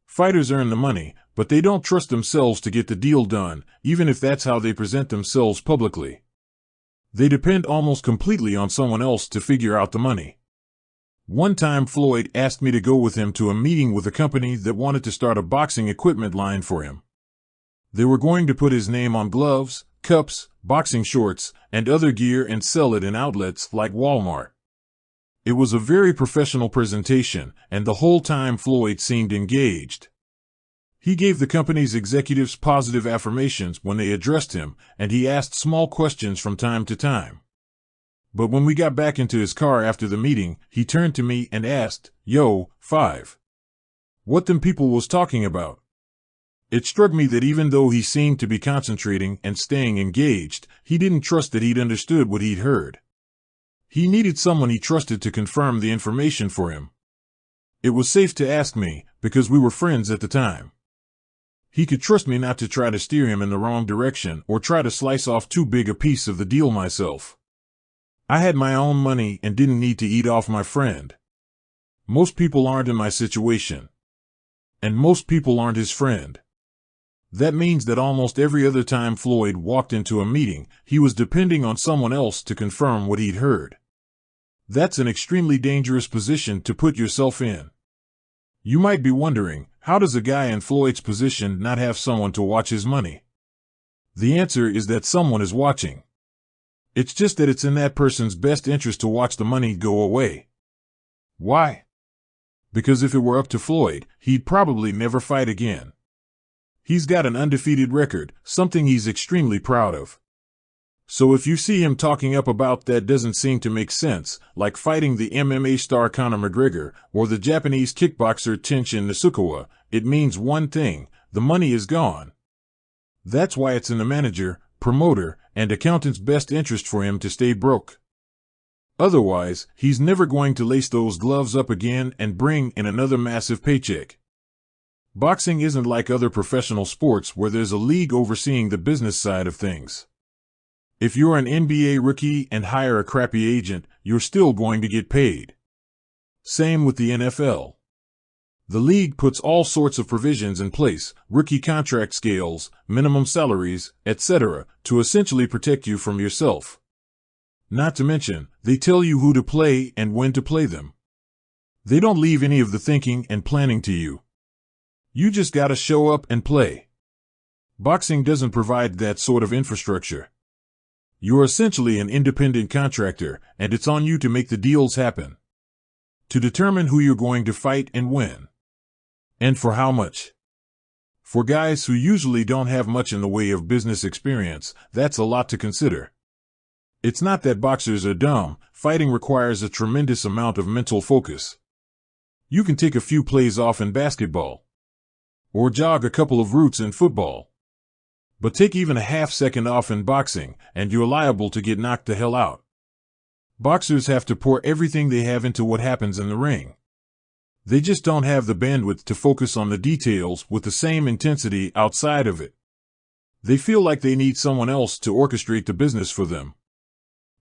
Fighters earn the money, but they don't trust themselves to get the deal done, even if that's how they present themselves publicly. They depend almost completely on someone else to figure out the money. One time Floyd asked me to go with him to a meeting with a company that wanted to start a boxing equipment line for him. They were going to put his name on gloves, cups, boxing shorts, and other gear and sell it in outlets like Walmart. It was a very professional presentation, and the whole time Floyd seemed engaged. He gave the company's executives positive affirmations when they addressed him, and he asked small questions from time to time. But when we got back into his car after the meeting, he turned to me and asked, "Yo, Five. What them people was talking about?" It struck me that even though he seemed to be concentrating and staying engaged, he didn't trust that he'd understood what he'd heard. He needed someone he trusted to confirm the information for him. It was safe to ask me, because we were friends at the time. He could trust me not to try to steer him in the wrong direction or try to slice off too big a piece of the deal myself. I had my own money and didn't need to eat off my friend. Most people aren't in my situation. And most people aren't his friend. That means that almost every other time Floyd walked into a meeting, he was depending on someone else to confirm what he'd heard. That's an extremely dangerous position to put yourself in. You might be wondering, how does a guy in Floyd's position not have someone to watch his money? The answer is that someone is watching. It's just that it's in that person's best interest to watch the money go away. Why? Because if it were up to Floyd, he'd probably never fight again. He's got an undefeated record, something he's extremely proud of. So if you see him talking up about that doesn't seem to make sense, like fighting the MMA star Conor McGregor or the Japanese kickboxer Tenshin Nasukawa, it means one thing: the money is gone. That's why it's in the manager, promoter, and accountant's best interest for him to stay broke. Otherwise, he's never going to lace those gloves up again and bring in another massive paycheck. Boxing isn't like other professional sports where there's a league overseeing the business side of things. If you're an NBA rookie and hire a crappy agent, you're still going to get paid. Same with the NFL. The league puts all sorts of provisions in place, rookie contract scales, minimum salaries, etc., to essentially protect you from yourself. Not to mention, they tell you who to play and when to play them. They don't leave any of the thinking and planning to you. You just gotta show up and play. Boxing doesn't provide that sort of infrastructure. You're essentially an independent contractor, and it's on you to make the deals happen. To determine who you're going to fight and when. And for how much. For guys who usually don't have much in the way of business experience, that's a lot to consider. It's not that boxers are dumb, fighting requires a tremendous amount of mental focus. You can take a few plays off in basketball. Or jog a couple of routes in football. But take even a half-second off in boxing, and you're liable to get knocked the hell out. Boxers have to pour everything they have into what happens in the ring. They just don't have the bandwidth to focus on the details with the same intensity outside of it. They feel like they need someone else to orchestrate the business for them.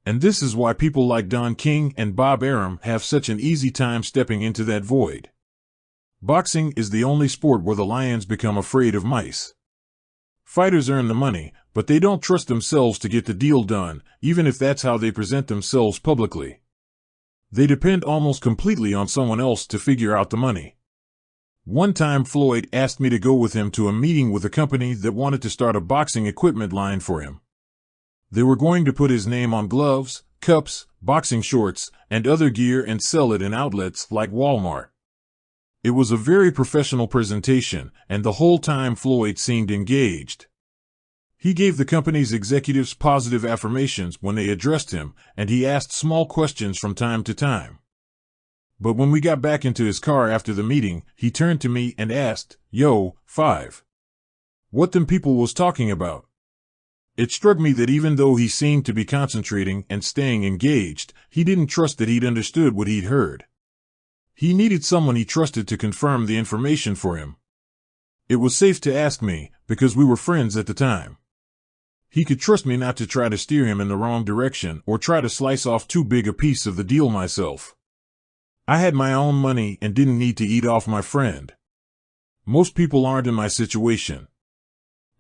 And this is why people like Don King and Bob Arum have such an easy time stepping into that void. Boxing is the only sport where the lions become afraid of mice. Fighters earn the money, but they don't trust themselves to get the deal done, even if that's how they present themselves publicly. They depend almost completely on someone else to figure out the money. One time Floyd asked me to go with him to a meeting with a company that wanted to start a boxing equipment line for him. They were going to put his name on gloves, cups, boxing shorts, and other gear and sell it in outlets like Walmart. It was a very professional presentation, and the whole time Floyd seemed engaged. He gave the company's executives positive affirmations when they addressed him, and he asked small questions from time to time. But when we got back into his car after the meeting, he turned to me and asked, "Yo, Five. What them people was talking about?" It struck me that even though he seemed to be concentrating and staying engaged, he didn't trust that he'd understood what he'd heard. He needed someone he trusted to confirm the information for him. It was safe to ask me, because we were friends at the time. He could trust me not to try to steer him in the wrong direction or try to slice off too big a piece of the deal myself. I had my own money and didn't need to eat off my friend. Most people aren't in my situation.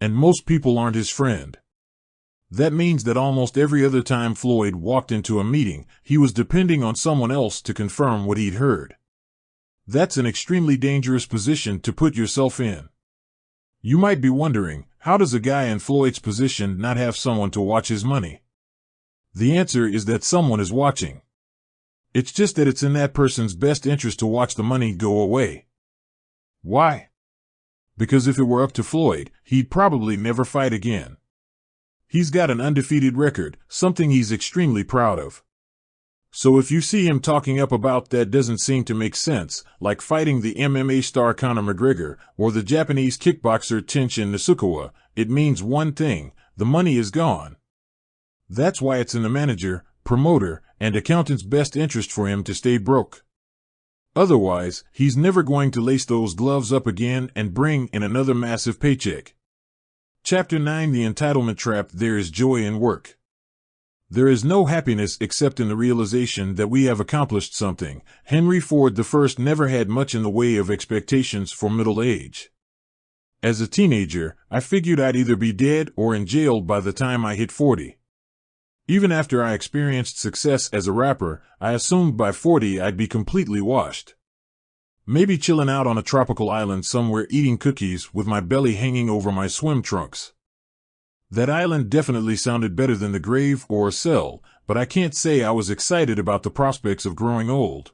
And most people aren't his friend. That means that almost every other time Floyd walked into a meeting, he was depending on someone else to confirm what he'd heard. That's an extremely dangerous position to put yourself in. You might be wondering, how does a guy in Floyd's position not have someone to watch his money? The answer is that someone is watching. It's just that it's in that person's best interest to watch the money go away. Why? Because if it were up to Floyd, he'd probably never fight again. He's got an undefeated record, something he's extremely proud of. So if you see him talking up about that doesn't seem to make sense, like fighting the MMA star Conor McGregor or the Japanese kickboxer Tenshin Nasukawa, it means one thing: the money is gone. That's why it's in the manager, promoter, and accountant's best interest for him to stay broke. Otherwise, he's never going to lace those gloves up again and bring in another massive paycheck. Chapter 9: The Entitlement Trap. There is joy in work. There is no happiness except in the realization that we have accomplished something. Henry Ford I never had much in the way of expectations for middle age. As a teenager, I figured I'd either be dead or in jail by the time I hit 40. Even after I experienced success as a rapper, I assumed by 40 I'd be completely washed. Maybe chilling out on a tropical island somewhere eating cookies with my belly hanging over my swim trunks. That island definitely sounded better than the grave or a cell, but I can't say I was excited about the prospects of growing old.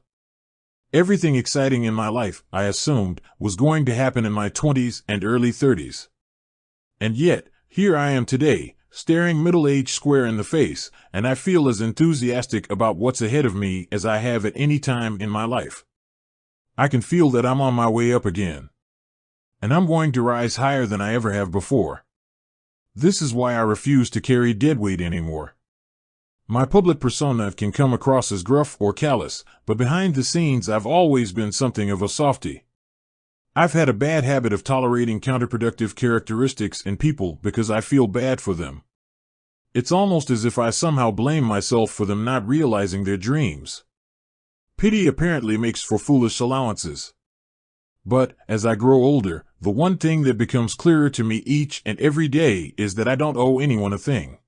Everything exciting in my life, I assumed, was going to happen in my 20s and early 30s. And yet, here I am today, staring middle age square in the face, and I feel as enthusiastic about what's ahead of me as I have at any time in my life. I can feel that I'm on my way up again. And I'm going to rise higher than I ever have before. This is why I refuse to carry deadweight anymore. My public persona can come across as gruff or callous, but behind the scenes I've always been something of a softie. I've had a bad habit of tolerating counterproductive characteristics in people because I feel bad for them. It's almost as if I somehow blame myself for them not realizing their dreams. Pity apparently makes for foolish allowances. But, as I grow older, the one thing that becomes clearer to me each and every day is that I don't owe anyone a thing.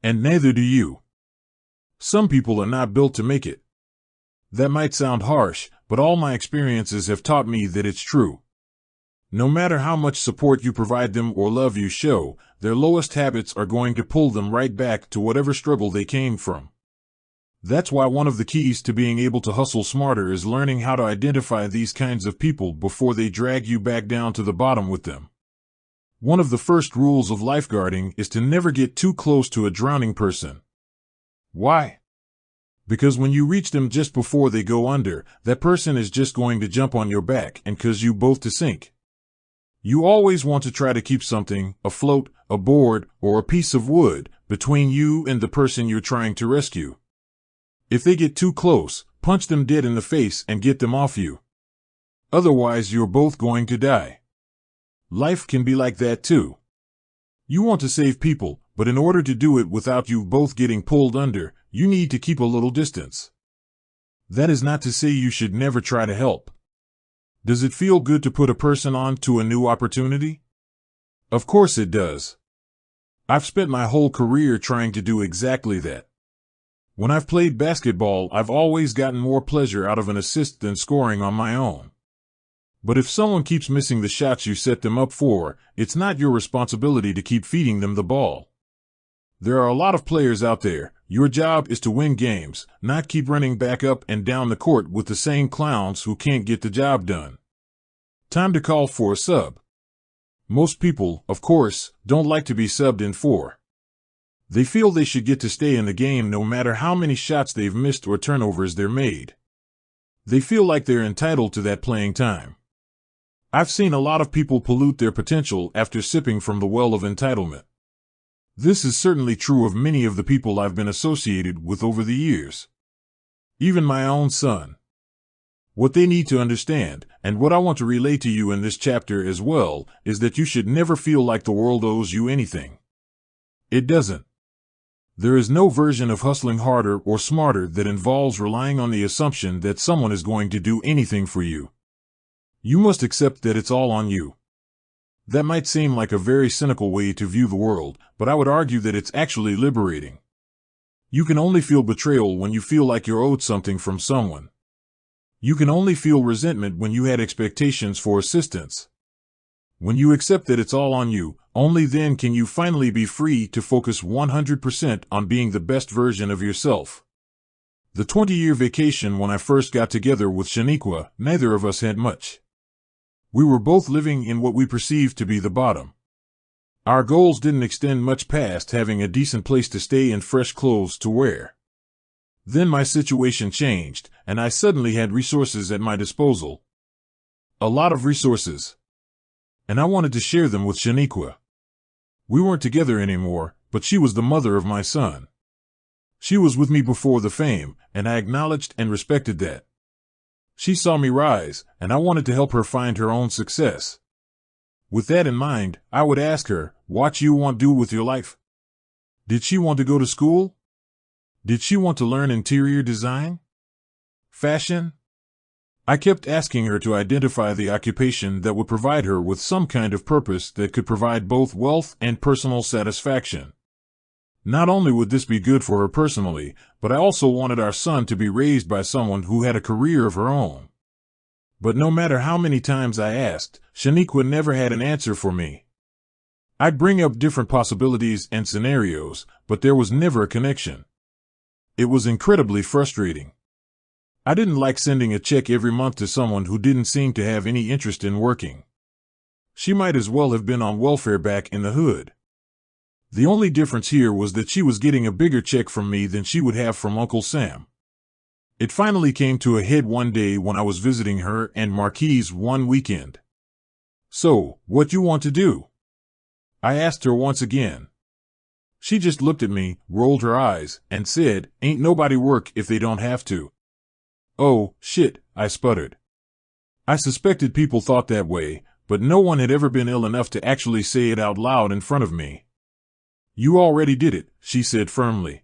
And neither do you. Some people are not built to make it. That might sound harsh, but all my experiences have taught me that it's true. No matter how much support you provide them or love you show, their lowest habits are going to pull them right back to whatever struggle they came from. That's why one of the keys to being able to hustle smarter is learning how to identify these kinds of people before they drag you back down to the bottom with them. One of the first rules of lifeguarding is to never get too close to a drowning person. Why? Because when you reach them just before they go under, that person is just going to jump on your back and cause you both to sink. You always want to try to keep something, a float, a board, or a piece of wood, between you and the person you're trying to rescue. If they get too close, punch them dead in the face and get them off you. Otherwise, you're both going to die. Life can be like that too. You want to save people, but in order to do it without you both getting pulled under, you need to keep a little distance. That is not to say you should never try to help. Does it feel good to put a person on to a new opportunity? Of course it does. I've spent my whole career trying to do exactly that. When I've played basketball, I've always gotten more pleasure out of an assist than scoring on my own. But if someone keeps missing the shots you set them up for, it's not your responsibility to keep feeding them the ball. There are a lot of players out there, Your job is to win games, not keep running back up and down the court with the same clowns who can't get the job done. Time to call for a sub. Most people, of course, don't like to be subbed in for. They feel they should get to stay in the game no matter how many shots they've missed or turnovers they're made. They feel like they're entitled to that playing time. I've seen a lot of people pollute their potential after sipping from the well of entitlement. This is certainly true of many of the people I've been associated with over the years. Even my own son. What they need to understand, and what I want to relay to you in this chapter as well, is that you should never feel like the world owes you anything. It doesn't. There is no version of hustling harder or smarter that involves relying on the assumption that someone is going to do anything for you. You must accept that it's all on you. That might seem like a very cynical way to view the world, but I would argue that it's actually liberating. You can only feel betrayal when you feel like you're owed something from someone. You can only feel resentment when you had expectations for assistance. When you accept that it's all on you, only then can you finally be free to focus 100% on being the best version of yourself. The 20-year vacation when I first got together with Shaniqua, neither of us had much. We were both living in what we perceived to be the bottom. Our goals didn't extend much past having a decent place to stay and fresh clothes to wear. Then my situation changed, and I suddenly had resources at my disposal. A lot of resources. And I wanted to share them with Shaniqua. We weren't together anymore, but she was the mother of my son. She was with me before the fame, and I acknowledged and respected that. She saw me rise, and I wanted to help her find her own success. With that in mind, I would ask her, what you want to do with your life? Did she want to go to school? Did she want to learn interior design? Fashion? I kept asking her to identify the occupation that would provide her with some kind of purpose that could provide both wealth and personal satisfaction. Not only would this be good for her personally, but I also wanted our son to be raised by someone who had a career of her own. But no matter how many times I asked, Shaniqua never had an answer for me. I'd bring up different possibilities and scenarios, but there was never a connection. It was incredibly frustrating. I didn't like sending a check every month to someone who didn't seem to have any interest in working. She might as well have been on welfare back in the hood. The only difference here was that she was getting a bigger check from me than she would have from Uncle Sam. It finally came to a head one day when I was visiting her and Marquise one weekend. "So, what you want to do?" I asked her once again. She just looked at me, rolled her eyes, and said, "Ain't nobody work if they don't have to." "Oh, shit," I sputtered. I suspected people thought that way, but no one had ever been ill enough to actually say it out loud in front of me. "You already did it," she said firmly.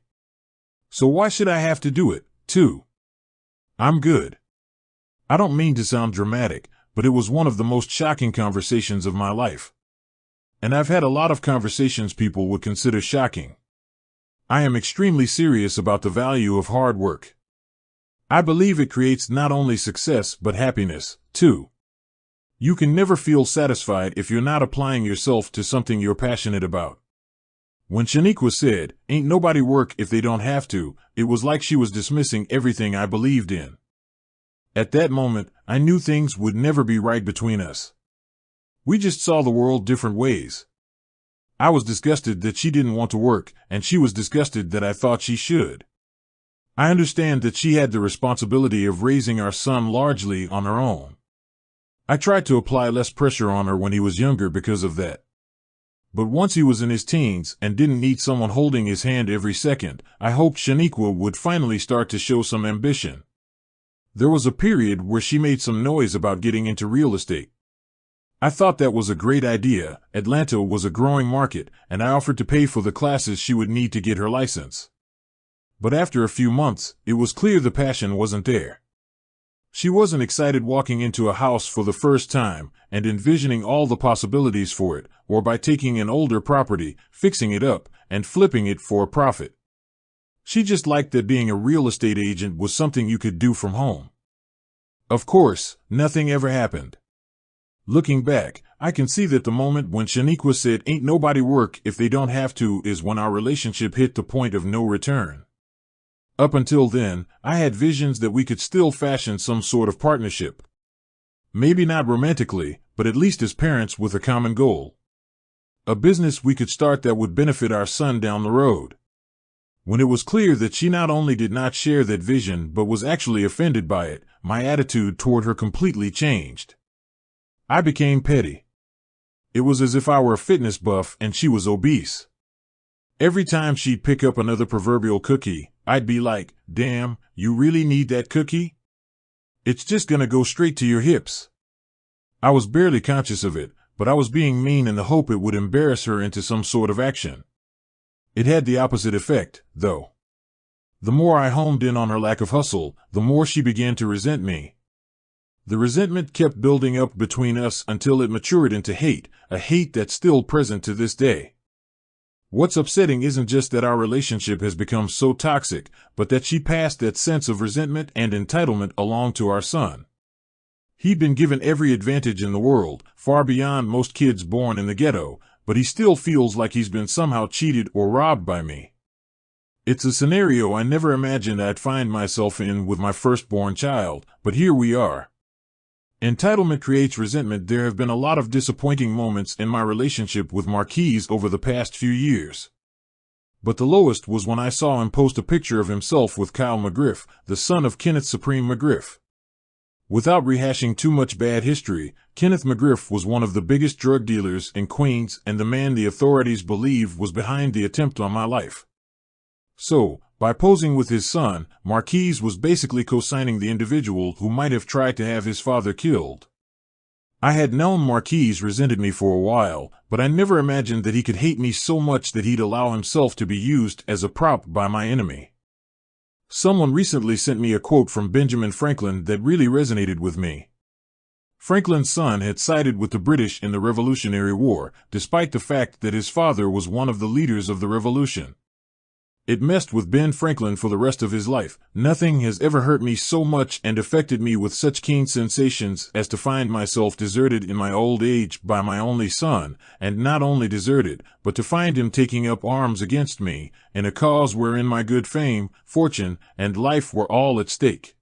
"So why should I have to do it, too? I'm good." I don't mean to sound dramatic, but it was one of the most shocking conversations of my life. And I've had a lot of conversations people would consider shocking. I am extremely serious about the value of hard work. I believe it creates not only success but happiness, too. You can never feel satisfied if you're not applying yourself to something you're passionate about. When Shaniqua said, "Ain't nobody work if they don't have to," it was like she was dismissing everything I believed in. At that moment, I knew things would never be right between us. We just saw the world different ways. I was disgusted that she didn't want to work, and she was disgusted that I thought she should. I understand that she had the responsibility of raising our son largely on her own. I tried to apply less pressure on her when he was younger because of that. But once he was in his teens and didn't need someone holding his hand every second, I hoped Shaniqua would finally start to show some ambition. There was a period where she made some noise about getting into real estate. I thought that was a great idea. Atlanta was a growing market, and I offered to pay for the classes she would need to get her license. But after a few months, it was clear the passion wasn't there. She wasn't excited walking into a house for the first time and envisioning all the possibilities for it, or by taking an older property, fixing it up, and flipping it for a profit. She just liked that being a real estate agent was something you could do from home. Of course, nothing ever happened. Looking back, I can see that the moment when Shaniqua said, "Ain't nobody work if they don't have to," is when our relationship hit the point of no return. Up until then, I had visions that we could still fashion some sort of partnership. Maybe not romantically, but at least as parents with a common goal. A business we could start that would benefit our son down the road. When it was clear that she not only did not share that vision but was actually offended by it, my attitude toward her completely changed. I became petty. It was as if I were a fitness buff and she was obese. Every time she'd pick up another proverbial cookie, I'd be like, "Damn, you really need that cookie? It's just gonna go straight to your hips." I was barely conscious of it, but I was being mean in the hope it would embarrass her into some sort of action. It had the opposite effect, though. The more I homed in on her lack of hustle, the more she began to resent me. The resentment kept building up between us until it matured into hate, a hate that's still present to this day. What's upsetting isn't just that our relationship has become so toxic, but that she passed that sense of resentment and entitlement along to our son. He'd been given every advantage in the world, far beyond most kids born in the ghetto, but he still feels like he's been somehow cheated or robbed by me. It's a scenario I never imagined I'd find myself in with my firstborn child, but here we are. Entitlement creates resentment. There have been a lot of disappointing moments in my relationship with Marquise over the past few years. But the lowest was when I saw him post a picture of himself with Kyle McGriff, the son of Kenneth Supreme McGriff. Without rehashing too much bad history, Kenneth McGriff was one of the biggest drug dealers in Queens and the man the authorities believe was behind the attempt on my life. So, by posing with his son, Marquise was basically co-signing the individual who might have tried to have his father killed. I had known Marquise resented me for a while, but I never imagined that he could hate me so much that he'd allow himself to be used as a prop by my enemy. Someone recently sent me a quote from Benjamin Franklin that really resonated with me. Franklin's son had sided with the British in the Revolutionary War, despite the fact that his father was one of the leaders of the revolution. It messed with Ben Franklin for the rest of his life. Nothing has ever hurt me so much and affected me with such keen sensations as to find myself deserted in my old age by my only son, and not only deserted, but to find him taking up arms against me, in a cause wherein my good fame, fortune, and life were all at stake.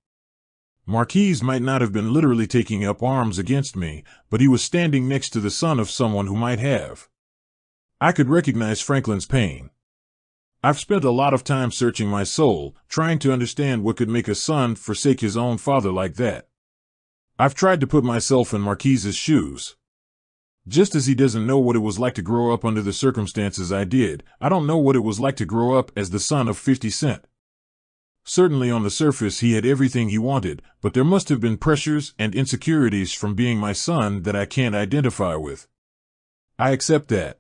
Marquise might not have been literally taking up arms against me, but he was standing next to the son of someone who might have. I could recognize Franklin's pain. I've spent a lot of time searching my soul, trying to understand what could make a son forsake his own father like that. I've tried to put myself in Marquise's shoes. Just as he doesn't know what it was like to grow up under the circumstances I did, I don't know what it was like to grow up as the son of 50 Cent. Certainly on the surface he had everything he wanted, but there must have been pressures and insecurities from being my son that I can't identify with. I accept that.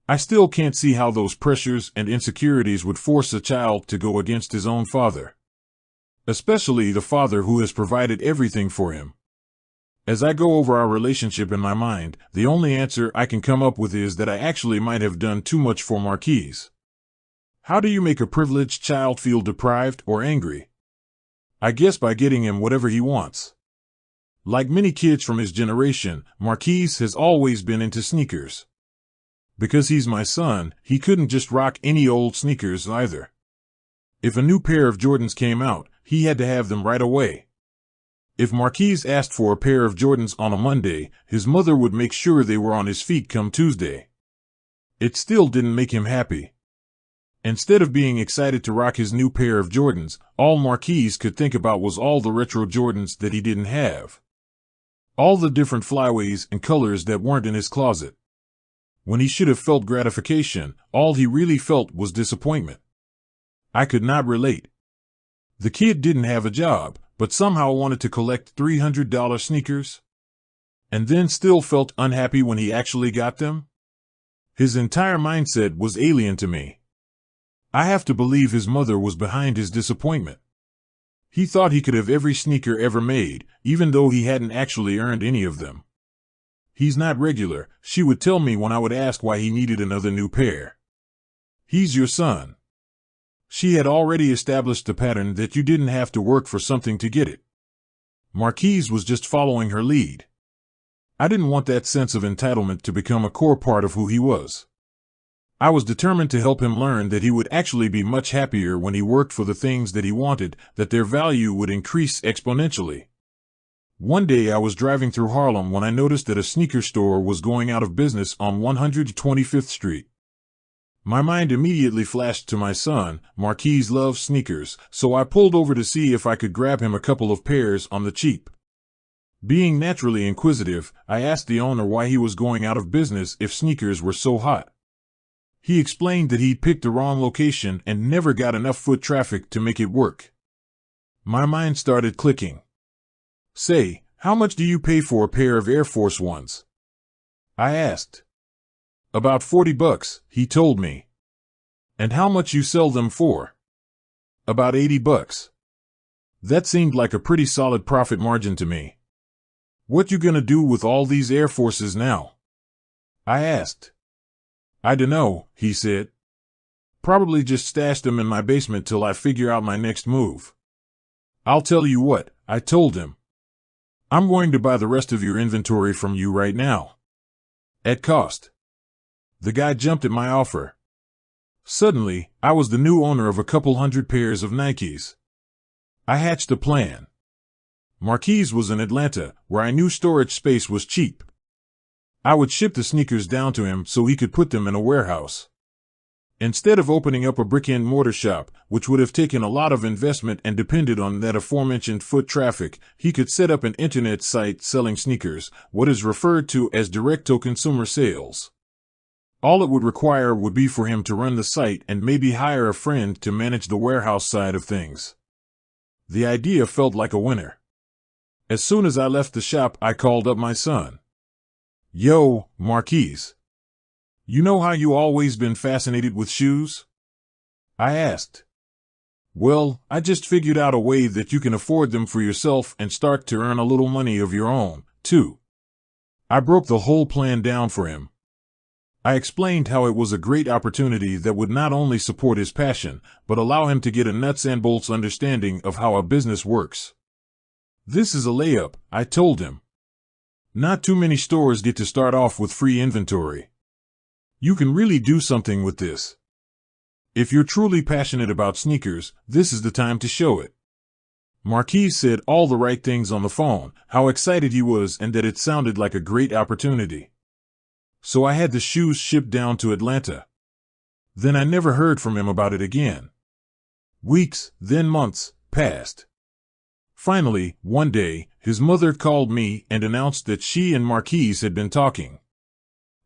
I still can't see how those pressures and insecurities would force a child to go against his own father. Especially the father who has provided everything for him. As I go over our relationship in my mind, the only answer I can come up with is that I actually might have done too much for Marquise. How do you make a privileged child feel deprived or angry? I guess by getting him whatever he wants. Like many kids from his generation, Marquise has always been into sneakers. Because he's my son, he couldn't just rock any old sneakers either. If a new pair of Jordans came out, he had to have them right away. If Marquise asked for a pair of Jordans on a Monday, his mother would make sure they were on his feet come Tuesday. It still didn't make him happy. Instead of being excited to rock his new pair of Jordans, all Marquise could think about was all the retro Jordans that he didn't have. All the different flyaways and colors that weren't in his closet. When he should have felt gratification, all he really felt was disappointment. I could not relate. The kid didn't have a job, but somehow wanted to collect $300 sneakers. And then still felt unhappy when he actually got them? His entire mindset was alien to me. I have to believe his mother was behind his disappointment. He thought he could have every sneaker ever made, even though he hadn't actually earned any of them. He's not regular, she would tell me when I would ask why he needed another new pair. He's your son. She had already established the pattern that you didn't have to work for something to get it. Marquise was just following her lead. I didn't want that sense of entitlement to become a core part of who he was. I was determined to help him learn that he would actually be much happier when he worked for the things that he wanted, that their value would increase exponentially. One day I was driving through Harlem when I noticed that a sneaker store was going out of business on 125th Street. My mind immediately flashed to my son. Marquise loves sneakers, so I pulled over to see if I could grab him a couple of pairs on the cheap. Being naturally inquisitive, I asked the owner why he was going out of business if sneakers were so hot. He explained that he'd picked the wrong location and never got enough foot traffic to make it work. My mind started clicking. Say, how much do you pay for a pair of Air Force Ones? I asked. About $40, he told me. And how much you sell them for? About $80. That seemed like a pretty solid profit margin to me. What you gonna do with all these Air Forces now? I asked. I dunno, he said. Probably just stash them in my basement till I figure out my next move. I'll tell you what, I told him. I'm going to buy the rest of your inventory from you right now. At cost. The guy jumped at my offer. Suddenly, I was the new owner of a couple hundred pairs of Nikes. I hatched a plan. Marquise was in Atlanta, where I knew storage space was cheap. I would ship the sneakers down to him so he could put them in a warehouse. Instead of opening up a brick-and-mortar shop, which would have taken a lot of investment and depended on that aforementioned foot traffic, he could set up an internet site selling sneakers, what is referred to as direct-to-consumer sales. All it would require would be for him to run the site and maybe hire a friend to manage the warehouse side of things. The idea felt like a winner. As soon as I left the shop, I called up my son. Yo, Marquise. You know how you always been fascinated with shoes? I asked. Well, I just figured out a way that you can afford them for yourself and start to earn a little money of your own, too. I broke the whole plan down for him. I explained how it was a great opportunity that would not only support his passion, but allow him to get a nuts and bolts understanding of how a business works. This is a layup, I told him. Not too many stores get to start off with free inventory. You can really do something with this. If you're truly passionate about sneakers, this is the time to show it. Marquise said all the right things on the phone, how excited he was and that it sounded like a great opportunity. So I had the shoes shipped down to Atlanta. Then I never heard from him about it again. Weeks, then months, passed. Finally, one day, his mother called me and announced that she and Marquise had been talking.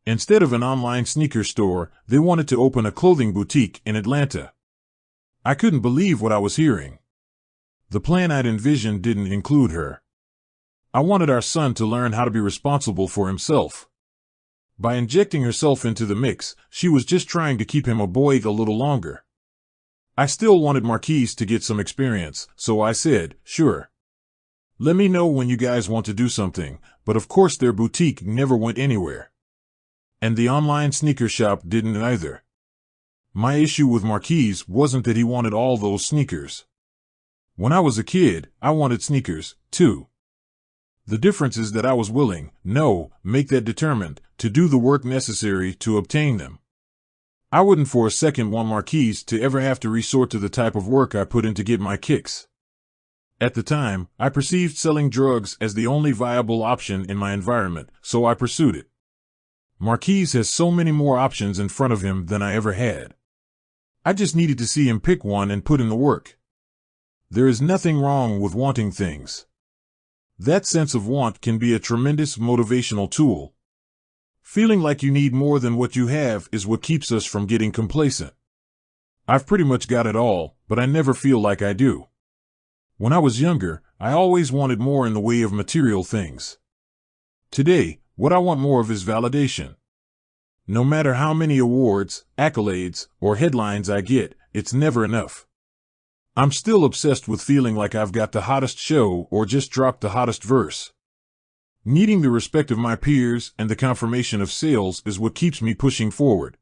Instead of an online sneaker store, they wanted to open a clothing boutique in Atlanta. I couldn't believe what I was hearing. The plan I'd envisioned didn't include her. I wanted our son to learn how to be responsible for himself. By injecting herself into the mix, she was just trying to keep him a boy a little longer. I still wanted Marquise to get some experience, so I said, sure. Let me know when you guys want to do something, but of course their boutique never went anywhere. And the online sneaker shop didn't either. My issue with Marquise wasn't that he wanted all those sneakers. When I was a kid, I wanted sneakers, too. The difference is that I was willing, make that determined, to do the work necessary to obtain them. I wouldn't for a second want Marquise to ever have to resort to the type of work I put in to get my kicks. At the time, I perceived selling drugs as the only viable option in my environment, so I pursued it. Marquise has so many more options in front of him than I ever had. I just needed to see him pick one and put in the work. There is nothing wrong with wanting things. That sense of want can be a tremendous motivational tool. Feeling like you need more than what you have is what keeps us from getting complacent. I've pretty much got it all, but I never feel like I do. When I was younger, I always wanted more in the way of material things. Today, what I want more of is validation. No matter how many awards, accolades, or headlines I get, it's never enough. I'm still obsessed with feeling like I've got the hottest show or just dropped the hottest verse. Needing the respect of my peers and the confirmation of sales is what keeps me pushing forward.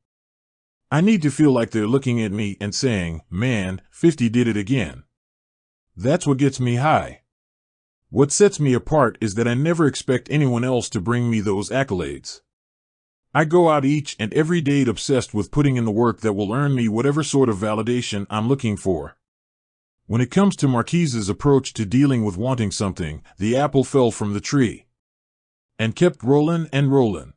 I need to feel like they're looking at me and saying, man, 50 did it again. That's what gets me high. What sets me apart is that I never expect anyone else to bring me those accolades. I go out each and every day obsessed with putting in the work that will earn me whatever sort of validation I'm looking for. When it comes to Marquise's approach to dealing with wanting something, the apple fell from the tree and kept rolling and rolling.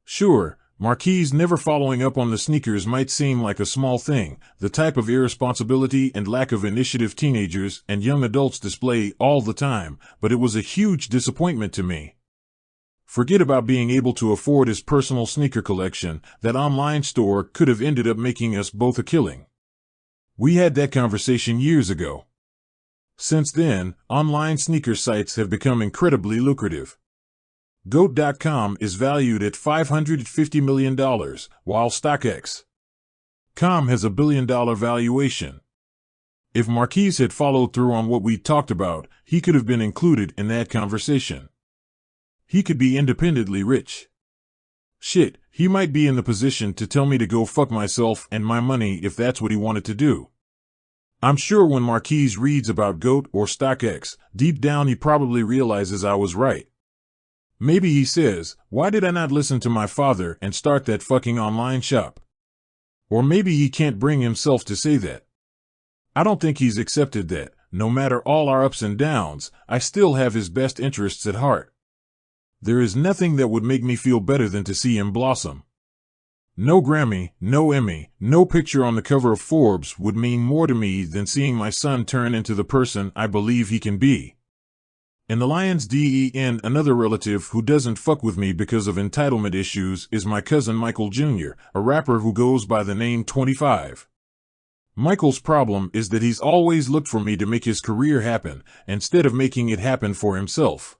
Sure, Marquise never following up on the sneakers might seem like a small thing, the type of irresponsibility and lack of initiative teenagers and young adults display all the time, but it was a huge disappointment to me. Forget about being able to afford his personal sneaker collection, that online store could have ended up making us both a killing. We had that conversation years ago. Since then, online sneaker sites have become incredibly lucrative. Goat.com is valued at $550 million, while StockX.com has a $1 billion valuation. If Marquise had followed through on what we talked about, he could have been included in that conversation. He could be independently rich. Shit, he might be in the position to tell me to go fuck myself and my money if that's what he wanted to do. I'm sure when Marquise reads about Goat or StockX, deep down he probably realizes I was right. Maybe he says, why did I not listen to my father and start that fucking online shop? Or maybe he can't bring himself to say that. I don't think he's accepted that, no matter all our ups and downs, I still have his best interests at heart. There is nothing that would make me feel better than to see him blossom. No Grammy, no Emmy, no picture on the cover of Forbes would mean more to me than seeing my son turn into the person I believe he can be. In the Lions Den, another relative who doesn't fuck with me because of entitlement issues is my cousin Michael Jr., a rapper who goes by the name 25. Michael's problem is that he's always looked for me to make his career happen, instead of making it happen for himself.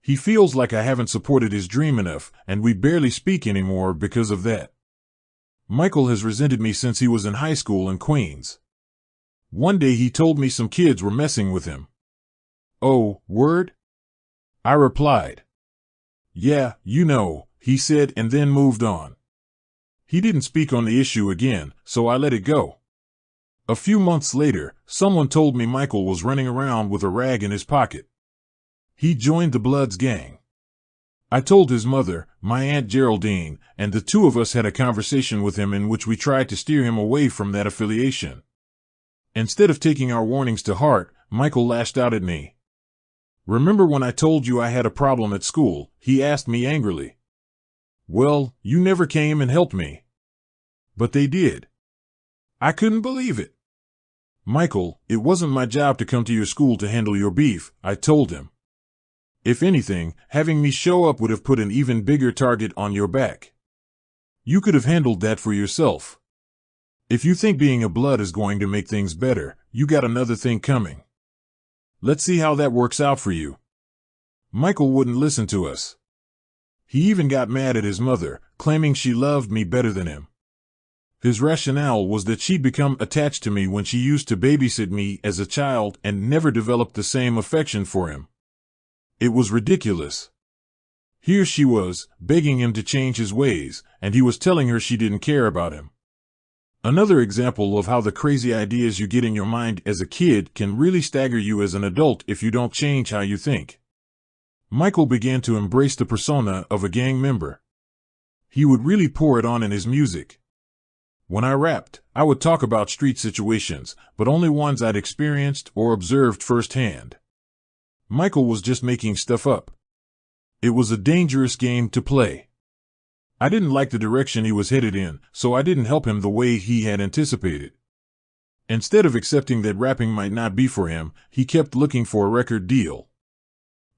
He feels like I haven't supported his dream enough, and we barely speak anymore because of that. Michael has resented me since he was in high school in Queens. One day he told me some kids were messing with him. Oh, word? I replied. Yeah, you know, he said, and then moved on. He didn't speak on the issue again, so I let it go. A few months later, someone told me Michael was running around with a rag in his pocket. He joined the Bloods gang. I told his mother, my Aunt Geraldine, and the two of us had a conversation with him in which we tried to steer him away from that affiliation. Instead of taking our warnings to heart, Michael lashed out at me. Remember when I told you I had a problem at school? He asked me angrily. Well, you never came and helped me. But they did. I couldn't believe it. Michael, it wasn't my job to come to your school to handle your beef, I told him. If anything, having me show up would have put an even bigger target on your back. You could have handled that for yourself. If you think being a Blood is going to make things better, you got another thing coming. Let's see how that works out for you. Michael wouldn't listen to us. He even got mad at his mother, claiming she loved me better than him. His rationale was that she'd become attached to me when she used to babysit me as a child and never developed the same affection for him. It was ridiculous. Here she was, begging him to change his ways, and he was telling her she didn't care about him. Another example of how the crazy ideas you get in your mind as a kid can really stagger you as an adult if you don't change how you think. Michael began to embrace the persona of a gang member. He would really pour it on in his music. When I rapped, I would talk about street situations, but only ones I'd experienced or observed firsthand. Michael was just making stuff up. It was a dangerous game to play. I didn't like the direction he was headed in, so I didn't help him the way he had anticipated. Instead of accepting that rapping might not be for him, he kept looking for a record deal.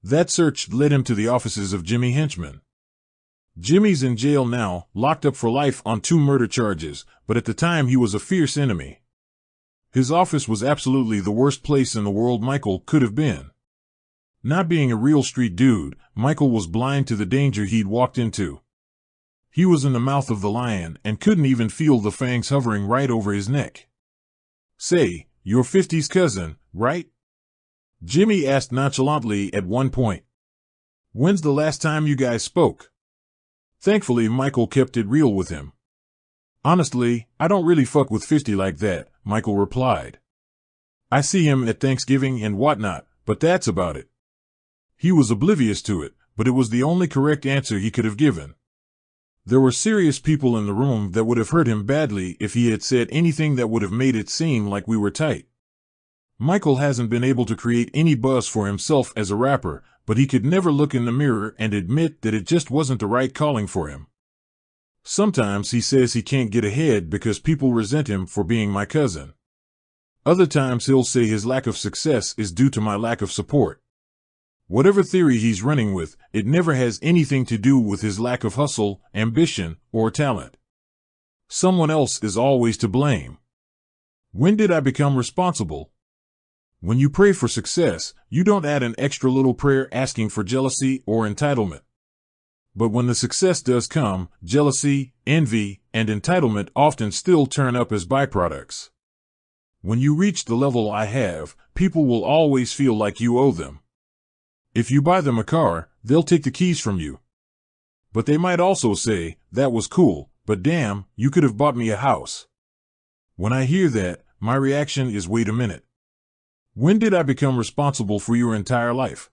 That search led him to the offices of Jimmy Henchman. Jimmy's in jail now, locked up for life on 2 murder charges, but at the time he was a fierce enemy. His office was absolutely the worst place in the world Michael could have been. Not being a real street dude, Michael was blind to the danger he'd walked into. He was in the mouth of the lion and couldn't even feel the fangs hovering right over his neck. Say, you're 50's cousin, right? Jimmy asked nonchalantly at one point. When's the last time you guys spoke? Thankfully, Michael kept it real with him. Honestly, I don't really fuck with 50 like that, Michael replied. I see him at Thanksgiving and whatnot, but that's about it. He was oblivious to it, but it was the only correct answer he could have given. There were serious people in the room that would have hurt him badly if he had said anything that would have made it seem like we were tight. Michael hasn't been able to create any buzz for himself as a rapper, but he could never look in the mirror and admit that it just wasn't the right calling for him. Sometimes he says he can't get ahead because people resent him for being my cousin. Other times he'll say his lack of success is due to my lack of support. Whatever theory he's running with, it never has anything to do with his lack of hustle, ambition, or talent. Someone else is always to blame. When did I become responsible? When you pray for success, you don't add an extra little prayer asking for jealousy or entitlement. But when the success does come, jealousy, envy, and entitlement often still turn up as byproducts. When you reach the level I have, people will always feel like you owe them. If you buy them a car, they'll take the keys from you. But they might also say, "That was cool, but damn, you could have bought me a house." When I hear that, my reaction is, wait a minute. When did I become responsible for your entire life?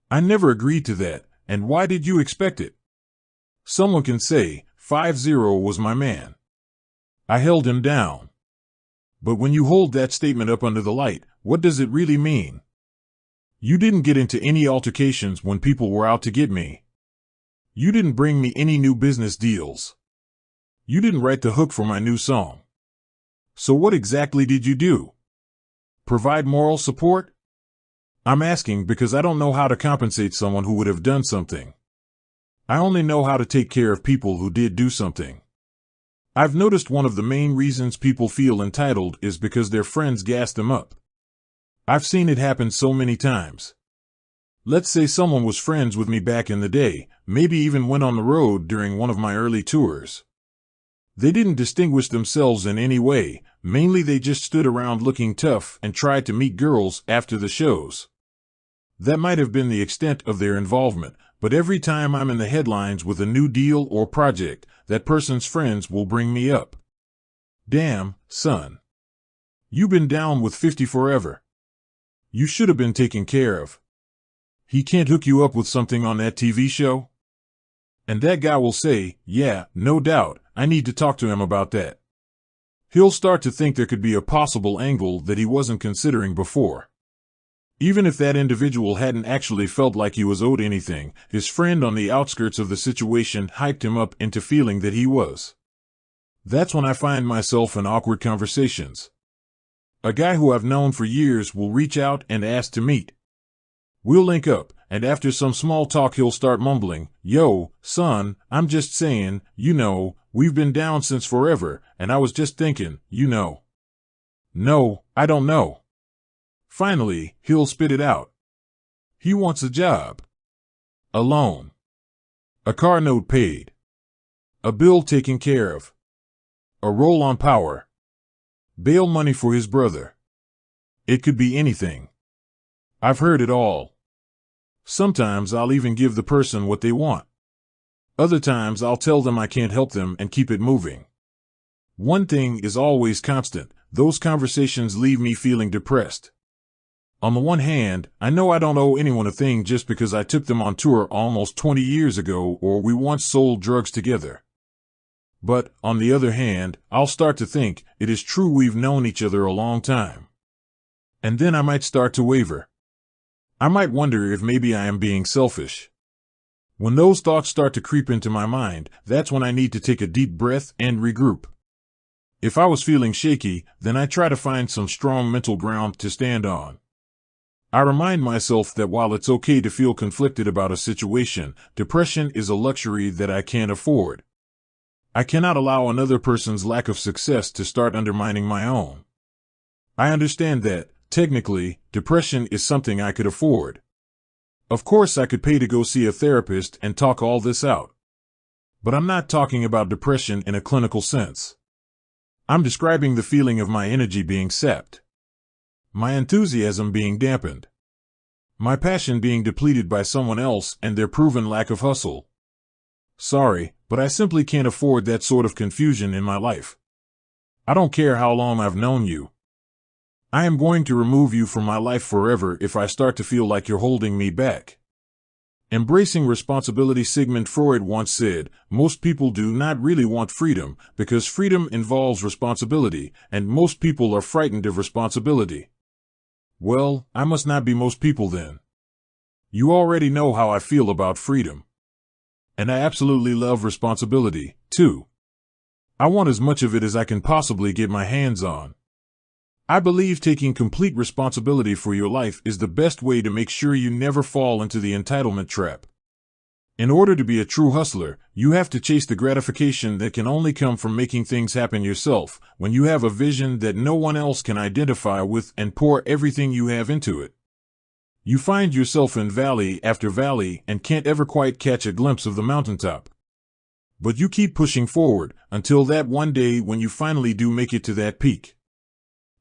I never agreed to that, and why did you expect it? Someone can say, 5-0 was my man. I held him down. But when you hold that statement up under the light, what does it really mean? You didn't get into any altercations when people were out to get me. You didn't bring me any new business deals. You didn't write the hook for my new song. So what exactly did you do? Provide moral support? I'm asking because I don't know how to compensate someone who would have done something. I only know how to take care of people who did do something. I've noticed one of the main reasons people feel entitled is because their friends gas them up. I've seen it happen so many times. Let's say someone was friends with me back in the day, maybe even went on the road during one of my early tours. They didn't distinguish themselves in any way, mainly they just stood around looking tough and tried to meet girls after the shows. That might have been the extent of their involvement, but every time I'm in the headlines with a new deal or project, that person's friends will bring me up. Damn, son. You've been down with 50 forever. You should have been taken care of. He can't hook you up with something on that TV show? And that guy will say, yeah, no doubt, I need to talk to him about that. He'll start to think there could be a possible angle that he wasn't considering before. Even if that individual hadn't actually felt like he was owed anything, his friend on the outskirts of the situation hyped him up into feeling that he was. That's when I find myself in awkward conversations. A guy who I've known for years will reach out and ask to meet. We'll link up, and after some small talk he'll start mumbling, "Yo, son, I'm just saying, we've been down since forever, and I was just thinking, No, I don't know." Finally, he'll spit it out. He wants a job. A loan. A car note paid. A bill taken care of. A roll on power. Bail money for his brother. It could be anything. I've heard it all. Sometimes I'll even give the person what they want. Other times I'll tell them I can't help them and keep it moving. One thing is always constant, those conversations leave me feeling depressed. On the one hand, I know I don't owe anyone a thing just because I took them on tour almost 20 years ago or we once sold drugs together. But, on the other hand, I'll start to think, it is true we've known each other a long time. And then I might start to waver. I might wonder if maybe I am being selfish. When those thoughts start to creep into my mind, that's when I need to take a deep breath and regroup. If I was feeling shaky, then I try to find some strong mental ground to stand on. I remind myself that while it's okay to feel conflicted about a situation, depression is a luxury that I can't afford. I cannot allow another person's lack of success to start undermining my own. I understand that, technically, depression is something I could afford. Of course I could pay to go see a therapist and talk all this out. But I'm not talking about depression in a clinical sense. I'm describing the feeling of my energy being sapped. My enthusiasm being dampened. My passion being depleted by someone else and their proven lack of hustle. Sorry, but I simply can't afford that sort of confusion in my life. I don't care how long I've known you. I am going to remove you from my life forever if I start to feel like you're holding me back. Embracing responsibility. Sigmund Freud once said, most people do not really want freedom because freedom involves responsibility, and most people are frightened of responsibility. Well, I must not be most people then. You already know how I feel about freedom. And I absolutely love responsibility, too. I want as much of it as I can possibly get my hands on. I believe taking complete responsibility for your life is the best way to make sure you never fall into the entitlement trap. In order to be a true hustler, you have to chase the gratification that can only come from making things happen yourself, when you have a vision that no one else can identify with and pour everything you have into it. You find yourself in valley after valley and can't ever quite catch a glimpse of the mountaintop. But you keep pushing forward until that one day when you finally do make it to that peak.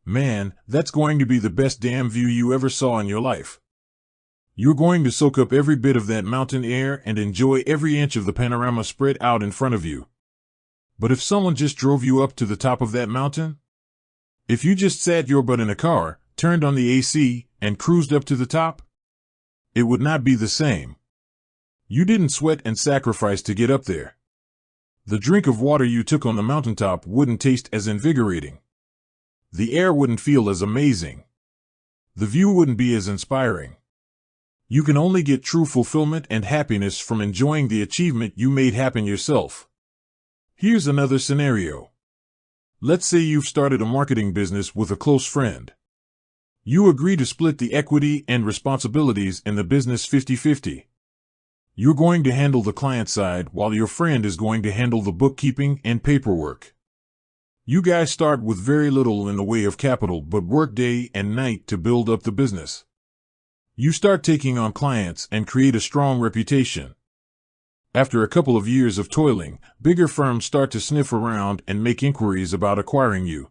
Man, that's going to be the best damn view you ever saw in your life. You're going to soak up every bit of that mountain air and enjoy every inch of the panorama spread out in front of you. But if someone just drove you up to the top of that mountain? If you just sat your butt in a car, turned on the AC, and cruised up to the top? It would not be the same. You didn't sweat and sacrifice to get up there. The drink of water you took on the mountaintop wouldn't taste as invigorating. The air wouldn't feel as amazing. The view wouldn't be as inspiring. You can only get true fulfillment and happiness from enjoying the achievement you made happen yourself. Here's another scenario. Let's say you've started a marketing business with a close friend. You agree to split the equity and responsibilities in the business 50-50. You're going to handle the client side while your friend is going to handle the bookkeeping and paperwork. You guys start with very little in the way of capital but work day and night to build up the business. You start taking on clients and create a strong reputation. After a couple of years of toiling, bigger firms start to sniff around and make inquiries about acquiring you.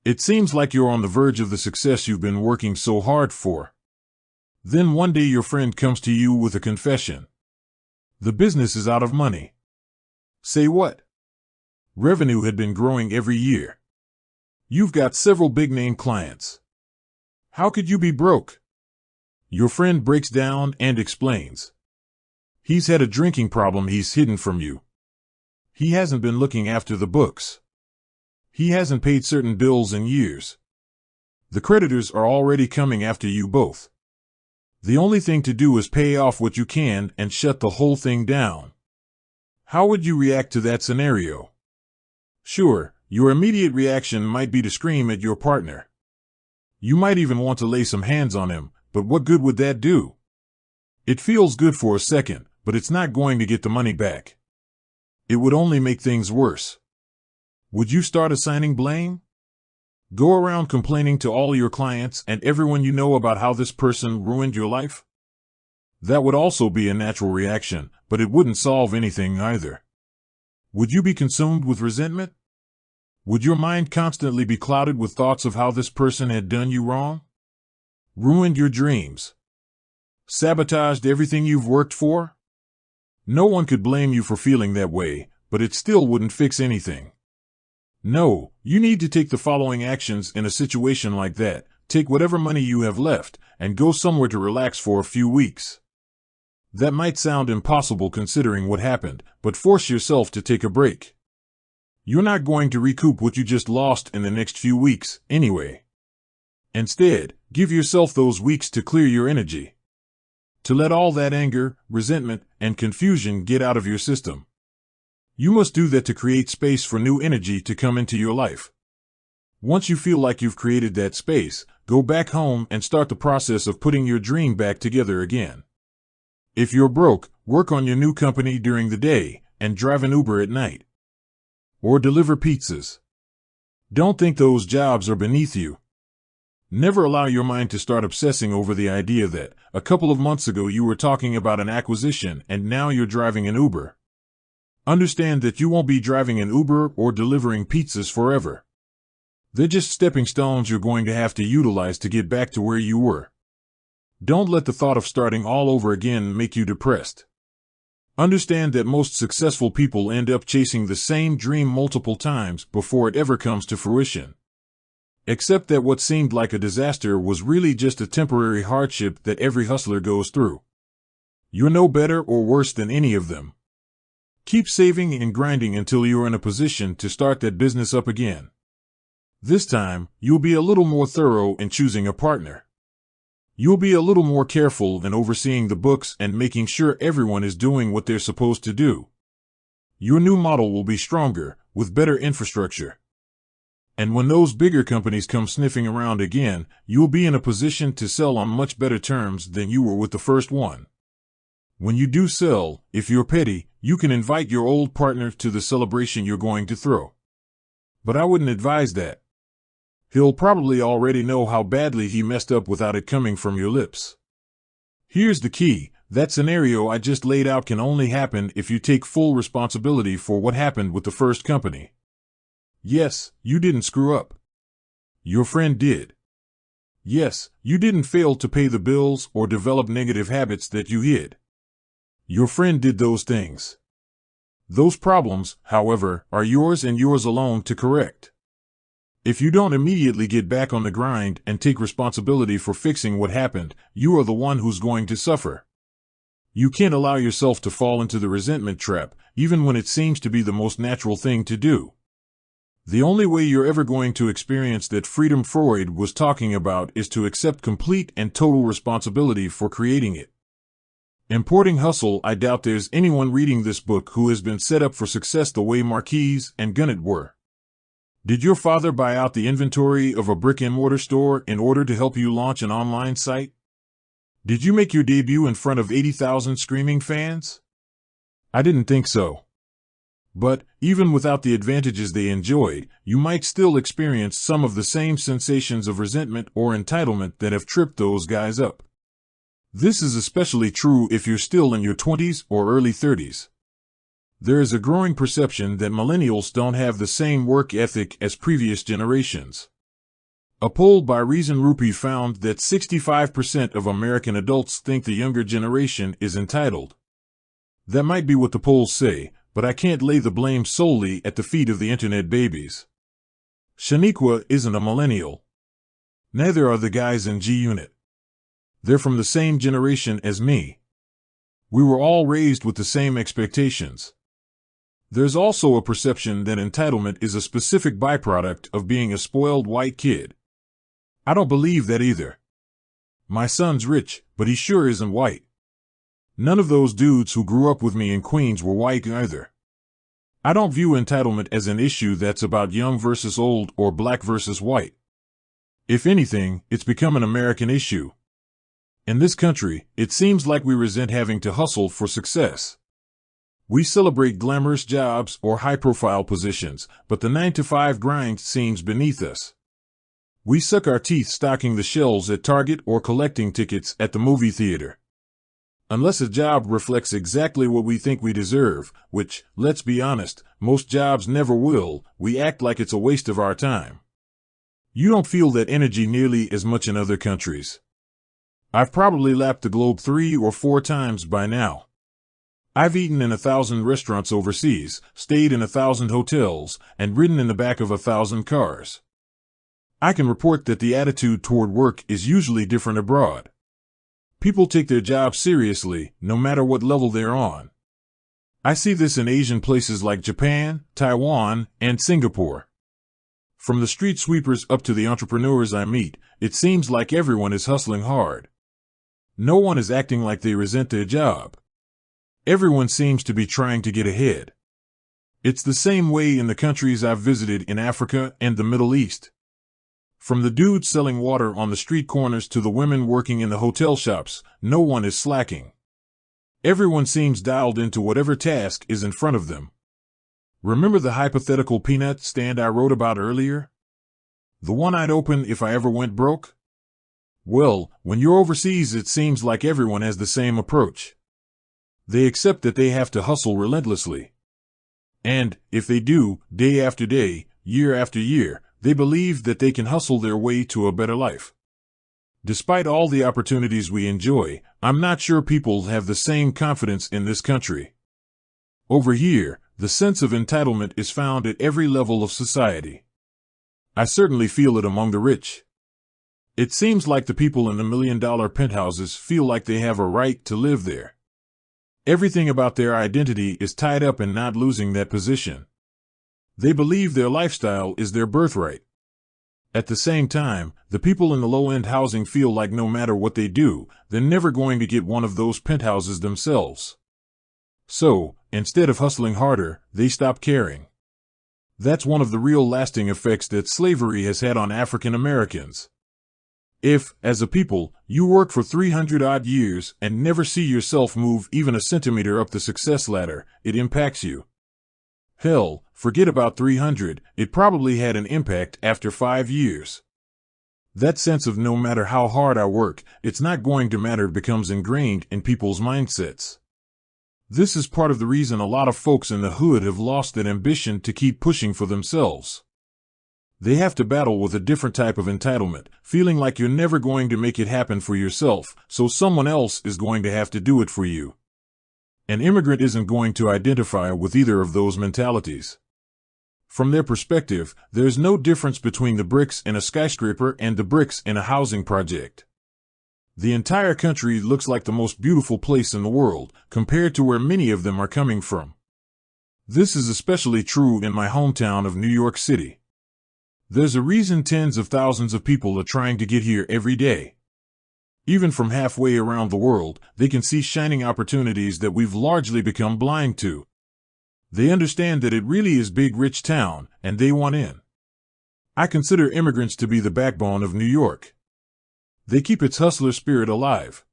It seems like you're on the verge of the success you've been working so hard for. Then one day your friend comes to you with a confession. The business is out of money. Say what? Revenue had been growing every year. You've got several big-name clients. How could you be broke? Your friend breaks down and explains. He's had a drinking problem he's hidden from you. He hasn't been looking after the books. He hasn't paid certain bills in years. The creditors are already coming after you both. The only thing to do is pay off what you can and shut the whole thing down. How would you react to that scenario? Sure, your immediate reaction might be to scream at your partner. You might even want to lay some hands on him, but what good would that do? It feels good for a second, but it's not going to get the money back. It would only make things worse. Would you start assigning blame? Go around complaining to all your clients and everyone you know about how this person ruined your life? That would also be a natural reaction, but it wouldn't solve anything either. Would you be consumed with resentment? Would your mind constantly be clouded with thoughts of how this person had done you wrong? Ruined your dreams? Sabotaged everything you've worked for? No one could blame you for feeling that way, but it still wouldn't fix anything. No, you need to take the following actions in a situation like that. Take whatever money you have left and go somewhere to relax for a few weeks. That might sound impossible considering what happened, but force yourself to take a break. You're not going to recoup what you just lost in the next few weeks, anyway. Instead, give yourself those weeks to clear your energy. To let all that anger, resentment, and confusion get out of your system. You must do that to create space for new energy to come into your life. Once you feel like you've created that space, go back home and start the process of putting your dream back together again. If you're broke, work on your new company during the day and drive an Uber at night. Or deliver pizzas. Don't think those jobs are beneath you. Never allow your mind to start obsessing over the idea that a couple of months ago you were talking about an acquisition and now you're driving an Uber. Understand that you won't be driving an Uber or delivering pizzas forever. They're just stepping stones you're going to have to utilize to get back to where you were. Don't let the thought of starting all over again make you depressed. Understand that most successful people end up chasing the same dream multiple times before it ever comes to fruition. Accept that what seemed like a disaster was really just a temporary hardship that every hustler goes through. You're no better or worse than any of them. Keep saving and grinding until you're in a position to start that business up again. This time, you'll be a little more thorough in choosing a partner. You'll be a little more careful in overseeing the books and making sure everyone is doing what they're supposed to do. Your new model will be stronger, with better infrastructure. And when those bigger companies come sniffing around again, you'll be in a position to sell on much better terms than you were with the first one. When you do sell, if you're petty, you can invite your old partner to the celebration you're going to throw. But I wouldn't advise that. He'll probably already know how badly he messed up without it coming from your lips. Here's the key. That scenario I just laid out can only happen if you take full responsibility for what happened with the first company. Yes, you didn't screw up. Your friend did. Yes, you didn't fail to pay the bills or develop negative habits that you hid. Your friend did those things. Those problems, however, are yours and yours alone to correct. If you don't immediately get back on the grind and take responsibility for fixing what happened, you are the one who's going to suffer. You can't allow yourself to fall into the resentment trap, even when it seems to be the most natural thing to do. The only way you're ever going to experience that freedom Freud was talking about is to accept complete and total responsibility for creating it. Importing hustle. I doubt there's anyone reading this book who has been set up for success the way Marquise and Gunnett were. Did your father buy out the inventory of a brick-and-mortar store in order to help you launch an online site? Did you make your debut in front of 80,000 screaming fans? I didn't think so. But, even without the advantages they enjoyed, you might still experience some of the same sensations of resentment or entitlement that have tripped those guys up. This is especially true if you're still in your 20s or early 30s. There is a growing perception that millennials don't have the same work ethic as previous generations. A poll by Reason Rupee found that 65% of American adults think the younger generation is entitled. That might be what the polls say, but I can't lay the blame solely at the feet of the internet babies. Shaniqua isn't a millennial. Neither are the guys in G-Unit. They're from the same generation as me. We were all raised with the same expectations. There's also a perception that entitlement is a specific byproduct of being a spoiled white kid. I don't believe that either. My son's rich, but he sure isn't white. None of those dudes who grew up with me in Queens were white either. I don't view entitlement as an issue that's about young versus old or black versus white. If anything, it's become an American issue. In this country, it seems like we resent having to hustle for success. We celebrate glamorous jobs or high-profile positions, but the 9-to-5 grind seems beneath us. We suck our teeth stocking the shelves at Target or collecting tickets at the movie theater. Unless a job reflects exactly what we think we deserve, which, let's be honest, most jobs never will, we act like it's a waste of our time. You don't feel that energy nearly as much in other countries. I've probably lapped the globe 3 or 4 times by now. I've eaten in 1,000 restaurants overseas, stayed in 1,000 hotels, and ridden in the back of 1,000 cars. I can report that the attitude toward work is usually different abroad. People take their job seriously, no matter what level they're on. I see this in Asian places like Japan, Taiwan, and Singapore. From the street sweepers up to the entrepreneurs I meet, it seems like everyone is hustling hard. No one is acting like they resent their job. Everyone seems to be trying to get ahead. It's the same way in the countries I've visited in Africa and the Middle East. From the dudes selling water on the street corners to the women working in the hotel shops, no one is slacking. Everyone seems dialed into whatever task is in front of them. Remember the hypothetical peanut stand I wrote about earlier? The one I'd open if I ever went broke? Well, when you're overseas it seems like everyone has the same approach. They accept that they have to hustle relentlessly. And, if they do, day after day, year after year, they believe that they can hustle their way to a better life. Despite all the opportunities we enjoy, I'm not sure people have the same confidence in this country. Over here, the sense of entitlement is found at every level of society. I certainly feel it among the rich. It seems like the people in the $1 million penthouses feel like they have a right to live there. Everything about their identity is tied up in not losing that position. They believe their lifestyle is their birthright. At the same time, the people in the low-end housing feel like no matter what they do, they're never going to get one of those penthouses themselves. So, instead of hustling harder, they stop caring. That's one of the real lasting effects that slavery has had on African Americans. If, as a people, you work for 300-odd years and never see yourself move even a centimeter up the success ladder, it impacts you. Hell, forget about 300, it probably had an impact after 5 years. That sense of no matter how hard I work, it's not going to matter becomes ingrained in people's mindsets. This is part of the reason a lot of folks in the hood have lost that ambition to keep pushing for themselves. They have to battle with a different type of entitlement, feeling like you're never going to make it happen for yourself, so someone else is going to have to do it for you. An immigrant isn't going to identify with either of those mentalities. From their perspective, there's no difference between the bricks in a skyscraper and the bricks in a housing project. The entire country looks like the most beautiful place in the world, compared to where many of them are coming from. This is especially true in my hometown of New York City. There's a reason tens of thousands of people are trying to get here every day. Even from halfway around the world, they can see shining opportunities that we've largely become blind to. They understand that it really is big rich town, and they want in. I consider immigrants to be the backbone of New York. They keep its hustler spirit alive.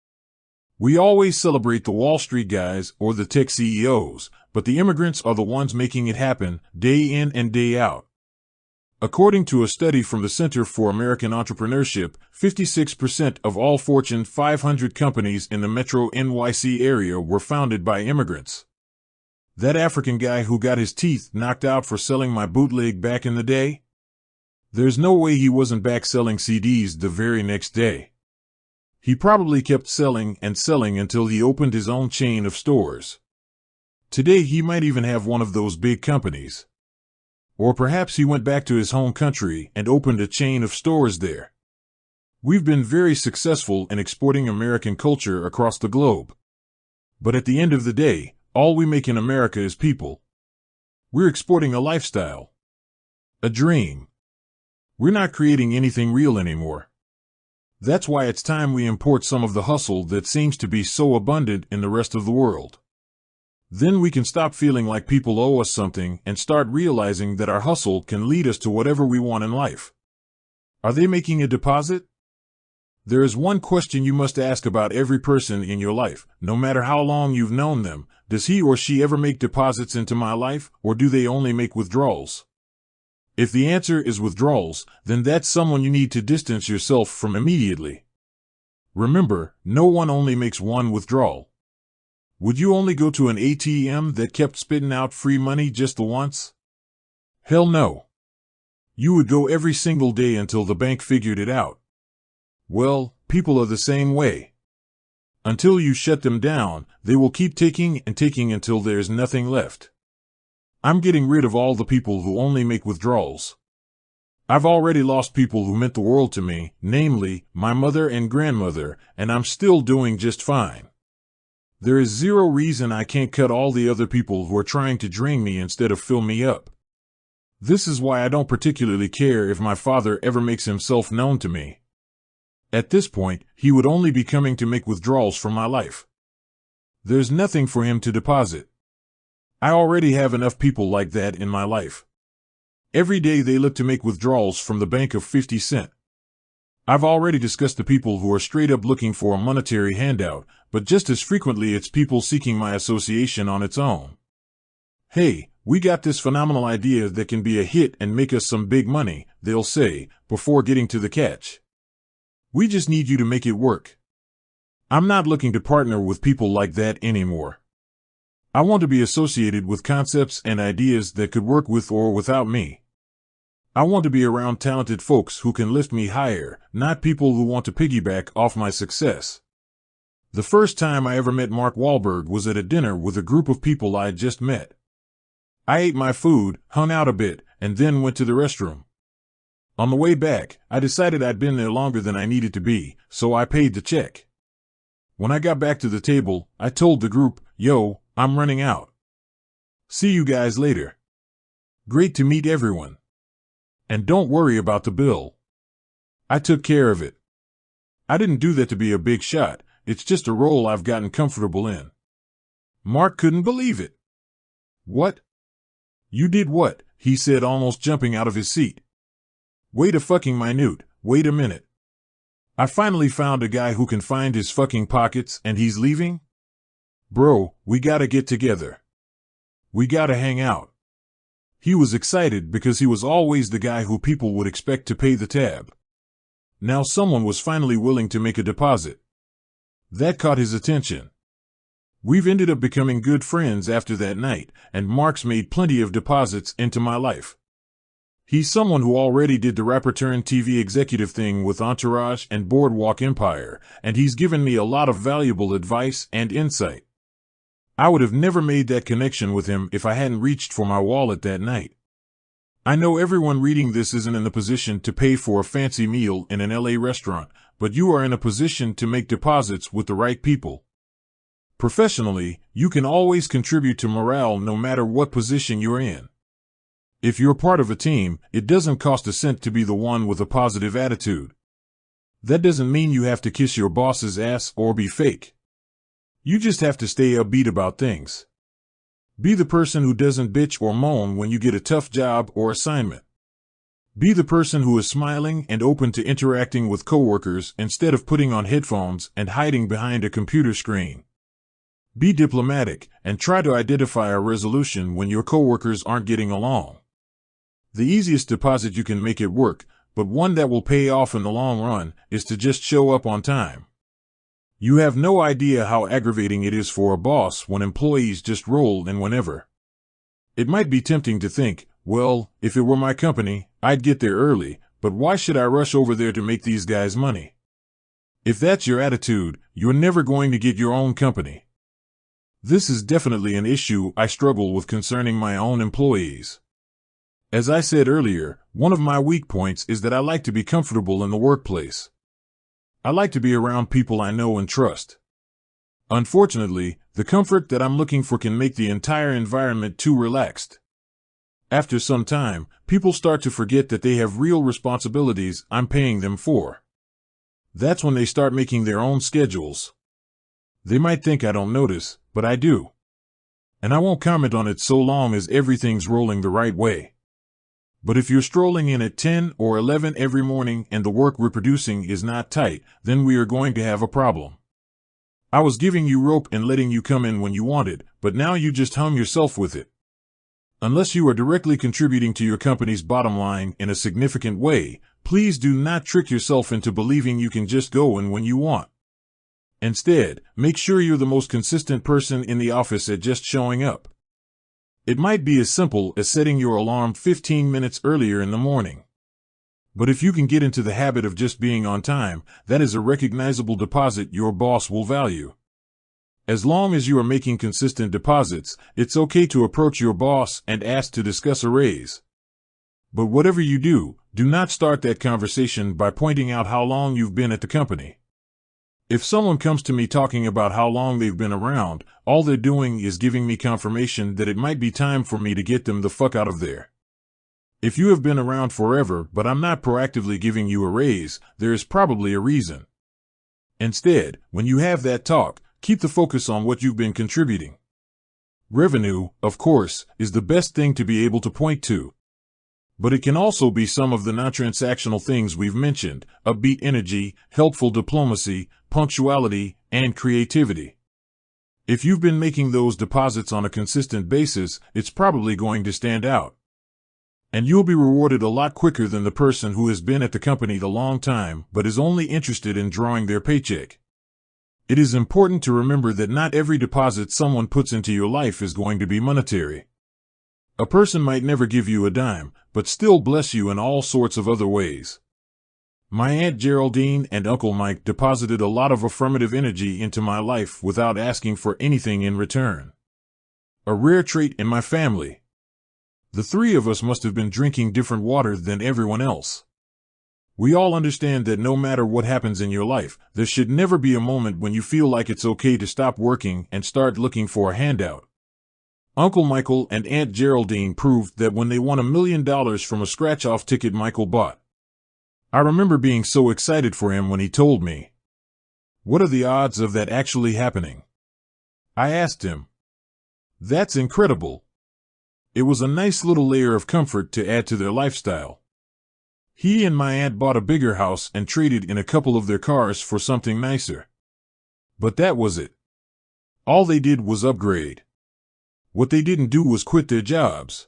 We always celebrate the Wall Street guys or the tech CEOs, but the immigrants are the ones making it happen, day in and day out. According to a study from the Center for American Entrepreneurship, 56% of all Fortune 500 companies in the metro NYC area were founded by immigrants. That African guy who got his teeth knocked out for selling my bootleg back in the day? There's no way he wasn't back selling CDs the very next day. He probably kept selling and selling until he opened his own chain of stores. Today he might even have one of those big companies. Or perhaps he went back to his home country and opened a chain of stores there. We've been very successful in exporting American culture across the globe. But at the end of the day, all we make in America is people. We're exporting a lifestyle. A dream. We're not creating anything real anymore. That's why it's time we import some of the hustle that seems to be so abundant in the rest of the world. Then we can stop feeling like people owe us something and start realizing that our hustle can lead us to whatever we want in life. Are they making a deposit? There is one question you must ask about every person in your life, no matter how long you've known them. Does he or she ever make deposits into my life, or do they only make withdrawals? If the answer is withdrawals, then that's someone you need to distance yourself from immediately. Remember, no one only makes one withdrawal. Would you only go to an ATM that kept spitting out free money just the once? Hell no. You would go every single day until the bank figured it out. Well, people are the same way. Until you shut them down, they will keep taking and taking until there's nothing left. I'm getting rid of all the people who only make withdrawals. I've already lost people who meant the world to me, namely, my mother and grandmother, and I'm still doing just fine. There is zero reason I can't cut all the other people who are trying to drain me instead of fill me up. This is why I don't particularly care if my father ever makes himself known to me. At this point, he would only be coming to make withdrawals from my life. There's nothing for him to deposit. I already have enough people like that in my life. Every day they look to make withdrawals from the bank of 50 cents. I've already discussed the people who are straight up looking for a monetary handout, but just as frequently it's people seeking my association on its own. Hey, we got this phenomenal idea that can be a hit and make us some big money, they'll say, before getting to the catch. We just need you to make it work. I'm not looking to partner with people like that anymore. I want to be associated with concepts and ideas that could work with or without me. I want to be around talented folks who can lift me higher, not people who want to piggyback off my success. The first time I ever met Mark Wahlberg was at a dinner with a group of people I had just met. I ate my food, hung out a bit, and then went to the restroom. On the way back, I decided I'd been there longer than I needed to be, so I paid the check. When I got back to the table, I told the group, "Yo, I'm running out. See you guys later. Great to meet everyone. And don't worry about the bill. I took care of it. I didn't do that to be a big shot. It's just a role I've gotten comfortable in." Mark couldn't believe it. "What? You did what?" he said, almost jumping out of his seat. "Wait a fucking minute. Wait a minute. I finally found a guy who can find his fucking pockets and he's leaving? Bro, we gotta get together. We gotta hang out." He was excited because he was always the guy who people would expect to pay the tab. Now someone was finally willing to make a deposit. That caught his attention. We've ended up becoming good friends after that night, and Mark's made plenty of deposits into my life. He's someone who already did the rapper turned TV executive thing with Entourage and Boardwalk Empire, and he's given me a lot of valuable advice and insight. I would have never made that connection with him if I hadn't reached for my wallet that night. I know everyone reading this isn't in the position to pay for a fancy meal in an LA restaurant, but you are in a position to make deposits with the right people. Professionally, you can always contribute to morale no matter what position you're in. If you're part of a team, it doesn't cost a cent to be the one with a positive attitude. That doesn't mean you have to kiss your boss's ass or be fake. You just have to stay upbeat about things. Be the person who doesn't bitch or moan when you get a tough job or assignment. Be the person who is smiling and open to interacting with coworkers instead of putting on headphones and hiding behind a computer screen. Be diplomatic and try to identify a resolution when your coworkers aren't getting along. The easiest deposit you can make it work, but one that will pay off in the long run, is to just show up on time. You have no idea how aggravating it is for a boss when employees just roll in whenever. It might be tempting to think, well, if it were my company, I'd get there early, but why should I rush over there to make these guys money? If that's your attitude, you're never going to get your own company. This is definitely an issue I struggle with concerning my own employees. As I said earlier, one of my weak points is that I like to be comfortable in the workplace. I like to be around people I know and trust. Unfortunately, the comfort that I'm looking for can make the entire environment too relaxed. After some time, people start to forget that they have real responsibilities I'm paying them for. That's when they start making their own schedules. They might think I don't notice, but I do. And I won't comment on it so long as everything's rolling the right way. But if you're strolling in at 10 or 11 every morning and the work we're producing is not tight, then we are going to have a problem. I was giving you rope and letting you come in when you wanted, but now you just hung yourself with it. Unless you are directly contributing to your company's bottom line in a significant way, please do not trick yourself into believing you can just go in when you want. Instead, make sure you're the most consistent person in the office at just showing up. It might be as simple as setting your alarm 15 minutes earlier in the morning. But if you can get into the habit of just being on time, that is a recognizable deposit your boss will value. As long as you are making consistent deposits, it's okay to approach your boss and ask to discuss a raise. But whatever you do, do not start that conversation by pointing out how long you've been at the company. If someone comes to me talking about how long they've been around, all they're doing is giving me confirmation that it might be time for me to get them the fuck out of there. If you have been around forever but I'm not proactively giving you a raise, there is probably a reason. Instead, when you have that talk, keep the focus on what you've been contributing. Revenue, of course, is the best thing to be able to point to. But it can also be some of the non-transactional things we've mentioned: upbeat energy, helpful diplomacy, punctuality, and creativity. If you've been making those deposits on a consistent basis, it's probably going to stand out. And you'll be rewarded a lot quicker than the person who has been at the company a long time but is only interested in drawing their paycheck. It is important to remember that not every deposit someone puts into your life is going to be monetary. A person might never give you a dime, but still bless you in all sorts of other ways. My Aunt Geraldine and Uncle Mike deposited a lot of affirmative energy into my life without asking for anything in return. A rare trait in my family. The three of us must have been drinking different water than everyone else. We all understand that no matter what happens in your life, there should never be a moment when you feel like it's okay to stop working and start looking for a handout. Uncle Michael and Aunt Geraldine proved that when they won $1 million from a scratch-off ticket Michael bought. I remember being so excited for him when he told me. "What are the odds of that actually happening?" I asked him. "That's incredible." It was a nice little layer of comfort to add to their lifestyle. He and my aunt bought a bigger house and traded in a couple of their cars for something nicer. But that was it. All they did was upgrade. What they didn't do was quit their jobs.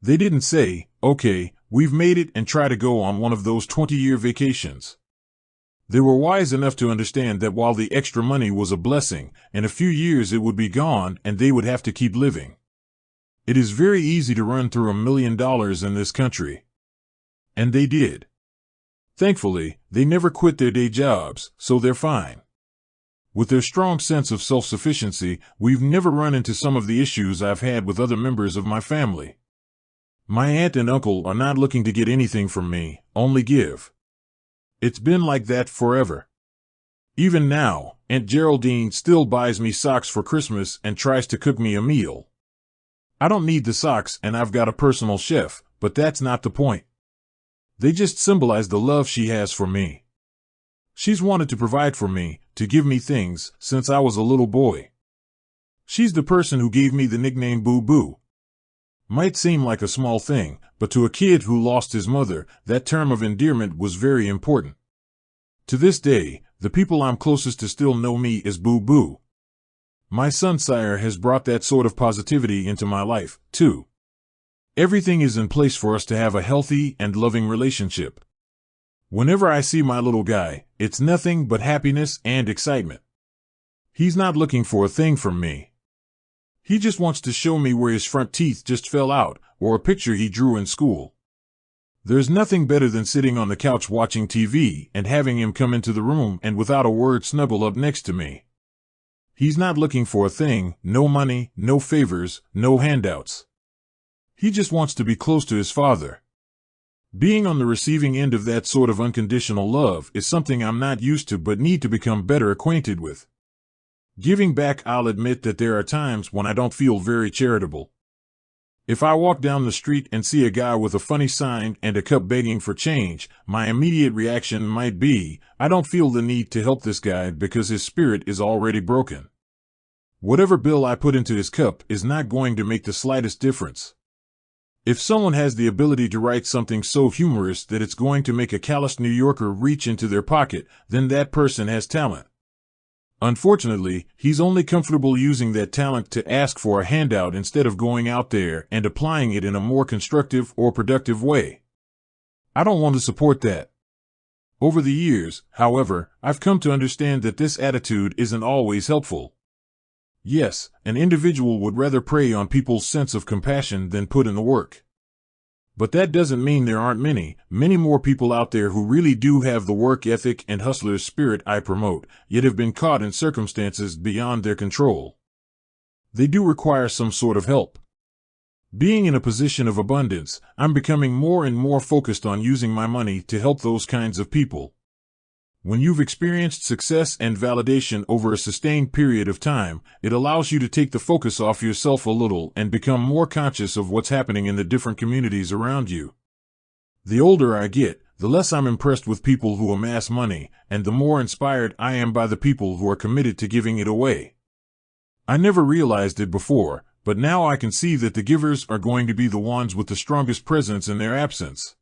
They didn't say, "Okay, we've made it," and try to go on one of those 20-year vacations. They were wise enough to understand that while the extra money was a blessing, in a few years it would be gone and they would have to keep living. It is very easy to run through $1 million in this country. And they did. Thankfully, they never quit their day jobs, so they're fine. With their strong sense of self-sufficiency, we've never run into some of the issues I've had with other members of my family. My aunt and uncle are not looking to get anything from me, only give. It's been like that forever. Even now, Aunt Geraldine still buys me socks for Christmas and tries to cook me a meal. I don't need the socks and I've got a personal chef, but that's not the point. They just symbolize the love she has for me. She's wanted to provide for me, to give me things, since I was a little boy. She's the person who gave me the nickname Boo Boo. Might seem like a small thing, but to a kid who lost his mother, that term of endearment was very important. To this day, the people I'm closest to still know me as Boo Boo. My son Sire has brought that sort of positivity into my life, too. Everything is in place for us to have a healthy and loving relationship. Whenever I see my little guy, it's nothing but happiness and excitement. He's not looking for a thing from me. He just wants to show me where his front teeth just fell out, or a picture he drew in school. There's nothing better than sitting on the couch watching TV and having him come into the room and without a word snuggle up next to me. He's not looking for a thing, no money, no favors, no handouts. He just wants to be close to his father. Being on the receiving end of that sort of unconditional love is something I'm not used to but need to become better acquainted with. Giving back, I'll admit that there are times when I don't feel very charitable. If I walk down the street and see a guy with a funny sign and a cup begging for change, my immediate reaction might be, I don't feel the need to help this guy because his spirit is already broken. Whatever bill I put into his cup is not going to make the slightest difference. If someone has the ability to write something so humorous that it's going to make a calloused New Yorker reach into their pocket, then that person has talent. Unfortunately, he's only comfortable using that talent to ask for a handout instead of going out there and applying it in a more constructive or productive way. I don't want to support that. Over the years, however, I've come to understand that this attitude isn't always helpful. Yes, an individual would rather prey on people's sense of compassion than put in the work. But that doesn't mean there aren't many more people out there who really do have the work ethic and hustler's spirit I promote, yet have been caught in circumstances beyond their control. They do require some sort of help. Being in a position of abundance, I'm becoming more and more focused on using my money to help those kinds of people. When you've experienced success and validation over a sustained period of time, it allows you to take the focus off yourself a little and become more conscious of what's happening in the different communities around you. The older I get, the less I'm impressed with people who amass money, and the more inspired I am by the people who are committed to giving it away. I never realized it before, but now I can see that the givers are going to be the ones with the strongest presence in their absence.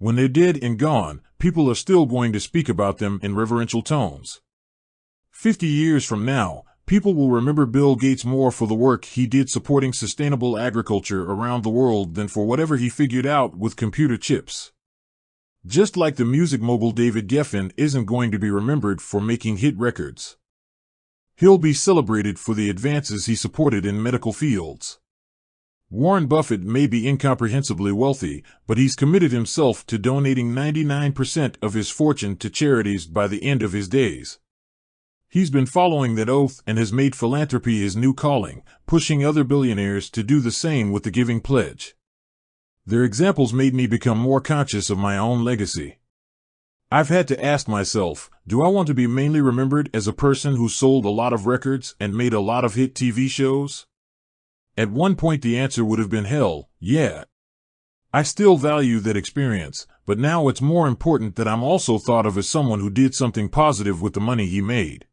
When they're dead and gone, people are still going to speak about them in reverential tones. 50 years from now, people will remember Bill Gates more for the work he did supporting sustainable agriculture around the world than for whatever he figured out with computer chips. Just like the music mogul David Geffen isn't going to be remembered for making hit records. He'll be celebrated for the advances he supported in medical fields. Warren Buffett may be incomprehensibly wealthy, but he's committed himself to donating 99% of his fortune to charities by the end of his days. He's been following that oath and has made philanthropy his new calling, pushing other billionaires to do the same with the giving pledge. Their examples made me become more conscious of my own legacy. I've had to ask myself, do I want to be mainly remembered as a person who sold a lot of records and made a lot of hit TV shows? At one point the answer would have been hell, yeah. I still value that experience, but now it's more important that I'm also thought of as someone who did something positive with the money he made.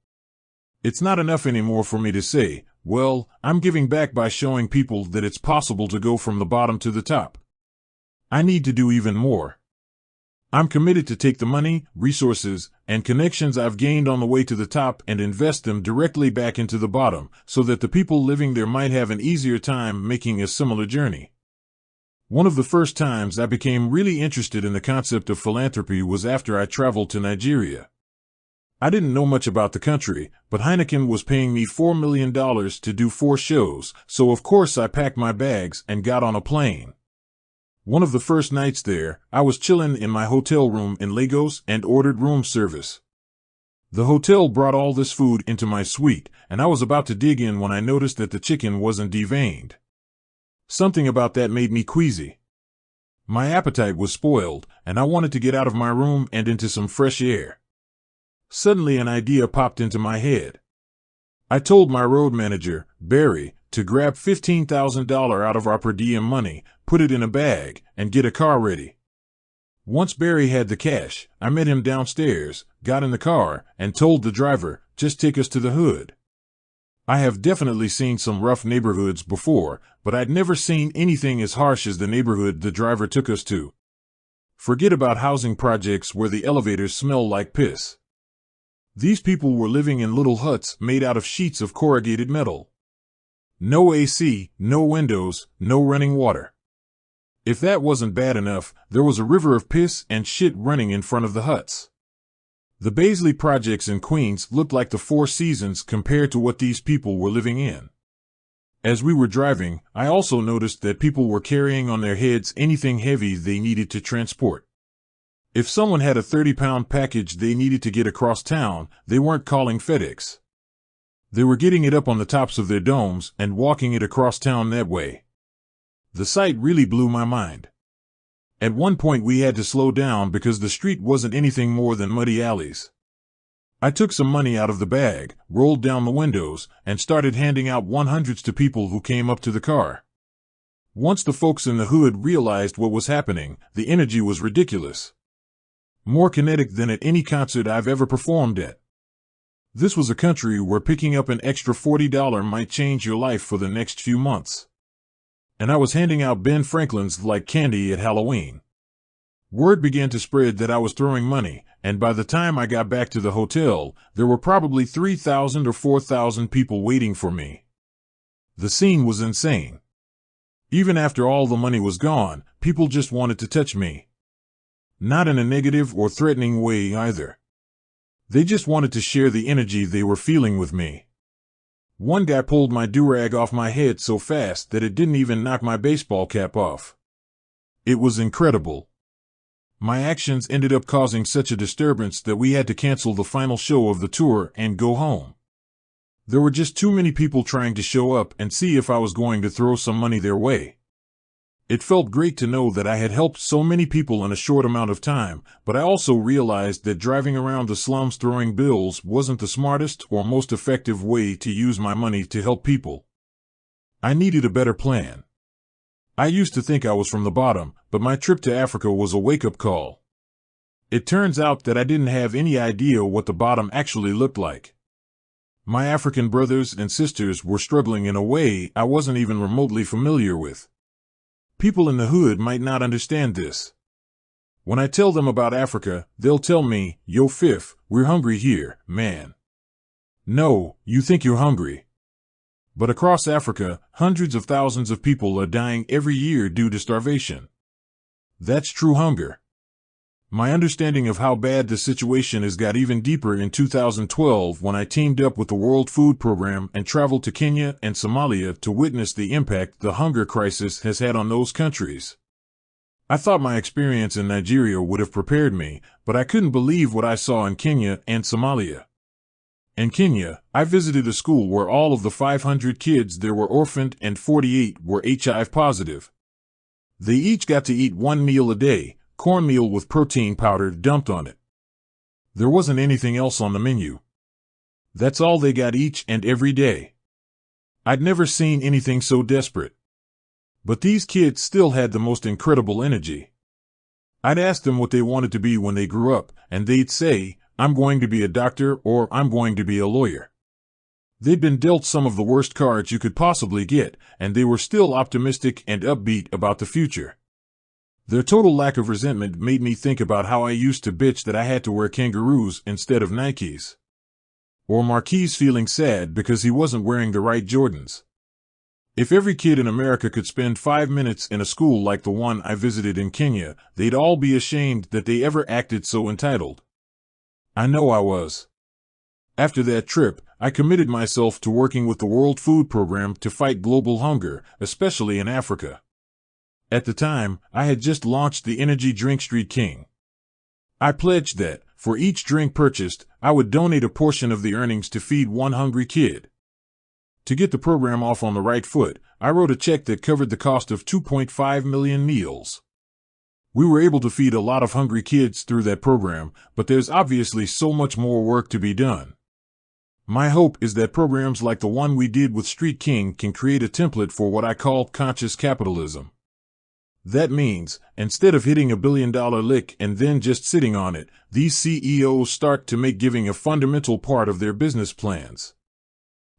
It's not enough anymore for me to say, well, I'm giving back by showing people that it's possible to go from the bottom to the top. I need to do even more. I'm committed to take the money, resources, and connections I've gained on the way to the top and invest them directly back into the bottom, so that the people living there might have an easier time making a similar journey. One of the first times I became really interested in the concept of philanthropy was after I traveled to Nigeria. I didn't know much about the country, but Heineken was paying me $4 million to do 4 shows, so of course I packed my bags and got on a plane. One of the first nights there, I was chilling in my hotel room in Lagos and ordered room service. The hotel brought all this food into my suite, and I was about to dig in when I noticed that the chicken wasn't deveined. Something about that made me queasy. My appetite was spoiled, and I wanted to get out of my room and into some fresh air. Suddenly an idea popped into my head. I told my road manager, Barry, to grab $15,000 out of our per diem money, put it in a bag, and get a car ready. Once Barry had the cash, I met him downstairs, got in the car, and told the driver, just take us to the hood. I have definitely seen some rough neighborhoods before, but I'd never seen anything as harsh as the neighborhood the driver took us to. Forget about housing projects where the elevators smell like piss. These people were living in little huts made out of sheets of corrugated metal. No AC, no windows, no running water. If that wasn't bad enough, there was a river of piss and shit running in front of the huts. The Baisley projects in Queens looked like the Four Seasons compared to what these people were living in. As we were driving, I also noticed that people were carrying on their heads anything heavy they needed to transport. If someone had a 30-pound package they needed to get across town, they weren't calling FedEx. They were getting it up on the tops of their domes and walking it across town that way. The sight really blew my mind. At one point we had to slow down because the street wasn't anything more than muddy alleys. I took some money out of the bag, rolled down the windows, and started handing out 100s to people who came up to the car. Once the folks in the hood realized what was happening, the energy was ridiculous. More kinetic than at any concert I've ever performed at. This was a country where picking up an extra $40 might change your life for the next few months. And I was handing out Ben Franklin's like candy at Halloween. Word began to spread that I was throwing money, and by the time I got back to the hotel, there were probably 3,000 or 4,000 people waiting for me. The scene was insane. Even after all the money was gone, people just wanted to touch me. Not in a negative or threatening way either. They just wanted to share the energy they were feeling with me. One guy pulled my do-rag off my head so fast that it didn't even knock my baseball cap off. It was incredible. My actions ended up causing such a disturbance that we had to cancel the final show of the tour and go home. There were just too many people trying to show up and see if I was going to throw some money their way. It felt great to know that I had helped so many people in a short amount of time, but I also realized that driving around the slums throwing bills wasn't the smartest or most effective way to use my money to help people. I needed a better plan. I used to think I was from the bottom, but my trip to Africa was a wake-up call. It turns out that I didn't have any idea what the bottom actually looked like. My African brothers and sisters were struggling in a way I wasn't even remotely familiar with. People in the hood might not understand this. When I tell them about Africa, they'll tell me, "Yo, Fifth, we're hungry here, man." No, you think you're hungry. But across Africa, hundreds of thousands of people are dying every year due to starvation. That's true hunger. My understanding of how bad the situation is got even deeper in 2012 when I teamed up with the World Food Program and traveled to Kenya and Somalia to witness the impact the hunger crisis has had on those countries. I thought my experience in Nigeria would have prepared me, but I couldn't believe what I saw in Kenya and Somalia. In Kenya, I visited a school where all of the 500 kids there were orphaned and 48 were HIV positive. They each got to eat one meal a day, cornmeal with protein powder dumped on it. There wasn't anything else on the menu. That's all they got each and every day. I'd never seen anything so desperate. But these kids still had the most incredible energy. I'd ask them what they wanted to be when they grew up, and they'd say, "I'm going to be a doctor," or "I'm going to be a lawyer." They'd been dealt some of the worst cards you could possibly get, and they were still optimistic and upbeat about the future. Their total lack of resentment made me think about how I used to bitch that I had to wear kangaroos instead of Nikes. Or Marquis feeling sad because he wasn't wearing the right Jordans. If every kid in America could spend 5 minutes in a school like the one I visited in Kenya, they'd all be ashamed that they ever acted so entitled. I know I was. After that trip, I committed myself to working with the World Food Program to fight global hunger, especially in Africa. At the time, I had just launched the energy drink Street King. I pledged that, for each drink purchased, I would donate a portion of the earnings to feed one hungry kid. To get the program off on the right foot, I wrote a check that covered the cost of 2.5 million meals. We were able to feed a lot of hungry kids through that program, but there's obviously so much more work to be done. My hope is that programs like the one we did with Street King can create a template for what I call conscious capitalism. That means, instead of hitting $1 billion lick and then just sitting on it, these CEOs start to make giving a fundamental part of their business plans.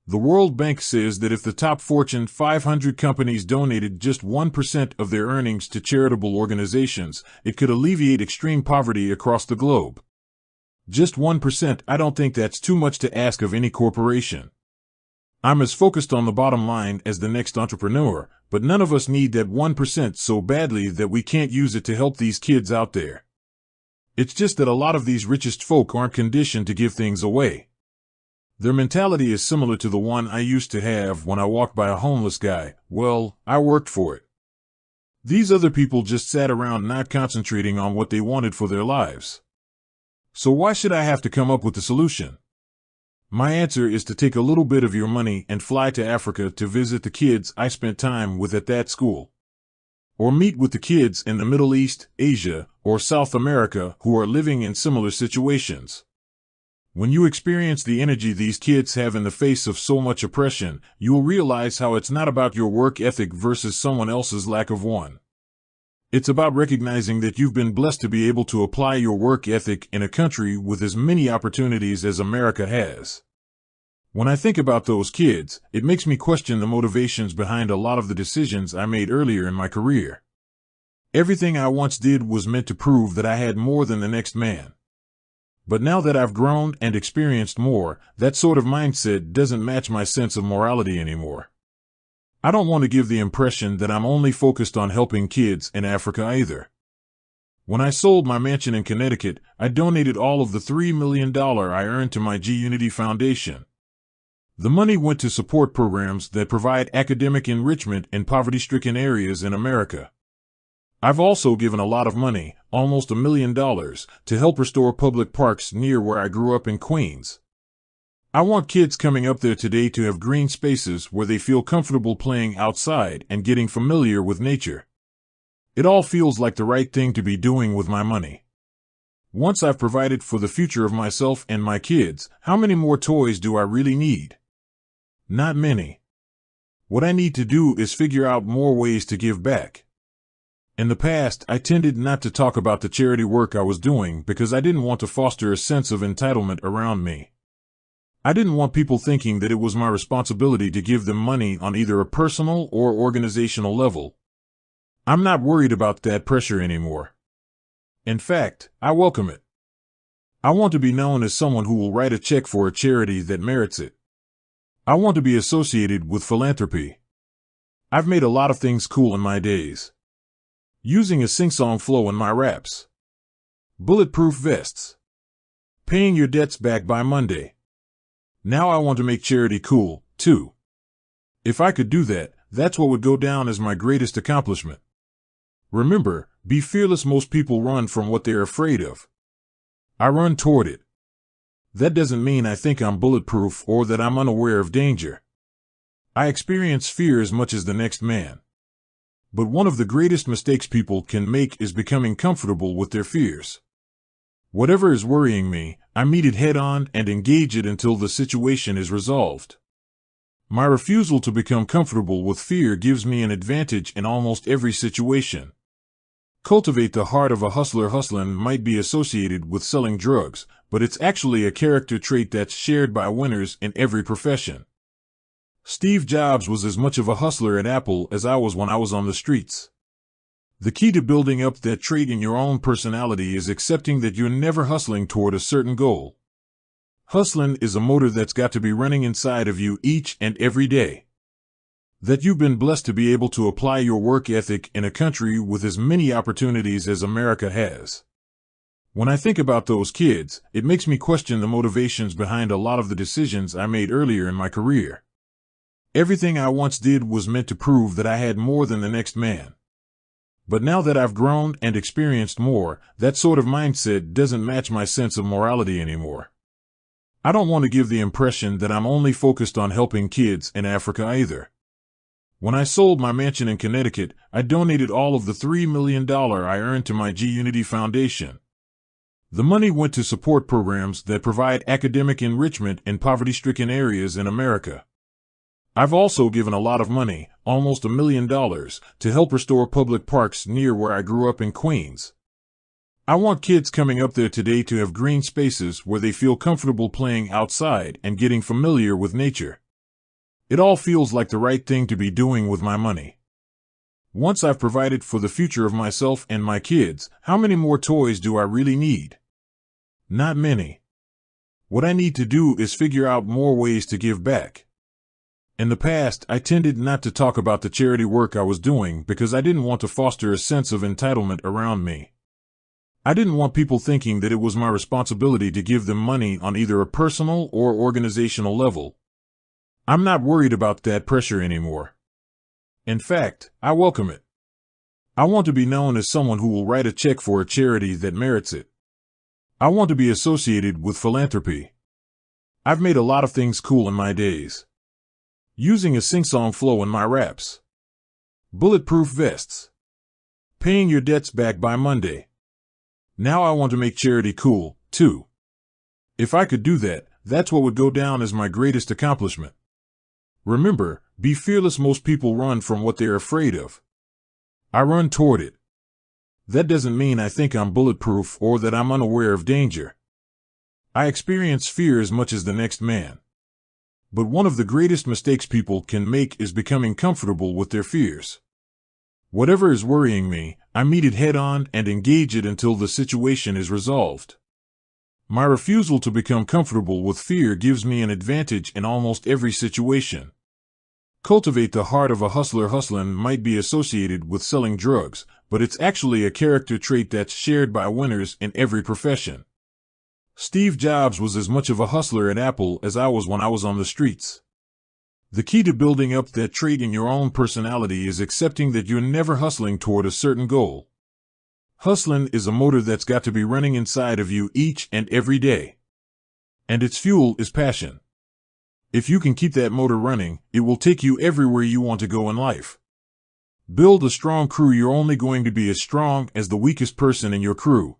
The World Bank says that if the top Fortune 500 companies donated just 1% of their earnings to charitable organizations, it could alleviate extreme poverty across the globe. Just 1%, I don't think that's too much to ask of any corporation. I'm as focused on the bottom line as the next entrepreneur, but none of us need that 1% so badly that we can't use it to help these kids out there. It's just that a lot of these richest folk aren't conditioned to give things away. Their mentality is similar to the one I used to have when I walked by a homeless guy. Well, I worked for it. These other people just sat around not concentrating on what they wanted for their lives. So why should I have to come up with the solution? My answer is to take a little bit of your money and fly to Africa to visit the kids I spent time with at that school. Or meet with the kids in the Middle East, Asia, or South America who are living in similar situations. When you experience the energy these kids have in the face of so much oppression, you will realize how it's not about your work ethic versus someone else's lack of one. It's about recognizing that you've been blessed to be able to apply your work ethic in a country with as many opportunities as America has. When I think about those kids, it makes me question the motivations behind a lot of the decisions I made earlier in my career. Everything I once did was meant to prove that I had more than the next man. But now that I've grown and experienced more, that sort of mindset doesn't match my sense of morality anymore. I don't want to give the impression that I'm only focused on helping kids in Africa either. When I sold my mansion in Connecticut, I donated all of the $3 million I earned to my G-Unity Foundation. The money went to support programs that provide academic enrichment in poverty-stricken areas in America. I've also given a lot of money, almost $1 million, to help restore public parks near where I grew up in Queens. I want kids coming up there today to have green spaces where they feel comfortable playing outside and getting familiar with nature. It all feels like the right thing to be doing with my money. Once I've provided for the future of myself and my kids, how many more toys do I really need? Not many. What I need to do is figure out more ways to give back. In the past, I tended not to talk about the charity work I was doing because I didn't want to foster a sense of entitlement around me. I didn't want people thinking that it was my responsibility to give them money on either a personal or organizational level. I'm not worried about that pressure anymore. In fact, I welcome it. I want to be known as someone who will write a check for a charity that merits it. I want to be associated with philanthropy. I've made a lot of things cool in my days. Using a sing-song flow in my raps. Bulletproof vests. Paying your debts back by Monday. Now I want to make charity cool, too. If I could do that, that's what would go down as my greatest accomplishment. Remember, be fearless. Most people run from what they're afraid of. I run toward it. That doesn't mean I think I'm bulletproof or that I'm unaware of danger. I experience fear as much as the next man. But one of the greatest mistakes people can make is becoming comfortable with their fears. Whatever is worrying me, I meet it head on and engage it until the situation is resolved. My refusal to become comfortable with fear gives me an advantage in almost every situation. Cultivate the heart of a hustler. Hustling might be associated with selling drugs, but it's actually a character trait that's shared by winners in every profession. Steve Jobs was as much of a hustler at Apple as I was when I was on the streets. The key to building up that trait in your own personality is accepting that you're never hustling toward a certain goal. Hustling is a motor that's got to be running inside of you each and every day. That you've been blessed to be able to apply your work ethic in a country with as many opportunities as America has. When I think about those kids, it makes me question the motivations behind a lot of the decisions I made earlier in my career. Everything I once did was meant to prove that I had more than the next man. But now that I've grown and experienced more, that sort of mindset doesn't match my sense of morality anymore. I don't want to give the impression that I'm only focused on helping kids in Africa either. When I sold my mansion in Connecticut, I donated all of the $3 million I earned to my G-Unity Foundation. The money went to support programs that provide academic enrichment in poverty-stricken areas in America. I've also given a lot of money, almost $1 million, to help restore public parks near where I grew up in Queens. I want kids coming up there today to have green spaces where they feel comfortable playing outside and getting familiar with nature. It all feels like the right thing to be doing with my money. Once I've provided for the future of myself and my kids, how many more toys do I really need? Not many. What I need to do is figure out more ways to give back. In the past, I tended not to talk about the charity work I was doing because I didn't want to foster a sense of entitlement around me. I didn't want people thinking that it was my responsibility to give them money on either a personal or organizational level. I'm not worried about that pressure anymore. In fact, I welcome it. I want to be known as someone who will write a check for a charity that merits it. I want to be associated with philanthropy. I've made a lot of things cool in my days. Using a sing-song flow in my raps. Bulletproof vests. Paying your debts back by Monday. Now I want to make charity cool, too. If I could do that, that's what would go down as my greatest accomplishment. Remember, be fearless. Most people run from what they're afraid of. I run toward it. That doesn't mean I think I'm bulletproof or that I'm unaware of danger. I experience fear as much as the next man. But one of the greatest mistakes people can make is becoming comfortable with their fears. Whatever is worrying me, I meet it head on and engage it until the situation is resolved. My refusal to become comfortable with fear gives me an advantage in almost every situation. Cultivate the heart of a hustler. Hustling might be associated with selling drugs, but it's actually a character trait that's shared by winners in every profession. Steve Jobs was as much of a hustler at Apple as I was when I was on the streets. The key to building up that trait in your own personality is accepting that you're never hustling toward a certain goal. Hustling is a motor that's got to be running inside of you each and every day. And its fuel is passion. If you can keep that motor running, it will take you everywhere you want to go in life. Build a strong crew. You're only going to be as strong as the weakest person in your crew.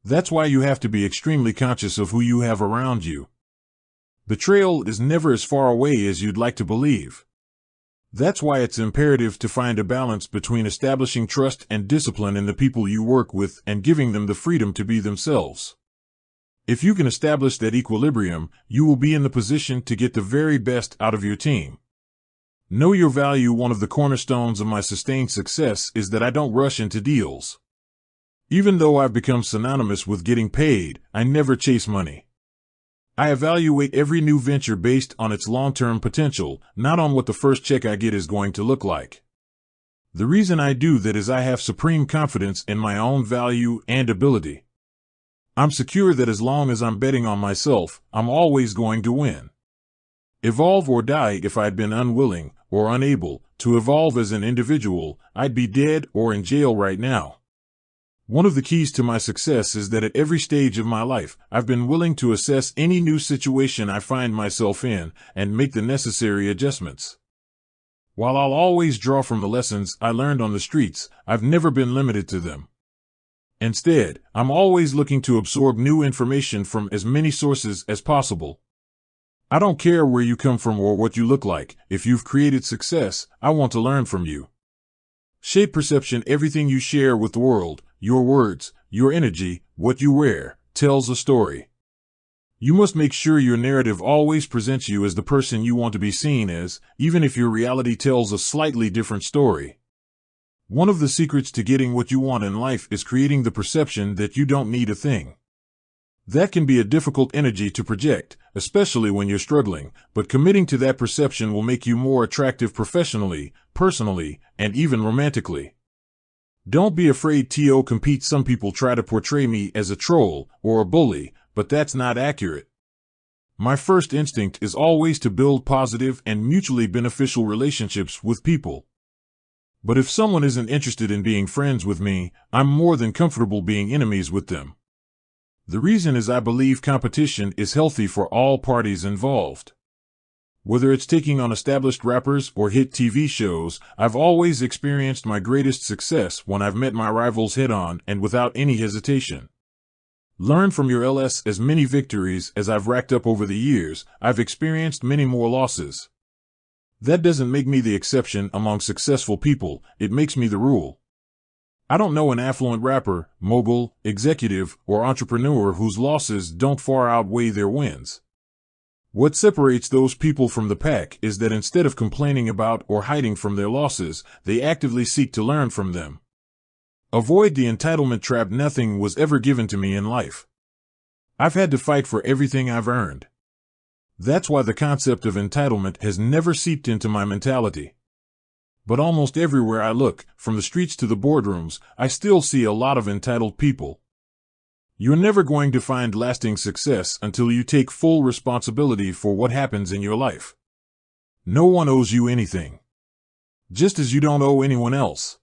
That's why you have to be extremely conscious of who you have around you. Betrayal is never as far away as you'd like to believe. That's why it's imperative to find a balance between establishing trust and discipline in the people you work with and giving them the freedom to be themselves. If you can establish that equilibrium, you will be in the position to get the very best out of your team. Know your value. One of the cornerstones of my sustained success is that I don't rush into deals. Even though I've become synonymous with getting paid, I never chase money. I evaluate every new venture based on its long-term potential, not on what the first check I get is going to look like. The reason I do that is I have supreme confidence in my own value and ability. I'm secure that as long as I'm betting on myself, I'm always going to win. Evolve or die. If I'd been unwilling or unable to evolve as an individual, I'd be dead or in jail right now. One of the keys to my success is that at every stage of my life, I've been willing to assess any new situation I find myself in and make the necessary adjustments. While I'll always draw from the lessons I learned on the streets, I've never been limited to them. Instead, I'm always looking to absorb new information from as many sources as possible. I don't care where you come from or what you look like. If you've created success, I want to learn from you. Shape perception. Everything you share with the world, your words, your energy, what you wear, tells a story. You must make sure your narrative always presents you as the person you want to be seen as, even if your reality tells a slightly different story. One of the secrets to getting what you want in life is creating the perception that you don't need a thing. That can be a difficult energy to project, especially when you're struggling, but committing to that perception will make you more attractive professionally, personally, and even romantically. Don't be afraid to compete. Some people try to portray me as a troll or a bully, but that's not accurate. My first instinct is always to build positive and mutually beneficial relationships with people. But if someone isn't interested in being friends with me, I'm more than comfortable being enemies with them. The reason is I believe competition is healthy for all parties involved. Whether it's taking on established rappers or hit TV shows, I've always experienced my greatest success when I've met my rivals head-on and without any hesitation. Learn from your LS. As many victories as I've racked up over the years, I've experienced many more losses. That doesn't make me the exception among successful people, it makes me the rule. I don't know an affluent rapper, mogul, executive, or entrepreneur whose losses don't far outweigh their wins. What separates those people from the pack is that instead of complaining about or hiding from their losses, they actively seek to learn from them. Avoid the entitlement trap. Nothing was ever given to me in life. I've had to fight for everything I've earned. That's why the concept of entitlement has never seeped into my mentality. But almost everywhere I look, from the streets to the boardrooms, I still see a lot of entitled people. You're never going to find lasting success until you take full responsibility for what happens in your life. No one owes you anything. Just as you don't owe anyone else.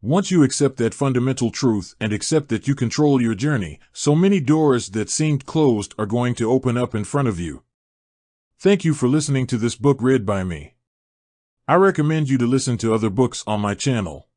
Once you accept that fundamental truth and accept that you control your journey, so many doors that seemed closed are going to open up in front of you. Thank you for listening to this book read by me. I recommend you to listen to other books on my channel.